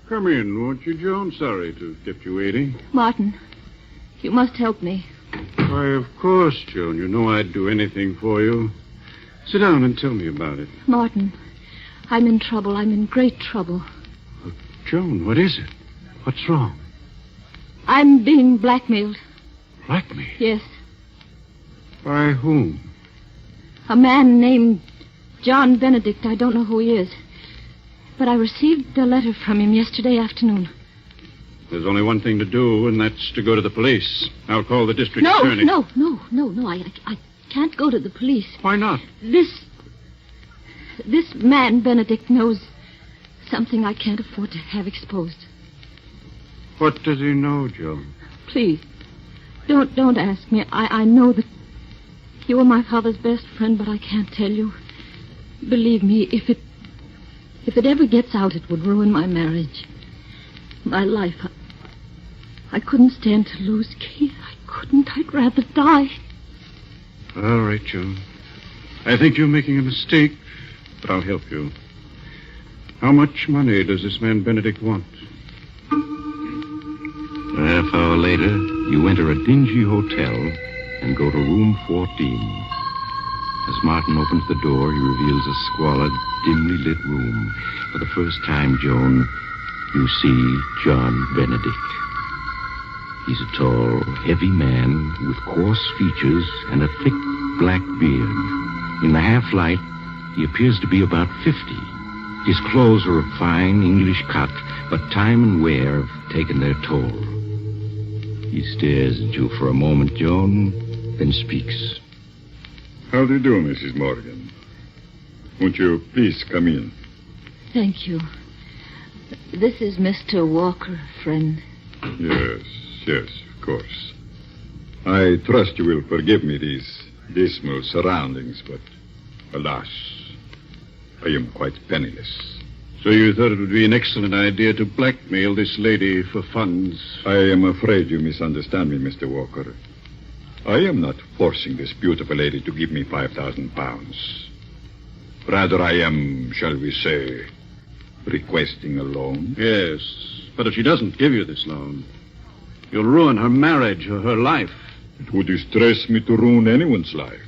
Come in, won't you, Joan? Sorry to have kept you waiting. Martin, you must help me. Why, of course, Joan. You know I'd do anything for you. Sit down and tell me about it. Martin, I'm in trouble. I'm in great trouble. Joan, what is it? What's wrong? I'm being blackmailed. Blackmailed? Yes. By whom? A man named John Benedict. I don't know who he is. But I received a letter from him yesterday afternoon. There's only one thing to do, and that's to go to the police. I'll call the district attorney. No. I can't go to the police. Why not? This man, Benedict, knows something I can't afford to have exposed. What does he know, Joan? Please, don't ask me. I know that you are my father's best friend, but I can't tell you. Believe me, if it ever gets out, it would ruin my marriage. My life. I couldn't stand to lose Keith. I couldn't. I'd rather die. All right, Joan. I think you're making a mistake, but I'll help you. How much money does this man Benedict want? A half hour later, you enter a dingy hotel and go to room 14. As Martin opens the door, he reveals a squalid, dimly lit room. For the first time, Joan, you see John Benedict. He's a tall, heavy man with coarse features and a thick black beard. In the half-light, he appears to be about 50. His clothes are of fine English cut, but time and wear have taken their toll. He stares at you for a moment, Joan, then speaks. How do you do, Mrs. Morgan? Won't you please come in? Thank you. This is Mr. Walker, friend. Yes, of course. I trust you will forgive me these dismal surroundings, but alas, I am quite penniless. So you thought it would be an excellent idea to blackmail this lady for funds? I am afraid you misunderstand me, Mr. Walker. I am not forcing this beautiful lady to give me 5,000 pounds. Rather, I am, shall we say, requesting a loan. Yes, but if she doesn't give you this loan, you'll ruin her marriage or her life. It would distress me to ruin anyone's life.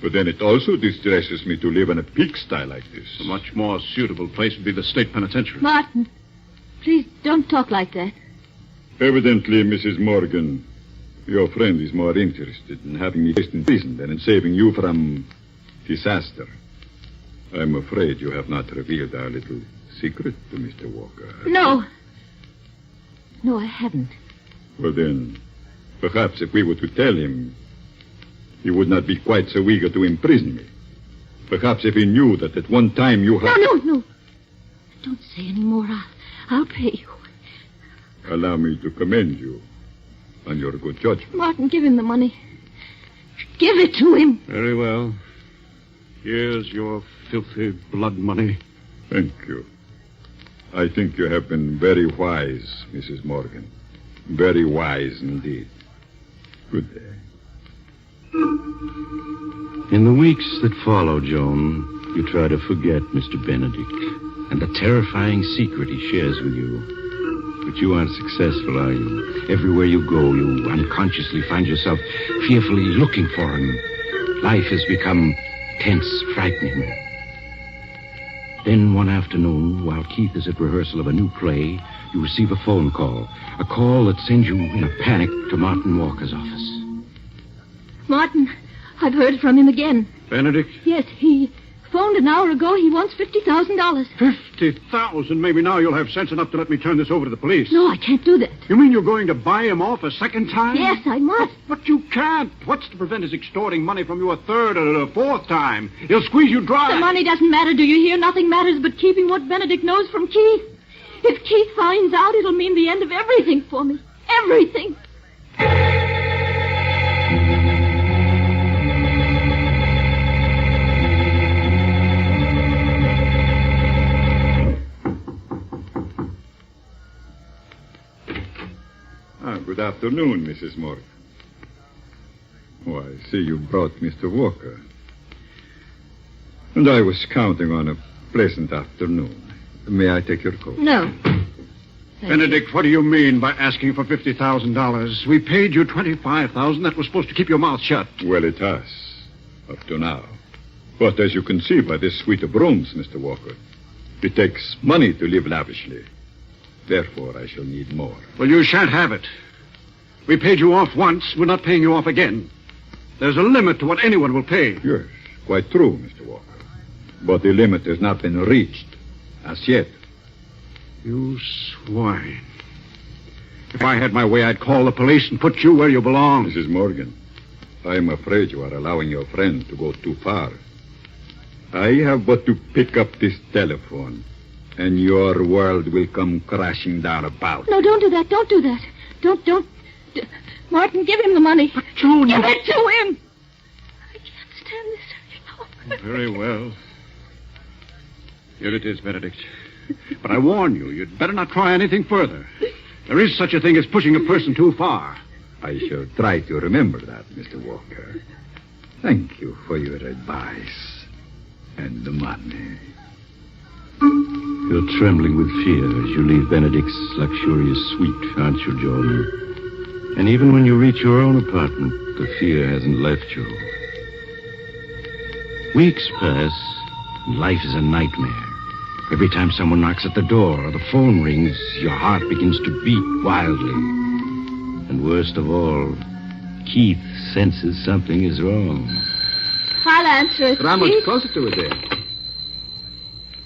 But then it also distresses me to live in a pigsty like this. A much more suitable place would be the state penitentiary. Martin, please don't talk like that. Evidently, Mrs. Morgan, your friend is more interested in having me placed in prison than in saving you from disaster. I'm afraid you have not revealed our little secret to Mr. Walker. No, I haven't. Well, then, perhaps if we were to tell him, he would not be quite so eager to imprison me. Perhaps if he knew that at one time you had... No. Don't say any more. I'll pay you. Allow me to commend you on your good judgment. Martin, give him the money. Give it to him. Very well. Here's your filthy blood money. Thank you. I think you have been very wise, Mrs. Morgan. Very wise indeed. Good day. In the weeks that follow, Joan, you try to forget Mr. Benedict and the terrifying secret he shares with you. But you aren't successful, are you? Everywhere you go, you unconsciously find yourself fearfully looking for him. Life has become tense, frightening. Then one afternoon, while Keith is at rehearsal of a new play, you receive a phone call. A call that sends you in a panic to Martin Walker's office. Martin, I've heard from him again. Benedict? Yes, he phoned an hour ago. He wants $50,000. 50,000? Maybe now you'll have sense enough to let me turn this over to the police. No, I can't do that. You mean you're going to buy him off a second time? Yes, I must. But you can't. What's to prevent his extorting money from you a third or a fourth time? He'll squeeze you dry. The money doesn't matter, do you hear? Nothing matters but keeping what Benedict knows from Keith. If Keith finds out, it'll mean the end of everything for me. Everything. Good afternoon, Mrs. Morgan. Oh, I see you brought Mr. Walker. And I was counting on a pleasant afternoon. May I take your coat? No. Benedict, what do you mean by asking for $50,000? We paid you $25,000. That was supposed to keep your mouth shut. Well, it has, up to now. But as you can see by this suite of rooms, Mr. Walker, it takes money to live lavishly. Therefore, I shall need more. Well, you shan't have it. We paid you off once. We're not paying you off again. There's a limit to what anyone will pay. Yes, quite true, Mr. Walker. But the limit has not been reached as yet. You swine. If I had my way, I'd call the police and put you where you belong. Mrs. Morgan, I am afraid you are allowing your friend to go too far. I have but to pick up this telephone, and your world will come crashing down about. No, don't do that. Don't do that. Don't. Martin, give him the money. But, Joan, give it to him. I can't stand this any longer. Very well. Here it is, Benedict. But I warn you, you'd better not try anything further. There is such a thing as pushing a person too far. I shall try to remember that, Mr. Walker. Thank you for your advice and the money. You're trembling with fear as you leave Benedict's luxurious suite, aren't you, Joan? And even when you reach your own apartment, the fear hasn't left you. Weeks pass, and life is a nightmare. Every time someone knocks at the door or the phone rings, your heart begins to beat wildly. And worst of all, Keith senses something is wrong. I'll answer it. Come much Keith. closer to it there.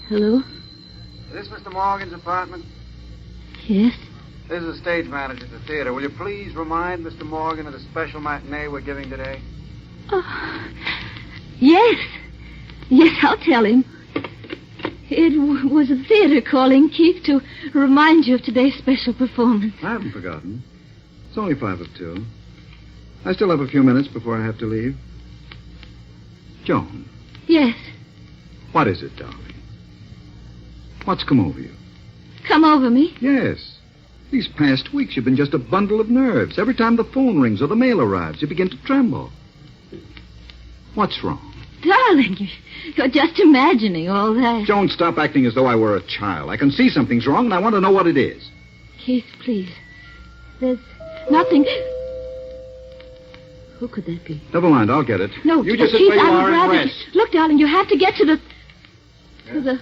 Hello? Is this Mr. Morgan's apartment? Yes? This is the stage manager at the theater. Will you please remind Mr. Morgan of the special matinee we're giving today? Oh, yes. Yes, I'll tell him. It was the theater calling, Keith, to remind you of today's special performance. I haven't forgotten. It's only 2:05. I still have a few minutes before I have to leave. Joan. Yes. What is it, darling? What's come over you? Come over me? Yes. These past weeks, you've been just a bundle of nerves. Every time the phone rings or the mail arrives, you begin to tremble. What's wrong? Darling, you're just imagining all that. Joan, stop acting as though I were a child. I can see something's wrong, and I want to know what it is. Keith, please. There's nothing... Who could that be? Never mind, I'll get it. No, you just sit Keith, where you I would are and rather... rest. Look, darling, you have to get to the...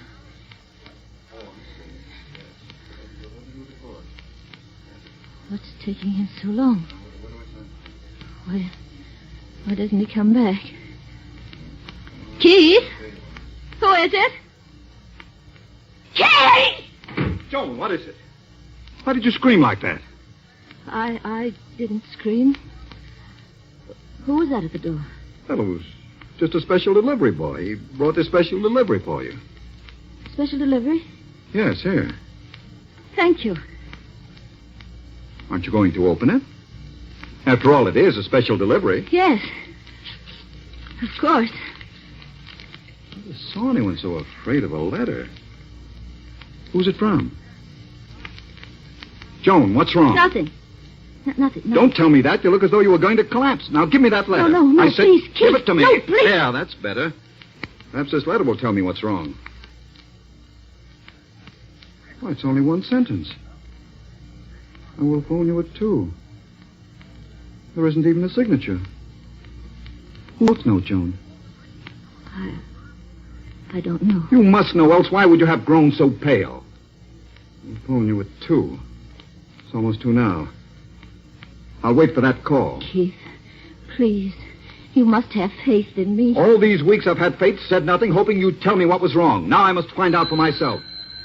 What's taking him so long? Why doesn't he come back? Keith? Who is it? Keith! Joan, what is it? Why did you scream like that? I didn't scream. Who was that at the door? Well, it was just a special delivery boy. He brought this special delivery for you. Special delivery? Yes, here. Thank you. Aren't you going to open it? After all, it is a special delivery. Yes. Of course. I never saw anyone so afraid of a letter. Who's it from? Joan, what's wrong? Nothing. Nothing. No. Don't tell me that. You look as though you were going to collapse. Now, give me that letter. No, I said, please, give Keith. it to me. No, please. There, that's better. Perhaps this letter will tell me what's wrong. Well, it's only one sentence. I will phone you at 2. There isn't even a signature. Who wrote the note, Joan? I don't know. You must know, else why would you have grown so pale? I'll phone you at 2. It's almost 2 now. I'll wait for that call. Keith, please. You must have faith in me. All these weeks I've had faith, said nothing, hoping you'd tell me what was wrong. Now I must find out for myself.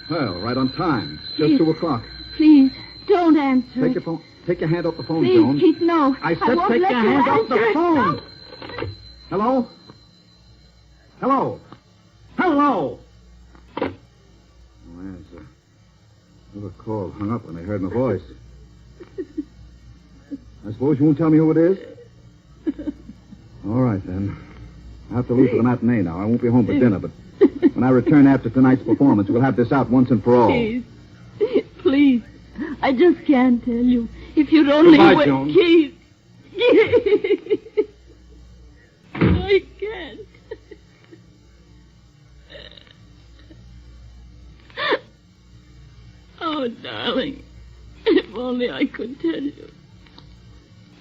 Well, right on time. It's just Keith, 2 o'clock. Please, don't answer. Take your phone. Take your hand off the phone, Please, Joan. Keith, no. I said won't take let your you hand off the answer it. phone. No. Hello? Hello? Hello? No answer. Never called. Hung up when they heard my voice. I suppose you won't tell me who it is? All right, then. I'll have to leave for the matinee now. I won't be home for dinner, but when I return after tonight's performance, we'll have this out once and for all. Please. Please. I just can't tell you. If you'd only Goodbye, wait. Joan. Keith. I can't. Oh, darling. If only I could tell you.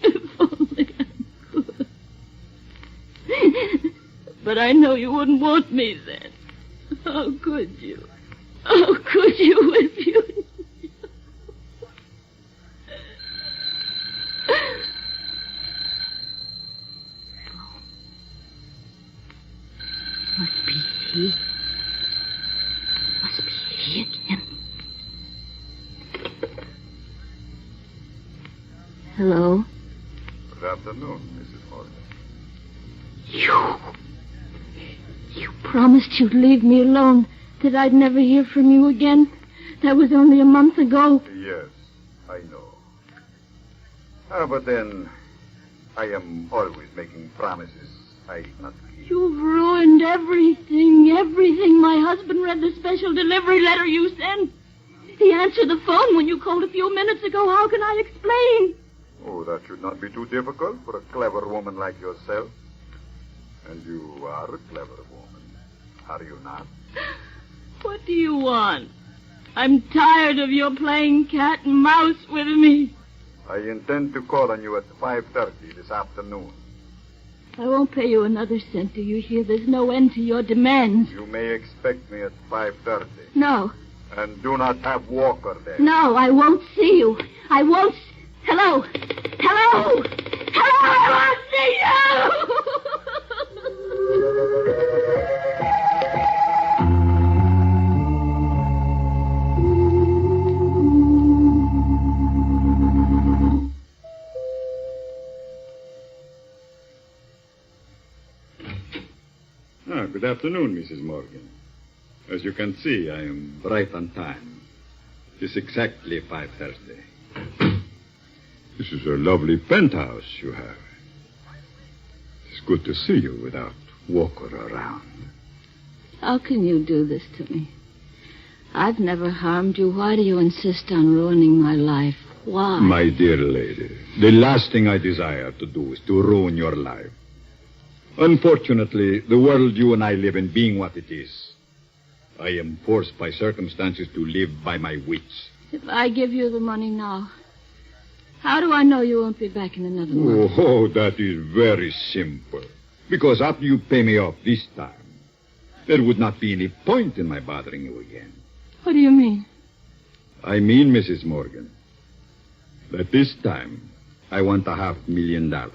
If only I could. But I know you wouldn't want me then. How could you? How could you if you... Must be he. Must be he again. Hello? Good afternoon, Mrs. Morgan. You promised you'd leave me alone, that I'd never hear from you again. That was only a month ago. Yes, I know. But then, I am always making promises I not keep. You've ruined everything. My husband read the special delivery letter you sent. He answered the phone when you called a few minutes ago. How can I explain? Oh, that should not be too difficult for a clever woman like yourself. And you are a clever woman, are you not? What do you want? I'm tired of your playing cat and mouse with me. I intend to call on you at 5:30 this afternoon. I won't pay you another cent, do you hear? There's no end to your demands. You may expect me at 5:30. No. And do not have Walker there. No, I won't see you. I won't... Hello? Hello? Hello, I won't see you! Good afternoon, Mrs. Morgan. As you can see, I am right on time. It's exactly 5:30. This is a lovely penthouse you have. It's good to see you without Walker around. How can you do this to me? I've never harmed you. Why do you insist on ruining my life? Why? My dear lady, the last thing I desire to do is to ruin your life. Unfortunately, the world you and I live in being what it is, I am forced by circumstances to live by my wits. If I give you the money now, how do I know you won't be back in another month? Oh, that is very simple. Because after you pay me off this time, there would not be any point in my bothering you again. What do you mean? I mean, Mrs. Morgan, that this time I want $500,000.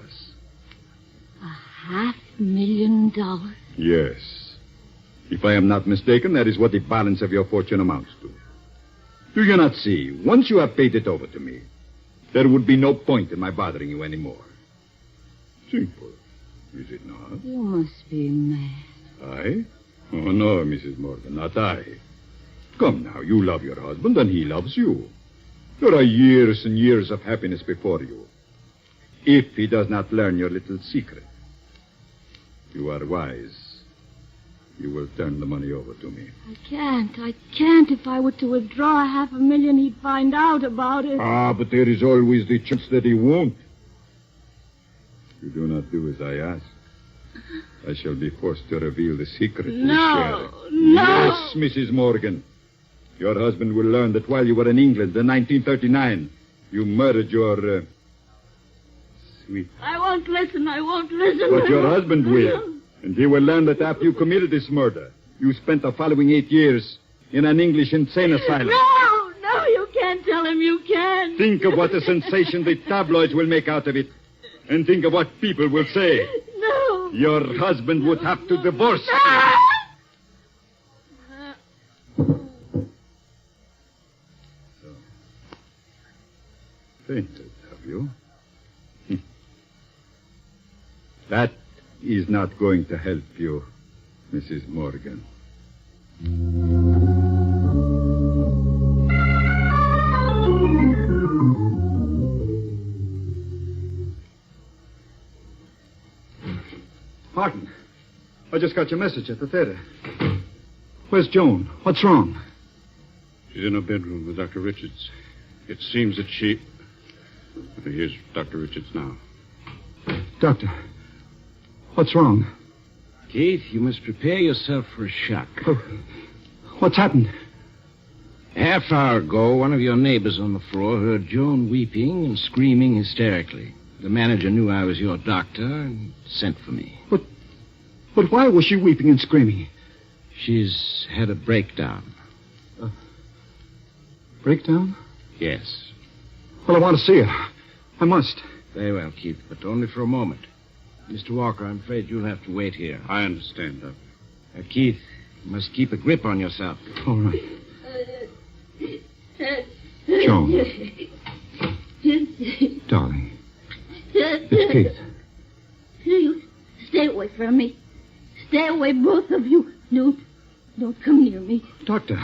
$500,000? Yes. If I am not mistaken, that is what the balance of your fortune amounts to. Do you not see? Once you have paid it over to me, there would be no point in my bothering you anymore. Simple, is it not? You must be mad. I? Oh, no, Mrs. Morgan, not I. Come now, you love your husband and he loves you. There are years and years of happiness before you. If he does not learn your little secret. You are wise. you will turn the money over to me. I can't. If I were to withdraw $500,000, he'd find out about it. Ah, but there is always the chance that he won't. You do not do as I ask. I shall be forced to reveal the secret. No. Yes, Mrs. Morgan. Your husband will learn that while you were in England in 1939, you murdered your sweet. I won't listen. But your husband will. And he will learn that after you committed this murder, you spent the following 8 years in an English insane asylum. No, you can't tell him. You can't. Think of what a sensation the tabloids will make out of it. And think of what people will say. No. Your husband would have to divorce you. So, fainted, have you? That is not going to help you, Mrs. Morgan. Martin, I just got your message at the theater. Where's Joan? What's wrong? She's in her bedroom with Dr. Richards. It seems that she... Here's Dr. Richards now. Doctor, what's wrong? Keith, you must prepare yourself for a shock. Oh, what's happened? A half hour ago, one of your neighbors on the floor heard Joan weeping and screaming hysterically. The manager knew I was your doctor and sent for me. But why was she weeping and screaming? She's had a breakdown. Breakdown? Yes. Well, I want to see her. I must. Very well, Keith, but only for a moment. Mr. Walker, I'm afraid you'll have to wait here. I understand, Doctor. Keith, you must keep a grip on yourself. All right. Joan. Darling. It's Keith. You stay away from me. Stay away, both of you. Don't come near me. Doctor,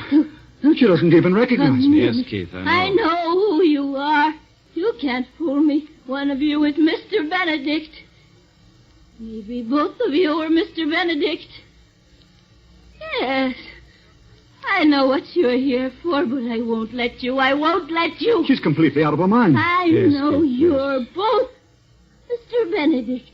she doesn't even recognize me. Yes, Keith, I know. I know who you are. You can't fool me. One of you is Mr. Benedict. Maybe both of you are Mr. Benedict. Yes. I know what you're here for, but I won't let you. I won't let you. She's completely out of her mind. I know you're both Mr. Benedict.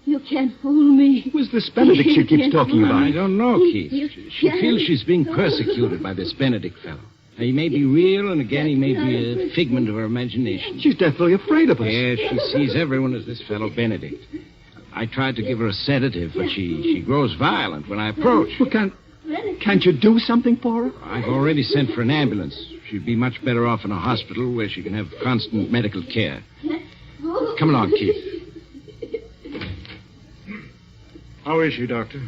You can't fool me. Who's this Benedict she keeps talking about? I don't know, Keith. She feels she's being persecuted by this Benedict fellow. Now, he may be real, and again, he may be a figment of her imagination. She's deathly afraid of us. Yes, she sees everyone as this fellow Benedict. I tried to give her a sedative, but she grows violent when I approach. Well, can't you do something for her? I've already sent for an ambulance. She'd be much better off in a hospital where she can have constant medical care. Come along, Keith. How is she, Doctor?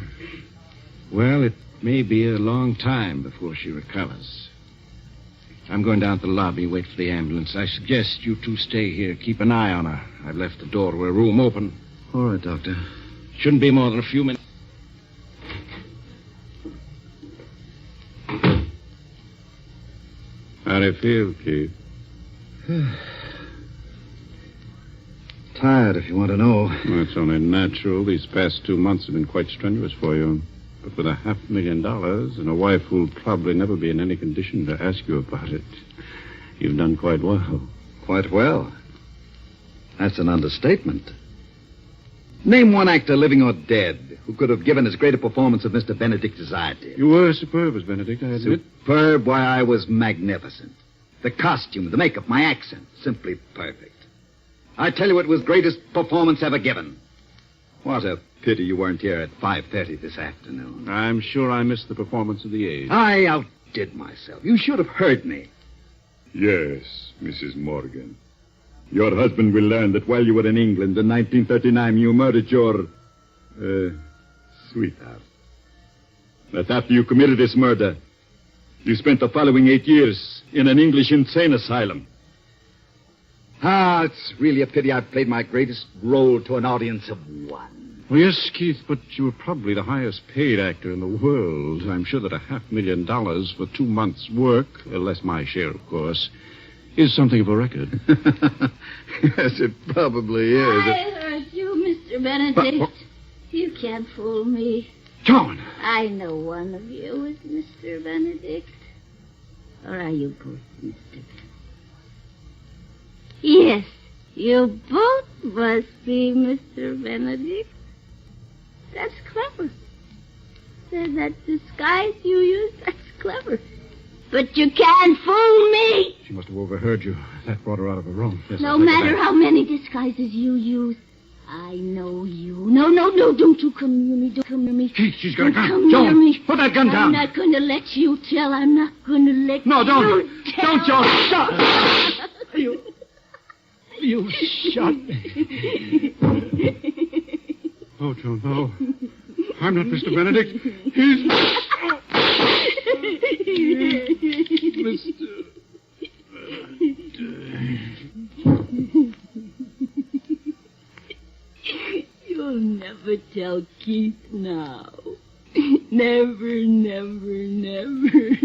Well, it may be a long time before she recovers. I'm going down to the lobby, wait for the ambulance. I suggest you two stay here. Keep an eye on her. I've left the door to her room open. All right, Doctor. Shouldn't be more than a few minutes. How do you feel, Keith? Tired, if you want to know. Well, it's only natural. These past 2 months have been quite strenuous for you. But with $500,000 and a wife who'll probably never be in any condition to ask you about it, you've done quite well. Quite well? That's an understatement. Name one actor, living or dead, who could have given as great a performance as Mr. Benedict as I did. You were superb as Benedict, I admit. Superb? Why, I was magnificent. The costume, the makeup, my accent, simply perfect. I tell you, it was the greatest performance ever given. What a pity you weren't here at 5:30 this afternoon. I'm sure I missed the performance of the age. I outdid myself. You should have heard me. Yes, Mrs. Morgan. Your husband will learn that while you were in England in 1939, you murdered your, sweetheart. That after you committed this murder, you spent the following 8 years in an English insane asylum. Ah, it's really a pity I played my greatest role to an audience of one. Well, yes, Keith, but you were probably the highest paid actor in the world. I'm sure that $500,000 for 2 months' work, less my share, of course, is something of a record. Yes, it probably is. I heard you, Mr. Benedict. You can't fool me. Joan! I know one of you is Mr. Benedict. Or are you both Mr. Benedict? Yes, you both must be Mr. Benedict. That's clever. That disguise you use, that's clever. But you can't fool me. She must have overheard you. That brought her out of her room. Yes, No I'll take her matter back. how many disguises you use, I know you. No, don't you come near me. Don't come near me. She's got a Don't gun. come Joan, near me. put that gun I'm down. not going to let you tell. I'm not going to let No, don't. you tell. Don't, Joan. Stop. You shot me. Oh, Joan, no. I'm not Mr. Benedict. He's... Mr. You'll never tell Keith now. Never, never, never.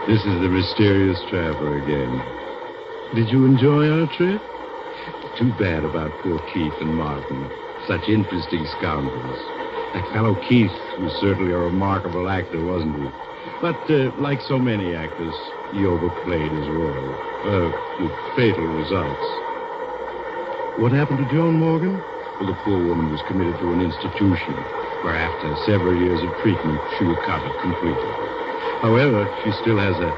This is the mysterious traveler again. Did you enjoy our trip? Too bad about poor Keith and Martin. Such interesting scoundrels. That fellow Keith was certainly a remarkable actor, wasn't he? But, like so many actors, he overplayed his role. With fatal results. What happened to Joan Morgan? Well, the poor woman was committed to an institution where after several years of treatment, she recovered completely. However, she still has a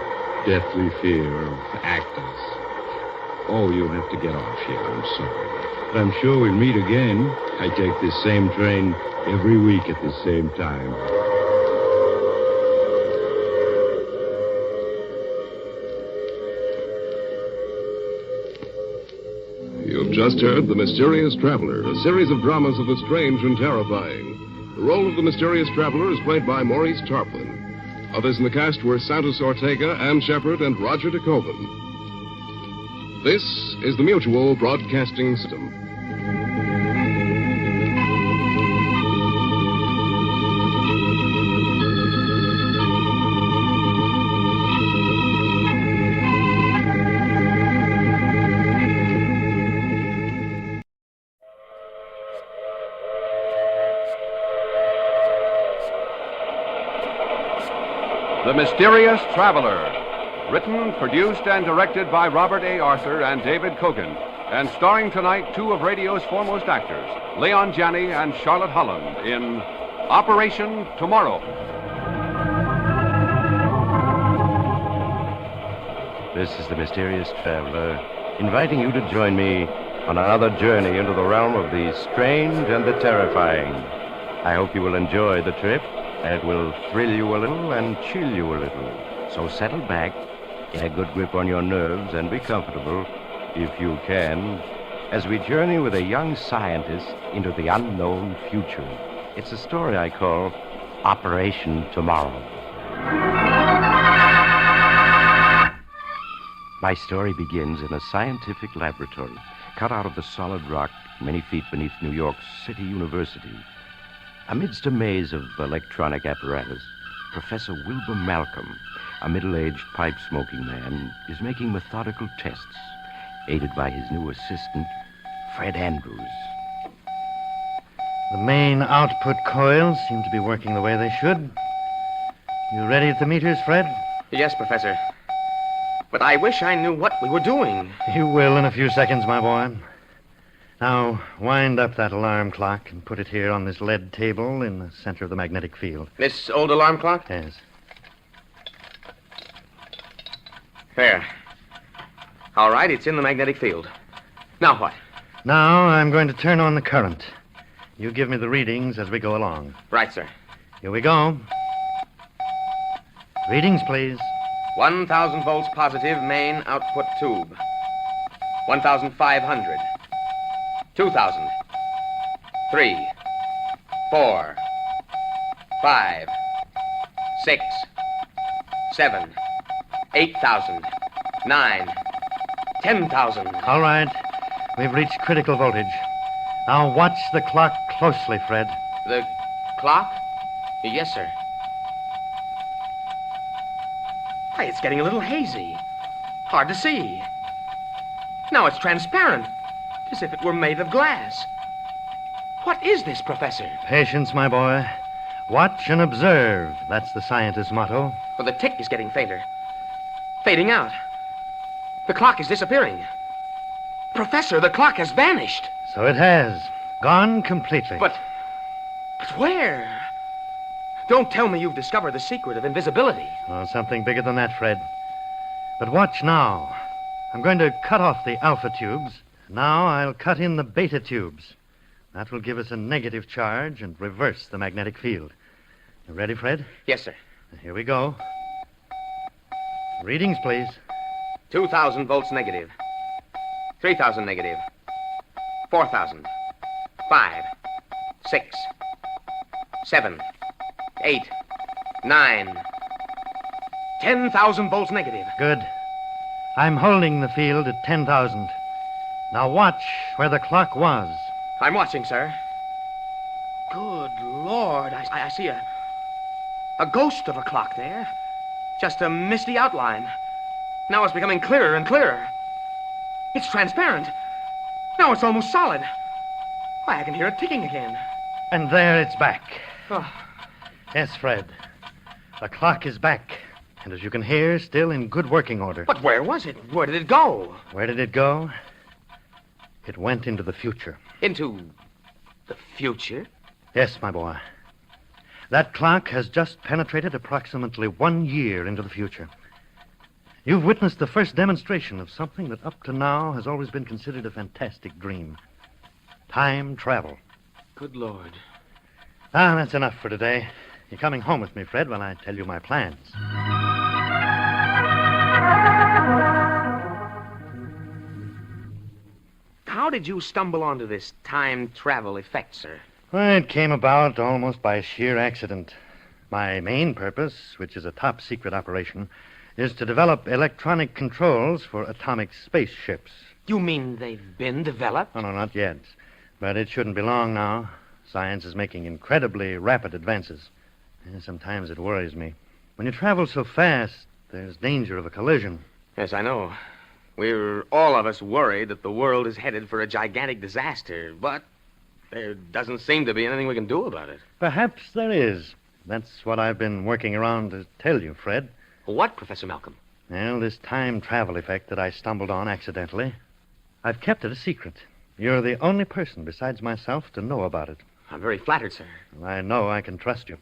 deathly fear of actors. Oh, you'll have to get off here. I'm sorry. But I'm sure we'll meet again. I take this same train every week at the same time. You've just heard The Mysterious Traveler, a series of dramas of the strange and terrifying. The role of the mysterious traveler is played by Maurice Tarplin. Others in the cast were Santos Ortega, Ann Shepard, and Roger de Koven. This is the Mutual Broadcasting System. The Mysterious Traveler. Written, produced, and directed by Robert A. Arthur and David Kogan. And starring tonight two of radio's foremost actors, Leon Janney and Charlotte Holland, in Operation Tomorrow. This is the Mysterious Traveler, inviting you to join me on another journey into the realm of the strange and the terrifying. I hope you will enjoy the trip. It will thrill you a little and chill you a little. So settle back, get a good grip on your nerves, and be comfortable, if you can, as we journey with a young scientist into the unknown future. It's a story I call Operation Tomorrow. My story begins in a scientific laboratory cut out of the solid rock many feet beneath New York's City University. Amidst a maze of electronic apparatus, Professor Wilbur Malcolm, a middle-aged pipe-smoking man, is making methodical tests, aided by his new assistant, Fred Andrews. The main output coils seem to be working the way they should. You ready at the meters, Fred? Yes, Professor. But I wish I knew what we were doing. You will in a few seconds, my boy. Now, wind up that alarm clock and put it here on this lead table in the center of the magnetic field. This old alarm clock? Yes. There. All right, it's in the magnetic field. Now what? Now I'm going to turn on the current. You give me the readings as we go along. Right, sir. Here we go. Readings, please. 1,000 volts positive main output tube. 1,500. 2,000. 3. 4. 5. 6. 7. 8,000. 9. 10,000. All right. We've reached critical voltage. Now watch the clock closely, Fred. The clock? Yes, sir. Why, it's getting a little hazy. Hard to see. Now it's transparent, as if it were made of glass. What is this, Professor? Patience, my boy. Watch and observe. That's the scientist's motto. Well, the tick is getting fainter. Fading out. The clock is disappearing. Professor, the clock has vanished. So it has. Gone completely. But where? Don't tell me you've discovered the secret of invisibility. Oh, something bigger than that, Fred. But watch now. I'm going to cut off the alpha tubes. Now I'll cut in the beta tubes. That will give us a negative charge and reverse the magnetic field. You ready, Fred? Yes, sir. Here we go. Readings, please. 2,000 volts negative. 3,000 negative. 4,000. 5. 6. 7. 8. 9. 10,000 volts negative. Good. I'm holding the field at 10,000. Now watch where the clock was. I'm watching, sir. Good Lord, I see a ghost of a clock there. Just a misty outline. Now it's becoming clearer and clearer. It's transparent. Now it's almost solid. Why, I can hear it ticking again. And there it's back. Oh. Yes, Fred. The clock is back. And as you can hear, still in good working order. But where was it? Where did it go? Where did it go? It went into the future. Into the future? Yes, my boy. That clock has just penetrated approximately 1 year into the future. You've witnessed the first demonstration of something that up to now has always been considered a fantastic dream. Time travel. Good Lord. Ah, that's enough for today. You're coming home with me, Fred, when I tell you my plans. How did you stumble onto this time travel effect, sir? Well, it came about almost by sheer accident. My main purpose, which is a top secret operation, is to develop electronic controls for atomic spaceships. You mean they've been developed? Oh, no, not yet. But it shouldn't be long now. Science is making incredibly rapid advances. And sometimes it worries me. When you travel so fast, there's danger of a collision. Yes, I know. We're all of us worried that the world is headed for a gigantic disaster, but there doesn't seem to be anything we can do about it. Perhaps there is. That's what I've been working around to tell you, Fred. What, Professor Malcolm? Well, this time travel effect that I stumbled on accidentally. I've kept it a secret. You're the only person besides myself to know about it. I'm very flattered, sir. I know I can trust you.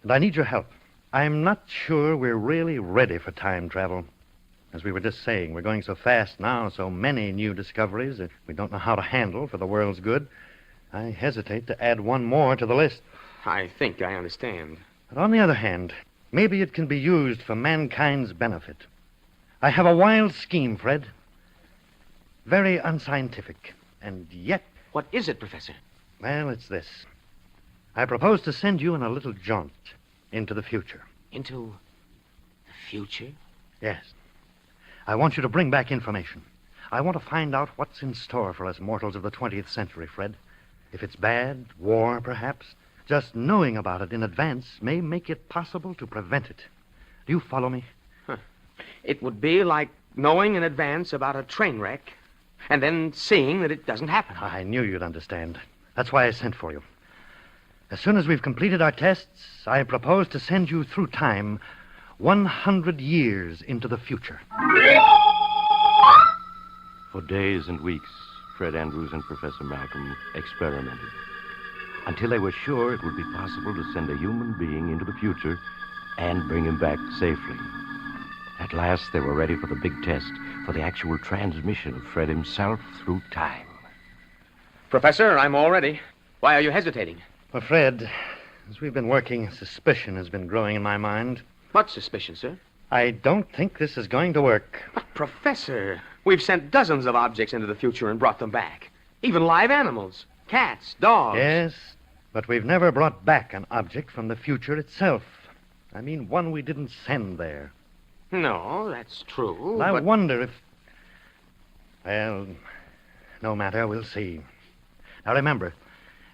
And I need your help. I'm not sure we're really ready for time travel. As we were just saying, we're going so fast now, so many new discoveries that we don't know how to handle for the world's good. I hesitate to add one more to the list. I think I understand. But on the other hand, maybe it can be used for mankind's benefit. I have a wild scheme, Fred. Very unscientific. And yet... What is it, Professor? Well, it's this. I propose to send you on a little jaunt into the future. Into the future? Yes. I want you to bring back information. I want to find out what's in store for us mortals of the 20th century, Fred. If it's bad, war, perhaps, just knowing about it in advance may make it possible to prevent it. Do you follow me? Huh. It would be like knowing in advance about a train wreck and then seeing that it doesn't happen. I knew you'd understand. That's why I sent for you. As soon as we've completed our tests, I propose to send you through time 100 years into the future. For days and weeks, Fred Andrews and Professor Malcolm experimented until they were sure it would be possible to send a human being into the future and bring him back safely. At last, they were ready for the big test, for the actual transmission of Fred himself through time. Professor, I'm all ready. Why are you hesitating? Well, Fred, as we've been working, suspicion has been growing in my mind. What suspicion, sir? I don't think this is going to work. But, Professor, we've sent dozens of objects into the future and brought them back. Even live animals. Cats, dogs. Yes, but we've never brought back an object from the future itself. I mean, one we didn't send there. No, that's true. I wonder if... Well, No matter, we'll see. Now remember,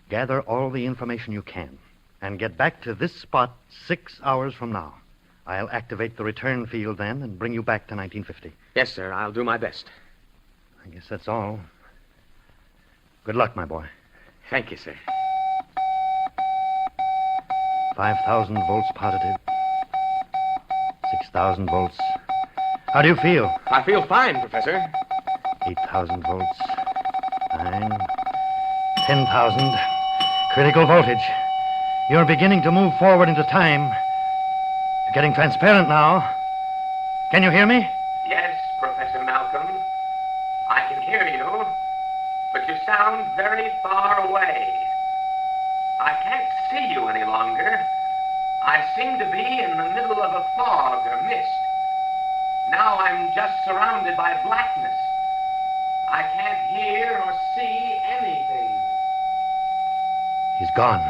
gather all the information you can and get back to this spot 6 hours from now. I'll activate the return field then and bring you back to 1950. Yes, sir. I'll do my best. I guess that's all. Good luck, my boy. Thank you, sir. 5,000 volts positive. 6,000 volts. How do you feel? I feel fine, Professor. 8,000 volts. 9. 10,000. Critical voltage. You're beginning to move forward into time. You're getting transparent now. Can you hear me? Yes, Professor Malcolm. I can hear you, but you sound very far away. I can't see you any longer. I seem to be in the middle of a fog or mist. Now I'm just surrounded by blackness. I can't hear or see anything. He's gone.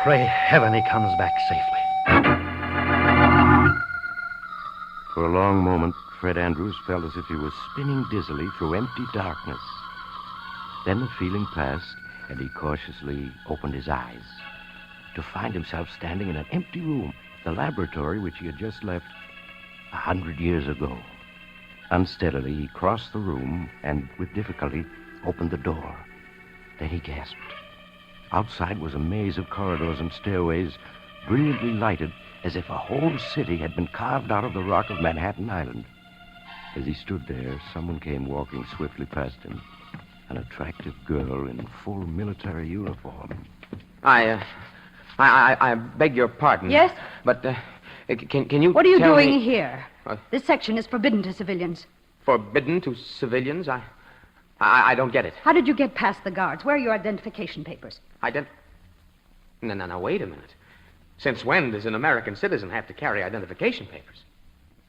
Pray heaven he comes back safely. For a long moment, Fred Andrews felt as if he was spinning dizzily through empty darkness. Then the feeling passed, and he cautiously opened his eyes to find himself standing in an empty room, the laboratory which he had just left 100 years ago. Unsteadily, he crossed the room and, with difficulty, opened the door. Then he gasped. Outside was a maze of corridors and stairways, brilliantly lighted, as if a whole city had been carved out of the rock of Manhattan Island. As he stood there, someone came walking swiftly past him. An attractive girl in full military uniform. I beg your pardon. Yes? But, can you What are you tell doing me... here? This section is forbidden to civilians. Forbidden to civilians? I don't get it. How did you get past the guards? Where are your identification papers? No, wait a minute. Since when does an American citizen have to carry identification papers?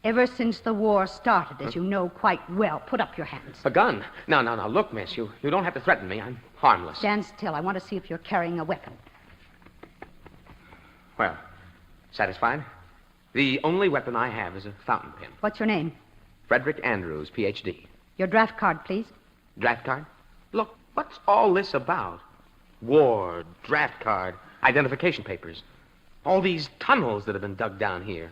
Ever since the war started, as you know quite well. Put up your hands. A gun? No, look, miss, you don't have to threaten me. I'm harmless. Stand still. I want to see if you're carrying a weapon. Well, satisfied? The only weapon I have is a fountain pen. What's your name? Frederick Andrews, Ph.D. Your draft card, please. Draft card? Look, what's all this about? War, draft card, identification papers. All these tunnels that have been dug down here.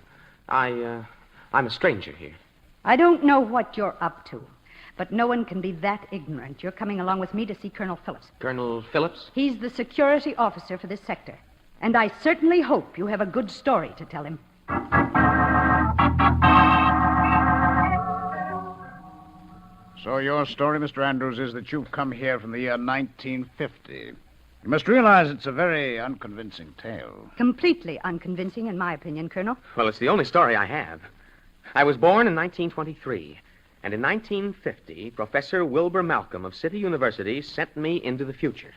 I'm a stranger here. I don't know what you're up to, but no one can be that ignorant. You're coming along with me to see Colonel Phillips. Colonel Phillips? He's the security officer for this sector, and I certainly hope you have a good story to tell him. So your story, Mr. Andrews, is that you've come here from the year 1950. You must realize it's a very unconvincing tale. Completely unconvincing, in my opinion, Colonel. Well, it's the only story I have. I was born in 1923, and in 1950, Professor Wilbur Malcolm of City University sent me into the future.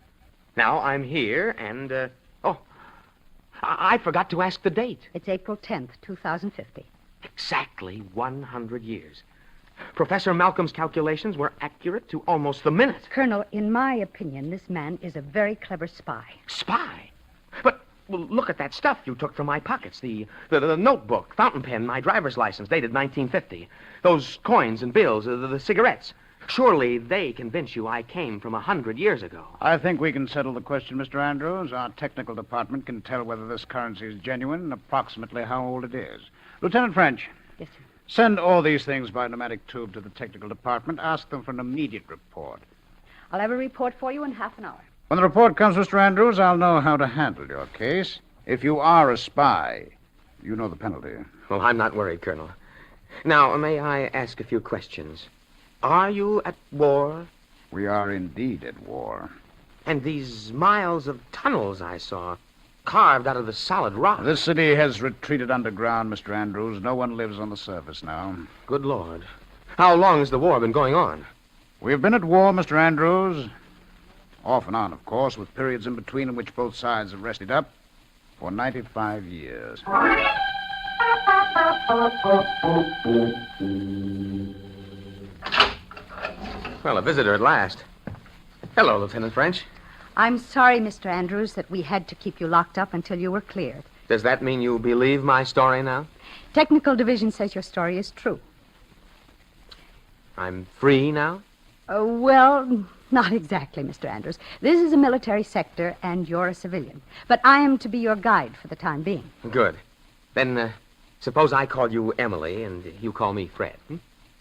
Now I'm here, and, I forgot to ask the date. It's April 10th, 2050. Exactly 100 years. Professor Malcolm's calculations were accurate to almost the minute. Colonel, in my opinion, this man is a very clever spy. Spy? But, well, look at that stuff you took from my pockets. The notebook, fountain pen, my driver's license, dated 1950. Those coins and bills, the cigarettes. Surely they convince you I came from 100 years ago. I think we can settle the question, Mr. Andrews. Our technical department can tell whether this currency is genuine and approximately how old it is. Lieutenant French. Yes, sir. Send all these things by pneumatic tube to the technical department. Ask them for an immediate report. I'll have a report for you in half an hour. When the report comes, Mr. Andrews, I'll know how to handle your case. If you are a spy, you know the penalty. Well, I'm not worried, Colonel. Now, may I ask a few questions? Are you at war? We are indeed at war. And these miles of tunnels I saw, carved out of the solid rock. This city has retreated underground, Mr. Andrews. No one lives on the surface now. Good Lord. How long has the war been going on? We've been at war, Mr. Andrews. Off and on, of course, with periods in between in which both sides have rested up for 95 years. Well, a visitor at last. Hello, Lieutenant French. I'm sorry, Mr. Andrews, that we had to keep you locked up until you were cleared. Does that mean you believe my story now? Technical Division says your story is true. I'm free now? Well, not exactly, Mr. Andrews. This is a military sector, and you're a civilian. But I am to be your guide for the time being. Good. Then, suppose I call you Emily, and you call me Fred.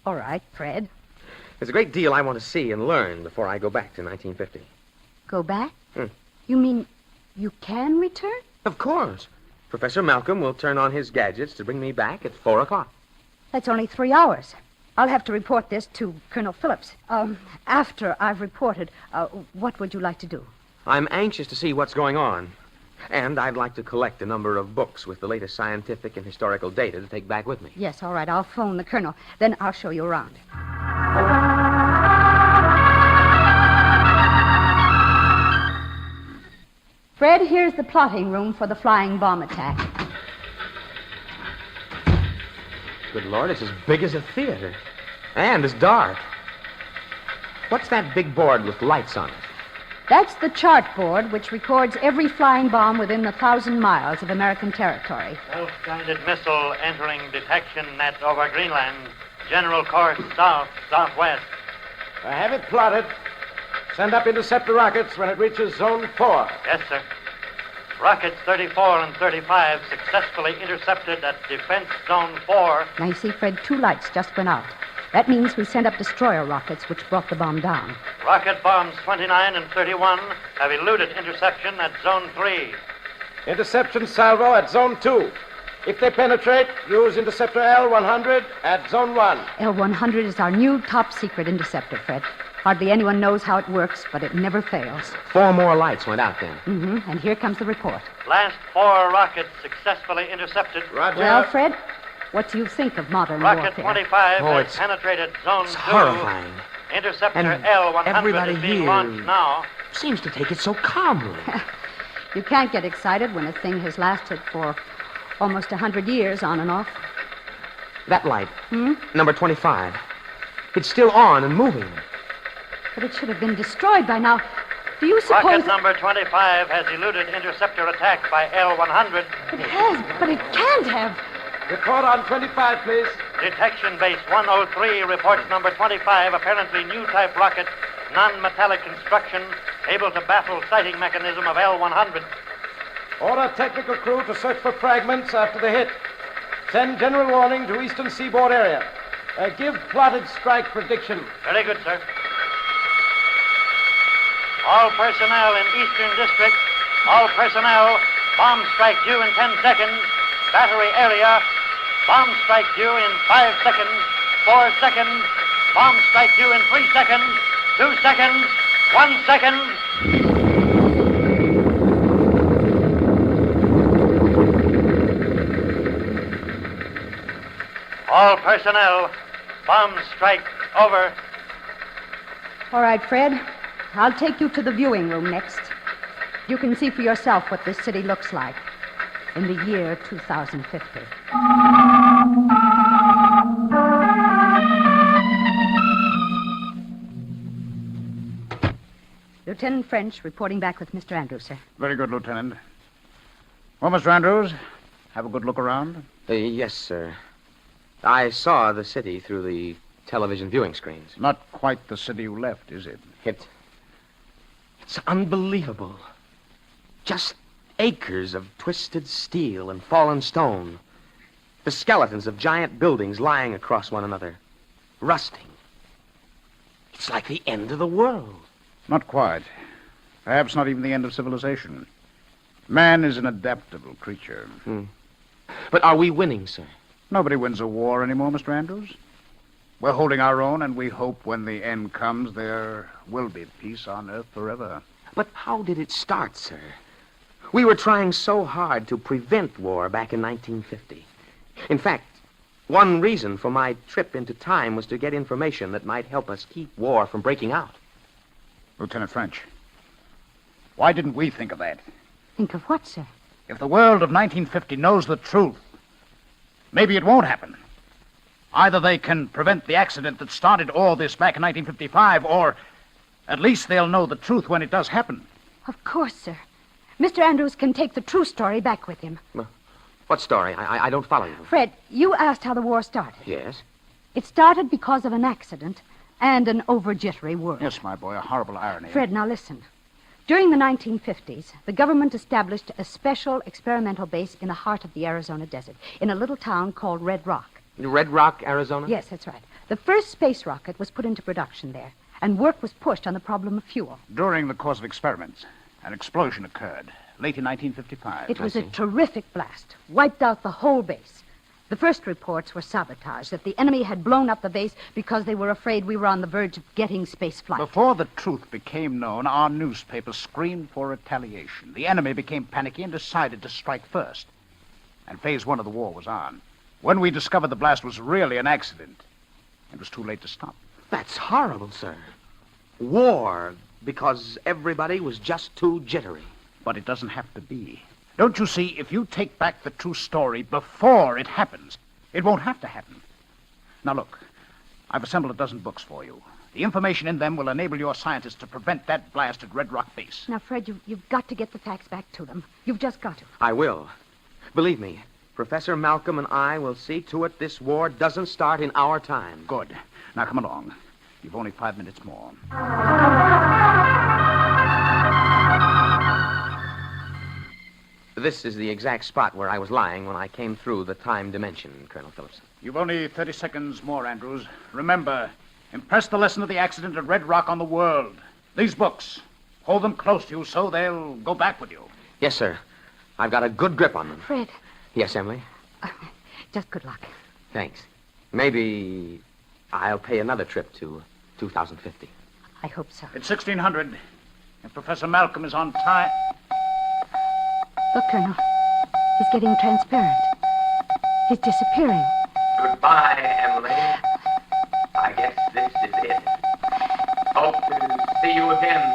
All right, Fred. There's a great deal I want to see and learn before I go back to 1950. Go back? You mean you can return? Of course. Professor Malcolm will turn on his gadgets to bring me back at 4 o'clock. That's only 3 hours. I'll have to report this to Colonel Phillips. After I've reported, what would you like to do? I'm anxious to see what's going on. And I'd like to collect a number of books with the latest scientific and historical data to take back with me. Yes, all right. I'll phone the colonel. Then I'll show you around. Fred, here's the plotting room for the flying bomb attack. Good Lord, it's as big as a theater. And it's dark. What's that big board with lights on it? That's the chart board which records every flying bomb within 1,000 miles of American territory. Self-guided missile entering detection net over Greenland. General course south-southwest. I have it plotted. Send up interceptor rockets when it reaches Zone 4. Yes, sir. Rockets 34 and 35 successfully intercepted at Defense Zone 4. Now, you see, Fred, 2 lights just went out. That means we sent up destroyer rockets, which brought the bomb down. Rocket bombs 29 and 31 have eluded interception at Zone 3. Interception salvo at Zone 2. If they penetrate, use interceptor L-100 at Zone 1. L-100 is our new top-secret interceptor, Fred. Hardly anyone knows how it works, but it never fails. 4 more lights went out then. Mm-hmm. And here comes the report. Last 4 rockets successfully intercepted. Roger. Well, Fred, what do you think of modern Rocket warfare? 25 has penetrated Zone 2. Horrifying. Interceptor And L-100 everybody is being here launched now. Seems to take it so calmly. You can't get excited when a thing has lasted for almost 100 years on and off. That light, number 25. It's still on and moving. But it should have been destroyed by now. Do you suppose... Rocket number 25 has eluded interceptor attack by L-100. It has, but it can't have. Report on 25, please. Detection Base 103 reports number 25, apparently new type rocket, non-metallic construction, able to baffle sighting mechanism of L-100. Order technical crew to search for fragments after the hit. Send general warning to eastern seaboard area. Give plotted strike prediction. Very good, sir. All personnel in Eastern District. All personnel. Bomb strike due in 10 seconds. Battery area. Bomb strike due in 5 seconds. 4 seconds. Bomb strike due in 3 seconds. 2 seconds. 1 second. All personnel. Bomb strike over. All right, Fred. I'll take you to the viewing room next. You can see for yourself what this city looks like in the year 2050. Lieutenant French reporting back with Mr. Andrews, sir. Very good, Lieutenant. Well, Mr. Andrews, have a good look around? Yes, sir. I saw the city through the television viewing screens. Not quite the city you left, is it? It's unbelievable. Just acres of twisted steel and fallen stone. The skeletons of giant buildings lying across one another, rusting. It's like the end of the world. Not quite. Perhaps not even the end of civilization. Man is an adaptable creature. But are we winning, sir? Nobody wins a war anymore, Mr. Andrews. We're holding our own, and we hope when the end comes, there will be peace on Earth forever. But how did it start, sir? We were trying so hard to prevent war back in 1950. In fact, one reason for my trip into time was to get information that might help us keep war from breaking out. Lieutenant French, why didn't we think of that? Think of what, sir? If the world of 1950 knows the truth, maybe it won't happen. Either they can prevent the accident that started all this back in 1955, or at least they'll know the truth when it does happen. Of course, sir. Mr. Andrews can take the true story back with him. What story? I don't follow you. Fred, you asked how the war started. Yes? It started because of an accident and an over-jittery world. Yes, my boy, a horrible irony. Fred, now listen. During the 1950s, the government established a special experimental base in the heart of the Arizona desert, in a little town called Red Rock. Red Rock, Arizona? Yes, that's right. The first space rocket was put into production there, and work was pushed on the problem of fuel. During the course of experiments, an explosion occurred, late in 1955. It was a terrific blast, wiped out the whole base. The first reports were sabotage, that the enemy had blown up the base because they were afraid we were on the verge of getting space flight. Before the truth became known, our newspapers screamed for retaliation. The enemy became panicky and decided to strike first. And phase 1 of the war was on. When we discovered the blast was really an accident, it was too late to stop. That's horrible, sir. War, because everybody was just too jittery. But it doesn't have to be. Don't you see, if you take back the true story before it happens, it won't have to happen. Now look, I've assembled a dozen books for you. The information in them will enable your scientists to prevent that blast at Red Rock Base. Now, Fred, you've got to get the facts back to them. You've just got to. I will. Believe me, Professor Malcolm and I will see to it this war doesn't start in our time. Good. Now come along. You've only 5 minutes more. This is the exact spot where I was lying when I came through the time dimension, Colonel Phillips. You've only 30 seconds more, Andrews. Remember, impress the lesson of the accident at Red Rock on the world. These books, hold them close to you so they'll go back with you. Yes, sir. I've got a good grip on them. Fred. Yes, Emily? Just good luck. Thanks. Maybe I'll pay another trip to 2050. I hope so. It's 1600. If Professor Malcolm is on time... Look, Colonel. He's getting transparent. He's disappearing. Goodbye, Emily. I guess this is it. Hope to see you again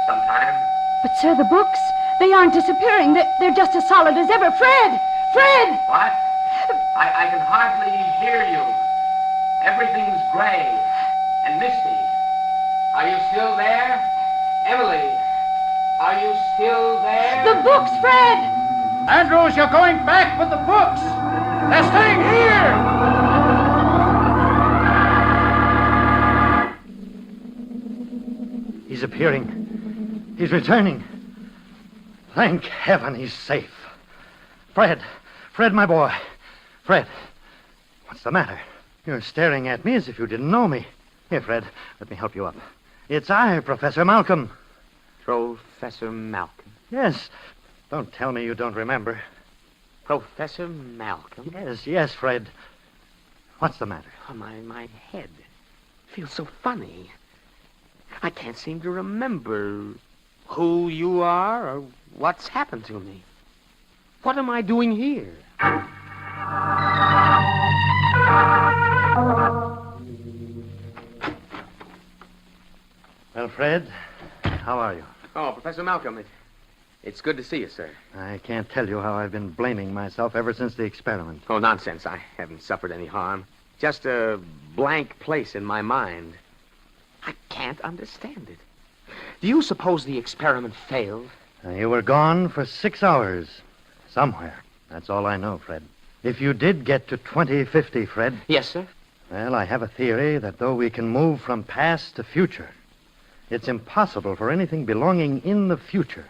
sometime. But, sir, the books, they aren't disappearing. They're just as solid as ever. Fred! Fred! What? I can hardly hear you. Everything's gray and misty. Are you still there? Emily, are you still there? The books, Fred! Andrews, you're going back with the books. They're staying here. He's appearing. He's returning. Thank heaven he's safe. Fred, my boy. Fred, what's the matter? You're staring at me as if you didn't know me. Here, Fred, let me help you up. It's I, Professor Malcolm. Professor Malcolm? Yes. Don't tell me you don't remember. Professor Malcolm? Yes, Fred. What's the matter? Oh, my head feels so funny. I can't seem to remember who you are or what's happened to me. What am I doing here? Well, Fred, how are you? Oh, Professor Malcolm, it's good to see you, sir. I can't tell you how I've been blaming myself ever since the experiment. Oh, nonsense. I haven't suffered any harm. Just a blank place in my mind. I can't understand it. Do you suppose the experiment failed? You were gone for 6 hours. Somewhere. That's all I know, Fred. If you did get to 2050, Fred... Yes, sir? Well, I have a theory that though we can move from past to future, it's impossible for anything belonging in the future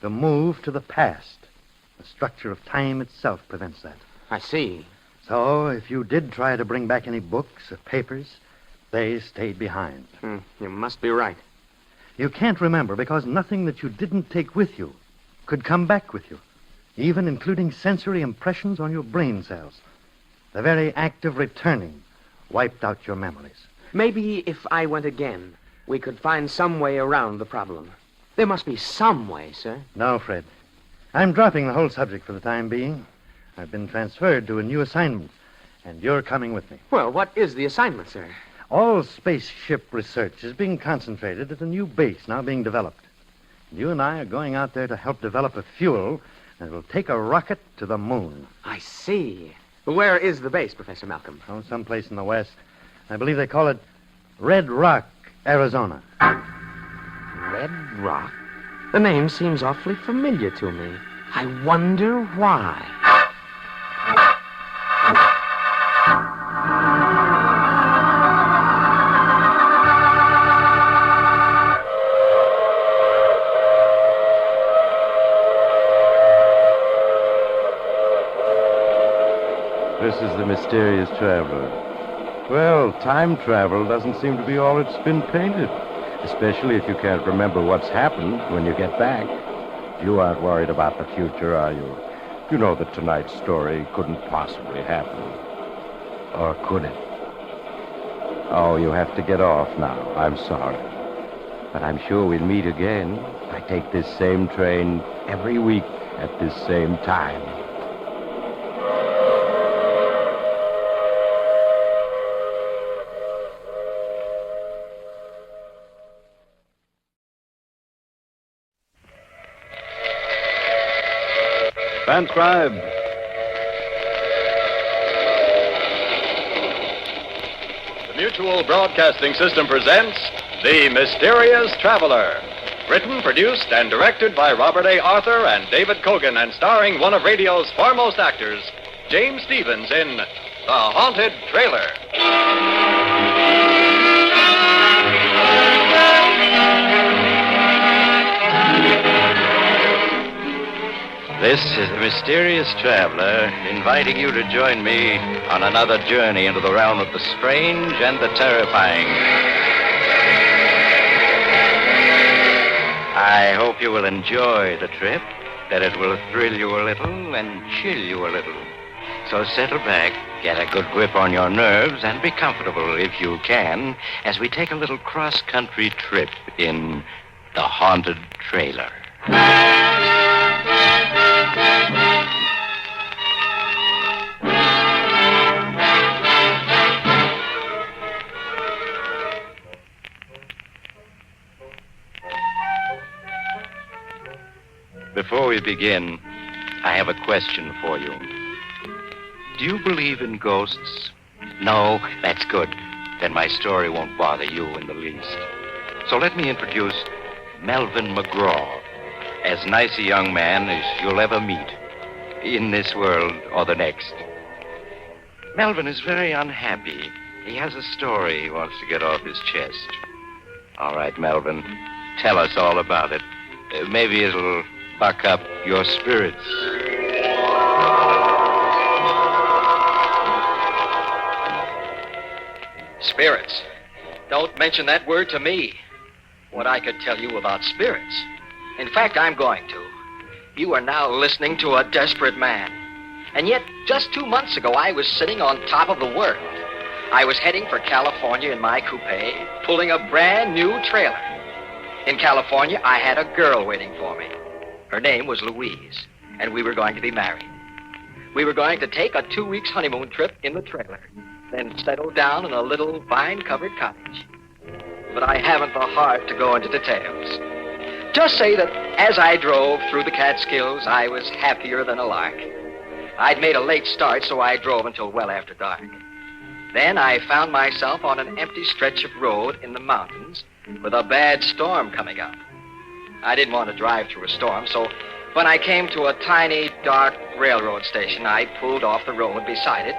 to move to the past. The structure of time itself prevents that. I see. So, if you did try to bring back any books or papers, they stayed behind. You must be right. You can't remember because nothing that you didn't take with you could come back with you, even including sensory impressions on your brain cells. The very act of returning wiped out your memories. Maybe if I went again, we could find some way around the problem. There must be some way, sir. No, Fred. I'm dropping the whole subject for the time being. I've been transferred to a new assignment, and you're coming with me. Well, what is the assignment, sir? All spaceship research is being concentrated at a new base now being developed. You and I are going out there to help develop a fuel that will take a rocket to the moon. I see. Where is the base, Professor Malcolm? Oh, someplace in the west. I believe they call it Red Rock, Arizona. Red Rock? The name seems awfully familiar to me. I wonder why. mysterious traveler. Well, time travel doesn't seem to be all it's been painted, especially if you can't remember what's happened when you get back. You aren't worried about the future, are you? You know that tonight's story couldn't possibly happen. Or could it? Oh, you have to get off now. I'm sorry. But I'm sure we'll meet again. I take this same train every week at this same time. Transcribed. The Mutual Broadcasting System presents The Mysterious Traveler. Written, produced, and directed by Robert A. Arthur and David Cogan, and starring one of radio's foremost actors, James Stevens, in The Haunted Trailer. This is the Mysterious Traveler, inviting you to join me on another journey into the realm of the strange and the terrifying. I hope you will enjoy the trip, that it will thrill you a little and chill you a little. So settle back, get a good grip on your nerves, and be comfortable if you can, as we take a little cross-country trip in The Haunted Trailer. Before we begin, I have a question for you. Do you believe in ghosts? No? That's good. Then my story won't bother you in the least. So let me introduce Melvin McGraw, as nice a young man as you'll ever meet, in this world or the next. Melvin is very unhappy. He has a story he wants to get off his chest. All right, Melvin, tell us all about it. Maybe it'll buck up your spirits. Spirits. Don't mention that word to me. What I could tell you about spirits. In fact, I'm going to. You are now listening to a desperate man. And yet, just 2 months ago, I was sitting on top of the world. I was heading for California in my coupe, pulling a brand new trailer. In California, I had a girl waiting for me. Her name was Louise, and we were going to be married. We were going to take a 2 weeks honeymoon trip in the trailer, then settle down in a little vine-covered cottage. But I haven't the heart to go into details. Just say that as I drove through the Catskills, I was happier than a lark. I'd made a late start, so I drove until well after dark. Then I found myself on an empty stretch of road in the mountains with a bad storm coming up. I didn't want to drive through a storm, so when I came to a tiny, dark railroad station, I pulled off the road beside it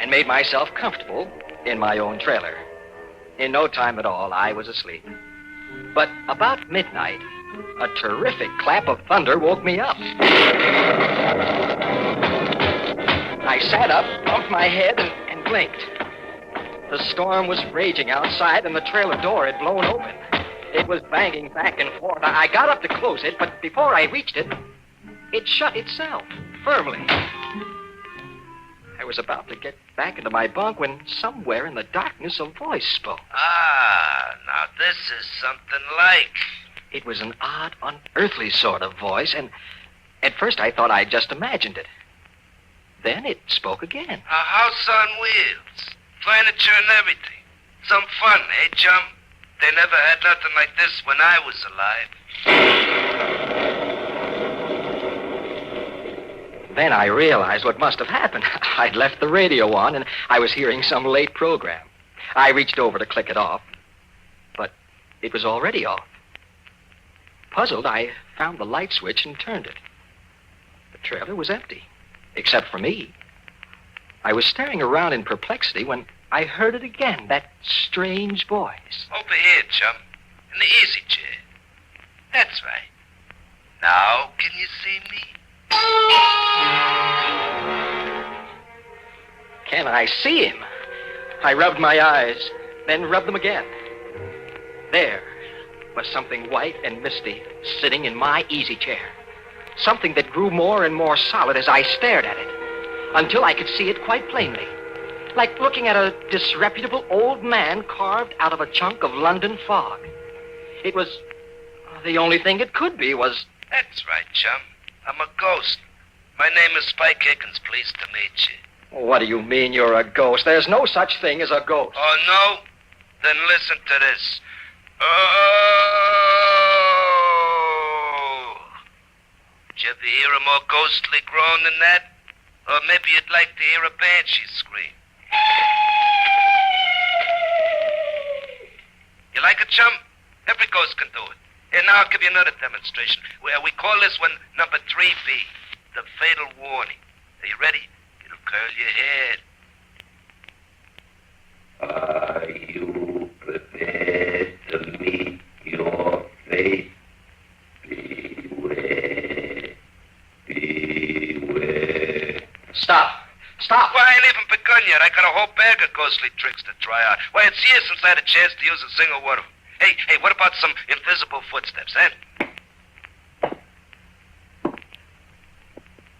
and made myself comfortable in my own trailer. In no time at all, I was asleep. But about midnight, a terrific clap of thunder woke me up. I sat up, bumped my head, and blinked. The storm was raging outside, and the trailer door had blown open. It was banging back and forth. I got up to close it, but before I reached it, it shut itself firmly. I was about to get back into my bunk when somewhere in the darkness a voice spoke. Ah, now this is something like. It was an odd, unearthly sort of voice, and at first I thought I'd just imagined it. Then it spoke again. A house on wheels, furniture and everything. Some fun, eh, chum? They never had nothing like this when I was alive. Then I realized what must have happened. I'd left the radio on, and I was hearing some late program. I reached over to click it off, but it was already off. Puzzled, I found the light switch and turned it. The trailer was empty, except for me. I was staring around in perplexity when I heard it again, that strange voice. Over here, chum. In the easy chair. That's right. Now, can you see me? Can I see him? I rubbed my eyes, then rubbed them again. There was something white and misty sitting in my easy chair. Something that grew more and more solid as I stared at it, until I could see it quite plainly. Like looking at a disreputable old man carved out of a chunk of London fog. It was... the only thing it could be was... That's right, chum. I'm a ghost. My name is Spike Higgins. Pleased to meet you. What do you mean you're a ghost? There's no such thing as a ghost. Oh, no? Then listen to this. Oh! Did you ever hear a more ghostly groan than that? Or maybe you'd like to hear a banshee scream. You like it, chum? Every ghost can do it. Here, now I'll give you another demonstration. We call this one number 3B, the fatal warning. Are you ready? It'll curl your hair. Are you prepared to meet your fate? Beware. Beware. Stop. Stop. Well, I ain't even begun yet. I got a whole bag of ghostly tricks to try out. Why, it's years since I had a chance to use a single one of them. Hey, what about some invisible footsteps, eh?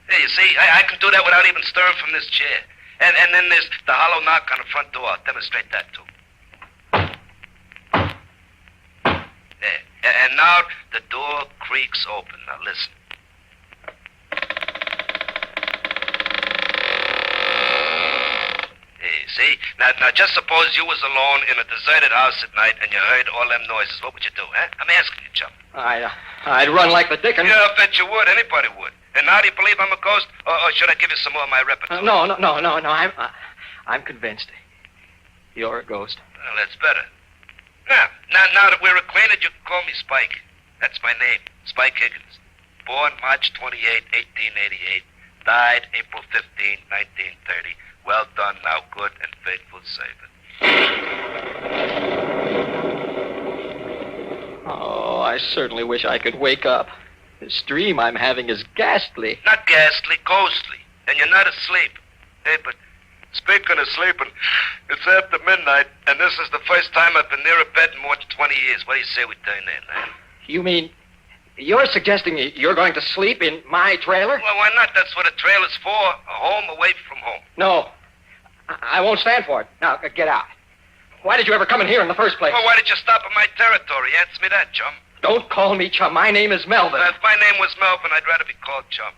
Hey, you see, I can do that without even stirring from this chair. And then there's the hollow knock on the front door. I'll demonstrate that, too. There. And now the door creaks open. Now, listen. See? Now, just suppose you was alone in a deserted house at night and you heard all them noises. What would you do, huh? I'm asking you, chum. I'd run like the dickens. Yeah, I bet you would. Anybody would. And now do you believe I'm a ghost? Or should I give you some more of my repertoire? No. I'm convinced. You're a ghost. Well, that's better. Now that we're acquainted, you can call me Spike. That's my name, Spike Higgins. Born March 28, 1888. Died April 15, 1930. Well done, now good and faithful servant. Oh, I certainly wish I could wake up. This dream I'm having is ghastly. Not ghastly, ghostly. And you're not asleep. Hey, but speaking of sleeping, it's after midnight, and this is the first time I've been near a bed in more than 20 years. What do you say we turn in, man? You mean you're suggesting you're going to sleep in my trailer? Well, why not? That's what a trailer's for. A home away from home. No. I won't stand for it. Now, get out. Why did you ever come in here in the first place? Well, why did you stop at my territory? Answer me that, chum. Don't call me chum. My name is Melvin. If my name was Melvin, I'd rather be called chum.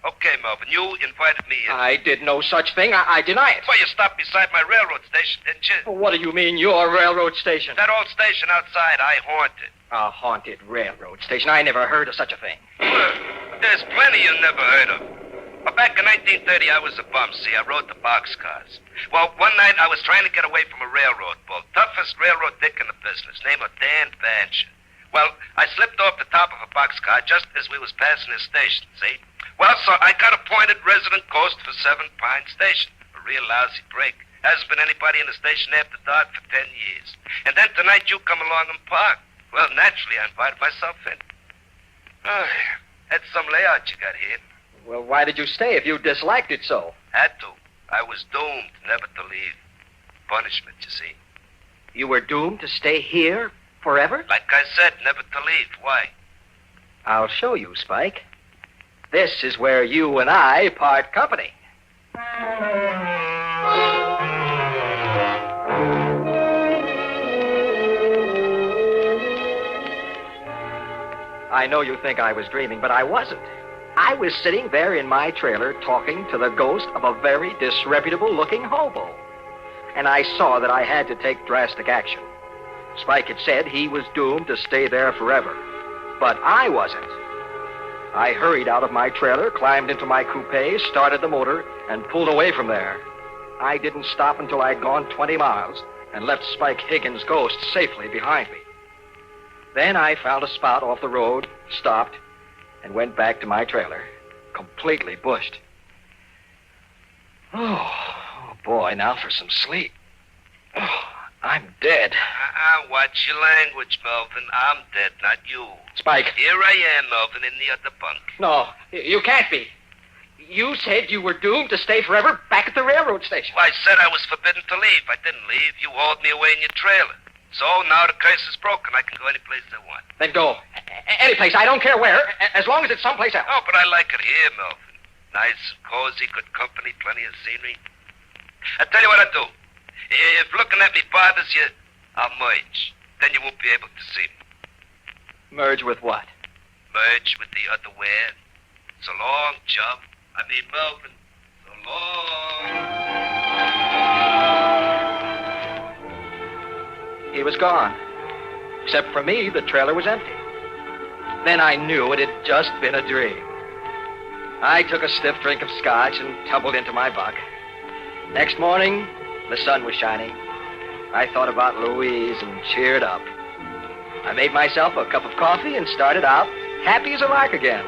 Okay, Melvin, you invited me in. I did no such thing. I deny it. Well, you stopped beside my railroad station, didn't you? What do you mean, your railroad station? That old station outside, I haunted. A haunted railroad station? I never heard of such a thing. Well, there's plenty you never heard of. Well, back in 1930, I was a bum, see. I rode the boxcars. Well, one night I was trying to get away from a railroad bull. Toughest railroad dick in the business, name of Dan Bancher. Well, I slipped off the top of a boxcar just as we was passing his station, see? Well, so I got appointed resident ghost for 7 Pine Station. A real lousy break. Hasn't been anybody in the station after dark for 10 years. And then tonight you come along and park. Well, naturally, I invited myself in. Oh, that's some layout you got here. Well, why did you stay if you disliked it so? Had to. I was doomed never to leave. Punishment, you see. You were doomed to stay here forever? Like I said, never to leave. Why? I'll show you, Spike. This is where you and I part company. I know you think I was dreaming, but I wasn't. I was sitting there in my trailer talking to the ghost of a very disreputable-looking hobo. And I saw that I had to take drastic action. Spike had said he was doomed to stay there forever. But I wasn't. I hurried out of my trailer, climbed into my coupe, started the motor, and pulled away from there. I didn't stop until I'd gone 20 miles and left Spike Higgins' ghost safely behind me. Then I found a spot off the road, stopped, and went back to my trailer, completely bushed. Oh, boy, now for some sleep. Oh, I'm dead. Watch your language, Melvin. I'm dead, not you. Spike. Here I am, Melvin, in the other bunk. No, you can't be. You said you were doomed to stay forever back at the railroad station. Well, I said I was forbidden to leave. I didn't leave. You hauled me away in your trailer. So now the curse is broken. I can go any place I want. Then go. Any place. I don't care where, as long as it's someplace else. Oh, but I like it here, Melvin. Nice, cozy, good company, plenty of scenery. I tell you what I'll do. If looking at me bothers you, I'll merge. Then you won't be able to see me. Merge with what? Merge with the other wear. So long, chum. I mean, Melvin. So long. He was gone. Except for me, the trailer was empty. Then I knew it had just been a dream. I took a stiff drink of scotch and tumbled into my bunk. Next morning, the sun was shining. I thought about Louise and cheered up. I made myself a cup of coffee and started out happy as a lark again.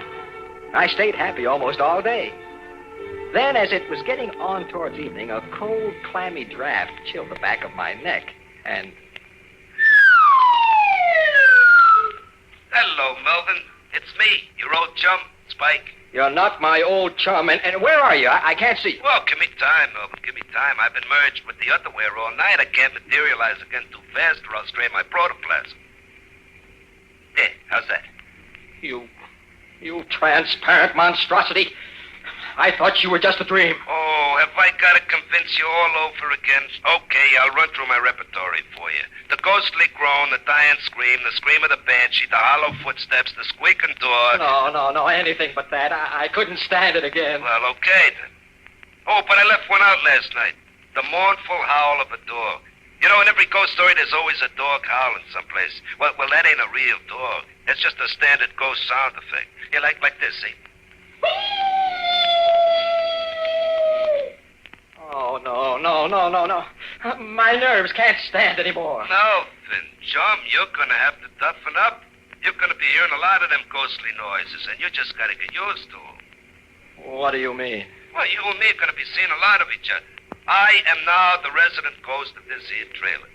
I stayed happy almost all day. Then, as it was getting on towards evening, a cold, clammy draft chilled the back of my neck, and... Hello, Melvin. It's me, your old chum, Spike. You're not my old chum, and where are you? I can't see you. Well, give me time, Melvin, give me time. I've been merged with the other wear all night. I can't materialize again too fast or I'll strain my protoplasm. There, how's that? You transparent monstrosity. I thought you were just a dream. Oh, have I got to convince you all over again? Okay, I'll run through my repertory for you. The ghostly groan, the dying scream, the scream of the banshee, the hollow footsteps, the squeaking door. No, anything but that. I couldn't stand it again. Well, okay then. Oh, but I left one out last night. The mournful howl of a dog. You know, in every ghost story, there's always a dog howling someplace. Well, that ain't a real dog. It's just a standard ghost sound effect. Yeah, like this, see? Oh, no. My nerves can't stand anymore. Melvin, chum, you're going to have to toughen up. You're going to be hearing a lot of them ghostly noises, and you just got to get used to them. What do you mean? Well, you and me are going to be seeing a lot of each other. I am now the resident ghost of this here trailer.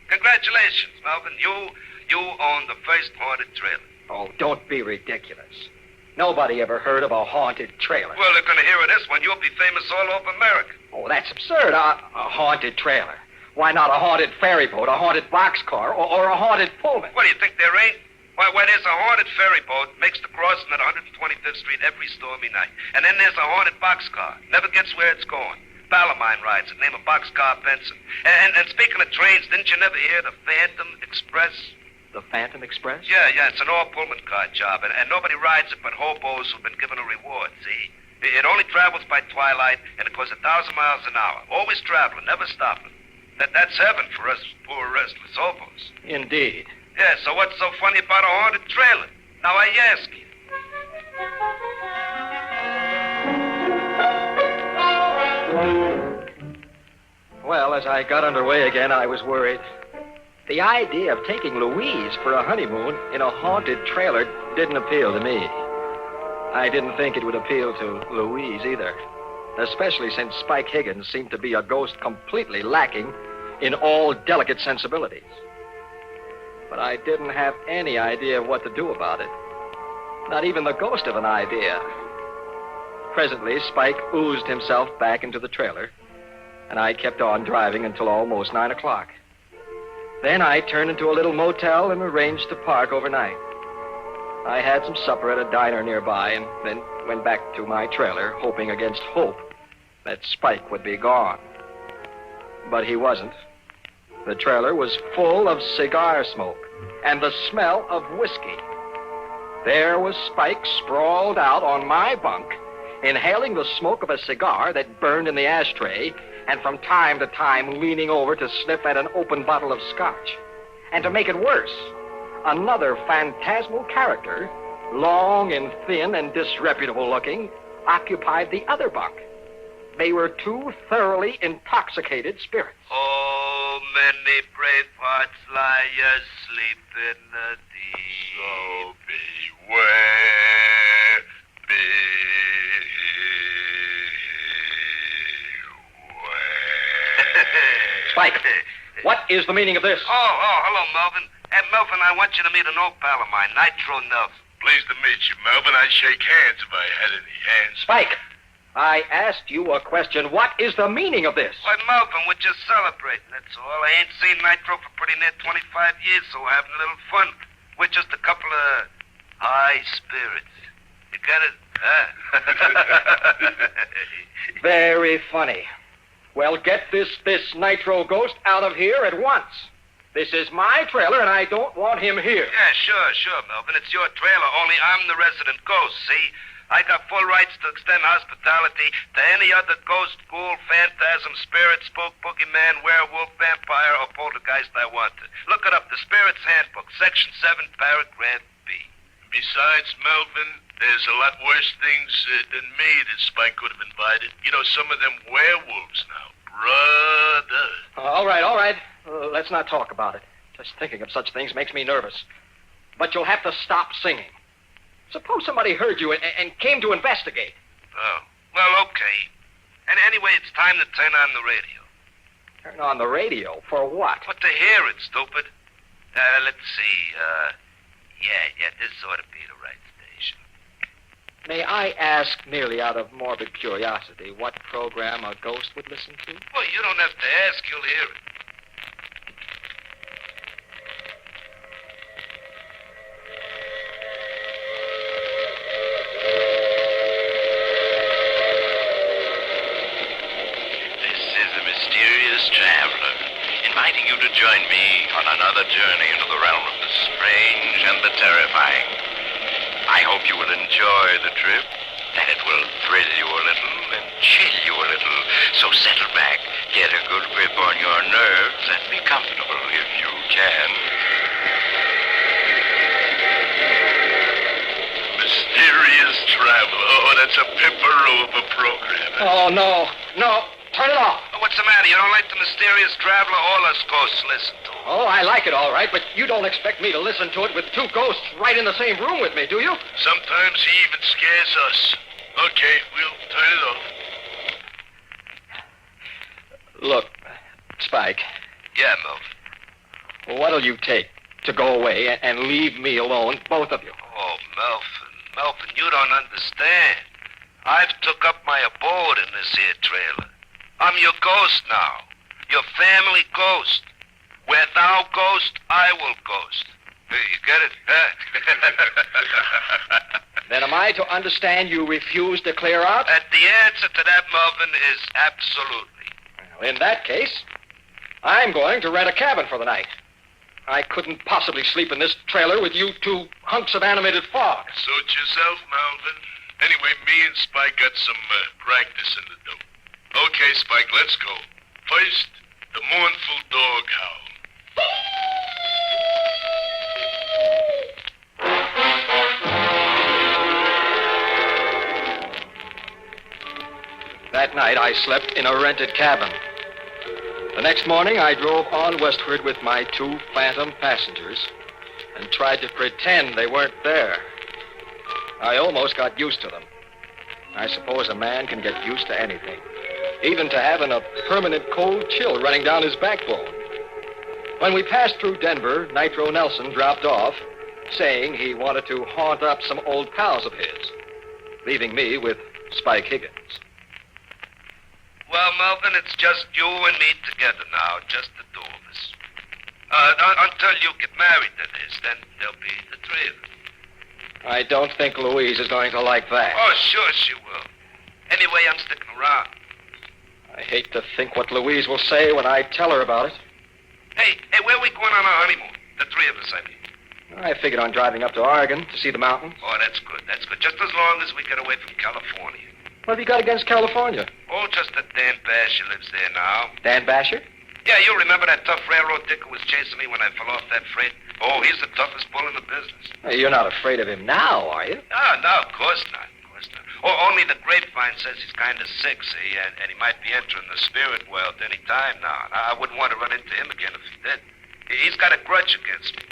Congratulations, Melvin. You own the first haunted trailer. Oh, don't be ridiculous. Nobody ever heard of a haunted trailer. Well, they're going to hear of this one. You'll be famous all over America. Oh, that's absurd. A haunted trailer. Why not a haunted ferry boat, a haunted boxcar, or a haunted Pullman? What, do you think there ain't? Why, there's a haunted ferry boat, makes the crossing at 125th Street every stormy night. And then there's a haunted boxcar. Never gets where it's going. Pal of mine rides it, name of Boxcar Benson. And speaking of trains, didn't you never hear the Phantom Express? The Phantom Express? Yeah, it's an all-Pullman car job, and nobody rides it but hobos who've been given a reward, see? It only travels by twilight, and it goes 1,000 miles an hour. Always traveling, never stopping. That's heaven for us poor restless hobos. Indeed. Yeah, so what's so funny about a haunted trailer? Now I ask you. Well, as I got underway again, I was worried. The idea of taking Louise for a honeymoon in a haunted trailer didn't appeal to me. I didn't think it would appeal to Louise either, especially since Spike Higgins seemed to be a ghost completely lacking in all delicate sensibilities. But I didn't have any idea of what to do about it. Not even the ghost of an idea. Presently, Spike oozed himself back into the trailer, and I kept on driving until almost 9 o'clock. Then I turned into a little motel and arranged to park overnight. I had some supper at a diner nearby and then went back to my trailer, hoping against hope that Spike would be gone. But he wasn't. The trailer was full of cigar smoke and the smell of whiskey. There was Spike sprawled out on my bunk, inhaling the smoke of a cigar that burned in the ashtray, and from time to time leaning over to sniff at an open bottle of scotch. And to make it worse, another phantasmal character, long and thin and disreputable looking, occupied the other bunk. They were two thoroughly intoxicated spirits. Oh, many brave hearts lie asleep in the deep. So beware, Spike, what is the meaning of this? Oh, hello, Melvin. Hey, Melvin, I want you to meet an old pal of mine, Nitro Nelson. Pleased to meet you, Melvin. I'd shake hands if I had any hands. Spike, I asked you a question. What is the meaning of this? Why, Melvin, we're just celebrating, that's all. I ain't seen Nitro for pretty near 25 years, so we're having a little fun. We're just a couple of high spirits. You get it? Huh? Very funny. Well, get this Nitro ghost out of here at once. This is my trailer, and I don't want him here. Yeah, sure, Melvin. It's your trailer, only I'm the resident ghost, see? I got full rights to extend hospitality to any other ghost, ghoul, phantasm, spirit, spook, boogeyman, werewolf, vampire, or poltergeist I want to. Look it up, the Spirit's Handbook, Section 7, Paragraph B. Besides, Melvin, there's a lot worse things than me that Spike could have invited. You know, some of them werewolves now. Brother. All right. Let's not talk about it. Just thinking of such things makes me nervous. But you'll have to stop singing. Suppose somebody heard you and came to investigate. Oh, well, okay. And anyway, it's time to turn on the radio. Turn on the radio? For what? But to hear it, stupid. Let's see. Yeah, this ought to be the right station. May I ask, merely out of morbid curiosity, what program a ghost would listen to? Well, you don't have to ask. You'll hear it. Inviting you to join me on another journey into the realm of the strange and the terrifying. I hope you will enjoy the trip, that it will thrill you a little and chill you a little. So settle back, get a good grip on your nerves, and be comfortable if you can. Mysterious Traveler. Oh, that's a pimperoo of a program. Oh, no. Turn it off. What's the matter? You don't like the Mysterious Traveler? All us ghosts listen to it. Oh, I like it all right, but you don't expect me to listen to it with two ghosts right in the same room with me, do you? Sometimes he even scares us. Okay, we'll turn it off. Look, Spike. Yeah, Melvin. What'll you take to go away and leave me alone, both of you? Oh, Melvin, you don't understand. I've took up my abode in this here trailer. I'm your ghost now. Your family ghost. Where thou ghost, I will ghost. Hey, you get it? Huh? Then am I to understand you refuse to clear out? And the answer to that, Melvin, is absolutely. Well, in that case, I'm going to rent a cabin for the night. I couldn't possibly sleep in this trailer with you two hunks of animated fog. Suit yourself, Melvin. Anyway, me and Spike got some practice in the dope. Okay, Spike, let's go. First, the mournful dog howl. That night, I slept in a rented cabin. The next morning, I drove on westward with my two phantom passengers and tried to pretend they weren't there. I almost got used to them. I suppose a man can get used to anything, even to having a permanent cold chill running down his backbone. When we passed through Denver, Nitro Nelson dropped off, saying he wanted to haunt up some old pals of his, leaving me with Spike Higgins. Well, Melvin, it's just you and me together now, just the two of us. Until you get married, that is, then there'll be the three of us. I don't think Louise is going to like that. Oh, sure she will. Anyway, I'm sticking around. I hate to think what Louise will say when I tell her about it. Hey, where are we going on our honeymoon? The three of us, I mean. I figured on driving up to Oregon to see the mountains. Oh, that's good. Just as long as we get away from California. What have you got against California? Oh, just that Dan Basher lives there now. Dan Basher? Yeah, you remember that tough railroad dick who was chasing me when I fell off that freight? Oh, he's the toughest bull in the business. Hey, you're not afraid of him now, are you? No, of course not. Oh, only the grapevine says he's kind of sick, see, and he might be entering the spirit world any time now. I wouldn't want to run into him again if he did. He's got a grudge against me.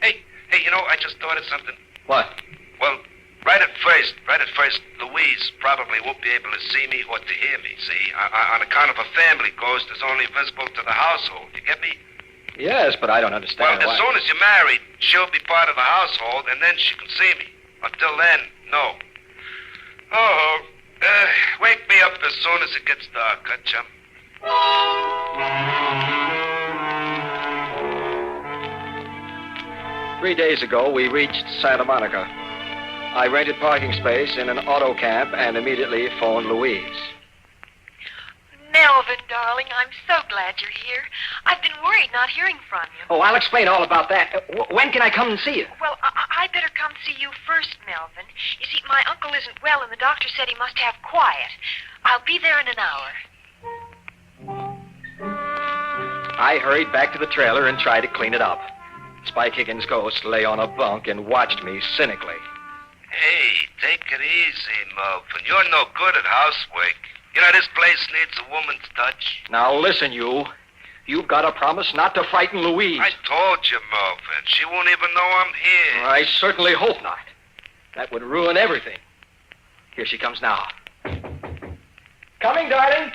Hey, you know, I just thought of something. What? Well, right at first, Louise probably won't be able to see me or to hear me, see? On account of a family ghost is only visible to the household. You get me? Yes, but I don't understand Well, as soon as you're married, she'll be part of the household, and then she can see me. Until then, no. Oh, Wake me up as soon as it gets dark, huh, chum? 3 days ago, we reached Santa Monica. I rented parking space in an auto camp and immediately phoned Louise. Melvin, darling, I'm so glad you're here. I've been worried not hearing from you. Oh, I'll explain all about that. When can I come and see you? Well, I better come see you first, Melvin. You see, my uncle isn't well, and the doctor said he must have quiet. I'll be there in an hour. I hurried back to the trailer and tried to clean it up. Spike Higgins' ghost lay on a bunk and watched me cynically. Hey, take it easy, Melvin. You're no good at housework. You know, this place needs a woman's touch. Now listen, you. You've got to promise not to frighten Louise. I told you, Melvin. She won't even know I'm here. I certainly hope not. That would ruin everything. Here she comes now. Coming, darling.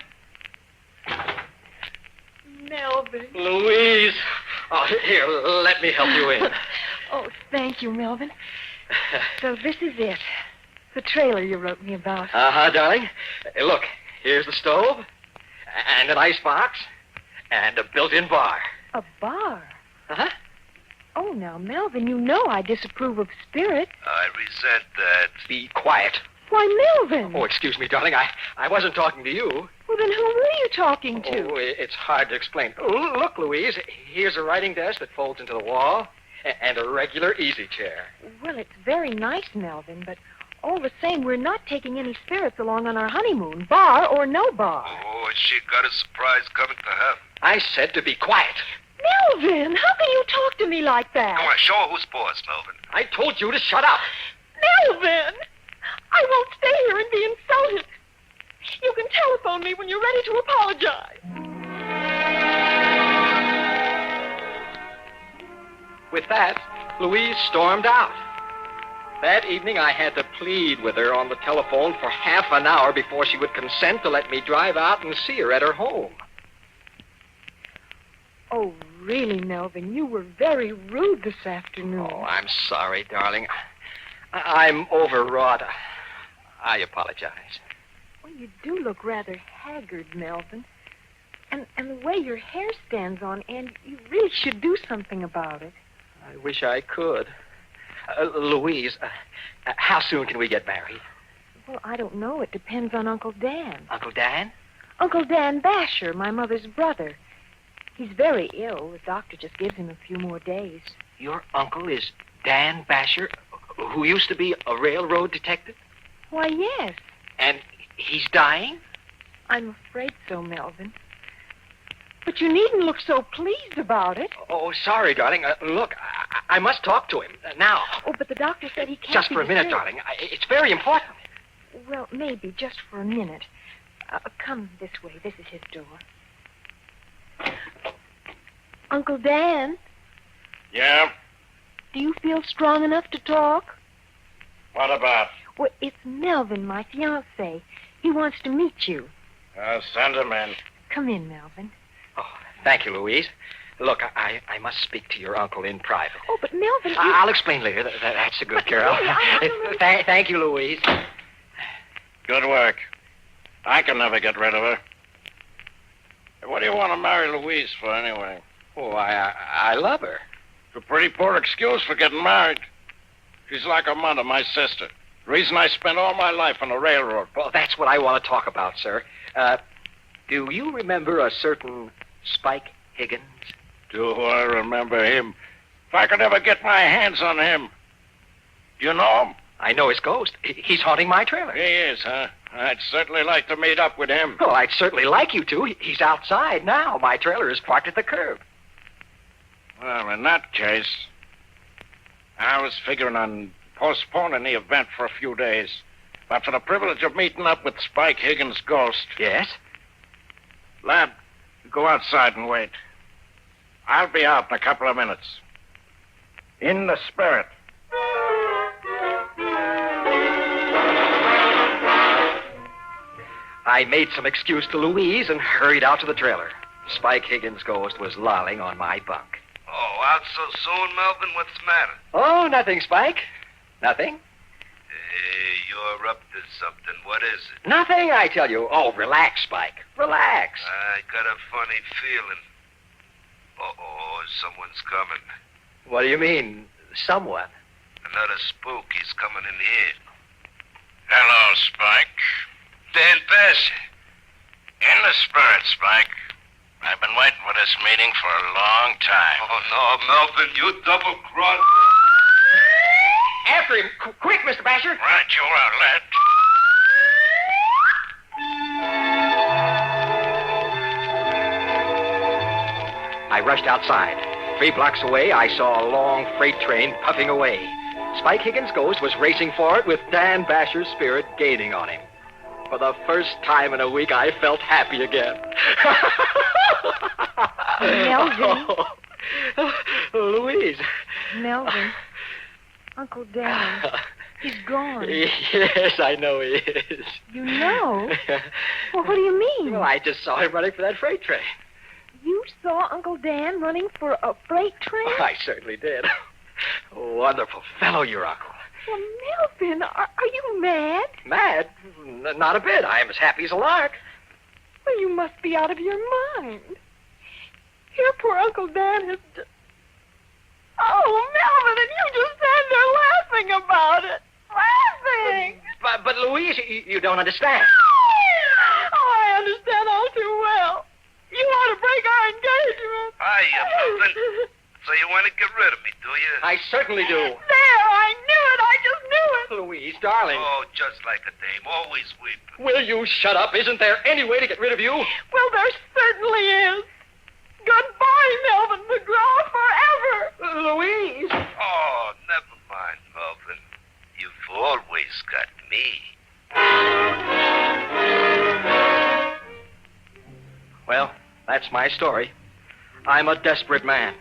Melvin. Louise. Oh, here, let me help you in. Oh, thank you, Melvin. So this is it. The trailer you wrote me about. Uh-huh, darling. Look, here's the stove, and an icebox, and a built-in bar. A bar? Uh-huh. Oh, now, Melvin, you know I disapprove of spirits. I resent that. Be quiet. Why, Melvin? Oh, excuse me, darling. I wasn't talking to you. Well, then who were you talking to? Oh, it's hard to explain. Look, Louise, here's a writing desk that folds into the wall, and a regular easy chair. Well, it's very nice, Melvin, but all the same, we're not taking any spirits along on our honeymoon, bar or no bar. Oh, she got a surprise coming to her. I said to be quiet. Melvin, how can you talk to me like that? Come on, show her who's boss, Melvin. I told you to shut up. Melvin! I won't stay here and be insulted. You can telephone me when you're ready to apologize. With that, Louise stormed out. That evening, I had to plead with her on the telephone for half an hour before she would consent to let me drive out and see her at her home. Oh, really, Melvin, you were very rude this afternoon. Oh, I'm sorry, darling. I'm overwrought. I apologize. Well, you do look rather haggard, Melvin. And the way your hair stands on end, you really should do something about it. I wish I could. Louise, how soon can we get married? Well, I don't know. It depends on Uncle Dan. Uncle Dan? Uncle Dan Basher, my mother's brother. He's very ill. The doctor just gives him a few more days. Your uncle is Dan Basher, who used to be a railroad detective? Why, yes. And he's dying? I'm afraid so, Melvin. But you needn't look so pleased about it. Oh, sorry, darling. Look, I must talk to him now. Oh, but the doctor said he can't. Just be for a minute, disturbed. darling. It's very important. Well, maybe, just for a minute. Come this way. This is his door. Uncle Dan, Yeah? do you feel strong enough to talk? What about? Well, it's Melvin, my fiancé. He wants to meet you. Send him in. Come in, Melvin. Thank you, Louise. Look, I must speak to your uncle in private. Oh, but Melvin, I'll explain later. That's a good girl. really, Thank you, Louise. Good work. I can never get rid of her. What do you want to marry Louise for, anyway? Oh, I love her. It's a pretty poor excuse for getting married. She's like her mother, my sister. The reason I spent all my life on the railroad. Well, that's what I want to talk about, sir. Do you remember a certain Spike Higgins? Do I remember him? If I could ever get my hands on him. Do you know him? I know his ghost. He's haunting my trailer. He is, huh? I'd certainly like to meet up with him. Oh, I'd certainly like you to. He's outside now. My trailer is parked at the curb. Well, in that case, I was figuring on postponing the event for a few days. But for the privilege of meeting up with Spike Higgins' ghost. Yes? Lad, go outside and wait. I'll be out in a couple of minutes. In the spirit. I made some excuse to Louise and hurried out to the trailer. Spike Higgins' ghost was lolling on my bunk. Oh, out so soon, Melvin? What's the matter? Oh, nothing, Spike. Nothing. You're you're up to something. What is it? Nothing, I tell you. Oh, relax, Spike. Relax. I got a funny feeling. Uh-oh, someone's coming. What do you mean, someone? Another spook. He's coming in here. Hello, Spike. Dan Basher. In the spirit, Spike. I've been waiting for this meeting for a long time. Oh, no, Melvin, you double-crossed. After him. Quick, Mr. Basher. Right, you are, lad. I rushed outside. 3 blocks away, I saw a long freight train puffing away. Spike Higgins' ghost was racing for it with Dan Basher's spirit gaining on him. For the first time in a week, I felt happy again. Melvin. Louise. Melvin. Uncle Dan. He's gone. Yes, I know he is. You know? Well, what do you mean? Well, I just saw him running for that freight train. You saw Uncle Dan running for a freight train? I certainly did. Wonderful fellow, your uncle. Well, Melvin, are you mad? Mad? Not a bit. I am as happy as a lark. Well, you must be out of your mind. Here, poor Uncle Dan has just... Oh, Melvin, and you just stand there laughing about it. Laughing! But Louise, you don't understand. Oh, I understand all too well. You want to break our engagement. Hiya, Melvin. So you want to get rid of me, do you? I certainly do. There, I knew it. I just knew it. Louise, darling. Oh, just like a dame. Always weeping. Will you shut up? Isn't there any way to get rid of you? Well, there certainly is. Goodbye, Melvin McGraw, forever. Louise. Oh, never mind, Melvin. You've always got me. Well, that's my story. I'm a desperate man.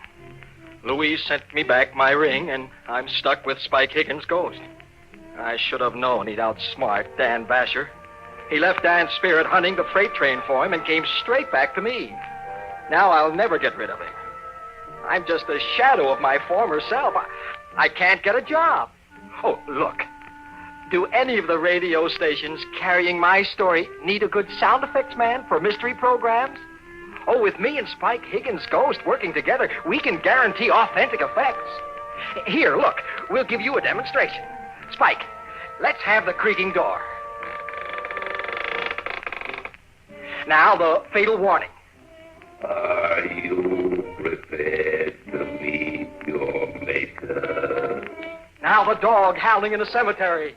Louise sent me back my ring, and I'm stuck with Spike Higgins' ghost. I should have known he'd outsmart Dan Basher. He left Dan's spirit hunting the freight train for him and came straight back to me. Now I'll never get rid of him. I'm just a shadow of my former self. I can't get a job. Oh, look. Do any of the radio stations carrying my story need a good sound effects man for mystery programs? Oh, with me and Spike Higgins' ghost working together, we can guarantee authentic effects. Here, look, we'll give you a demonstration. Spike, let's have the creaking door. Now, the fatal warning. Are you prepared to meet your maker? Now, the dog howling in the cemetery.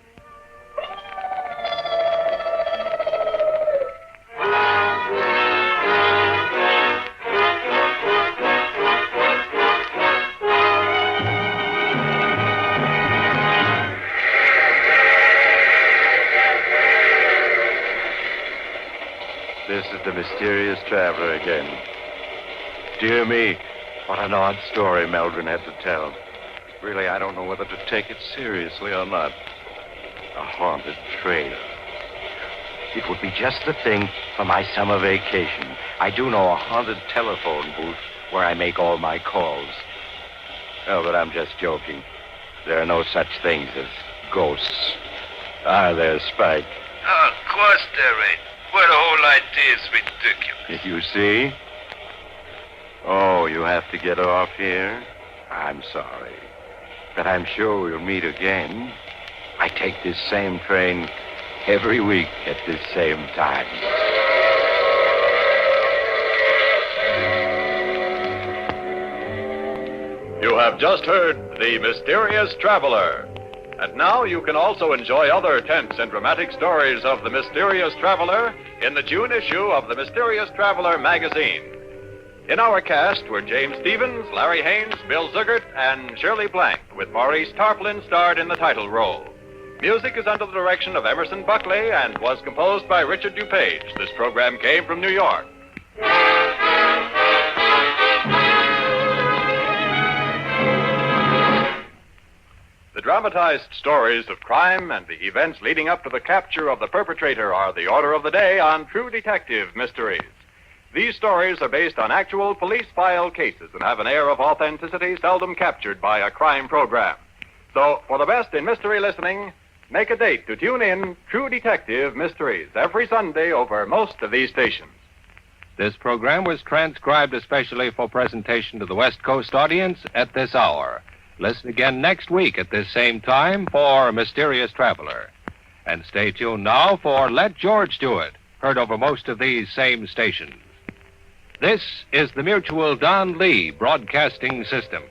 This is the mysterious traveler again. Dear me, what an odd story Melvin had to tell. Really, I don't know whether to take it seriously or not. A haunted train. It would be just the thing for my summer vacation. I do know a haunted telephone booth where I make all my calls. Oh, but I'm just joking. There are no such things as ghosts. Are there, Spike? Oh, of course there ain't. Well, the whole idea is ridiculous. You see? Oh, you have to get off here? I'm sorry. But I'm sure we'll meet again. I take this same train every week at this same time. You have just heard The Mysterious Traveler. And now you can also enjoy other tense and dramatic stories of The Mysterious Traveler in the June issue of The Mysterious Traveler magazine. In our cast were James Stevens, Larry Haynes, Bill Zugert, and Shirley Blank, with Maurice Tarplin starred in the title role. Music is under the direction of Emerson Buckley and was composed by Richard DuPage. This program came from New York. The dramatized stories of crime and the events leading up to the capture of the perpetrator are the order of the day on True Detective Mysteries. These stories are based on actual police file cases and have an air of authenticity seldom captured by a crime program. So, for the best in mystery listening, Make a date to tune in True Detective Mysteries every Sunday over most of these stations. This program was transcribed especially for presentation to the West Coast audience at this hour. Listen again next week at this same time for Mysterious Traveler. And stay tuned now for Let George Do It, heard over most of these same stations. This is the Mutual Don Lee Broadcasting System.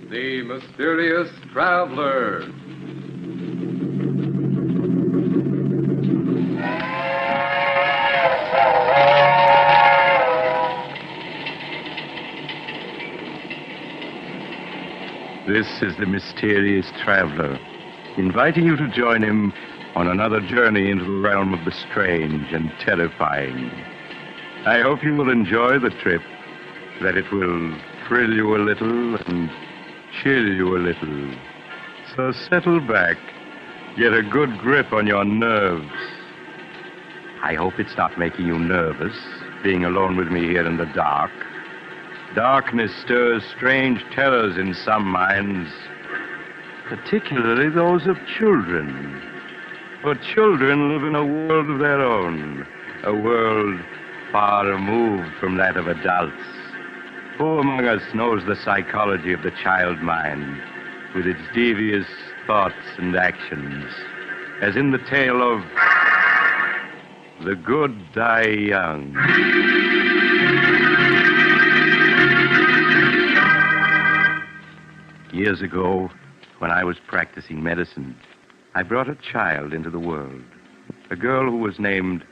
The Mysterious Traveler. This is the Mysterious Traveler, inviting you to join him on another journey into the realm of the strange and terrifying. I hope you will enjoy the trip, that it will thrill you a little and chill you a little. So settle back, get a good grip on your nerves. I hope it's not making you nervous, being alone with me here in the dark. Darkness stirs strange terrors in some minds, particularly those of children. For children live in a world of their own, a world far removed from that of adults. Who among us knows the psychology of the child mind, with its devious thoughts and actions, as in the tale of The Good Die Young. Years ago, when I was practicing medicine, I brought a child into the world, a girl who was named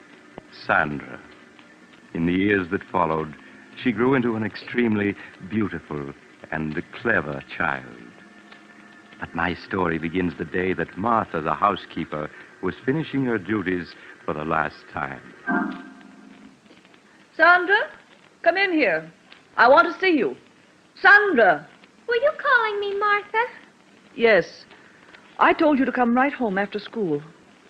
Sandra. In the years that followed, she grew into an extremely beautiful and clever child. But my story begins the day that Martha, the housekeeper, was finishing her duties for the last time. Sandra, come in here. I want to see you. Sandra! Were you calling me, Martha? Yes. I told you to come right home after school.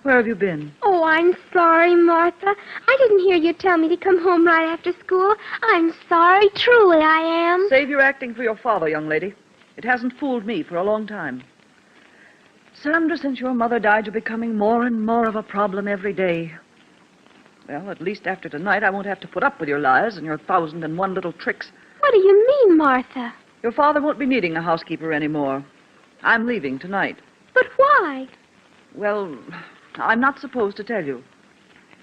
Where have you been? Oh, I'm sorry, Martha. I didn't hear you tell me to come home right after school. I'm sorry, truly I am. Save your acting for your father, young lady. It hasn't fooled me for a long time. Sandra, since your mother died, you're becoming more and more of a problem every day. Well, at least after tonight, I won't have to put up with your lies and your 1,001 little tricks. What do you mean, Martha? Your father won't be needing a housekeeper anymore. I'm leaving tonight. But why? Well, I'm not supposed to tell you.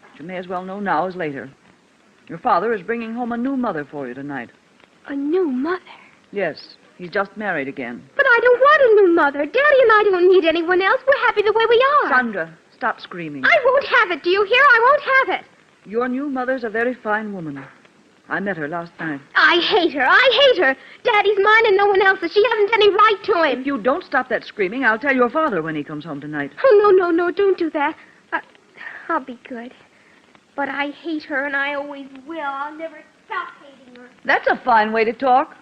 But you may as well know now as later. Your father is bringing home a new mother for you tonight. A new mother? Yes, he's just married again. But I don't want a new mother. Daddy and I don't need anyone else. We're happy the way we are. Sandra, stop screaming. I won't have it, do you hear? I won't have it. Your new mother's a very fine woman. I met her last night. I hate her. I hate her. Daddy's mine and no one else's. She hasn't any right to him. If you don't stop that screaming, I'll tell your father when he comes home tonight. Oh, no, don't do that. I'll be good. But I hate her, and I always will. I'll never stop hating her. That's a fine way to talk.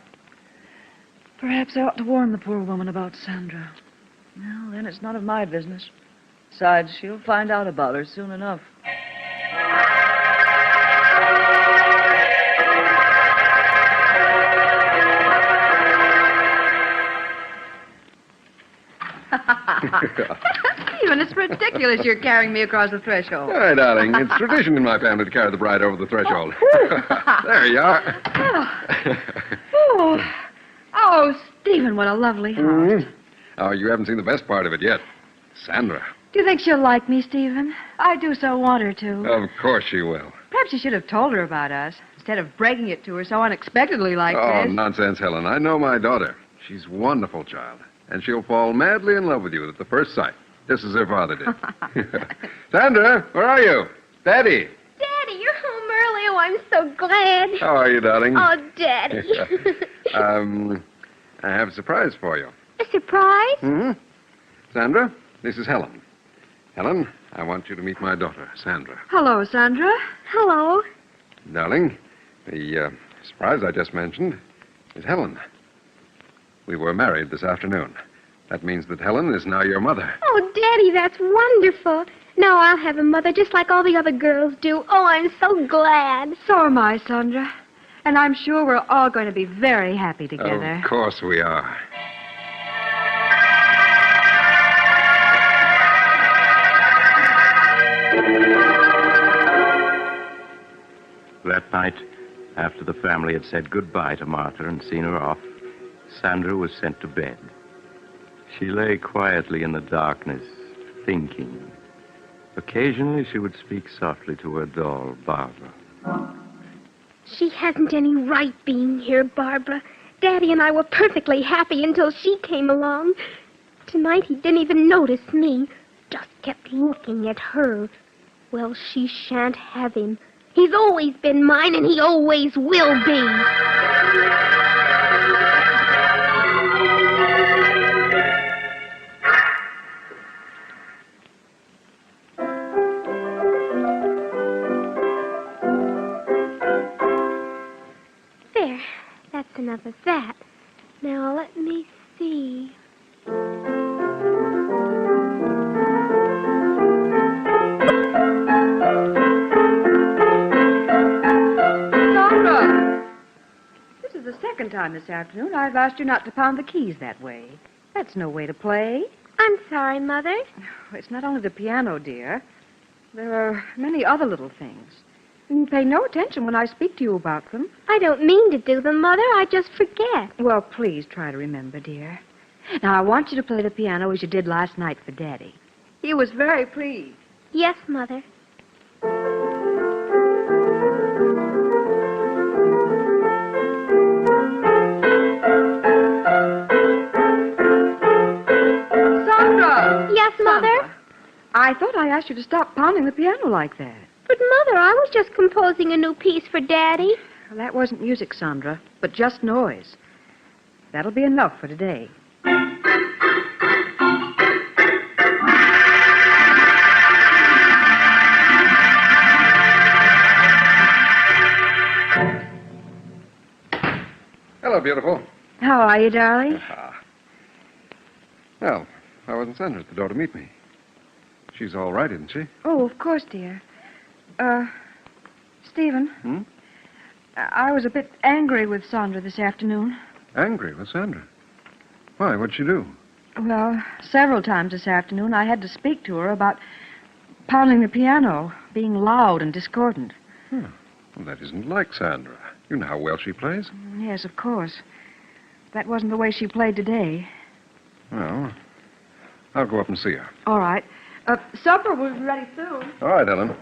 Perhaps I ought to warn the poor woman about Sandra. Well, then it's none of my business. Besides, she'll find out about her soon enough. Stephen, it's ridiculous you're carrying me across the threshold. All right, darling. It's tradition in my family to carry the bride over the threshold. There you are. Oh, Stephen, what a lovely house. Mm-hmm. Oh, you haven't seen the best part of it yet. Sandra. Do you think she'll like me, Stephen? I do so want her to. Of course she will. Perhaps you should have told her about us, instead of breaking it to her so unexpectedly like Oh, this. nonsense, Helen. I know my daughter. She's a wonderful child. And she'll fall madly in love with you at the first sight, just as her father did. Sandra, where are you? Daddy. Daddy, you're home early. Oh, I'm so glad. How are you, darling? Oh, Daddy. I have a surprise for you. A surprise? Mm-hmm. Sandra, this is Helen. Helen, I want you to meet my daughter, Sandra. Hello, Sandra. Hello. Darling, the surprise I just mentioned is Helen. We were married this afternoon. That means that Helen is now your mother. Oh, Daddy, that's wonderful. Now I'll have a mother just like all the other girls do. Oh, I'm so glad. So am I, Sandra. And I'm sure we're all going to be very happy together. Of course we are. That night, after the family had said goodbye to Martha and seen her off, Sandra was sent to bed. She lay quietly in the darkness, thinking. Occasionally, she would speak softly to her doll, Barbara. She hasn't any right being here, Barbara. Daddy and I were perfectly happy until she came along. Tonight, he didn't even notice me. Just kept looking at her. Well, she shan't have him. He's always been mine, and he always will be. There. That's enough of that. Now, let me see. This is the second time this afternoon I've asked you not to pound the keys that way. That's no way to play. I'm sorry, Mother. It's not only the piano, dear. There are many other little things. You pay no attention when I speak to you about them. I don't mean to do them, Mother. I just forget. Well, please try to remember, dear. Now, I want you to play the piano as you did last night for Daddy. He was very pleased. Yes, Mother. Sandra! Yes, Mother? Sandra, I thought I asked you to stop pounding the piano like that. But, Mother, I was just composing a new piece for Daddy. Well, that wasn't music, Sandra, but just noise. That'll be enough for today. Hello, beautiful. How are you, darling? Well, why wasn't Sandra at the door to meet me? She's all right, isn't she? Oh, of course, dear. Stephen. I was a bit angry with Sandra this afternoon. Angry with Sandra? Why? What'd she do? Well, several times this afternoon I had to speak to her about pounding the piano, being loud and discordant. Well, that isn't like Sandra. You know how well she plays. Yes, of course. That wasn't the way she played today. Well, I'll go up and see her. All right. Supper will be ready soon. All right, Ellen.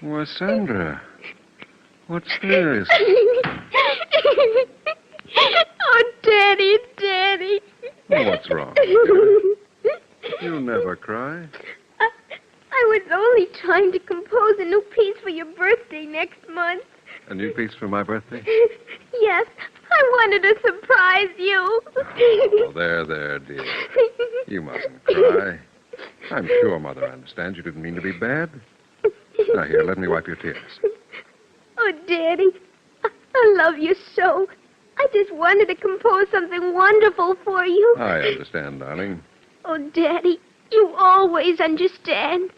Why, Sandra, what's this? Oh, Daddy, Daddy. Well, what's wrong? You never cry. I was only trying to compose a new piece for your birthday next month. A new piece for my birthday? Yes, I wanted to surprise you. Oh, there, dear. You mustn't cry. I'm sure Mother understands you didn't mean to be bad. Now, here, let me wipe your tears. Oh, Daddy, I love you so. I just wanted to compose something wonderful for you. I understand, darling. Oh, Daddy, you always understand.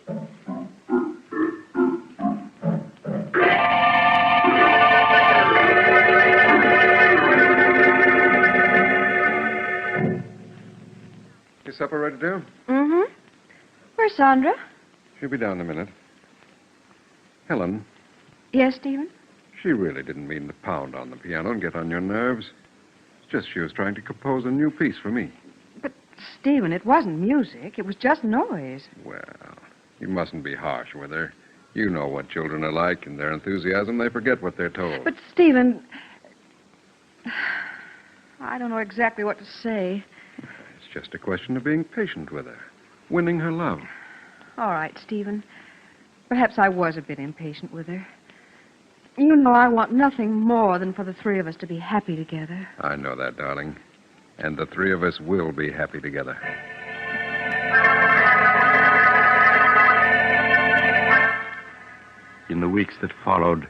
Is supper ready, dear? Mm-hmm. Where's Sandra? She'll be down in a minute. Helen, Yes, Stephen? she really didn't mean to pound on the piano and get on your nerves. It's just she was trying to compose a new piece for me. Stephen, it wasn't music. It was just noise. Well, you mustn't be harsh with her. You know what children are like. In their enthusiasm, they forget what they're told. But, Stephen, I don't know exactly what to say. It's just a question of being patient with her, winning her love. All right, Stephen. Perhaps I was a bit impatient with her. You know I want nothing more than for the three of us to be happy together. I know that, darling. And the three of us will be happy together. In the weeks that followed,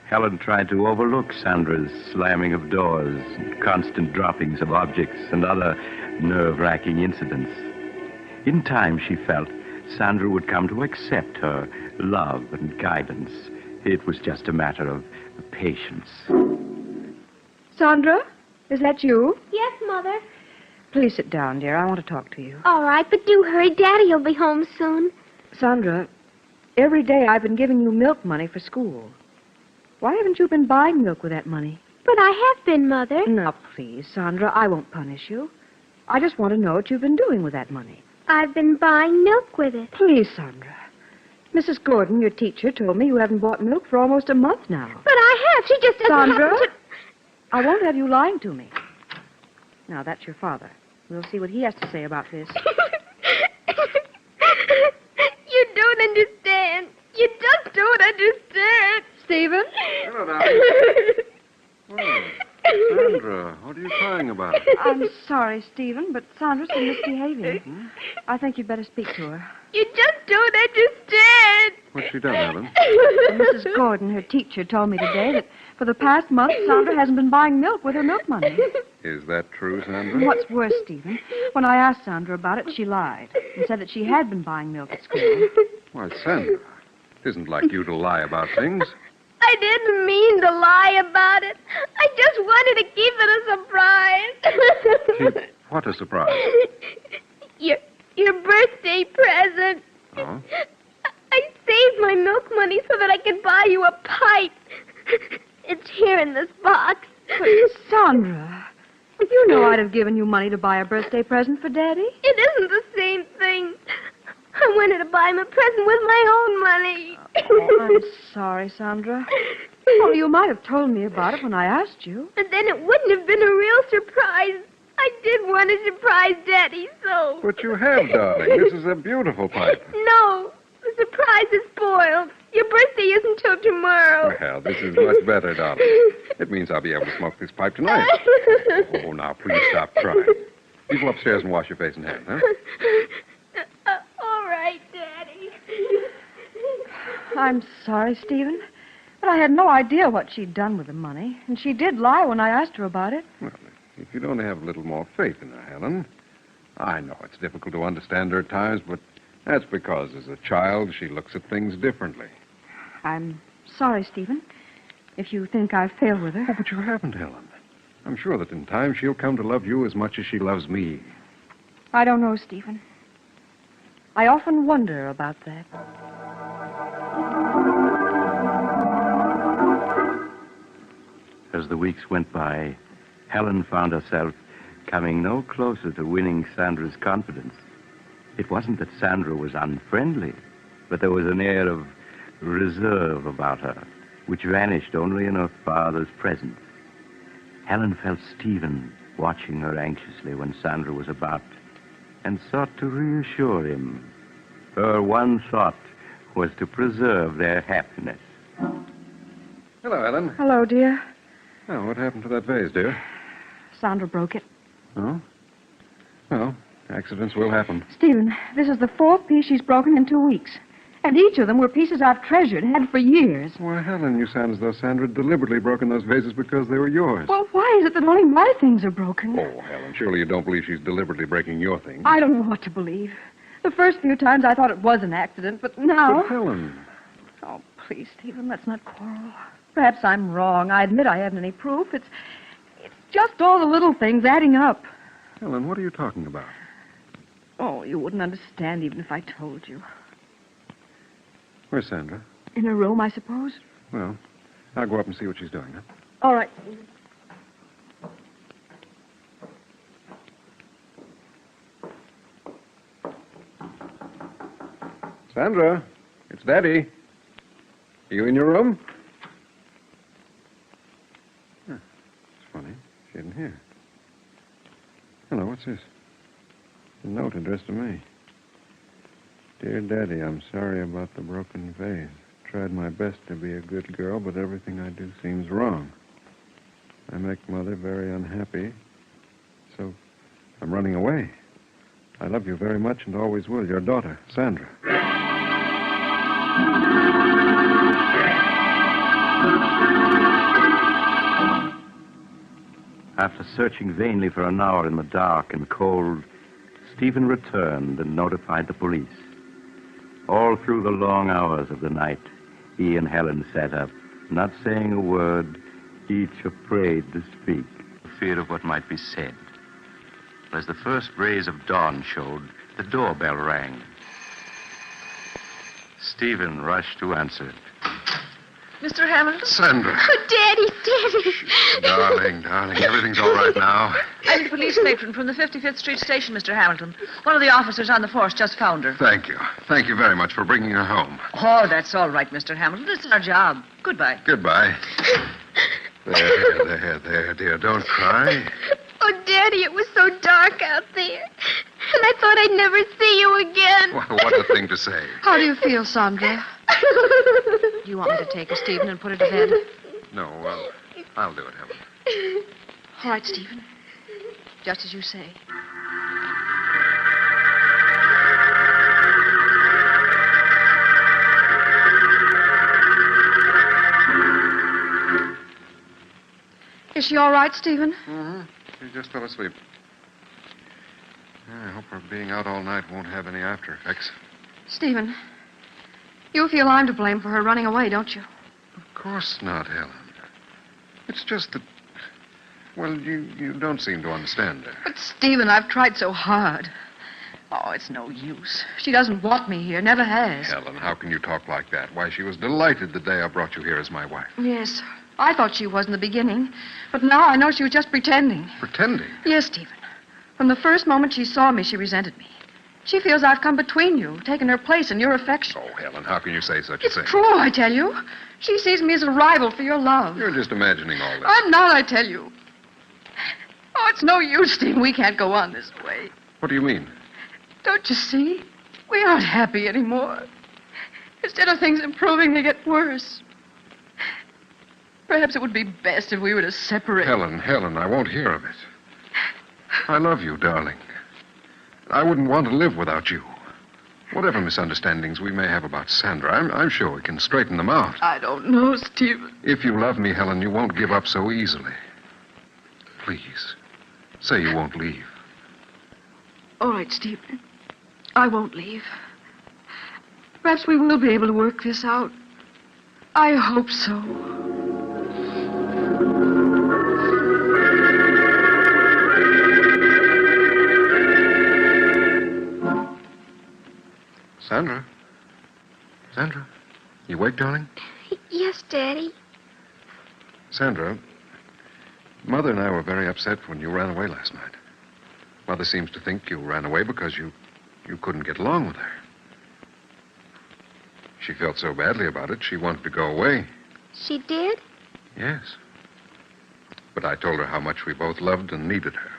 Helen tried to overlook Sandra's slamming of doors, and constant droppings of objects, and other nerve-wracking incidents. In time, she felt, Sandra would come to accept her love and guidance. It was just a matter of patience. Sandra, is that you? Yes, Mother. Please sit down, dear. I want to talk to you. All right, but do hurry. Daddy'll be home soon. Sandra, every day I've been giving you milk money for school. Why haven't you been buying milk with that money? But I have been, Mother. Now, please, Sandra, I won't punish you. I just want to know what you've been doing with that money. I've been buying milk with it. Please, Sandra. Mrs. Gordon, your teacher, told me you haven't bought milk for almost a month now. But I have. She just doesn't Sandra, happen to... I won't have you lying to me. Now, that's your father. We'll see what he has to say about this. You don't understand. You just don't understand. Stephen? Hello, darling. Oh, Sandra, what are you crying about? I'm sorry, Stephen, but Sandra's been misbehaving. I think you'd better speak to her. You just don't understand. What's she done, Helen? Mrs. Gordon, her teacher, told me today that for the past month, Sandra hasn't been buying milk with her milk money. Is that true, Sandra? What's worse, Stephen, when I asked Sandra about it, she lied and said that she had been buying milk at school. Why, Sandra, it isn't like you to lie about things. I didn't mean to lie about it. I just wanted to keep it a surprise. What a surprise. Your birthday present. Oh? I saved my milk money so that I could buy you a pipe. It's here in this box. But, Sandra, you know I'd have given you money to buy a birthday present for Daddy. It isn't the same thing. I wanted to buy him a present with my own money. Oh, I'm sorry, Sandra. Well, you might have told me about it when I asked you. And then it wouldn't have been a real surprise. I did want to surprise Daddy, so... But you have, darling. This is a beautiful pipe. No, the surprise is spoiled. Your birthday isn't till tomorrow. Well, this is much better, darling. It means I'll be able to smoke this pipe tonight. Oh, now, please stop crying. You go upstairs and wash your face and hands, huh? All right, Daddy. I'm sorry, Stephen, but I had no idea what she'd done with the money, and she did lie when I asked her about it. Well, if you'd only have a little more faith in her, Helen. I know it's difficult to understand her at times, but that's because as a child she looks at things differently. I'm sorry, Stephen, if you think I've failed with her. Oh, but you haven't, Helen. I'm sure that in time she'll come to love you as much as she loves me. I don't know, Stephen. I often wonder about that. As the weeks went by, Helen found herself coming no closer to winning Sandra's confidence. It wasn't that Sandra was unfriendly, but there was an air of reserve about her, which vanished only in her father's presence. Helen felt Stephen watching her anxiously when Sandra was about, and sought to reassure him. Her one thought was to preserve their happiness. Hello, Helen. Hello, dear. Oh, what happened to that vase, dear? Sandra broke it. Oh? Well, accidents will happen. Stephen, this is the fourth piece she's broken in 2 weeks. And each of them were pieces I've treasured, had for years. Why, Helen, you sound as though Sandra had deliberately broken those vases because they were yours. Well, why is it that only my things are broken? Oh, Helen, surely you don't believe she's deliberately breaking your things. I don't know what to believe. The first few times I thought it was an accident, but now... But, Helen... Oh, please, Stephen, let's not quarrel. Perhaps I'm wrong. I admit I haven't any proof. It's just all the little things adding up. Helen, what are you talking about? Oh, you wouldn't understand even if I told you. Where's Sandra? In her room, I suppose. Well, I'll go up and see what she's doing, huh? All right. Sandra, it's Daddy. Are you in your room? Huh, it's funny. She isn't here. Hello, what's this? A note addressed to me. Dear Daddy, I'm sorry about the broken vase. Tried my best to be a good girl, but everything I do seems wrong. I make Mother very unhappy. So I'm running away. I love you very much and always will. Your daughter, Sandra. After searching vainly for an hour in the dark and cold, Stephen returned and notified the police. All through the long hours of the night, he and Helen sat up, not saying a word, each afraid to speak, fear of what might be said. As the first rays of dawn showed, the doorbell rang. Stephen rushed to answer it. Mr. Hamilton? Sandra. Oh, Daddy. Darling, everything's all right now. I'm the police matron from the 55th Street station, Mr. Hamilton. One of the officers on the force just found her. Thank you. Thank you very much for bringing her home. Oh, that's all right, Mr. Hamilton. It's our job. Goodbye. Goodbye. There, dear. Don't cry. Oh, Daddy, it was so dark out there. And I thought I'd never see you again. What a thing to say. How do you feel, Sandra? Do you want me to take her, Stephen, and put her to bed? No, I'll do it, Helen. All right, Stephen. Just as you say. Is she all right, Stephen? Mm-hmm. She just fell asleep. I hope her being out all night won't have any after effects. Stephen, you feel I'm to blame for her running away, don't you? Of course not, Helen. It's just that, well, you don't seem to understand her. But, Stephen, I've tried so hard. Oh, it's no use. She doesn't want me here, never has. Helen, how can you talk like that? Why, she was delighted the day I brought you here as my wife. Yes, I thought she was in the beginning. But now I know she was just pretending. Pretending? Yes, Stephen. From the first moment she saw me, she resented me. She feels I've come between you, taken her place in your affection. Oh, Helen, how can you say such a thing? True, I tell you. She sees me as a rival for your love. You're just imagining all this. I'm not, I tell you. Oh, it's no use, Stephen. We can't go on this way. What do you mean? Don't you see? We aren't happy anymore. Instead of things improving, they get worse. Perhaps it would be best if we were to separate. Helen, I won't hear of it. I love you, darling. I wouldn't want to live without you. Whatever misunderstandings we may have about Sandra, I'm sure we can straighten them out. I don't know, Stephen. If you love me, Helen, you won't give up so easily. Please, say you won't leave. All right, Stephen. I won't leave. Perhaps we will be able to work this out. I hope so. Sandra, you awake, darling? Yes, Daddy. Sandra, Mother and I were very upset when you ran away last night. Mother seems to think you ran away because you couldn't get along with her. She felt so badly about it, she wanted to go away. She did? Yes. But I told her how much we both loved and needed her.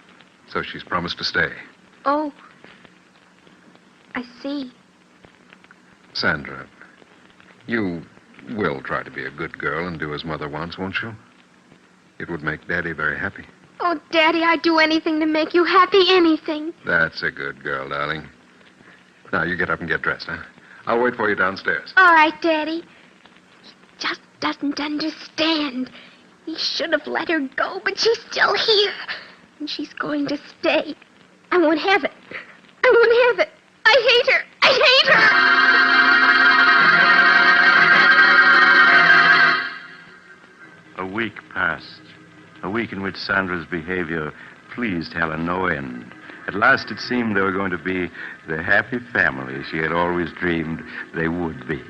So she's promised to stay. Oh. I see. Sandra, you will try to be a good girl and do as Mother wants, won't you? It would make Daddy very happy. Oh, Daddy, I'd do anything to make you happy, anything. That's a good girl, darling. Now, you get up and get dressed, huh? I'll wait for you downstairs. All right, Daddy. He just doesn't understand. He should have let her go, but she's still here. And she's going to stay. I won't have it. I won't have it. I hate her. I hate her. A week passed. A week in which Sandra's behavior pleased Helen no end. At last it seemed they were going to be the happy family she had always dreamed they would be.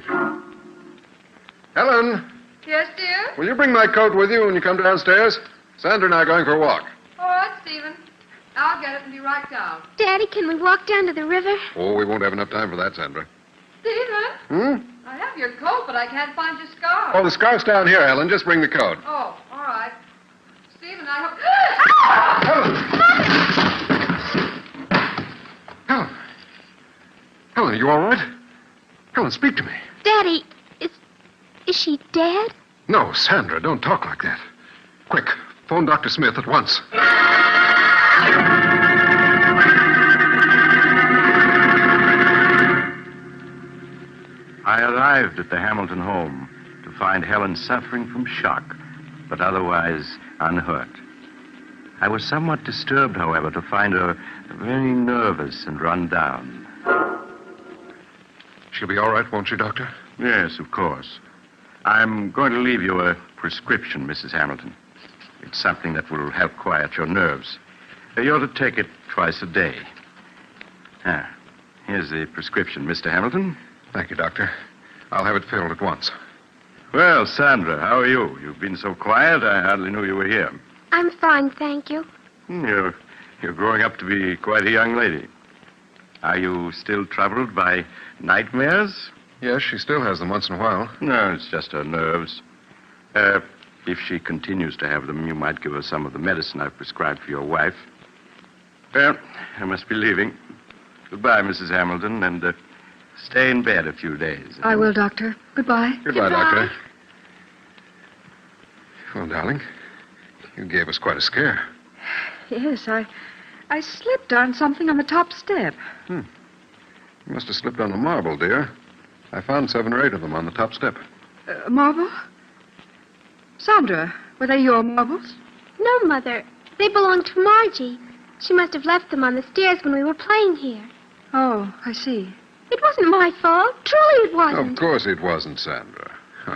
Helen, Yes, dear? will you bring my coat with you when you come downstairs? Sandra and I are going for a walk. All right, Stephen. I'll get it and be right down. Daddy, can we walk down to the river? Oh, we won't have enough time for that, Sandra. Stephen? I have your coat, but I can't find your scarf. Oh, the scarf's down here, Helen. Just bring the coat. Oh, all right. Stephen, I hope... Helen, are you all right? Helen, speak to me. Daddy, is she dead? No, Sandra, don't talk like that. Quick, phone Dr. Smith at once. arrived at the Hamilton home to find Helen suffering from shock, but otherwise unhurt. I was somewhat disturbed, however, to find her very nervous and run down. She'll be all right, won't she, Doctor? Yes, of course. I'm going to leave you a prescription, Mrs. Hamilton. It's something that will help quiet your nerves. You ought to take it twice a day. Here's the prescription, Mr. Hamilton. Thank you, Doctor. I'll have it filled at once. Well, Sandra, how are you? You've been so quiet, I hardly knew you were here. I'm fine, thank you. You're growing up to be quite a young lady. Are you still troubled by nightmares? Yes, she still has them once in a while. No, it's just her nerves. If she continues to have them, you might give her some of the medicine I've prescribed for your wife. Well, I must be leaving. Goodbye, Mrs. Hamilton, and stay in bed a few days. I will, Doctor. Goodbye. Goodbye, Doctor. Well, darling, you gave us quite a scare. Yes, I slipped on something on the top step. You must have slipped on the marble, dear. I found 7 or 8 of them on the top step. Marble? Sandra, were they your marbles? No, Mother. They belong to Margie. She must have left them on the stairs when we were playing here. Oh, I see. It wasn't my fault. Truly it wasn't. Of course it wasn't, Sandra.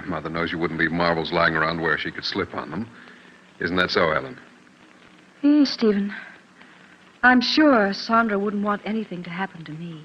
Mother knows you wouldn't leave marbles lying around where she could slip on them. Isn't that so, Ellen? Yes, Stephen. I'm sure Sandra wouldn't want anything to happen to me.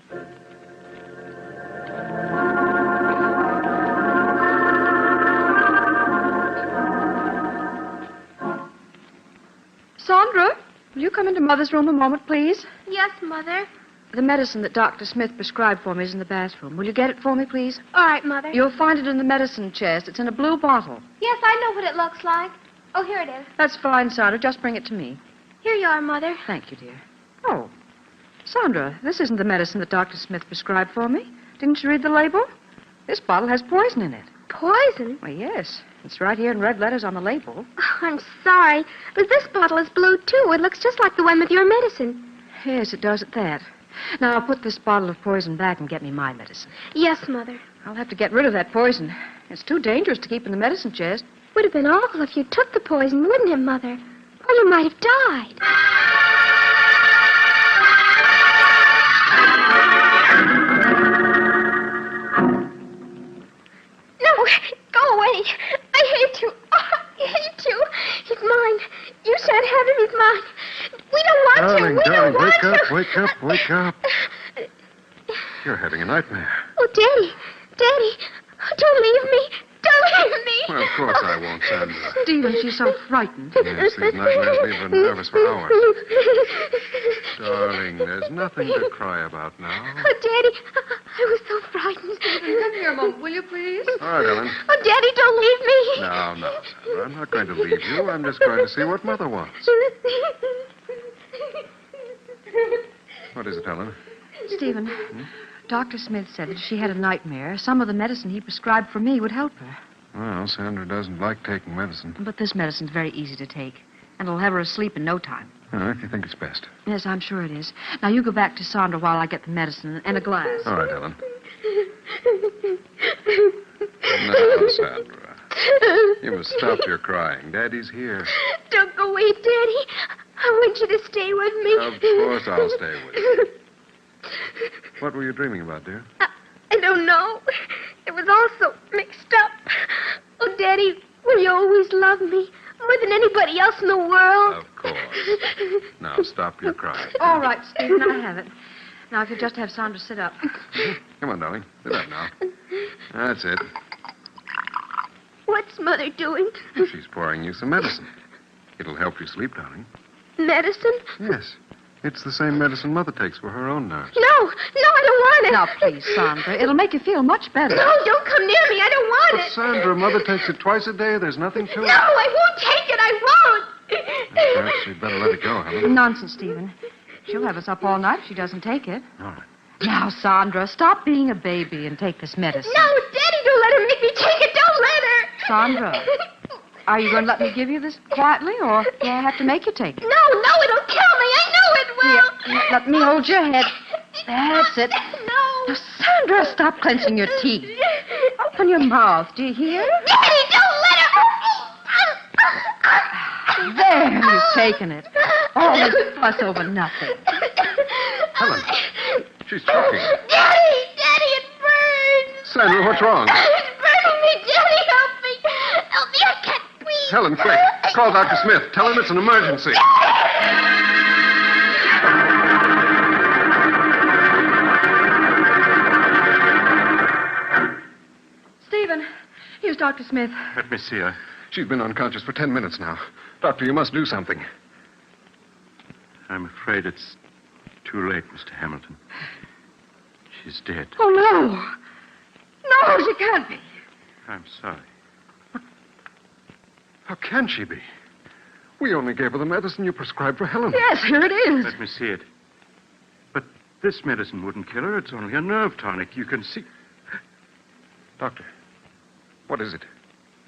Sandra, will you come into Mother's room a moment, please? Yes, Mother. The medicine that Dr. Smith prescribed for me is in the bathroom. Will you get it for me, please? All right, Mother. You'll find it in the medicine chest. It's in a blue bottle. Yes, I know what it looks like. Oh, here it is. That's fine, Sandra. Just bring it to me. Here you are, Mother. Thank you, dear. Oh, Sandra, this isn't the medicine that Dr. Smith prescribed for me. Didn't you read the label? This bottle has poison in it. Poison? Well, yes. It's right here in red letters on the label. Oh, I'm sorry, but this bottle is blue, too. It looks just like the one with your medicine. Yes, it does at that. Now, I'll put this bottle of poison back and get me my medicine. Yes, Mother. I'll have to get rid of that poison. It's too dangerous to keep in the medicine chest. Would have been awful if you took the poison, wouldn't it, Mother? Or you might have died. No, go away. I hate you. Oh, I hate you. He's mine. You shan't have him. He's mine. We don't want you. We don't want wake you. up, wake up, wake up. You're having a nightmare. Oh, Daddy. Daddy. Don't leave me. Don't leave me. Well, of course I won't, Sandra. Stephen, she's so frightened. Yes, these nightmares leave her nervous for hours. Darling, there's nothing to cry about now. Oh, Daddy, I was so frightened. Come here a moment, will you, please? All right, Ellen. Oh, Daddy, don't leave me. No, Sandra. I'm not going to leave you. I'm just going to see what Mother wants. What is it, Ellen? Stephen, Dr. Smith said that if she had a nightmare, some of the medicine he prescribed for me would help her. Well, Sandra doesn't like taking medicine. But this medicine's very easy to take, and it'll have her asleep in no time. If you think it's best. Yes, I'm sure it is. Now, you go back to Sandra while I get the medicine and a glass. All right, Ellen. Now, Sandra, you must stop your crying. Daddy's here. Don't go away, Daddy. I want you to stay with me. Of course I'll stay with you. What were you dreaming about, dear? I don't know. It was all so mixed up. Oh, Daddy, will you always love me more than anybody else in the world? Of course. Now, stop your crying. All right, Stephen, I have it. Now, if you just have Sandra sit up. Come on, darling. Sit up now. That's it. What's Mother doing? She's pouring you some medicine. It'll help you sleep, darling. Medicine? Yes. It's the same medicine Mother takes for her own nerves. No, I don't want it. Now, please, Sandra. It'll make you feel much better. No, don't come near me. I don't want But, it. Sandra, Mother takes it twice a day. There's nothing to it. No, I won't take it. I won't. Perhaps you'd better let it go, Helen. Nonsense, Stephen. She'll have us up all night if she doesn't take it. All right. Now, Sandra, stop being a baby and take this medicine. No, Daddy, don't let her make me take it. Don't let her. Sandra, are you going to let me give you this quietly, or do I have to make you take it? No, it'll kill me. I know it will. Here, let me hold your head. That's it. No. Now, Sandra, stop clenching your teeth. open your mouth. Do you hear? Daddy, don't let her. There, you've taken it. All this fuss over nothing. Helen, she's choking. Daddy, it burns. Sandra, what's wrong? It's burning me. Daddy, help me. Help me, I can't breathe. Helen, quick. Call Dr. Smith. Tell him it's an emergency. Stephen, here's Dr. Smith. Let me see her. She's been unconscious for 10 minutes now. Doctor, you must do something. I'm afraid it's too late, Mr. Hamilton. She's dead. Oh, no. No, she can't be. I'm sorry. How can she be? We only gave her the medicine you prescribed for Helen. Yes, here it is. Let me see it. But this medicine wouldn't kill her. It's only a nerve tonic. You can see. Doctor, what is it?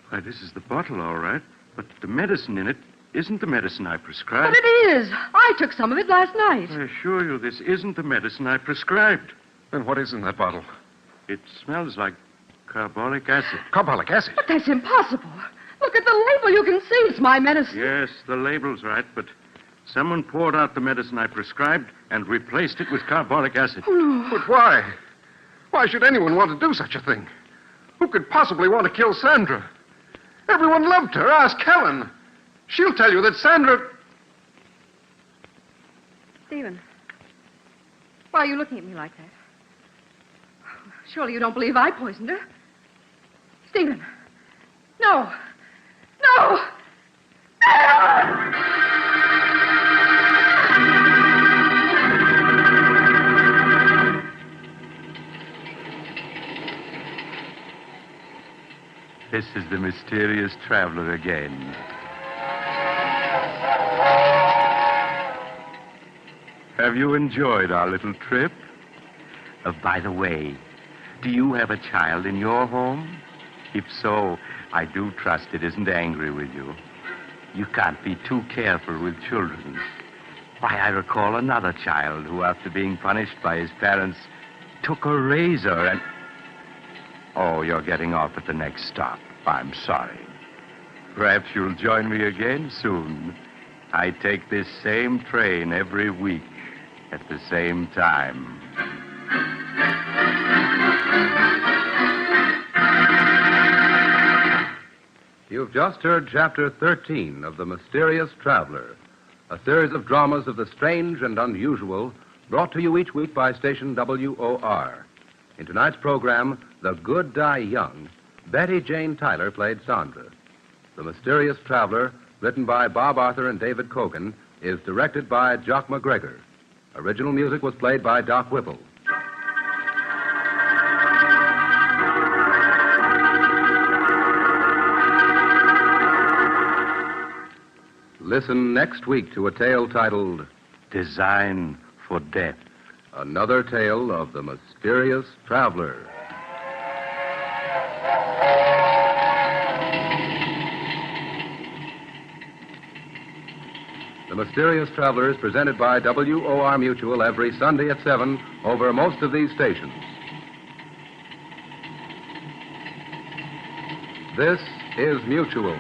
Why, this is the bottle, all right. But the medicine in it isn't the medicine I prescribed. But it is. I took some of it last night. I assure you, this isn't the medicine I prescribed. Then what is in that bottle? It smells like carbolic acid. Carbolic acid? But that's impossible. Look at the label. You can see it's my medicine. Yes, the label's right, but someone poured out the medicine I prescribed and replaced it with carbolic acid. Oh, no. But why? Why should anyone want to do such a thing? Who could possibly want to kill Sandra? Everyone loved her. Ask Helen. She'll tell you that Sandra... Stephen, why are you looking at me like that? Surely you don't believe I poisoned her. Stephen, no. No! This is the mysterious traveler again. Have you enjoyed our little trip? By the way, do you have a child in your home? If so, I do trust it isn't angry with you. You can't be too careful with children. Why, I recall another child who, after being punished by his parents, took a razor and... Oh, you're getting off at the next stop. I'm sorry. Perhaps you'll join me again soon. I take this same train every week at the same time. You've just heard Chapter 13 of The Mysterious Traveler, a series of dramas of the strange and unusual brought to you each week by station WOR. In tonight's program, The Good Die Young, Betty Jane Tyler played Sandra. The Mysterious Traveler, written by Bob Arthur and David Cogan, is directed by Jock McGregor. Original music was played by Doc Whipple. Listen next week to a tale titled Design for Death. Another tale of the Mysterious Traveler. The Mysterious Traveler is presented by WOR Mutual every Sunday at 7 over most of these stations. This is Mutual.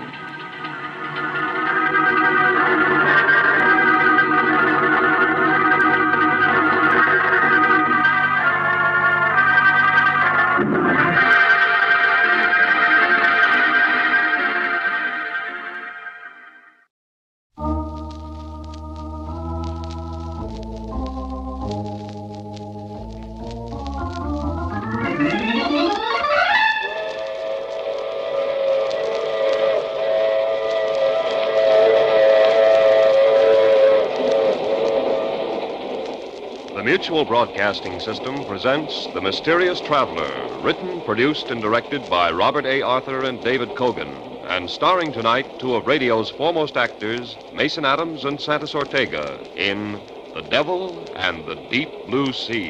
The Mutual Broadcasting System presents The Mysterious Traveler, written, produced, and directed by Robert A. Arthur and David Cogan, and starring tonight two of radio's foremost actors, Mason Adams and Santos Ortega, in The Devil and the Deep Blue Sea.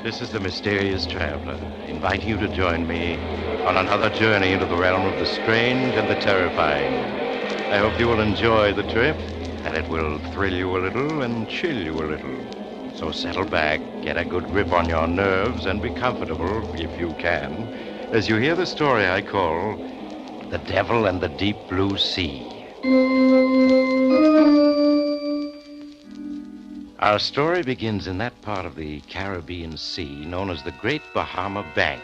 This is the Mysterious Traveler, inviting you to join me on another journey into the realm of the strange and the terrifying. I hope you will enjoy the trip, and it will thrill you a little and chill you a little. So settle back, get a good grip on your nerves, and be comfortable, if you can, as you hear the story I call The Devil and the Deep Blue Sea. Our story begins in that part of the Caribbean Sea known as the Great Bahama Bank,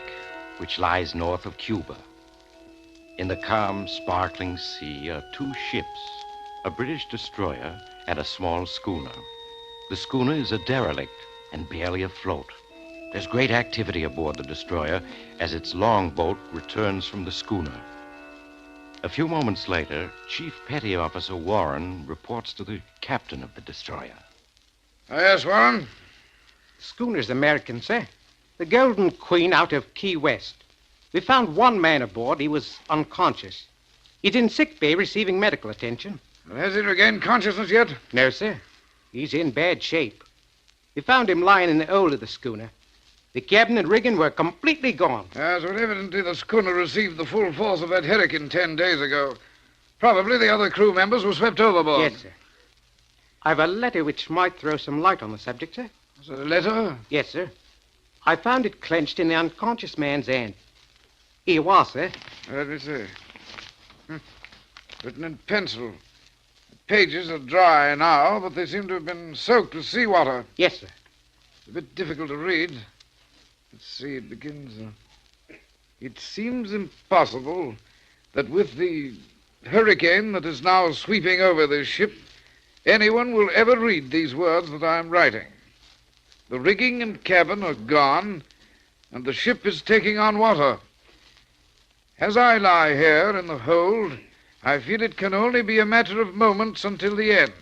which lies north of Cuba. In the calm, sparkling sea are two ships, a British destroyer and a small schooner. The schooner is a derelict and barely afloat. There's great activity aboard the destroyer as its longboat returns from the schooner. A few moments later, Chief Petty Officer Warren reports to the captain of the destroyer. Yes, Warren? The schooner's American, sir. The Golden Queen out of Key West. We found one man aboard. He was unconscious. He's in sick bay receiving medical attention. Has he regained consciousness yet? No, sir. He's in bad shape. We found him lying in the hold of the schooner. The cabin and rigging were completely gone. Yes, well, evidently the schooner received the full force of that hurricane 10 days ago. Probably the other crew members were swept overboard. Yes, sir. I've a letter which might throw some light on the subject, sir. Is it a letter? Yes, sir. I found it clenched in the unconscious man's hand. Here you are, sir. Let me see. Written in pencil. The pages are dry now, but they seem to have been soaked with seawater. Yes, sir. It's a bit difficult to read. Let's see, it begins... It seems impossible that with the hurricane that is now sweeping over this ship, anyone will ever read these words that I am writing. The rigging and cabin are gone, and the ship is taking on water. As I lie here in the hold, I feel it can only be a matter of moments until the end.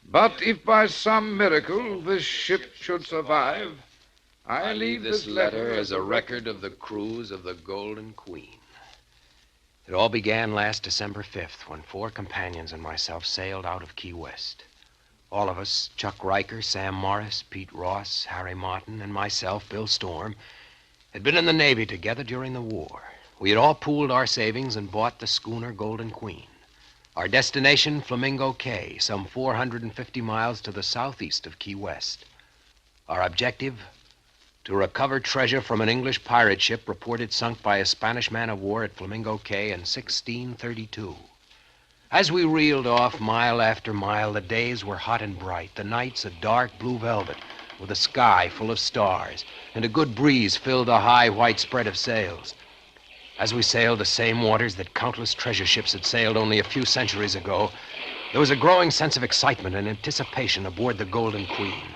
But if by some miracle this ship should survive, I leave this letter as a record of the cruise of the Golden Queen. It all began last December 5th when 4 companions and myself sailed out of Key West. All of us, Chuck Riker, Sam Morris, Pete Ross, Harry Martin, and myself, Bill Storm, had been in the Navy together during the war. We had all pooled our savings and bought the schooner Golden Queen. Our destination, Flamingo Cay, some 450 miles to the southeast of Key West. Our objective, to recover treasure from an English pirate ship reported sunk by a Spanish man-of-war at Flamingo Cay in 1632. As we reeled off mile after mile, the days were hot and bright, the nights a dark blue velvet, with a sky full of stars, and a good breeze filled the high white spread of sails. As we sailed the same waters that countless treasure ships had sailed only a few centuries ago, there was a growing sense of excitement and anticipation aboard the Golden Queen.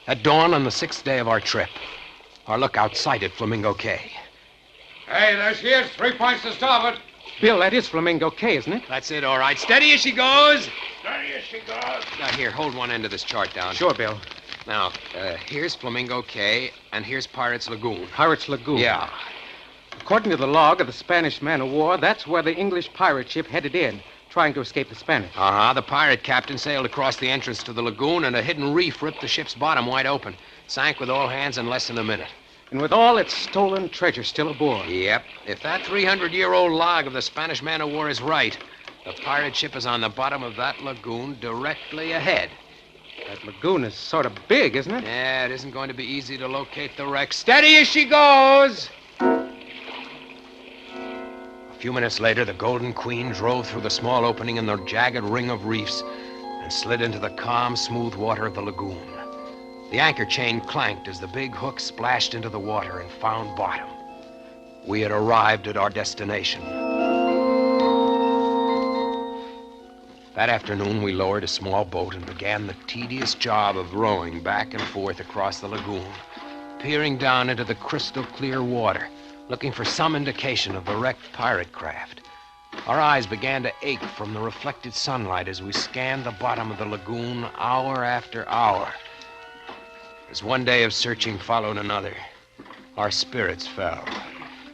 At dawn on the 6th day of our trip, our lookout sighted Flamingo Cay. Hey, there she is. 3 points to starboard. Bill, that is Flamingo Cay, isn't it? That's it, all right. Steady as she goes. Steady as she goes. Now, here, hold one end of this chart down. Sure, Bill. Now, here's Flamingo Cay, and here's Pirates Lagoon. Pirates Lagoon? Yeah. According to the log of the Spanish man-of-war, that's where the English pirate ship headed in, trying to escape the Spanish. Uh-huh. The pirate captain sailed across the entrance to the lagoon, and a hidden reef ripped the ship's bottom wide open. Sank with all hands in less than a minute. And with all its stolen treasure still aboard. Yep. If that 300-year-old log of the Spanish man-of-war is right, the pirate ship is on the bottom of that lagoon directly ahead. That lagoon is sort of big, isn't it? Yeah, it isn't going to be easy to locate the wreck. Steady as she goes! A few minutes later, the Golden Queen drove through the small opening in the jagged ring of reefs and slid into the calm, smooth water of the lagoon. The anchor chain clanked as the big hook splashed into the water and found bottom. We had arrived at our destination. That afternoon, we lowered a small boat and began the tedious job of rowing back and forth across the lagoon, peering down into the crystal clear water, looking for some indication of the wrecked pirate craft. Our eyes began to ache from the reflected sunlight as we scanned the bottom of the lagoon hour after hour. As one day of searching followed another, our spirits fell.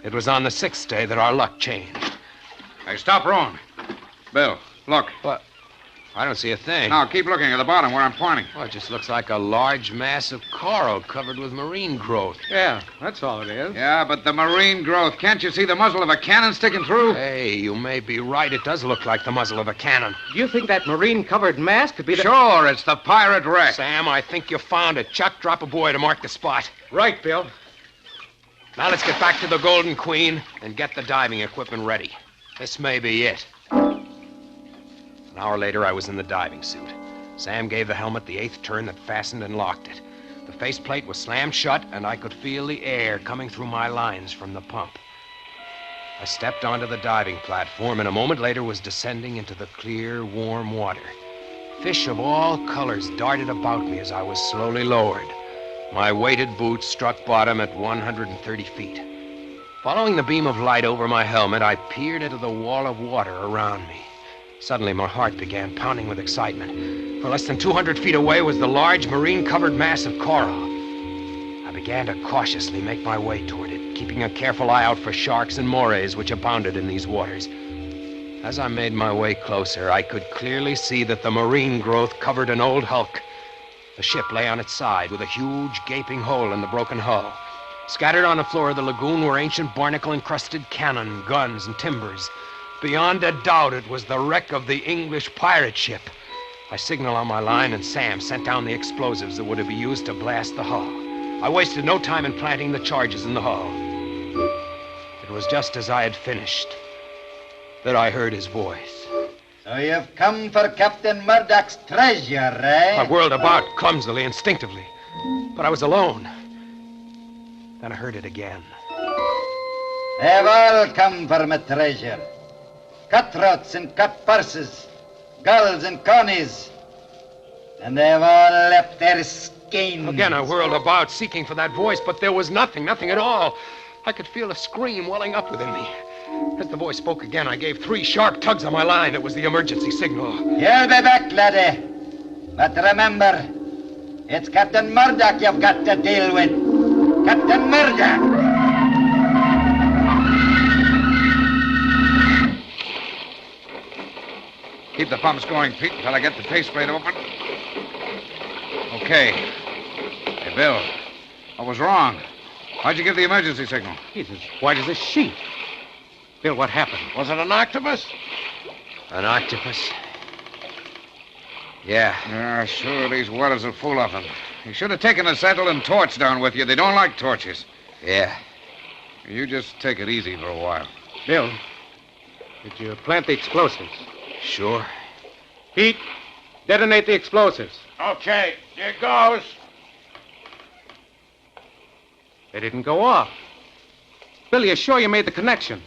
It was on the 6th day that our luck changed. Hey, stop rowing. Bill, look. What? I don't see a thing. Now, keep looking at the bottom where I'm pointing. Well, it just looks like a large mass of coral covered with marine growth. Yeah, that's all it is. Yeah, but the marine growth. Can't you see the muzzle of a cannon sticking through? Hey, you may be right. It does look like the muzzle of a cannon. Do you think that marine-covered mass could be the... Sure, it's the pirate wreck. Sam, I think you found it. Chuck, drop a buoy to mark the spot. Right, Bill. Now let's get back to the Golden Queen and get the diving equipment ready. This may be it. An hour later, I was in the diving suit. Sam gave the helmet the 8th turn that fastened and locked it. The faceplate was slammed shut, and I could feel the air coming through my lines from the pump. I stepped onto the diving platform, and a moment later was descending into the clear, warm water. Fish of all colors darted about me as I was slowly lowered. My weighted boots struck bottom at 130 feet. Following the beam of light over my helmet, I peered into the wall of water around me. Suddenly, my heart began pounding with excitement. For less than 200 feet away was the large marine-covered mass of coral. I began to cautiously make my way toward it, keeping a careful eye out for sharks and morays which abounded in these waters. As I made my way closer, I could clearly see that the marine growth covered an old hulk. The ship lay on its side with a huge gaping hole in the broken hull. Scattered on the floor of the lagoon were ancient barnacle-encrusted cannon, guns, and timbers. Beyond a doubt, it was the wreck of the English pirate ship. I signaled on my line, and Sam sent down the explosives that were to be used to blast the hull. I wasted no time in planting the charges in the hull. It was just as I had finished that I heard his voice. So you've come for Captain Murdoch's treasure, eh? I whirled about, clumsily, instinctively. But I was alone. Then I heard it again. They've all come for my treasure. Cutthroats and cut purses, gulls and connies. And they've all left their skins. Again, I whirled about, seeking for that voice, but there was nothing at all. I could feel a scream welling up within me. As the voice spoke again, I gave 3 sharp tugs on my line. It was the emergency signal. You'll be back, laddie. But remember, it's Captain Murdoch you've got to deal with. Captain Murdoch! Keep the pumps going, Pete, until I get the faceplate open. Okay. Hey, Bill, I was wrong. Why'd you give the emergency signal? He's as white as a sheet. Bill, what happened? Was it an octopus? An octopus? Yeah. Yeah, sure, these whalers are full of them. You should have taken a settle and torch down with you. They don't like torches. Yeah. You just take it easy for a while. Bill, did you plant the explosives? Sure. Pete, detonate the explosives. Okay, here goes. They didn't go off. Bill, you're sure you made the connections?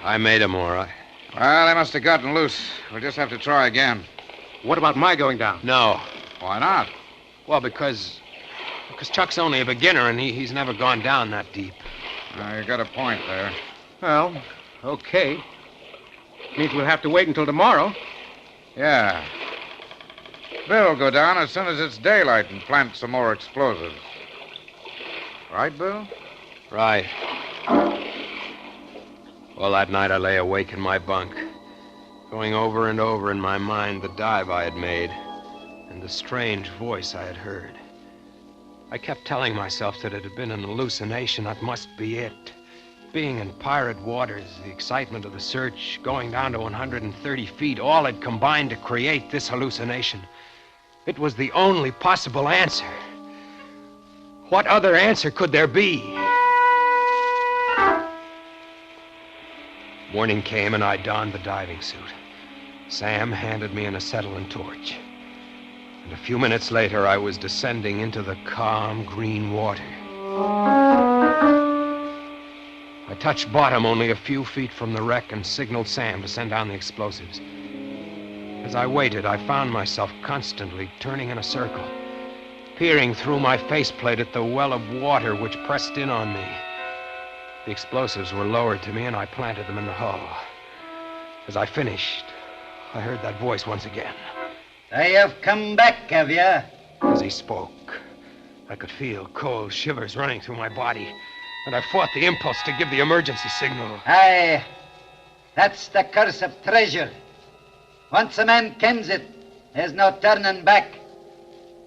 I made them all right. Well, they must have gotten loose. We'll just have to try again. What about my going down? No. Why not? Well, because Chuck's only a beginner, and he's never gone down that deep. You got a point there. Well, okay. Means we'll have to wait until tomorrow. Yeah. Bill will go down as soon as it's daylight and plant some more explosives. Right, Bill? Right. Well, that night I lay awake in my bunk, going over and over in my mind the dive I had made and the strange voice I had heard. I kept telling myself that it had been an hallucination. That must be it. Being in pirate waters, the excitement of the search, going down to 130 feet, all had combined to create this hallucination. It was the only possible answer. What other answer could there be? Morning came and I donned the diving suit. Sam handed me an acetylene torch. And a few minutes later, I was descending into the calm green water. I touched bottom only a few feet from the wreck and signaled Sam to send down the explosives. As I waited, I found myself constantly turning in a circle, peering through my faceplate at the well of water which pressed in on me. The explosives were lowered to me, and I planted them in the hull. As I finished, I heard that voice once again. So you've come back, have you? As he spoke, I could feel cold shivers running through my body, and I fought the impulse to give the emergency signal. Aye, that's the curse of treasure. Once a man kens it, There's no turning back.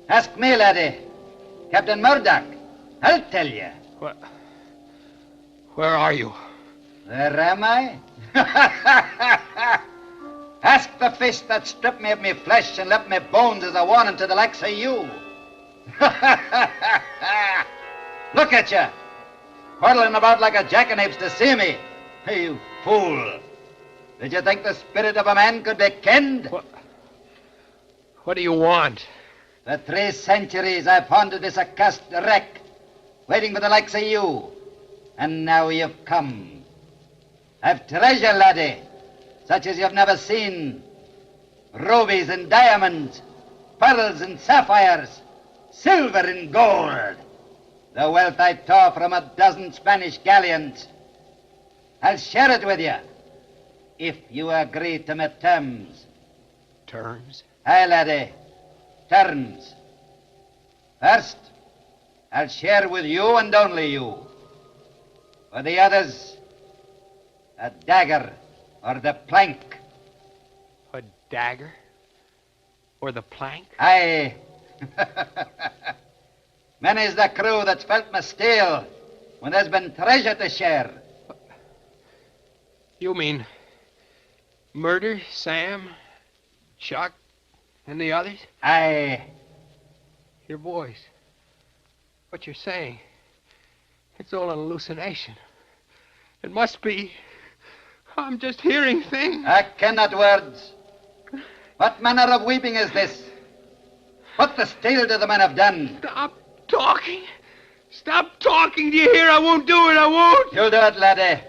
Ask me, laddie. Captain Murdoch. I'll tell you. Where are you? Where am I? Ask the fish that stripped me of me flesh and left me bones as a warning to the likes of you. Look at you, whirling about like a jackanapes to see me. Hey, you fool. Did you think the spirit of a man could be kenned? What do you want? For 3 centuries I've haunted this accursed wreck, waiting for the likes of you. And now you've come. I've treasure, laddie, such as you've never seen. Rubies and diamonds, pearls and sapphires, silver and gold. The wealth I tore from a dozen Spanish galleons. I'll share it with you, if you agree to my terms. Terms? Aye, laddie, terms. First, I'll share with you and only you. For the others, a dagger or the plank. A dagger? Or the plank? Aye. Many's the crew that's felt my steel when there's been treasure to share. You mean murder Sam, Chuck, and the others? Aye. Your voice. What you're saying. It's all an hallucination. It must be. I'm just hearing things. I cannot words. What manner of weeping is this? What the steel do the men have done? Stop talking. Stop talking. Do you hear? I won't do it. I won't. You'll do it, laddie.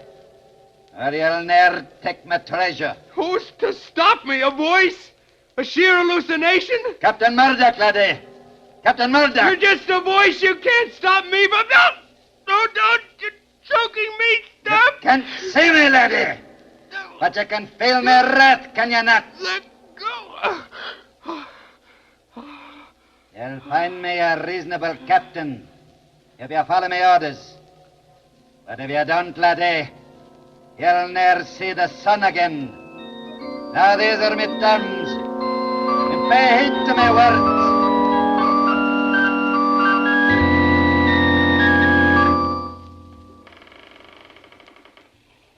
Or you'll ne'er take my treasure. Who's to stop me? A voice? A sheer hallucination? Captain Murdoch, laddie. Captain Murdoch. You're just a voice. You can't stop me. But no! No, don't. You're choking me. Stop. You can't see me, laddie. But you can feel my wrath, can you not? Let go. You'll find me a reasonable captain if you follow my orders. But if you don't, laddie, you'll ne'er see the sun again. Now these are my terms. And pay heed to my words.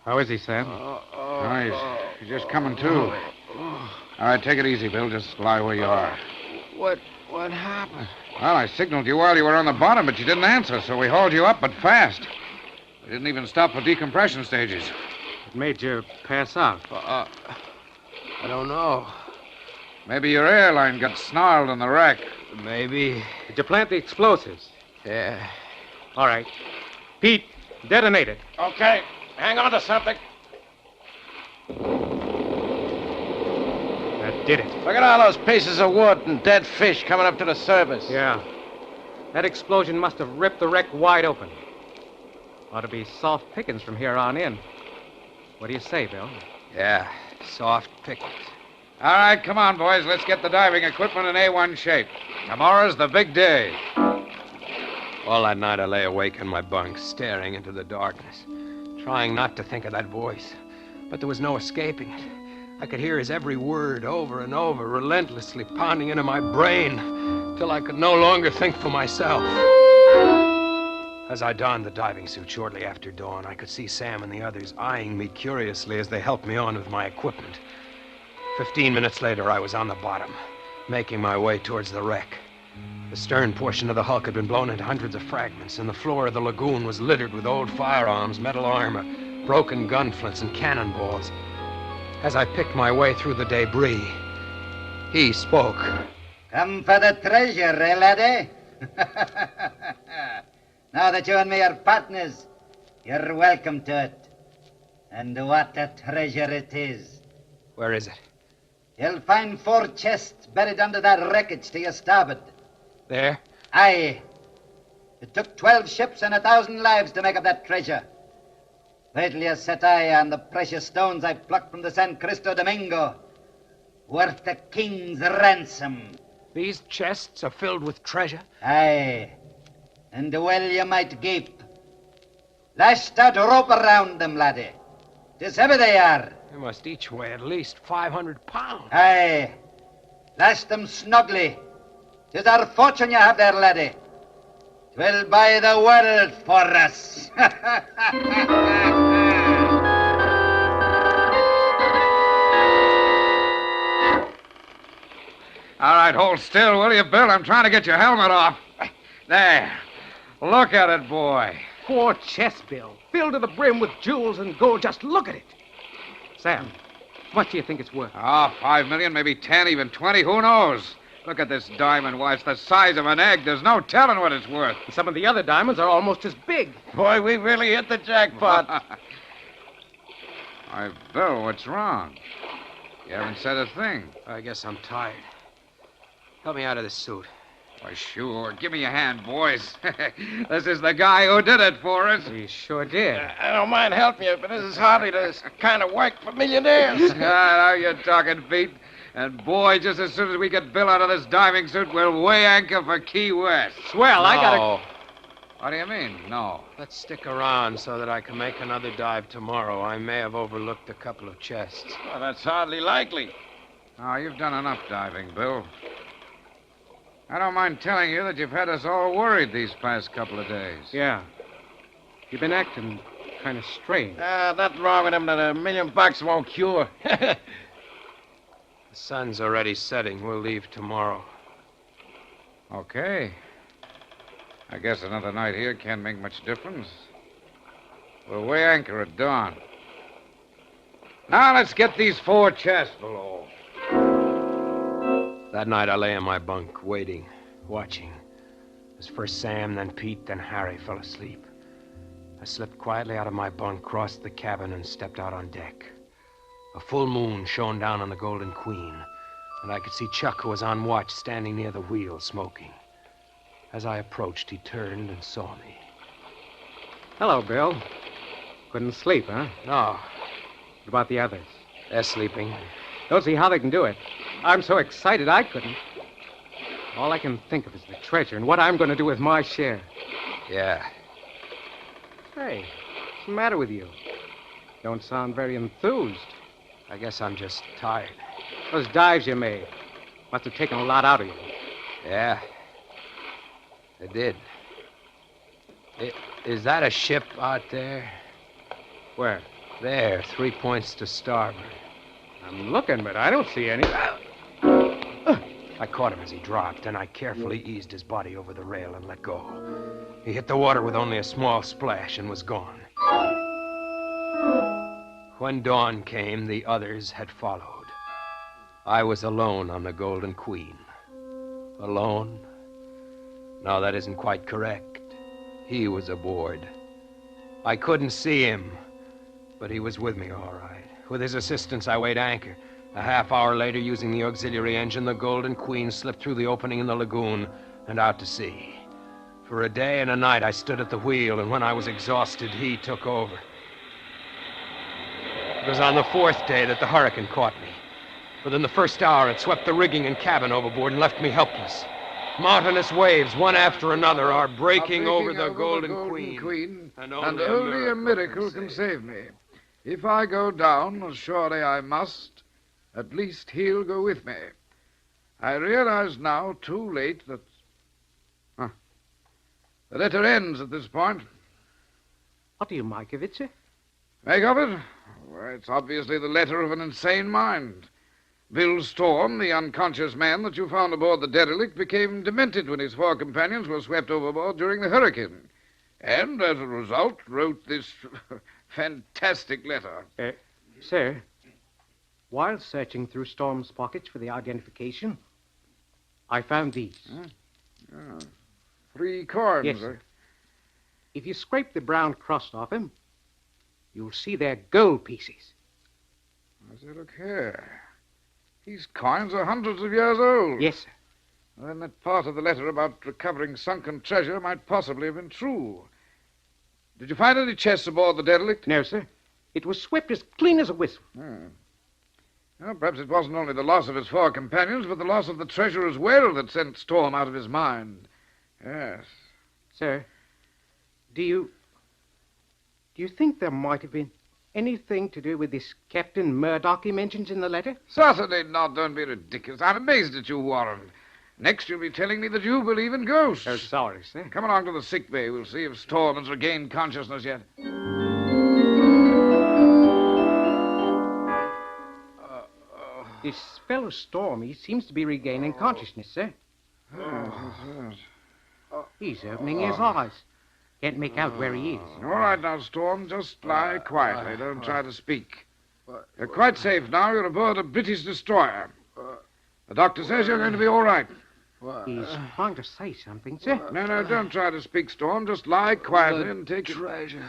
How is he, Sam? He's just coming to. All right, take it easy, Bill. Just lie where you are. What happened? Well, I signaled you while you were on the bottom, but you didn't answer, so we hauled you up, but fast. We didn't even stop for decompression stages. It made you pass out. I don't know. Maybe your airline got snarled in the wreck. Maybe. Did you plant the explosives? Yeah. All right. Pete, detonate it. Okay. Hang on to something. That did it. Look at all those pieces of wood and dead fish coming up to the surface. Yeah. That explosion must have ripped the wreck wide open. Ought to be soft pickings from here on in. What do you say, Bill? Yeah, soft pickings. All right, come on, boys. Let's get the diving equipment in A1 shape. Tomorrow's the big day. All that night I lay awake in my bunk, staring into the darkness, trying not to think of that voice. But there was no escaping it. I could hear his every word over and over, relentlessly pounding into my brain, till I could no longer think for myself. As I donned the diving suit shortly after dawn, I could see Sam and the others eyeing me curiously as they helped me on with my equipment. 15 minutes later, I was on the bottom, making my way towards the wreck. The stern portion of the hulk had been blown into hundreds of fragments, and the floor of the lagoon was littered with old firearms, metal armor, broken gun flints, and cannonballs. As I picked my way through the debris, he spoke. Come for the treasure, eh, laddie? Now that you and me are partners, you're welcome to it. And what a treasure it is. Where is it? You'll find 4 chests buried under that wreckage to your starboard. There? Aye. It took 12 ships and 1,000 lives to make up that treasure. Wait till you set eye on the precious stones I plucked from the San Cristo Domingo. Worth a king's ransom. These chests are filled with treasure? Aye. And well you might gape. Lash that rope around them, laddie. 'Tis heavy they are. They must each weigh at least 500 pounds. Aye. Lash them snugly. 'Tis our fortune you have there, laddie. 'Twill buy the world for us. All right, hold still, will you, Bill? I'm trying to get your helmet off. There. Look at it, boy. 4 chests, Bill. Filled to the brim with jewels and gold. Just look at it. Sam, what do you think it's worth? Oh, 5 million, maybe 10, even 20. Who knows? Look at this diamond. Why, it's the size of an egg. There's no telling what it's worth. Some of the other diamonds are almost as big. Boy, we really hit the jackpot. Why, Bill, what's wrong? You haven't said a thing. I guess I'm tired. Help me out of this suit. Why, sure. Give me a hand, boys. This is the guy who did it for us. He sure did. I don't mind helping you, but this is hardly the kind of work for millionaires. Now you're talking, Pete. And, boy, just as soon as we get Bill out of this diving suit, we'll weigh anchor for Key West. Swell, I gotta... What do you mean, no? Let's stick around so that I can make another dive tomorrow. I may have overlooked a couple of chests. Well, that's hardly likely. Oh, you've done enough diving, Bill. I don't mind telling you that you've had us all worried these past couple of days. Yeah. You've been acting kind of strange. Nothing wrong with him that $1 million won't cure. The sun's already setting. We'll leave tomorrow. Okay. I guess another night here can't make much difference. We'll weigh anchor at dawn. Now let's get these 4 chests below. That night I lay in my bunk, waiting, watching. As first Sam, then Pete, then Harry fell asleep. I slipped quietly out of my bunk, crossed the cabin, and stepped out on deck. A full moon shone down on the Golden Queen, and I could see Chuck, who was on watch, standing near the wheel, smoking. As I approached, he turned and saw me. Hello, Bill. Couldn't sleep, huh? No. What about the others? They're sleeping. Don't see how they can do it. I'm so excited I couldn't. All I can think of is the treasure and what I'm going to do with my share. Yeah. Hey, what's the matter with you? Don't sound very enthused. I guess I'm just tired. Those dives you made must have taken a lot out of you. Yeah. They did. Is that a ship out there? Where? There, 3 points to starboard. I'm looking, but I don't see any. I caught him as he dropped, and I carefully eased his body over the rail and let go. He hit the water with only a small splash and was gone. When dawn came, the others had followed. I was alone on the Golden Queen. Alone? No, that isn't quite correct. He was aboard. I couldn't see him, but he was with me all right. With his assistance, I weighed anchor. A half hour later, using the auxiliary engine, the Golden Queen slipped through the opening in the lagoon and out to sea. For a day and a night, I stood at the wheel, and when I was exhausted, he took over. It was on the 4th day that the hurricane caught me. Within the first hour, it swept the rigging and cabin overboard and left me helpless. Mountainous waves, one after another, are breaking over the Golden Queen. And only a miracle can save me. If I go down, as surely I must, at least he'll go with me. I realize now, too late, that... The letter ends at this point. What do you make of it, sir? Make of it? Well, it's obviously the letter of an insane mind. Bill Storm, the unconscious man that you found aboard the derelict, became demented when his 4 companions were swept overboard during the hurricane. And, as a result, wrote this fantastic letter. Sir, while searching through Storm's pockets for the identification, I found these. 3 coins. Yes, sir. If you scrape the brown crust off him, you'll see they're gold pieces. I say, look here. These coins are hundreds of years old. Yes, sir. Then that part of the letter about recovering sunken treasure might possibly have been true. Did you find any chests aboard the derelict? No, sir. It was swept as clean as a whistle. Well, perhaps it wasn't only the loss of his 4 companions, but the loss of the treasure as well that sent Storm out of his mind. Yes. Sir, do you think there might have been anything to do with this Captain Murdoch he mentions in the letter? Certainly not. Don't be ridiculous. I'm amazed at you, Warren. Next, you'll be telling me that you believe in ghosts. Oh, sorry, sir. Come along to the sick bay. We'll see if Storm has regained consciousness yet. This fellow Storm, he seems to be regaining consciousness, sir. He's opening his eyes. Can't make out where he is. All right now, Storm. Just lie quietly. Don't try to speak. You're quite safe now. You're aboard a British destroyer. The doctor says you're going to be all right. He's trying to say something, sir. No, don't try to speak, Storm. Just lie quietly and take treasure.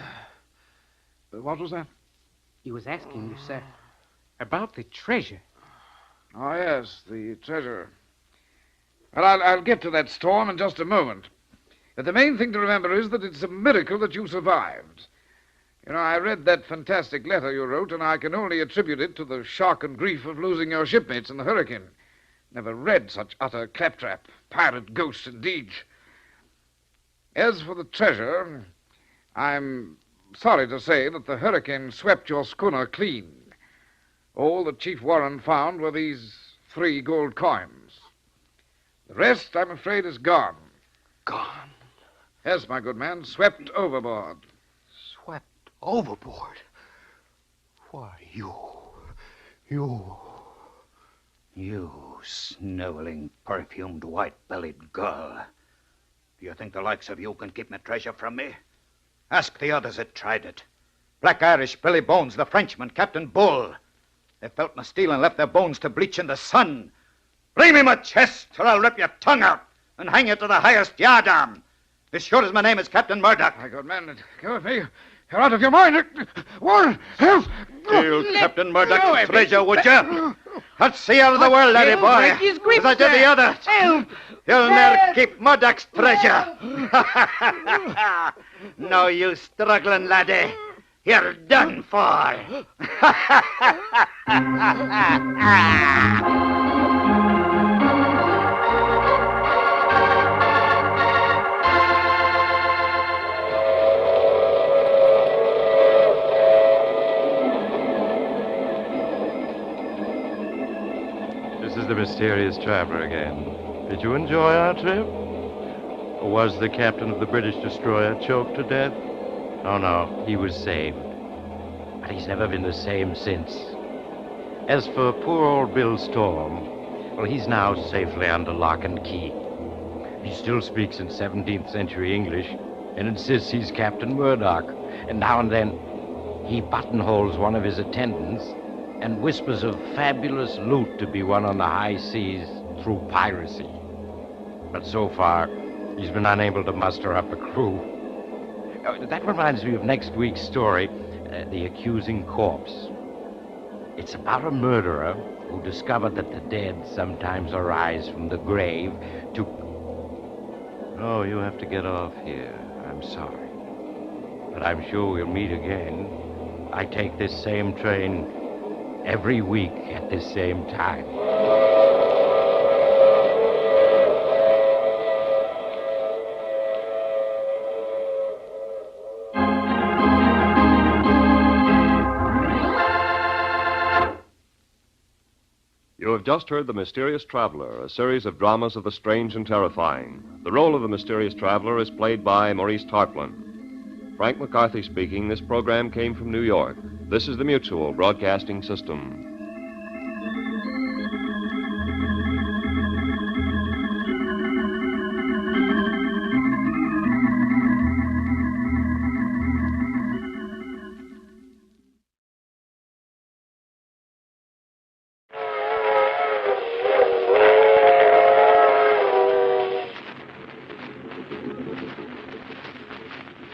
What was that? He was asking you, sir, about the treasure. Oh, yes, the treasure. Well, I'll get to that, Storm, in just a moment. But the main thing to remember is that it's a miracle that you survived. You know, I read that fantastic letter you wrote, and I can only attribute it to the shock and grief of losing your shipmates in the hurricane. Never read such utter claptrap. Pirate ghosts, indeed. As for the treasure, I'm sorry to say that the hurricane swept your schooner clean. All that Chief Warren found were these 3 gold coins. The rest, I'm afraid, is gone. Gone? Yes, my good man, swept overboard. Swept overboard? Why, You sniveling, perfumed, white-bellied girl. Do you think the likes of you can keep my treasure from me? Ask the others that tried it. Black Irish, Billy Bones, the Frenchman, Captain Bull. They felt my steel and left their bones to bleach in the sun. Bring me my chest, or I'll rip your tongue out and hang you to the highest yardarm. As sure as my name is Captain Murdoch. My good man, go with me. You're out of your mind. Warren, help! Steal Captain Murdoch's treasure, would you? Let's see out of the world, laddie boy. As I did the other. Help! You'll never keep Murdoch's treasure. No, you struggling laddie. You're done for. This is the mysterious traveler again. Did you enjoy our trip? Or was the captain of the British destroyer choked to death? Oh, no, he was saved. But he's never been the same since. As for poor old Bill Storm, well, he's now safely under lock and key. He still speaks in 17th century English and insists he's Captain Murdoch. And now and then, he buttonholes one of his attendants and whispers of fabulous loot to be won on the high seas through piracy. But so far, he's been unable to muster up a crew. That reminds me of next week's story, The Accusing Corpse. It's about a murderer who discovered that the dead sometimes arise from the grave to... Oh, you have to get off here. I'm sorry. But I'm sure we'll meet again. I take this same train every week at this same time. You have just heard The Mysterious Traveler, a series of dramas of the strange and terrifying. The role of the Mysterious Traveler is played by Maurice Tarplin. Frank McCarthy speaking. This program came from New York. This is the Mutual Broadcasting System.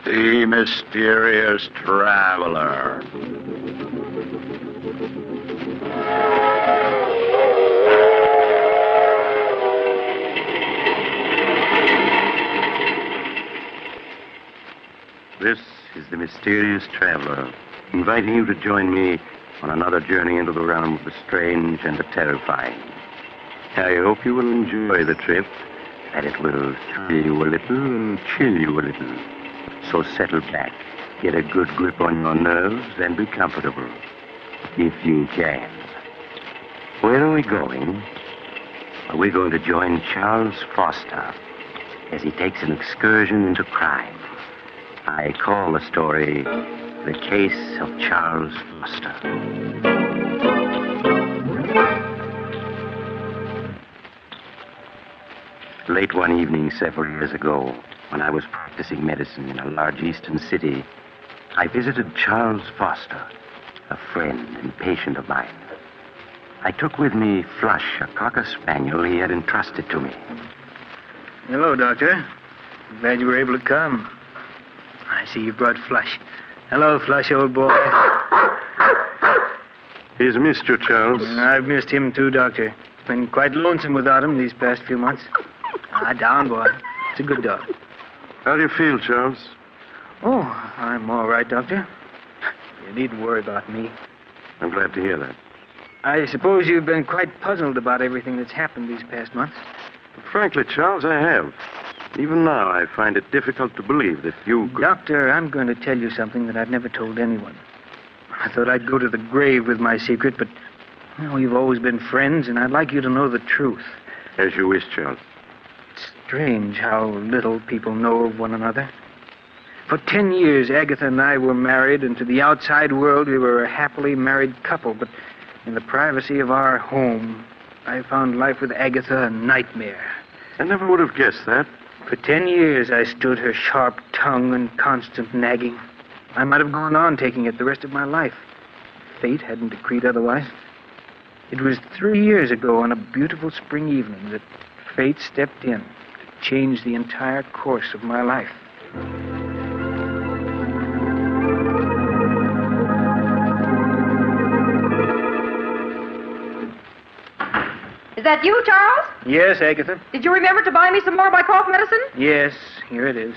The Mysterious Traveler. This is the Mysterious Traveler, inviting you to join me on another journey into the realm of the strange and the terrifying. I hope you will enjoy the trip, and it will thrill you a little and chill you a little. So settle back, Get a good grip on your nerves and be comfortable, if you can. Where are we going? We're going to join Charles Foster as he takes an excursion into crime. I call the story The Case of Charles Foster. Late one evening several years ago, when I was practicing medicine in a large eastern city, I visited Charles Foster, a friend and patient of mine. I took with me Flush, a cocker spaniel he had entrusted to me. Hello, Doctor. Glad you were able to come. I see you brought Flush. Hello, Flush, old boy. He's missed you, Charles. I've missed him, too, Doctor. It's been quite lonesome without him these past few months. Down, boy. It's a good dog. How do you feel, Charles? Oh, I'm all right, Doctor. You needn't worry about me. I'm glad to hear that. I suppose you've been quite puzzled about everything that's happened these past months. Frankly, Charles, I have. Even now, I find it difficult to believe that you could... Doctor, I'm going to tell you something that I've never told anyone. I thought I'd go to the grave with my secret, but, we've always been friends, and I'd like you to know the truth. As you wish, Charles. It's strange how little people know of one another. For 10 years, Agatha and I were married, and to the outside world, we were a happily married couple, but in the privacy of our home, I found life with Agatha a nightmare. I never would have guessed that. For 10 years, I stood her sharp tongue and constant nagging. I might have gone on taking it the rest of my life. Fate hadn't decreed otherwise. It was 3 years ago on a beautiful spring evening that fate stepped in to change the entire course of my life. Is that you, Charles? Yes, Agatha. Did you remember to buy me some more of my cough medicine? Yes, here it is.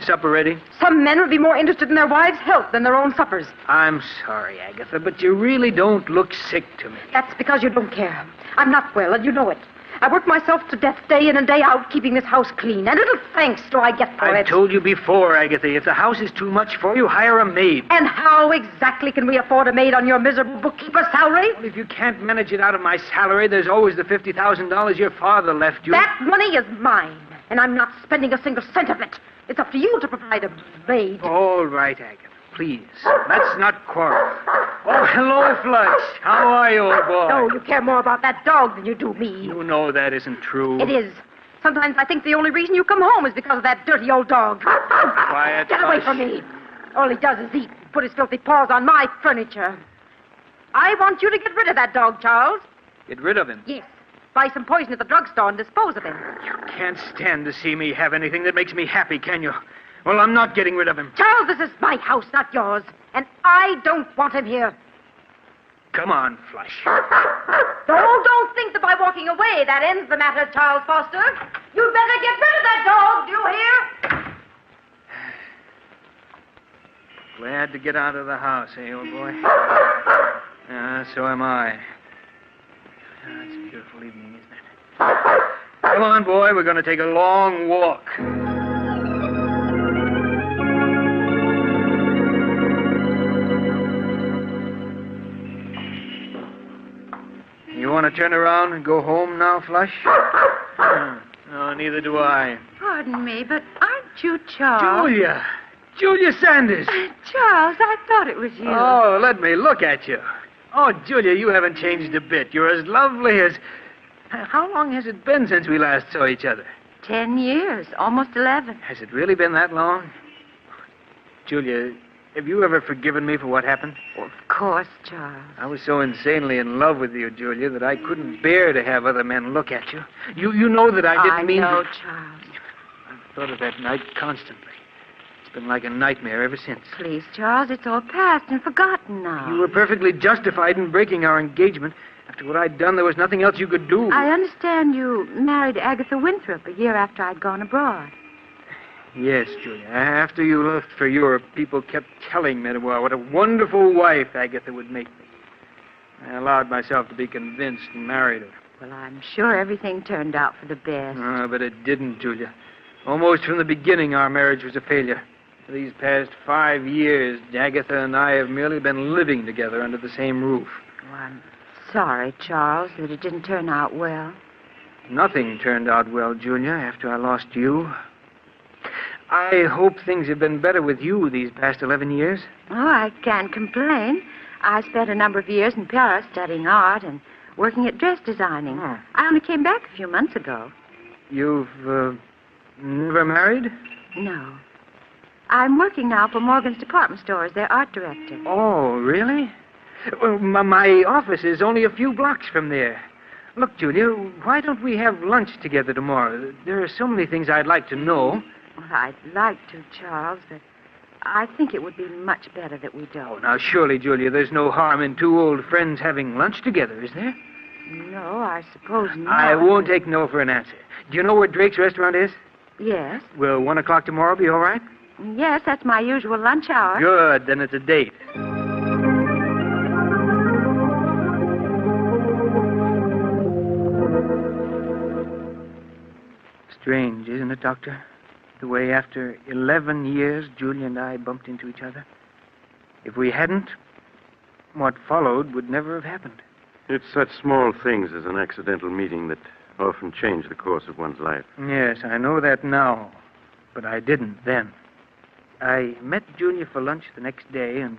Supper ready? Some men would be more interested in their wives' health than their own suppers. I'm sorry, Agatha, but you really don't look sick to me. That's because you don't care. I'm not well, and you know it. I work myself to death day in and day out, keeping this house clean. And little thanks do I get for it. I've told you before, Agatha, if the house is too much for you, hire a maid. And how exactly can we afford a maid on your miserable bookkeeper's salary? Well, if you can't manage it out of my salary, there's always the $50,000 your father left you. That money is mine, and I'm not spending a single cent of it. It's up to you to provide a maid. All right, Agatha. Please, let's not quarrel. Oh, hello, Flush. How are you, old boy? No, you care more about that dog than you do me. You know that isn't true. It is. Sometimes I think the only reason you come home is because of that dirty old dog. Quiet, Get away from me. All he does is eat and put his filthy paws on my furniture. I want you to get rid of that dog, Charles. Get rid of him? Yes. Buy some poison at the drugstore and dispose of him. You can't stand to see me have anything that makes me happy, can you? Well, I'm not getting rid of him. Charles, this is my house, not yours. And I don't want him here. Come on, Flush. Don't think that by walking away that ends the matter, Charles Foster. You'd better get rid of that dog, do you hear? Glad to get out of the house, eh, old boy? So am I. It's a beautiful evening, isn't it? Come on, boy, we're going to take a long walk. You want to turn around and go home now, Flush? No, neither do I. Pardon me, but aren't you Charles? Julia! Julia Sanders! Charles, I thought it was you. Oh, let me look at you. Oh, Julia, you haven't changed a bit. You're as lovely as... How long has it been since we last saw each other? 10 years, almost 11. Has it really been that long? Julia, have you ever forgiven me for what happened? Of course, Charles. I was so insanely in love with you, Julia, that I couldn't bear to have other men look at you. You know that I didn't mean... I know, Charles. I've thought of that night constantly. It's been like a nightmare ever since. Please, Charles, it's all past and forgotten now. You were perfectly justified in breaking our engagement. After what I'd done, there was nothing else you could do. I understand you married Agatha Winthrop a year after I'd gone abroad. Yes, Julia. After you left for Europe, people kept telling me what a wonderful wife Agatha would make me. I allowed myself to be convinced and married her. Well, I'm sure everything turned out for the best. But it didn't, Julia. Almost from the beginning, our marriage was a failure. For these past 5 years, Agatha and I have merely been living together under the same roof. Oh, I'm sorry, Charles, that it didn't turn out well. Nothing turned out well, Julia, after I lost you. I hope things have been better with you these past 11 years. Oh, I can't complain. I spent a number of years in Paris studying art and working at dress designing. Oh. I only came back a few months ago. You've never married? No. I'm working now for Morgan's department store as their art director. Oh, really? Well, my office is only a few blocks from there. Look, Julia, why don't we have lunch together tomorrow? There are so many things I'd like to know. Well, I'd like to, Charles, but I think it would be much better that we don't. Now, surely, Julia, there's no harm in two old friends having lunch together, is there? No, I suppose not. I won't take no for an answer. Do you know where Drake's restaurant is? Yes. Will 1 o'clock tomorrow be all right? Yes, that's my usual lunch hour. Good, then it's a date. Strange, isn't it, Doctor? The way after 11 years, Julia and I bumped into each other. If we hadn't, what followed would never have happened. It's such small things as an accidental meeting that often change the course of one's life. Yes, I know that now, but I didn't then. I met Julia for lunch the next day, and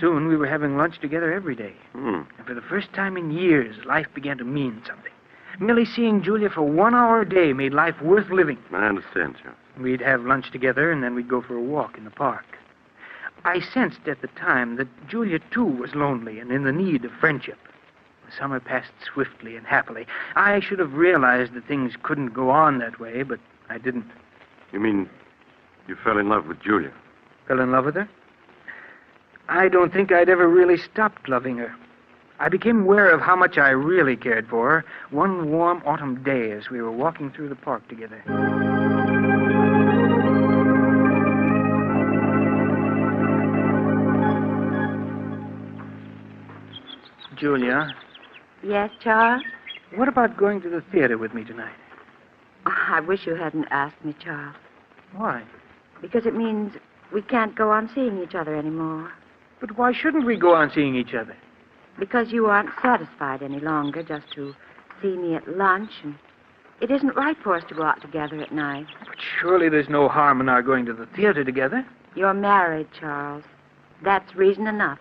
soon we were having lunch together every day. And for the first time in years, life began to mean something. Merely seeing Julia for 1 hour a day made life worth living. I understand, Charles. We'd have lunch together, and then we'd go for a walk in the park. I sensed at the time that Julia, too, was lonely and in the need of friendship. The summer passed swiftly and happily. I should have realized that things couldn't go on that way, but I didn't. You mean you fell in love with Julia? Fell in love with her? I don't think I'd ever really stopped loving her. I became aware of how much I really cared for her one warm autumn day as we were walking through the park together. Julia. Yes, Charles? What about going to the theater with me tonight? Oh, I wish you hadn't asked me, Charles. Why? Because it means we can't go on seeing each other anymore. But why shouldn't we go on seeing each other? Because you aren't satisfied any longer just to see me at lunch, and it isn't right for us to go out together at night. But surely there's no harm in our going to the theater together. You're married, Charles. That's reason enough.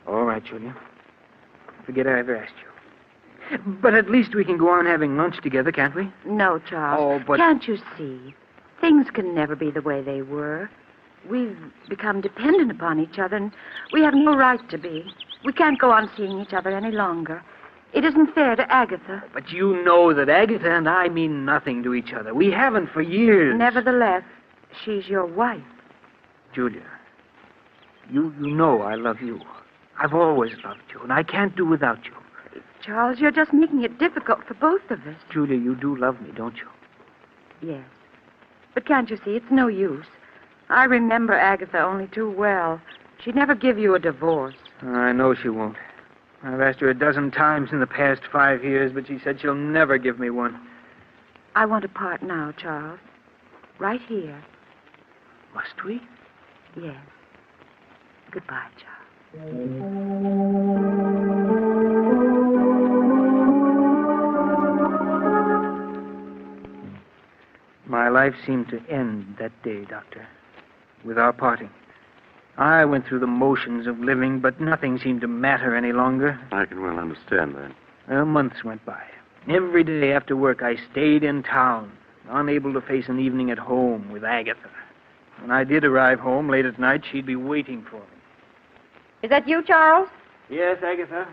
All right, Julia. Forget I ever asked you. But at least we can go on having lunch together, can't we? No, Charles. Oh, but... Can't you see? Things can never be the way they were. We've become dependent upon each other, and we have no right to be. We can't go on seeing each other any longer. It isn't fair to Agatha. But you know that Agatha and I mean nothing to each other. We haven't for years. Nevertheless, she's your wife. Julia, you know I love you. I've always loved you, and I can't do without you. Charles, you're just making it difficult for both of us. Julia, you do love me, don't you? Yes. But can't you see, it's no use. I remember Agatha only too well. She'd never give you a divorce. I know she won't. I've asked her a dozen times in the past 5 years, but she said she'll never give me one. I want to part now, Charles. Right here. Must we? Yes. Goodbye, Charles. My life seemed to end that day, Doctor, with our parting. I went through the motions of living, but nothing seemed to matter any longer. I can well understand that. Months went by. Every day after work, I stayed in town, unable to face an evening at home with Agatha. When I did arrive home late at night, she'd be waiting for me. Is that you, Charles? Yes, Agatha.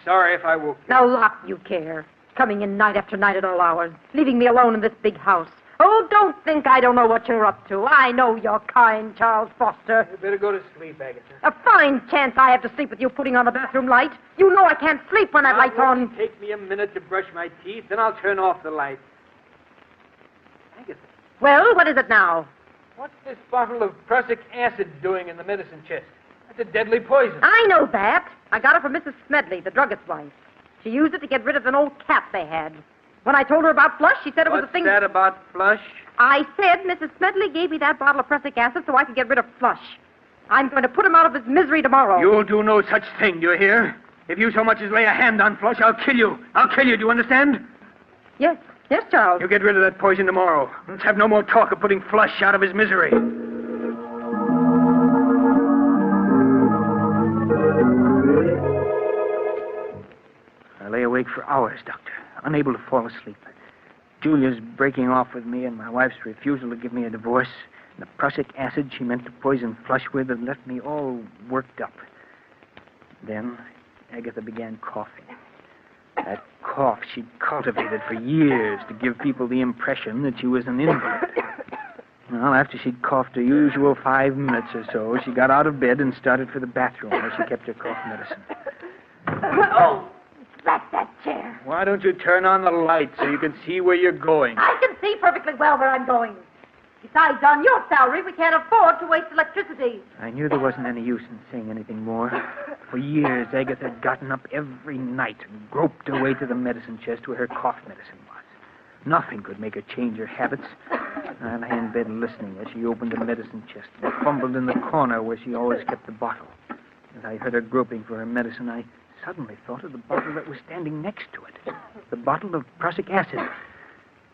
Sorry if I woke you. Now, lot you care. Coming in night after night at all hours, leaving me alone in this big house. Oh, don't think I don't know what you're up to. I know you're kind, Charles Foster. You better go to sleep, Agatha. A fine chance I have to sleep with you putting on the bathroom light. You know I can't sleep when that light's on. It'll take me a minute to brush my teeth, then I'll turn off the light. Agatha. Well, what is it now? What's this bottle of prussic acid doing in the medicine chest? That's a deadly poison. I know that. I got it from Mrs. Smedley, the druggist's wife. She used it to get rid of an old cat they had. When I told her about Flush, she said it was a thing... What's that about Flush? I said Mrs. Smedley gave me that bottle of prussic acid so I could get rid of Flush. I'm going to put him out of his misery tomorrow. You'll do no such thing, do you hear? If you so much as lay a hand on Flush, I'll kill you. I'll kill you, do you understand? Yes, Charles. You get rid of that poison tomorrow. Let's have no more talk of putting Flush out of his misery. I lay awake for hours, Doctor, unable to fall asleep. Julia's breaking off with me and my wife's refusal to give me a divorce. And the prussic acid she meant to poison Flush with had left me all worked up. Then Agatha began coughing. That cough she'd cultivated for years to give people the impression that she was an invalid. Well, after she'd coughed her usual 5 minutes or so, she got out of bed and started for the bathroom where she kept her cough medicine. Oh, drat that chair. Why don't you turn on the light so you can see where you're going? I can see perfectly well where I'm going. Besides, on your salary, we can't afford to waste electricity. I knew there wasn't any use in saying anything more. For years, Agatha had gotten up every night and groped her way to the medicine chest where her cough medicine was. Nothing could make her change her habits. I lay in bed listening as she opened the medicine chest and fumbled in the corner where she always kept the bottle. As I heard her groping for her medicine, I suddenly thought of the bottle that was standing next to it. The bottle of prussic acid.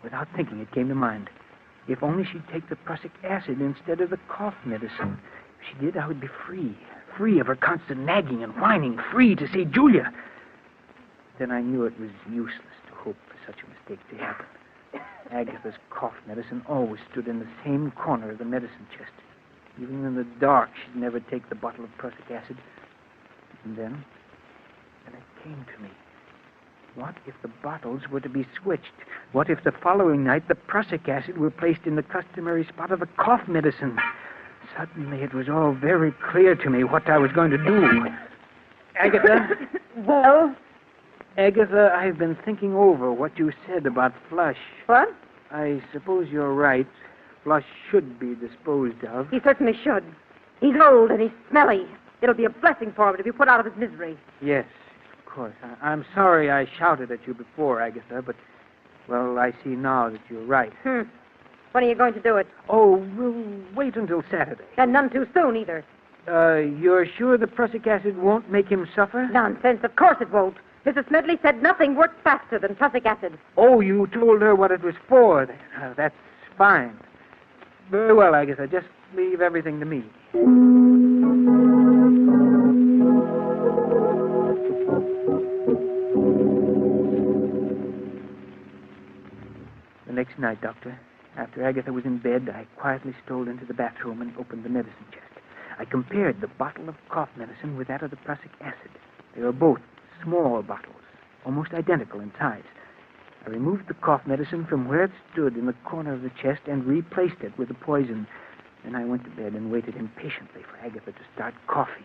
Without thinking, it came to mind. If only she'd take the prussic acid instead of the cough medicine. If she did, I would be free. Free of her constant nagging and whining. Free to see Julia. Then I knew it was useless to hope for such a mistake to happen. Agatha's cough medicine always stood in the same corner of the medicine chest. Even in the dark, she'd never take the bottle of prussic acid. And then it came to me. What if the bottles were to be switched? What if the following night the prussic acid were placed in the customary spot of the cough medicine? Suddenly it was all very clear to me what I was going to do. Agatha? Well? Agatha, I've been thinking over what you said about Flush. What? I suppose you're right. Flush should be disposed of. He certainly should. He's old and he's smelly. It'll be a blessing for him to be put out of his misery. Yes, of course. I'm sorry I shouted at you before, Agatha, but, well, I see now that you're right. When are you going to do it? Oh, we'll wait until Saturday. And none too soon, either. You're sure the prussic acid won't make him suffer? Nonsense. Of course it won't. Mrs. Smedley said nothing works faster than prussic acid. Oh, you told her what it was for. That's fine. Very well, Agatha. Just leave everything to me. The next night, Doctor, after Agatha was in bed, I quietly strolled into the bathroom and opened the medicine chest. I compared the bottle of cough medicine with that of the prussic acid. They were both small bottles, almost identical in size. I removed the cough medicine from where it stood in the corner of the chest and replaced it with the poison. Then I went to bed and waited impatiently for Agatha to start coughing.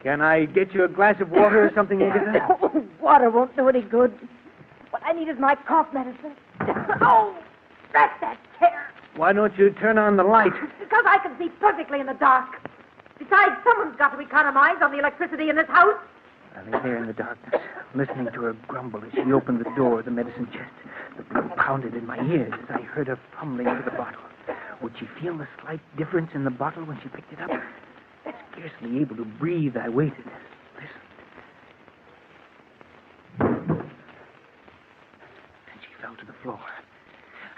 Can I get you a glass of water or something, Agatha? Oh, water won't do any good. What I need is my cough medicine. Oh, drat that chair. Why don't you turn on the light? Because I can see perfectly in the dark. Besides, someone's got to economize on the electricity in this house. I lay there in the darkness, listening to her grumble as she opened the door of the medicine chest. The blood pounded in my ears as I heard her fumbling for the bottle. Would she feel the slight difference in the bottle when she picked it up? Scarcely able to breathe, I waited, listened. Then she fell to the floor.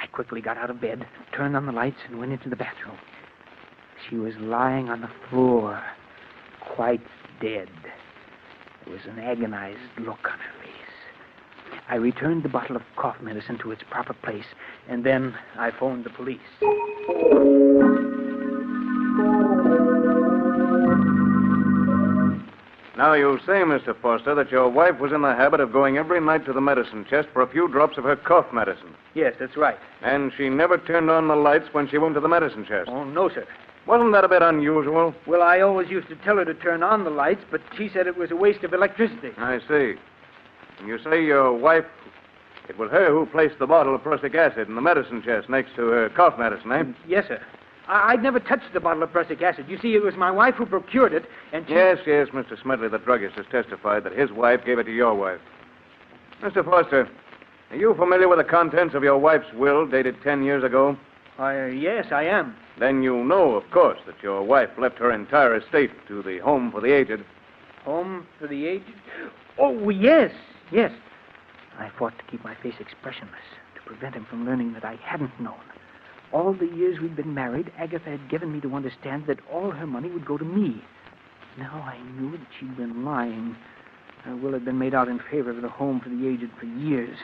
I quickly got out of bed, turned on the lights, and went into the bathroom. She was lying on the floor, quite dead. There was an agonized look on her face. I returned the bottle of cough medicine to its proper place, and then I phoned the police. Now, you say, Mr. Foster, that your wife was in the habit of going every night to the medicine chest for a few drops of her cough medicine. Yes, that's right. And she never turned on the lights when she went to the medicine chest. Oh, no, sir. Wasn't that a bit unusual? Well, I always used to tell her to turn on the lights, but she said it was a waste of electricity. I see. And you say your wife It was her who placed the bottle of prussic acid in the medicine chest next to her cough medicine, eh? Yes, sir. I'd never touched the bottle of prussic acid. You see, it was my wife who procured it, and she... Yes, Mr. Smedley, the druggist, has testified that his wife gave it to your wife. Mr. Foster, are you familiar with the contents of your wife's will dated 10 years ago? Yes, I am. Then you know, of course, that your wife left her entire estate to the Home for the Aged. Home for the Aged? Oh, yes. I fought to keep my face expressionless, to prevent him from learning that I hadn't known. All the years we'd been married, Agatha had given me to understand that all her money would go to me. Now I knew that she'd been lying. Her will had been made out in favor of the Home for the Aged for years.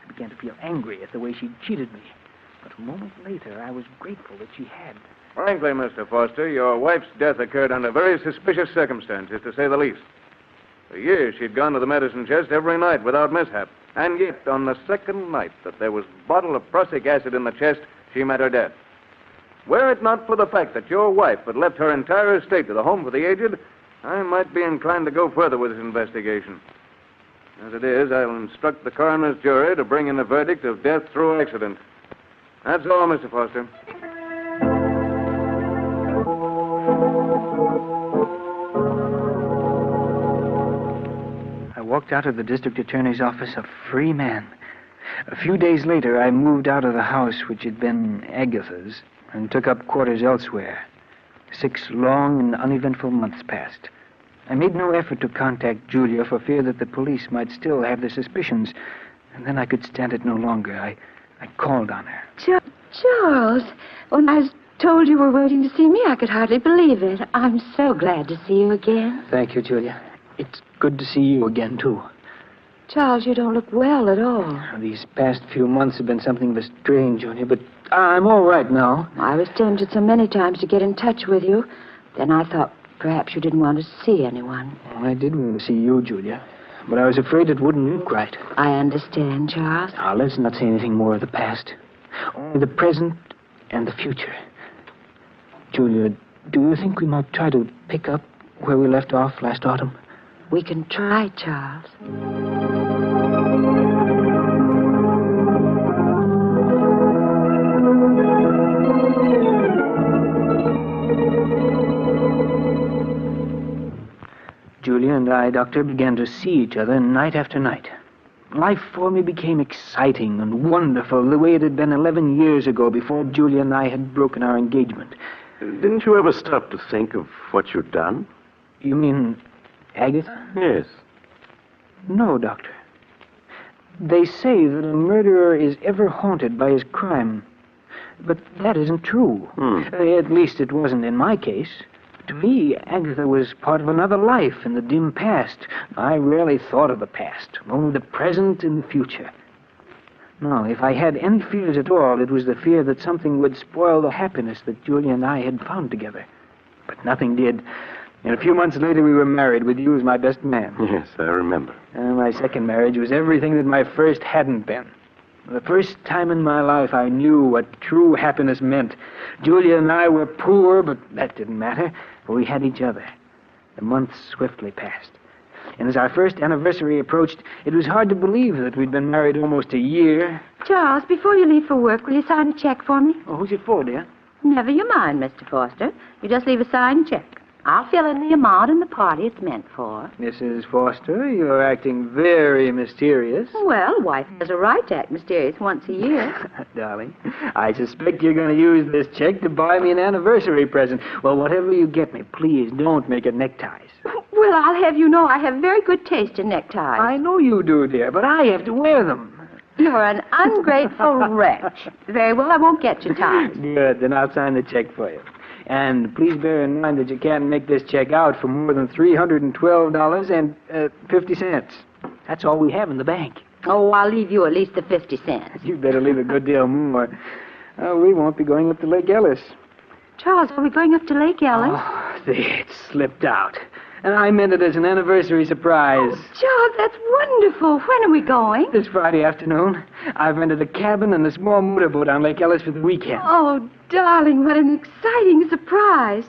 I began to feel angry at the way she'd cheated me. But a moment later, I was grateful that she had. Frankly, Mr. Foster, your wife's death occurred under very suspicious circumstances, to say the least. For years, she'd gone to the medicine chest every night without mishap. And yet, on the second night that there was a bottle of prussic acid in the chest, she met her death. Were it not for the fact that your wife had left her entire estate to the Home for the Aged, I might be inclined to go further with this investigation. As it is, I'll instruct the coroner's jury to bring in a verdict of death through accident. That's all, Mr. Foster. I walked out of the district attorney's office a free man. A few days later, I moved out of the house which had been Agatha's and took up quarters elsewhere. 6 long and uneventful months passed. I made no effort to contact Julia for fear that the police might still have their suspicions. And then I could stand it no longer. I called on her. Charles, when I was told you were waiting to see me, I could hardly believe it. I'm so glad to see you again. Thank you, Julia. It's good to see you again, too. Charles, you don't look well at all. These past few months have been something of a strain, Julia, but I'm all right now. I was tempted so many times to get in touch with you. Then I thought perhaps you didn't want to see anyone. I did want to see you, Julia, but I was afraid it wouldn't look right. I understand, Charles. Now, let's not say anything more of the past. Only the present and the future. Julia, do you think we might try to pick up where we left off last autumn? We can try, Charles. Julia and I, Doctor, began to see each other night after night. Life for me became exciting and wonderful, the way it had been 11 years ago before Julia and I had broken our engagement. Didn't you ever stop to think of what you'd done? You mean Agatha? Yes. No, Doctor. They say that a murderer is ever haunted by his crime. But that isn't true. At least it wasn't in my case. To me, Agatha was part of another life in the dim past. I rarely thought of the past, only the present and the future. No, if I had any fears at all, it was the fear that something would spoil the happiness that Julia and I had found together. But nothing did. And a few months later, we were married with you as my best man. Yes, I remember. And my second marriage was everything that my first hadn't been. The first time in my life I knew what true happiness meant. Julia and I were poor, but that didn't matter, for we had each other. The months swiftly passed. And as our first anniversary approached, it was hard to believe that we'd been married almost a year. Charles, before you leave for work, will you sign a check for me? Oh, who's it for, dear? Never you mind, Mr. Foster. You just leave a signed check. I'll fill in the amount and the party it's meant for. Mrs. Foster, you're acting very mysterious. Well, a wife has a right to act mysterious once a year. Darling, I suspect you're going to use this check to buy me an anniversary present. Well, whatever you get me, please don't make it neckties. Well, I'll have you know I have very good taste in neckties. I know you do, dear, but I have to wear them. You're an ungrateful wretch. Very well, I won't get you ties. Good, then I'll sign the check for you. And please bear in mind that you can't make this check out for more than $312.50. That's all we have in the bank. Oh, I'll leave you at least the 50 cents. You'd better leave a good deal more. We won't be going up to Lake Ellis. Charles, are we going up to Lake Ellis? Oh, it slipped out. And I meant it as an anniversary surprise. Oh, Charles, that's wonderful. When are we going? This Friday afternoon. I've rented a cabin and a small motorboat on Lake Ellis for the weekend. Oh, darling, what an exciting surprise.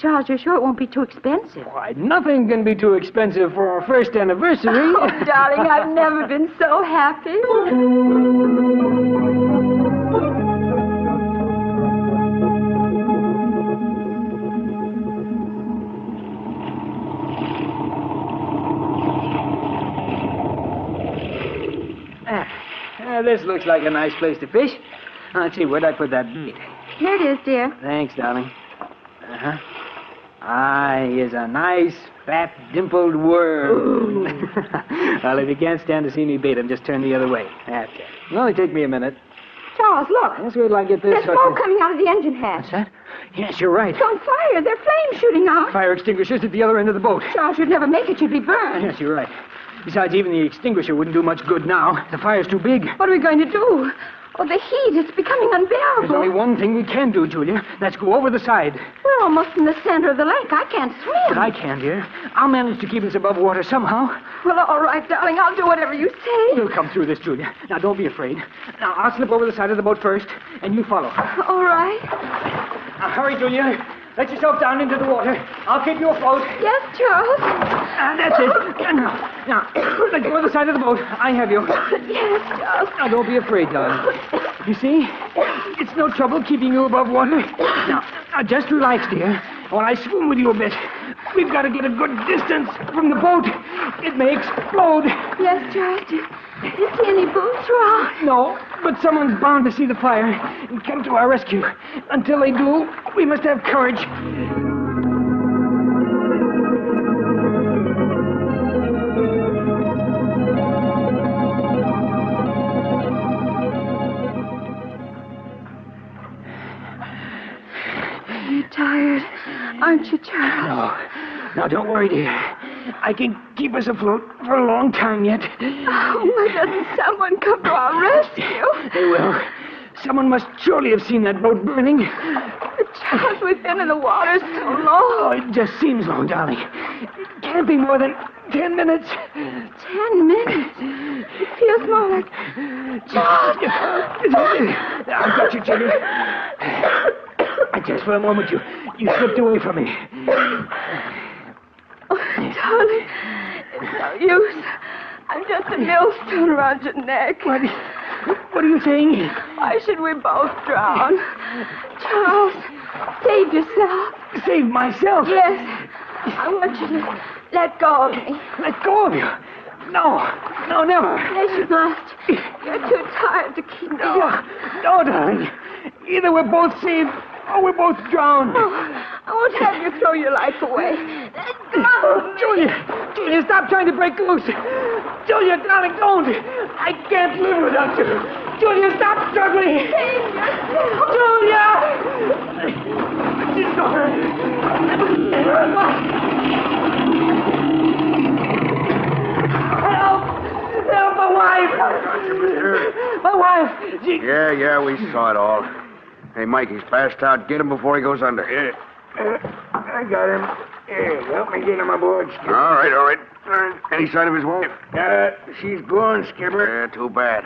Charles, you're sure it won't be too expensive? Why, nothing can be too expensive for our first anniversary. Oh, darling, I've never been so happy. This looks like a nice place to fish. Let's see, where'd I put that bait? Here it is, dear. Thanks, darling. Uh-huh. Ah, here's a nice, fat, dimpled worm. Well, if you can't stand to see me bait him, just turn the other way. That's it. It'll only take me a minute. Charles, look. Let's wait till I get this. There's smoke coming out of the engine hatch. What's that? Yes, you're right. It's on fire. There are flames shooting out. Fire extinguishers at the other end of the boat. Charles, you'd never make it. You'd be burned. Yes, you're right. Besides, even the extinguisher wouldn't do much good now. The fire's too big. What are we going to do? Oh, the heat. It's becoming unbearable. There's only one thing we can do, Julia. Let's go over the side. We're almost in the center of the lake. I can't swim. But I can, dear. I'll manage to keep us above water somehow. Well, all right, darling. I'll do whatever you say. We'll come through this, Julia. Now, don't be afraid. Now, I'll slip over the side of the boat first, and you follow. All right. Now, hurry, Julia. Let yourself down into the water. I'll keep you afloat. Yes, Charles. That's it. Now, let go of the side of the boat. I have you. Yes, Charles. Now, don't be afraid, darling. You see? It's no trouble keeping you above water. Now, just relax, dear, while I swim with you a bit. We've got to get a good distance from the boat. It may explode. Yes, Charles. Do you see any boats around? No, but someone's bound to see the fire and come to our rescue. Until they do, we must have courage. You're tired, aren't you, Charles? No. Now, don't worry, dear. I can keep us afloat for a long time yet. Oh, why doesn't someone come to our rescue? They will. Someone must surely have seen that boat burning. But Charles, we've been in the water so long. Oh, it just seems long, darling. It can't be more than 10 minutes. 10 minutes? It feels more like... Charles! I've got you, Julia. Just for a moment, you slipped away from me. Oh, darling, it's no use. I'm just a millstone around your neck. What are you saying? Why should we both drown? Charles, save yourself. Save myself? Yes. I want you to let go of me. Let go of you? No, never. Yes, you must. You're too tired to keep going. No, darling. Either we're both saved or we're both drowned. Oh, I won't have you throw your life away. Let go of me. Julia, stop trying to break loose. Julia, darling, don't. I can't live without you. Julia, stop struggling. Save yourself. Julia! Help, my wife! My wife! Yeah, we saw it all. Hey, Mike, he's passed out. Get him before he goes under. I got him. Here, help me get him aboard, Skipper. All right. Any sign of his wife? She's gone, Skipper. Yeah, too bad.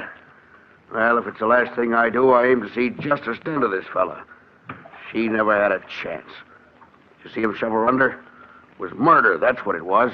Well, if it's the last thing I do, I aim to see justice done to this fella. She never had a chance. You see him shove her under? It was murder, that's what it was.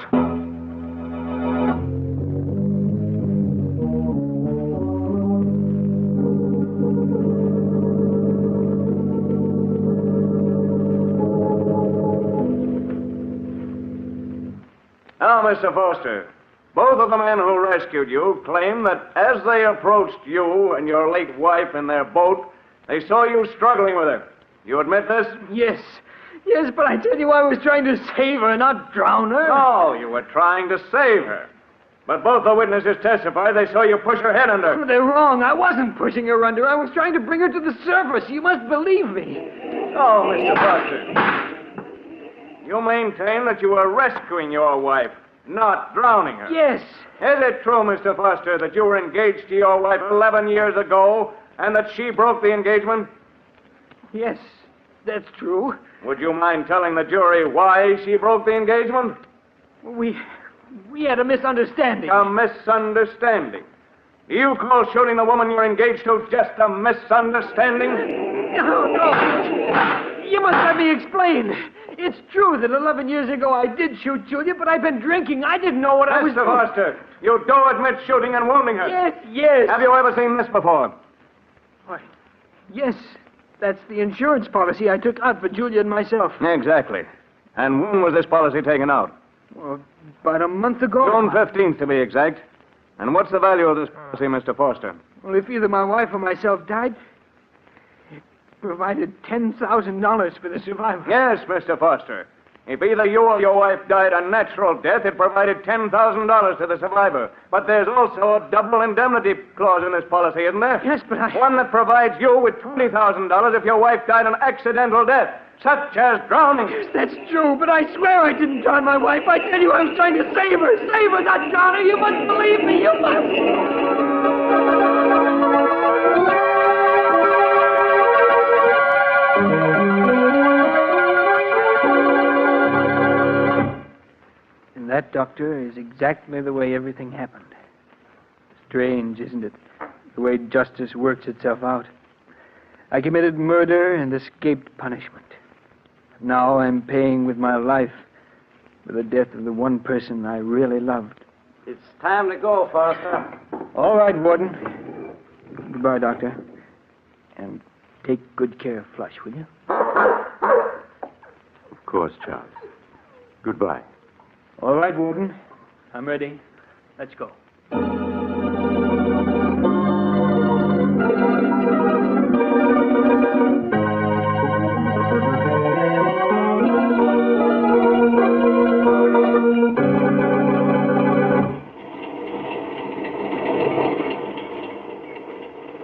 Now, Mr. Foster, both of the men who rescued you claim that as they approached you and your late wife in their boat, they saw you struggling with her. You admit this? Yes, but I tell you I was trying to save her, not drown her. No, you were trying to save her. But both the witnesses testify they saw you push her head under. They're wrong. I wasn't pushing her under. I was trying to bring her to the surface. You must believe me. Oh, Mr. Foster. You maintain that you were rescuing your wife, not drowning her. Yes. Is it true, Mr. Foster, that you were engaged to your wife 11 years ago and that she broke the engagement? Yes, that's true. Would you mind telling the jury why she broke the engagement? We had a misunderstanding. A misunderstanding? Do you call shooting the woman you're engaged to just a misunderstanding? No. You must let me explain. It's true that 11 years ago I did shoot Julia, but I've been drinking. I didn't know what I was Mr. doing. Foster, you do admit shooting and wounding her. Yes. Have you ever seen this before? Why, yes. That's the insurance policy I took out for Julia and myself. Exactly. And when was this policy taken out? Well, about a month ago. June 15th, to be exact. And what's the value of this policy, Mr. Foster? Well, if either my wife or myself died, it provided $10,000 for the survivor. Yes, Mr. Foster. If either you or your wife died a natural death, it provided $10,000 to the survivor. But there's also a double indemnity clause in this policy, isn't there? Yes, but One that provides you with $20,000 if your wife died an accidental death, such as drowning. Yes, that's true, but I swear I didn't drown my wife. I tell you, I was trying to save her. Save her, not drown her. You must believe me. You must. And that, Doctor, is exactly the way everything happened. Strange, isn't it? The way justice works itself out. I committed murder and escaped punishment. Now I'm paying with my life for the death of the one person I really loved. It's time to go, Foster. All right, Warden. Goodbye, Doctor. And take good care of Flush, will you? Of course, Charles. Goodbye. All right, Warden. I'm ready. Let's go.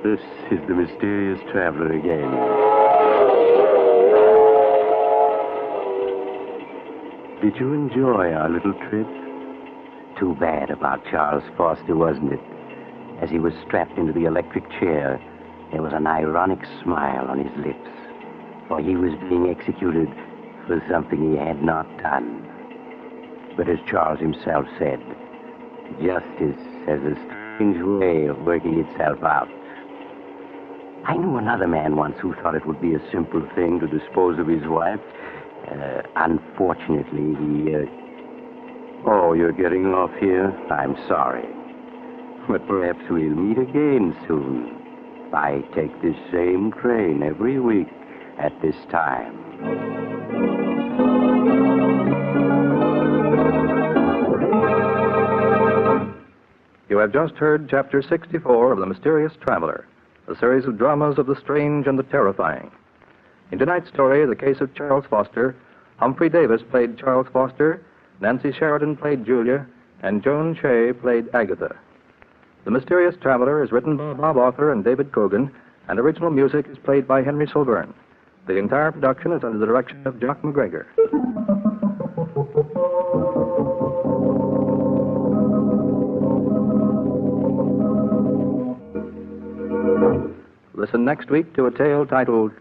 This is the mysterious traveler again. Did you enjoy our little trip? Too bad about Charles Foster, wasn't it? As he was strapped into the electric chair, there was an ironic smile on his lips, for he was being executed for something he had not done. But as Charles himself said, justice has a strange way of working itself out. I knew another man once who thought it would be a simple thing to dispose of his wife. Unfortunately, he... Oh, you're getting off here? I'm sorry. But perhaps we'll meet again soon. I take this same train every week at this time. You have just heard Chapter 64 of The Mysterious Traveler, a series of dramas of the strange and the terrifying. In tonight's story, the case of Charles Foster, Humphrey Davis played Charles Foster, Nancy Sheridan played Julia, and Joan Shea played Agatha. The Mysterious Traveler is written by Bob Arthur and David Cogan, and original music is played by Henry Silverne. The entire production is under the direction of Jock McGregor. Listen next week to a tale titled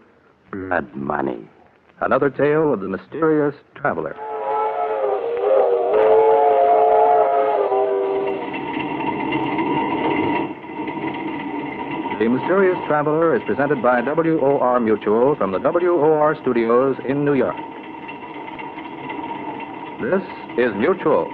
Blood Money. Another tale of the Mysterious Traveler. The Mysterious Traveler is presented by WOR Mutual from the WOR Studios in New York. This is Mutual.